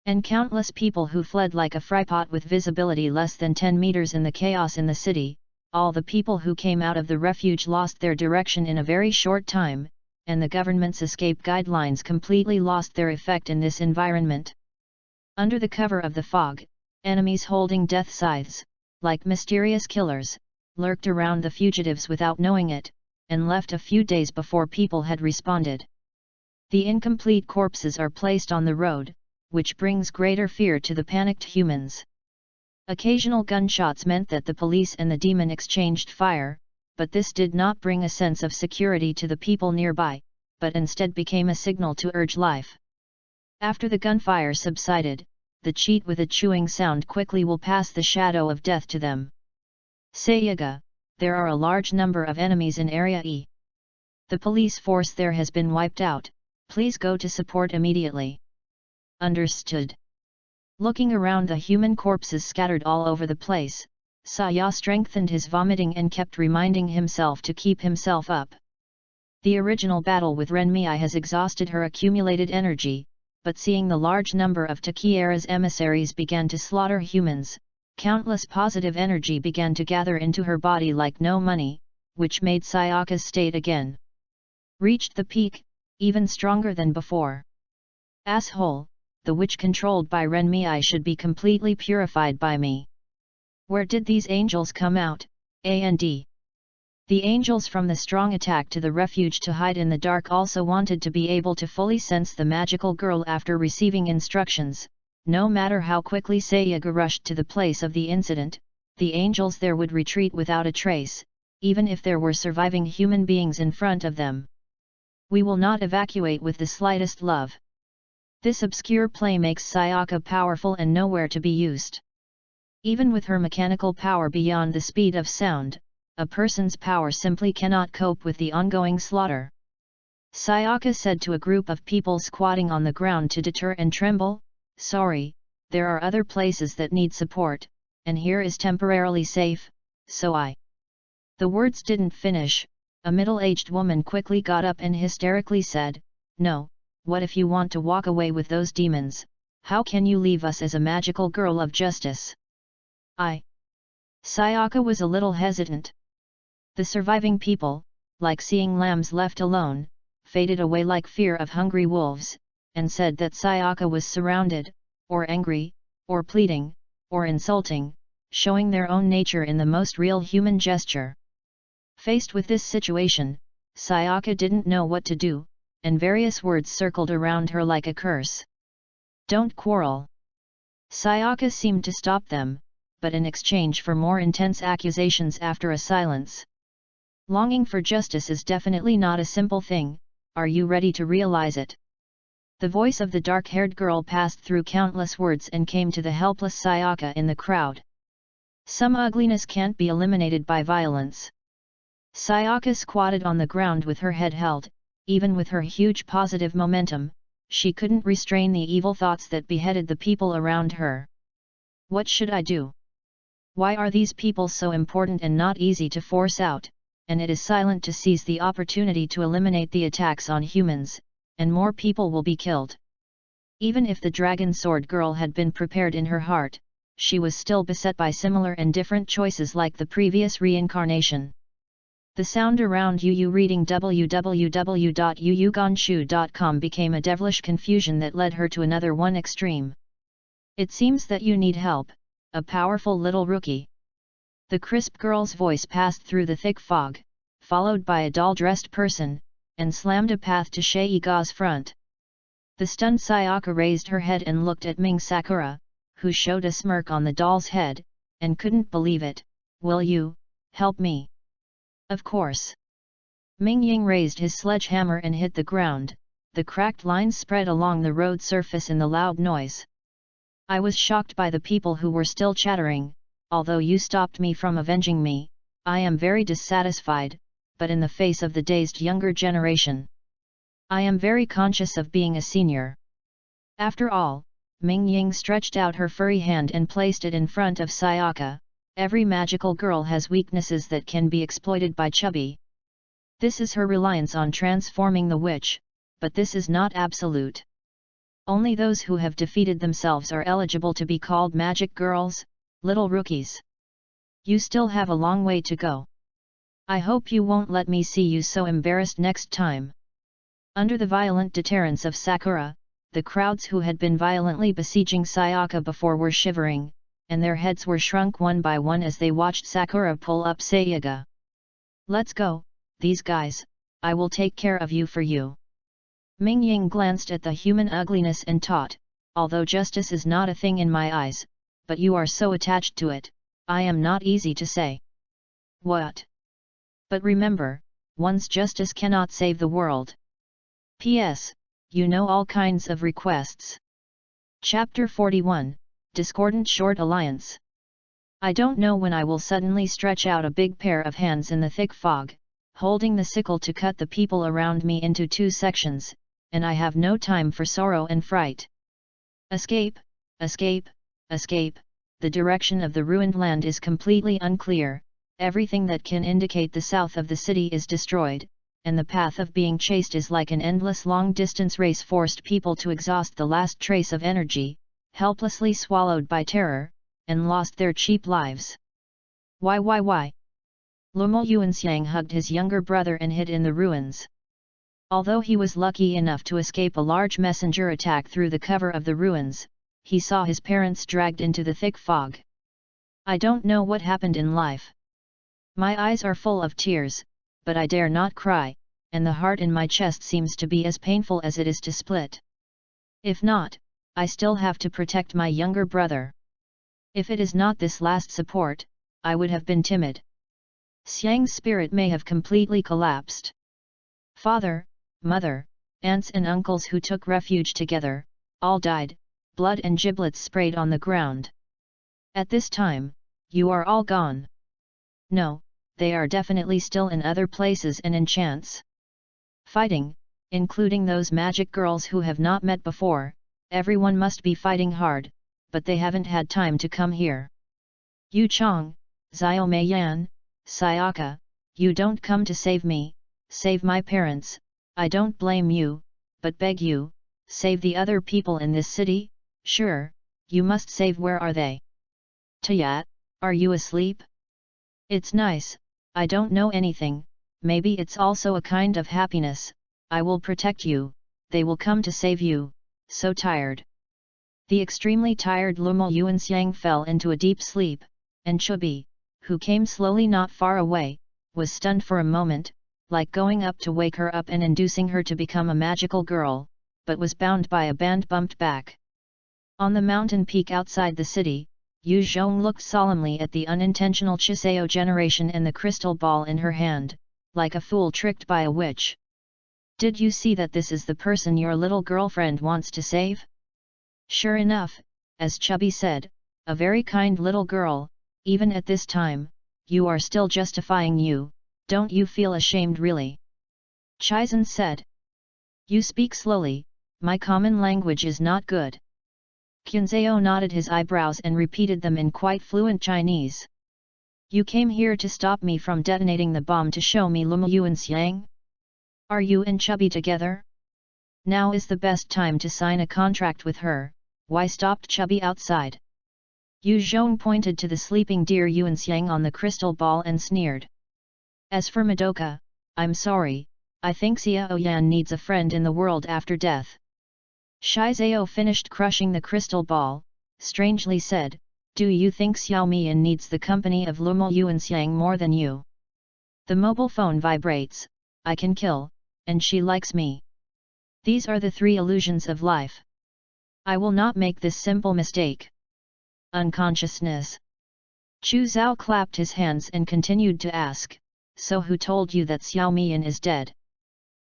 And countless people who fled like a frypot with visibility less than 10 meters in the chaos in the city, all the people who came out of the refuge lost their direction in a very short time, and the government's escape guidelines completely lost their effect in this environment. Under the cover of the fog, enemies holding death scythes, like mysterious killers, lurked around the fugitives without knowing it, and left a few days before people had responded. The incomplete corpses are placed on the road, which brings greater fear to the panicked humans. Occasional gunshots meant that the police and the demon exchanged fire, but this did not bring a sense of security to the people nearby, but instead became a signal to urge life. After the gunfire subsided, the cheat with a chewing sound quickly will pass the shadow of death to them. Sayaga, there are a large number of enemies in Area E. The police force there has been wiped out, please go to support immediately. Understood. Looking around the human corpses scattered all over the place, Saya strengthened his vomiting and kept reminding himself to keep himself up. The original battle with Renmei has exhausted her accumulated energy, but seeing the large number of Takihara's emissaries began to slaughter humans, countless positive energy began to gather into her body like no money, which made Sayaka's state again reached the peak, even stronger than before. Asshole, the witch controlled by Renmei should be completely purified by me. Where did these angels come out, A&D? The angels from the strong attack to the refuge to hide in the dark also wanted to be able to fully sense the magical girl after receiving instructions. No matter how quickly Sayaga rushed to the place of the incident, the angels there would retreat without a trace, even if there were surviving human beings in front of them. We will not evacuate with the slightest love. This obscure play makes Sayaka powerful and nowhere to be used. Even with her mechanical power beyond the speed of sound, a person's power simply cannot cope with the ongoing slaughter. Sayaka said to a group of people squatting on the ground to deter and tremble, "Sorry, there are other places that need support, and here is temporarily safe, so I..." The words didn't finish, a middle-aged woman quickly got up and hysterically said, "No, what if you want to walk away with those demons, how can you leave us as a magical girl of justice?" Sayaka was a little hesitant. The surviving people, like seeing lambs left alone, faded away like fear of hungry wolves, and said that Sayaka was surrounded, or angry, or pleading, or insulting, showing their own nature in the most real human gesture. Faced with this situation, Sayaka didn't know what to do, and various words circled around her like a curse. "Don't quarrel." Sayaka seemed to stop them, but in exchange for more intense accusations after a silence, Longing for justice is definitely not a simple thing, are you ready to realize it? The voice of the dark-haired girl passed through countless words and came to the helpless Sayaka in the crowd. Some ugliness can't be eliminated by violence. Sayaka squatted on the ground with her head held. Even with her huge positive momentum, she couldn't restrain the evil thoughts that beheaded the people around her. What should I do? Why are these people so important and not easy to force out, and it is silent to seize the opportunity to eliminate the attacks on humans, and more people will be killed? Even if the dragon sword girl had been prepared in her heart, she was still beset by similar and different choices like the previous reincarnation. The sound around Yu reading www.yuyugonshu.com became a devilish confusion that led her to another one extreme. It seems that you need help, a powerful little rookie. The crisp girl's voice passed through the thick fog, followed by a doll-dressed person, and slammed a path to Sheiga's front. The stunned Sayaka raised her head and looked at Ming Sakura, who showed a smirk on the doll's head, and couldn't believe it. Will you help me? Of course. Ming Ying raised his sledgehammer and hit the ground. The cracked lines spread along the road surface in the loud noise. I was shocked by the people who were still chattering. Although you stopped me from avenging me, I am very dissatisfied, but in the face of the dazed younger generation, I am very conscious of being a senior. After all, Ming Ying stretched out her furry hand and placed it in front of Sayaka. Every magical girl has weaknesses that can be exploited by Chubby. This is her reliance on transforming the witch, but this is not absolute. Only those who have defeated themselves are eligible to be called magic girls, little rookies. You still have a long way to go. I hope you won't let me see you so embarrassed next time. Under the violent deterrence of Sakura, the crowds who had been violently besieging Sayaka before were shivering, and their heads were shrunk one by one as they watched Sakura pull up Sayaka. Let's go, these guys, I will take care of you for you. Ming Ying glanced at the human ugliness and taught, although justice is not a thing in my eyes, but you are so attached to it, I am not easy to say. What? But remember, one's justice cannot save the world. P.S. You know all kinds of requests. Chapter 41, Discordant Short Alliance. I don't know when I will suddenly stretch out a big pair of hands in the thick fog, holding the sickle to cut the people around me into two sections, and I have no time for sorrow and fright. Escape, escape, escape. The direction of the ruined land is completely unclear, everything that can indicate the south of the city is destroyed, and the path of being chased is like an endless long-distance race forced people to exhaust the last trace of energy, helplessly swallowed by terror, and lost their cheap lives. Why? Lumo Yuanxiang hugged his younger brother and hid in the ruins. Although he was lucky enough to escape a large messenger attack through the cover of the ruins, he saw his parents dragged into the thick fog. I don't know what happened in life. My eyes are full of tears, but I dare not cry, and the heart in my chest seems to be as painful as it is to split. If not, I still have to protect my younger brother. If it is not this last support, I would have been timid. Xiang's spirit may have completely collapsed. Father, mother, aunts and uncles who took refuge together, all died, blood and giblets sprayed on the ground. At this time, you are all gone. No, they are definitely still in other places and enchants. Fighting, including those magic girls who have not met before, everyone must be fighting hard, but they haven't had time to come here. Yu Chong, Xiao Meiyan, Sayaka, you don't come to save me, save my parents, I don't blame you, but beg you, save the other people in this city, sure, you must save. Where are they? Tayat, are you asleep? It's nice, I don't know anything, maybe it's also a kind of happiness, I will protect you, they will come to save you, so tired. The extremely tired Lumo Yuanxiang fell into a deep sleep, and Chubby, who came slowly not far away, was stunned for a moment, like going up to wake her up and inducing her to become a magical girl, but was bound by a band bumped back. On the mountain peak outside the city, Yu Zhong looked solemnly at the unintentional Chiseo generation and the crystal ball in her hand, like a fool tricked by a witch. Did you see that this is the person your little girlfriend wants to save? Sure enough, as Chubby said, a very kind little girl. Even at this time, you are still justifying you, don't you feel ashamed really? Chizan said. You speak slowly, my common language is not good. Qinzhao nodded his eyebrows and repeated them in quite fluent Chinese. You came here to stop me from detonating the bomb to show me Lumu Yuanxiang? Are you and Chubby together? Now is the best time to sign a contract with her. Why stopped Chubby outside? Yu Zhong pointed to the sleeping deer Yuanxiang on the crystal ball and sneered. As for Madoka, I'm sorry, I think Xiao Yan needs a friend in the world after death. Shi Zhao finished crushing the crystal ball, strangely said, do you think Xiao Mian needs the company of Lumo Yuanxiang more than you? The mobile phone vibrates, I can kill, and she likes me. These are the three illusions of life. I will not make this simple mistake. Unconsciousness. Chu Zhao clapped his hands and continued to ask, so who told you that Xiao Mian is dead?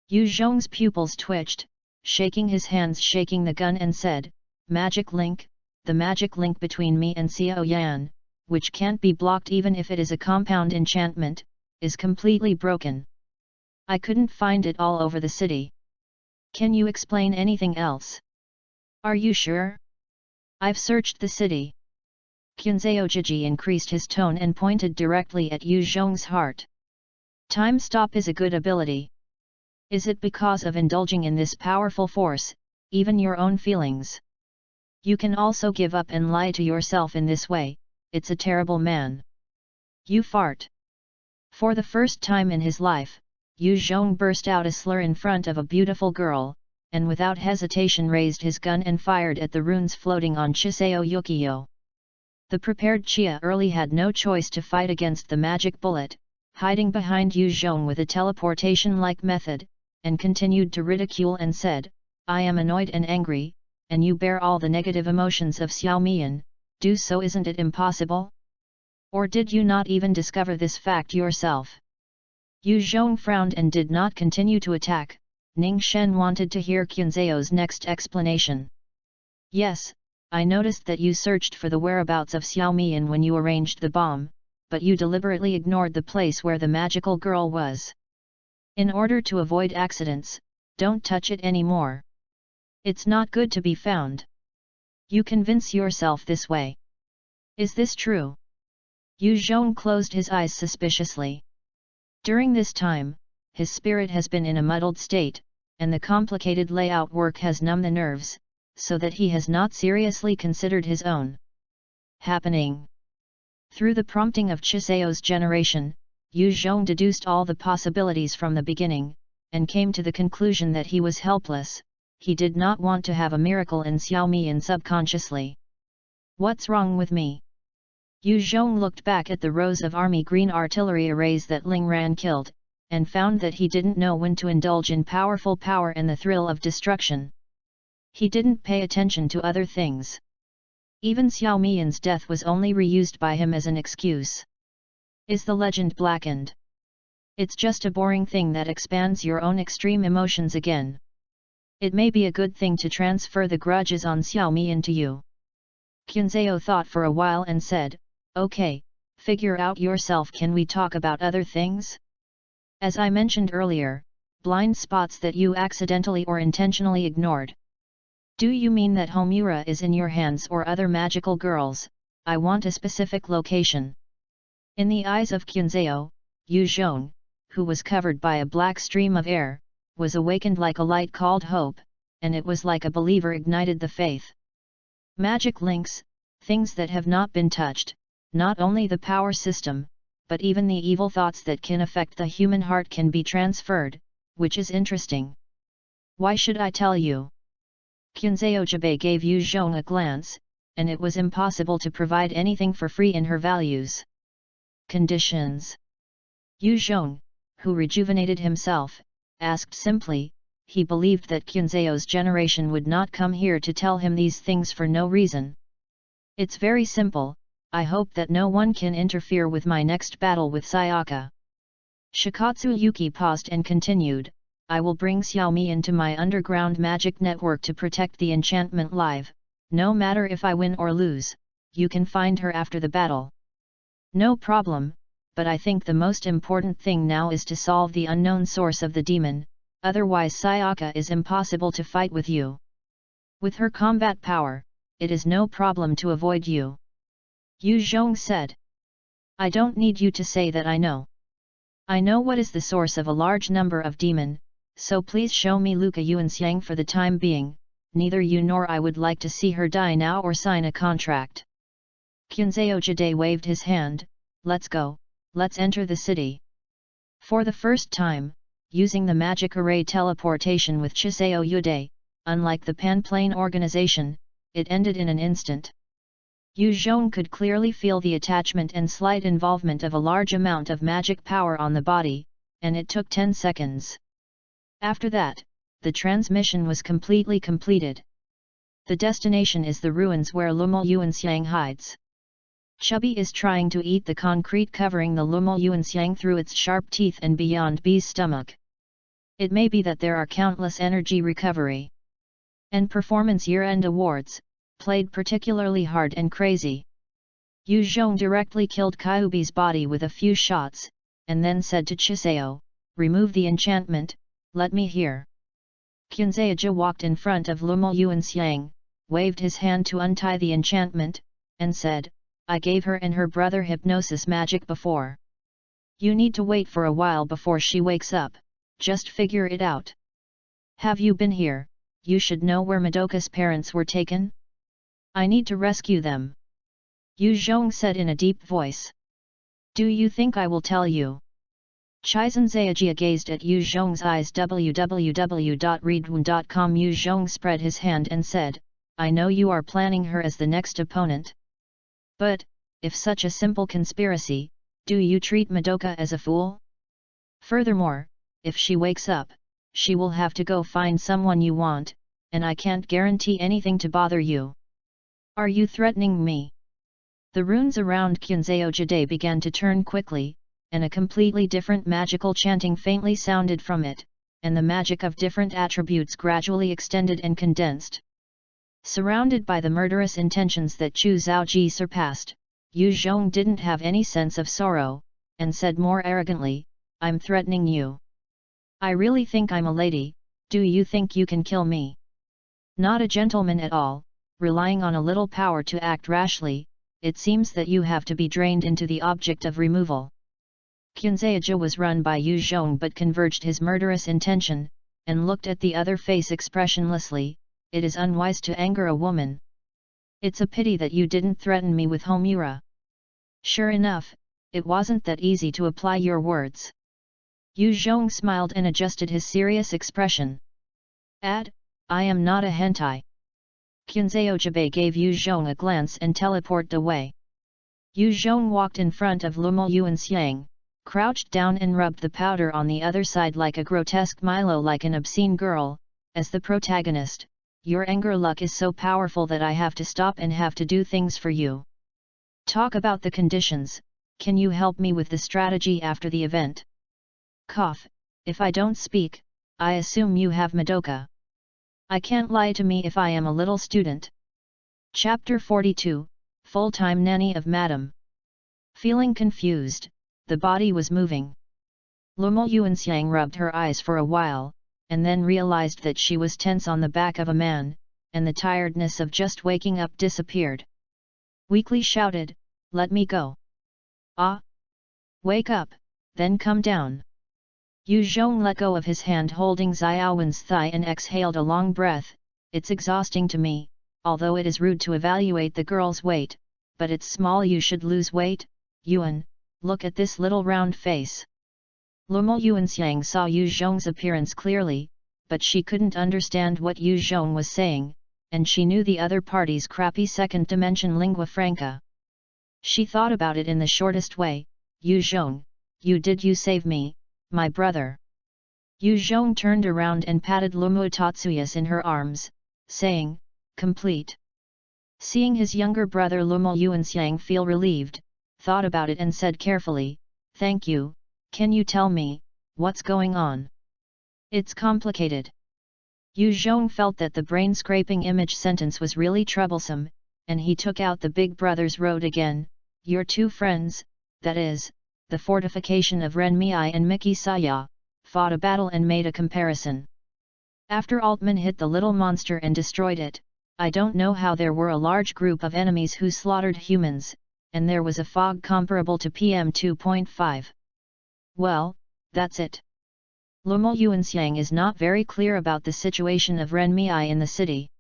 Yu Zhong's pupils twitched, shaking his hands shaking the gun and said, magic link, the magic link between me and Xiao Yan, which can't be blocked even if it is a compound enchantment, is completely broken. I couldn't find it all over the city. Can you explain anything else? Are you sure? I've searched the city. Qinzhao Jiji increased his tone and pointed directly at Yu Zhong's heart. Time stop is a good ability. Is it because of indulging in this powerful force, even your own feelings? You can also give up and lie to yourself in this way, it's a terrible man. You fart. For the first time in his life, Yu Zhong burst out a slur in front of a beautiful girl, and without hesitation raised his gun and fired at the runes floating on Chiseo Yukiyo. The prepared Chia early had no choice to fight against the magic bullet, hiding behind Yu Zhong with a teleportation-like method, and continued to ridicule and said, I am annoyed and angry, and you bear all the negative emotions of Xiao Mian, do so isn't it impossible? Or did you not even discover this fact yourself? Yu Zhong frowned and did not continue to attack. Ning Shen wanted to hear Qinzhao's next explanation. Yes, I noticed that you searched for the whereabouts of Xiao Mian when you arranged the bomb, but you deliberately ignored the place where the magical girl was. In order to avoid accidents, don't touch it anymore. It's not good to be found. You convince yourself this way. Is this true? Yu Zhong closed his eyes suspiciously. During this time, his spirit has been in a muddled state, and the complicated layout work has numbed the nerves, so that he has not seriously considered his own happening. Through the prompting of Chiseo's generation, Yu Zhong deduced all the possibilities from the beginning, and came to the conclusion that he was helpless. He did not want to have a miracle in Xiao Mian subconsciously. What's wrong with me? Yu Zhong looked back at the rows of army green artillery arrays that Ling Ran killed, and found that he didn't know when to indulge in powerful power and the thrill of destruction. He didn't pay attention to other things. Even Xiao Mian's death was only reused by him as an excuse. Is the legend blackened? It's just a boring thing that expands your own extreme emotions again. It may be a good thing to transfer the grudges on Xiao Mian to you. Qinzhao thought for a while and said, okay, figure out yourself. Can we talk about other things? As I mentioned earlier, blind spots that you accidentally or intentionally ignored. Do you mean that Homura is in your hands or other magical girls? I want a specific location. In the eyes of Qinzhao, Yu Zhong, who was covered by a black stream of air, was awakened like a light called hope, and it was like a believer ignited the faith. Magic links, things that have not been touched, not only the power system, but even the evil thoughts that can affect the human heart can be transferred, which is interesting. Why should I tell you? Qinzhao Jibai gave Yu Zhong a glance, and it was impossible to provide anything for free in her values. Conditions. Yu Zhong, who rejuvenated himself, asked simply. He believed that Qinzhao's generation would not come here to tell him these things for no reason. It's very simple. I hope that no one can interfere with my next battle with Sayaka. Shikatsu Yuki paused and continued, I will bring Xiaomi into my underground magic network to protect the enchantment live, no matter if I win or lose, you can find her after the battle. No problem, but I think the most important thing now is to solve the unknown source of the demon, otherwise Sayaka is impossible to fight with you. With her combat power, it is no problem to avoid you. Yu Zhong said. I don't need you to say that I know. I know what is the source of a large number of demon, so please show me Luca Yuanxiang for the time being, neither you nor I would like to see her die now or sign a contract. Qunzao Jide waved his hand, let's go, let's enter the city. For the first time, using the magic array teleportation with Chiseo Yude, unlike the Panplane organization, it ended in an instant. Yu Zhong could clearly feel the attachment and slight involvement of a large amount of magic power on the body, and it took 10 seconds. After that, the transmission was completely completed. The destination is the ruins where Lumel Yuanxiang hides. Chubby is trying to eat the concrete covering the Lumel Yuanxiang through its sharp teeth and beyond B's stomach. It may be that there are countless energy recovery and performance year-end awards, played particularly hard and crazy. Yu Zhong directly killed Kyubi's body with a few shots, and then said to Chiseo, remove the enchantment, let me hear. Qunzaija walked in front of Lumel Yuanxiang, waved his hand to untie the enchantment, and said, I gave her and her brother hypnosis magic before. You need to wait for a while before she wakes up, just figure it out. Have you been here? You should know where Madoka's parents were taken? I need to rescue them. Yu Zhong said in a deep voice. Do you think I will tell you? Chizan Zayajia gazed at Yu Zhong's eyes. www.readaloud.com. Yu Zhong spread his hand and said, I know you are planning her as the next opponent. But, if such a simple conspiracy, do you treat Madoka as a fool? Furthermore, if she wakes up, she will have to go find someone you want, and I can't guarantee anything to bother you. Are you threatening me? The runes around Qunzao Jide began to turn quickly, and a completely different magical chanting faintly sounded from it, and the magic of different attributes gradually extended and condensed. Surrounded by the murderous intentions that Chu Zhaoji surpassed, Yu Zhong didn't have any sense of sorrow, and said more arrogantly, I'm threatening you. I really think I'm a lady, do you think you can kill me? Not a gentleman at all, relying on a little power to act rashly, it seems that you have to be drained into the object of removal. Qunzaija was run by Yu Zhong but converged his murderous intention, and looked at the other face expressionlessly, it is unwise to anger a woman. It's a pity that you didn't threaten me with Homura. Sure enough, it wasn't that easy to apply your words. Yu Zhong smiled and adjusted his serious expression. I am not a hentai. Qunzao Jibei gave Yu Zhong a glance and teleported away. Yu Zhong walked in front of Lumel Yuanxiang, crouched down and rubbed the powder on the other side like a grotesque Milo, like an obscene girl. As the protagonist, your anger luck is so powerful that I have to stop and have to do things for you. Talk about the conditions, can you help me with the strategy after the event? Cough, if I don't speak, I assume you have Madoka. I can't lie to me if I am a little student. Chapter 42, Full-time Nanny of Madam. Feeling confused, the body was moving. Lumel Yuanxiang rubbed her eyes for a while, and then realized that she was tense on the back of a man, and the tiredness of just waking up disappeared. Weakly shouted, let me go. Ah! Wake up, then come down. Yu Zhong let go of his hand holding Xiaowen's thigh and exhaled a long breath, it's exhausting to me, although it is rude to evaluate the girl's weight, but it's small, you should lose weight, Yuan, look at this little round face. Lumel Yuanxiang saw Yu Zhong's appearance clearly, but she couldn't understand what Yu Zhong was saying, and she knew the other party's crappy second-dimension lingua franca. She thought about it in the shortest way, Yu Zhong, you save me, my brother. Yu Zhong turned around and patted Lumel Tatsuyas in her arms, saying, complete. Seeing his younger brother Lumel Yuanxiang feel relieved, thought about it and said carefully, thank you, Can you tell me, what's going on? It's complicated. Yu Zhong felt that the brain-scraping image sentence was really troublesome, and he took out the Big Brother's road again. Your two friends, that is, the fortification of Ren Miai and Mickey Saya, fought a battle and made a comparison. After Altman hit the little monster and destroyed it, I don't know how there were a large group of enemies who slaughtered humans, and there was a fog comparable to PM 2.5. Well, that's it. Lumo Yuanxiang is not very clear about the situation of Ren Miai in the city.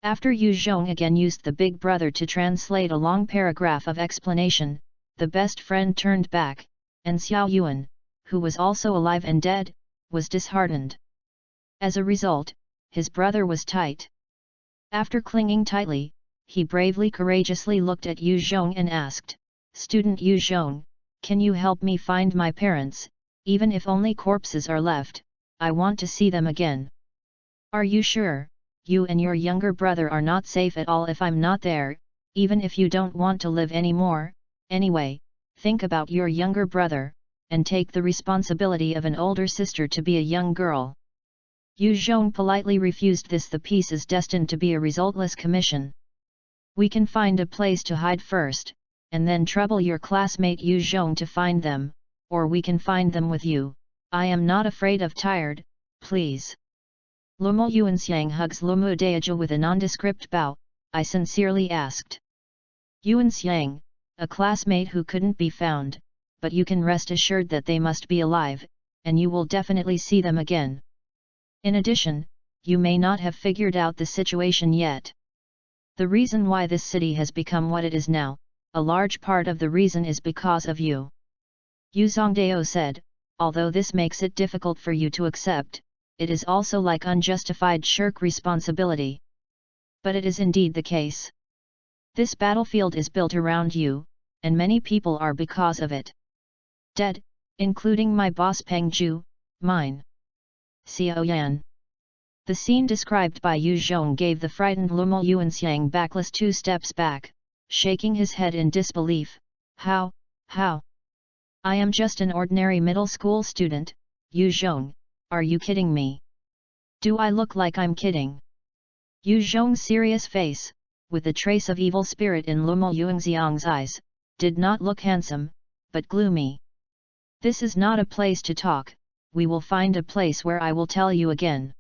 After Yu Zhong again used the Big Brother to translate a long paragraph of explanation, the best friend turned back, and Xiao Yuan, who was also alive and dead, was disheartened. As a result, his brother was tight. After clinging tightly, he bravely courageously looked at Yu Zhong and asked, "Student Yu Zhong, can you help me find my parents? Even if only corpses are left, I want to see them again." "Are you sure? You and your younger brother are not safe at all if I'm not there, even if you don't want to live anymore. Anyway, think about your younger brother, and take the responsibility of an older sister to be a young girl." Yu Zhong politely refused this. The piece is destined to be a resultless commission. "We can find a place to hide first, and then trouble your classmate Yu Zhong to find them, or we can find them with you. I am not afraid of tired, please." Lumo Yuanxiang hugs Lumu Daija with a nondescript bow. "I sincerely asked." "Yuanxiang, a classmate who couldn't be found, but you can rest assured that they must be alive, and you will definitely see them again. In addition, you may not have figured out the situation yet. The reason why this city has become what it is now, a large part of the reason is because of you." Yu Zongdao said, "Although this makes it difficult for you to accept, it is also like unjustified shirk responsibility. But it is indeed the case. This battlefield is built around you, and many people are because of it dead, including my boss Peng Zhu, mine. Xiao Yan." The scene described by Yu Zhong gave the frightened Lumo Yuanxiang backless 2 steps back, shaking his head in disbelief. How? I am just an ordinary middle school student, Yu Zhong, are you kidding me? Do I look like I'm kidding?" Yu Zhong's serious face, with a trace of evil spirit in Lumo Yuanxiang's eyes, did not look handsome, but gloomy. "This is not a place to talk, we will find a place where I will tell you again."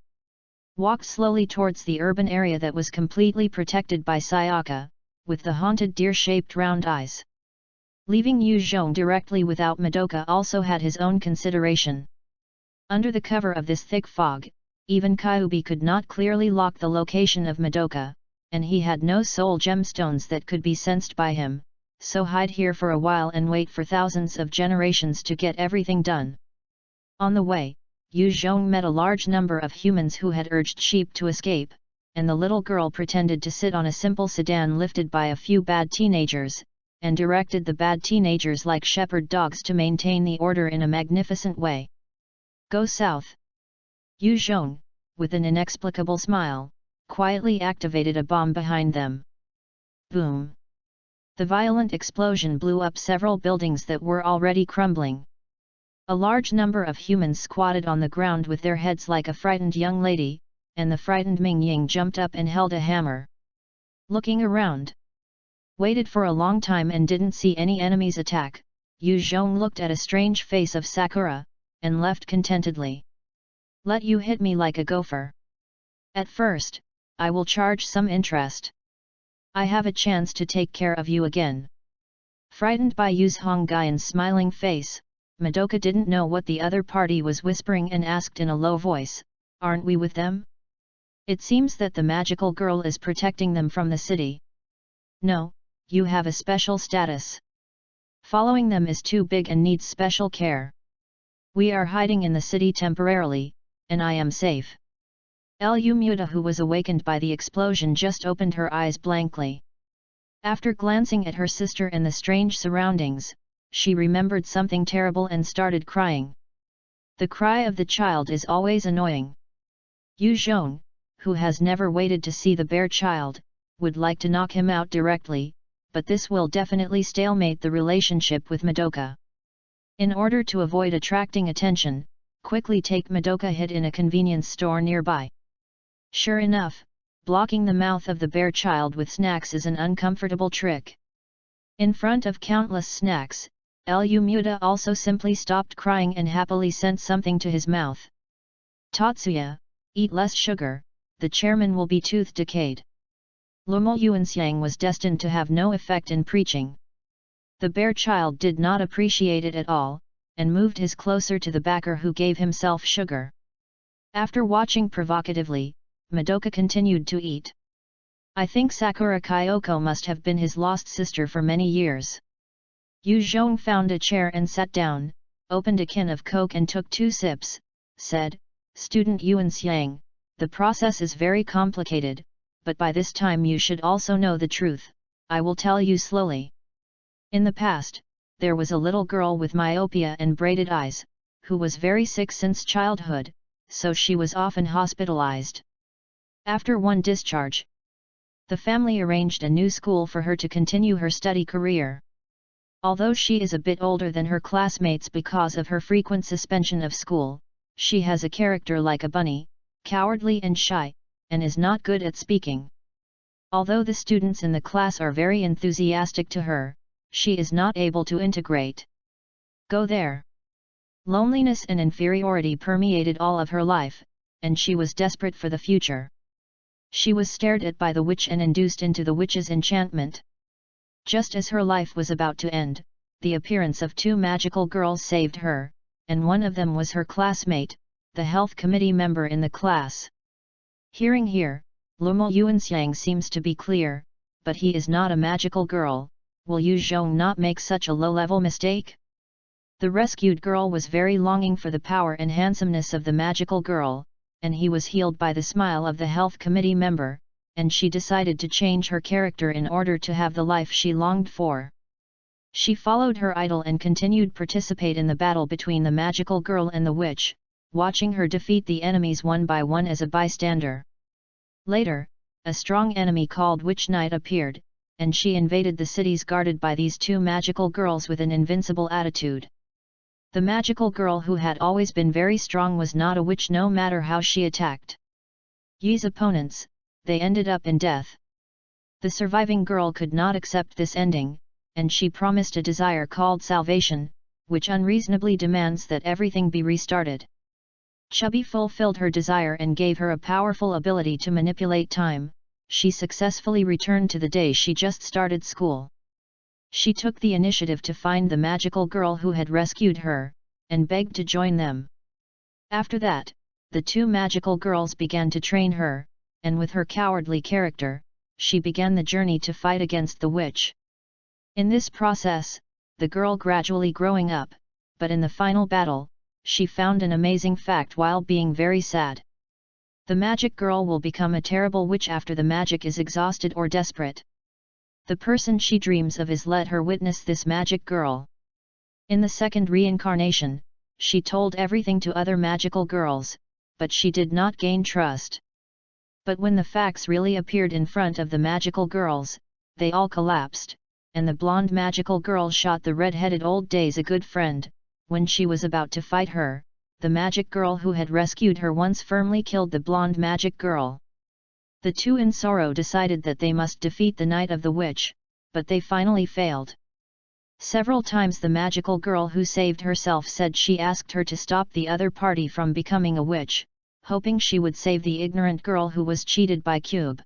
Walk slowly towards the urban area that was completely protected by Sayaka, with the haunted deer-shaped round eyes. Leaving Yu Zhong directly without Madoka also had his own consideration. Under the cover of this thick fog, even Kyubi could not clearly lock the location of Madoka, and he had no soul gemstones that could be sensed by him, so hide here for a while and wait for thousands of generations to get everything done. On the way, Yu Zhong met a large number of humans who had urged sheep to escape, and the little girl pretended to sit on a simple sedan lifted by a few bad teenagers, and directed the bad teenagers like shepherd dogs to maintain the order in a magnificent way. "Go south." Yu Zhong, with an inexplicable smile, quietly activated a bomb behind them. Boom! The violent explosion blew up several buildings that were already crumbling. A large number of humans squatted on the ground with their heads like a frightened young lady, and the frightened Ming Ying jumped up and held a hammer. Looking around, waited for a long time and didn't see any enemies attack, Yu Zhong looked at a strange face of Sakura, and left contentedly. "Let you hit me like a gopher. At first, I will charge some interest. I have a chance to take care of you again." Frightened by Yu Zhong's smiling face, Madoka didn't know what the other party was whispering and asked in a low voice, "Aren't we with them? It seems that the magical girl is protecting them from the city." "No, you have a special status. Following them is too big and needs special care. We are hiding in the city temporarily, and I am safe." Lu Muta, who was awakened by the explosion, just opened her eyes blankly. After glancing at her sister and the strange surroundings, she remembered something terrible and started crying. The cry of the child is always annoying. Yu Zhong, who has never waited to see the bear child, would like to knock him out directly, but this will definitely stalemate the relationship with Madoka. In order to avoid attracting attention, quickly take Madoka hid in a convenience store nearby. Sure enough, blocking the mouth of the bear child with snacks is an uncomfortable trick. In front of countless snacks, Lu Muta also simply stopped crying and happily sent something to his mouth. Tatsuya, eat less sugar, the chairman will be tooth decayed. Lumo Yuanxiang was destined to have no effect in preaching. The bear child did not appreciate it at all, and moved his closer to the backer who gave himself sugar. After watching provocatively, Madoka continued to eat. I think Sakura Kyoko must have been his lost sister for many years. Yu Zhong found a chair and sat down, opened a can of Coke and took 2 sips, said, Student Yuanxiang, the process is very complicated, but by this time you should also know the truth. I will tell you slowly. In the past, there was a little girl with myopia and braided eyes, who was very sick since childhood, so she was often hospitalized. After one discharge, the family arranged a new school for her to continue her study career. Although she is a bit older than her classmates because of her frequent suspension of school, she has a character like a bunny, cowardly and shy, and is not good at speaking. Although the students in the class are very enthusiastic to her, she is not able to integrate. Go there. Loneliness and inferiority permeated all of her life, and she was desperate for the future. She was stared at by the witch and induced into the witch's enchantment. Just as her life was about to end, the appearance of 2 magical girls saved her, and one of them was her classmate, the health committee member in the class. Hearing here, Lumo Yuanxiang seems to be clear, but he is not a magical girl. Will Yu Zhong not make such a low-level mistake? The rescued girl was very longing for the power and handsomeness of the magical girl, and he was healed by the smile of the health committee member, and she decided to change her character in order to have the life she longed for. She followed her idol and continued participate in the battle between the magical girl and the witch, watching her defeat the enemies one by one as a bystander. Later, a strong enemy called Witch Knight appeared, and she invaded the cities guarded by these 2 magical girls with an invincible attitude. The magical girl who had always been very strong was not a witch no matter how she attacked Yi's opponents, they ended up in death. The surviving girl could not accept this ending, and she promised a desire called salvation, which unreasonably demands that everything be restarted. Chubby fulfilled her desire and gave her a powerful ability to manipulate time. She successfully returned to the day she just started school. She took the initiative to find the magical girl who had rescued her, and begged to join them. After that, the 2 magical girls began to train her, and with her cowardly character, she began the journey to fight against the witch. In this process, the girl gradually growing up, but in the final battle, she found an amazing fact while being very sad. The magic girl will become a terrible witch after the magic is exhausted or desperate. The person she dreams of is let her witness this magic girl. In the second reincarnation, she told everything to other magical girls, but she did not gain trust. But when the facts really appeared in front of the magical girls, they all collapsed, and the blonde magical girl shot the red-headed old days a good friend. When she was about to fight her, the magic girl who had rescued her once firmly killed the blonde magic girl. The 2 in sorrow decided that they must defeat the Knight of the Witch, but they finally failed. Several times the magical girl who saved herself said she asked her to stop the other party from becoming a witch, hoping she would save the ignorant girl who was cheated by Cube.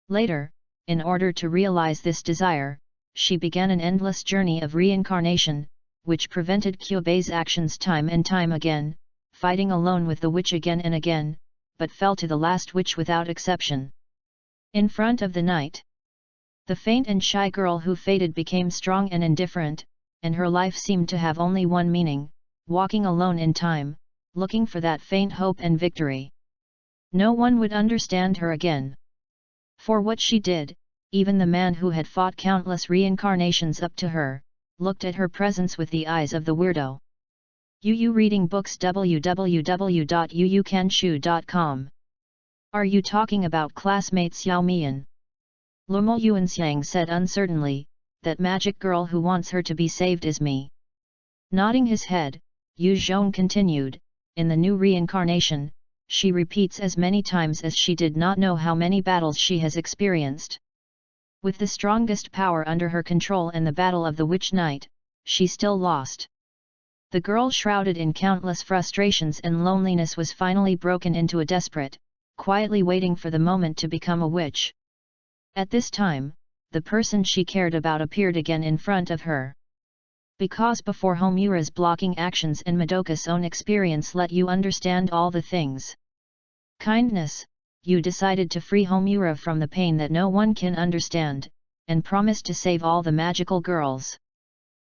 Later, in order to realize this desire, she began an endless journey of reincarnation, which prevented Kyubei's actions time and time again, fighting alone with the witch again and again, but fell to the last witch without exception. In front of the night, the faint and shy girl who faded became strong and indifferent, and her life seemed to have only one meaning, walking alone in time, looking for that faint hope and victory. No one would understand her again. For what she did, even the man who had fought countless reincarnations up to her, looked at her presence with the eyes of the weirdo. Yu Reading Books www.yuukanshu.com. Are you talking about classmate Xiao Mian? Lumo Yuanxiang said uncertainly, that magic girl who wants her to be saved is me. Nodding his head, Yu Zhong continued, in the new reincarnation, she repeats as many times as she did not know how many battles she has experienced. With the strongest power under her control and the battle of the Witch Knight, she still lost. The girl shrouded in countless frustrations and loneliness was finally broken into a desperate, quietly waiting for the moment to become a witch. At this time, the person she cared about appeared again in front of her. Because before Homura's blocking actions and Madoka's own experience let you understand all the things. Kindness, you decided to free Homura from the pain that no one can understand, and promised to save all the magical girls.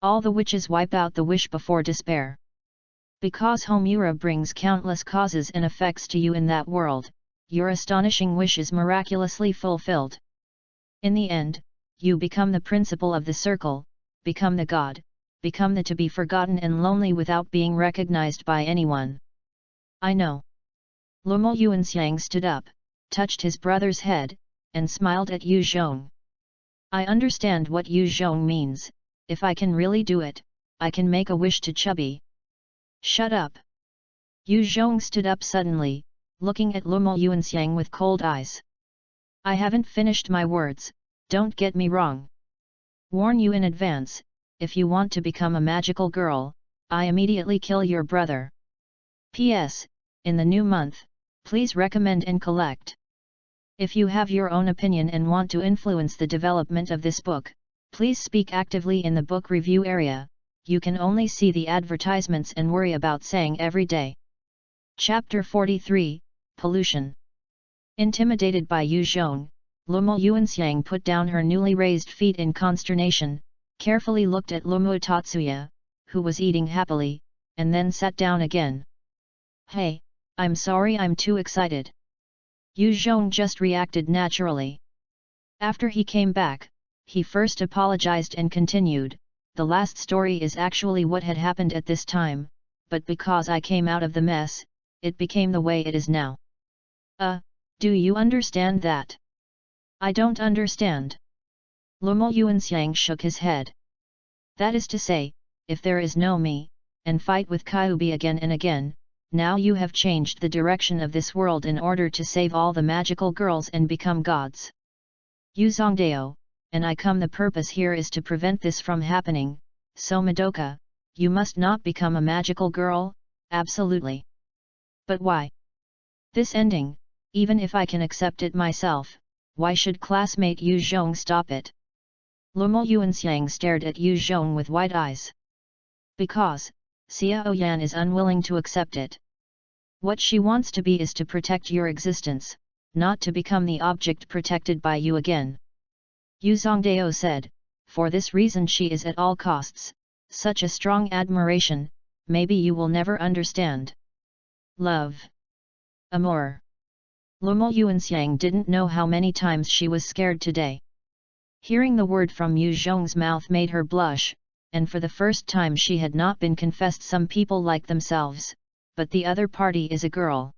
All the witches wipe out the wish before despair. Because Homura brings countless causes and effects to you in that world, your astonishing wish is miraculously fulfilled. In the end, you become the principal of the circle, become the god, become the to be forgotten and lonely without being recognized by anyone. I know. Lumo Yuanxiang stood up, touched his brother's head, and smiled at Yu Zhong. I understand what Yu Zhong means. If I can really do it, I can make a wish to Chubby. Shut up. Yu Zhong stood up suddenly, looking at Lumo Yuanxiang with cold eyes. I haven't finished my words, don't get me wrong. Warn you in advance, if you want to become a magical girl, I immediately kill your brother. P.S. In the new month, please recommend and collect. If you have your own opinion and want to influence the development of this book, please speak actively in the book review area. You can only see the advertisements and worry about saying every day. Chapter 43, Pollution. Intimidated by Yu Zhong, Lumo Yuanxiang put down her newly raised feet in consternation, carefully looked at Lumo Tatsuya, who was eating happily, and then sat down again. Hey, I'm sorry I'm too excited. Yu Zhong just reacted naturally. After he came back, he first apologized and continued, the last story is actually what had happened at this time, but because I came out of the mess, it became the way it is now. Do you understand that? I don't understand. Lumo Yuanxiang shook his head. That is to say, if there is no me, and fight with Kyubi again and again, now you have changed the direction of this world in order to save all the magical girls and become gods. Yu Zongdao, and I come the purpose here is to prevent this from happening, so Madoka, you must not become a magical girl, absolutely. But why? This ending, even if I can accept it myself, why should classmate Yu Zhong stop it? Lumo Yuanxiang stared at Yu Zhong with wide eyes. Because, Xiao Yan is unwilling to accept it. What she wants to be is to protect your existence, not to become the object protected by you again. Yu Zongdao said, for this reason she is at all costs, such a strong admiration, maybe you will never understand. Love. Amour. Lumo Yuanxiang didn't know how many times she was scared today. Hearing the word from Yu Zhong's mouth made her blush, and for the first time she had not been confessed some people like themselves, but the other party is a girl.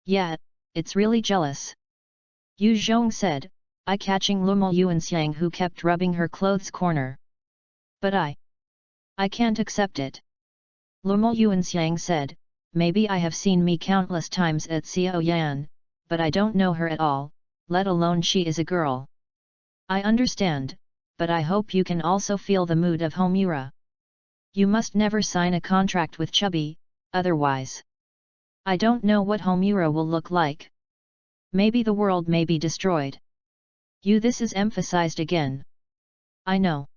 Yeah, it's really jealous. Yu Zhong said, eye-catching Lumo Yuanxiang who kept rubbing her clothes corner. But I can't accept it. Lumo Yuanxiang said, maybe I have seen me countless times at Xiao Yan, but I don't know her at all, let alone she is a girl. I understand, but I hope you can also feel the mood of Homura. You must never sign a contract with Chubby, otherwise. I don't know what Homura will look like. Maybe the world may be destroyed. This is emphasized again. I know.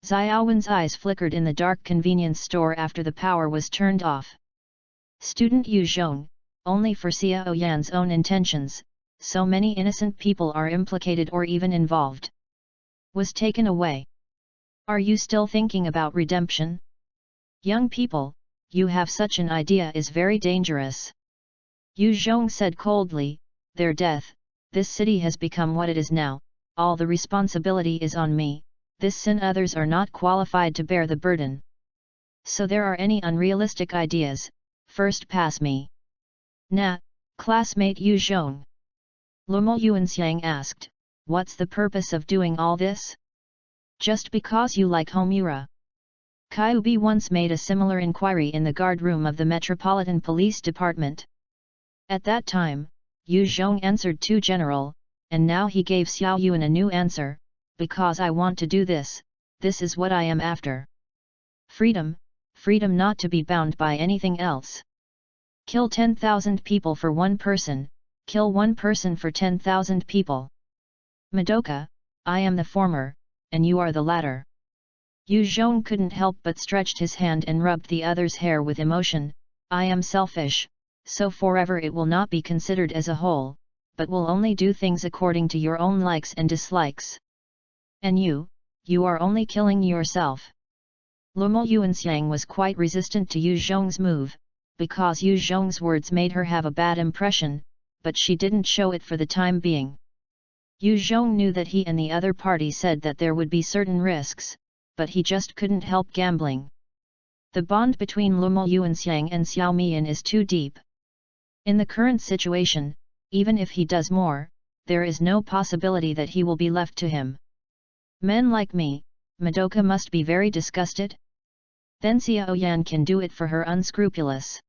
Xiaowen's eyes flickered in the dark convenience store after the power was turned off. Student Yu Zhong, only for Xiao Yan's own intentions, so many innocent people are implicated or even involved. Was taken away. Are you still thinking about redemption? Young people, you have such an idea is very dangerous. Yu Zhong said coldly, their death, this city has become what it is now, all the responsibility is on me, this sin others are not qualified to bear the burden. So there are any unrealistic ideas, first pass me. Nah, classmate Yu Zhong. Lumo Yuanxiang asked, what's the purpose of doing all this? Just because you like Homura. Kyubi once made a similar inquiry in the guard room of the Metropolitan Police Department. At that time, Yu Zhong answered too general, and now he gave Xiao Yuan a new answer, because I want to do this, this is what I am after. Freedom, freedom not to be bound by anything else. Kill 10,000 people for one person, kill one person for 10,000 people. Madoka, I am the former, and you are the latter. Yu Zhong couldn't help but stretched his hand and rubbed the other's hair with emotion. I am selfish, so forever it will not be considered as a whole, but will only do things according to your own likes and dislikes. And you are only killing yourself. Lumo Yuanxiang was quite resistant to Yu Zhong's move, because Yu Zhong's words made her have a bad impression, but she didn't show it for the time being. Yu Zhong knew that he and the other party said that there would be certain risks, but he just couldn't help gambling. The bond between Lumo Yuanxiang and Xiao Mian is too deep. In the current situation, even if he does more, there is no possibility that he will be left to him. Men like me, Madoka must be very disgusted? Then Xiao Yan can do it for her unscrupulous.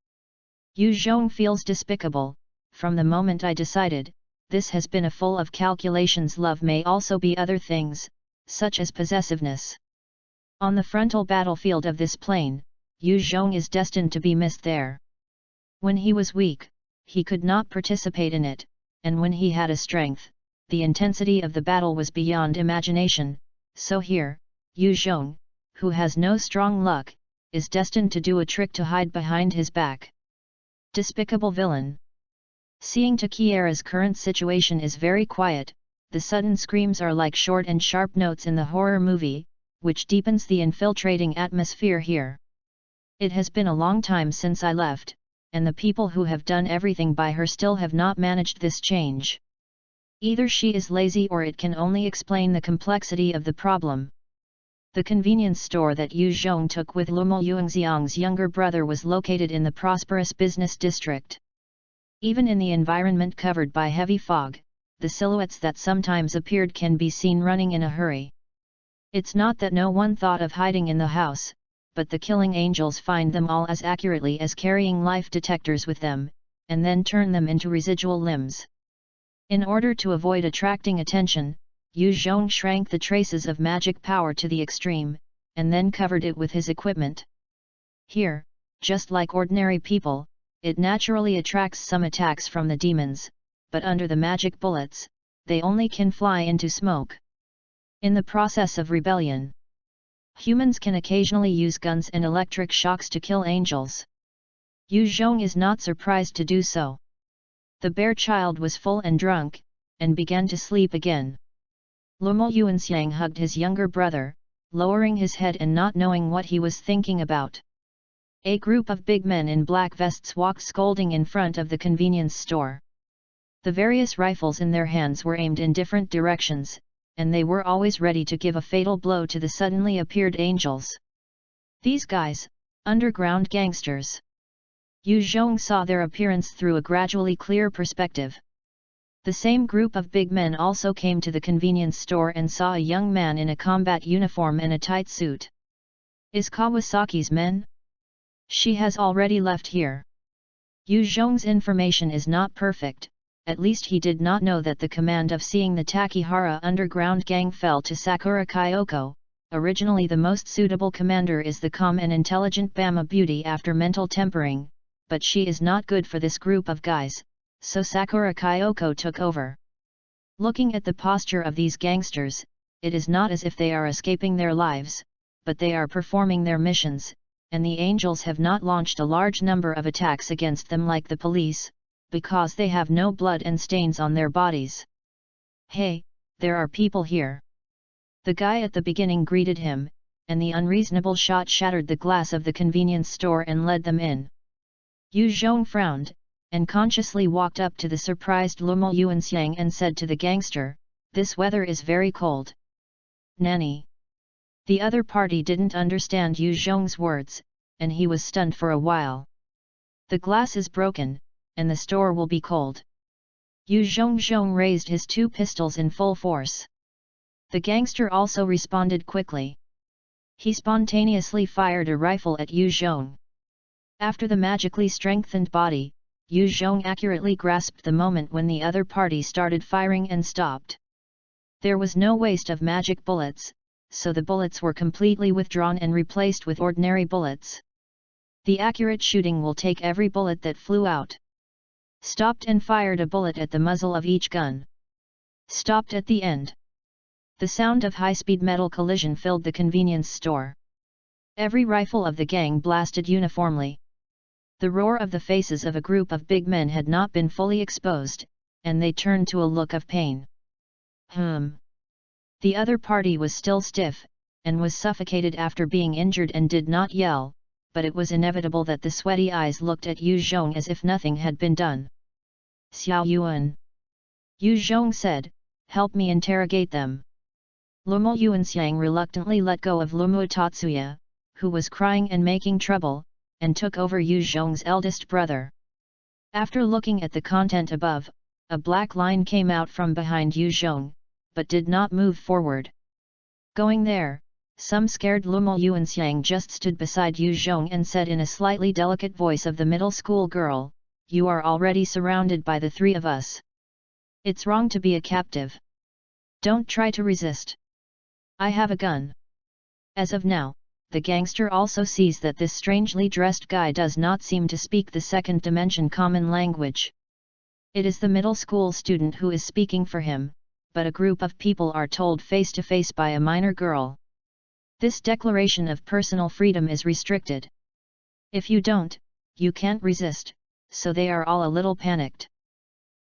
Yu Zhong feels despicable. From the moment I decided, this has been a full of calculations. Love may also be other things, such as possessiveness. On the frontal battlefield of this plane, Yu Zhong is destined to be missed there. When he was weak, he could not participate in it, and when he had a strength, the intensity of the battle was beyond imagination, so here, Yu Zhong, who has no strong luck, is destined to do a trick to hide behind his back. Despicable villain. Seeing Takiera's current situation is very quiet, the sudden screams are like short and sharp notes in the horror movie, which deepens the infiltrating atmosphere here. It has been a long time since I left, and the people who have done everything by her still have not managed this change. Either she is lazy or it can only explain the complexity of the problem. The convenience store that Yu Zhong took with Lumo Yuanxiang's younger brother was located in the prosperous business district. Even in the environment covered by heavy fog, the silhouettes that sometimes appeared can be seen running in a hurry. It's not that no one thought of hiding in the house, but the killing angels find them all as accurately as carrying life detectors with them, and then turn them into residual limbs. In order to avoid attracting attention, Yu Zhong shrank the traces of magic power to the extreme, and then covered it with his equipment. Here, just like ordinary people, it naturally attracts some attacks from the demons, but under the magic bullets, they only can fly into smoke. In the process of rebellion, humans can occasionally use guns and electric shocks to kill angels. Yu Zhong is not surprised to do so. The bear child was full and drunk, and began to sleep again. Lumo Yuanxiang hugged his younger brother, lowering his head and not knowing what he was thinking about. A group of big men in black vests walked scolding in front of the convenience store. The various rifles in their hands were aimed in different directions, and they were always ready to give a fatal blow to the suddenly appeared angels. These guys, underground gangsters. Yu Zhong saw their appearance through a gradually clear perspective. The same group of big men also came to the convenience store and saw a young man in a combat uniform and a tight suit. Is Kawasaki's men? She has already left here. Yu Zhong's information is not perfect, at least he did not know that the command of seeing the Takihara underground gang fell to Sakura Kyoko. Originally the most suitable commander is the calm and intelligent Bama Beauty after mental tempering, but she is not good for this group of guys, so Sakura Kyoko took over. Looking at the posture of these gangsters, it is not as if they are escaping their lives, but they are performing their missions, and the angels have not launched a large number of attacks against them like the police, because they have no blood and stains on their bodies. Hey, there are people here. The guy at the beginning greeted him, and the unreasonable shot shattered the glass of the convenience store and led them in. Yu Zhong frowned, and consciously walked up to the surprised Lumo Yuanxiang and said to the gangster, "This weather is very cold." Nanny. The other party didn't understand Yu Zhong's words, and he was stunned for a while. The glass is broken, and the store will be cold. Yu Zhong raised his two pistols in full force. The gangster also responded quickly. He spontaneously fired a rifle at Yu Zhong. After the magically strengthened body, Yu Zhong accurately grasped the moment when the other party started firing and stopped. There was no waste of magic bullets, so the bullets were completely withdrawn and replaced with ordinary bullets. The accurate shooting will take every bullet that flew out. Stopped and fired a bullet at the muzzle of each gun. Stopped at the end. The sound of high-speed metal collision filled the convenience store. Every rifle of the gang blasted uniformly. The roar of the faces of a group of big men had not been fully exposed, and they turned to a look of pain. The other party was still stiff, and was suffocated after being injured and did not yell, but it was inevitable that the sweaty eyes looked at Yu Zhong as if nothing had been done. Xiao Yuan. Yu Zhong said, help me interrogate them. Lumo Yuanxiang reluctantly let go of Lumo Tatsuya, who was crying and making trouble, and took over Yu Zhong's eldest brother. After looking at the content above, a black line came out from behind Yu Zhong, but did not move forward. Going there, some scared Lumo Yuanxiang just stood beside Yu Zhong and said in a slightly delicate voice of the middle school girl, you are already surrounded by the three of us. It's wrong to be a captive. Don't try to resist. I have a gun. As of now, the gangster also sees that this strangely dressed guy does not seem to speak the second dimension common language. It is the middle school student who is speaking for him, but a group of people are told face to face by a minor girl. This declaration of personal freedom is restricted. If you don't, you can't resist, so they are all a little panicked.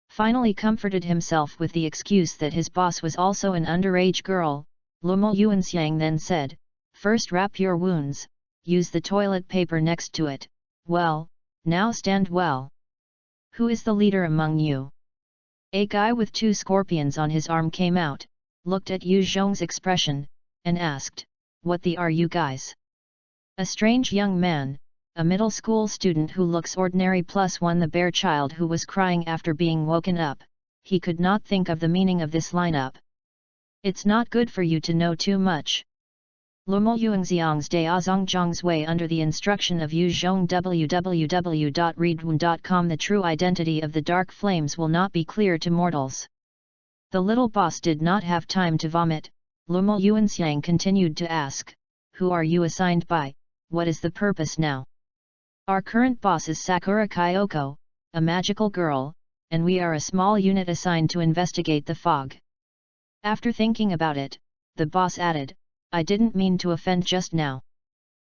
Finally comforted himself with the excuse that his boss was also an underage girl, Lumo Yuanxiang then said, first wrap your wounds, use the toilet paper next to it, well, now stand well. Who is the leader among you? A guy with 2 scorpions on his arm came out, looked at Yu Zhong's expression, and asked, what the are you guys? A strange young man, a middle school student who looks ordinary +1 the bear child who was crying after being woken up, he could not think of the meaning of this lineup. It's not good for you to know too much. Lumo Yuanxiang's Daozongzhong's way under the instruction of Yu Zhong www.readaloud.com. The true identity of the dark flames will not be clear to mortals. The little boss did not have time to vomit. Lumo Yuanxiang continued to ask, who are you assigned by, what is the purpose now? Our current boss is Sakura Kyoko, a magical girl, and we are a small unit assigned to investigate the fog. After thinking about it, the boss added, I didn't mean to offend just now.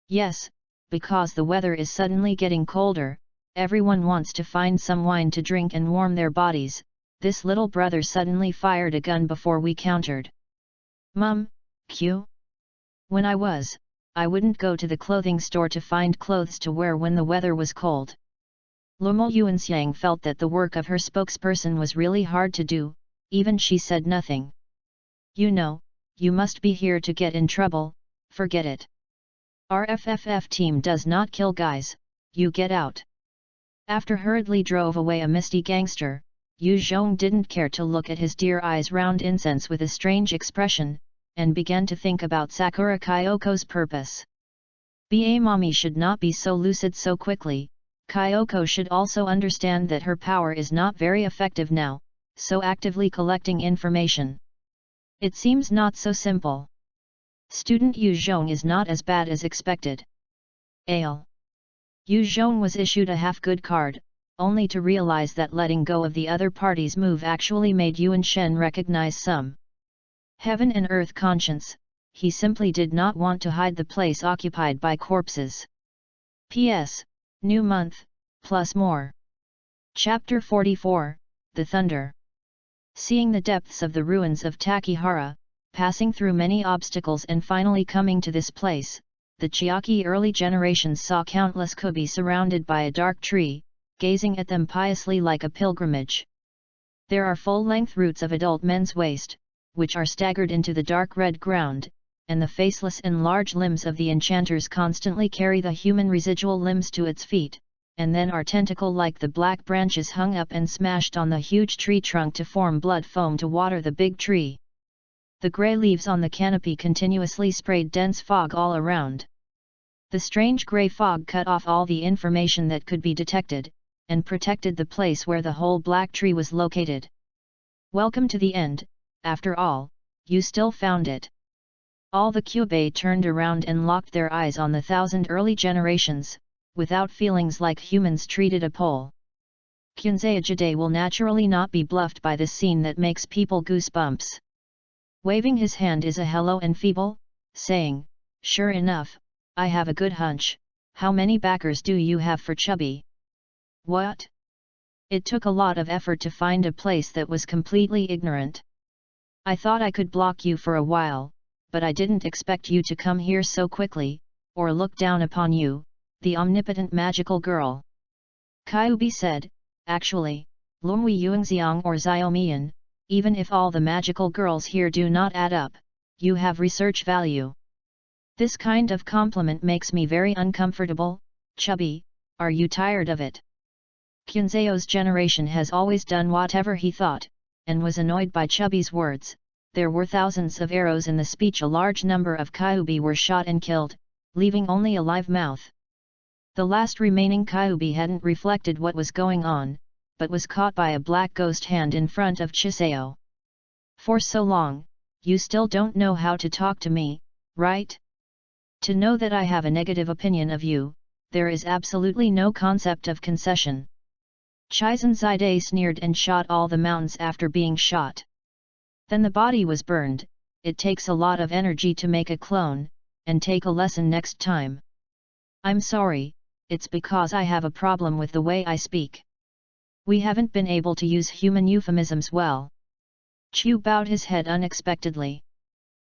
Yes, because the weather is suddenly getting colder, everyone wants to find some wine to drink and warm their bodies. This little brother suddenly fired a gun before we countered. Mum, Q? When I wouldn't go to the clothing store to find clothes to wear when the weather was cold. Lumo Yuanxiang felt that the work of her spokesperson was really hard to do, even she said nothing. You know, you must be here to get in trouble, forget it. Our FFF team does not kill guys, you get out. After hurriedly drove away a misty gangster, Yu Zhong didn't care to look at his dear eyes round incense with a strange expression, and began to think about Sakura Kyoko's purpose. Ba mommy should not be so lucid so quickly, Kyoko should also understand that her power is not very effective now, so actively collecting information. It seems not so simple. Student Yu Zhong is not as bad as expected. Ale. Yu Zhong was issued a half-good card, only to realize that letting go of the other party's move actually made Yuan Shen recognize some heaven and earth conscience. He simply did not want to hide the place occupied by corpses. P.S. New month, plus more. Chapter 44, The Thunder. Seeing the depths of the ruins of Takihara, passing through many obstacles and finally coming to this place, the Chiaki early generations saw countless kubi surrounded by a dark tree, gazing at them piously like a pilgrimage. There are full-length roots of adult men's waist, which are staggered into the dark red ground, and the faceless and large limbs of the enchanters constantly carry the human residual limbs to its feet, and then are tentacle-like the black branches hung up and smashed on the huge tree trunk to form blood foam to water the big tree. The grey leaves on the canopy continuously sprayed dense fog all around. The strange grey fog cut off all the information that could be detected, and protected the place where the whole black tree was located. Welcome to the end, after all, you still found it. All the Kyubei turned around and locked their eyes on the 1,000 early generations, without feelings like humans treated a pole. Kyunzei Jide will naturally not be bluffed by this scene that makes people goosebumps. Waving his hand is a hello and feeble, saying, "Sure enough, I have a good hunch. How many backers do you have for Chubby?" "What?" It took a lot of effort to find a place that was completely ignorant. "I thought I could block you for a while, but I didn't expect you to come here so quickly, or look down upon you, the omnipotent magical girl." Kyubi said, "Actually, Lumwi Yuangxiang or Xiaomian, even if all the magical girls here do not add up, you have research value. This kind of compliment makes me very uncomfortable. Chubby, are you tired of it?" Kyunzeo's generation has always done whatever he thought, and was annoyed by Chubby's words. There were thousands of arrows in the speech. A large number of Kyubi were shot and killed, leaving only a live mouth. The last remaining Kyubi hadn't reflected what was going on, but was caught by a black ghost hand in front of Chiseo. "For so long, you still don't know how to talk to me, right? To know that I have a negative opinion of you, there is absolutely no concept of concession." Chizan Zide sneered and shot all the mountains after being shot. Then the body was burned. It takes a lot of energy to make a clone, and take a lesson next time. "I'm sorry, it's because I have a problem with the way I speak. We haven't been able to use human euphemisms well." Chu bowed his head unexpectedly.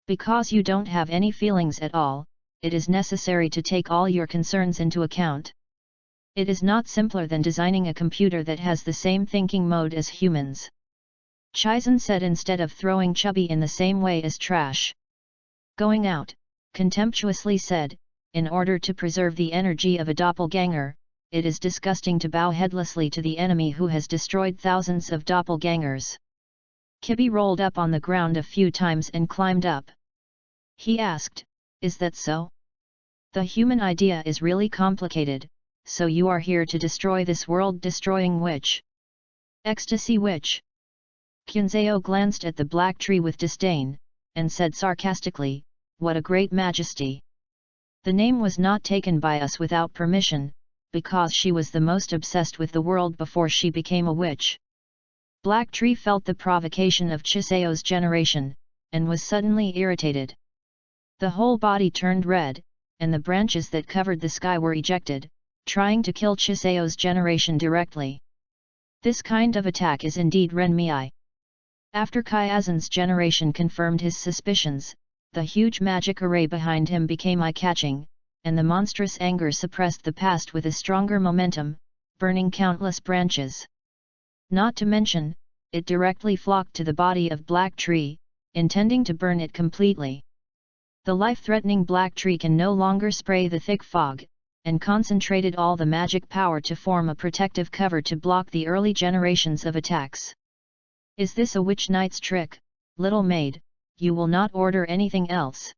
"Because you don't have any feelings at all, it is necessary to take all your concerns into account. It is not simpler than designing a computer that has the same thinking mode as humans." Chizan said, instead of throwing Chubby in the same way as trash. Going out, contemptuously said, "In order to preserve the energy of a doppelganger, it is disgusting to bow headlessly to the enemy who has destroyed thousands of doppelgangers." Kibi rolled up on the ground a few times and climbed up. He asked, "Is that so? The human idea is really complicated, so you are here to destroy this world-destroying witch? Ecstasy witch?" Kyunzeo glanced at the black tree with disdain, and said sarcastically, "What a great majesty! The name was not taken by us without permission, because she was the most obsessed with the world before she became a witch." Black Tree felt the provocation of Chiseo's generation, and was suddenly irritated. The whole body turned red, and the branches that covered the sky were ejected, trying to kill Chiseo's generation directly. This kind of attack is indeed Renmei. After Kyazan's generation confirmed his suspicions, the huge magic array behind him became eye-catching, and the monstrous anger suppressed the past with a stronger momentum, burning countless branches. Not to mention, it directly flocked to the body of Black Tree, intending to burn it completely. The life-threatening Black Tree can no longer spray the thick fog, and concentrated all the magic power to form a protective cover to block the early generations of attacks. "Is this a witch knight's trick, little maid? You will not order anything else?"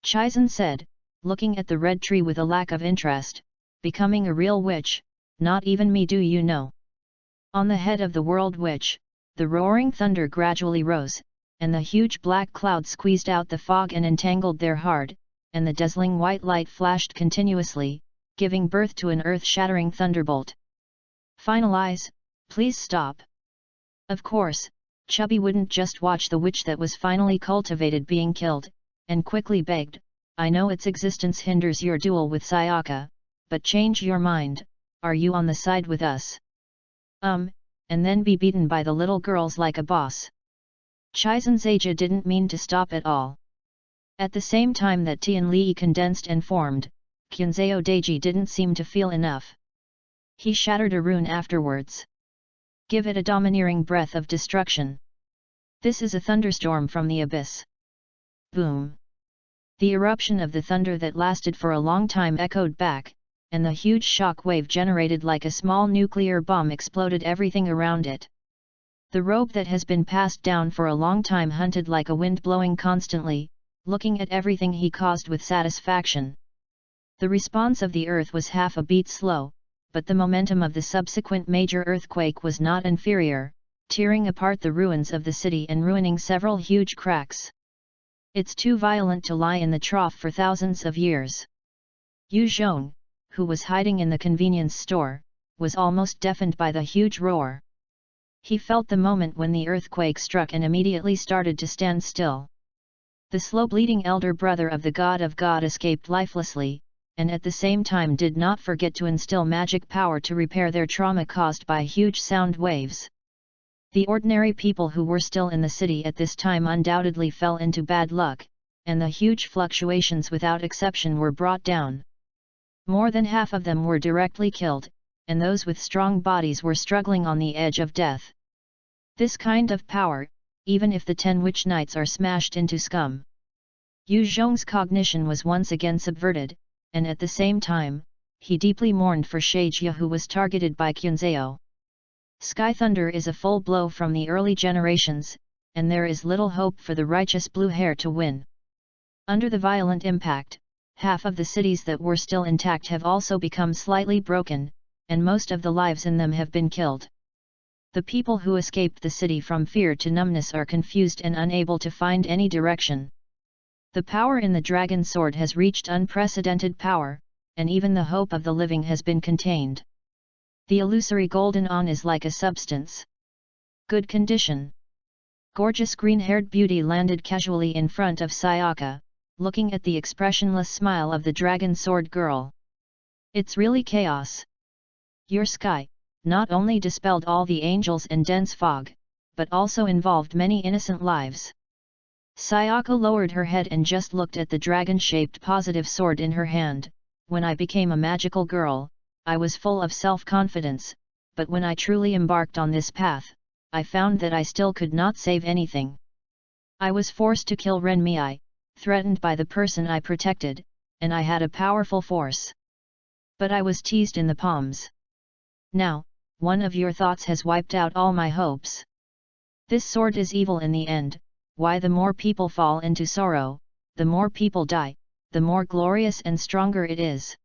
Chizan said, looking at the red tree with a lack of interest. "Becoming a real witch, not even me do you know." On the head of the world witch, the roaring thunder gradually rose, and the huge black cloud squeezed out the fog and entangled their heart, and the dazzling white light flashed continuously, giving birth to an earth-shattering thunderbolt. "Finalize, please stop." Of course, Chubby wouldn't just watch the witch that was finally cultivated being killed, and quickly begged, "I know its existence hinders your duel with Sayaka, but change your mind, are you on the side with us? And then be beaten by the little girls like a boss." Chizan Zaija didn't mean to stop at all. At the same time that Tianli condensed and formed, Kyunzeo Daiji didn't seem to feel enough. He shattered a rune afterwards. "Give it a domineering breath of destruction. This is a thunderstorm from the abyss." Boom! The eruption of the thunder that lasted for a long time echoed back, and the huge shock wave generated like a small nuclear bomb exploded everything around it. The robe that has been passed down for a long time hunted like a wind blowing constantly, looking at everything he caused with satisfaction. The response of the earth was half a beat slow, but the momentum of the subsequent major earthquake was not inferior, tearing apart the ruins of the city and ruining several huge cracks. It's too violent to lie in the trough for thousands of years. Yu Zhong, who was hiding in the convenience store, was almost deafened by the huge roar. He felt the moment when the earthquake struck and immediately started to stand still. The slow-bleeding elder brother of the God escaped lifelessly, and at the same time did not forget to instill magic power to repair their trauma caused by huge sound waves. The ordinary people who were still in the city at this time undoubtedly fell into bad luck, and the huge fluctuations without exception were brought down. More than half of them were directly killed, and those with strong bodies were struggling on the edge of death. This kind of power, even if the 10 witch knights are smashed into scum. Yu Zhong's cognition was once again subverted, and at the same time, he deeply mourned for Shaijia who was targeted by Qunzhao. Sky Thunder is a full blow from the early generations, and there is little hope for the righteous blue hair to win. Under the violent impact, half of the cities that were still intact have also become slightly broken, and most of the lives in them have been killed. The people who escaped the city from fear to numbness are confused and unable to find any direction. The power in the dragon sword has reached unprecedented power, and even the hope of the living has been contained. The illusory golden on is like a substance. Good condition. Gorgeous green-haired beauty landed casually in front of Sayaka, looking at the expressionless smile of the dragon sword girl. It's really chaos. Your sky not only dispelled all the angels and dense fog, but also involved many innocent lives. Sayaka lowered her head and just looked at the dragon-shaped positive sword in her hand. When I became a magical girl, I was full of self-confidence, but when I truly embarked on this path, I found that I still could not save anything. I was forced to kill Renmei, threatened by the person I protected, and I had a powerful force. But I was teased in the palms. Now, one of your thoughts has wiped out all my hopes. This sword is evil in the end. Why the more people fall into sorrow, the more people die, the more glorious and stronger it is.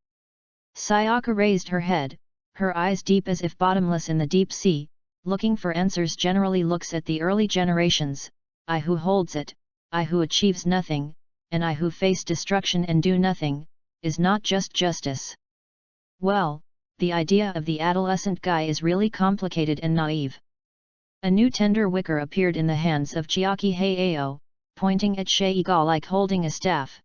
Sayaka raised her head, her eyes deep as if bottomless in the deep sea, looking for answers generally looks at the early generations, I who holds it, I who achieves nothing, and I who face destruction and do nothing, is not just justice. Well, the idea of the adolescent guy is really complicated and naive. A new tender wicker appeared in the hands of Chiaki Heiao, pointing at Sheiga like holding a staff.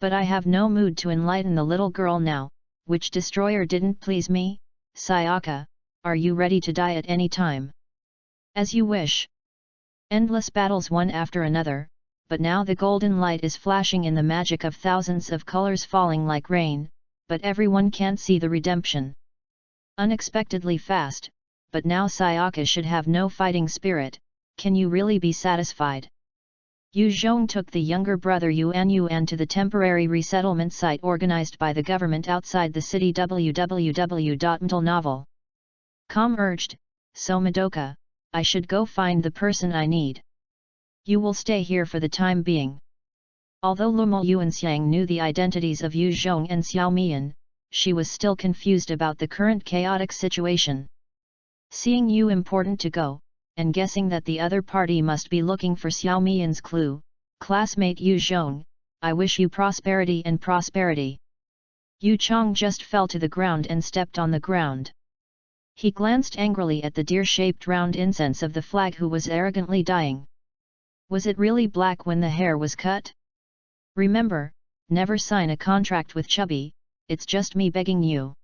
But I have no mood to enlighten the little girl now. Which destroyer didn't please me? Sayaka, are you ready to die at any time? As you wish. Endless battles one after another, but now the golden light is flashing in the magic of thousands of colors falling like rain, but everyone can't see the redemption. Unexpectedly fast, but now Sayaka should have no fighting spirit. Can you really be satisfied? Yu Zhong took the younger brother Yuan to the temporary resettlement site organized by the government outside the city. www.mtlnovel.com urged, so Madoka, I should go find the person I need. You will stay here for the time being. Although Lumo Yuanxiang knew the identities of Yu Zhong and Xiao Mian, she was still confused about the current chaotic situation. Seeing you important to go, and guessing that the other party must be looking for Xiao Mian's clue, classmate Yu Zhong, I wish you prosperity and prosperity. Yu Chong just fell to the ground and stepped on the ground. He glanced angrily at the deer-shaped round incense of the flag who was arrogantly dying. Was it really black when the hair was cut? Remember, never sign a contract with Chubby, it's just me begging you.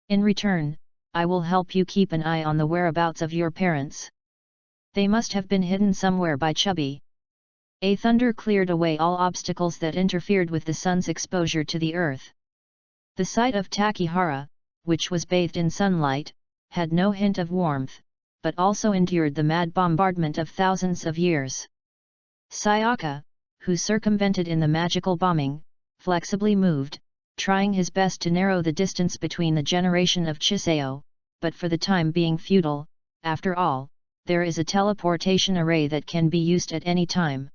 In return, I will help you keep an eye on the whereabouts of your parents. They must have been hidden somewhere by Chubby. A thunder cleared away all obstacles that interfered with the sun's exposure to the earth. The sight of Takihara, which was bathed in sunlight, had no hint of warmth, but also endured the mad bombardment of thousands of years. Sayaka, who circumvented in the magical bombing, flexibly moved, trying his best to narrow the distance between the generation of Chiseo, but for the time being futile. After all, there is a teleportation array that can be used at any time.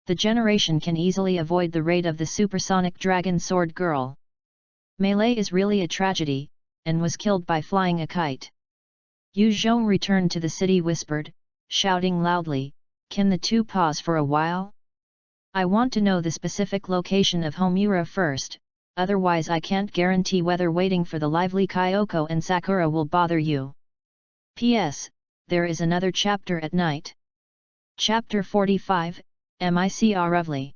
The generation can easily avoid the raid of the supersonic dragon sword girl. Melee is really a tragedy, and was killed by flying a kite. Yu Zhong returned to the city whispered, shouting loudly, "Can the two pause for a while? I want to know the specific location of Homura first, otherwise I can't guarantee whether waiting for the lively Kyoko and Sakura will bother you. P.S. There is another chapter at night." Chapter 45, Microvely.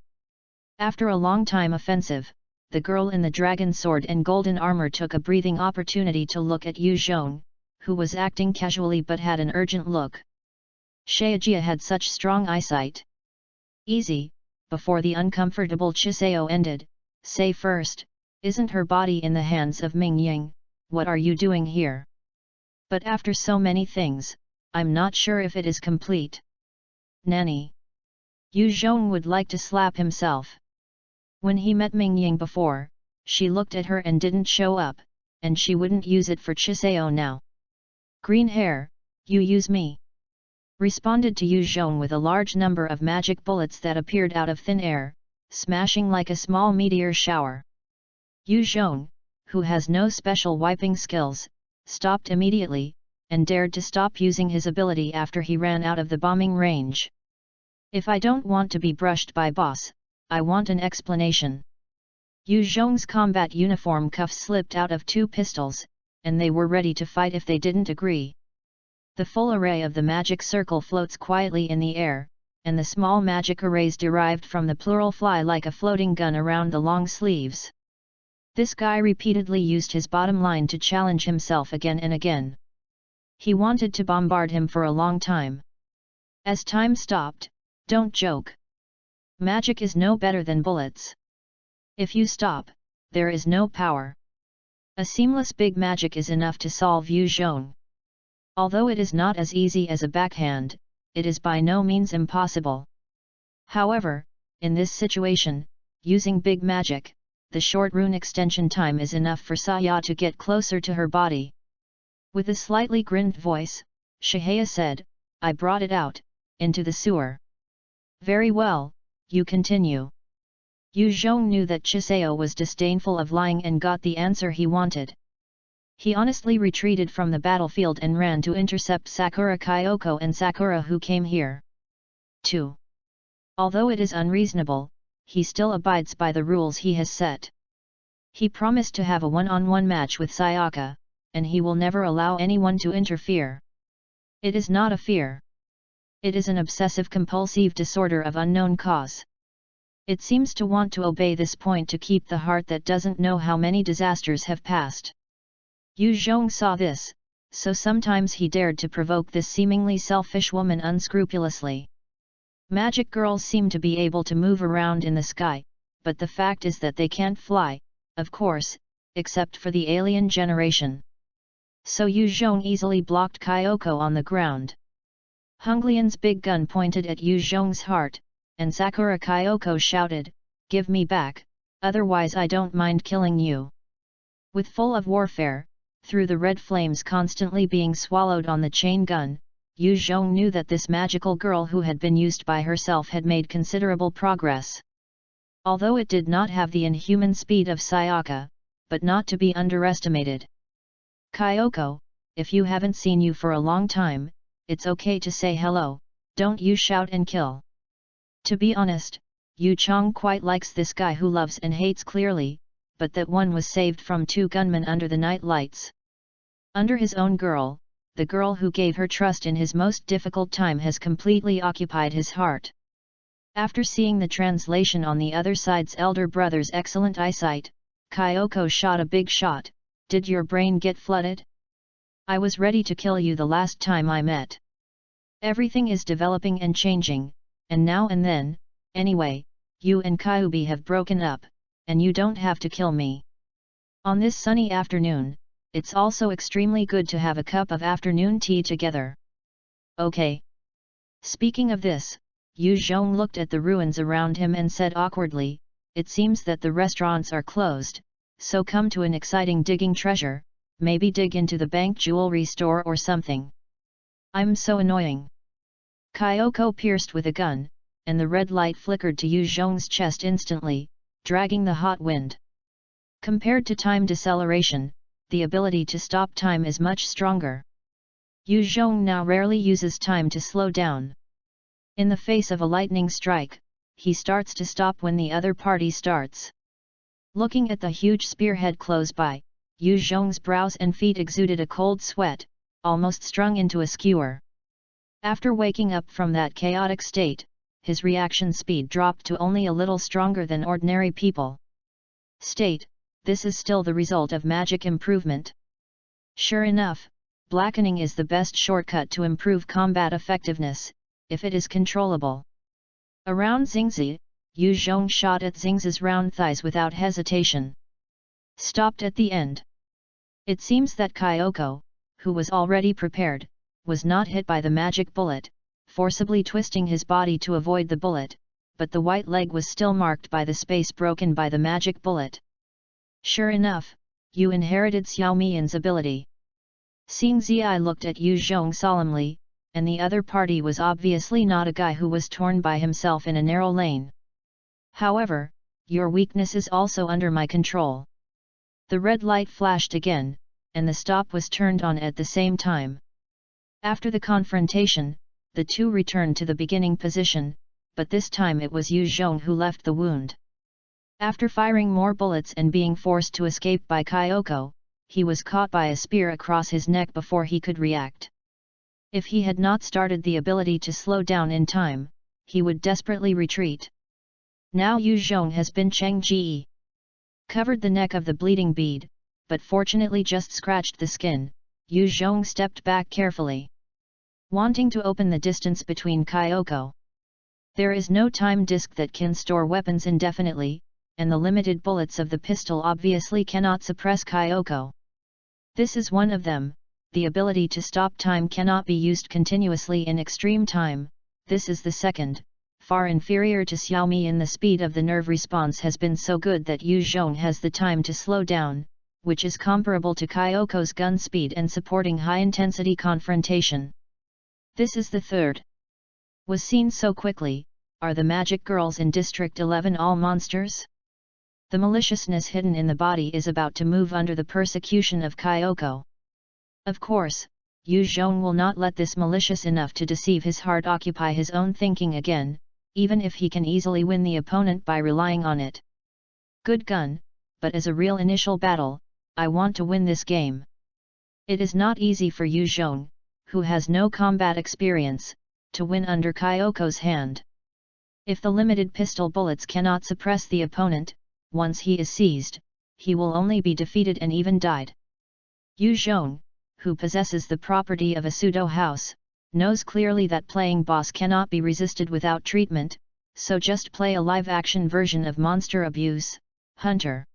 After a long time offensive, the girl in the dragon sword and golden armor took a breathing opportunity to look at Yu Zhong, who was acting casually but had an urgent look. Shaojia had such strong eyesight. "Easy," before the uncomfortable Chiseo ended, "say first, isn't her body in the hands of Ming Ying? What are you doing here? But after so many things, I'm not sure if it is complete." Nanny. Yu Zhong would like to slap himself. When he met Ming Ying before, she looked at her and didn't show up, and she wouldn't use it for Chiseo now. "Green hair, you use me," responded to Yu Zhong with a large number of magic bullets that appeared out of thin air, smashing like a small meteor shower. Yu Zhong, who has no special wiping skills, stopped immediately, and dared to stop using his ability after he ran out of the bombing range. "If I don't want to be brushed by boss, I want an explanation." Yu Zhong's combat uniform cuffs slipped out of two pistols, and they were ready to fight if they didn't agree. The full array of the magic circle floats quietly in the air, and the small magic arrays derived from the plural fly like a floating gun around the long sleeves. This guy repeatedly used his bottom line to challenge himself again and again. He wanted to bombard him for a long time. As time stopped, "Don't joke. Magic is no better than bullets. If you stop, there is no power." A seamless big magic is enough to solve Yu Zhong. Although it is not as easy as a backhand, it is by no means impossible. However, in this situation, using big magic, the short rune extension time is enough for Saya to get closer to her body. With a slightly grinned voice, Shahaya said, "I brought it out, into the sewer." "Very well, you continue." Yu Zhong knew that Chiseo was disdainful of lying and got the answer he wanted. He honestly retreated from the battlefield and ran to intercept Sakura Kyoko and Sakura who came here. 2. Although it is unreasonable, he still abides by the rules he has set. He promised to have a one-on-one match with Sayaka, and he will never allow anyone to interfere. It is not a fear. It is an obsessive-compulsive disorder of unknown cause. It seems to want to obey this point to keep the heart that doesn't know how many disasters have passed. Yu Zhong saw this, so sometimes he dared to provoke this seemingly selfish woman unscrupulously. Magic girls seem to be able to move around in the sky, but the fact is that they can't fly, of course, except for the alien generation. So Yu Zhong easily blocked Kyoko on the ground. Hunglian's big gun pointed at Yu Zhong's heart, and Sakura Kyoko shouted, "Give me back, otherwise I don't mind killing you." With full of warfare, through the red flames constantly being swallowed on the chain gun, Yu Zhong knew that this magical girl who had been used by herself had made considerable progress. Although it did not have the inhuman speed of Sayaka, but not to be underestimated. "Kyoko, if you haven't seen you for a long time, it's okay to say hello, don't you shout and kill." To be honest, Yu Chong quite likes this guy who loves and hates clearly, but that one was saved from two gunmen under the night lights. Under his own girl, the girl who gave her trust in his most difficult time has completely occupied his heart. After seeing the translation on the other side's elder brother's excellent eyesight, Kyoko shot a big shot. "Did your brain get flooded? I was ready to kill you the last time I met. Everything is developing and changing, and now and then, anyway, you and Kyubi have broken up, and you don't have to kill me. On this sunny afternoon, it's also extremely good to have a cup of afternoon tea together. Okay." Speaking of this, Yu Zhong looked at the ruins around him and said awkwardly, "It seems that the restaurants are closed, so come to an exciting digging treasure, maybe dig into the bank jewelry store or something." I'm so annoying. Kyoko pierced with a gun, and the red light flickered to Yu Zhong's chest instantly, dragging the hot wind. Compared to time deceleration, the ability to stop time is much stronger. Yu Zhong now rarely uses time to slow down. In the face of a lightning strike, he starts to stop when the other party starts. Looking at the huge spearhead close by, Yu Zhong's brows and feet exuded a cold sweat, almost strung into a skewer. After waking up from that chaotic state, his reaction speed dropped to only a little stronger than ordinary people. This is still the result of magic improvement. Sure enough, blackening is the best shortcut to improve combat effectiveness, if it is controllable. Around Xingzi, Yu Zhong shot at Xingzi's round thighs without hesitation. Stopped at the end. It seems that Kyoko, who was already prepared, was not hit by the magic bullet, forcibly twisting his body to avoid the bullet, but the white leg was still marked by the space broken by the magic bullet. Sure enough, you inherited Xiao Mian's ability. Xingzi looked at Yu Zhong solemnly, and the other party was obviously not a guy who was torn by himself in a narrow lane. However, your weakness is also under my control. The red light flashed again, and the stop was turned on at the same time. After the confrontation, the two returned to the beginning position, but this time it was Yu Zhong who left the wound. After firing more bullets and being forced to escape by Kyoko, he was caught by a spear across his neck before he could react. If he had not started the ability to slow down in time, he would desperately retreat. Now Yu Zhong has been Cheng-ji. Covered the neck of the bleeding bead, but fortunately just scratched the skin. Yu Zhong stepped back carefully, wanting to open the distance between Kyoko. There is no time disk that can store weapons indefinitely, and the limited bullets of the pistol obviously cannot suppress Kyoko. This is one of them. The ability to stop time cannot be used continuously in extreme time. This is the second, far inferior to Xiao Mian. The speed of the nerve response has been so good that Yu Zhong has the time to slow down, which is comparable to Kyoko's gun speed and supporting high-intensity confrontation. This is the third. Was seen so quickly. Are the magic girls in District 11 all monsters? The maliciousness hidden in the body is about to move under the persecution of Kyoko. Of course, Yu Zhong will not let this malicious enough to deceive his heart occupy his own thinking again, even if he can easily win the opponent by relying on it. Good gun, but as a real initial battle, I want to win this game. It is not easy for Yu Zhong, who has no combat experience, to win under Kyoko's hand. If the limited pistol bullets cannot suppress the opponent, once he is seized, he will only be defeated and even died. Yu Zhong, who possesses the property of a pseudo house, knows clearly that playing boss cannot be resisted without treatment, so just play a live-action version of Monster Abuse, Hunter.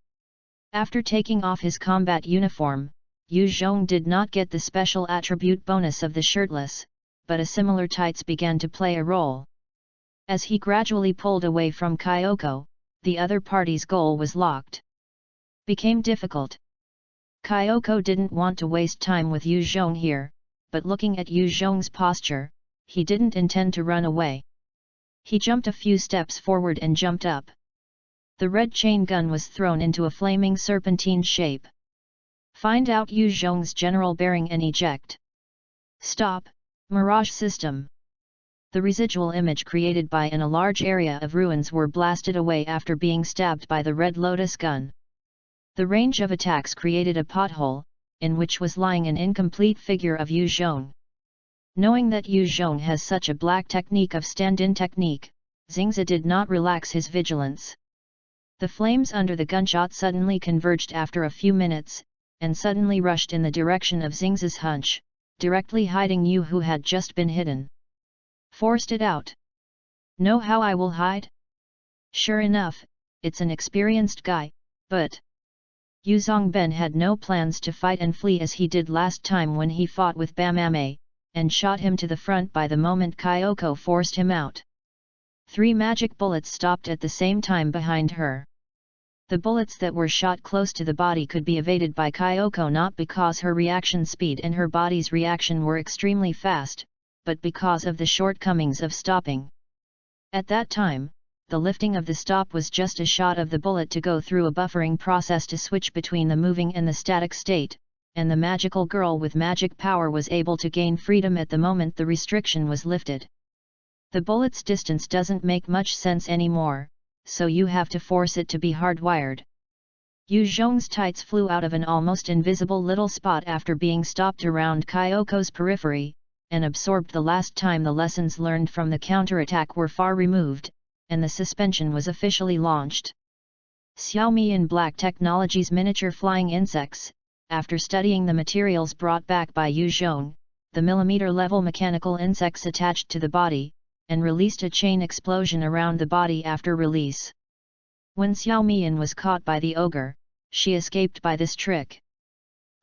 After taking off his combat uniform, Yu Zhong did not get the special attribute bonus of the shirtless, but a similar tights began to play a role. As he gradually pulled away from Kyoko, the other party's goal was locked. Became difficult. Kyoko didn't want to waste time with Yu Zhong here, but looking at Yu Zhong's posture, he didn't intend to run away. He jumped a few steps forward and jumped up. The red chain gun was thrown into a flaming serpentine shape. Find out Yu Zhong's general bearing and eject. Stop, Mirage System. The residual image created by in a large area of ruins were blasted away after being stabbed by the red lotus gun. The range of attacks created a pothole, in which was lying an incomplete figure of Yu Zhong. Knowing that Yu Zhong has such a black technique of stand-in technique, Xingzi did not relax his vigilance. The flames under the gunshot suddenly converged after a few minutes, and suddenly rushed in the direction of Xingzi's hunch, directly hiding Yu, who had just been hidden. Forced it out. Know how I will hide? Sure enough, it's an experienced guy, but Yu Zongben had no plans to fight and flee as he did last time when he fought with Bamame, and shot him to the front by the moment Kyoko forced him out. 3 magic bullets stopped at the same time behind her. The bullets that were shot close to the body could be evaded by Kyoko not because her reaction speed and her body's reaction were extremely fast, but because of the shortcomings of stopping. At that time, the lifting of the stop was just a shot of the bullet to go through a buffering process to switch between the moving and the static state, and the magical girl with magic power was able to gain freedom at the moment the restriction was lifted. The bullet's distance doesn't make much sense anymore, so you have to force it to be hardwired. Yu Zhong's tights flew out of an almost invisible little spot after being stopped around Kyoko's periphery, and absorbed the last time the lessons learned from the counterattack were far removed, and the suspension was officially launched. Xiaomi in Black Technology's miniature flying insects, after studying the materials brought back by Yu Zhong, the millimeter-level mechanical insects attached to the body, and released a chain explosion around the body after release. When Xiaomian was caught by the ogre, she escaped by this trick.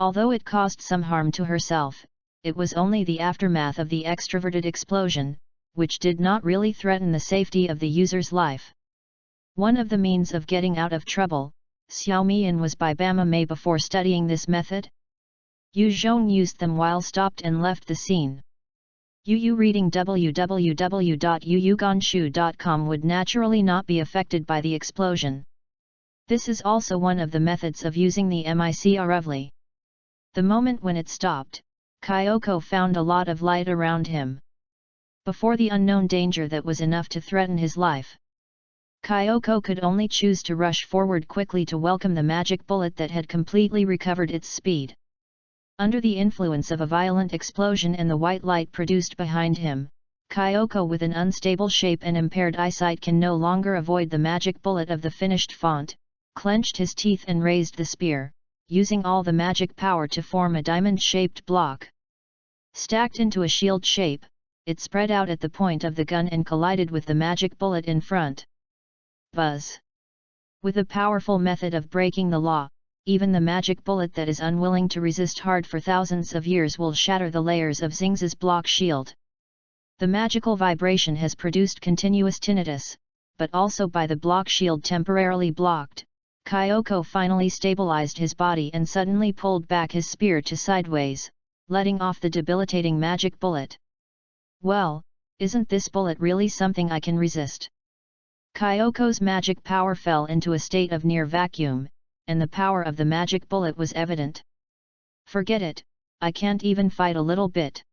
Although it caused some harm to herself, it was only the aftermath of the extroverted explosion, which did not really threaten the safety of the user's life. One of the means of getting out of trouble, Xiaomian was by Bama Mei before studying this method. Yu Zhong used them while stopped and left the scene. Yu reading www.yuyugonshu.com would naturally not be affected by the explosion. This is also one of the methods of using the mic Arevli. The moment when it stopped, Kyoko found a lot of light around him. Before the unknown danger that was enough to threaten his life, Kyoko could only choose to rush forward quickly to welcome the magic bullet that had completely recovered its speed. Under the influence of a violent explosion and the white light produced behind him, Kyoko with an unstable shape and impaired eyesight can no longer avoid the magic bullet of the finished font, clenched his teeth and raised the spear, using all the magic power to form a diamond-shaped block. Stacked into a shield shape, it spread out at the point of the gun and collided with the magic bullet in front. Buzz! With a powerful method of breaking the law, even the magic bullet that is unwilling to resist hard for thousands of years will shatter the layers of Xing's block shield. The magical vibration has produced continuous tinnitus, but also by the block shield temporarily blocked, Kyoko finally stabilized his body and suddenly pulled back his spear to sideways, letting off the debilitating magic bullet. Well, isn't this bullet really something I can resist? Kyoko's magic power fell into a state of near vacuum, and the power of the magic bullet was evident. Forget it, I can't even fight a little bit.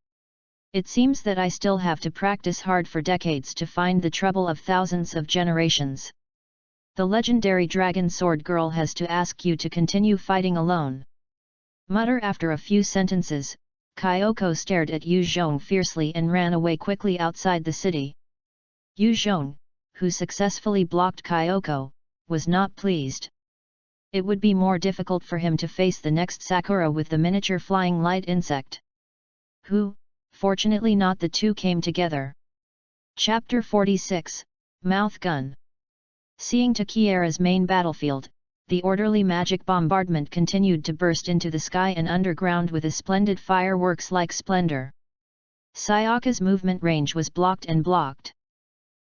It seems that I still have to practice hard for decades to find the trouble of thousands of generations. The legendary Dragon Sword Girl has to ask you to continue fighting alone. Mutter after a few sentences, Kyoko stared at Yu Zhong fiercely and ran away quickly outside the city. Yu Zhong, who successfully blocked Kyoko, was not pleased. It would be more difficult for him to face the next Sakura with the miniature flying light insect. Fortunately not the two came together. Chapter 46, Mouth Gun. Seeing Takiera's main battlefield, the orderly magic bombardment continued to burst into the sky and underground with a splendid fireworks-like splendor. Sayaka's movement range was blocked and blocked.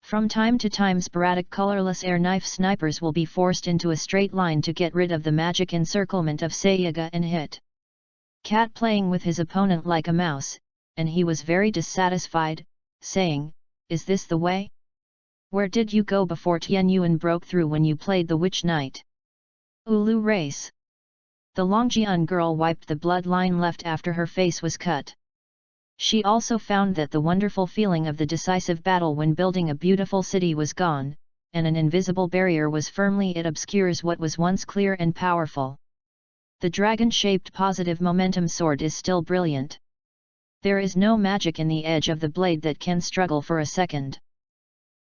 From time to time sporadic colorless air knife snipers will be forced into a straight line to get rid of the magic encirclement of Sayaga and hit. Cat playing with his opponent like a mouse, and he was very dissatisfied, saying, "Is this the way? Where did you go before Tianyuan broke through when you played the Witch Knight? Ulu race." The Longjian girl wiped the bloodline left after her face was cut. She also found that the wonderful feeling of the decisive battle when building a beautiful city was gone, and an invisible barrier was firmly it obscures what was once clear and powerful. The dragon-shaped positive momentum sword is still brilliant. There is no magic in the edge of the blade that can struggle for a second.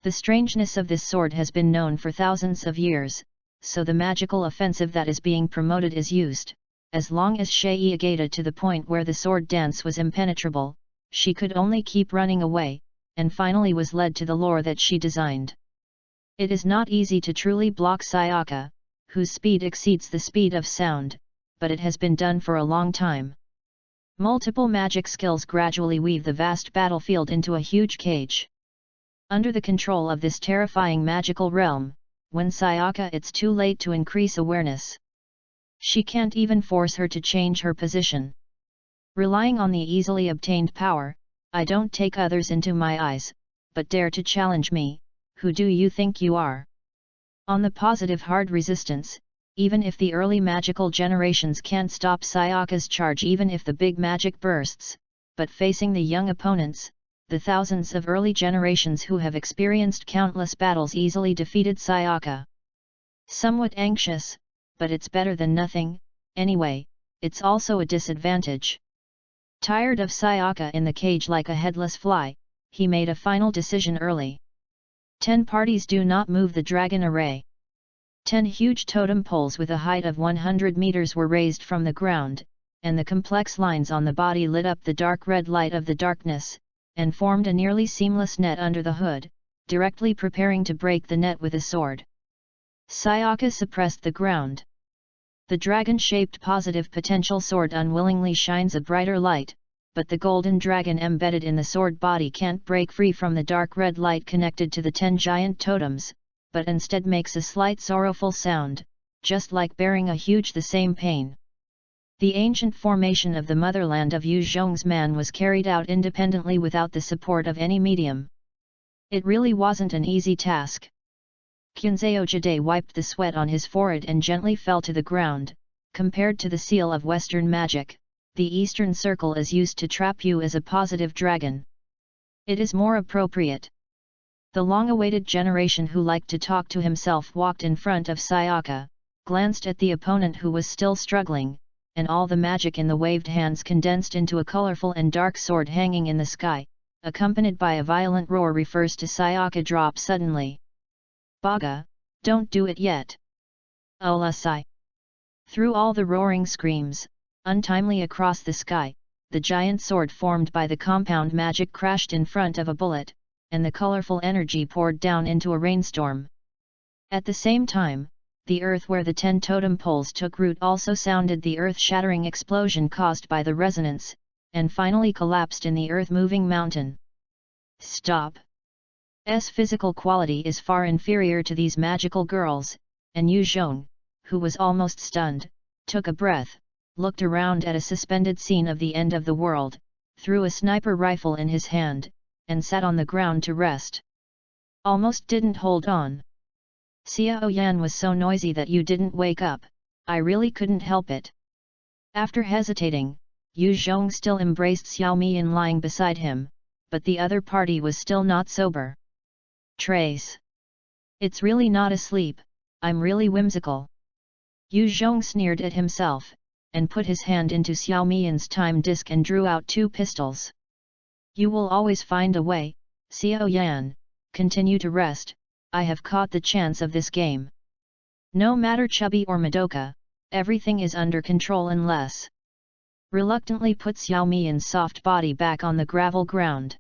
The strangeness of this sword has been known for thousands of years, so the magical offensive that is being promoted is used. As long as Shei Agata to the point where the sword dance was impenetrable, she could only keep running away, and finally was led to the lure that she designed. It is not easy to truly block Sayaka, whose speed exceeds the speed of sound, but it has been done for a long time. Multiple magic skills gradually weave the vast battlefield into a huge cage. Under the control of this terrifying magical realm, when Sayaka it's too late to increase awareness. She can't even force her to change her position. Relying on the easily obtained power, I don't take others into my eyes, but dare to challenge me, who do you think you are? On the positive hard resistance, even if the early magical generations can't stop Sayaka's charge, even if the big magic bursts, but facing the young opponents, the thousands of early generations who have experienced countless battles easily defeated Sayaka. Somewhat anxious, but it's better than nothing, anyway, it's also a disadvantage. Tired of Sayaka in the cage like a headless fly, he made a final decision early. 10 parties do not move the dragon array. 10 huge totem poles with a height of 100 meters were raised from the ground, and the complex lines on the body lit up the dark red light of the darkness, and formed a nearly seamless net under the hood, directly preparing to break the net with a sword. Sayaka suppressed the ground. The dragon-shaped positive potential sword unwillingly shines a brighter light, but the golden dragon embedded in the sword body can't break free from the dark red light connected to the 10 giant totems, but instead makes a slight sorrowful sound, just like bearing a huge the same pain. The ancient formation of the motherland of Yu Zhong's man was carried out independently without the support of any medium. It really wasn't an easy task. Kunzeo Jide wiped the sweat on his forehead and gently fell to the ground. Compared to the seal of Western magic, the Eastern Circle is used to trap you as a positive dragon. It is more appropriate. The long-awaited generation who liked to talk to himself walked in front of Sayaka, glanced at the opponent who was still struggling, and all the magic in the waved hands condensed into a colorful and dark sword hanging in the sky, accompanied by a violent roar refers to Sayaka drop suddenly. Baga, don't do it yet. Olasai. Through all the roaring screams, untimely across the sky, the giant sword formed by the compound magic crashed in front of a bullet, and the colorful energy poured down into a rainstorm. At the same time, the earth where the 10 totem poles took root also sounded the earth-shattering explosion caused by the resonance, and finally collapsed in the earth-moving mountain. Stop! S physical quality is far inferior to these magical girls, and Yu Zhong, who was almost stunned, took a breath, looked around at a suspended scene of the end of the world, threw a sniper rifle in his hand, and sat on the ground to rest. Almost didn't hold on. Xiao Yan was so noisy that you didn't wake up, I really couldn't help it. After hesitating, Yu Zhong still embraced Xiao Mian lying beside him, but the other party was still not sober. Trace. It's really not asleep, I'm really whimsical. Yu Zhong sneered at himself, and put his hand into Xiao Mian's time disk and drew out 2 pistols. You will always find a way, Xiao Yan, continue to rest, I have caught the chance of this game. No matter chubby or Madoka, everything is under control unless. Reluctantly put Xiao Mian's soft body back on the gravel ground.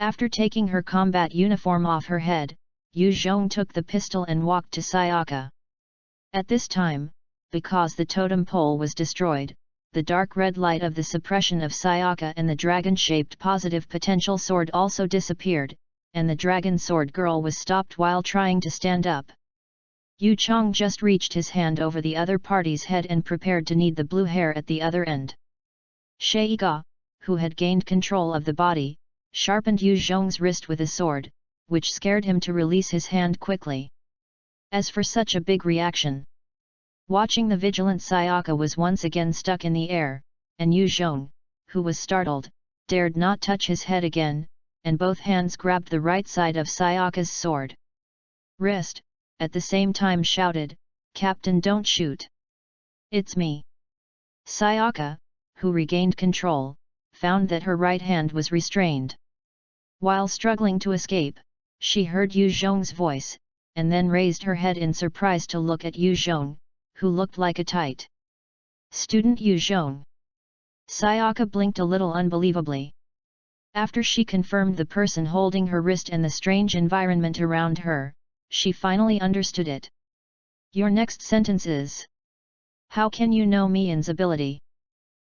After taking her combat uniform off her head, Yu Zhong took the pistol and walked to Sayaka. At this time, because the totem pole was destroyed, the dark red light of the suppression of Sayaka and the dragon-shaped positive potential sword also disappeared, and the dragon sword girl was stopped while trying to stand up. Yu Chong just reached his hand over the other party's head and prepared to knead the blue hair at the other end. Sheiga, who had gained control of the body, sharpened Yu Zhong's wrist with a sword, which scared him to release his hand quickly. As for such a big reaction, watching the vigilant Sayaka was once again stuck in the air, and Yu Zhong, who was startled, dared not touch his head again, and both hands grabbed the right side of Sayaka's sword. Wrist, at the same time shouted, "Captain, don't shoot! It's me!" Sayaka, who regained control, found that her right hand was restrained. While struggling to escape, she heard Yu Zhong's voice, and then raised her head in surprise to look at Yu Zhong, who looked like a tight student. Yu Zhong. Sayaka blinked a little unbelievably. After she confirmed the person holding her wrist and the strange environment around her, she finally understood it. Your next sentence is, how can you know Mian's ability?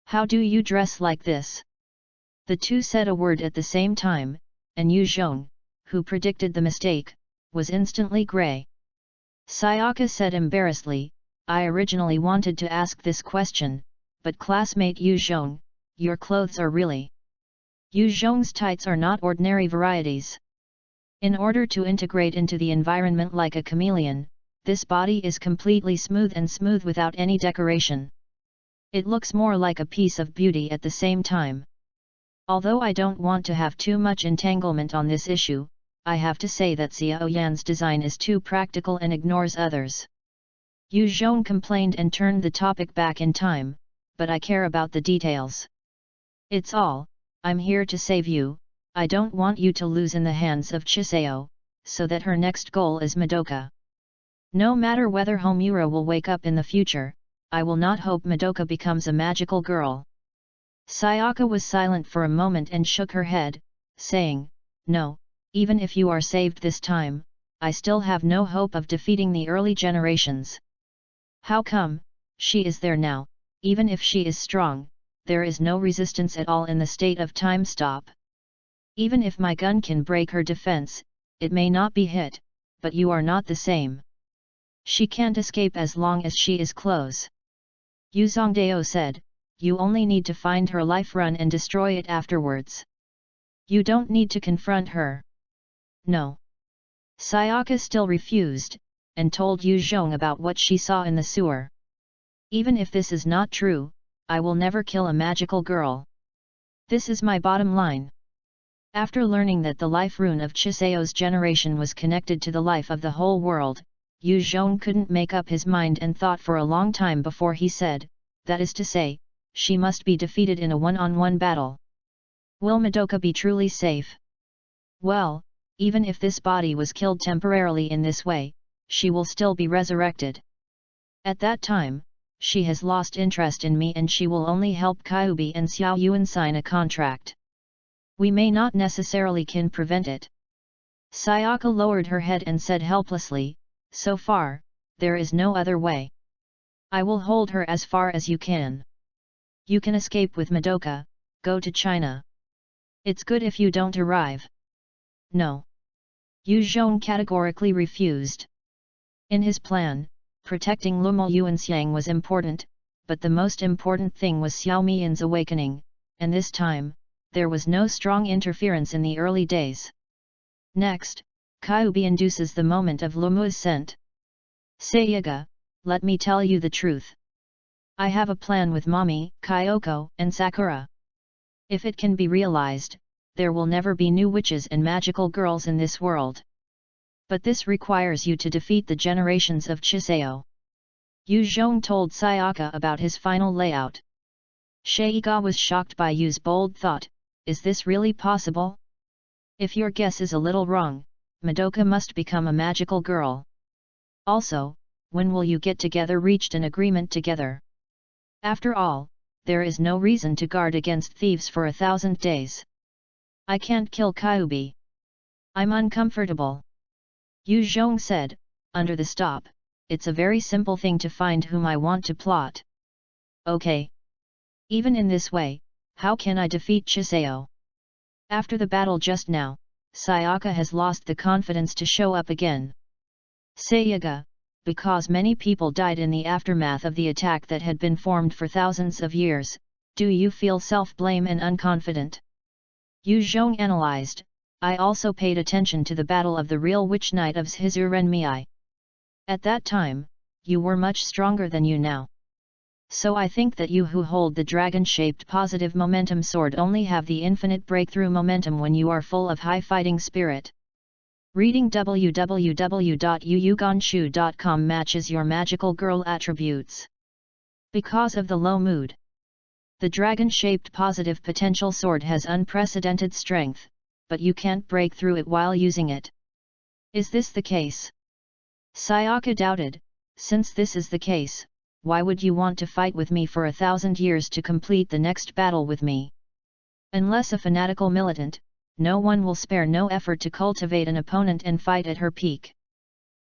How do you dress like this? The two said a word at the same time, and Yu Zhong, who predicted the mistake, was instantly grey. Sayaka said embarrassedly, I originally wanted to ask this question, but classmate Yu Zhong, your clothes are really... Yu Zhong's tights are not ordinary varieties. In order to integrate into the environment like a chameleon, this body is completely smooth and smooth without any decoration. It looks more like a piece of beauty at the same time. Although I don't want to have too much entanglement on this issue, I have to say that Xiao Yan's design is too practical and ignores others. Yu Zhong complained and turned the topic back in time, but I care about the details. It's all, I'm here to save you, I don't want you to lose in the hands of Chiseo, so that her next goal is Madoka. No matter whether Homura will wake up in the future, I will not hope Madoka becomes a magical girl. Sayaka was silent for a moment and shook her head, saying, No, even if you are saved this time, I still have no hope of defeating the early generations. How come? She is there now, even if she is strong, there is no resistance at all in the state of time stop. Even if my gun can break her defense, it may not be hit, but you are not the same. She can't escape as long as she is close. Yu Zongdao said, you only need to find her life run and destroy it afterwards. You don't need to confront her. No. Sayaka still refused, and told Yu Zhong about what she saw in the sewer. Even if this is not true, I will never kill a magical girl. This is my bottom line. After learning that the life rune of Chiseo's generation was connected to the life of the whole world, Yu Zhong couldn't make up his mind and thought for a long time before he said, that is to say, she must be defeated in a one-on-one battle. Will Madoka be truly safe? Well, even if this body was killed temporarily in this way, she will still be resurrected. At that time, she has lost interest in me and she will only help Kyubi and Xiao Yuan sign a contract. We may not necessarily can prevent it. Sayaka lowered her head and said helplessly, so far, there is no other way. I will hold her as far as you can. You can escape with Madoka, go to China. It's good if you don't arrive. No. Yu Zhong categorically refused. In his plan, protecting Lumo Yuanxiang was important, but the most important thing was Xiao Mian's awakening, and this time, there was no strong interference in the early days. Next, Kyubi induces the moment of Lumu's scent. Sayaga, let me tell you the truth. I have a plan with Mommy, Kyoko, and Sakura. If it can be realized, there will never be new witches and magical girls in this world. But this requires you to defeat the generations of Chiseo. Yu Zhong told Sayaka about his final layout. Sheiga was shocked by Yu's bold thought, is this really possible? If your guess is a little wrong, Madoka must become a magical girl. Also, when will you get together reached an agreement together? After all, there is no reason to guard against thieves for 1,000 days. I can't kill Kyubi. I'm uncomfortable. Yu Zhong said, under the stop, it's a very simple thing to find whom I want to plot. Okay. Even in this way, how can I defeat Chiseo? After the battle just now, Sayaka has lost the confidence to show up again. Sayaga, because many people died in the aftermath of the attack that had been formed for thousands of years, do you feel self-blame and unconfident? Yu Zhong analyzed, I also paid attention to the battle of the real witch knight of Shizurenmei. At that time, you were much stronger than you now. So I think that you who hold the dragon-shaped positive momentum sword only have the infinite breakthrough momentum when you are full of high fighting spirit. Reading www.yuyuganshu.com matches your magical girl attributes. Because of the low mood. The dragon-shaped positive potential sword has unprecedented strength, but you can't break through it while using it. Is this the case? Sayaka doubted, since this is the case, why would you want to fight with me for 1,000 years to complete the next battle with me? Unless a fanatical militant, no one will spare no effort to cultivate an opponent and fight at her peak.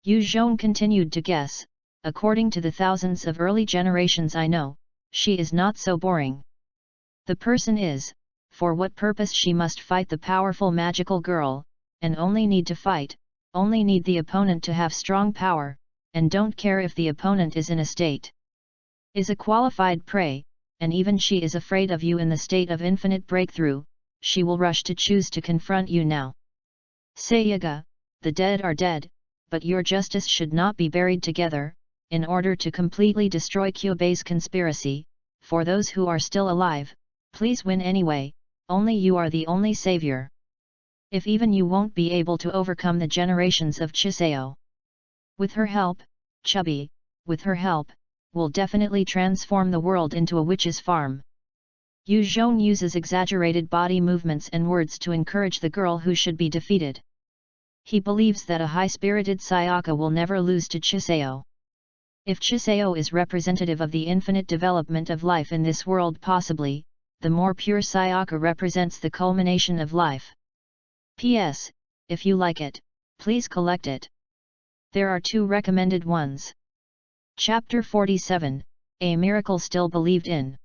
Yu Zhong continued to guess, according to the thousands of early generations I know, she is not so boring. The person is, for what purpose she must fight the powerful magical girl, and only need to fight, only need the opponent to have strong power, and don't care if the opponent is in a state. Is a qualified prey, and even she is afraid of you in the state of infinite breakthrough, she will rush to choose to confront you now. Sayaga, the dead are dead, but your justice should not be buried together, in order to completely destroy Kyubei's conspiracy. For those who are still alive, please win anyway, only you are the only savior. If even you won't be able to overcome the generations of Chiseo. With her help, Chubby, with her help, will definitely transform the world into a witch's farm. Yu Zhong uses exaggerated body movements and words to encourage the girl who should be defeated. He believes that a high-spirited Sayaka will never lose to Chiseo. If Chiseo is representative of the infinite development of life in this world, possibly, the more pure Sayaka represents the culmination of life. P.S. If you like it, please collect it. There are 2 recommended ones. Chapter 47, A Miracle Still Believed in.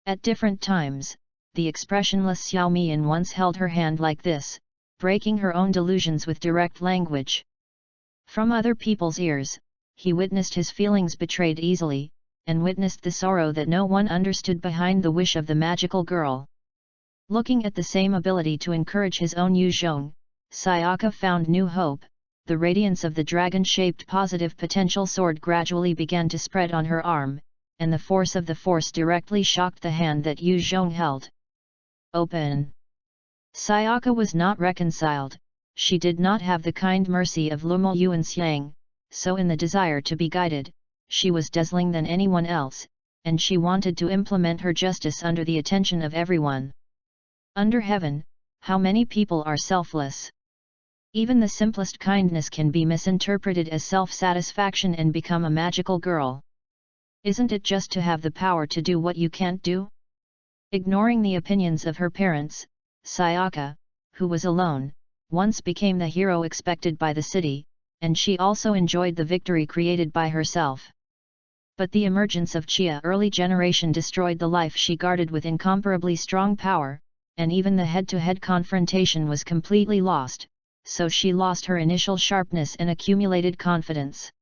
At different times, the expressionless Xiao Mian once held her hand like this, breaking her own delusions with direct language. From other people's ears, he witnessed his feelings betrayed easily, and witnessed the sorrow that no one understood behind the wish of the magical girl. Looking at the same ability to encourage his own Yu Zhong, Sayaka found new hope. The radiance of the dragon-shaped positive potential sword gradually began to spread on her arm, and the force of the force directly shocked the hand that Yu Zhong held. Open! Sayaka was not reconciled. She did not have the kind mercy of Lumo Yuanxiang, so in the desire to be guided, she was dazzling than anyone else, and she wanted to implement her justice under the attention of everyone. Under heaven, how many people are selfless? Even the simplest kindness can be misinterpreted as self-satisfaction and become a magical girl. Isn't it just to have the power to do what you can't do? Ignoring the opinions of her parents, Sayaka, who was alone, once became the hero expected by the city, and she also enjoyed the victory created by herself. But the emergence of Chia early generation destroyed the life she guarded with incomparably strong power, and even the head-to-head confrontation was completely lost, so she lost her initial sharpness and accumulated confidence.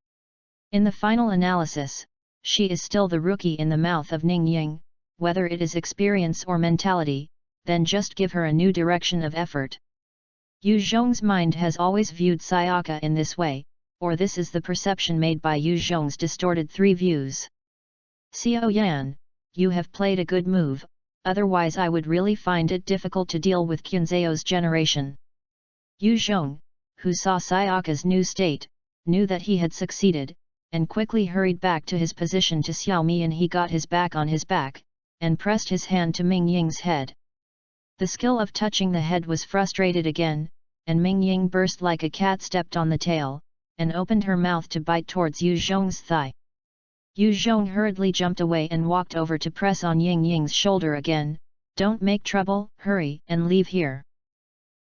In the final analysis, she is still the rookie in the mouth of Ning Ying. Whether it is experience or mentality, then just give her a new direction of effort. Yu Zhong's mind has always viewed Sayaka in this way, or this is the perception made by Yu Zhong's distorted 3 views. Xiao Yan, you have played a good move, otherwise I would really find it difficult to deal with Qunzeo's generation. Yu Zhong, who saw Sayaka's new state, knew that he had succeeded, and quickly hurried back to his position to Xiao Mi, and he got his back on his back, and pressed his hand to Ming Ying's head. The skill of touching the head was frustrated again, and Ming Ying burst like a cat stepped on the tail, and opened her mouth to bite towards Yu Zhong's thigh. Yu Zhong hurriedly jumped away and walked over to press on Ying Ying's shoulder again. Don't make trouble, hurry and leave here.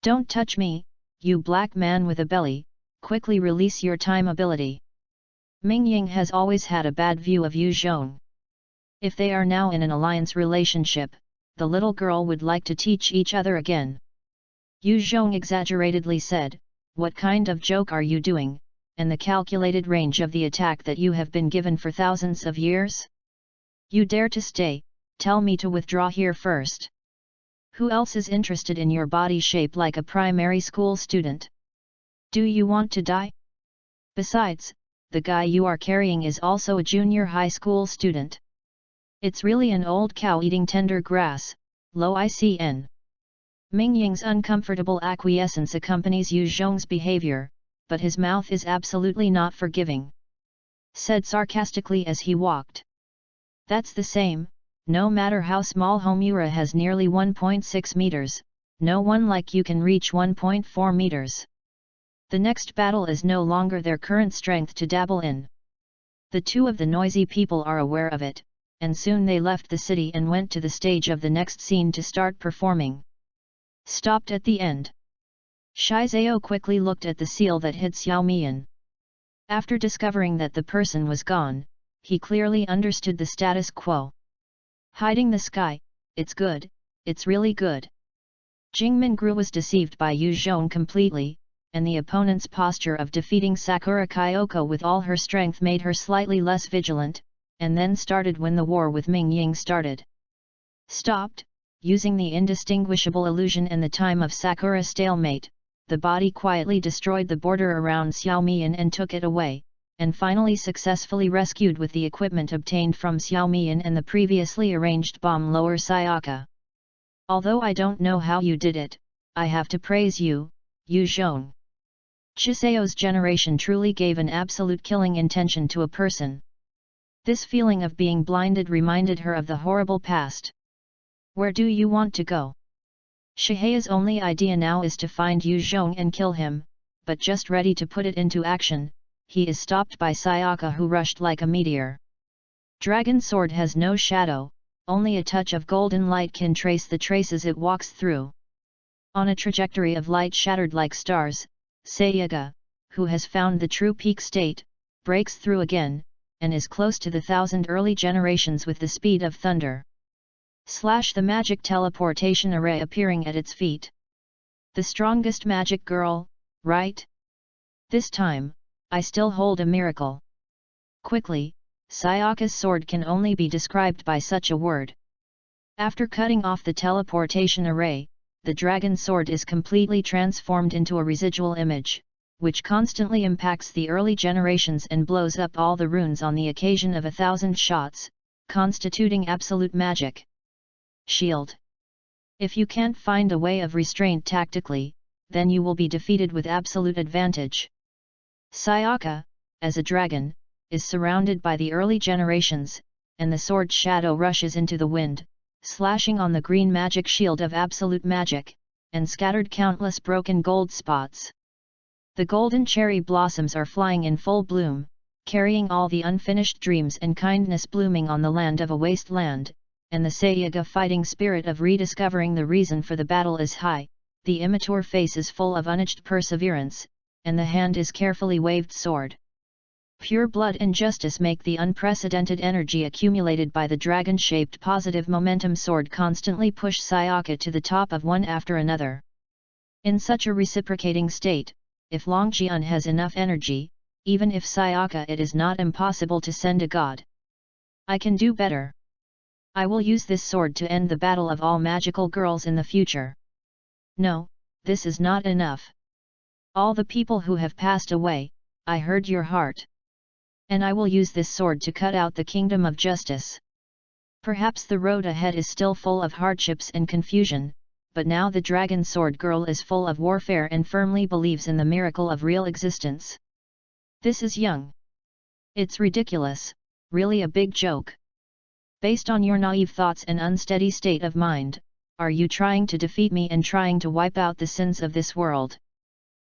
Don't touch me, you black man with a belly, quickly release your time ability. Ming Ying has always had a bad view of Yu Zhong. If they are now in an alliance relationship, the little girl would like to teach each other again. Yu Zhong exaggeratedly said, what kind of joke are you doing, and the calculated range of the attack that you have been given for thousands of years? You dare to stay, tell me to withdraw here first. Who else is interested in your body shape like a primary school student? Do you want to die? Besides, the guy you are carrying is also a junior high school student. It's really an old cow eating tender grass, low ICN. Ming Ying's uncomfortable acquiescence accompanies Yu Zhong's behavior, but his mouth is absolutely not forgiving. Said sarcastically as he walked. That's the same, no matter how small Homura has nearly 1.6 meters, no one like you can reach 1.4 meters. The next battle is no longer their current strength to dabble in. The 2 of the noisy people are aware of it, and soon they left the city and went to the stage of the next scene to start performing. Stopped at the end. Shai Zhao quickly looked at the seal that hid Xiao Mian. After discovering that the person was gone, he clearly understood the status quo. Hiding the sky, it's good, it's really good. Jing Mingru was deceived by Yu Zhong completely, and the opponent's posture of defeating Sakura Kyoko with all her strength made her slightly less vigilant, and then started when the war with Ming Ying started. Stopped, using the indistinguishable illusion and the time of Sakura's stalemate, the body quietly destroyed the border around Xiao Mian and took it away, and finally successfully rescued with the equipment obtained from Xiao Mian and the previously arranged bomb lower Sayaka. Although I don't know how you did it, I have to praise you, Yu Zhong. Chiseo's generation truly gave an absolute killing intention to a person. This feeling of being blinded reminded her of the horrible past. Where do you want to go? Shihea's only idea now is to find Yu Zhong and kill him, but just ready to put it into action, he is stopped by Sayaka, who rushed like a meteor. Dragon Sword has no shadow, only a touch of golden light can trace the traces it walks through. On a trajectory of light shattered like stars, Sayaka, who has found the true peak state, breaks through again, and is close to the 1,000 early generations with the speed of thunder. Slash the magic teleportation array appearing at its feet. The strongest magic girl, right? This time, I still hold a miracle. Quickly, Sayaka's sword can only be described by such a word. After cutting off the teleportation array, the dragon sword is completely transformed into a residual image, which constantly impacts the early generations and blows up all the runes on the occasion of 1,000 shots, constituting absolute magic. Shield. If you can't find a way of restraint tactically, then you will be defeated with absolute advantage. Sayaka, as a dragon, is surrounded by the early generations, and the sword shadow rushes into the wind, slashing on the green magic shield of absolute magic, and scattered countless broken gold spots. The golden cherry blossoms are flying in full bloom, carrying all the unfinished dreams and kindness blooming on the land of a wasteland, and the Sayaka fighting spirit of rediscovering the reason for the battle is high, the immature face is full of unaged perseverance, and the hand is carefully waved sword. Pure blood and justice make the unprecedented energy accumulated by the dragon-shaped positive momentum sword constantly push Sayaka to the top of one after another. In such a reciprocating state, if Longjian has enough energy, even if Sayaka, it is not impossible to send a god. I can do better. I will use this sword to end the battle of all magical girls in the future. No, this is not enough. All the people who have passed away, I heard your heart. And I will use this sword to cut out the kingdom of justice. Perhaps the road ahead is still full of hardships and confusion, but now the dragon sword girl is full of warfare and firmly believes in the miracle of real existence. This is young. It's ridiculous, really a big joke. Based on your naive thoughts and unsteady state of mind, are you trying to defeat me and trying to wipe out the sins of this world?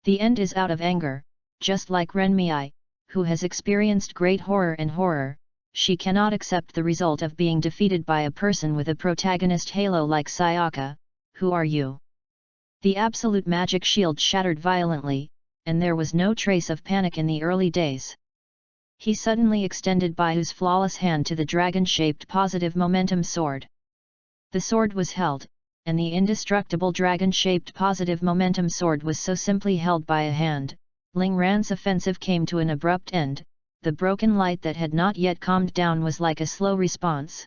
The end is out of anger, just like Renmei, who has experienced great horror and horror, she cannot accept the result of being defeated by a person with a protagonist halo like Sayaka. Who are you? The absolute magic shield shattered violently, and there was no trace of panic in the early days. He suddenly extended Baihu's flawless hand to the dragon-shaped positive momentum sword. The sword was held, and the indestructible dragon-shaped positive momentum sword was so simply held by a hand. Ling Ran's offensive came to an abrupt end, the broken light that had not yet calmed down was like a slow response.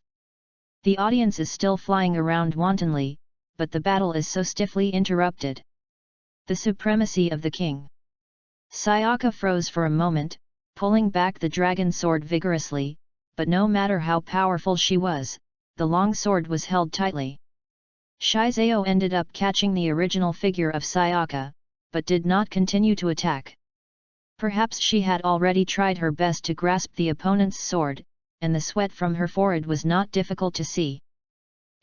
The audience is still flying around wantonly, but the battle is so stiffly interrupted. The supremacy of the king. Sayaka froze for a moment, pulling back the dragon sword vigorously, but no matter how powerful she was, the long sword was held tightly. Shizeo ended up catching the original figure of Sayaka, but did not continue to attack. Perhaps she had already tried her best to grasp the opponent's sword, and the sweat from her forehead was not difficult to see.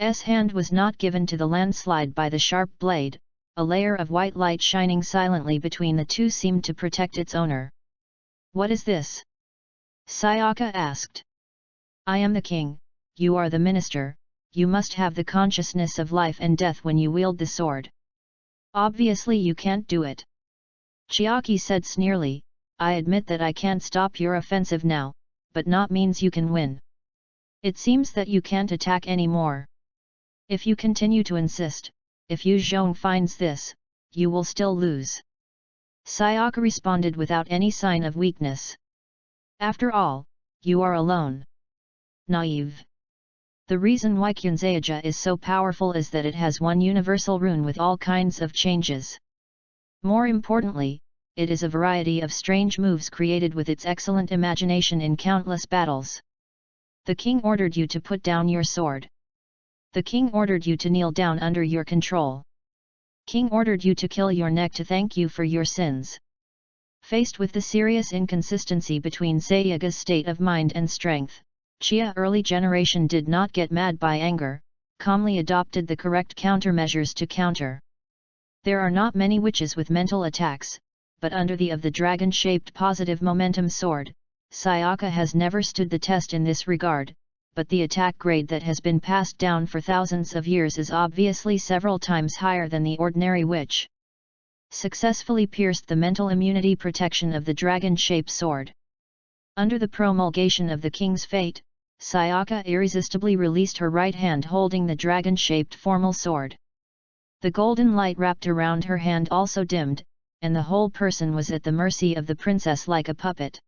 S hand was not given to the landslide by the sharp blade, a layer of white light shining silently between the two seemed to protect its owner. What is this? Sayaka asked. I am the king, you are the minister, you must have the consciousness of life and death when you wield the sword. Obviously you can't do it. Chiaki said sneerly, I admit that I can't stop your offensive now, but not means you can win. It seems that you can't attack anymore. If you continue to insist, if Yu Zhong finds this, you will still lose. Sayaka responded without any sign of weakness. After all, you are alone. Naive. The reason why Kyunzaeja is so powerful is that it has one universal rune with all kinds of changes. More importantly, it is a variety of strange moves created with its excellent imagination in countless battles. The king ordered you to put down your sword. The king ordered you to kneel down under your control. King ordered you to kill your neck to thank you for your sins. Faced with the serious inconsistency between Sayaka's state of mind and strength, Chia early generation did not get mad by anger, calmly adopted the correct countermeasures to counter. There are not many witches with mental attacks, but under the of the dragon-shaped positive momentum sword, Sayaka has never stood the test in this regard, but the attack grade that has been passed down for thousands of years is obviously several times higher than the ordinary witch. Successfully pierced the mental immunity protection of the dragon-shaped sword. Under the promulgation of the king's fate, Sayaka irresistibly released her right hand holding the dragon-shaped formal sword. The golden light wrapped around her hand also dimmed, and the whole person was at the mercy of the princess like a puppet.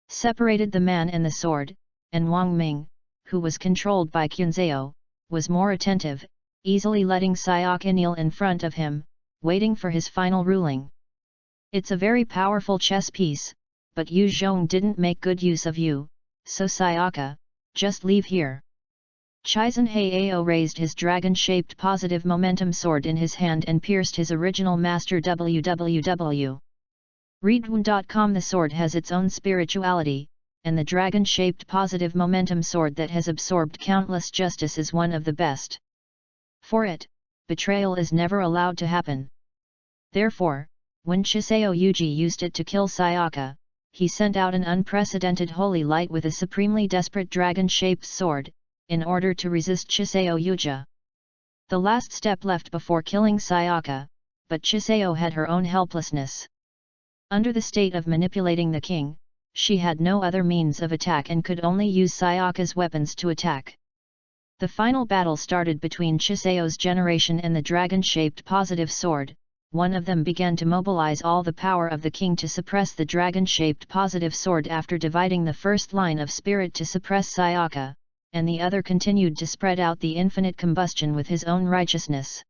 Separated the man and the sword, and Wang Ming, who was controlled by Kyunzao, was more attentive, easily letting Sayaka kneel in front of him, waiting for his final ruling. It's a very powerful chess piece, but Yu Zhong didn't make good use of you, so Sayaka, just leave here. Chizan Heiao raised his dragon-shaped positive momentum sword in his hand and pierced his original master www. Readaloud.com. The sword has its own spirituality, and the dragon-shaped positive momentum sword that has absorbed countless justice is one of the best. For it, betrayal is never allowed to happen. Therefore, when Chiseo Yuji used it to kill Sayaka, he sent out an unprecedented holy light with a supremely desperate dragon-shaped sword, in order to resist Chiseo Yuja. The last step left before killing Sayaka, but Chiseo had her own helplessness. Under the state of manipulating the king, she had no other means of attack and could only use Sayaka's weapons to attack. The final battle started between Chiseo's generation and the dragon-shaped positive sword. One of them began to mobilize all the power of the king to suppress the dragon-shaped positive sword after dividing the first line of spirit to suppress Sayaka, and the other continued to spread out the infinite combustion with his own righteousness.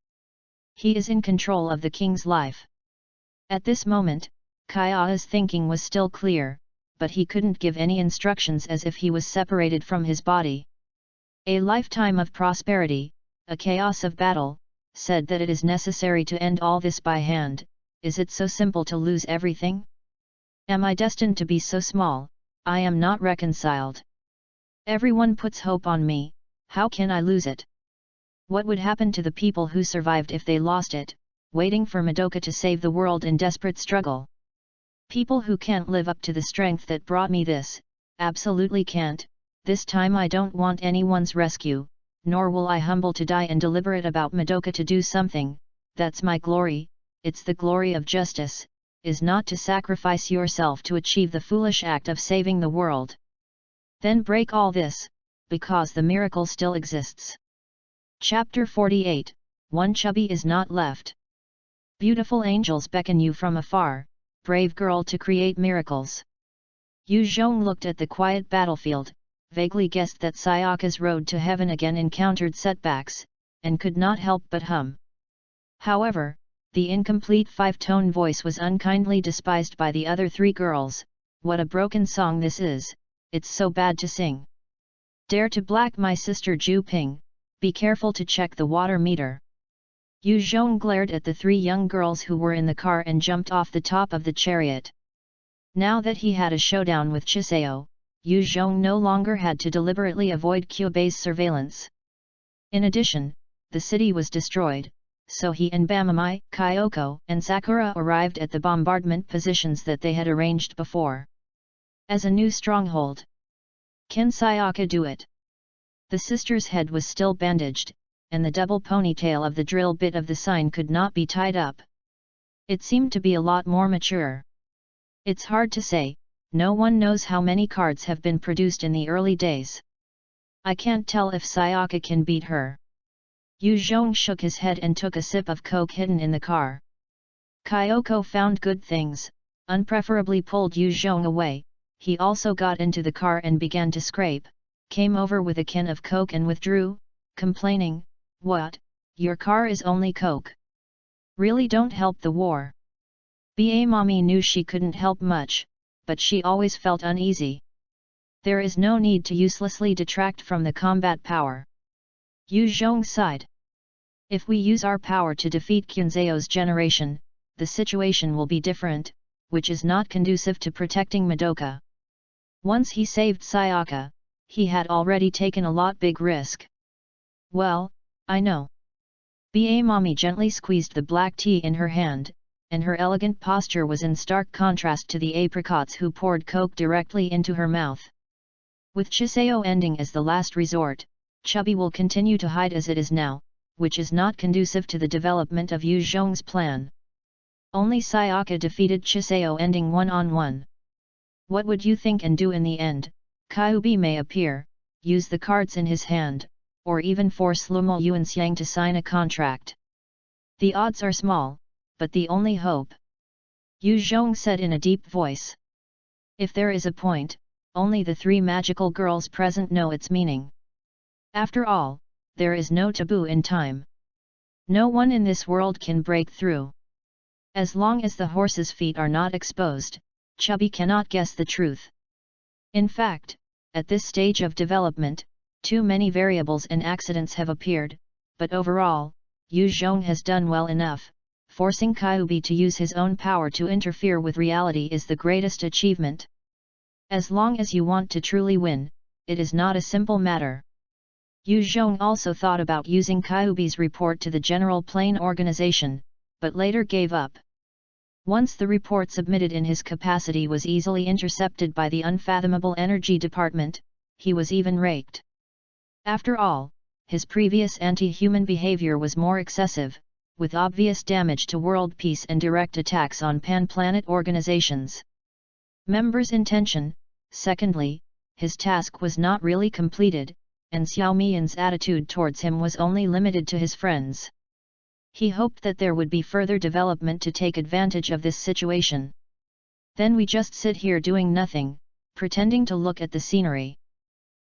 He is in control of the king's life. At this moment, Kaya's thinking was still clear, but he couldn't give any instructions as if he was separated from his body. A lifetime of prosperity, a chaos of battle, said that it is necessary to end all this by hand. Is it so simple to lose everything? Am I destined to be so small? I am not reconciled. Everyone puts hope on me, how can I lose it? What would happen to the people who survived if they lost it, waiting for Madoka to save the world in desperate struggle? People who can't live up to the strength that brought me this, absolutely can't. This time I don't want anyone's rescue, nor will I humble to die and deliberate about Madoka to do something. That's my glory, it's the glory of justice, is not to sacrifice yourself to achieve the foolish act of saving the world. Then break all this, because the miracle still exists. Chapter 48, One Chubby is not left. Beautiful angels beckon you from afar, brave girl to create miracles. Yu Zhong looked at the quiet battlefield, vaguely guessed that Sayaka's road to heaven again encountered setbacks, and could not help but hum. However, the incomplete five-tone voice was unkindly despised by the other three girls. What a broken song this is, it's so bad to sing. Dare to black my sister Ju Ping, be careful to check the water meter. Yu Zhong glared at the three young girls who were in the car and jumped off the top of the chariot. Now that he had a showdown with Chiseo, Yu Zhong no longer had to deliberately avoid Kyubei's surveillance. In addition, the city was destroyed, so he and Bamamai, Kyoko, and Sakura arrived at the bombardment positions that they had arranged before. As a new stronghold. Can Sayaka do it? The sister's head was still bandaged, and the double ponytail of the drill bit of the sign could not be tied up. It seemed to be a lot more mature. It's hard to say, no one knows how many cards have been produced in the early days. I can't tell if Sayaka can beat her. Yu Zhong shook his head and took a sip of coke hidden in the car. Kyoko found good things, unpreferably pulled Yu Zhong away. He also got into the car and began to scrape, came over with a can of Coke and withdrew, complaining, "What, your car is only Coke? Really don't help the war." Ba Mommy knew she couldn't help much, but she always felt uneasy. There is no need to uselessly detract from the combat power. Yu Zhong sighed. If we use our power to defeat Qinzeo's generation, the situation will be different, which is not conducive to protecting Madoka. Once he saved Sayaka, he had already taken a lot big risk. Well, I know. Ba Mommy gently squeezed the black tea in her hand, and her elegant posture was in stark contrast to the apricots who poured Coke directly into her mouth. With Chiseo ending as the last resort, Chubby will continue to hide as it is now, which is not conducive to the development of Yu Zhong's plan. Only Sayaka defeated Chiseo ending one-on-one. What would you think and do in the end? Kyubi may appear, use the cards in his hand, or even force Lumo Yuanxiang to sign a contract. The odds are small, but the only hope. Yu Zhong said in a deep voice. If there is a point, only the three magical girls present know its meaning. After all, there is no taboo in time. No one in this world can break through. As long as the horse's feet are not exposed, Chubby cannot guess the truth. In fact, at this stage of development, too many variables and accidents have appeared, but overall, Yu Zhong has done well enough. Forcing Kyubi to use his own power to interfere with reality is the greatest achievement. As long as you want to truly win, it is not a simple matter. Yu Zhong also thought about using Kyubi's report to the General Plane Organization, but later gave up. Once the report submitted in his capacity was easily intercepted by the unfathomable energy department, he was even raked. After all, his previous anti-human behavior was more excessive, with obvious damage to world peace and direct attacks on pan-planet organizations. Members' intention. Secondly, his task was not really completed, and Xiao Mian's attitude towards him was only limited to his friends. He hoped that there would be further development to take advantage of this situation. Then we just sit here doing nothing, pretending to look at the scenery.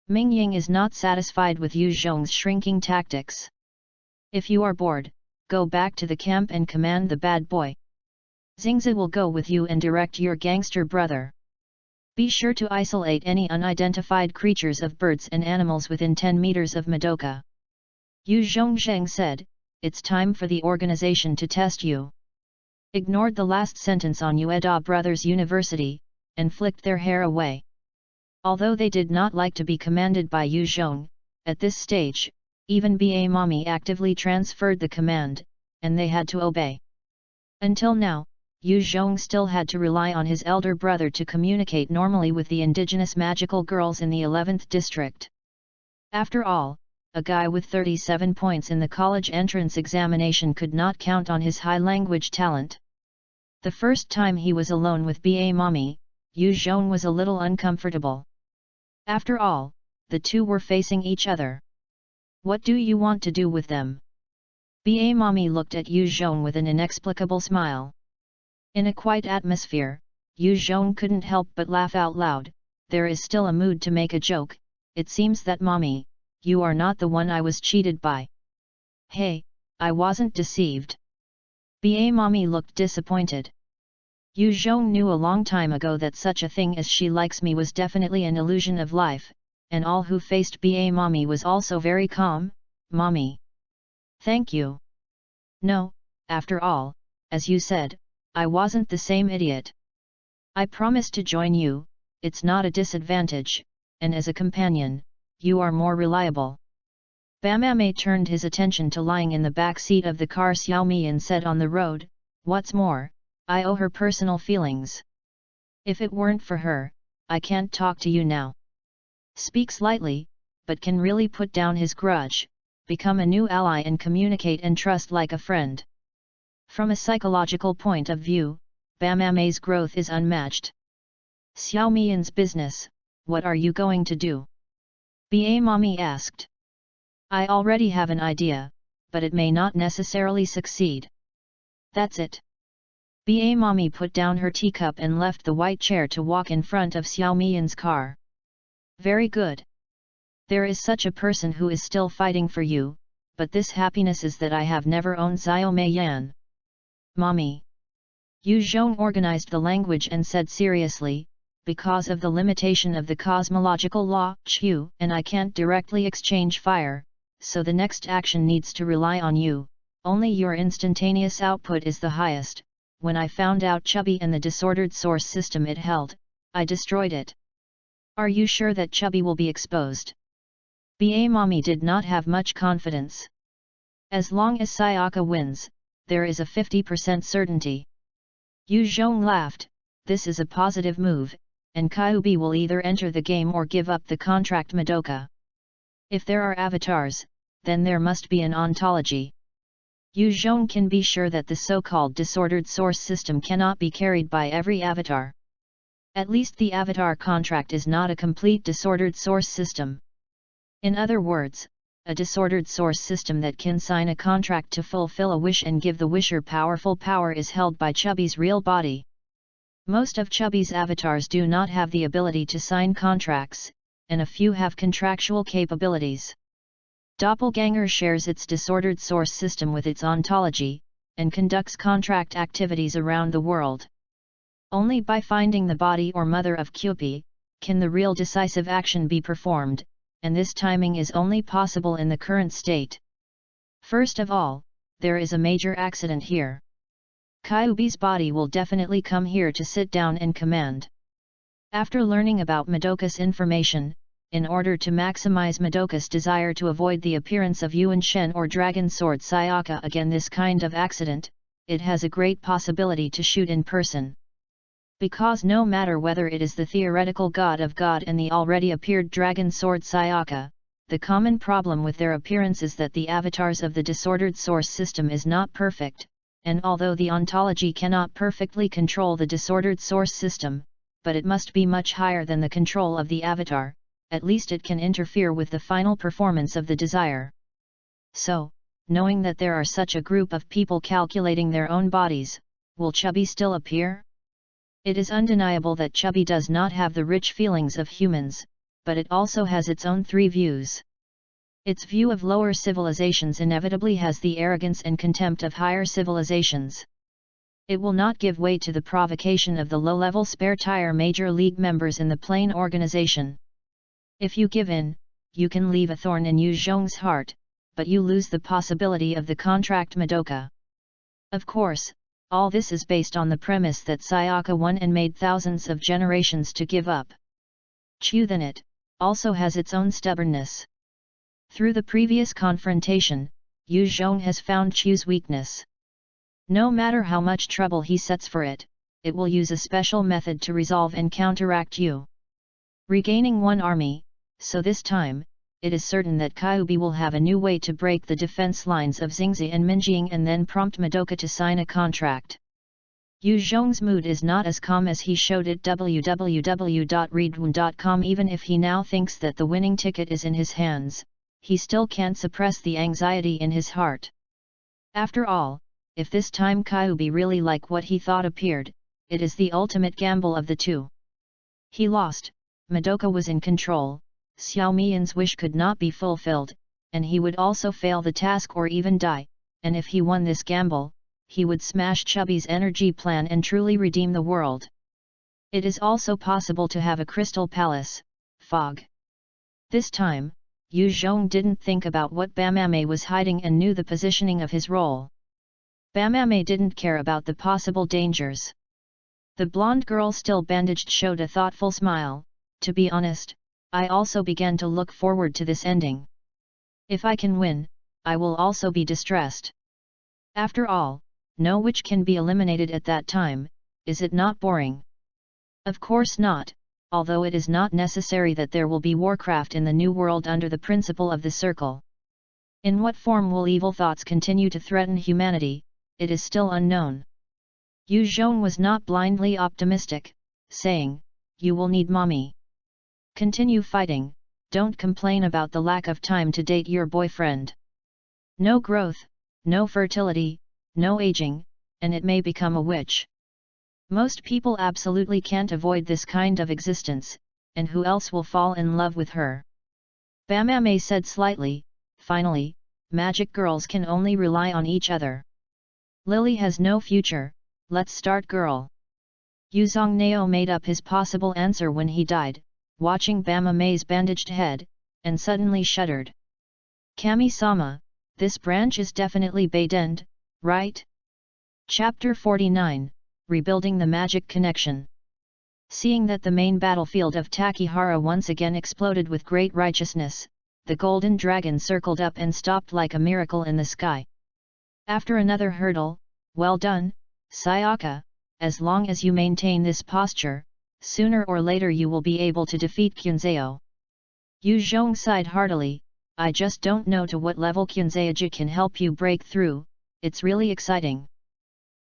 Ming Ying is not satisfied with Yu Zhong's shrinking tactics. If you are bored, go back to the camp and command the bad boy. Xingzi will go with you and direct your gangster brother. Be sure to isolate any unidentified creatures of birds and animals within 10 meters of Madoka. Yu Zhongzheng said, it's time for the organization to test you. Ignored the last sentence on Ueda Brothers University, and flicked their hair away. Although they did not like to be commanded by Yu Zhong, at this stage, even Ba Mommy actively transferred the command, and they had to obey. Until now, Yu Zhong still had to rely on his elder brother to communicate normally with the indigenous magical girls in the 11th district. After all, a guy with 37 points in the college entrance examination could not count on his high language talent. The first time he was alone with Ba Mommy, Yu Zhong was a little uncomfortable. After all, the two were facing each other. What do you want to do with them? Ba Mommy looked at Yu Zhong with an inexplicable smile. In a quiet atmosphere, Yu Zhong couldn't help but laugh out loud. There is still a mood to make a joke. It seems that Mommy, you are not the one I was cheated by. Hey, I wasn't deceived. Ba Mommy looked disappointed. Yu Zhong knew a long time ago that such a thing as she likes me was definitely an illusion of life, and all who faced Ba Mommy was also very calm. Mommy. Thank you. No, after all, as you said, I wasn't the same idiot. I promised to join you, it's not a disadvantage, and as a companion, you are more reliable. Bamame turned his attention to lying in the back seat of the car Xiaomi and said on the road, what's more, I owe her personal feelings. If it weren't for her, I can't talk to you now. Speaks lightly, but can really put down his grudge, become a new ally and communicate and trust like a friend. From a psychological point of view, Bamame's growth is unmatched. Xiaomian's business, what are you going to do? Ba Mommy asked. I already have an idea, but it may not necessarily succeed. That's it. Ba Mommy put down her teacup and left the white chair to walk in front of Xiao Mian's car. Very good. There is such a person who is still fighting for you, but this happiness is that I have never owned Xiao Mei Yan. Mommy. Yu Zhong organized the language and said seriously, because of the limitation of the cosmological law, Chu, and I can't directly exchange fire, so the next action needs to rely on you, only your instantaneous output is the highest. When I found out Chubby and the disordered source system it held, I destroyed it. Are you sure that Chubby will be exposed? Ba Mommy did not have much confidence. As long as Sayaka wins, there is a 50% certainty. Yu Zhong laughed, this is a positive move, and Kyubi will either enter the game or give up the contract Madoka. If there are avatars, then there must be an ontology. Yu Zhong can be sure that the so-called disordered source system cannot be carried by every avatar. At least the avatar contract is not a complete disordered source system. In other words, a disordered source system that can sign a contract to fulfill a wish and give the wisher powerful power is held by Chubby's real body. Most of Chubby's avatars do not have the ability to sign contracts, and a few have contractual capabilities. Doppelganger shares its disordered source system with its ontology, and conducts contract activities around the world. Only by finding the body or mother of Kyubi, can the real decisive action be performed, and this timing is only possible in the current state. First of all, there is a major accident here. Kyubi's body will definitely come here to sit down and command. After learning about Madoka's information, in order to maximize Madoka's desire to avoid the appearance of Yuan Shen or Dragon Sword Sayaka again this kind of accident, it has a great possibility to shoot in person. Because no matter whether it is the theoretical god of God and the already appeared Dragon Sword Sayaka, the common problem with their appearance is that the avatars of the disordered source system is not perfect, and although the ontology cannot perfectly control the disordered source system, but it must be much higher than the control of the avatar, at least it can interfere with the final performance of the desire. So, knowing that there are such a group of people calculating their own bodies, will Chubby still appear? It is undeniable that Chubby does not have the rich feelings of humans, but it also has its own three views. Its view of lower civilizations inevitably has the arrogance and contempt of higher civilizations. It will not give way to the provocation of the low-level spare-tire Major League members in the plain organization. If you give in, you can leave a thorn in Yu Zhong's heart, but you lose the possibility of the contract Madoka. Of course, all this is based on the premise that Sayaka won and made thousands of generations to give up. Chu then it also has its own stubbornness. Through the previous confrontation, Yu Zhong has found Chu's weakness. No matter how much trouble he sets for it, it will use a special method to resolve and counteract Yu. Regaining one army, so this time, it is certain that Kyubi will have a new way to break the defense lines of Xingzi and Minjing and then prompt Madoka to sign a contract. Yu Zhong's mood is not as calm as he showed at www.readaloud.com. Even if he now thinks that the winning ticket is in his hands, he still can't suppress the anxiety in his heart. After all, if this time Kyubi really like what he thought appeared, it is the ultimate gamble of the two. He lost, Madoka was in control, Xiao Mian's wish could not be fulfilled, and he would also fail the task or even die, and if he won this gamble, he would smash Chubby's energy plan and truly redeem the world. It is also possible to have a crystal palace, fog. This time, Yu Zhong didn't think about what Bamame was hiding and knew the positioning of his role. Bamame didn't care about the possible dangers. The blonde girl still bandaged showed a thoughtful smile. To be honest, I also began to look forward to this ending. If I can win, I will also be distressed. After all, no witch can be eliminated at that time, is it not boring? Of course not, although it is not necessary that there will be warcraft in the new world under the principle of the circle. In what form will evil thoughts continue to threaten humanity, it is still unknown. Yu Zhong was not blindly optimistic, saying, "You will need mommy. Continue fighting, don't complain about the lack of time to date your boyfriend. No growth, no fertility, no aging, and it may become a witch." Most people absolutely can't avoid this kind of existence, and who else will fall in love with her? Bamame said slightly. Finally, magic girls can only rely on each other. Lily has no future, let's start girl. Yuzong Nao made up his possible answer when he died, watching Bamame's bandaged head, and suddenly shuddered. Kami-sama, this branch is definitely Baidend, right? Chapter 49, Rebuilding the Magic Connection. Seeing that the main battlefield of Takihara once again exploded with great righteousness, the golden dragon circled up and stopped like a miracle in the sky. After another hurdle, well done, Sayaka, as long as you maintain this posture, sooner or later you will be able to defeat Kyunzeo. Yu Zhong sighed heartily, I just don't know to what level Kyunzeoji can help you break through, it's really exciting.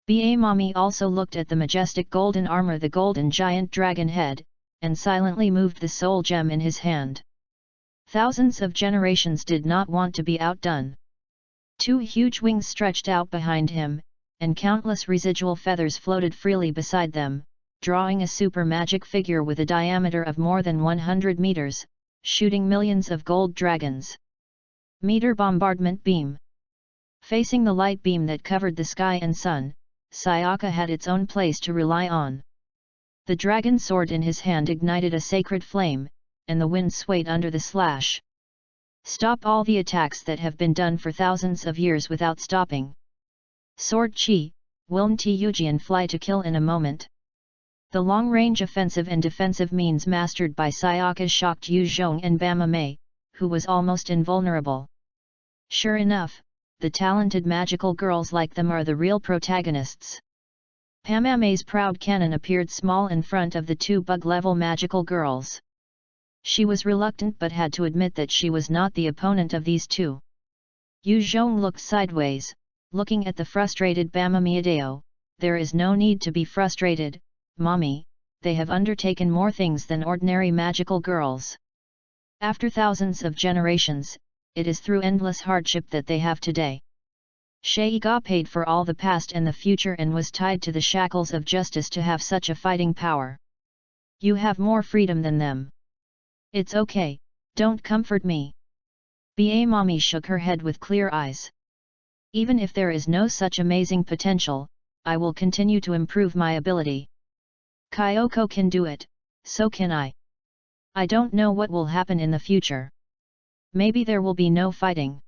Bamami also looked at the majestic golden armor, the golden giant dragon head, and silently moved the soul gem in his hand. Thousands of generations did not want to be outdone. Two huge wings stretched out behind him, and countless residual feathers floated freely beside them, drawing a super magic figure with a diameter of more than 100 meters, shooting millions of gold dragons. Meter bombardment beam. Facing the light beam that covered the sky and sun, Sayaka had its own place to rely on. The dragon sword in his hand ignited a sacred flame, and the wind swayed under the slash. Stop all the attacks that have been done for thousands of years without stopping. Sword Chi, Wilm Ti Yujian fly to kill in a moment. The long-range offensive and defensive means mastered by Sayaka shocked Yu Zhong and Bamame, who was almost invulnerable. Sure enough, the talented magical girls like them are the real protagonists. Bamame's proud cannon appeared small in front of the two bug-level magical girls. She was reluctant but had to admit that she was not the opponent of these two. Yu Zhong looked sideways, looking at the frustrated Bamame Adeo. There is no need to be frustrated, mommy, they have undertaken more things than ordinary magical girls. After thousands of generations, it is through endless hardship that they have today. Sheiga paid for all the past and the future and was tied to the shackles of justice to have such a fighting power. You have more freedom than them. It's okay, don't comfort me. Bamami shook her head with clear eyes. Even if there is no such amazing potential, I will continue to improve my ability. Kyoko can do it, so can I. I don't know what will happen in the future. Maybe there will be no fighting.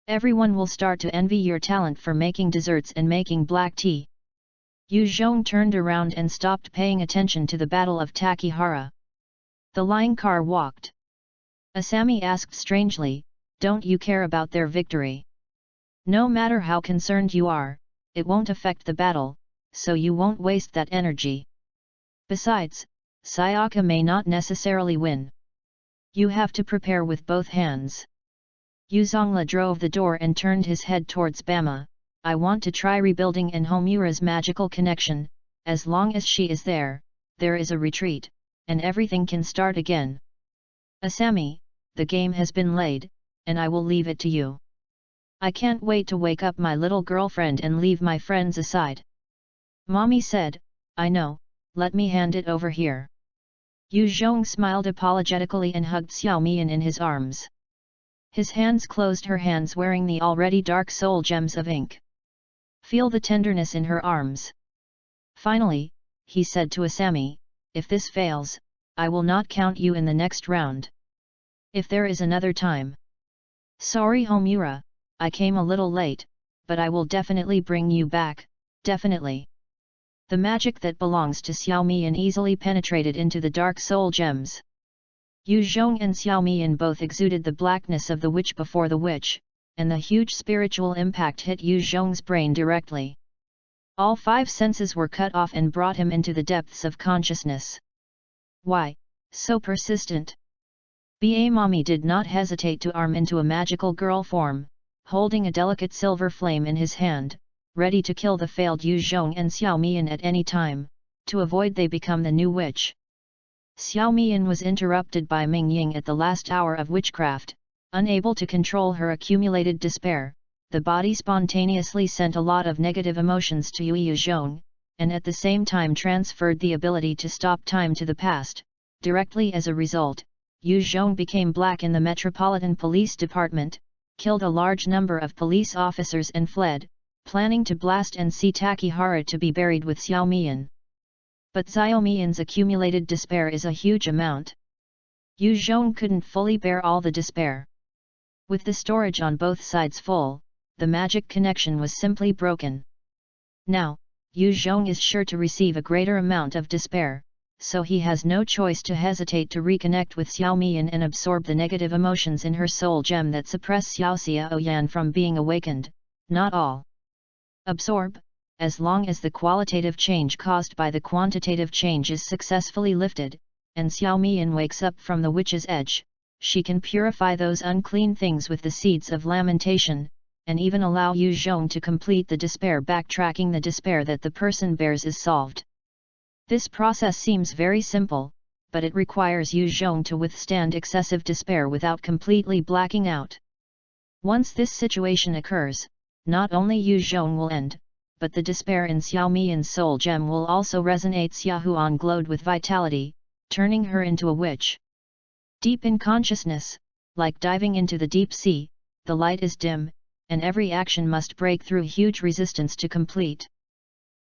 Everyone will start to envy your talent for making desserts and making black tea. Yu Zhong turned around and stopped paying attention to the Battle of Takihara. The lying car walked. Asami asked strangely, don't you care about their victory? No matter how concerned you are, it won't affect the battle, so you won't waste that energy. Besides, Sayaka may not necessarily win. You have to prepare with both hands. Yuzongla drove the door and turned his head towards Bama. I want to try rebuilding in Homura's magical connection. As long as she is there, there is a retreat, and everything can start again. Asami, the game has been laid, and I will leave it to you. I can't wait to wake up my little girlfriend and leave my friends aside. Mommy said, I know, let me hand it over here. Yu Zhong smiled apologetically and hugged Xiaomian in his arms. His hands closed her hands wearing the already dark soul gems of ink. Feel the tenderness in her arms. Finally, he said to Asami, if this fails, I will not count you in the next round. If there is another time. Sorry Homura, I came a little late, but I will definitely bring you back, definitely. The magic that belongs to Xiaomian easily penetrated into the dark soul gems. Yu Zhong and Xiaomian both exuded the blackness of the witch before the witch, and the huge spiritual impact hit Yu Zhong's brain directly. All five senses were cut off and brought him into the depths of consciousness. Why, so persistent? Bamami did not hesitate to arm into a magical girl form, holding a delicate silver flame in his hand, ready to kill the failed Yu Zhong and Xiaomian at any time, to avoid they become the new witch. Xiaomian was interrupted by Ming Ying at the last hour of witchcraft. Unable to control her accumulated despair, the body spontaneously sent a lot of negative emotions to Yu Zhong, and at the same time transferred the ability to stop time to the past. Directly as a result, Yu Zhong became black in the Metropolitan Police Department, killed a large number of police officers and fled, planning to blast and see Takihara to be buried with Xiao Mian. But Xiao Mian's accumulated despair is a huge amount. Yu Zhong couldn't fully bear all the despair. With the storage on both sides full, the magic connection was simply broken. Now, Yu Zhong is sure to receive a greater amount of despair, so he has no choice to hesitate to reconnect with Xiao Mian and absorb the negative emotions in her soul gem that suppress Xiao Xiaoyan from being awakened. Not all. Absorb, as long as the qualitative change caused by the quantitative change is successfully lifted, and Xiao Mian wakes up from the witch's edge, she can purify those unclean things with the seeds of lamentation, and even allow Yu Zhong to complete the despair. Backtracking the despair that the person bears is solved. This process seems very simple, but it requires Yu Zhong to withstand excessive despair without completely blacking out. Once this situation occurs, not only Yu Zhong will end, but the despair in Xiao Mian's soul gem will also resonate. Xiaohuan glowed with vitality, turning her into a witch. Deep in consciousness, like diving into the deep sea, the light is dim, and every action must break through huge resistance to complete.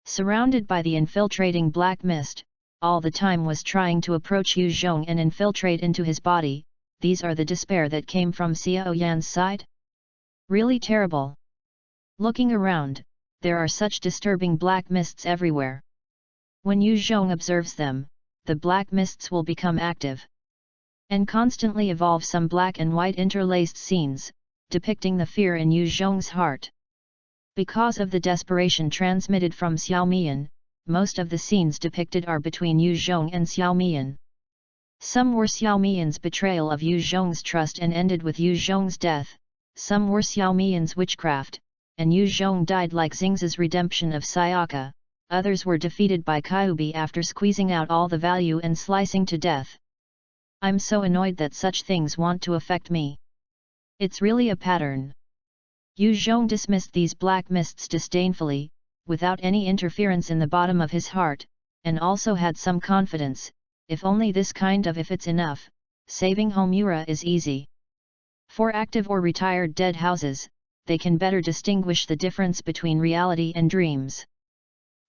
Surrounded by the infiltrating black mist, all the time was trying to approach Yu Zhong and infiltrate into his body. These are the despair that came from Xiao Yan's side? Really terrible. Looking around, there are such disturbing black mists everywhere. When Yu Zhong observes them, the black mists will become active and constantly evolve some black and white interlaced scenes, depicting the fear in Yu Zhong's heart. Because of the desperation transmitted from Xiao Mian, most of the scenes depicted are between Yu Zhong and Xiao Mian. Some were Xiao Mian's betrayal of Yu Zhong's trust and ended with Yu Zhong's death, some were Xiao Mian's witchcraft, and Yu Zhong died like Xing's redemption of Sayaka, others were defeated by Kyubi after squeezing out all the value and slicing to death. I'm so annoyed that such things want to affect me. It's really a pattern. Yu Zhong dismissed these black mists disdainfully, without any interference in the bottom of his heart, and also had some confidence, if only this kind of if it's enough, saving Homura is easy. For active or retired dead houses, they can better distinguish the difference between reality and dreams.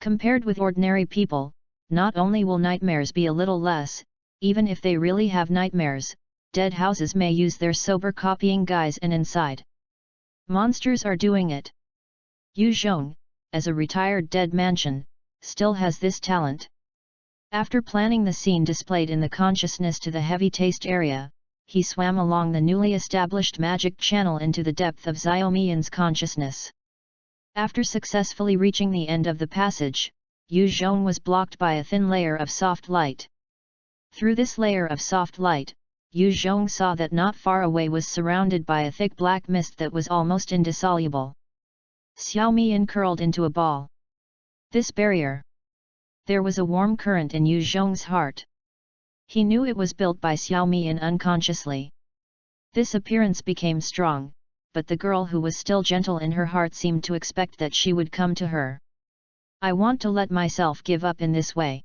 Compared with ordinary people, not only will nightmares be a little less, even if they really have nightmares, dead houses may use their sober copying guise and inside. Monsters are doing it. Yu Zhong, as a retired dead mansion, still has this talent. After planning the scene displayed in the consciousness to the heavy taste area, he swam along the newly established magic channel into the depth of Xiao Mian's consciousness. After successfully reaching the end of the passage, Yu Zhong was blocked by a thin layer of soft light. Through this layer of soft light, Yu Zhong saw that not far away was surrounded by a thick black mist that was almost indissoluble. Xiao Mian curled into a ball. This barrier. There was a warm current in Yu Zhong's heart. He knew it was built by Xiao Mian unconsciously. This appearance became strong, but the girl who was still gentle in her heart seemed to expect that she would come to her. I want to let myself give up in this way.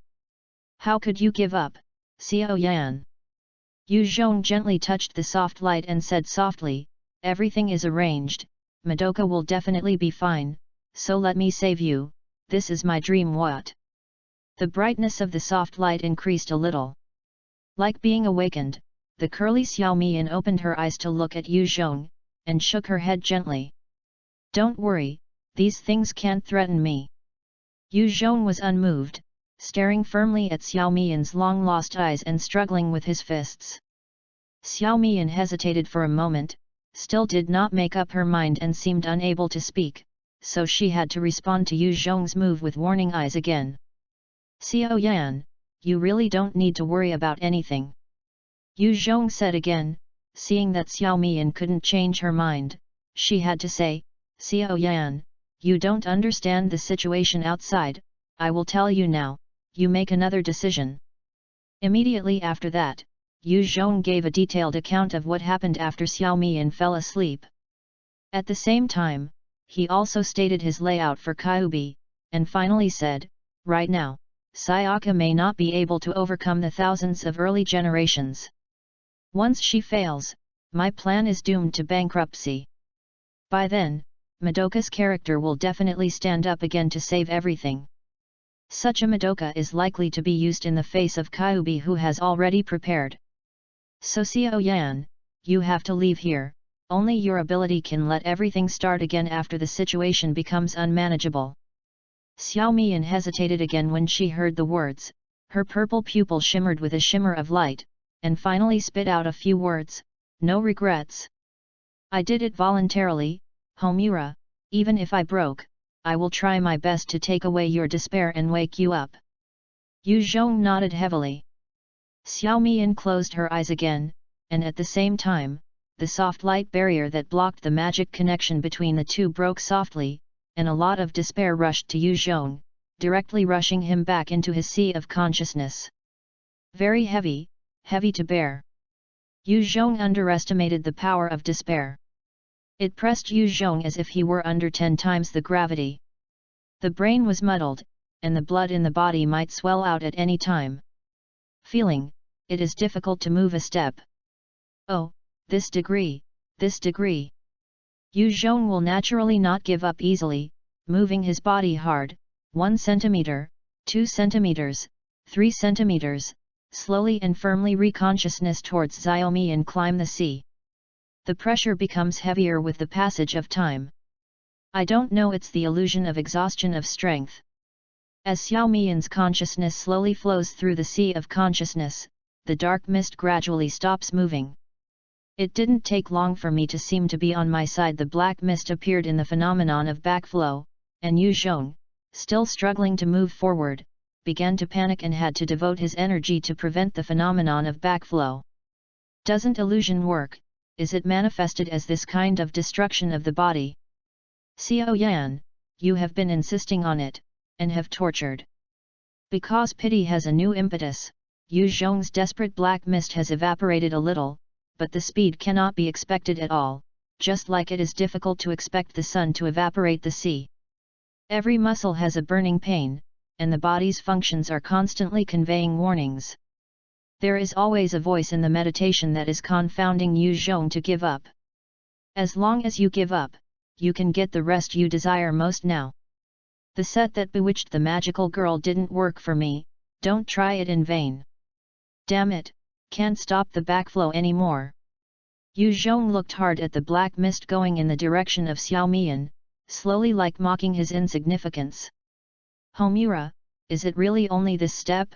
How could you give up, Xiao Yan? Yu Zhong gently touched the soft light and said softly, everything is arranged, Madoka will definitely be fine, so let me save you, this is my dream. What? The brightness of the soft light increased a little. Like being awakened, the curly Xiao Mian opened her eyes to look at Yu Zhong, and shook her head gently. Don't worry, these things can't threaten me. Yu Zhong was unmoved, staring firmly at Xiao Mian's long-lost eyes and struggling with his fists. Xiao Mian hesitated for a moment, still did not make up her mind and seemed unable to speak, so she had to respond to Yu Zhong's move with warning eyes again. Xiao Yan, you really don't need to worry about anything. Yu Zhong said again, seeing that Xiao Mian couldn't change her mind, she had to say, Xiao Yan, you don't understand the situation outside, I will tell you now. You make another decision. Immediately after that, Yu Zhong gave a detailed account of what happened after Xiao Mian fell asleep. At the same time, he also stated his layout for Kyubi, and finally said, right now, Sayaka may not be able to overcome the thousands of early generations. Once she fails, my plan is doomed to bankruptcy. By then, Madoka's character will definitely stand up again to save everything. Such a Madoka is likely to be used in the face of Kyubi, who has already prepared. So Xiao Yan, you have to leave here, only your ability can let everything start again after the situation becomes unmanageable. Xiao Mian hesitated again when she heard the words, her purple pupil shimmered with a shimmer of light, and finally spit out a few words, no regrets. I did it voluntarily, Homura, even if I broke, I will try my best to take away your despair and wake you up. Yu Zhong nodded heavily. Xiao Mian closed her eyes again, and at the same time, the soft light barrier that blocked the magic connection between the two broke softly, and a lot of despair rushed to Yu Zhong, directly rushing him back into his sea of consciousness. Very heavy, heavy to bear. Yu Zhong underestimated the power of despair. It pressed Yu Zhong as if he were under 10 times the gravity. The brain was muddled, and the blood in the body might swell out at any time. Feeling, it is difficult to move a step. Oh, this degree, this degree. Yu Zhong will naturally not give up easily, moving his body hard, 1 centimeter, 2 centimeters, 3 centimeters, slowly and firmly reconsciousness towards Xiaomi and climb the sea. The pressure becomes heavier with the passage of time. I don't know, it's the illusion of exhaustion of strength. As Xiao Mian's consciousness slowly flows through the sea of consciousness, the dark mist gradually stops moving. It didn't take long for me to seem to be on my side. The black mist appeared in the phenomenon of backflow, and Yu Zhong, still struggling to move forward, began to panic and had to devote his energy to prevent the phenomenon of backflow. Doesn't illusion work? Is it manifested as this kind of destruction of the body? Xiao Yan, you have been insisting on it, and have tortured. Because pity has a new impetus, Yu Zhong's desperate black mist has evaporated a little, but the speed cannot be expected at all, just like it is difficult to expect the sun to evaporate the sea. Every muscle has a burning pain, and the body's functions are constantly conveying warnings. There is always a voice in the meditation that is confounding Yu Zhong to give up. As long as you give up, you can get the rest you desire most now. The set that bewitched the magical girl didn't work for me, don't try it in vain. Damn it, can't stop the backflow anymore. Yu Zhong looked hard at the black mist going in the direction of Xiao Mian, slowly, like mocking his insignificance. Homura, is it really only this step?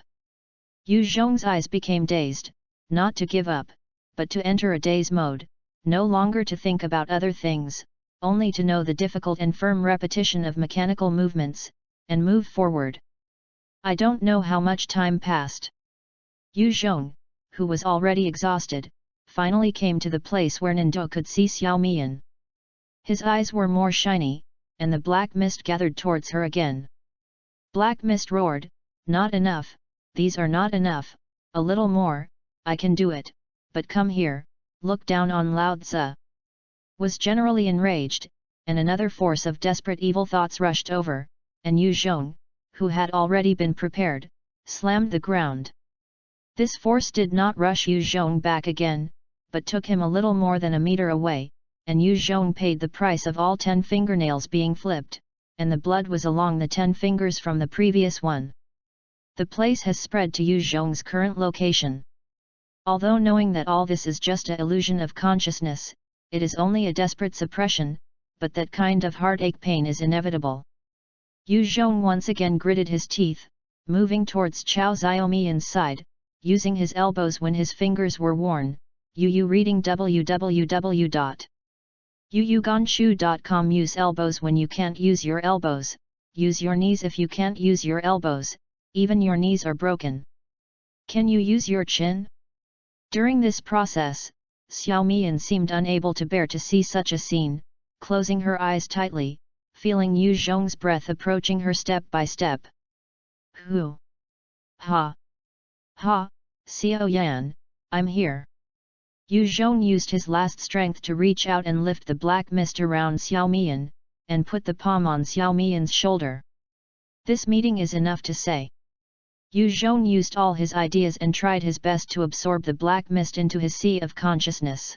Yu Zhong's eyes became dazed, not to give up, but to enter a daze mode, no longer to think about other things, only to know the difficult and firm repetition of mechanical movements, and move forward. I don't know how much time passed. Yu Zhong, who was already exhausted, finally came to the place where Nando could see Xiao Mian. His eyes were more shiny, and the black mist gathered towards her again. Black mist roared, not enough, these are not enough, a little more, I can do it, but come here, look down on Lao Tzu. Was generally enraged, and another force of desperate evil thoughts rushed over, and Yu Zhong, who had already been prepared, slammed the ground. This force did not rush Yu Zhong back again, but took him a little more than a meter away, and Yu Zhong paid the price of all 10 fingernails being flipped, and the blood was along the 10 fingers from the previous one. The place has spread to Yu Zhong's current location. Although knowing that all this is just an illusion of consciousness, it is only a desperate suppression, but that kind of heartache pain is inevitable. Yu Zhong once again gritted his teeth, moving towards Chao Xiaomian's side, using his elbows when his fingers were worn. Yu reading www.yuyuganshu.com. Use elbows when you can't use your elbows, use your knees if you can't use your elbows, even your knees are broken. Can you use your chin? During this process, Xiao Mian seemed unable to bear to see such a scene, closing her eyes tightly, feeling Yu Zhong's breath approaching her step by step. Hu! Ha! Ha! Xiao Yan, I'm here. Yu Zhong used his last strength to reach out and lift the black mist around Xiao Mian, and put the palm on Xiao Mian's shoulder. This meeting is enough to say. Yu Zhong used all his ideas and tried his best to absorb the black mist into his sea of consciousness.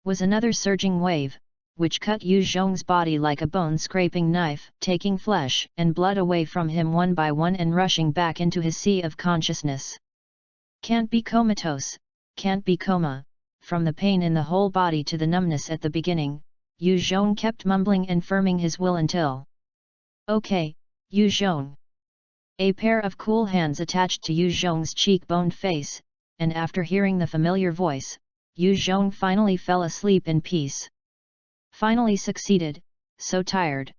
Was another surging wave, which cut Yu Zhong's body like a bone-scraping knife, taking flesh and blood away from him one by one and rushing back into his sea of consciousness. Can't be comatose, can't be coma. From the pain in the whole body to the numbness at the beginning, Yu Zhong kept mumbling and firming his will until... Okay, Yu Zhong. A pair of cool hands attached to Yu Zhong's cheekboned face, and after hearing the familiar voice, Yu Zhong finally fell asleep in peace. Finally succeeded, so tired.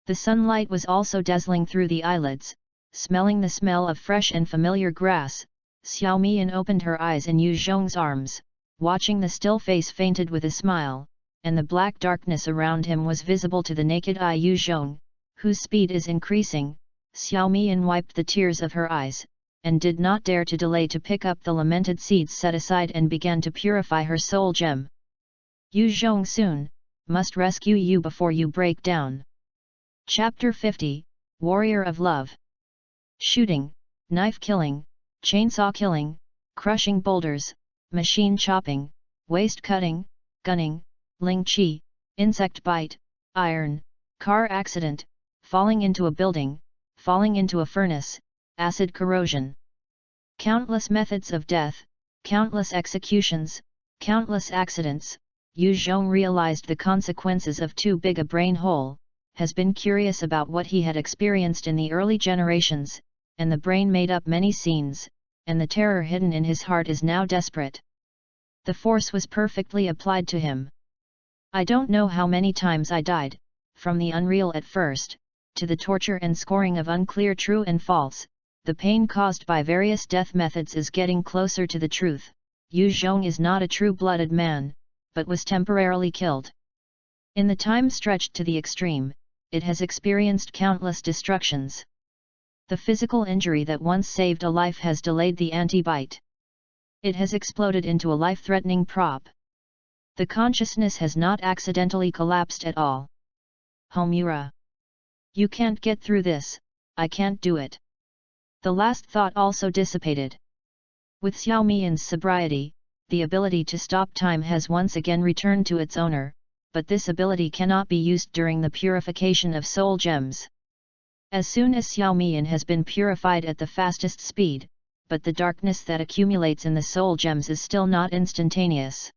The sunlight was also dazzling through the eyelids, smelling the smell of fresh and familiar grass. Xiao Mian opened her eyes in Yu Zhong's arms, watching the still face fainted with a smile, and the black darkness around him was visible to the naked eye. Yu Zhong, whose speed is increasing. Xiao Mian wiped the tears of her eyes, and did not dare to delay to pick up the lamented seeds set aside and began to purify her soul gem. Yu Zhong soon, must rescue you before you break down. Chapter 50, Warrior of Love. Shooting, knife killing, chainsaw killing, crushing boulders, machine chopping, waist cutting, gunning, ling chi, insect bite, iron, car accident, falling into a building, falling into a furnace, acid corrosion. Countless methods of death, countless executions, countless accidents. Yu Zhong realized the consequences of too big a brain hole, has been curious about what he had experienced in the early generations, and the brain made up many scenes, and the terror hidden in his heart is now desperate. The force was perfectly applied to him. I don't know how many times I died, from the unreal at first, to the torture and scoring of unclear true and false. The pain caused by various death methods is getting closer to the truth. Yu Zhong is not a true-blooded man, but was temporarily killed. In the time stretched to the extreme, it has experienced countless destructions. The physical injury that once saved a life has delayed the anti-bite. It has exploded into a life-threatening prop. The consciousness has not accidentally collapsed at all. Homura. You can't get through this, I can't do it. The last thought also dissipated. With Xiao Mian's sobriety, the ability to stop time has once again returned to its owner, but this ability cannot be used during the purification of soul gems. As soon as Xiao Mian has been purified at the fastest speed, but the darkness that accumulates in the soul gems is still not instantaneous.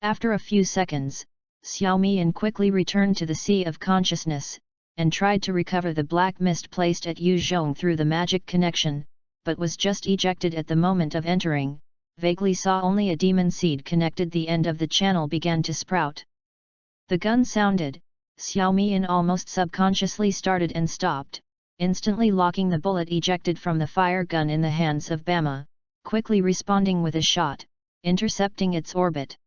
After a few seconds, Xiao Mian quickly returned to the sea of consciousness, and tried to recover the black mist placed at Yu Zhong through the magic connection, but was just ejected at the moment of entering. Vaguely saw only a demon seed connected. The end of the channel began to sprout. The gun sounded. Xiao Mian almost subconsciously started and stopped, instantly locking the bullet ejected from the fire gun in the hands of Bama, quickly responding with a shot, intercepting its orbit.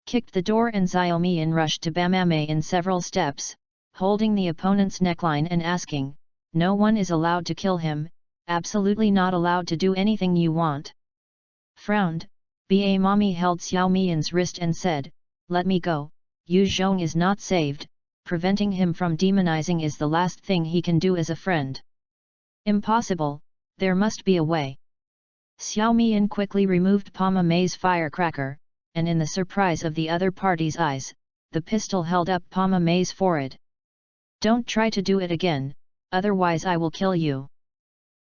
Kicked the door and Xiao Mian rushed to Bama in several steps, holding the opponent's neckline and asking, "No one is allowed to kill him, absolutely not allowed to do anything you want." Frowned, Ba Mami held Xiao Mian's wrist and said, "Let me go, Yu Zhong is not saved, preventing him from demonizing is the last thing he can do as a friend." "Impossible, there must be a way." Xiao Mian quickly removed Pama Mei's firecracker, and in the surprise of the other party's eyes, the pistol held up Pama Mei's forehead. "Don't try to do it again, otherwise I will kill you."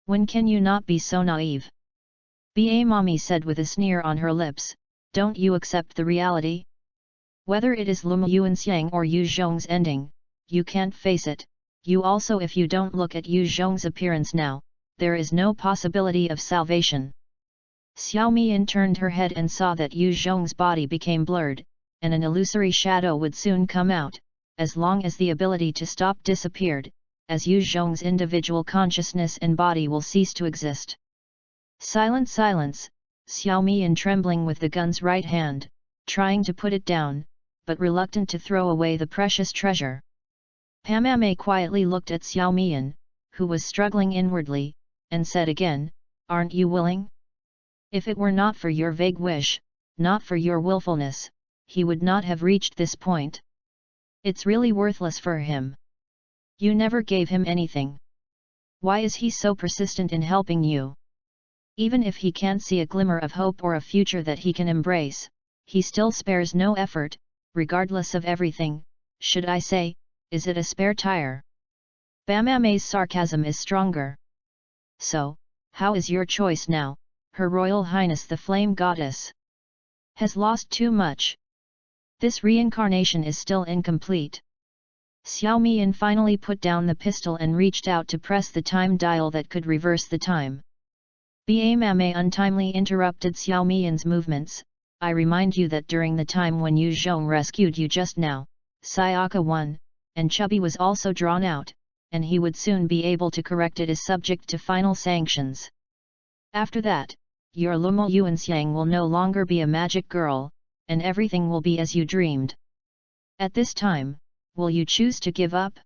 "When can you not be so naive?" Ba Mami said with a sneer on her lips, "Don't you accept the reality? Whether it is Luma Yuanxiang or Yu Zhong's ending, you can't face it. You also, if you don't look at Yu Zhong's appearance now, there is no possibility of salvation." Xiao Mian turned her head and saw that Yu Zhong's body became blurred, and an illusory shadow would soon come out, as long as the ability to stop disappeared, as Yu Zhong's individual consciousness and body will cease to exist. "Silence, silence," Xiao Mian trembling with the gun's right hand, trying to put it down, but reluctant to throw away the precious treasure. Pama Mei quietly looked at Xiao Mian, who was struggling inwardly, and said again, "Aren't you willing? If it were not for your vague wish, not for your willfulness, he would not have reached this point. It's really worthless for him. You never gave him anything. Why is he so persistent in helping you? Even if he can't see a glimmer of hope or a future that he can embrace, he still spares no effort, regardless of everything. Should I say, is it a spare tire? Bamame's sarcasm is stronger. So, how is your choice now, Her Royal Highness the Flame Goddess? Has lost too much? This reincarnation is still incomplete. Xiao Mian finally put down the pistol and reached out to press the time dial that could reverse the time. Bamame untimely interrupted Xiao Mian's movements. I remind you that during the time when Yu Zhong rescued you just now, Sayaka won, and Chubby was also drawn out, and he would soon be able to correct it as subject to final sanctions. After that, your Lumo Yuanxiang will no longer be a magic girl, and everything will be as you dreamed. At this time, will you choose to give up?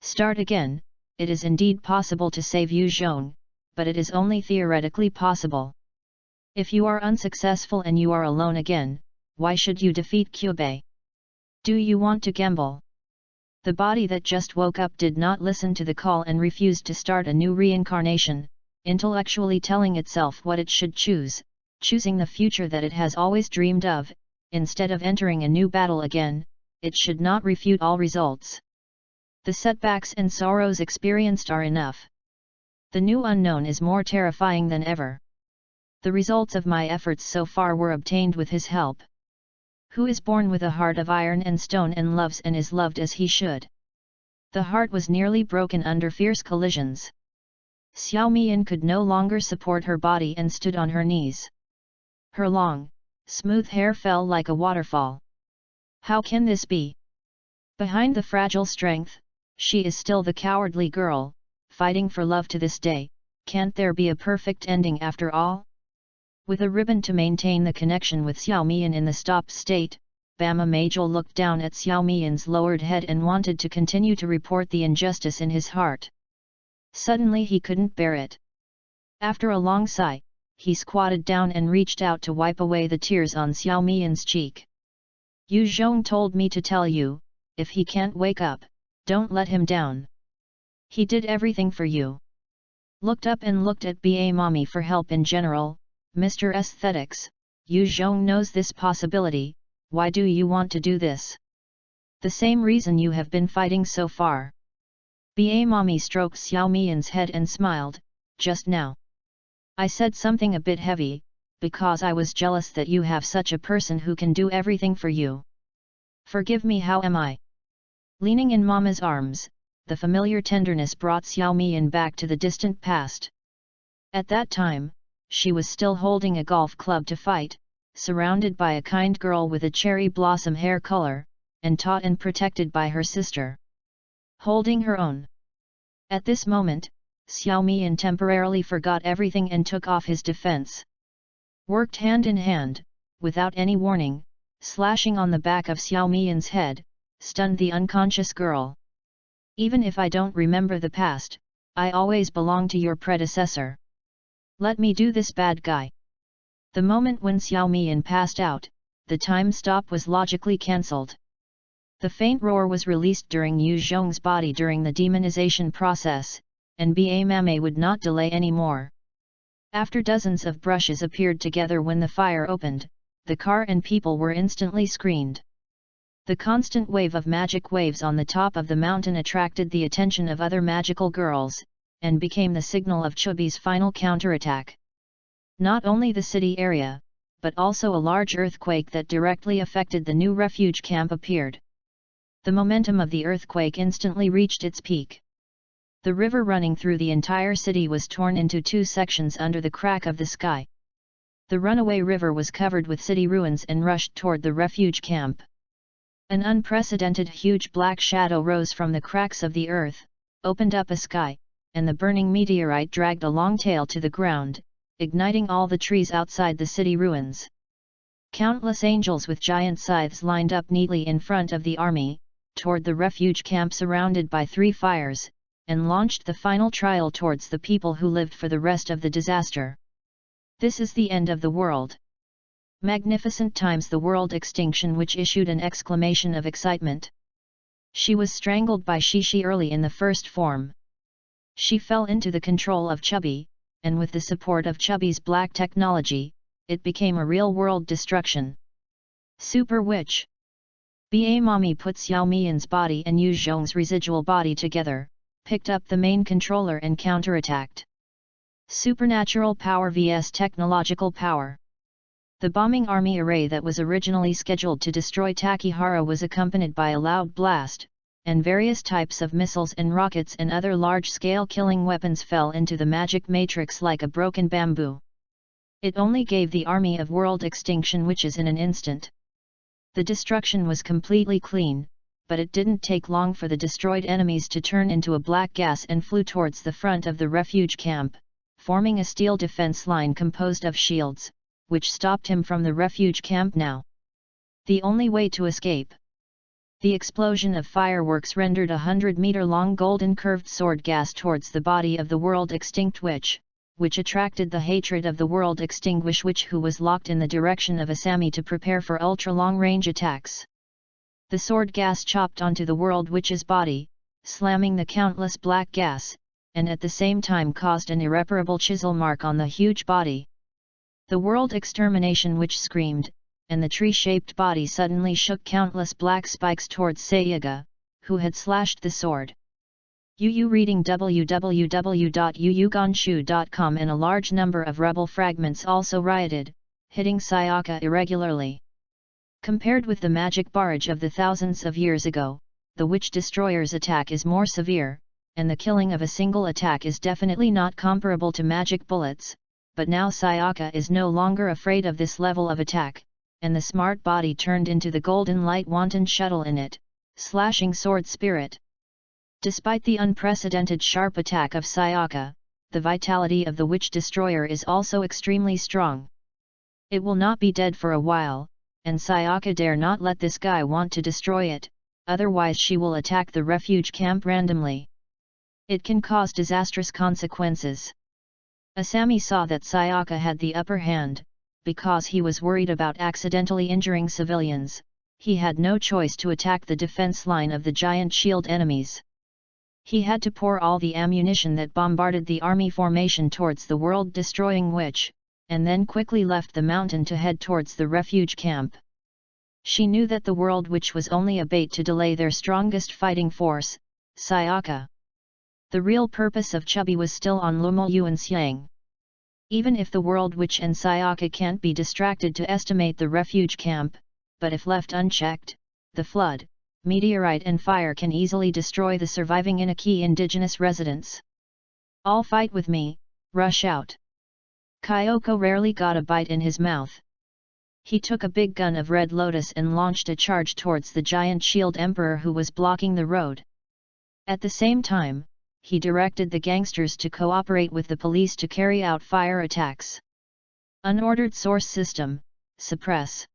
Start again. It is indeed possible to save Yu Zhong, but it is only theoretically possible. If you are unsuccessful and you are alone again, why should you defeat Kyubei? Do you want to gamble? The body that just woke up did not listen to the call and refused to start a new reincarnation, intellectually telling itself what it should choose, choosing the future that it has always dreamed of. Instead of entering a new battle again, it should not refute all results. The setbacks and sorrows experienced are enough. The new unknown is more terrifying than ever. The results of my efforts so far were obtained with his help. Who is born with a heart of iron and stone and loves and is loved as he should. The heart was nearly broken under fierce collisions. Xiao Mian could no longer support her body and stood on her knees. Her long, smooth hair fell like a waterfall. How can this be? Behind the fragile strength, she is still the cowardly girl, fighting for love to this day. Can't there be a perfect ending after all? With a ribbon to maintain the connection with Xiao Mian in the stopped state, Bama Majel looked down at Xiao Mian's lowered head and wanted to continue to report the injustice in his heart. Suddenly he couldn't bear it. After a long sigh, he squatted down and reached out to wipe away the tears on Xiao Mian's cheek. Yu Zhong told me to tell you, if he can't wake up, don't let him down. He did everything for you. Looked up and looked at Ba Mommy for help in general. Mr. Aesthetics, Yu Zhong knows this possibility. Why do you want to do this? The same reason you have been fighting so far. Ba Mommy stroked Xiao Mian's head and smiled. Just now, I said something a bit heavy, because I was jealous that you have such a person who can do everything for you. Forgive me, how am I? Leaning in Mama's arms, the familiar tenderness brought Xiao Mian back to the distant past. At that time, she was still holding a golf club to fight, surrounded by a kind girl with a cherry blossom hair color, and taught and protected by her sister. Holding her own. At this moment, Xiao Mian temporarily forgot everything and took off his defense. Worked hand in hand, without any warning, slashing on the back of Xiao Mian's head, stunned the unconscious girl. Even if I don't remember the past, I always belong to your predecessor. Let me do this, bad guy. The moment when Xiao Mian passed out, the time stop was logically cancelled. The faint roar was released during Yu Zhong's body during the demonization process, and Ba Mame would not delay anymore. After dozens of brushes appeared together when the fire opened, the car and people were instantly screened. The constant wave of magic waves on the top of the mountain attracted the attention of other magical girls, and became the signal of Chubby's final counterattack. Not only the city area, but also a large earthquake that directly affected the new refuge camp appeared. The momentum of the earthquake instantly reached its peak. The river running through the entire city was torn into two sections under the crack of the sky. The runaway river was covered with city ruins and rushed toward the refuge camp. An unprecedented huge black shadow rose from the cracks of the earth, opened up a sky, and the burning meteorite dragged a long tail to the ground, igniting all the trees outside the city ruins. Countless angels with giant scythes lined up neatly in front of the army, toward the refuge camp surrounded by three fires, and launched the final trial towards the people who lived for the rest of the disaster. This is the end of the world. Magnificent times the world extinction, which issued an exclamation of excitement. She was strangled by Shishi early in the first form. She fell into the control of Chubby, and with the support of Chubby's black technology, it became a real-world destruction. Super Witch. Ba Mommy put Xiao Mian's body and Yu Zhong's residual body together, picked up the main controller and counterattacked. Supernatural power vs technological power. The bombing army array that was originally scheduled to destroy Takihara was accompanied by a loud blast, and various types of missiles and rockets and other large-scale killing weapons fell into the magic matrix like a broken bamboo. It only gave the army of world extinction witches in an instant. The destruction was completely clean, but it didn't take long for the destroyed enemies to turn into a black gas and flew towards the front of the refuge camp, forming a steel defense line composed of shields, which stopped him from the refuge camp now. The only way to escape. The explosion of fireworks rendered a 100-meter-long golden curved sword gas towards the body of the world extinct witch, which attracted the hatred of the world extinguished witch who was locked in the direction of Asami to prepare for ultra-long-range attacks. The sword gas chopped onto the world witch's body, slamming the countless black gas, and at the same time caused an irreparable chisel mark on the huge body. The world extermination witch screamed, and the tree-shaped body suddenly shook countless black spikes towards Seiyaga, who had slashed the sword. Yu reading www.yuyugonshu.com, and a large number of rebel fragments also rioted, hitting Sayaka irregularly. Compared with the magic barrage of the thousands of years ago, the Witch Destroyer's attack is more severe, and the killing of a single attack is definitely not comparable to magic bullets, but now Sayaka is no longer afraid of this level of attack, and the smart body turned into the golden light wanton shuttle in it, slashing sword spirit. Despite the unprecedented sharp attack of Sayaka, the vitality of the Witch Destroyer is also extremely strong. It will not be dead for a while, and Sayaka dare not let this guy want to destroy it, otherwise she will attack the refuge camp randomly. It can cause disastrous consequences. Asami saw that Sayaka had the upper hand. Because he was worried about accidentally injuring civilians, he had no choice to attack the defense line of the giant shield enemies. He had to pour all the ammunition that bombarded the army formation towards the world-destroying witch, and then quickly left the mountain to head towards the refuge camp. She knew that the world witch was only a bait to delay their strongest fighting force, Sayaka. The real purpose of Chubby was still on Lumo Yuanxiang. Even if the World Witch and Sayaka can't be distracted to estimate the refuge camp, but if left unchecked, the flood, meteorite and fire can easily destroy the surviving Inaki indigenous residents. All fight with me, rush out. Kyoko rarely got a bite in his mouth. He took a big gun of Red Lotus and launched a charge towards the giant shield emperor who was blocking the road. At the same time, he directed the gangsters to cooperate with the police to carry out fire attacks. Unordered source system, suppress.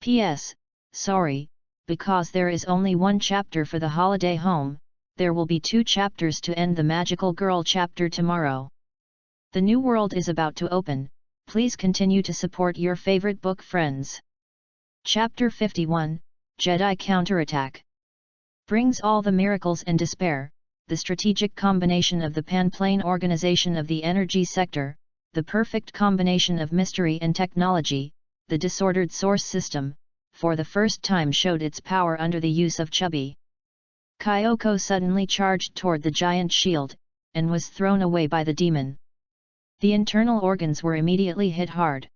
P.S. Sorry, because there is only one chapter for the holiday home, there will be 2 chapters to end the Magical Girl chapter tomorrow. The new world is about to open, please continue to support your favorite book friends. Chapter 51, Jedi Counterattack. Brings all the miracles and despair. The strategic combination of the pan-plane organization of the energy sector, the perfect combination of mystery and technology, the disordered source system, for the first time showed its power under the use of Chubby. Kyoko suddenly charged toward the giant shield, and was thrown away by the demon. The internal organs were immediately hit hard.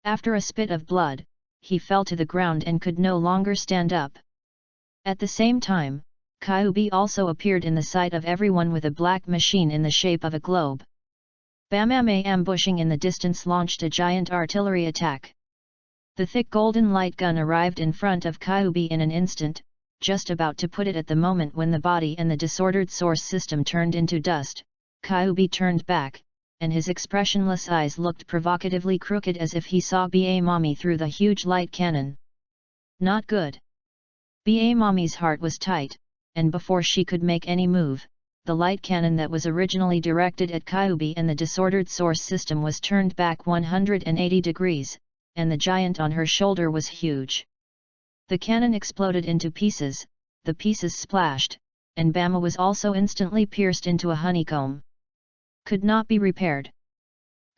After a spit of blood, he fell to the ground and could no longer stand up. At the same time, Kyubi also appeared in the sight of everyone with a black machine in the shape of a globe. Bamame ambushing in the distance launched a giant artillery attack. The thick golden light gun arrived in front of Kyubi in an instant, just about to put it at the moment when the body and the disordered source system turned into dust. Kyubi turned back, and his expressionless eyes looked provocatively crooked as if he saw Ba Mommy through the huge light cannon. Not good. Ba Mommy's heart was tight, and before she could make any move, the light cannon that was originally directed at Kyubi and the disordered source system was turned back 180 degrees, and the giant on her shoulder was huge. The cannon exploded into pieces, the pieces splashed, and Bama was also instantly pierced into a honeycomb. Could not be repaired.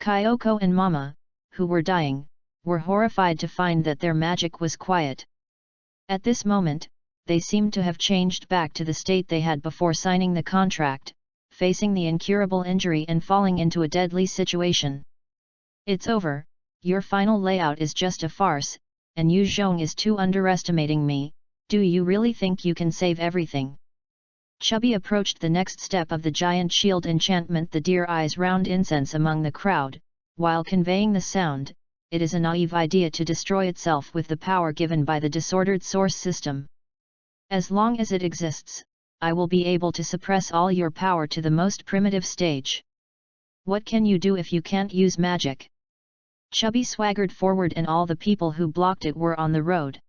Kyoko and Mama, who were dying, were horrified to find that their magic was quiet. At this moment, they seemed to have changed back to the state they had before signing the contract, facing the incurable injury and falling into a deadly situation. It's over, your final layout is just a farce, and Yu Zhong is too underestimating me. Do you really think you can save everything? Chubby approached the next step of the giant shield enchantment, the deer eyes round incense among the crowd, while conveying the sound. It is a naive idea to destroy itself with the power given by the disordered source system. As long as it exists, I will be able to suppress all your power to the most primitive stage. What can you do if you can't use magic? Chubby swaggered forward and all the people who blocked it were on the road.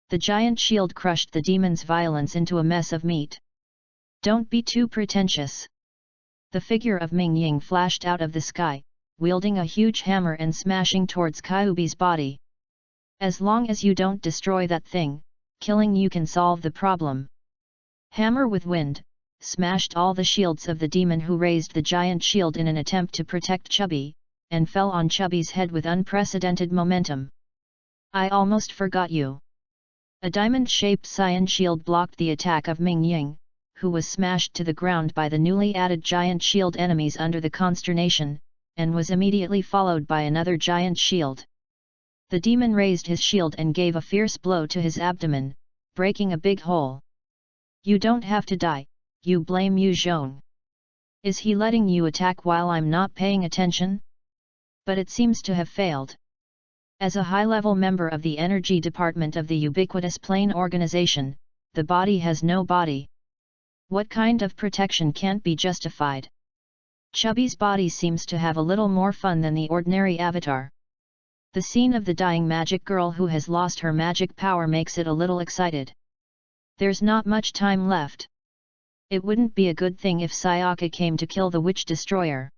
The giant shield crushed the demon's violence into a mess of meat. Don't be too pretentious. The figure of Ming Ying flashed out of the sky, wielding a huge hammer and smashing towards Kyubi's body. As long as you don't destroy that thing, killing you can solve the problem. Hammer with wind, smashed all the shields of the demon who raised the giant shield in an attempt to protect Chubby, and fell on Chubby's head with unprecedented momentum. I almost forgot you. A diamond-shaped cyan shield blocked the attack of Ming Ying, who was smashed to the ground by the newly added giant shield enemies under the consternation, and was immediately followed by another giant shield. The demon raised his shield and gave a fierce blow to his abdomen, breaking a big hole. You don't have to die, you blame Yu Zhong. Is he letting you attack while I'm not paying attention? But it seems to have failed. As a high-level member of the energy department of the ubiquitous plane organization, the body has no body. What kind of protection can't be justified? Chubby's body seems to have a little more fun than the ordinary avatar. The scene of the dying magic girl who has lost her magic power makes it a little excited. There's not much time left. It wouldn't be a good thing if Sayaka came to kill the witch destroyer.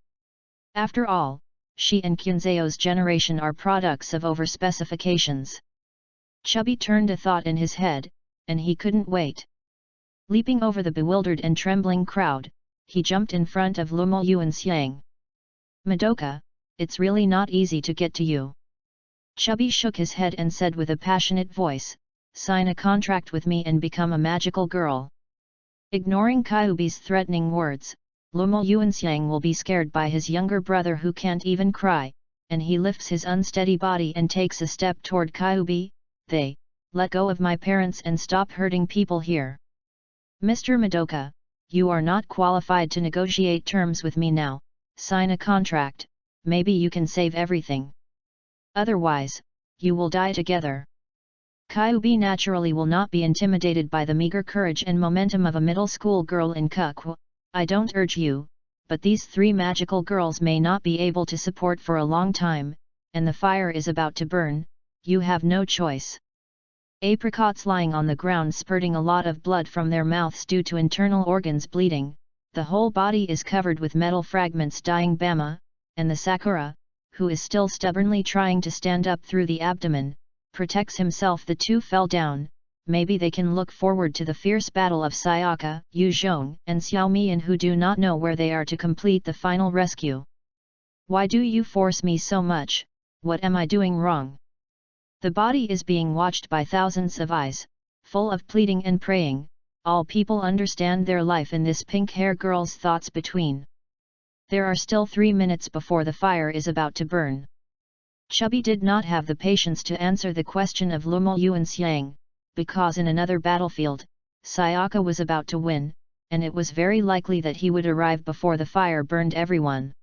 After all, she and Kyunzeo's generation are products of overspecifications. Chubby turned a thought in his head, and he couldn't wait. Leaping over the bewildered and trembling crowd, he jumped in front of Lumo Yuanxiang. Madoka, it's really not easy to get to you. Chubby shook his head and said with a passionate voice, sign a contract with me and become a magical girl. Ignoring Kyubi's threatening words, Lumo Yuanxiang will be scared by his younger brother who can't even cry, and he lifts his unsteady body and takes a step toward Kyubi. They, let go of my parents and stop hurting people here. Mr. Madoka, you are not qualified to negotiate terms with me now, sign a contract, maybe you can save everything. Otherwise, you will die together. Kyubi naturally will not be intimidated by the meager courage and momentum of a middle school girl in Kukwa. I don't urge you, but these three magical girls may not be able to support for a long time, and the fire is about to burn, you have no choice. Apricots lying on the ground spurting a lot of blood from their mouths due to internal organs bleeding, the whole body is covered with metal fragments dying Bama, and the Sakura, who is still stubbornly trying to stand up through the abdomen, protects himself. The two fell down. Maybe they can look forward to the fierce battle of Sayaka, Yu Zhong, and Xiao Mian who do not know where they are to complete the final rescue. Why do you force me so much? What am I doing wrong? The body is being watched by thousands of eyes, full of pleading and praying. All people understand their life in this pink-hair girl's thoughts between. There are still 3 minutes before the fire is about to burn. Chubby did not have the patience to answer the question of Lumo Yuanxiang, because in another battlefield, Sayaka was about to win, and it was very likely that he would arrive before the fire burned everyone.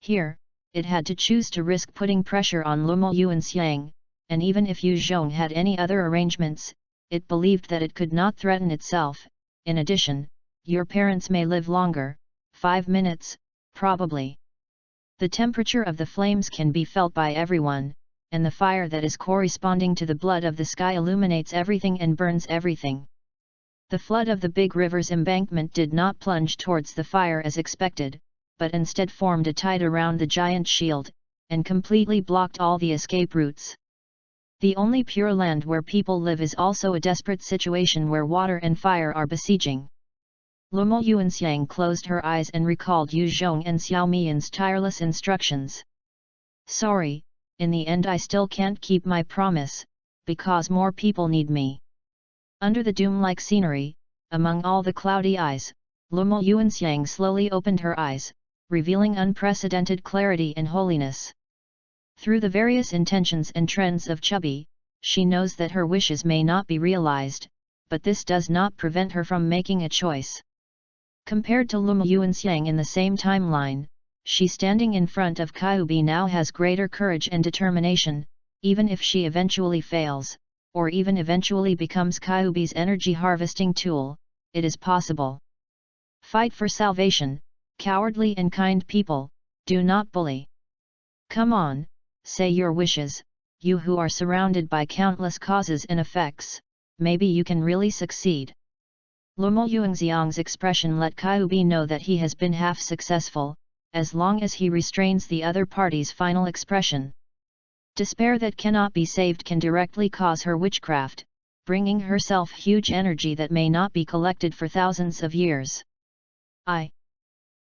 Here, it had to choose to risk putting pressure on Lumo Yuanxiang, and even if Yu Zhong had any other arrangements, it believed that it could not threaten itself. In addition, your parents may live longer, 5 minutes, probably. The temperature of the flames can be felt by everyone, and the fire that is corresponding to the blood of the sky illuminates everything and burns everything. The flood of the big river's embankment did not plunge towards the fire as expected, but instead formed a tide around the giant shield, and completely blocked all the escape routes. The only pure land where people live is also a desperate situation where water and fire are besieging. Lumo Yuanxiang closed her eyes and recalled Yu Zhong and Xiao Mian's tireless instructions. Sorry, in the end I still can't keep my promise, because more people need me. Under the doom-like scenery, among all the cloudy eyes, Lumo Yuanxiang slowly opened her eyes, revealing unprecedented clarity and holiness. Through the various intentions and trends of Chubby, she knows that her wishes may not be realized, but this does not prevent her from making a choice. Compared to Lumo Yuanxiang in the same timeline, she standing in front of Kyubi now has greater courage and determination, even if she eventually fails, or even eventually becomes Kyubi's energy harvesting tool, it is possible. Fight for salvation, cowardly and kind people, do not bully. Come on, say your wishes, you who are surrounded by countless causes and effects, maybe you can really succeed. Lumo Yuanxiang's expression let Kyubi know that he has been half successful, as long as he restrains the other party's final expression. Despair that cannot be saved can directly cause her witchcraft, bringing herself huge energy that may not be collected for thousands of years.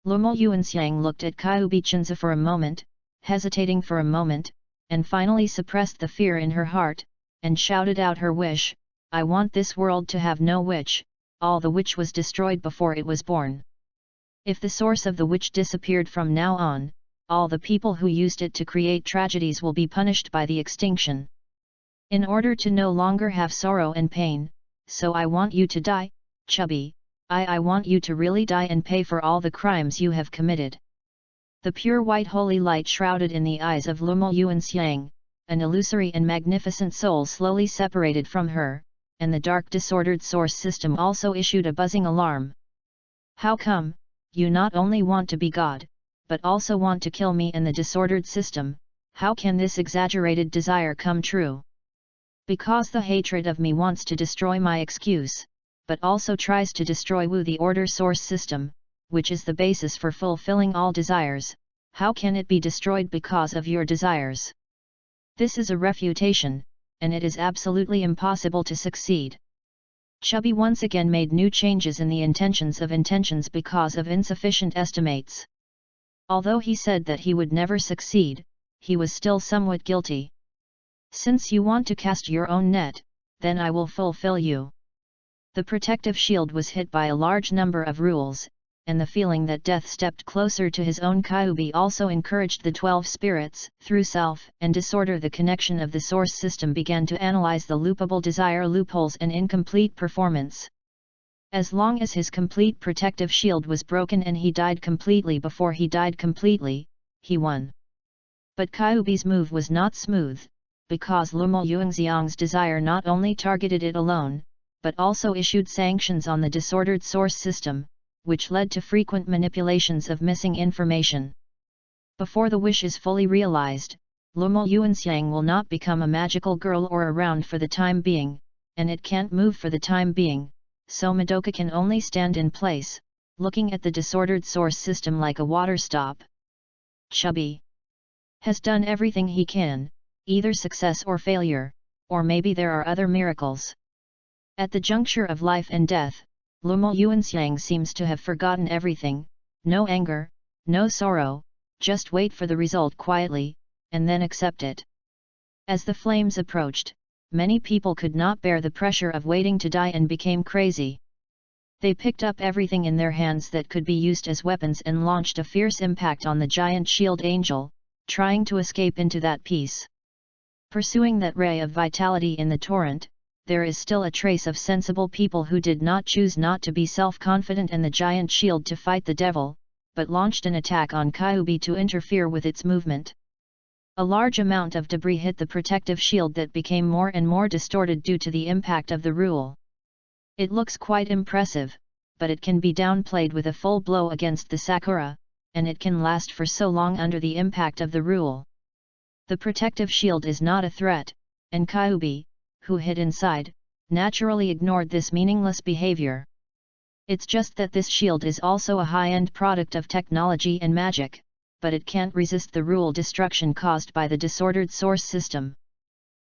Lumo Yuanxiang looked at Kyubi Chenza for a moment, hesitating for a moment, and finally suppressed the fear in her heart, and shouted out her wish, I want this world to have no witch, all the witch was destroyed before it was born. If the source of the witch disappeared from now on, all the people who used it to create tragedies will be punished by the extinction. In order to no longer have sorrow and pain, so I want you to die, Chubby, I want you to really die and pay for all the crimes you have committed. The pure white holy light shrouded in the eyes of Lumo Yuanxiang, an illusory and magnificent soul slowly separated from her, and the dark disordered source system also issued a buzzing alarm. How come, you not only want to be God, but also want to kill me and the disordered system? How can this exaggerated desire come true? Because the hatred of me wants to destroy my excuse, but also tries to destroy Wu the order source system, which is the basis for fulfilling all desires. How can it be destroyed because of your desires? This is a refutation, and it is absolutely impossible to succeed. Chubby once again made new changes in the intentions because of insufficient estimates. Although he said that he would never succeed, he was still somewhat guilty. Since you want to cast your own net, then I will fulfill you. The protective shield was hit by a large number of rules, and the feeling that death stepped closer to his own Kyubi also encouraged the 12 spirits. Through self and disorder, the connection of the source system began to analyze the loopable desire loopholes and incomplete performance. As long as his complete protective shield was broken and he died completely before he died completely, he won. But Kyubi's move was not smooth, because Lumo Yuanxiang's desire not only targeted it alone, but also issued sanctions on the disordered source system, which led to frequent manipulations of missing information. Before the wish is fully realized, Lumo Yuanxiang will not become a magical girl or around for the time being, and it can't move for the time being, so Madoka can only stand in place, looking at the disordered source system like a water stop. Chubby has done everything he can, either success or failure, or maybe there are other miracles. At the juncture of life and death, Lumo Yuanxiang seems to have forgotten everything, no anger, no sorrow, just wait for the result quietly, and then accept it. As the flames approached, many people could not bear the pressure of waiting to die and became crazy. They picked up everything in their hands that could be used as weapons and launched a fierce impact on the giant shield angel, trying to escape into that peace. Pursuing that ray of vitality in the torrent, there is still a trace of sensible people who did not choose not to be self-confident and the giant shield to fight the devil, but launched an attack on Kyubi to interfere with its movement. A large amount of debris hit the protective shield that became more and more distorted due to the impact of the rule. It looks quite impressive, but it can be downplayed with a full blow against the Sakura, and it can last for so long under the impact of the rule. The protective shield is not a threat, and Kyubi, who hid inside, naturally ignored this meaningless behavior. It's just that this shield is also a high-end product of technology and magic, but it can't resist the rule destruction caused by the disordered source system.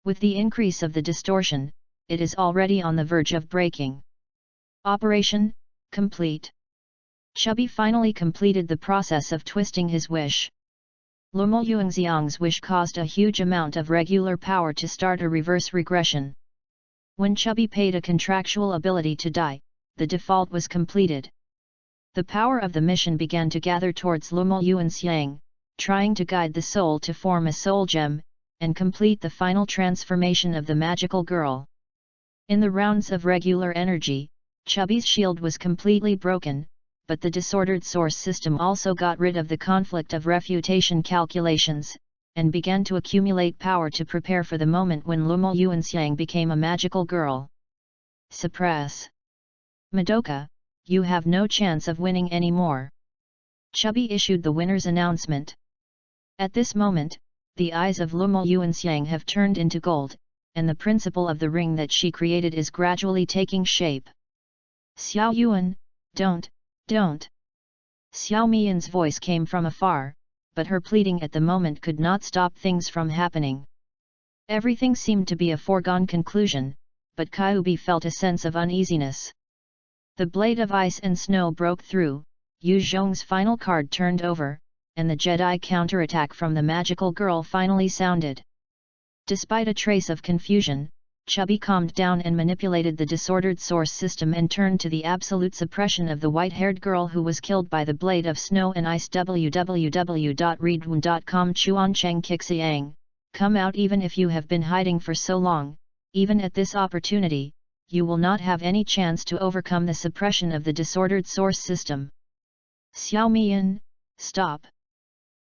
With the increase of the distortion, it is already on the verge of breaking. Operation complete. Chubby finally completed the process of twisting his wish. Lumo Yuanxiang's wish caused a huge amount of regular power to start a reverse regression. When Chubby paid a contractual ability to die, the default was completed. The power of the mission began to gather towards Lumo Yuanxiang, trying to guide the soul to form a soul gem, and complete the final transformation of the magical girl. In the rounds of regular energy, Chubby's shield was completely broken, but the disordered source system also got rid of the conflict of refutation calculations, and began to accumulate power to prepare for the moment when Lumo Yuanxiang became a magical girl. Suppress. Madoka, you have no chance of winning anymore. Chubby issued the winner's announcement. At this moment, the eyes of Lumo Yuanxiang have turned into gold, and the principle of the ring that she created is gradually taking shape. Xiao Yuan, don't. Xiao Mian's voice came from afar, but her pleading at the moment could not stop things from happening. Everything seemed to be a foregone conclusion, but Kyubi felt a sense of uneasiness. The blade of ice and snow broke through, Yu Zhong's final card turned over, and the Jedi counterattack from the magical girl finally sounded. Despite a trace of confusion, Chubby calmed down and manipulated the disordered source system and turned to the absolute suppression of the white-haired girl who was killed by the blade of snow and ice. www.readaloud.com Chuancheng Kixiang, come out even if you have been hiding for so long, even at this opportunity, you will not have any chance to overcome the suppression of the disordered source system. Xiao Mian, stop!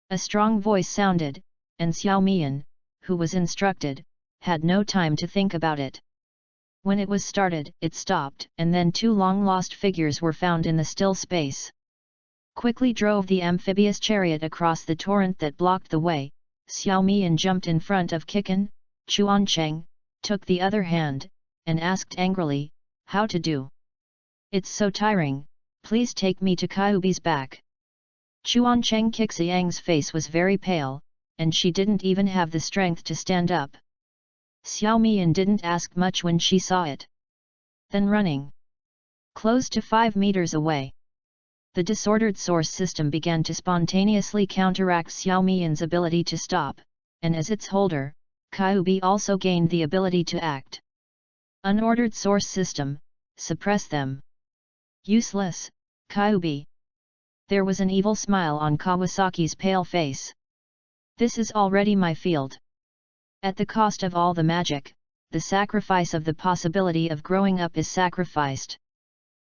A strong voice sounded, and Xiao Mian, who was instructed, had no time to think about it. When it was started, it stopped, and then two long-lost figures were found in the still space. Quickly drove the amphibious chariot across the torrent that blocked the way. Xiao Mian jumped in front of Kikan, Chuancheng, took the other hand, and asked angrily, how to do? It's so tiring, please take me to Kyubi's back. Chuancheng Kixiang's face was very pale, and she didn't even have the strength to stand up. Xiao Mian didn't ask much when she saw it. Then running close to 5 meters away, the disordered source system began to spontaneously counteract Xiao Mian's ability to stop, and as its holder, Kyubi also gained the ability to act. Unordered source system, suppress them. Useless, Kyubi. There was an evil smile on Kawasaki's pale face. This is already my field. At the cost of all the magic, the sacrifice of the possibility of growing up is sacrificed.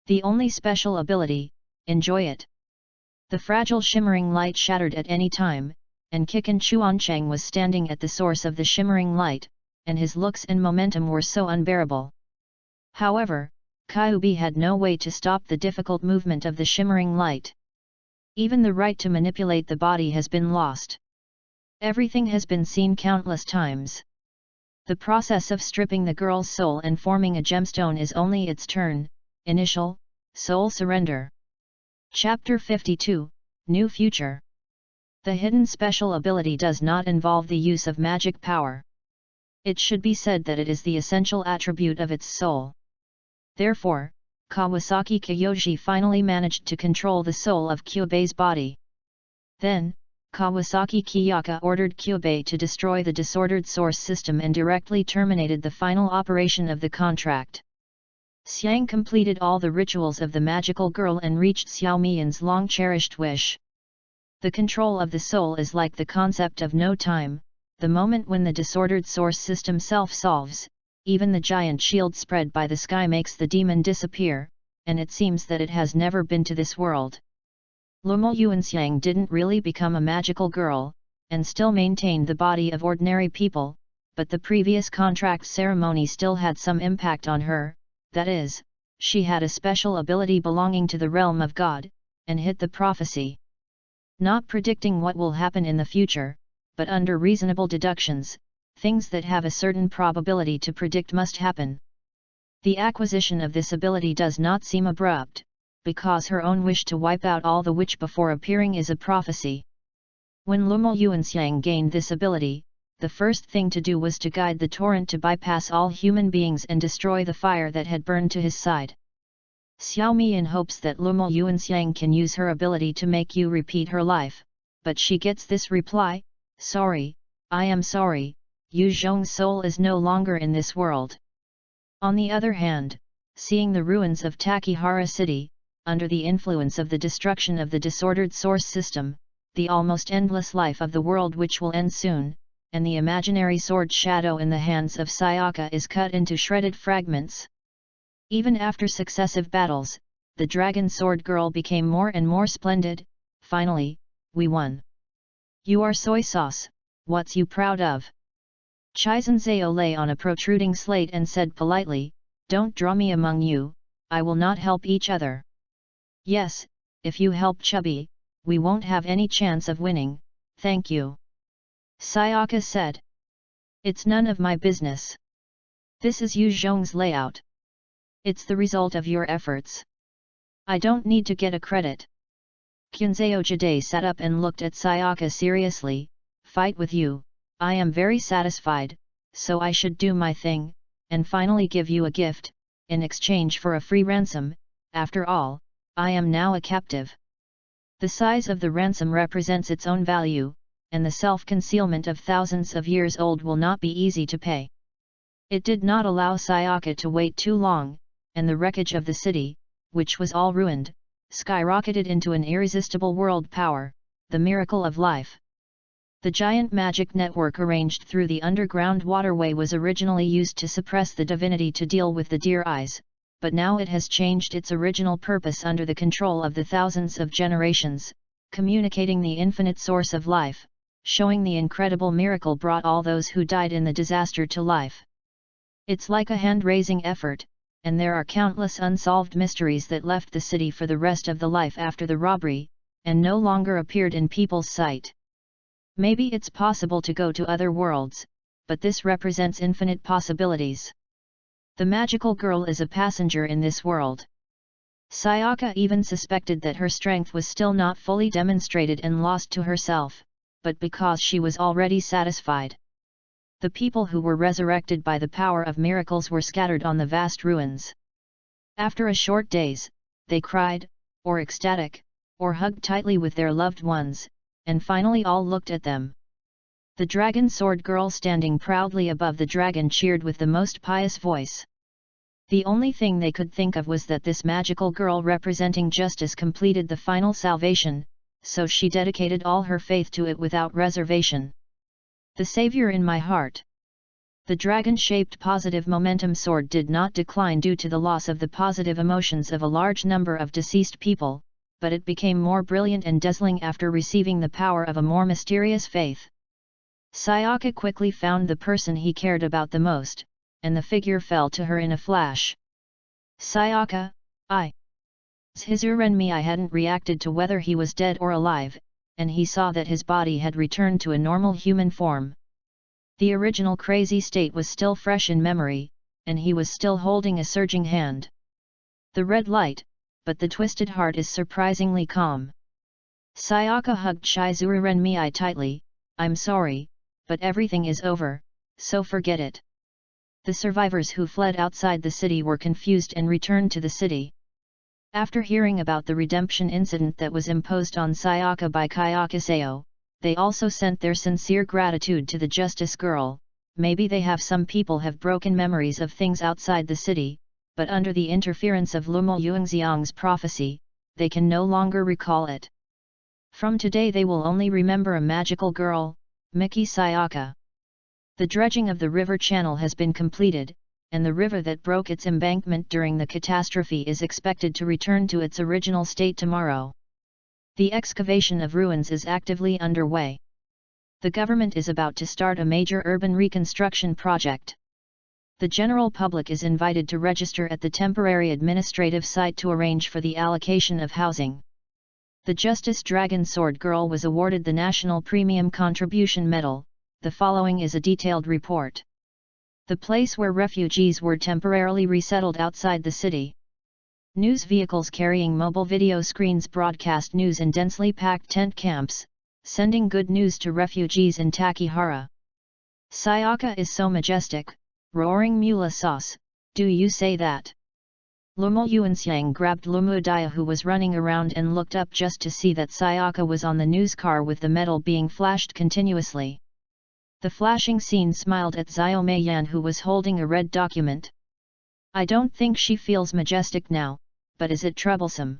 The only special ability, enjoy it. The fragile shimmering light shattered at any time, and Kikan Chuancheng was standing at the source of the shimmering light, and his looks and momentum were so unbearable. However, Kyubi had no way to stop the difficult movement of the shimmering light. Even the right to manipulate the body has been lost. Everything has been seen countless times. The process of stripping the girl's soul and forming a gemstone is only its turn, initial, soul surrender. Chapter 52, New Future. The hidden special ability does not involve the use of magic power. It should be said that it is the essential attribute of its soul. Therefore, Kawasaki Kyoji finally managed to control the soul of Kyubei's body. Then, Kawasaki Kiyaka ordered Kyubei to destroy the disordered source system and directly terminated the final operation of the contract. Xiang completed all the rituals of the magical girl and reached Xiao Mian's long-cherished wish. The control of the soul is like the concept of no time. The moment when the disordered source system self-solves, even the giant shield spread by the sky makes the demon disappear, and it seems that it has never been to this world. Lumo Yuanxiang didn't really become a magical girl, and still maintained the body of ordinary people, but the previous contract ceremony still had some impact on her, that is, she had a special ability belonging to the realm of God, and hit the prophecy. Not predicting what will happen in the future, but under reasonable deductions, things that have a certain probability to predict must happen. The acquisition of this ability does not seem abrupt, because her own wish to wipe out all the witch before appearing is a prophecy. When Lumo Yuanxiang gained this ability, the first thing to do was to guide the torrent to bypass all human beings and destroy the fire that had burned to his side. Xiaomi in hopes that Lumo Yuanxiang can use her ability to make you repeat her life, but she gets this reply: sorry, I am sorry, Yu Zhong's soul is no longer in this world. On the other hand, seeing the ruins of Takihara City, under the influence of the destruction of the disordered source system, the almost endless life of the world which will end soon, and the imaginary sword shadow in the hands of Sayaka is cut into shredded fragments. Even after successive battles, the dragon sword girl became more and more splendid. Finally, we won. You are soy sauce, what's you proud of? Chizanzao lay on a protruding slate and said politely, don't draw me among you, I will not help each other. Yes, if you help Chubby, we won't have any chance of winning, thank you. Sayaka said. It's none of my business. This is Yu Zhong's layout. It's the result of your efforts. I don't need to get a credit. Kunzao Jide sat up and looked at Sayaka seriously. Fight with you, I am very satisfied, so I should do my thing, and finally give you a gift, in exchange for a free ransom. After all, I am now a captive. The size of the ransom represents its own value, and the self-concealment of thousands of years old will not be easy to pay. It did not allow Sayaka to wait too long, and the wreckage of the city, which was all ruined, skyrocketed into an irresistible world power, the miracle of life. The giant magic network arranged through the underground waterway was originally used to suppress the divinity to deal with the deer eyes, but now it has changed its original purpose under the control of the thousands of generations, communicating the infinite source of life, showing the incredible miracle brought all those who died in the disaster to life. It's like a hand-raising effort, and there are countless unsolved mysteries that left the city for the rest of the life after the robbery, and no longer appeared in people's sight. Maybe it's possible to go to other worlds, but this represents infinite possibilities. The magical girl is a passenger in this world. Sayaka even suspected that her strength was still not fully demonstrated and lost to herself, but because she was already satisfied. The people who were resurrected by the power of miracles were scattered on the vast ruins. After a short days, they cried, or ecstatic, or hugged tightly with their loved ones, and finally all looked at them. The dragon sword girl standing proudly above the dragon cheered with the most pious voice. The only thing they could think of was that this magical girl representing justice completed the final salvation, so she dedicated all her faith to it without reservation. The savior in my heart. The dragon-shaped positive momentum sword did not decline due to the loss of the positive emotions of a large number of deceased people, but it became more brilliant and dazzling after receiving the power of a more mysterious faith. Sayaka quickly found the person he cared about the most, and the figure fell to her in a flash. Sayaka, his Urenmi hadn't reacted to whether he was dead or alive, and he saw that his body had returned to a normal human form. The original crazy state was still fresh in memory, and he was still holding a surging hand. The red light, but the twisted heart is surprisingly calm. Sayaka hugged Shizuru Renmei tightly. I'm sorry, but everything is over, so forget it. The survivors who fled outside the city were confused and returned to the city. After hearing about the redemption incident that was imposed on Sayaka by Kayakaseo, they also sent their sincere gratitude to the Justice Girl. Maybe some people have broken memories of things outside the city, but under the interference of Lumo Yuanxiang's prophecy, they can no longer recall it. From today they will only remember a magical girl, Miki Sayaka. The dredging of the river channel has been completed, and the river that broke its embankment during the catastrophe is expected to return to its original state tomorrow. The excavation of ruins is actively underway. The government is about to start a major urban reconstruction project. The general public is invited to register at the temporary administrative site to arrange for the allocation of housing. The Justice Dragon Sword Girl was awarded the National Premium Contribution Medal. The following is a detailed report. The place where refugees were temporarily resettled outside the city. News vehicles carrying mobile video screens broadcast news in densely packed tent camps, sending good news to refugees in Takihara. Sayaka is so majestic, roaring mula sauce, do you say that? Lumo Yuanxiang grabbed Lumu Dia, who was running around, and looked up just to see that Sayaka was on the news car with the metal being flashed continuously. The flashing scene smiled at Xiao Meiyan, who was holding a red document. I don't think she feels majestic now, but is it troublesome?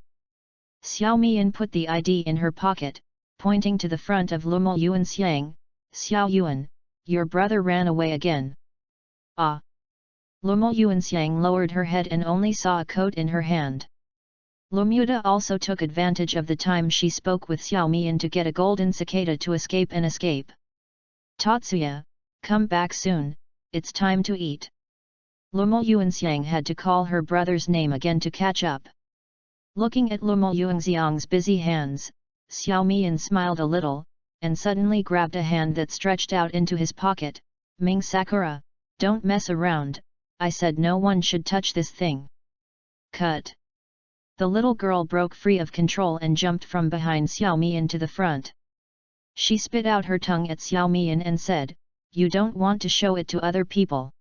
Xiao Meiyan put the ID in her pocket, pointing to the front of Lumo Yuanxiang. Xiao Yuan, your brother ran away again. Ah! Lumo Yuanxiang lowered her head and only saw a coat in her hand. Lumuda also took advantage of the time she spoke with Xiao Meiyan to get a golden cicada to escape. Tatsuya, come back soon, it's time to eat. Lumo Yuanxiang had to call her brother's name again to catch up. Looking at Lumo Yuanxiang's busy hands, Xiao Meiyan smiled a little, and suddenly grabbed a hand that stretched out into his pocket. Ming Sakura, don't mess around, I said no one should touch this thing. Cut. The little girl broke free of control and jumped from behind Xiao Meiyan to the front. She spit out her tongue at Xiao Meiyan and said, you don't want to show it to other people.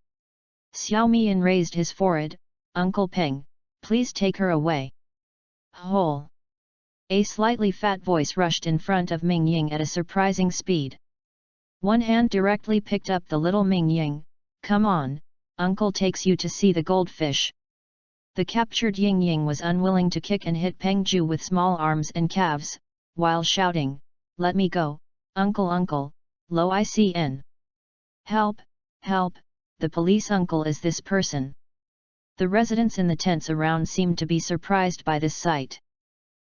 Xiao Meiyan raised his forehead, Uncle Peng, please take her away. Hole. A slightly fat voice rushed in front of Ming Ying at a surprising speed. One hand directly picked up the little Ming Ying. Come on, Uncle takes you to see the goldfish. The captured Ying Ying was unwilling to kick and hit Peng Ju with small arms and calves, while shouting, let me go, Uncle Uncle, lo ICN. Help, help, the police uncle is this person. The residents in the tents around seemed to be surprised by this sight.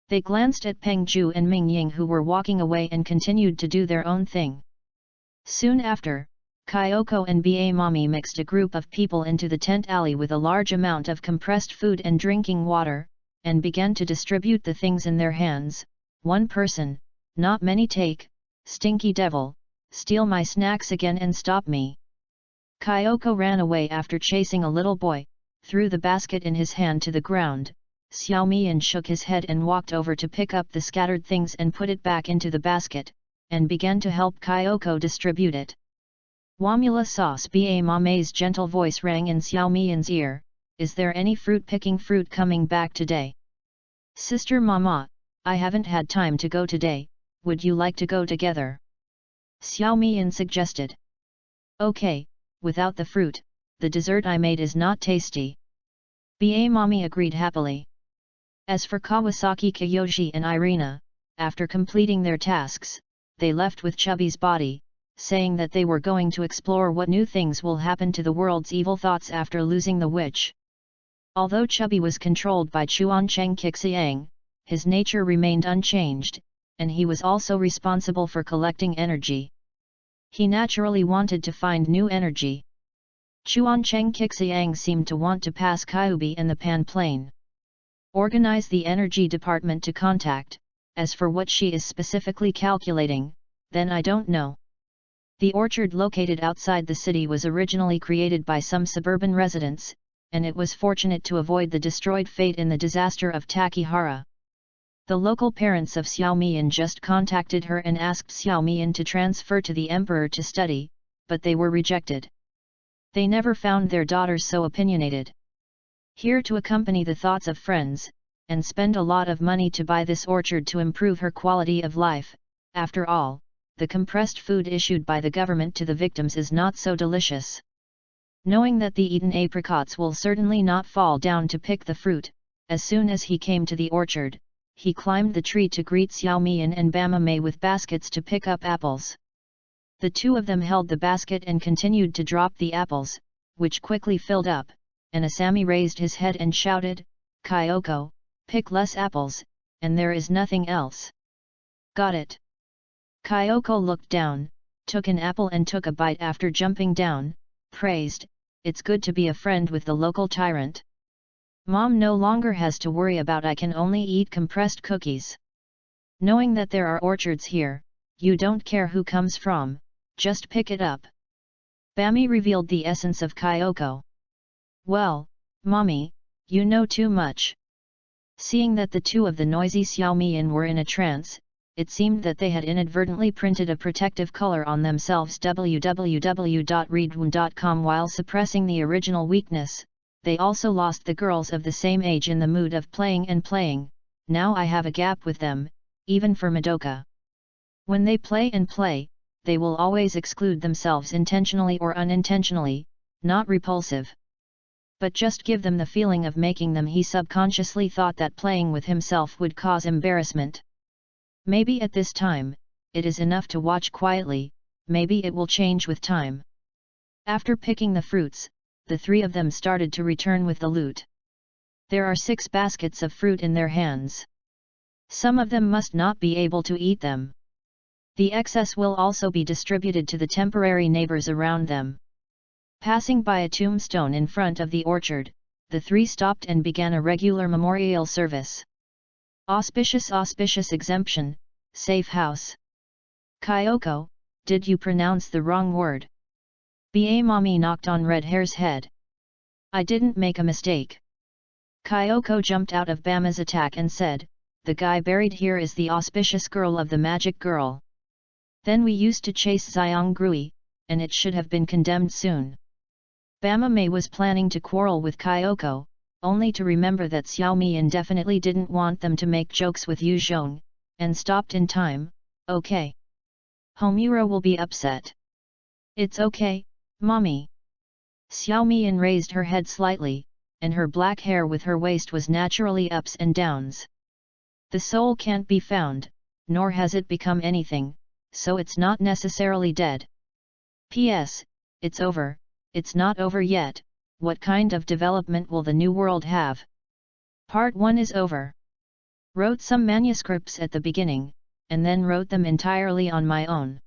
They glanced at Peng Ju and Ming Ying, who were walking away, and continued to do their own thing. Soon after, Kyoko and Ba Mommy mixed a group of people into the tent alley with a large amount of compressed food and drinking water, and began to distribute the things in their hands. One person, not many take, stinky devil, steal my snacks again and stop me. Kyoko ran away after chasing a little boy, threw the basket in his hand to the ground. Xiao Meiyan shook his head and walked over to pick up the scattered things and put it back into the basket, and began to help Kyoko distribute it. Wamula sauce. Ba Mame's gentle voice rang in Xiao Meiyan's ear, is there any fruit coming back today? Sister Mama, I haven't had time to go today, would you like to go together? Xiao Meiyan suggested. Okay, without the fruit, the dessert I made is not tasty. Ba Mommy agreed happily. As for Kawasaki Kiyoshi and Irina, after completing their tasks, they left with Chubby's body, saying that they were going to explore what new things will happen to the world's evil thoughts after losing the witch. Although Chubby was controlled by Chuancheng Kixiang, his nature remained unchanged, and he was also responsible for collecting energy. He naturally wanted to find new energy. Chuancheng Kixiang seemed to want to pass Kyubi and the Pan Plane. Organize the energy department to contact. As for what she is specifically calculating, then I don't know. The orchard located outside the city was originally created by some suburban residents, and it was fortunate to avoid the destroyed fate in the disaster of Takihara. The local parents of Xiao Meiyan just contacted her and asked Xiao Meiyan to transfer to the emperor to study, but they were rejected. They never found their daughters so opinionated. Here to accompany the thoughts of friends, and spend a lot of money to buy this orchard to improve her quality of life. After all, the compressed food issued by the government to the victims is not so delicious. Knowing that the eaten apricots will certainly not fall down to pick the fruit, as soon as he came to the orchard, he climbed the tree to greet Xiao Meiyan and Bama Mei with baskets to pick up apples. The two of them held the basket and continued to drop the apples, which quickly filled up, and Asami raised his head and shouted, Kyoko, pick less apples, and there is nothing else. Got it. Kyoko looked down, took an apple and took a bite after jumping down, praised, it's good to be a friend with the local tyrant. Mom no longer has to worry about I can only eat compressed cookies. Knowing that there are orchards here, you don't care who comes from, just pick it up. Bami revealed the essence of Kyoko. Well, Mommy, you know too much. Seeing that the two of the noisy Xiao Meiyan were in a trance, it seemed that they had inadvertently printed a protective color on themselves. www.readwound.com. While suppressing the original weakness, they also lost the girls of the same age in the mood of playing and playing. Now I have a gap with them, even for Madoka. When they play and play, they will always exclude themselves intentionally or unintentionally, not repulsive. But just give them the feeling of making them. He subconsciously thought that playing with himself would cause embarrassment. Maybe at this time, it is enough to watch quietly, maybe it will change with time. After picking the fruits, the three of them started to return with the loot. There are 6 baskets of fruit in their hands. Some of them must not be able to eat them. The excess will also be distributed to the temporary neighbors around them. Passing by a tombstone in front of the orchard, the three stopped and began a regular memorial service. Auspicious exemption, safe house. Kyoko, did you pronounce the wrong word? Ba Mommy knocked on Red Hair's head. I didn't make a mistake. Kyoko jumped out of Bama's attack and said, the guy buried here is the auspicious girl of the magic girl. Then we used to chase Xiangrui, and it should have been condemned soon. Bama Mei was planning to quarrel with Kyoko, only to remember that Xiaomi indefinitely didn't want them to make jokes with Yu Zhong, and stopped in time. Okay. Homura will be upset. It's okay, Mommy. Xiaomi raised her head slightly, and her black hair with her waist was naturally ups and downs. The soul can't be found, nor has it become anything, so it's not necessarily dead. P.S. It's over, it's not over yet. What kind of development will the new world have? Part 1 is over. Wrote some manuscripts at the beginning, and then wrote them entirely on my own.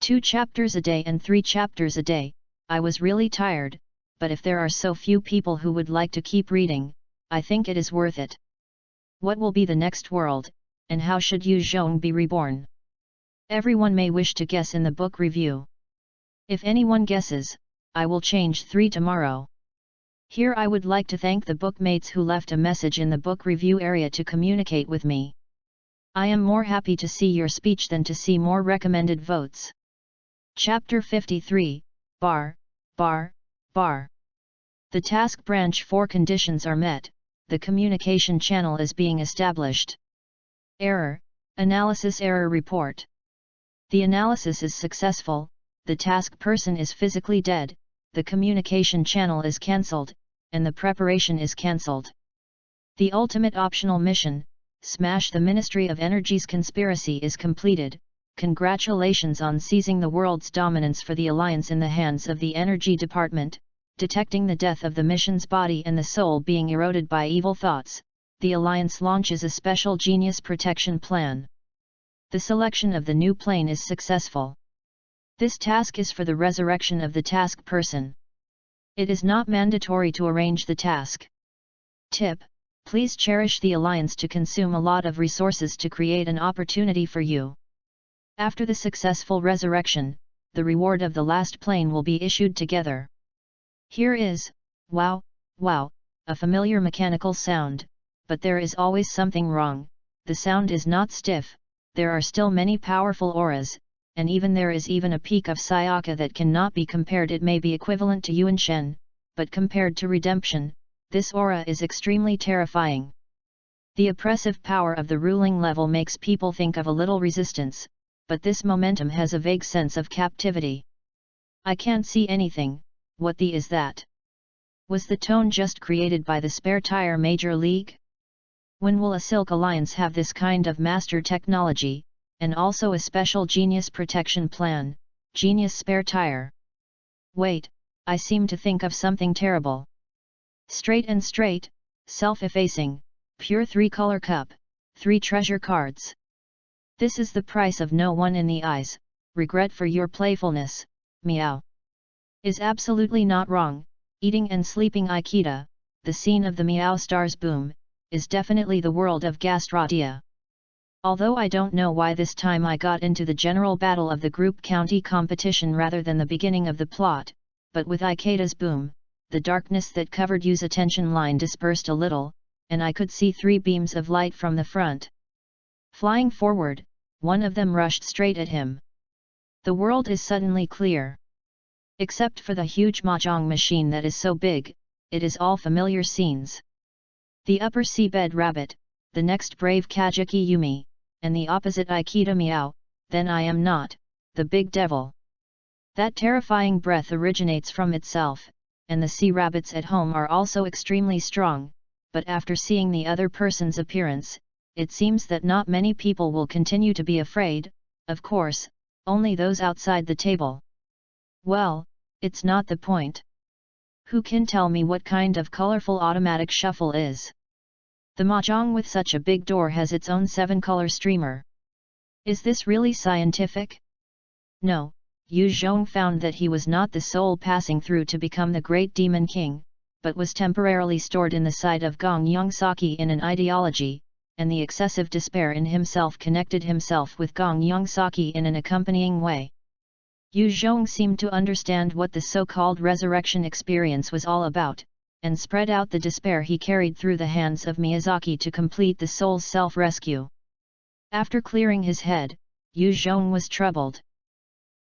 2 chapters a day and 3 chapters a day. I was really tired, but if there are so few people who would like to keep reading, I think it is worth it. What will be the next world, and how should Yu Zhong be reborn? Everyone may wish to guess in the book review. If anyone guesses, I will change 3 tomorrow. Here I would like to thank the bookmates who left a message in the book review area to communicate with me. I am more happy to see your speech than to see more recommended votes. Chapter 53, Bar. The task branch 4 conditions are met, the communication channel is being established. Error, analysis error report. The analysis is successful, the task person is physically dead, the communication channel is cancelled, and the preparation is cancelled. The ultimate optional mission, smash the Ministry of Energy's conspiracy, is completed. Congratulations on seizing the world's dominance for the Alliance in the hands of the Energy Department, detecting the death of the mission's body and the soul being eroded by evil thoughts. The Alliance launches a special genius protection plan. The selection of the new plane is successful. This task is for the resurrection of the task person. It is not mandatory to arrange the task. Tip: please cherish the Alliance to consume a lot of resources to create an opportunity for you. After the successful resurrection, the reward of the last plane will be issued together. Here is, wow, a familiar mechanical sound, but there is always something wrong. The sound is not stiff, there are still many powerful auras, and there is even a peak of Sayaka that cannot be compared. It may be equivalent to Yuan Shen, but compared to redemption, this aura is extremely terrifying. The oppressive power of the ruling level makes people think of a little resistance, but this momentum has a vague sense of captivity. I can't see anything. What the is that? Was the tone just created by the spare tire Major League? When will a Silk Alliance have this kind of master technology, and also a special genius protection plan, genius spare tire? Wait, I seem to think of something terrible. Straight, self-effacing, pure 3-color cup, 3 treasure cards. This is the price of no one in the eyes, regret for your playfulness, meow. Is absolutely not wrong. Eating and sleeping Ikeda, the scene of the Meow Stars boom, is definitely the world of Gastrotia. Although I don't know why this time I got into the general battle of the group county competition rather than the beginning of the plot, but with Ikeda's boom, the darkness that covered Yu's attention line dispersed a little, and I could see 3 beams of light from the front. Flying forward, one of them rushed straight at him. The world is suddenly clear. Except for the huge mahjong machine that is so big, it is all familiar scenes. The upper seabed rabbit, the next brave Kajiki Yumi, and the opposite Ikeda Meow, then I am not, the big devil. That terrifying breath originates from itself, and the sea rabbits at home are also extremely strong, but after seeing the other person's appearance, it seems that not many people will continue to be afraid, of course, only those outside the table. Well, it's not the point. Who can tell me what kind of colorful automatic shuffle is? The mahjong with such a big door has its own 7-color streamer. Is this really scientific? No, Yu Zhong found that he was not the soul passing through to become the great demon king, but was temporarily stored in the side of Gong Yongsaki in an ideology, and the excessive despair in himself connected himself with Gong Yongsaki in an accompanying way. Yu Zhong seemed to understand what the so-called resurrection experience was all about, and spread out the despair he carried through the hands of Miyazaki to complete the soul's self-rescue. After clearing his head, Yu Zhong was troubled.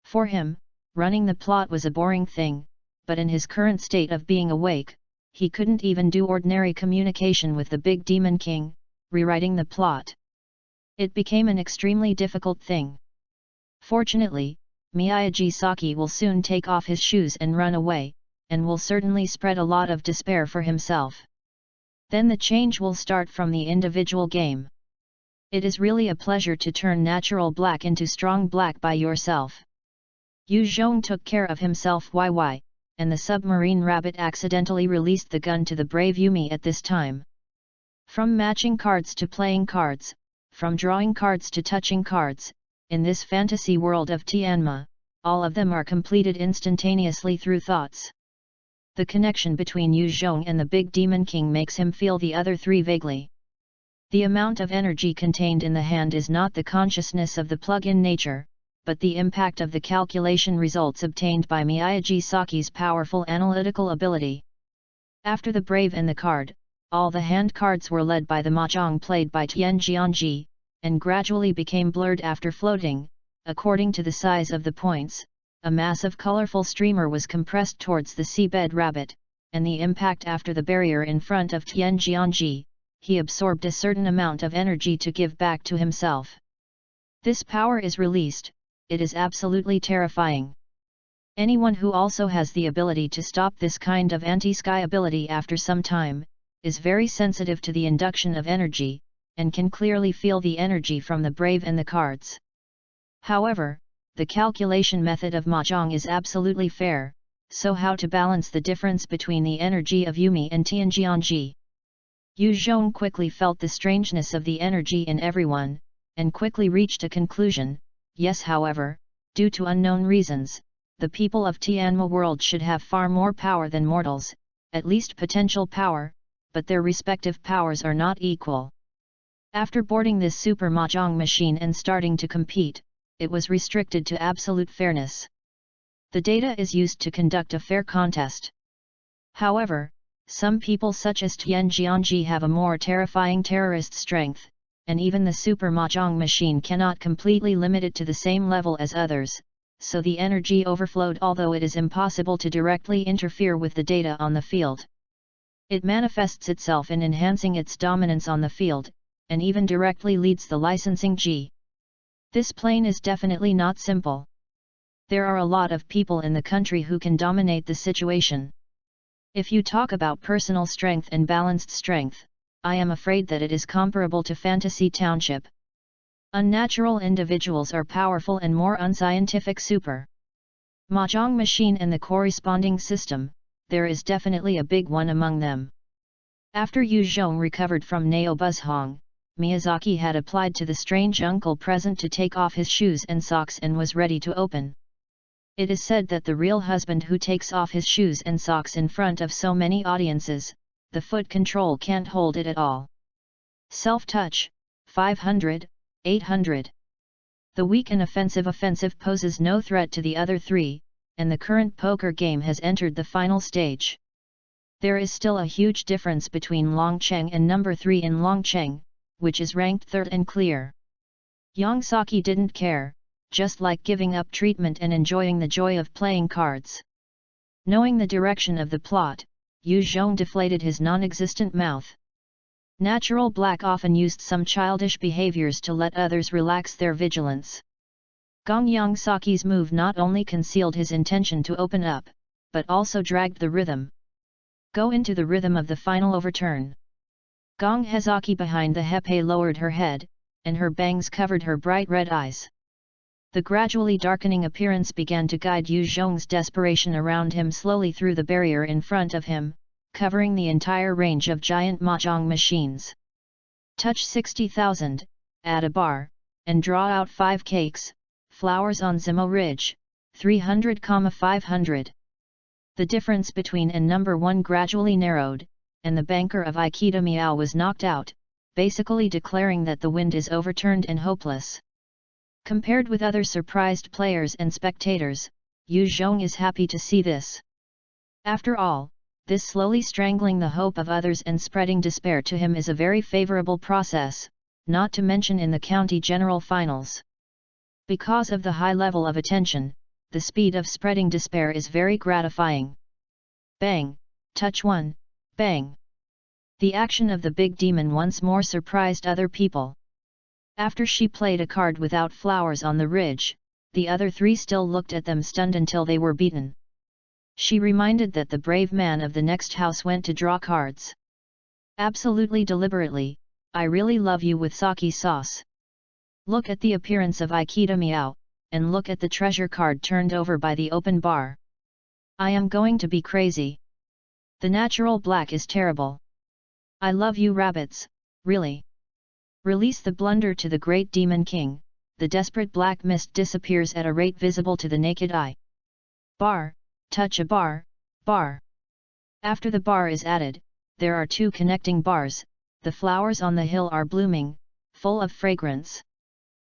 For him, running the plot was a boring thing, but in his current state of being awake, he couldn't even do ordinary communication with the big demon king, rewriting the plot. It became an extremely difficult thing. Fortunately, Miyagi Saki will soon take off his shoes and run away, and will certainly spread a lot of despair for himself. Then the change will start from the individual game. It is really a pleasure to turn natural black into strong black by yourself. Yu Zhong took care of himself and the submarine rabbit accidentally released the gun to the brave Yumi at this time. From matching cards to playing cards, from drawing cards to touching cards, in this fantasy world of Tianma, all of them are completed instantaneously through thoughts. The connection between Yu Zhong and the big demon king makes him feel the other three vaguely. The amount of energy contained in the hand is not the consciousness of the plug-in nature, but the impact of the calculation results obtained by Miyagi Saki's powerful analytical ability. After the brave and the card, all the hand cards were led by the mahjong played by Tian Jianji, and gradually became blurred after floating. According to the size of the points, a massive colorful streamer was compressed towards the seabed rabbit, and the impact after the barrier in front of Tian Jianji, he absorbed a certain amount of energy to give back to himself. This power is released. It is absolutely terrifying. Anyone who also has the ability to stop this kind of anti-sky ability after some time, is very sensitive to the induction of energy, and can clearly feel the energy from the brave and the cards. However, the calculation method of mahjong is absolutely fair, so how to balance the difference between the energy of Yumi and Tianjianji? Yu Zhong quickly felt the strangeness of the energy in everyone, and quickly reached a conclusion. Yes, however, due to unknown reasons, the people of Tianma world should have far more power than mortals, at least potential power, but their respective powers are not equal. After boarding this super mahjong machine and starting to compete, it was restricted to absolute fairness. The data is used to conduct a fair contest. However, some people such as Tian Jianji have a more terrifying terrorist strength, and even the super mahjong machine cannot completely limit it to the same level as others, so the energy overflowed although it is impossible to directly interfere with the data on the field. It manifests itself in enhancing its dominance on the field, and even directly leads the licensing G. This plane is definitely not simple. There are a lot of people in the country who can dominate the situation. If you talk about personal strength and balanced strength, I am afraid that it is comparable to Fantasy Township. Unnatural individuals are powerful and more unscientific super mahjong machine and the corresponding system, there is definitely a big one among them. After Yu Zhong recovered from Nao Buzzhong, Miyazaki had applied to the strange uncle present to take off his shoes and socks and was ready to open. It is said that the real husband who takes off his shoes and socks in front of so many audiences, the foot control can't hold it at all. Self-touch, 500, 800. The weak and offensive poses no threat to the other three, and the current poker game has entered the final stage. There is still a huge difference between Longcheng and number 3 in Longcheng, which is ranked third and clear. Yongsaki didn't care, just like giving up treatment and enjoying the joy of playing cards. Knowing the direction of the plot, Yu Zhong deflated his non-existent mouth. Natural Black often used some childish behaviors to let others relax their vigilance. Gong Yang Saki's move not only concealed his intention to open up, but also dragged the rhythm. Go into the rhythm of the final overturn. Gong Hezaki behind the Hepe lowered her head, and her bangs covered her bright red eyes. The gradually darkening appearance began to guide Yu Zhong's desperation around him slowly through the barrier in front of him, covering the entire range of giant mahjong machines. Touch 60,000, add a bar, and draw out 5 cakes, flowers on Zimo Ridge, 300,500. The difference between and number 1 gradually narrowed, and the banker of Aikida Miao was knocked out, basically declaring that the wind is overturned and hopeless. Compared with other surprised players and spectators, Yu Zhong is happy to see this. After all, this slowly strangling the hope of others and spreading despair to him is a very favorable process, not to mention in the county general finals. Because of the high level of attention, the speed of spreading despair is very gratifying. Bang, touch 1, bang. The action of the big demon once more surprised other people. After she played a card without flowers on the ridge, the other 3 still looked at them stunned until they were beaten. She reminded that the brave man of the next house went to draw cards. Absolutely deliberately, I really love you with sake sauce. Look at the appearance of Aikida Miao, and look at the treasure card turned over by the open bar. I am going to be crazy. The natural black is terrible. I love you rabbits, really. Release the blunder to the great demon king, the desperate black mist disappears at a rate visible to the naked eye. Bar, touch a bar, bar. After the bar is added, there are 2 connecting bars, the flowers on the hill are blooming, full of fragrance.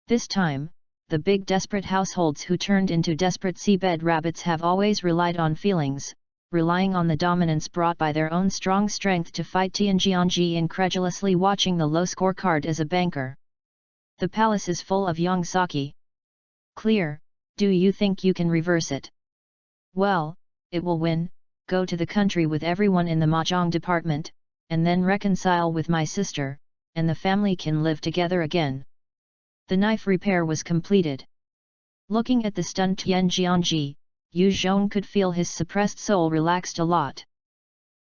This time, the big desperate households who turned into desperate seabed rabbits have always relied on feelings, relying on the dominance brought by their own strong strength to fight Tianjiangji, incredulously watching the low scorecard as a banker. The palace is full of young sake. Clear, do you think you can reverse it? Well, it will win, go to the country with everyone in the mahjong department, and then reconcile with my sister, and the family can live together again. The knife repair was completed. Looking at the stunned Tianjiangji, Yu Zhong could feel his suppressed soul relaxed a lot.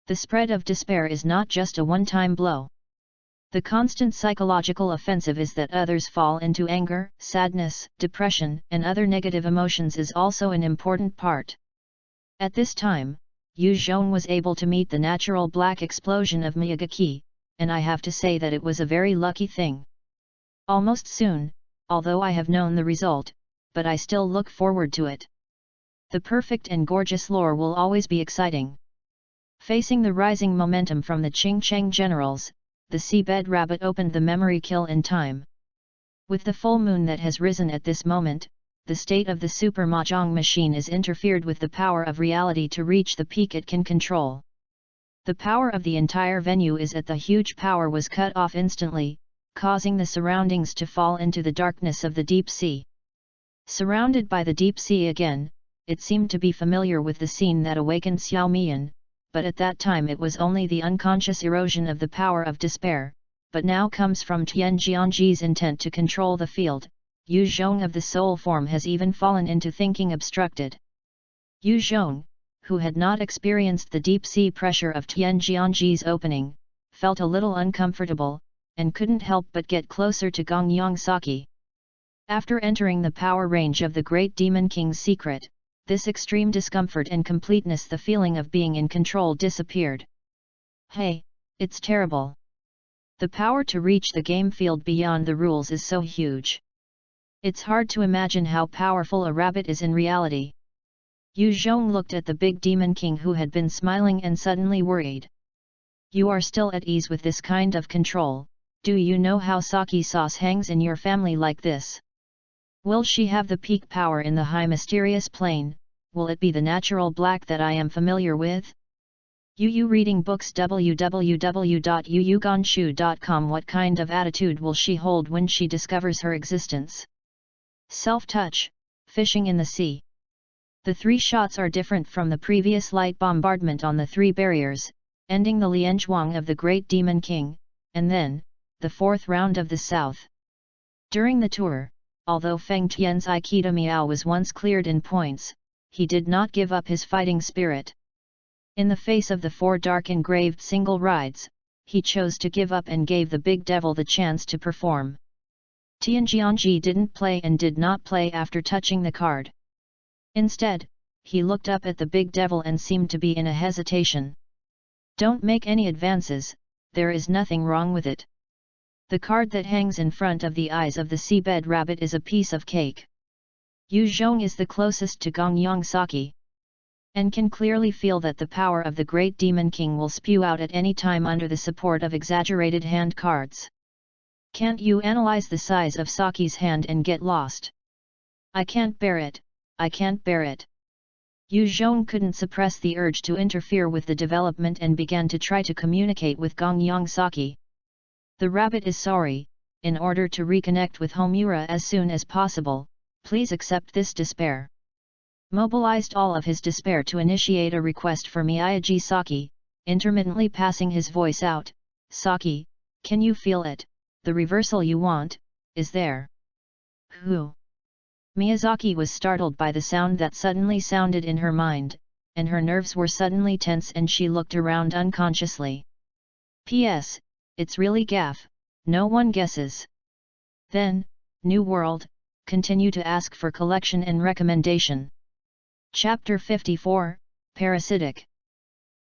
The spread of despair is not just a one-time blow. The constant psychological offensive is that others fall into anger, sadness, depression, and other negative emotions is also an important part. At this time, Yu Zhong was able to meet the natural black explosion of Miyagaki, and I have to say that it was a very lucky thing. Almost soon, although I have known the result, but I still look forward to it. The perfect and gorgeous lore will always be exciting. Facing the rising momentum from the Qing Cheng generals, the seabed rabbit opened the memory kill in time. With the full moon that has risen at this moment, the state of the super mahjong machine is interfered with the power of reality to reach the peak it can control. The power of the entire venue is at the huge power was cut off instantly, causing the surroundings to fall into the darkness of the deep sea. Surrounded by the deep sea again, it seemed to be familiar with the scene that awakened Xiao Mian, but at that time it was only the unconscious erosion of the power of despair, but now comes from Tianjiangji's intent to control the field. Yu Zhong of the soul form has even fallen into thinking obstructed. Yu Zhong, who had not experienced the deep sea pressure of Tianjiangji's opening, felt a little uncomfortable, and couldn't help but get closer to Gong Yang Saki. After entering the power range of the great demon king's secret, this extreme discomfort and completeness, the feeling of being in control, disappeared. Hey, it's terrible. The power to reach the game field beyond the rules is so huge. It's hard to imagine how powerful a rabbit is in reality. Yu Zhong looked at the big demon king, who had been smiling and suddenly worried. You are still at ease with this kind of control. Do you know how sake sauce hangs in your family like this? Will she have the peak power in the high mysterious plane? Will it be the natural black that I am familiar with? Yu reading books www.yuyugonshu.com. What kind of attitude will she hold when she discovers her existence? Self-touch, fishing in the sea. The 3 shots are different from the previous light bombardment on the 3 barriers, ending the Lianzhuang of the Great Demon King, and then, the 4th round of the South. During the tour, although Feng Tian's Aikido Miao was once cleared in points, he did not give up his fighting spirit. In the face of the 4 dark engraved single rides, he chose to give up and gave the big devil the chance to perform. Tianjiangji didn't play and did not play after touching the card. Instead, he looked up at the big devil and seemed to be in a hesitation. Don't make any advances, there is nothing wrong with it. The card that hangs in front of the eyes of the seabed rabbit is a piece of cake. Yu Zhong is the closest to Gongyang Saki, and can clearly feel that the power of the Great Demon King will spew out at any time under the support of exaggerated hand cards. Can't you analyze the size of Saki's hand and get lost? I can't bear it, I can't bear it. Yu Zhong couldn't suppress the urge to interfere with the development and began to try to communicate with Gongyang Saki. The rabbit is sorry, in order to reconnect with Homura as soon as possible, please accept this despair. Mobilized all of his despair to initiate a request for Miyagi Saki, intermittently passing his voice out, Saki, can you feel it, the reversal you want, is there? Who? Miyazaki was startled by the sound that suddenly sounded in her mind, and her nerves were suddenly tense and she looked around unconsciously. P.S. It's really gaff, no one guesses. Then, New World, continue to ask for collection and recommendation. Chapter 54, Parasitic.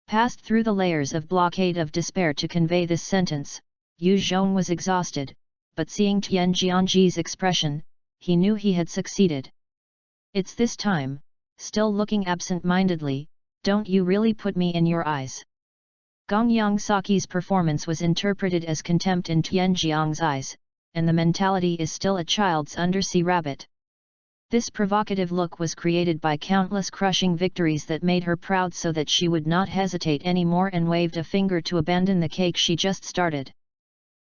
Passed through the layers of blockade of despair to convey this sentence, Yu Zhong was exhausted, but seeing Tianjiangji's expression, he knew he had succeeded. It's this time, still looking absent-mindedly, don't you really put me in your eyes? Gongyang Saki's performance was interpreted as contempt in Tianjiang's eyes, and the mentality is still a child's undersea rabbit. This provocative look was created by countless crushing victories that made her proud so that she would not hesitate any more and waved a finger to abandon the cake she just started.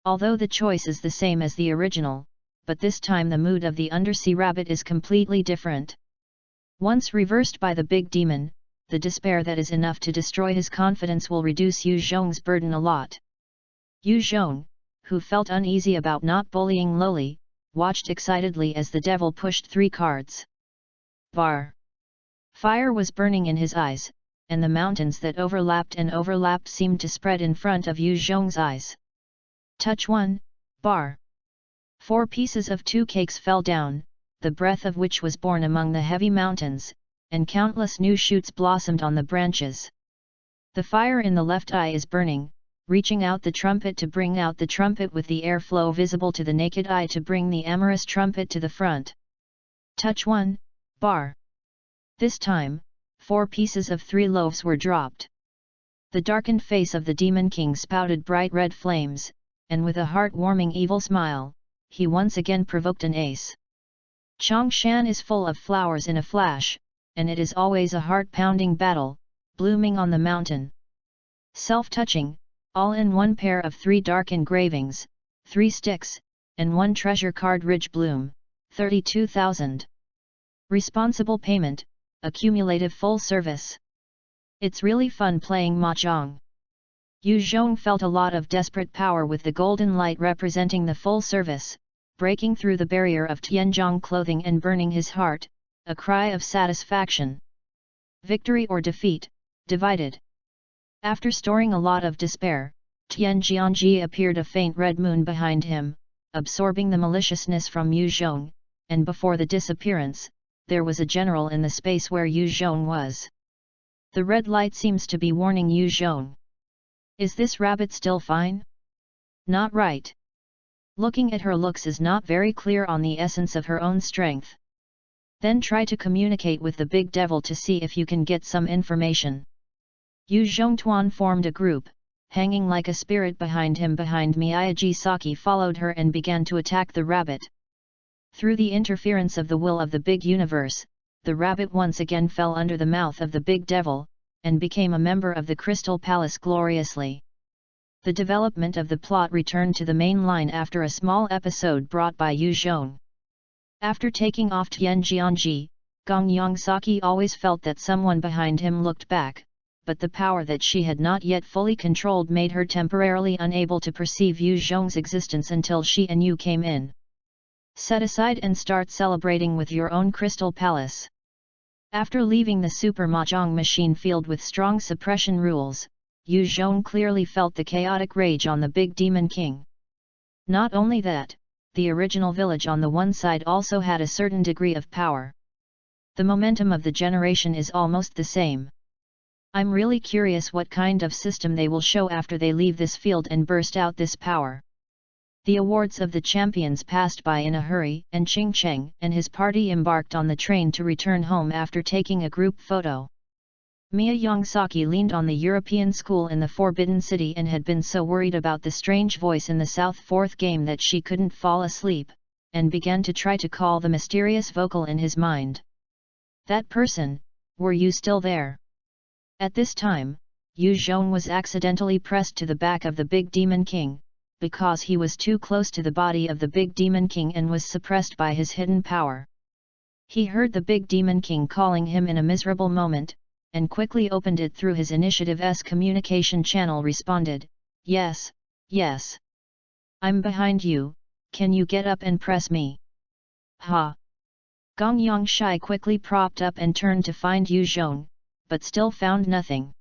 Although the choice is the same as the original, but this time the mood of the undersea rabbit is completely different. Once reversed by the big demon, the despair that is enough to destroy his confidence will reduce Yu Zhong's burden a lot. Yu Zhong, who felt uneasy about not bullying lowly, watched excitedly as the devil pushed 3 cards. Bar. Fire was burning in his eyes, and the mountains that overlapped seemed to spread in front of Yu Zhong's eyes. Touch 1, bar. 4 pieces of 2 cakes fell down, the breath of which was born among the heavy mountains, and countless new shoots blossomed on the branches. The fire in the left eye is burning, reaching out the trumpet to bring out the trumpet with the airflow visible to the naked eye to bring the amorous trumpet to the front. Touch 1, bar. This time, 4 pieces of 3 loaves were dropped. The darkened face of the Demon King spouted bright red flames, and with a heart-warming evil smile, he once again provoked an ace. Chongshan is full of flowers in a flash, and it is always a heart-pounding battle, blooming on the mountain. Self-touching, all in one pair of 3 dark engravings, 3 sticks, and 1 treasure card Ridge Bloom, 32,000. Responsible payment, accumulative full service. It's really fun playing mahjong. Yu Zhong felt a lot of desperate power with the golden light representing the full service, breaking through the barrier of Tianjiang clothing and burning his heart, a cry of satisfaction. Victory or defeat, divided. After storing a lot of despair, Tianjiangji appeared a faint red moon behind him, absorbing the maliciousness from Yu Zhong, and before the disappearance, there was a general in the space where Yu Zhong was. The red light seems to be warning Yu Zhong. Is this rabbit still fine? Not right. Looking at her looks is not very clear on the essence of her own strength. Then try to communicate with the big devil to see if you can get some information. Yu Zhongtuan formed a group, hanging like a spirit behind him. Behind Miyagi Saki followed her and began to attack the rabbit. Through the interference of the will of the big universe, the rabbit once again fell under the mouth of the big devil, and became a member of the Crystal Palace gloriously. The development of the plot returned to the main line after a small episode brought by Yu Zhong. After taking off Tianjiangji, Gong Yongsaki always felt that someone behind him looked back, but the power that she had not yet fully controlled made her temporarily unable to perceive Yu Zhong's existence until she and Yu came in. Set aside and start celebrating with your own crystal palace. After leaving the super mahjong machine field with strong suppression rules, Yu Zhong clearly felt the chaotic rage on the big demon king. Not only that, the original village on the one side also had a certain degree of power. The momentum of the generation is almost the same. I'm really curious what kind of system they will show after they leave this field and burst out this power. The awards of the champions passed by in a hurry, and Qing Cheng and his party embarked on the train to return home after taking a group photo. Mia Yongsaki leaned on the European school in the Forbidden City and had been so worried about the strange voice in the South Fourth game that she couldn't fall asleep, and began to try to call the mysterious vocal in his mind. That person, were you still there? At this time, Yu Zhong was accidentally pressed to the back of the big demon king, because he was too close to the body of the big demon king and was suppressed by his hidden power. He heard the big demon king calling him in a miserable moment, and quickly opened it through his initiative's communication channel responded, "Yes, yes. I'm behind you, can you get up and press me?" Ha! Gong Yongshai quickly propped up and turned to find Yu Zhong, but still found nothing.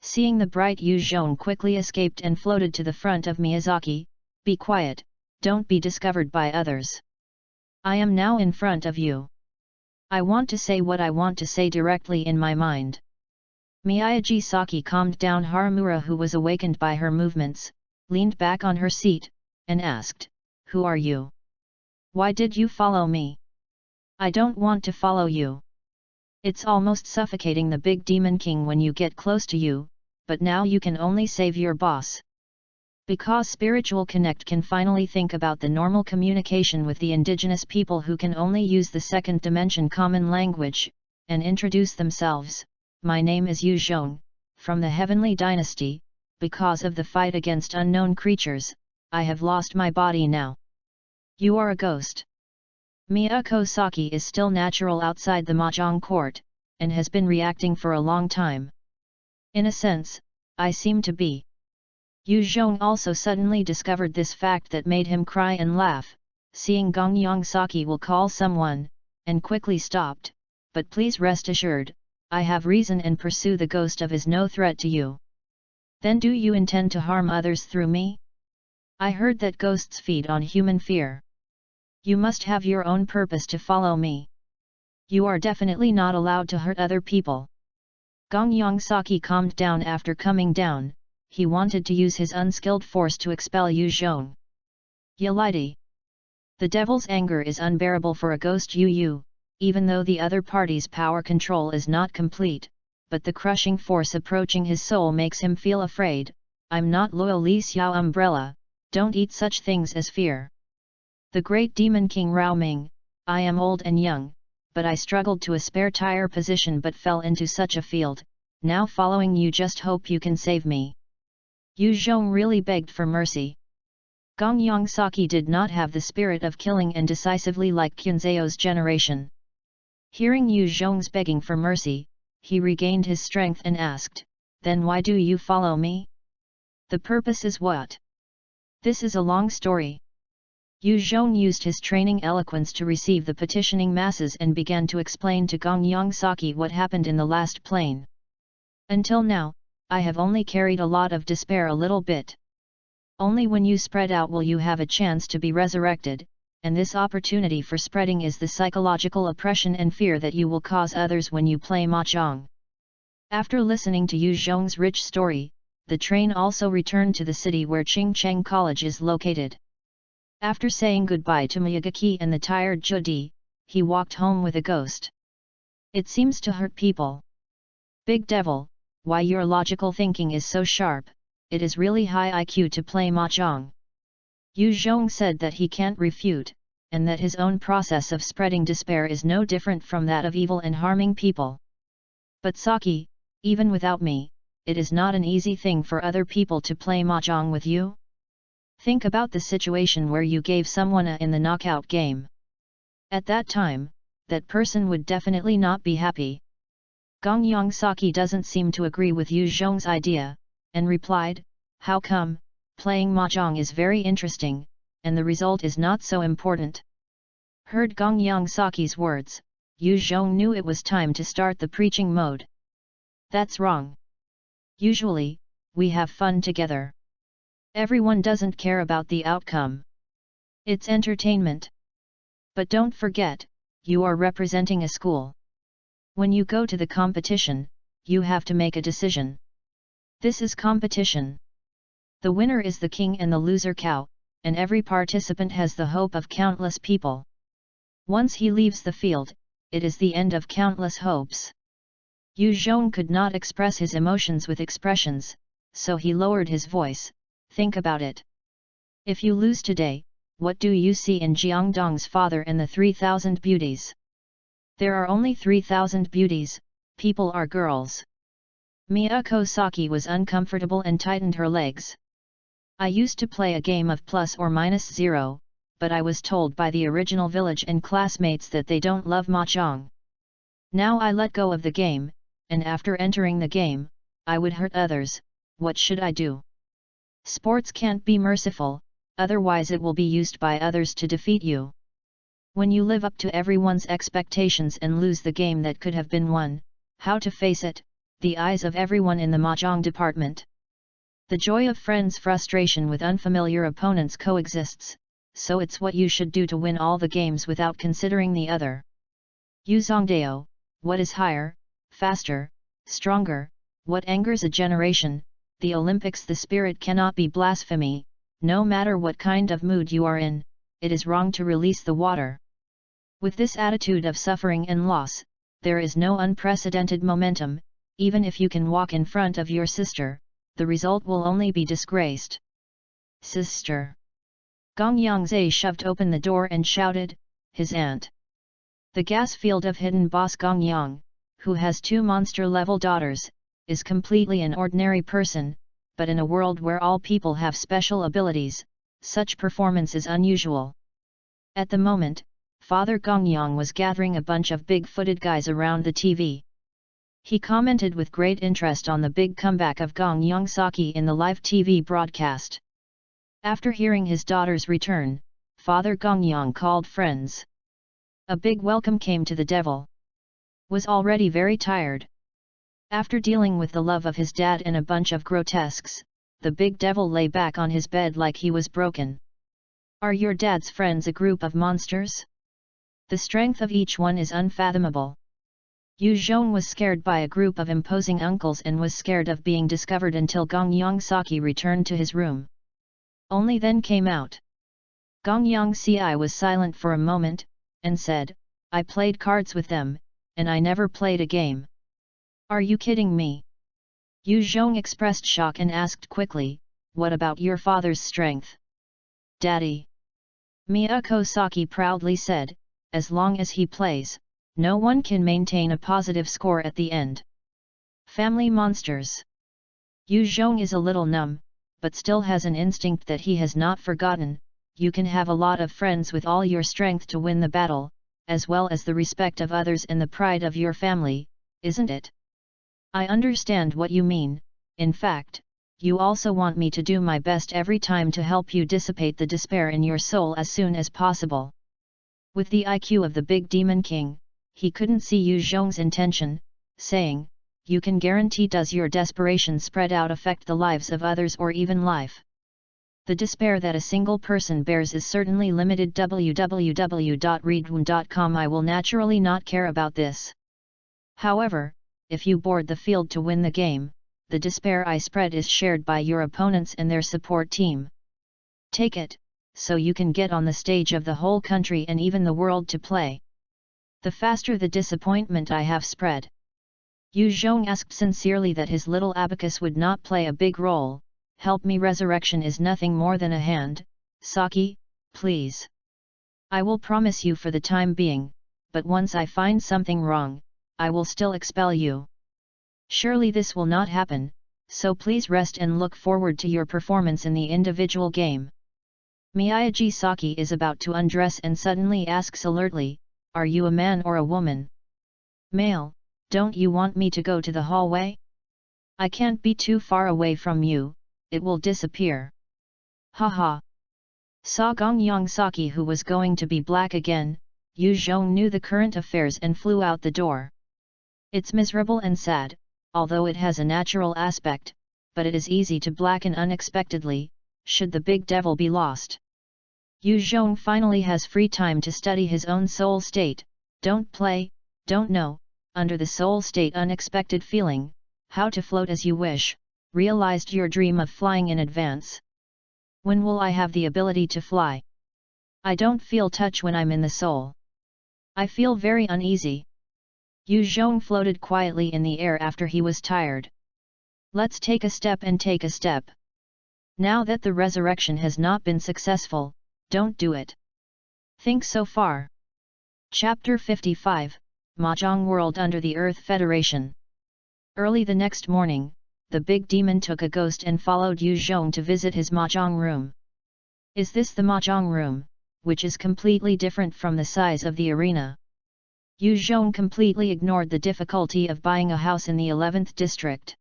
Seeing the bright Yu Zhong quickly escaped and floated to the front of Miyazaki, "Be quiet, don't be discovered by others. I am now in front of you. I want to say what I want to say directly in my mind." Miyagi Saki calmed down Haramura, who was awakened by her movements, leaned back on her seat, and asked, "Who are you? Why did you follow me?" "I don't want to follow you. It's almost suffocating the big demon king when you get close to you, but now you can only save your boss." Because Spiritual Connect can finally think about the normal communication with the indigenous people who can only use the second dimension common language, and introduce themselves, "My name is Yu Zhong, from the Heavenly Dynasty. Because of the fight against unknown creatures, I have lost my body now. You are a ghost." Miyako Saki is still natural outside the mahjong court, and has been reacting for a long time. "In a sense, I seem to be." Yu Zhong also suddenly discovered this fact that made him cry and laugh, seeing Gong Yongsaki will call someone, and quickly stopped, "But please rest assured, I have reason and pursue the ghost of is no threat to you." "Then do you intend to harm others through me? I heard that ghosts feed on human fear. You must have your own purpose to follow me. You are definitely not allowed to hurt other people." Gong Yongsaki calmed down after coming down. He wanted to use his unskilled force to expel Yu Zhong. Yelidi! The devil's anger is unbearable for a ghost Yu, even though the other party's power control is not complete, but the crushing force approaching his soul makes him feel afraid. "I'm not loyal Li Xiao Umbrella, don't eat such things as fear." The great demon king Rao Ming, "I am old and young, but I struggled to a spare tire position but fell into such a field, now following you just hope you can save me." Yu Zhong really begged for mercy. Gong Yongsaki did not have the spirit of killing and decisively like Qunzeo's generation. Hearing Yu Zhong's begging for mercy, he regained his strength and asked, "Then why do you follow me? The purpose is what?" "This is a long story." Yu Zhong used his training eloquence to receive the petitioning masses and began to explain to Gong Yongsaki what happened in the last plane. "Until now, I have only carried a lot of despair a little bit. Only when you spread out will you have a chance to be resurrected, and this opportunity for spreading is the psychological oppression and fear that you will cause others when you play mahjong." After listening to Yu Zhong's rich story, the train also returned to the city where Qingcheng College is located. After saying goodbye to Miyagaki and the tired Judi, he walked home with a ghost. "It seems to hurt people. Big devil, why your logical thinking is so sharp, it is really high IQ to play mahjong." Yu Zhong said that he can't refute, and that his own process of spreading despair is no different from that of evil and harming people. "But Saki, even without me, it is not an easy thing for other people to play mahjong with you. Think about the situation where you gave someone a in the knockout game. At that time, that person would definitely not be happy. Gongyang Saki doesn't seem to agree with Yu Zhong's idea, and replied, "How come? Playing mahjong is very interesting, and the result is not so important." Heard Gongyang Saki's words, Yu Zhong knew it was time to start the preaching mode. "That's wrong. Usually, we have fun together. Everyone doesn't care about the outcome. It's entertainment. But don't forget, you are representing a school. When you go to the competition, you have to make a decision. This is competition. The winner is the king and the loser cow, and every participant has the hope of countless people. Once he leaves the field, it is the end of countless hopes." Yu Zhong could not express his emotions with expressions, so he lowered his voice. "Think about it. If you lose today, what do you see in Jiangdong's father and the 3,000 beauties? There are only 3,000 beauties, people are girls." Miyako Saki was uncomfortable and tightened her legs. "I used to play a game of plus or minus 0, but I was told by the original village and classmates that they don't love mahjong. Now I let go of the game, and after entering the game, I would hurt others. What should I do? Sports can't be merciful, otherwise it will be used by others to defeat you. When you live up to everyone's expectations and lose the game that could have been won, how to face it, the eyes of everyone in the mahjong department. The joy of friends' frustration with unfamiliar opponents coexists, so it's what you should do to win all the games without considering the other. Yu Zongdao, what is higher, faster, stronger, what angers a generation, the Olympics? The spirit cannot be blasphemy, no matter what kind of mood you are in, it is wrong to release the water. With this attitude of suffering and loss, there is no unprecedented momentum, even if you can walk in front of your sister, the result will only be disgraced." "Sister!" Gong Yangzhe shoved open the door and shouted, "His aunt!" The gas field of hidden boss Gong Yang, who has 2 monster-level daughters, is completely an ordinary person, but in a world where all people have special abilities, such performance is unusual. At the moment, Father Gongyang was gathering a bunch of big-footed guys around the TV. He commented with great interest on the big comeback of Gongyang Saki in the live TV broadcast. After hearing his daughter's return, Father Gongyang called friends. A big welcome came to the devil. Was already very tired. After dealing with the love of his dad and a bunch of grotesques, the big devil lay back on his bed like he was broken. "Are your dad's friends a group of monsters? The strength of each one is unfathomable." Yu Zhong was scared by a group of imposing uncles and was scared of being discovered until Gongyang Saki returned to his room. Only then came out. Gongyang Si was silent for a moment, and said, "I played cards with them, and I never played a game." "Are you kidding me?" Yu Zhong expressed shock and asked quickly, "What about your father's strength?" "Daddy," Miyako Saki proudly said, "as long as he plays, no one can maintain a positive score at the end. Family monsters." Yu Zhong is a little numb, but still has an instinct that he has not forgotten. You can have a lot of friends with all your strength to win the battle, as well as the respect of others and the pride of your family, isn't it? I understand what you mean. In fact, you also want me to do my best every time to help you dissipate the despair in your soul as soon as possible. With the IQ of the big demon king, he couldn't see Yu Zhong's intention, saying, "You can guarantee does your desperation spread out affect the lives of others or even life? The despair that a single person bears is certainly limited. www.readaloud.com. I will naturally not care about this. However, if you board the field to win the game, the despair I spread is shared by your opponents and their support team. Take it, so you can get on the stage of the whole country and even the world to play. The faster the disappointment I have spread." Yu Zhong asked sincerely that his little abacus would not play a big role. "Help me, resurrection is nothing more than a hand, Saki, please. I will promise you for the time being, but once I find something wrong, I will still expel you. Surely this will not happen, so please rest and look forward to your performance in the individual game." Miyagi Saki is about to undress and suddenly asks alertly, Are you a man or a woman? Male. Don't you want me to go to the hallway? I can't be too far away from you, it will disappear. Haha. Saw Gongyang Saki, who was going to be black again. Yu Zhong knew the current affairs and flew out the door. It's miserable and sad, although it has a natural aspect, but it is easy to blacken unexpectedly, should the big devil be lost. Yu Zhong finally has free time to study his own soul state, don't play, don't know, under the soul state unexpected feeling, how to float as you wish, realized your dream of flying in advance. When will I have the ability to fly? I don't feel touch when I'm in the soul. I feel very uneasy. Yu Zhong floated quietly in the air after he was tired. Let's take a step and take a step. Now that the resurrection has not been successful, don't do it. Think so far. Chapter 55, Mahjong World under the Earth Federation. Early the next morning, the big demon took a ghost and followed Yu Zhong to visit his Mahjong room. Is this the Mahjong room, which is completely different from the size of the arena? Yu Zhong completely ignored the difficulty of buying a house in the 11th district.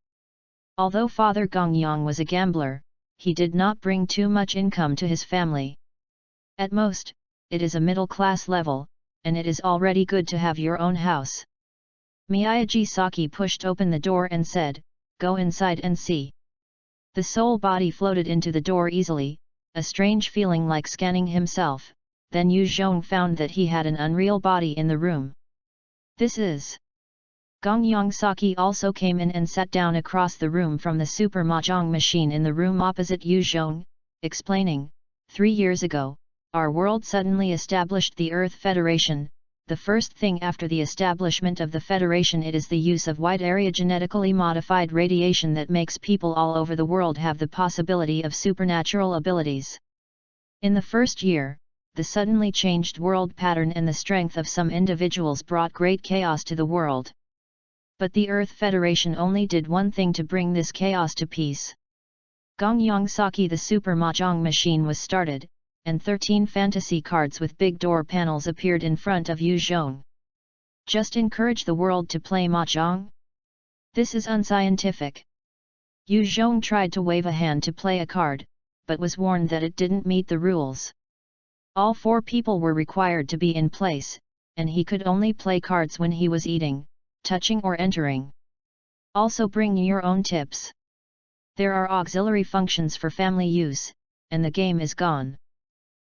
Although Father Gongyang was a gambler, he did not bring too much income to his family. At most, it is a middle-class level, and it is already good to have your own house. Miyagi Saki pushed open the door and said, "Go inside and see." The soul body floated into the door easily, a strange feeling like scanning himself, then Yu Zhong found that he had an unreal body in the room. This is... Gongyang Saki also came in and sat down across the room from the Super Mahjong machine in the room opposite Yu Zhong, explaining, 3 years ago, our world suddenly established the Earth Federation. The first thing after the establishment of the Federation, it is the use of wide-area genetically modified radiation that makes people all over the world have the possibility of supernatural abilities. In the first year, the suddenly changed world pattern and the strength of some individuals brought great chaos to the world. But the Earth Federation only did one thing to bring this chaos to peace. Gongyang Saki, the Super Mahjong machine, was started, and 13 fantasy cards with big door panels appeared in front of Yu Zhong. Just encourage the world to play Mahjong? This is unscientific. Yu Zhong tried to wave a hand to play a card, but was warned that it didn't meet the rules. All 4 people were required to be in place, and he could only play cards when he was eating, touching or entering. Also bring your own tips. There are auxiliary functions for family use, and the game is gone.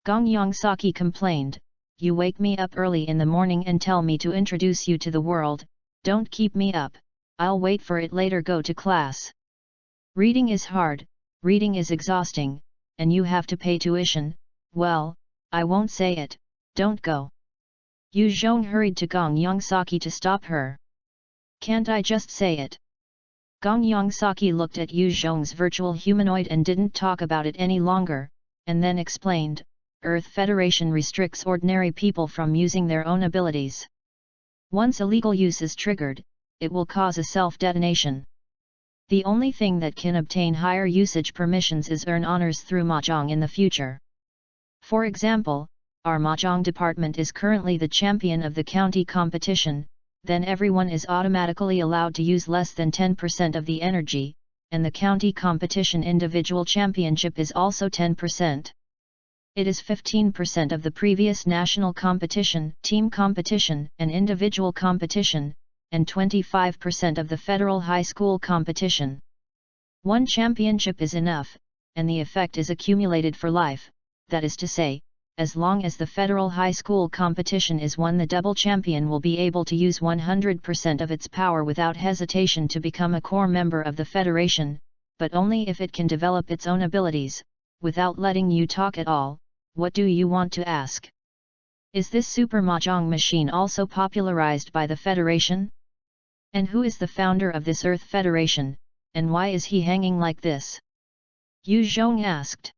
Gongyang Saki complained, "You wake me up early in the morning and tell me to introduce you to the world, don't keep me up, I'll wait for it later, go to class. Reading is hard, reading is exhausting, and you have to pay tuition, well, I won't say it, don't go." Yu Zhong hurried to Gongyang Saki to stop her. "Can't I just say it?" Gongyang Saki looked at Yu Zhong's virtual humanoid and didn't talk about it any longer, and then explained, Earth Federation restricts ordinary people from using their own abilities. Once illegal use is triggered, it will cause a self-detonation. The only thing that can obtain higher usage permissions is earn honors through Mahjong in the future. For example, our Mahjong department is currently the champion of the county competition, then everyone is automatically allowed to use less than 10% of the energy, and the county competition individual championship is also 10%. It is 15% of the previous national competition, team competition, and individual competition, and 25% of the federal high school competition. One championship is enough, and the effect is accumulated for life, that is to say, as long as the federal high school competition is won, the double champion will be able to use 100% of its power without hesitation to become a core member of the federation, but only if it can develop its own abilities. Without letting you talk at all, what do you want to ask? Is this Super Mahjong machine also popularized by the Federation? And who is the founder of this Earth Federation, and why is he hanging like this? Yu Zhong asked.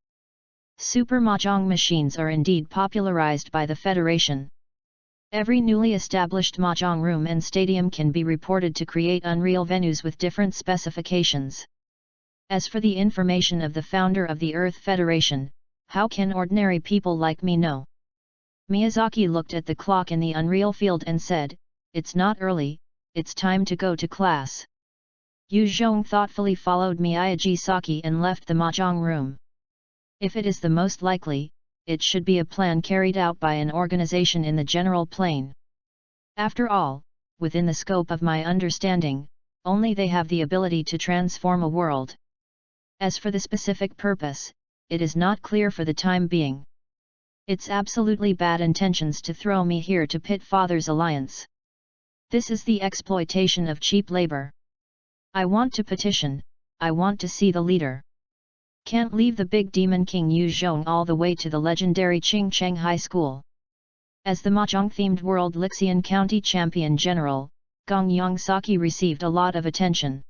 Super Mahjong machines are indeed popularized by the Federation. Every newly established Mahjong room and stadium can be reported to create unreal venues with different specifications. As for the information of the founder of the Earth Federation, how can ordinary people like me know? Miyazaki looked at the clock in the unreal field and said, "It's not early, it's time to go to class." Yu Zhong thoughtfully followed Miyagi-saki and left the mahjong room. If it is the most likely, it should be a plan carried out by an organization in the general plane. After all, within the scope of my understanding, only they have the ability to transform a world. As for the specific purpose, it is not clear for the time being. It's absolutely bad intentions to throw me here to pit Father's alliance. This is the exploitation of cheap labor. I want to petition, I want to see the leader. Can't leave the big demon king Yu Zhong all the way to the legendary Qingcheng High School. As the mahjong-themed World Lixian County Champion General, Gong Yongsaki received a lot of attention.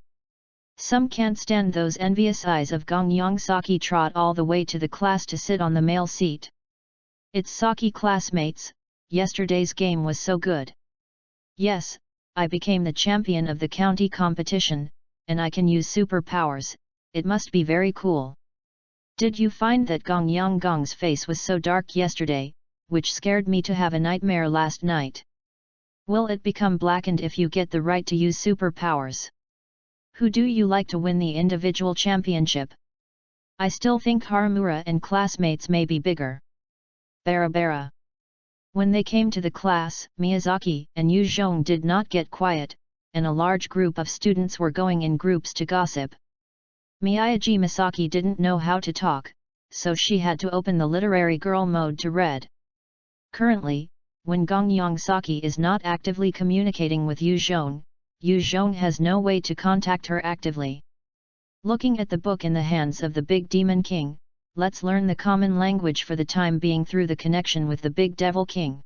Some can't stand those envious eyes of Gong Yongsaki trot all the way to the class to sit on the male seat. It's Saki classmates, yesterday's game was so good. Yes, I became the champion of the county competition, and I can use superpowers, it must be very cool. Did you find that Gong Yonggong's face was so dark yesterday, which scared me to have a nightmare last night? Will it become blackened if you get the right to use superpowers? Who do you like to win the individual championship? I still think Haramura and classmates may be bigger. Bara. When they came to the class, Miyazaki and Yu Zhong did not get quiet, and a large group of students were going in groups to gossip. Miyagi Misaki didn't know how to talk, so she had to open the literary girl mode to read. Currently, when Gong Yongsaki is not actively communicating with Yu Zhong has no way to contact her actively. Looking at the book in the hands of the Big Demon King, let's learn the common language for the time being through the connection with the Big Devil King.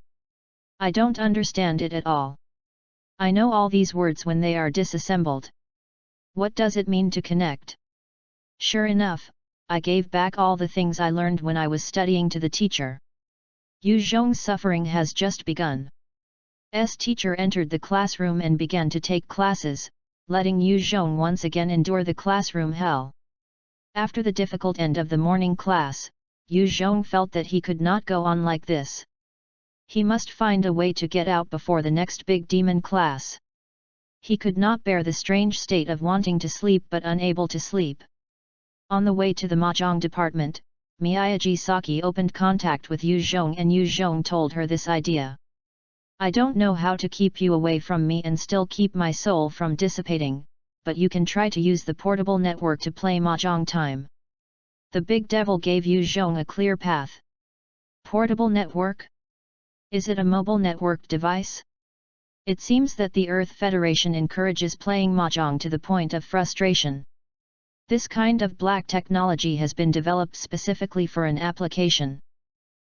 I don't understand it at all. I know all these words when they are disassembled. What does it mean to connect? Sure enough, I gave back all the things I learned when I was studying to the teacher. Yu Zhong's suffering has just begun. Teacher entered the classroom and began to take classes, letting Yu Zhong once again endure the classroom hell. After the difficult end of the morning class, Yu Zhong felt that he could not go on like this. He must find a way to get out before the next big demon class. He could not bear the strange state of wanting to sleep but unable to sleep. On the way to the mahjong department, Miyagi-saki opened contact with Yu Zhong and Yu Zhong told her this idea. I don't know how to keep you away from me and still keep my soul from dissipating, but you can try to use the portable network to play mahjong time. The big devil gave Yu Zhong a clear path. Portable network? Is it a mobile network device? It seems that the Earth Federation encourages playing mahjong to the point of frustration. This kind of black technology has been developed specifically for an application.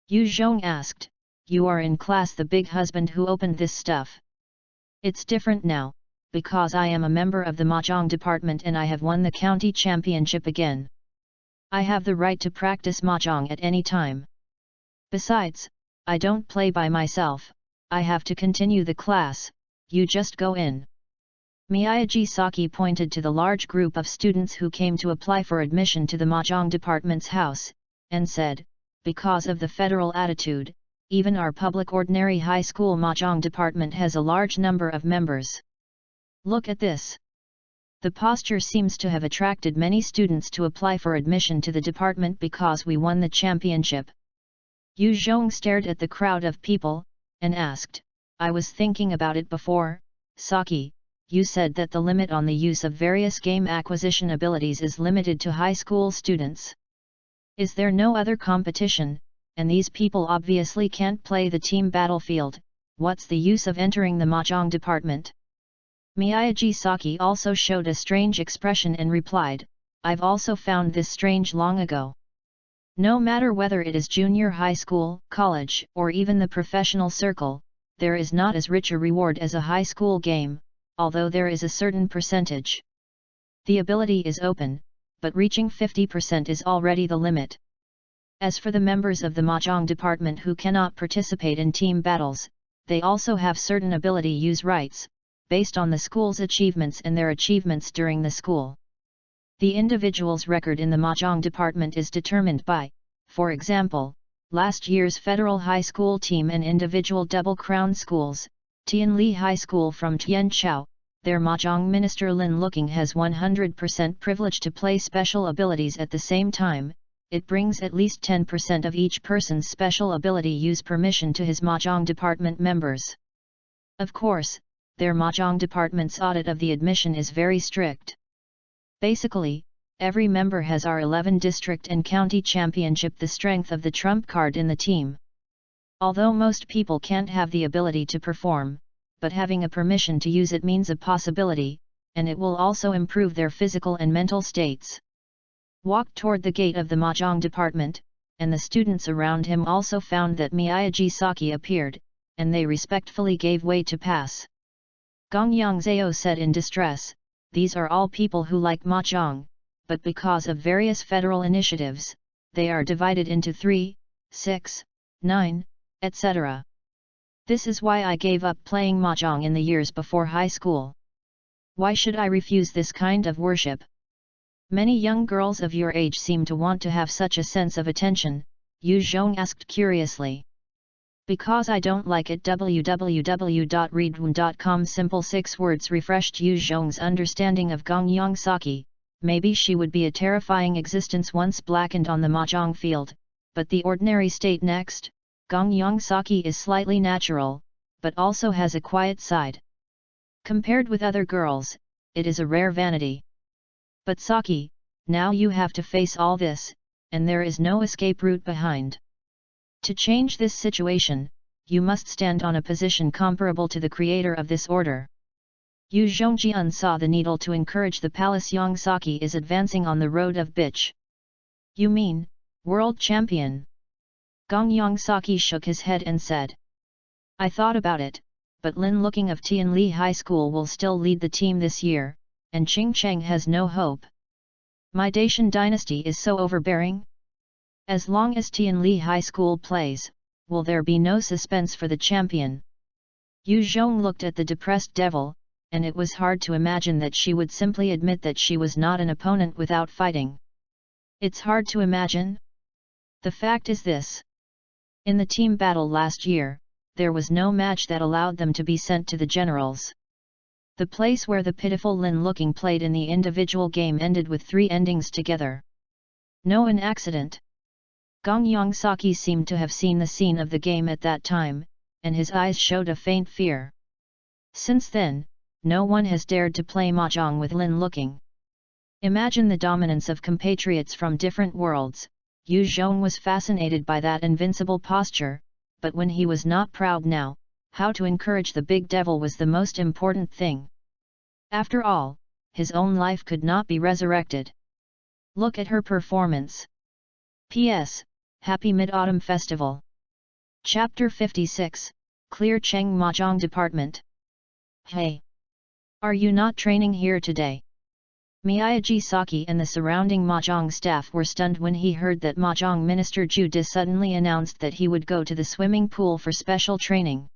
Yu Zhong asked, "You are in class the big husband who opened this stuff." It's different now, because I am a member of the mahjong department and I have won the county championship again. I have the right to practice mahjong at any time. Besides, I don't play by myself, I have to continue the class, you just go in. Miyagi-saki pointed to the large group of students who came to apply for admission to the mahjong department's house, and said, because of the federal attitude, even our public ordinary high school mahjong department has a large number of members. Look at this. The posture seems to have attracted many students to apply for admission to the department because we won the championship. Yu Zhong stared at the crowd of people, and asked, I was thinking about it before, Saki. You said that the limit on the use of various game acquisition abilities is limited to high school students. Is there no other competition, and these people obviously can't play the team battlefield, what's the use of entering the mahjong department? Miyagi-saki also showed a strange expression and replied, I've also found this strange long ago. No matter whether it is junior high school, college, or even the professional circle, there is not as rich a reward as a high school game, although there is a certain percentage. The ability is open, but reaching 50% is already the limit. As for the members of the mahjong department who cannot participate in team battles, they also have certain ability use rights, based on the school's achievements and their achievements during the school. The individual's record in the mahjong department is determined by, for example, last year's federal high school team and individual double crown schools, Tianli High School from Tianchao, their mahjong minister Lin Looking has 100% privilege to play special abilities at the same time. It brings at least 10% of each person's special ability use permission to his mahjong department members. Of course, their mahjong department's audit of the admission is very strict. Basically, every member has our 11 district and county championship, the strength of the trump card in the team. Although most people can't have the ability to perform, but having a permission to use it means a possibility, and it will also improve their physical and mental states. Walked toward the gate of the mahjong department, and the students around him also found that Miyagi Saki appeared, and they respectfully gave way to pass. Gong Yongzhao said in distress, "These are all people who like mahjong, but because of various federal initiatives, they are divided into 3, 6, 9, etc. This is why I gave up playing mahjong in the years before high school. Why should I refuse this kind of worship? Many young girls of your age seem to want to have such a sense of attention," Yu Zhong asked curiously. "Because I don't like it." www.readaloud.com Simple 6 words refreshed Yu Zhong's understanding of Gong Yang Saki. Maybe she would be a terrifying existence once blackened on the mahjong field, but the ordinary state next. Gong Yang Saki is slightly natural, but also has a quiet side. Compared with other girls, it is a rare vanity. But Saki, now you have to face all this, and there is no escape route behind. To change this situation, you must stand on a position comparable to the creator of this order. Yu Zhongjian saw the needle to encourage the palace. Yang Saki is advancing on the road of bitch. You mean, world champion? Gong Yang Saki shook his head and said. I thought about it, but Lin Looking of Tianli High School will still lead the team this year, and Qing Cheng has no hope. My Dacian dynasty is so overbearing. As long as Tianli High School plays, will there be no suspense for the champion? Yu Zhong looked at the depressed devil, and it was hard to imagine that she would simply admit that she was not an opponent without fighting. It's hard to imagine. The fact is this. In the team battle last year, there was no match that allowed them to be sent to the generals. The place where the pitiful Lin Looking played in the individual game ended with 3 endings together. No an accident. Gong Yang Saki seemed to have seen the scene of the game at that time, and his eyes showed a faint fear. Since then, no one has dared to play mahjong with Lin Looking. Imagine the dominance of compatriots from different worlds. Yu Zhong was fascinated by that invincible posture, but when he was not proud now, how to encourage the big devil was the most important thing. After all, his own life could not be resurrected. Look at her performance. P.S. Happy Mid-Autumn Festival. Chapter 56, Clear Cheng Mahjong Department. Hey! Are you not training here today? Miyagi Saki and the surrounding mahjong staff were stunned when he heard that mahjong minister Ju Di suddenly announced that he would go to the swimming pool for special training.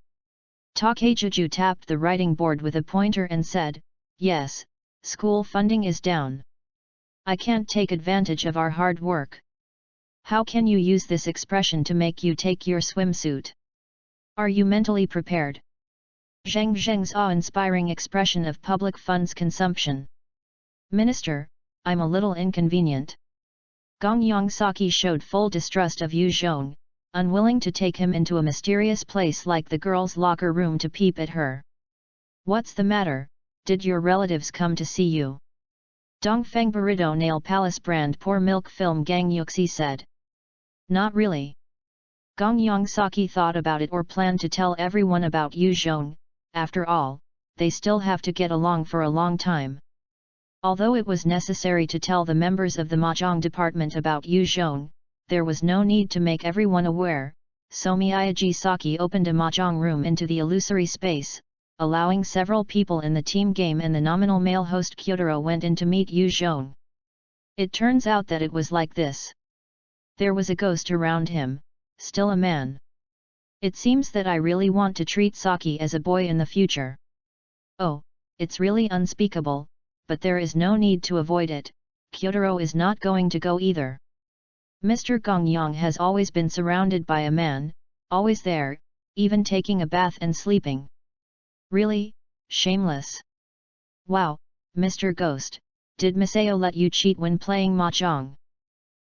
Takejuju tapped the writing board with a pointer and said, Yes, school funding is down. I can't take advantage of our hard work. How can you use this expression to make you take your swimsuit? Are you mentally prepared? Zheng Zheng's awe-inspiring expression of public funds consumption. Minister, I'm a little inconvenient. Gong Yang Saki showed full distrust of Yu Zhong, unwilling to take him into a mysterious place like the girls' locker room to peep at her. What's the matter, did your relatives come to see you? Dongfeng Burrito Nail Palace brand pour milk film Gang Yuxi said. Not really. Gong Yang Saki thought about it or planned to tell everyone about Yu Zhong. After all, they still have to get along for a long time. Although it was necessary to tell the members of the mahjong department about Yu Zhong, there was no need to make everyone aware, so Miyagi Saki opened a mahjong room into the illusory space, allowing several people in the team game, and the nominal male host Kyotaro went in to meet Yu Zhong. It turns out that it was like this. There was a ghost around him, still a man. It seems that I really want to treat Saki as a boy in the future. Oh, it's really unspeakable, but there is no need to avoid it. Kyotaro is not going to go either. Mr. Gongyang has always been surrounded by a man, always there, even taking a bath and sleeping. Really, shameless. Wow, Mr. Ghost, did Miseo let you cheat when playing mahjong?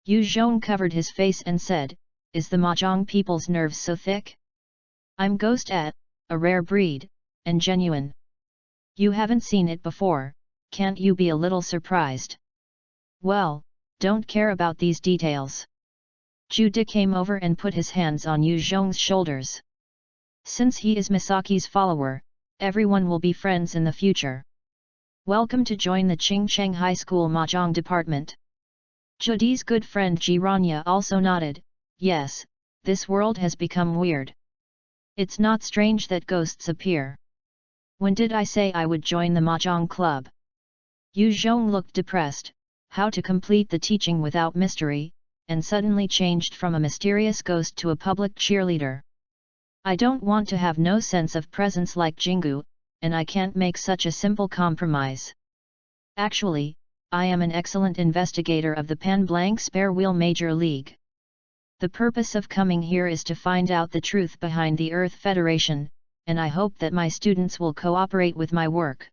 Yu Zhong covered his face and said, is the mahjong people's nerves so thick? I'm Ghost at, a rare breed, and genuine. You haven't seen it before, can't you be a little surprised? Well, don't care about these details. Ju De came over and put his hands on Yu Zhong's shoulders. Since he is Misaki's follower, everyone will be friends in the future. Welcome to join the Qingcheng High School Mahjong department. Ju De's good friend Ji Ranya also nodded, yes, this world has become weird. It's not strange that ghosts appear. When did I say I would join the Mahjong club? Yu Zhong looked depressed, how to complete the teaching without mystery, and suddenly changed from a mysterious ghost to a public cheerleader. I don't want to have no sense of presence like Jingu, and I can't make such a simple compromise. Actually, I am an excellent investigator of the Pan Blank Spare Wheel Major League. The purpose of coming here is to find out the truth behind the Earth Federation, and I hope that my students will cooperate with my work.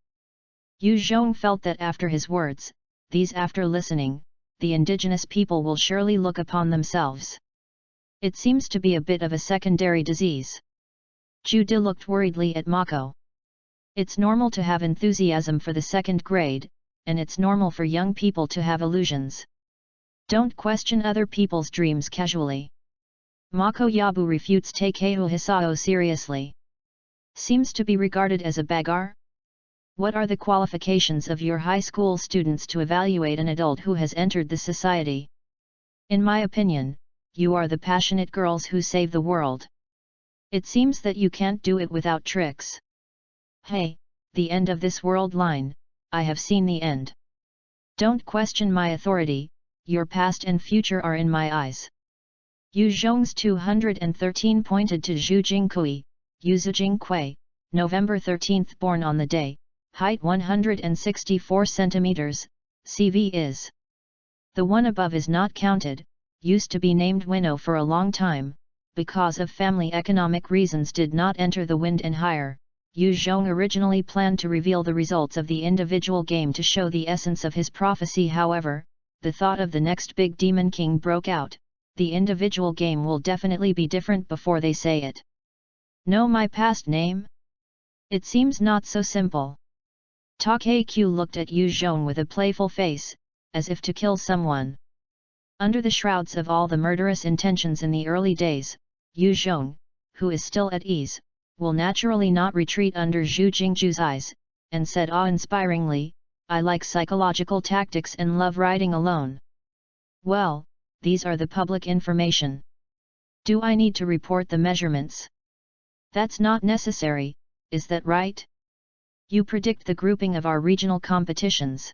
Yu Zhong felt that after his words, after listening, the indigenous people will surely look upon themselves. It seems to be a bit of a secondary disease. Ju De looked worriedly at Mako. It's normal to have enthusiasm for the second grade, and it's normal for young people to have illusions. Don't question other people's dreams casually. Mako Yabu refutes Takeo Hisao seriously. Seems to be regarded as a bagar? What are the qualifications of your high school students to evaluate an adult who has entered the society? In my opinion, you are the passionate girls who save the world. It seems that you can't do it without tricks. Hey, the end of this world line, I have seen the end. Don't question my authority, your past and future are in my eyes. Yu Zhong's 213 pointed to Zhu Jingkui, Yuzu Jingkui, November 13, born on the day, height 164 cm, CV is. The one above is not counted, used to be named Winnow for a long time, because of family economic reasons did not enter the Wind and higher. Yu Zhong originally planned to reveal the results of the individual game to show the essence of his prophecy. However, the thought of the next big Demon King broke out, the individual game will definitely be different before they say it. Know my past name? It seems not so simple. Takei looked at Yu Zhong with a playful face, as if to kill someone. Under the shrouds of all the murderous intentions in the early days, Yu Zhong, who is still at ease, will naturally not retreat under Zhu Jingju's eyes, and said awe-inspiringly, I like psychological tactics and love riding alone. Well, these are the public information. Do I need to report the measurements? That's not necessary, is that right? You predict the grouping of our regional competitions.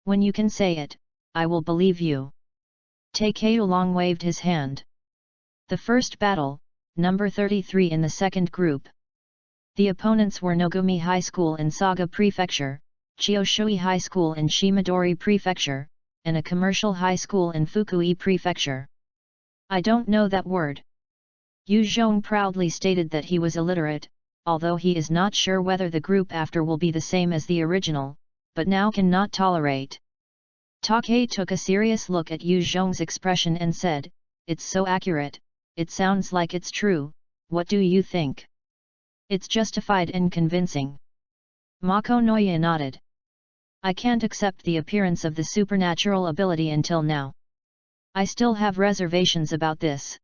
When you can say it, I will believe you. Takeo Long waved his hand. The first battle, number 33 in the second group. The opponents were Nogumi High School in Saga Prefecture, Chioshui High School in Shimadori Prefecture, and a commercial high school in Fukui Prefecture. I don't know that word. Yu Zhong proudly stated that he was illiterate, although he is not sure whether the group after will be the same as the original, but now cannot tolerate. Takei took a serious look at Yu Zhong's expression and said, it's so accurate, it sounds like it's true, what do you think? It's justified and convincing. Mako Noya nodded. I can't accept the appearance of the supernatural ability until now. I still have reservations about this.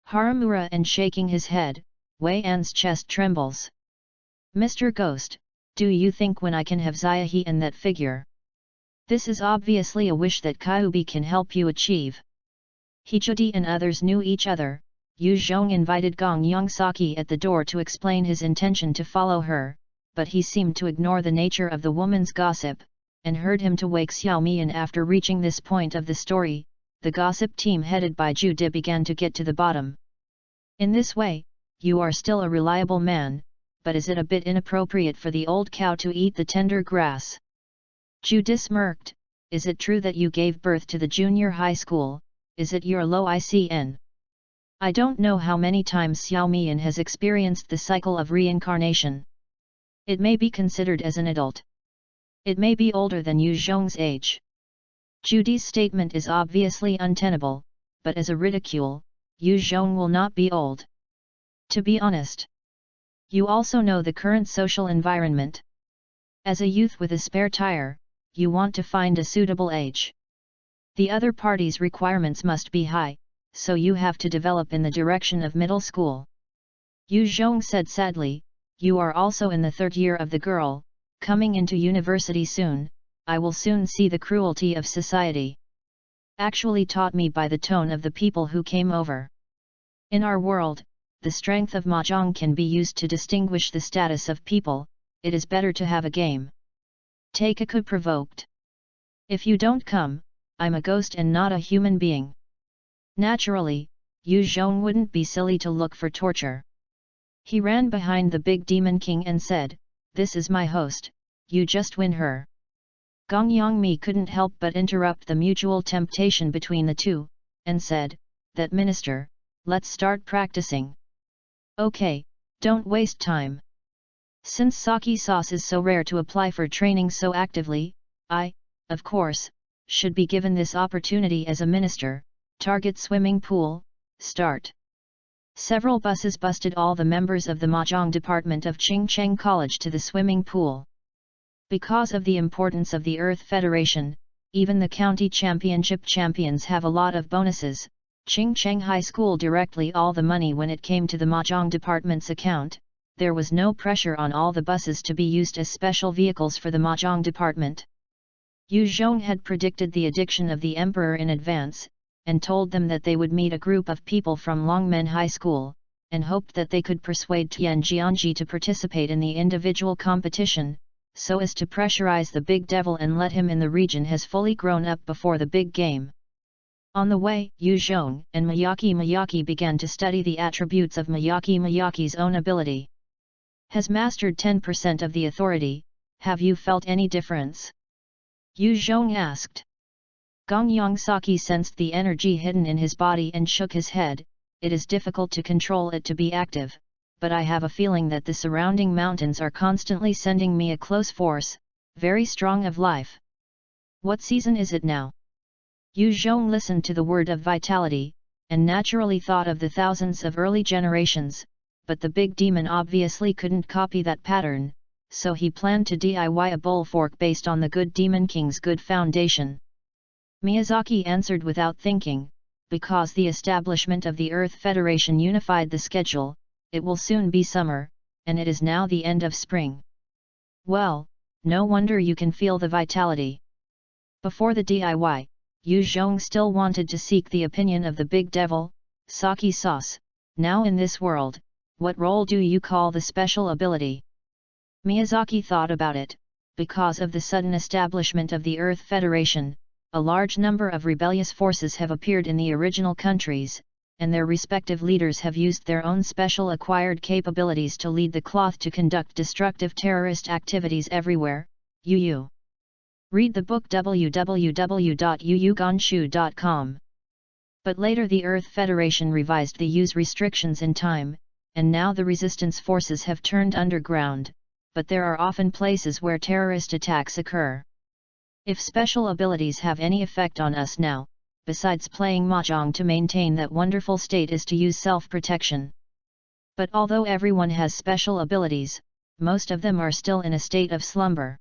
Haramura and shaking his head, Wei An's chest trembles. Mr. Ghost, do you think when I can have Zayahi in that figure? This is obviously a wish that Kyubi can help you achieve. Hijudi and others knew each other. Yu Zhong invited Gong Yongsaki at the door to explain his intention to follow her, but he seemed to ignore the nature of the woman's gossip, and heard him to wake Xiaomian. After reaching this point of the story, the gossip team headed by Ju De began to get to the bottom. In this way, you are still a reliable man, but is it a bit inappropriate for the old cow to eat the tender grass? Ju De smirked, is it true that you gave birth to the junior high school, is it your low ICN? I don't know how many times Xiao Mian has experienced the cycle of reincarnation. It may be considered as an adult. It may be older than Yu Zhong's age. Judy's statement is obviously untenable, but as a ridicule, Yu Zhong will not be old. To be honest. You also know the current social environment. As a youth with a spare tire, you want to find a suitable age. The other party's requirements must be high, so you have to develop in the direction of middle school. Yu Zhong said sadly, you are also in the third year of the girl, coming into university soon. I will soon see the cruelty of society. Actually taught me by the tone of the people who came over. In our world, the strength of mahjong can be used to distinguish the status of people. It is better to have a game. Takeku provoked. If you don't come, I'm a ghost and not a human being. Naturally, Yu Zhong wouldn't be silly to look for torture. He ran behind the big demon king and said, "This is my host, you just win her." Gong Yongmi couldn't help but interrupt the mutual temptation between the two, and said, "That minister, let's start practicing." "Okay, don't waste time. Since sake sauce is so rare to apply for training so actively, I, of course, should be given this opportunity as a minister. Target swimming pool, start." Several buses busted all the members of the mahjong department of Qingcheng College to the swimming pool. Because of the importance of the Earth Federation, even the county championship champions have a lot of bonuses. Qingcheng High School directly all the money when it came to the mahjong department's account. There was no pressure on all the buses to be used as special vehicles for the mahjong department. Yu Zhong had predicted the addiction of the emperor in advance, and told them that they would meet a group of people from Longmen High School, and hoped that they could persuade Tian Jianji to participate in the individual competition, so as to pressurize the big devil and let him in the region has fully grown up before the big game. On the way, Yu Zhong and Miyaki began to study the attributes of Miyaki's own ability. Has mastered 10% of the authority, have you felt any difference? Yu Zhong asked. Gong Yongsaki sensed the energy hidden in his body and shook his head. It is difficult to control it to be active, but I have a feeling that the surrounding mountains are constantly sending me a close force, very strong of life. What season is it now? Yu Zhong listened to the word of vitality, and naturally thought of the thousands of early generations, but the big demon obviously couldn't copy that pattern, so he planned to DIY a bullfork based on the good demon king's good foundation. Miyazaki answered without thinking, because the establishment of the Earth Federation unified the schedule, it will soon be summer, and it is now the end of spring. Well, no wonder you can feel the vitality. Before the DIY, Yu Zhong still wanted to seek the opinion of the big devil. Sake sauce, now in this world, what role do you call the special ability? Miyazaki thought about it. Because of the sudden establishment of the Earth Federation, a large number of rebellious forces have appeared in the original countries, and their respective leaders have used their own special acquired capabilities to lead the cloth to conduct destructive terrorist activities everywhere. Yu. Read the book www.yuyugonshu.com. But later the Earth Federation revised the use restrictions in time, and now the resistance forces have turned underground, but there are often places where terrorist attacks occur. If special abilities have any effect on us now, besides playing mahjong to maintain that wonderful state, is to use self-protection. But although everyone has special abilities, most of them are still in a state of slumber.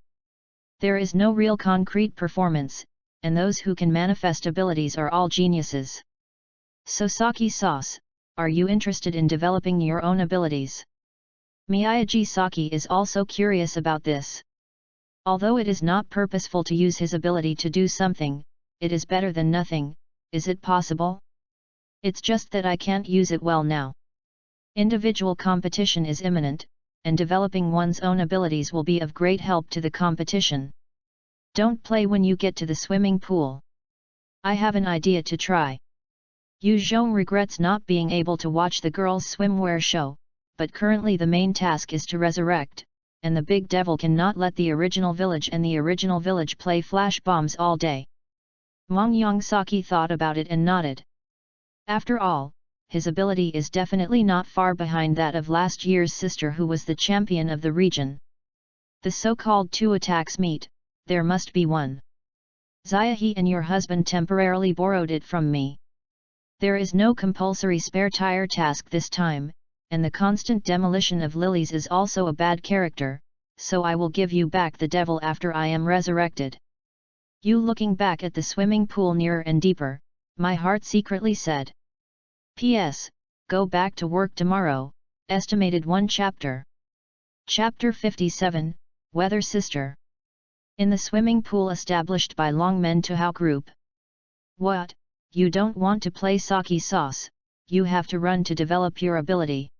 There is no real concrete performance, and those who can manifest abilities are all geniuses. So Sake sauce, are you interested in developing your own abilities? Miyagi Saki is also curious about this. Although it is not purposeful to use his ability to do something, it is better than nothing. Is it possible? It's just that I can't use it well now. Individual competition is imminent, and developing one's own abilities will be of great help to the competition. Don't play when you get to the swimming pool. I have an idea to try. Yu Zhong regrets not being able to watch the girls' swimwear show, but currently the main task is to resurrect, and the big devil cannot let the original village play flash bombs all day. Mong Yongsaki thought about it and nodded. After all, his ability is definitely not far behind that of last year's sister who was the champion of the region. The so-called two attacks meet, there must be one. Ziahe and your husband temporarily borrowed it from me. There is no compulsory spare tire task this time, and the constant demolition of lilies is also a bad character, so I will give you back the devil after I am resurrected. You looking back at the swimming pool nearer and deeper, my heart secretly said. P.S. Go back to work tomorrow, estimated 1 chapter. Chapter 57, Weather Sister. In the swimming pool established by Longmen Tuhao Group. What, you don't want to play sake sauce, you have to run to develop your ability.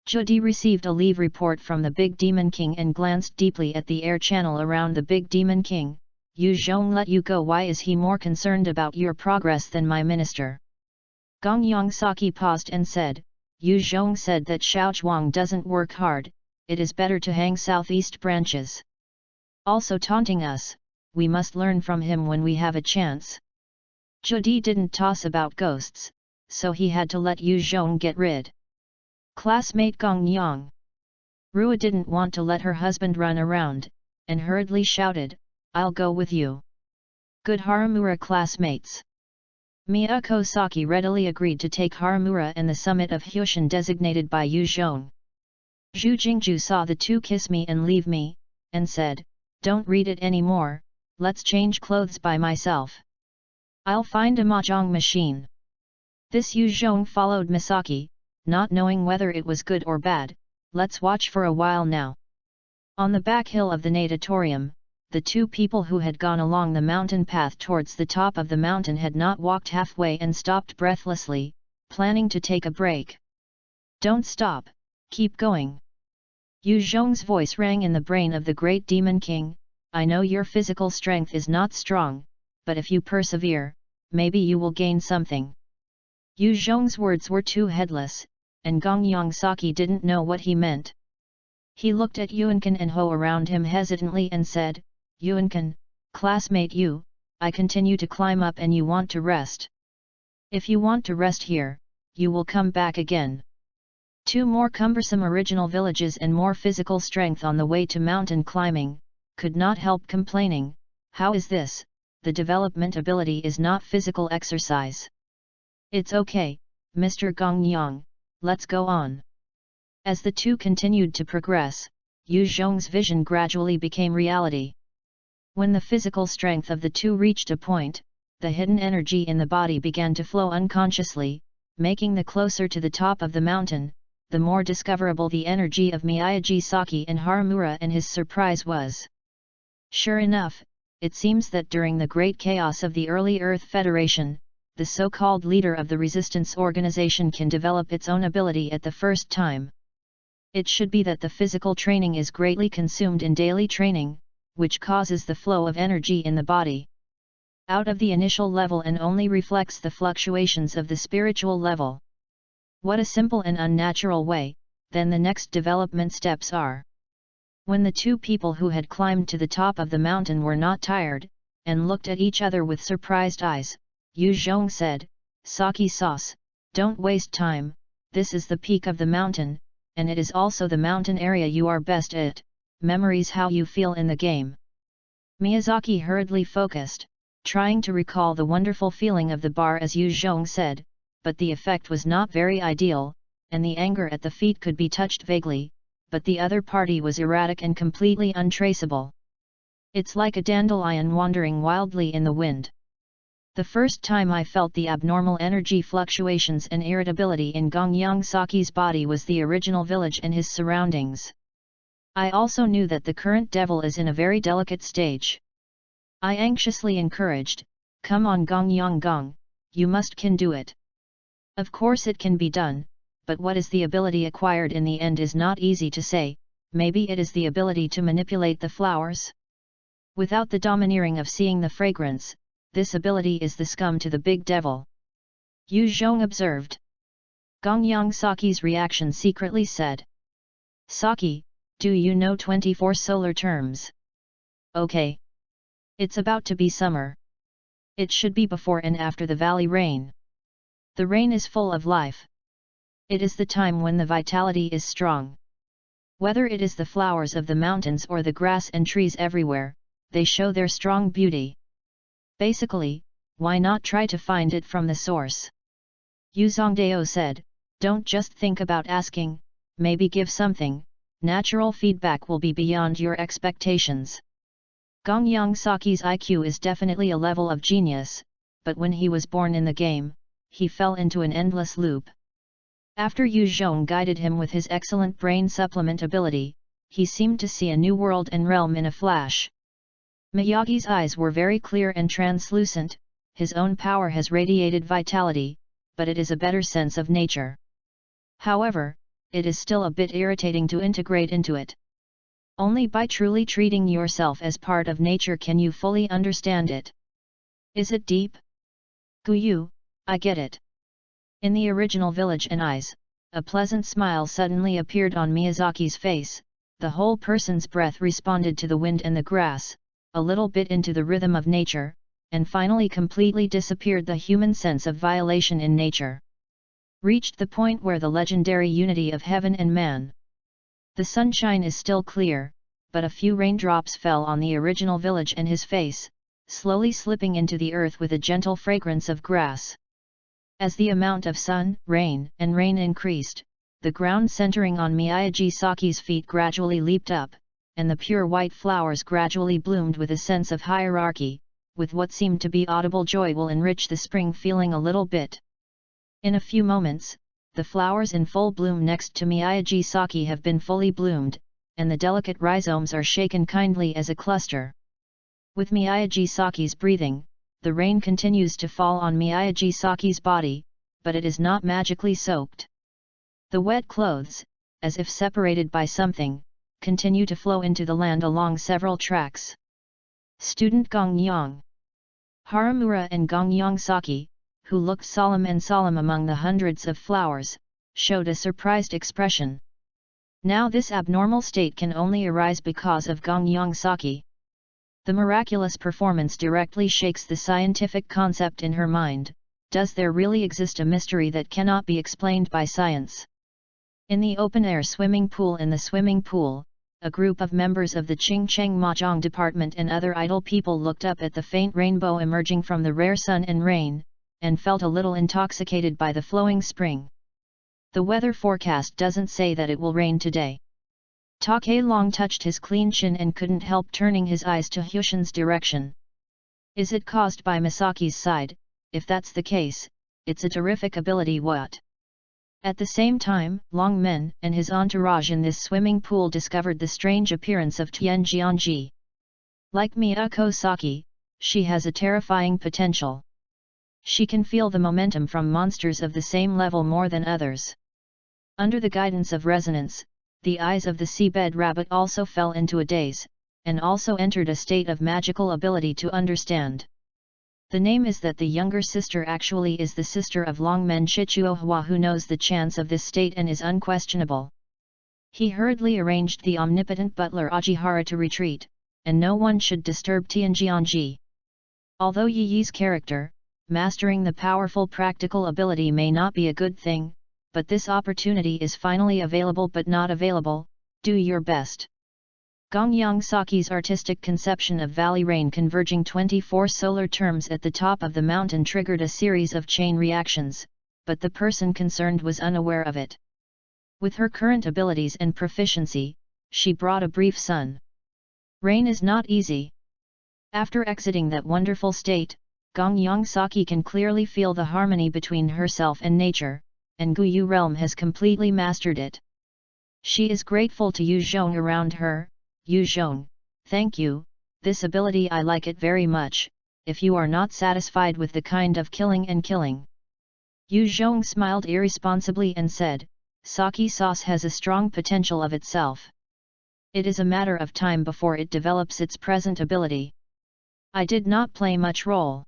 Judi received a leave report from the Big Demon King and glanced deeply at the air channel around the Big Demon King. Yu Zhong let you go. Why is he more concerned about your progress than my minister? Gong Yongsaki paused and said, Yu Zhong said that Xiaozhuang doesn't work hard, it is better to hang southeast branches. Also taunting us, we must learn from him when we have a chance. Judi didn't toss about ghosts, so he had to let Yu Zhong get rid. Classmate Gong Yang. Rua didn't want to let her husband run around, and hurriedly shouted, I'll go with you. Good Haramura classmates. Miyako Saki readily agreed to take Haramura and the summit of Hyoshin designated by Yu Zhong. Zhu Jingju saw the two kiss me and leave me, and said, don't read it anymore, let's change clothes by myself. I'll find a mahjong machine. This Yu Zhong followed Misaki, not knowing whether it was good or bad, let's watch for a while now. On the back hill of the natatorium, the two people who had gone along the mountain path towards the top of the mountain had not walked halfway and stopped breathlessly, planning to take a break. Don't stop, keep going. Yu Zhong's voice rang in the brain of the great demon king, I know your physical strength is not strong, but if you persevere, maybe you will gain something. Yu Zhong's words were too headless, and Gong Yongsaki didn't know what he meant. He looked at Yuankan and Ho around him hesitantly and said, Yuankan, classmate Yu, I continue to climb up and you want to rest. If you want to rest here, you will come back again. 2 more cumbersome original villages and more physical strength on the way to mountain climbing, could not help complaining, how is this, the development ability is not physical exercise. It's okay, Mr. Gong Yang, let's go on. As the two continued to progress, Yu Zhong's vision gradually became reality. When the physical strength of the two reached a point, the hidden energy in the body began to flow unconsciously, making the closer to the top of the mountain, the more discoverable the energy of Miyagi Saki and Haramura and his surprise was. Sure enough, it seems that during the great chaos of the early Earth Federation, the so-called leader of the resistance organization can develop its own ability at the first time. It should be that the physical training is greatly consumed in daily training, which causes the flow of energy in the body out of the initial level and only reflects the fluctuations of the spiritual level. What a simple and unnatural way, then the next development steps are. When the two people who had climbed to the top of the mountain were not tired, and looked at each other with surprised eyes, Yu Zhong said, Saki sauce, don't waste time, this is the peak of the mountain, and it is also the mountain area you are best at. Memories how you feel in the game. Miyazaki hurriedly focused, trying to recall the wonderful feeling of the bar as Yu Zhong said, but the effect was not very ideal, and the anger at the feet could be touched vaguely, but the other party was erratic and completely untraceable. It's like a dandelion wandering wildly in the wind. The first time I felt the abnormal energy fluctuations and irritability in Gong Yongsaki's body was the original village and his surroundings. I also knew that the current devil is in a very delicate stage. I anxiously encouraged, come on Gong Yang Gong, you can do it. Of course it can be done, but what is the ability acquired in the end is not easy to say, maybe it is the ability to manipulate the flowers. Without the domineering of seeing the fragrance, this ability is the scum to the big devil. Yu Zhong observed. Gong Yongsaki's reaction secretly said. Saki, do you know 24 solar terms? Okay. It's about to be summer. It should be before and after the valley rain. The rain is full of life. It is the time when the vitality is strong. Whether it is the flowers of the mountains or the grass and trees everywhere, they show their strong beauty. Basically, why not try to find it from the source? Yu Zhongdao said, don't just think about asking, maybe give something, natural feedback will be beyond your expectations. Gongyang Saki's IQ is definitely a level of genius, but when he was born in the game, he fell into an endless loop. After Yu Zhong guided him with his excellent brain supplement ability, he seemed to see a new world and realm in a flash. Miyagi's eyes were very clear and translucent, his own power has radiated vitality, but it is a better sense of nature. However, it is still a bit irritating to integrate into it. Only by truly treating yourself as part of nature can you fully understand it. Is it deep? Guyu, I get it. In the original village and eyes, a pleasant smile suddenly appeared on Miyazaki's face, the whole person's breath responded to the wind and the grass, a little bit into the rhythm of nature, and finally completely disappeared the human sense of violation in nature. Reached the point where the legendary unity of heaven and man. The sunshine is still clear, but a few raindrops fell on the original village and his face, slowly slipping into the earth with a gentle fragrance of grass. As the amount of sun, rain, and rain increased, the ground centering on Miyagi Saki's feet gradually leaped up, and the pure white flowers gradually bloomed with a sense of hierarchy, with what seemed to be audible joy will enrich the spring feeling a little bit. In a few moments, the flowers in full bloom next to Miyagi Saki have been fully bloomed, and the delicate rhizomes are shaken kindly as a cluster. With Miyagi Saki's breathing, the rain continues to fall on Miyagi Saki's body, but it is not magically soaked. The wet clothes, as if separated by something, continue to flow into the land along several tracks. Student Gongyang Haramura and Gongyang Saki, who looked solemn among the hundreds of flowers, showed a surprised expression. Now this abnormal state can only arise because of Gongyang Saki. The miraculous performance directly shakes the scientific concept in her mind. Does there really exist a mystery that cannot be explained by science? In the open-air swimming pool a group of members of the Qingcheng Mahjong department and other idle people looked up at the faint rainbow emerging from the rare sun and rain, and felt a little intoxicated by the flowing spring. The weather forecast doesn't say that it will rain today. Take Long touched his clean chin and couldn't help turning his eyes to Hushin's direction. Is it caused by Misaki's side? If that's the case, it's a terrific ability. What? At the same time, Long Men and his entourage in this swimming pool discovered the strange appearance of Tian Jianji. Like Miyako Saki, she has a terrifying potential. She can feel the momentum from monsters of the same level more than others. Under the guidance of resonance, the eyes of the seabed rabbit also fell into a daze, and also entered a state of magical ability to understand. The name is that the younger sister actually is the sister of Longmen Chichuohua, who knows the chance of this state and is unquestionable. He hurriedly arranged the omnipotent butler Ajihara to retreat, and no one should disturb Tianjianji. Although Yi Yi's character, mastering the powerful practical ability may not be a good thing, but this opportunity is finally available but not available, do your best. Gongyang Saki's artistic conception of valley rain converging 24 solar terms at the top of the mountain triggered a series of chain reactions, but the person concerned was unaware of it. With her current abilities and proficiency, she brought a brief sun. Rain is not easy. After exiting that wonderful state, Gongyang Saki can clearly feel the harmony between herself and nature, and Guyu realm has completely mastered it. She is grateful to Yu Zhong around her. Yu Zhong, thank you, this ability I like it very much, if you are not satisfied with the kind of killing. Yu Zhong smiled irresponsibly and said, Saki sauce has a strong potential of itself. It is a matter of time before it develops its present ability. I did not play much role.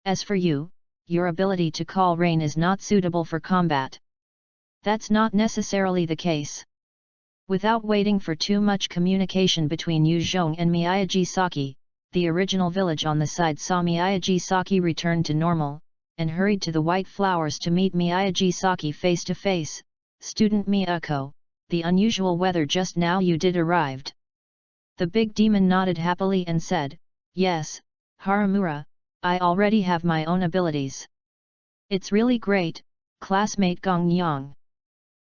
As for you, your ability to call rain is not suitable for combat. That's not necessarily the case. Without waiting for too much communication between Yu Zhong and Miyagi Saki, the original village on the side saw Miyagi Saki return to normal, and hurried to the white flowers to meet Miyagi Saki face to face. Student Miyako, the unusual weather just now you did arrived. The big demon nodded happily and said, yes, Haramura, I already have my own abilities. It's really great, classmate Gong Yang.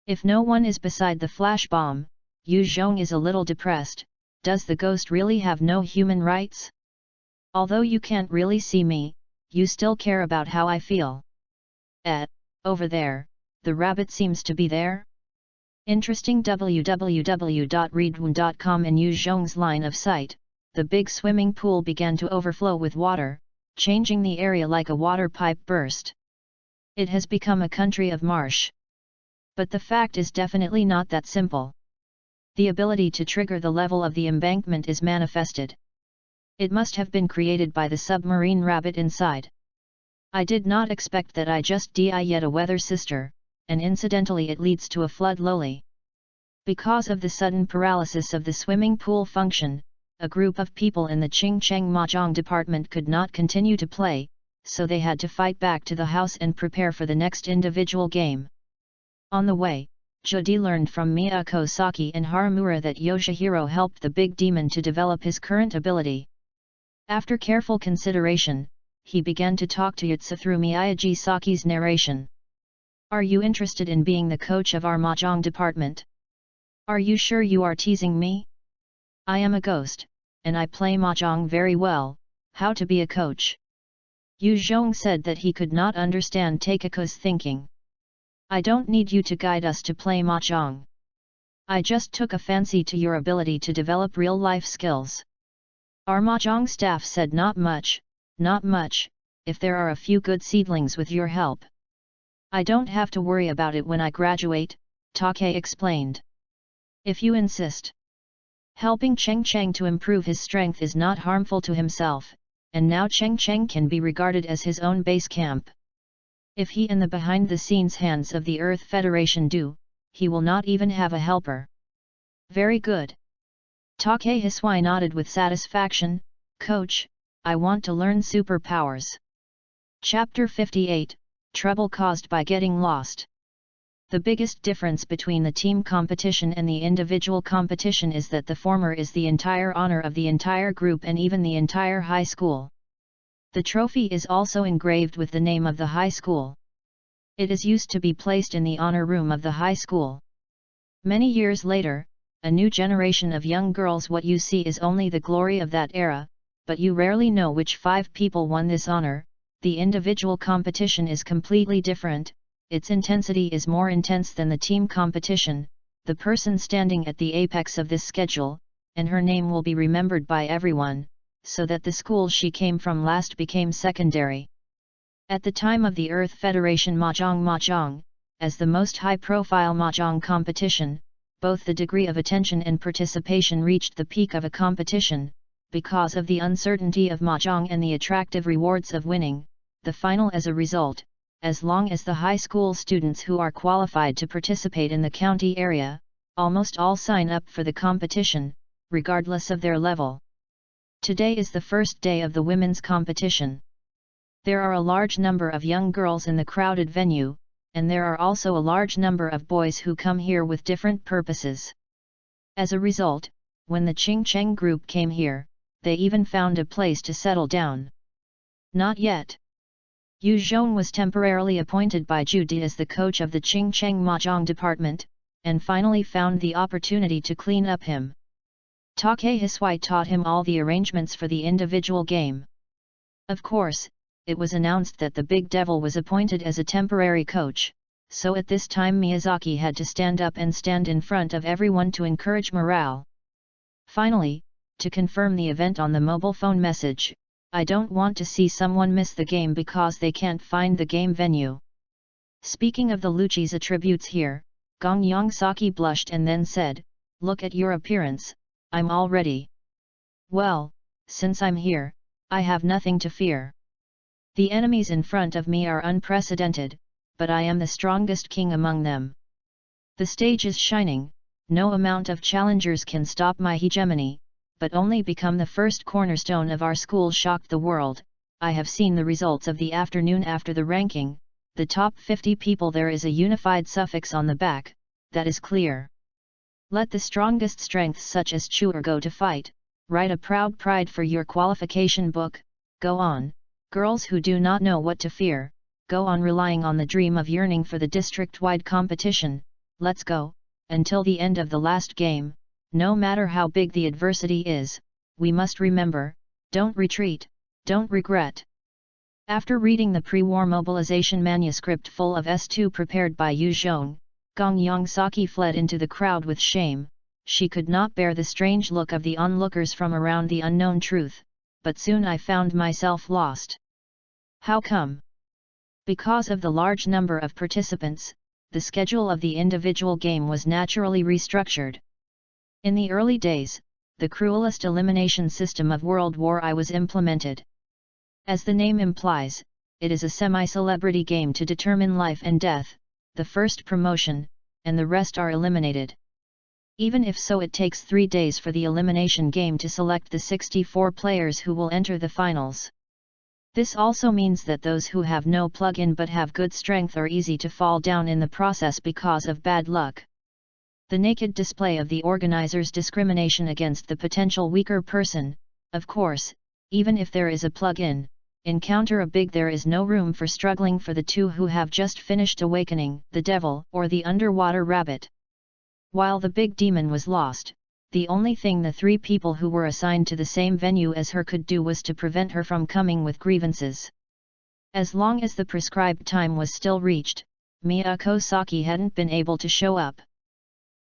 If no one is beside the flash bomb, Yu Zhong is a little depressed. Does the ghost really have no human rights? Although you can't really see me, you still care about how I feel. Over there, the rabbit seems to be there. Interesting. www.readaloud.com. In Yu Zhong's line of sight, the big swimming pool began to overflow with water, changing the area like a water pipe burst. It has become a country of marsh. But the fact is definitely not that simple. The ability to trigger the level of the embankment is manifested. It must have been created by the submarine rabbit inside. I did not expect that. I just di yet a weather sister, and incidentally it leads to a flood lowly. Because of the sudden paralysis of the swimming pool function, a group of people in the Qing Cheng Mahjong department could not continue to play, so they had to fight back to the house and prepare for the next individual game. On the way, Jodi learned from Miyako Saki and Haramura that Yoshihiro helped the big demon to develop his current ability. After careful consideration, he began to talk to Yutsu through Miyagi Saki's narration. Are you interested in being the coach of our Mahjong department? Are you sure you are teasing me? I am a ghost, and I play Mahjong very well. How to be a coach? Yu Zhong said that he could not understand Takiko's thinking. I don't need you to guide us to play Mahjong. I just took a fancy to your ability to develop real-life skills. Our Mahjong staff said not much, if there are a few good seedlings with your help. I don't have to worry about it when I graduate, Take explained. If you insist. Helping Cheng Cheng to improve his strength is not harmful to himself, and now Cheng Cheng can be regarded as his own base camp. If he and the behind-the-scenes hands of the Earth Federation do, he will not even have a helper. Very good. Take Hisui nodded with satisfaction. Coach, I want to learn superpowers. Chapter 58, Trouble Caused by Getting Lost. The biggest difference between the team competition and the individual competition is that the former is the entire honor of the entire group and even the entire high school. The trophy is also engraved with the name of the high school. It is used to be placed in the honor room of the high school. Many years later, a new generation of young girls. What you see is only the glory of that era, but you rarely know which 5 people won this honor. The individual competition is completely different, its intensity is more intense than the team competition. The person standing at the apex of this schedule, and her name will be remembered by everyone, so that the school she came from last became secondary. At the time of the Earth Federation Mahjong, as the most high-profile Mahjong competition, both the degree of attention and participation reached the peak of a competition. Because of the uncertainty of Mahjong and the attractive rewards of winning, the final as a result, as long as the high school students who are qualified to participate in the county area, almost all sign up for the competition, regardless of their level. Today is the first day of the women's competition. There are a large number of young girls in the crowded venue, and there are also a large number of boys who come here with different purposes. As a result, when the Qing Cheng group came here, they even found a place to settle down. Not yet. Yu Zhong was temporarily appointed by Zhu Di as the coach of the Qing Cheng Mahjong department, and finally found the opportunity to clean up him. Take Hisui taught him all the arrangements for the individual game. Of course, it was announced that the Big Devil was appointed as a temporary coach, so at this time Miyazaki had to stand up and stand in front of everyone to encourage morale. Finally, to confirm the event on the mobile phone message, I don't want to see someone miss the game because they can't find the game venue. Speaking of the Lucci's attributes here, Gong Yang Saki blushed and then said, look at your appearance, I'm all ready. Well, since I'm here, I have nothing to fear. The enemies in front of me are unprecedented, but I am the strongest king among them. The stage is shining, no amount of challengers can stop my hegemony, but only become the first cornerstone of our school shocked the world, I have seen the results of the afternoon after the ranking, the top 50 people, there is a unified suffix on the back, that is clear. Let the strongest strengths such as chewer go to fight, write a proud pride for your qualification book, go on, girls who do not know what to fear, go on relying on the dream of yearning for the district-wide competition, let's go, until the end of the last game, no matter how big the adversity is, we must remember, don't retreat, don't regret. After reading the pre-war mobilization manuscript full of S2 prepared by Yu Zhong, Gong Yongsaki fled into the crowd with shame. She could not bear the strange look of the onlookers from around the unknown truth, but soon I found myself lost. How come? Because of the large number of participants, the schedule of the individual game was naturally restructured. In the early days, the cruelest elimination system of World War I was implemented. As the name implies, it is a semi-celebrity game to determine life and death, the first promotion, and the rest are eliminated. Even if so, it takes 3 days for the elimination game to select the 64 players who will enter the finals. This also means that those who have no plug-in but have good strength are easy to fall down in the process because of bad luck. The naked display of the organizers' discrimination against the potential weaker person, of course, even if there is a plug-in, encounter a big, there is no room for struggling for the two who have just finished awakening, the devil or the underwater rabbit. While the big demon was lost, the only thing the 3 people who were assigned to the same venue as her could do was to prevent her from coming with grievances. As long as the prescribed time was still reached, Miyako Saki hadn't been able to show up.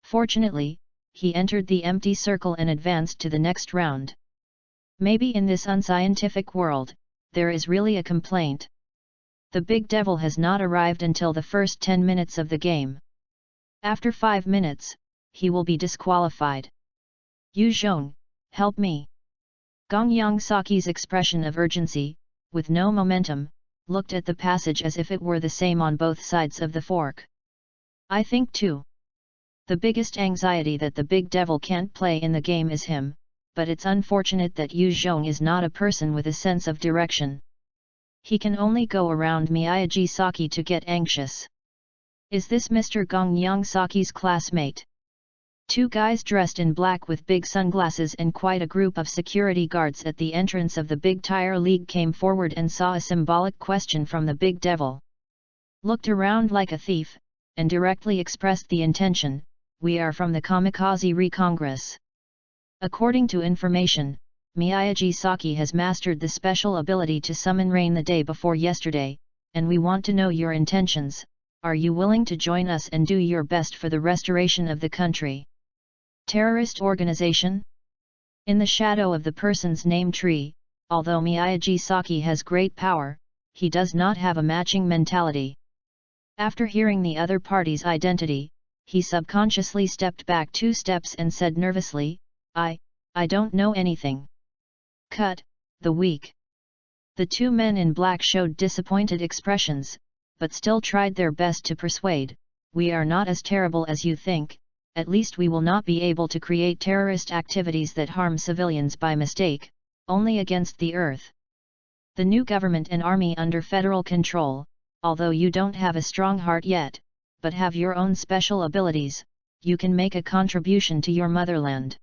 Fortunately, he entered the empty circle and advanced to the next round. Maybe in this unscientific world, there is really a complaint. The big devil has not arrived until the first 10 minutes of the game. After 5 minutes, he will be disqualified. Yu Zhong, help me. Gong Yongsaki's expression of urgency, with no momentum, looked at the passage as if it were the same on both sides of the fork. I think too. The biggest anxiety that the big devil can't play in the game is him, but it's unfortunate that Yu Zhong is not a person with a sense of direction. He can only go around Miyagi Saki to get anxious. Is this Mr. Gong Yongsaki's classmate? 2 guys dressed in black with big sunglasses and quite a group of security guards at the entrance of the Big Tire League came forward and saw a symbolic question from the big devil. Looked around like a thief, and directly expressed the intention, we are from the Kamikaze Re-Congress. According to information, Miyagi Saki has mastered the special ability to summon rain the day before yesterday, and we want to know your intentions. Are you willing to join us and do your best for the restoration of the country? Terrorist organization? In the shadow of the person's name tree, although Miyagi Saki has great power, he does not have a matching mentality. After hearing the other party's identity, he subconsciously stepped back 2 steps and said nervously, I don't know anything. Cut, the weak. The 2 men in black showed disappointed expressions, but still tried their best to persuade, we are not as terrible as you think, at least we will not be able to create terrorist activities that harm civilians by mistake, only against the earth. The new government and army under federal control, although you don't have a strong heart yet, but have your own special abilities, you can make a contribution to your motherland.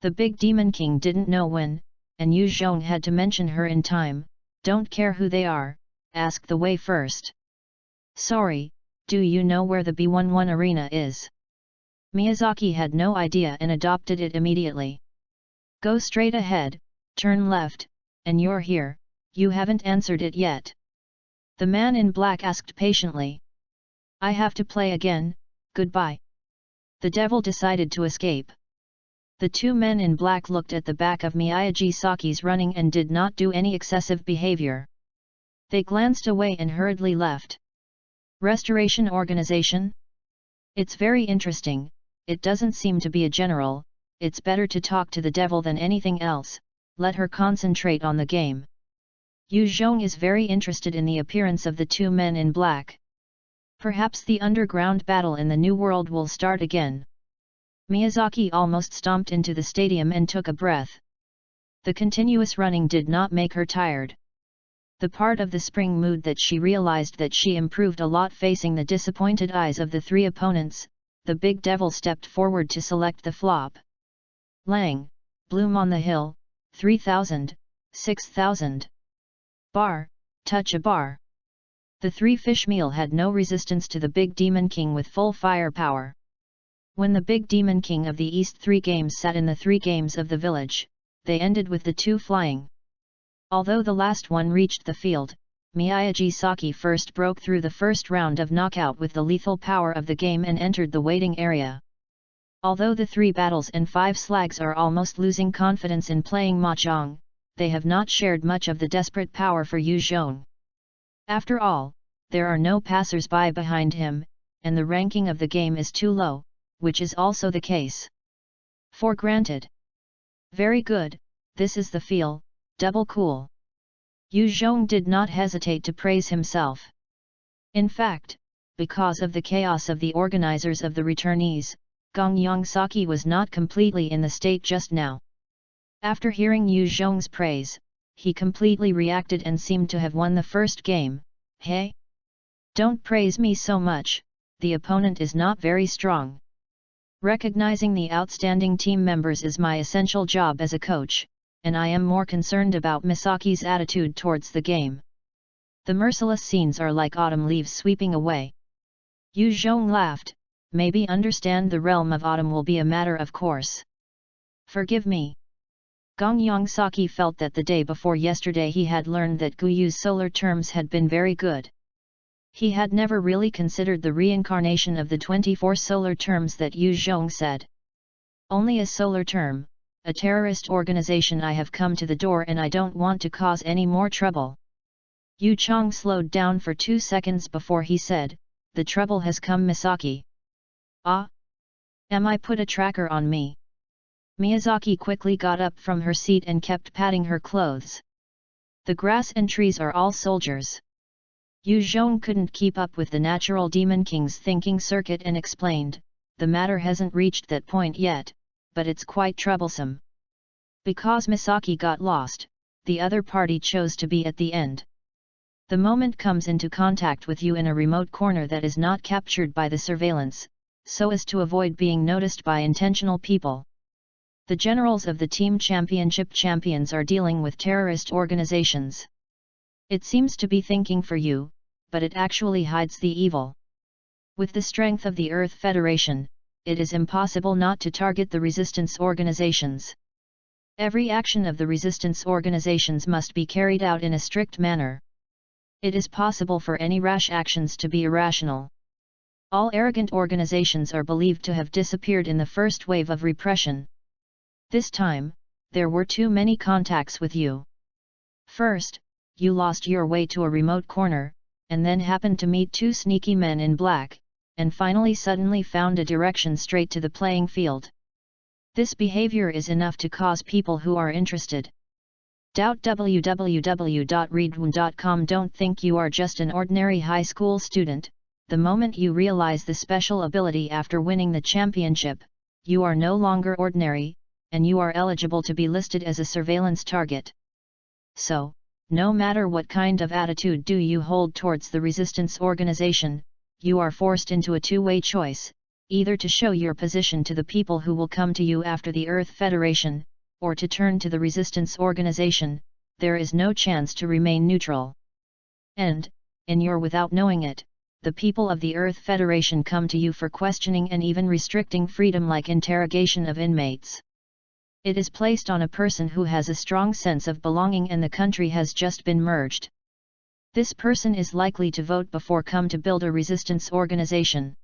The big demon king didn't know when, and Yu Zhong had to mention her in time, don't care who they are, ask the way first. Sorry, do you know where the B11 arena is? Miyazaki had no idea and adopted it immediately. Go straight ahead, turn left, and you're here, you haven't answered it yet. The man in black asked patiently. I have to play again, goodbye. The devil decided to escape. The 2 men in black looked at the back of Miyagi Saki's running and did not do any excessive behavior. They glanced away and hurriedly left. Restoration organization? It's very interesting, it doesn't seem to be a general, it's better to talk to the devil than anything else, let her concentrate on the game. Yu Zhong is very interested in the appearance of the 2 men in black. Perhaps the underground battle in the New World will start again. Miyazaki almost stomped into the stadium and took a breath. The continuous running did not make her tired. The part of the spring mood that she realized that she improved a lot facing the disappointed eyes of the three opponents, the big devil stepped forward to select the flop. Lang, Bloom on the Hill, 3000, 6000. Bar, touch a bar. The three fishmeal had no resistance to the big Demon King with full firepower. When the big Demon King of the East 3 games sat in the 3 games of the village, they ended with the 2 flying. Although the last one reached the field, Miyagi Saki first broke through the first round of knockout with the lethal power of the game and entered the waiting area. Although the 3 battles and 5 slags are almost losing confidence in playing mahjong, they have not shared much of the desperate power for Yu Zhong. After all, there are no passers-by behind him, and the ranking of the game is too low, which is also the case. For granted. Very good, this is the feel, double cool. Yu Zhong did not hesitate to praise himself. In fact, because of the chaos of the organizers of the returnees, Gongyang Saki was not completely in the state just now. After hearing Yu Zhong's praise, he completely reacted and seemed to have won the first game. Hey? Don't praise me so much, the opponent is not very strong. Recognizing the outstanding team members is my essential job as a coach, and I am more concerned about Misaki's attitude towards the game. The merciless scenes are like autumn leaves sweeping away. Yu Zhong laughed, maybe understand the realm of autumn will be a matter of course. Forgive me. Gongyang Saki felt that the day before yesterday he had learned that Guyu's solar terms had been very good. He had never really considered the reincarnation of the 24 solar terms that Yu Zhong said. Only a solar term, a terrorist organization. I have come to the door and I don't want to cause any more trouble. Yu Chong slowed down for 2 seconds before he said, the trouble has come Misaki. Ah? Am I put a tracker on me? Miyazaki quickly got up from her seat and kept patting her clothes. The grass and trees are all soldiers. Yu Zhong couldn't keep up with the natural Demon King's thinking circuit and explained, the matter hasn't reached that point yet, but it's quite troublesome. Because Misaki got lost, the other party chose to be at the end. The moment comes into contact with you in a remote corner that is not captured by the surveillance, so as to avoid being noticed by intentional people. The generals of the team championship champions are dealing with terrorist organizations. It seems to be thinking for you, but it actually hides the evil. With the strength of the Earth Federation, it is impossible not to target the resistance organizations. Every action of the resistance organizations must be carried out in a strict manner. It is possible for any rash actions to be irrational. All arrogant organizations are believed to have disappeared in the first wave of repression. This time, there were too many contacts with you. First, you lost your way to a remote corner, and then happened to meet 2 sneaky men in black, and finally suddenly found a direction straight to the playing field. This behavior is enough to cause people who are interested. www.readaloud.com. Don't think you are just an ordinary high school student. The moment you realize the special ability after winning the championship, you are no longer ordinary, and you are eligible to be listed as a surveillance target. So, no matter what kind of attitude do you hold towards the resistance organization, you are forced into a two-way choice, either to show your position to the people who will come to you after the Earth Federation, or to turn to the resistance organization. There is no chance to remain neutral. And, in your without knowing it, the people of the Earth Federation come to you for questioning and even restricting freedom like interrogation of inmates. It is placed on a person who has a strong sense of belonging and the country has just been merged. This person is likely to vote before come to build a resistance organization.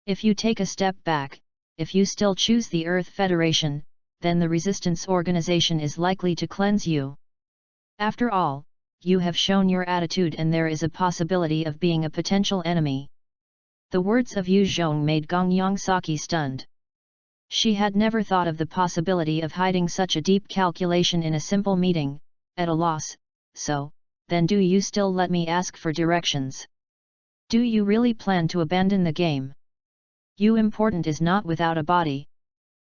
If you take a step back, if you still choose the Earth Federation, then the resistance organization is likely to cleanse you. After all, you have shown your attitude and there is a possibility of being a potential enemy. The words of Yu Zhong made Gongyang Saki stunned. She had never thought of the possibility of hiding such a deep calculation in a simple meeting, at a loss. So, then do you still let me ask for directions? Do you really plan to abandon the game? You important is not without a body.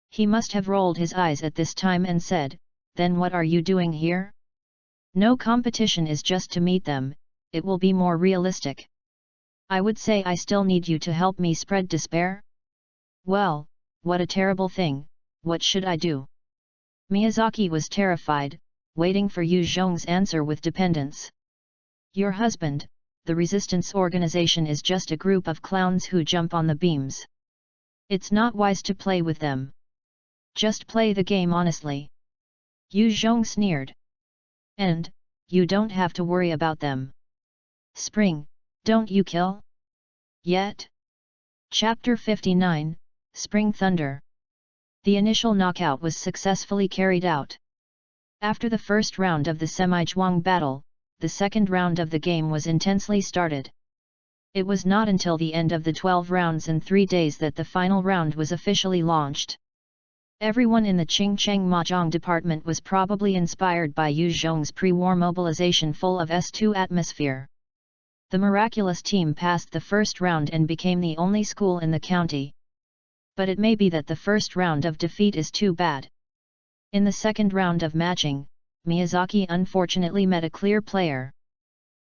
He must have rolled his eyes at this time and said, then what are you doing here? No competition is just to meet them, it will be more realistic. I would say I still need you to help me spread despair? Well, what a terrible thing, what should I do? Miyazaki was terrified, waiting for Yu Zhong's answer with dependence. Your husband, the resistance organization, is just a group of clowns who jump on the beams. It's not wise to play with them. Just play the game honestly. Yu Zhong sneered. And, you don't have to worry about them. Spring, don't you kill? Yet? Chapter 59, Spring Thunder. The initial knockout was successfully carried out. After the first round of the semi-zhuang battle, the second round of the game was intensely started. It was not until the end of the 12 rounds and 3 days that the final round was officially launched. Everyone in the Qingcheng Mahjong department was probably inspired by Yu Zhong's pre-war mobilization full of S2 atmosphere. The miraculous team passed the first round and became the only school in the county. But it may be that the first round of defeat is too bad. In the second round of matching, Miyazaki unfortunately met a clear player.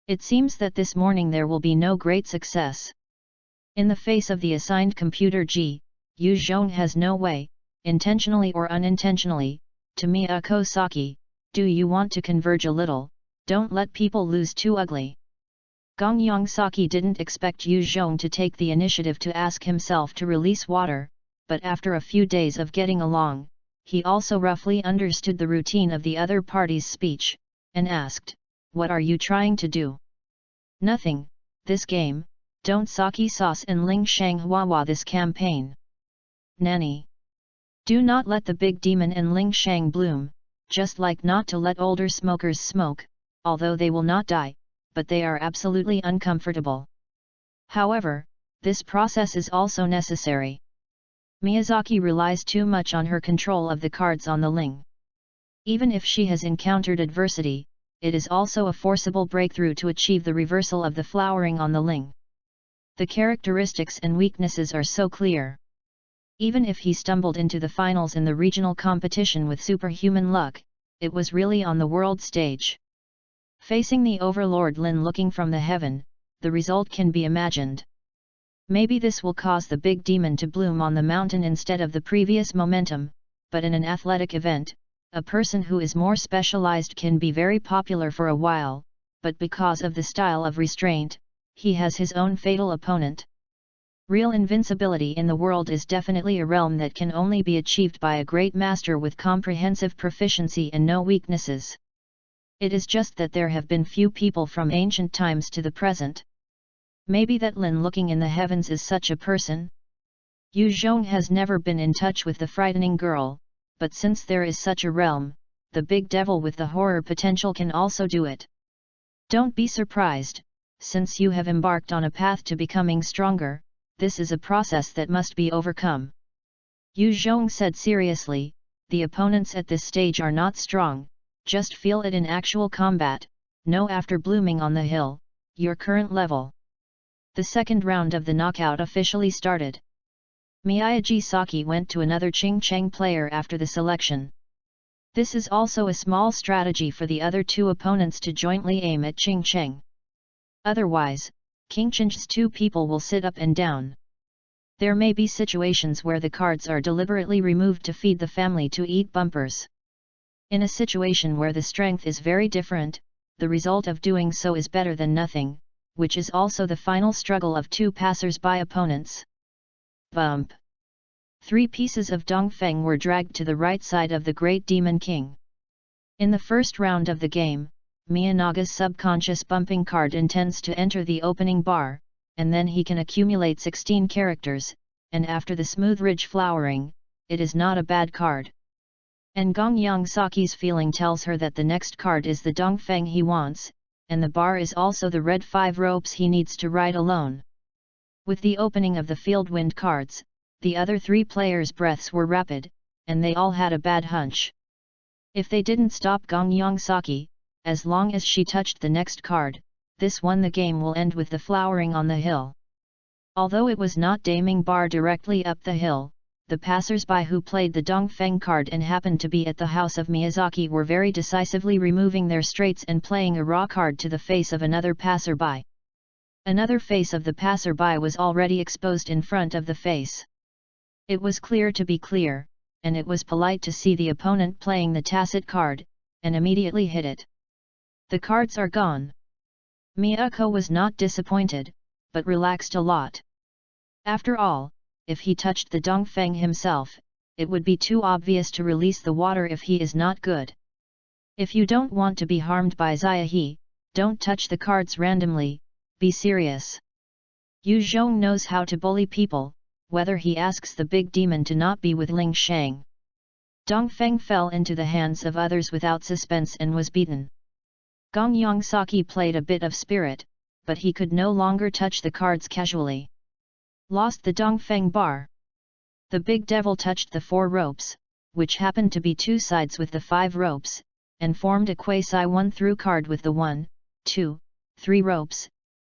It seems that this morning there will be no great success. In the face of the assigned computer G, Yu Zhong has no way, intentionally or unintentionally, to Miyazaki, do you want to converge a little, don't let people lose too ugly. Gongyang Saki didn't expect Yu Zhong to take the initiative to ask himself to release water, but after a few days of getting along, he also roughly understood the routine of the other party's speech, and asked, what are you trying to do? Nothing, this game, don't Saki sauce and Ling Shang Huawa this campaign. Nanny. Do not let the big demon and Ling Shang bloom, just like not to let older smokers smoke, although they will not die, but they are absolutely uncomfortable. However, this process is also necessary. Miyazaki relies too much on her control of the cards on the Ling. Even if she has encountered adversity, it is also a forcible breakthrough to achieve the reversal of the flowering on the Ling. The characteristics and weaknesses are so clear. Even if he stumbled into the finals in the regional competition with superhuman luck, it was really on the world stage. Facing the Overlord Lin looking from the heaven, the result can be imagined. Maybe this will cause the big demon to bloom on the mountain instead of the previous momentum, but in an athletic event, a person who is more specialized can be very popular for a while, but because of the style of restraint, he has his own fatal opponent. Real invincibility in the world is definitely a realm that can only be achieved by a great master with comprehensive proficiency and no weaknesses. It is just that there have been few people from ancient times to the present. Maybe that Lin looking in the heavens is such a person? Yu Zhong has never been in touch with the frightening girl, but since there is such a realm, the big devil with the horror potential can also do it. Don't be surprised, since you have embarked on a path to becoming stronger, this is a process that must be overcome. Yu Zhong said seriously, the opponents at this stage are not strong, just feel it in actual combat, no after blooming on the hill, your current level. The second round of the knockout officially started. Miyagi Saki went to another Qingcheng player after the selection. This is also a small strategy for the other two opponents to jointly aim at Qingcheng. Otherwise, Qingcheng's two people will sit up and down. There may be situations where the cards are deliberately removed to feed the family to eat bumpers. In a situation where the strength is very different, the result of doing so is better than nothing, which is also the final struggle of two passers-by opponents. Bump. 3 pieces of Dongfeng were dragged to the right side of the Great Demon King. In the first round of the game, Miyanaga's subconscious bumping card intends to enter the opening bar, and then he can accumulate 16 characters, and after the smooth ridge flowering, it is not a bad card. And Gongyang Saki's feeling tells her that the next card is the Dongfeng he wants, and the bar is also the red 5 ropes he needs to ride alone. With the opening of the field wind cards, the other 3 players' breaths were rapid, and they all had a bad hunch. If they didn't stop Gongyang Saki, as long as she touched the next card, this one the game will end with the flowering on the hill. Although it was not daming bar directly up the hill, the passers-by who played the Dongfeng card and happened to be at the house of Miyazaki were very decisively removing their straights and playing a raw card to the face of another passerby. Another face of the passerby was already exposed in front of the face. It was clear to be clear, and it was polite to see the opponent playing the tacit card, and immediately hit it. The cards are gone. Miyako was not disappointed, but relaxed a lot. After all, if he touched the Dongfeng himself, it would be too obvious to release the water if he is not good. If you don't want to be harmed by Ziahe, don't touch the cards randomly, be serious. Yu Zhong knows how to bully people, whether he asks the big demon to not be with Ling Shang. Dongfeng fell into the hands of others without suspense and was beaten. Gong Yongsaki played a bit of spirit, but he could no longer touch the cards casually. Lost the Dongfeng bar. The big devil touched the 4 ropes, which happened to be 2 sides with the 5 ropes, and formed a quasi 1-through card with the 1, 2, 3 ropes,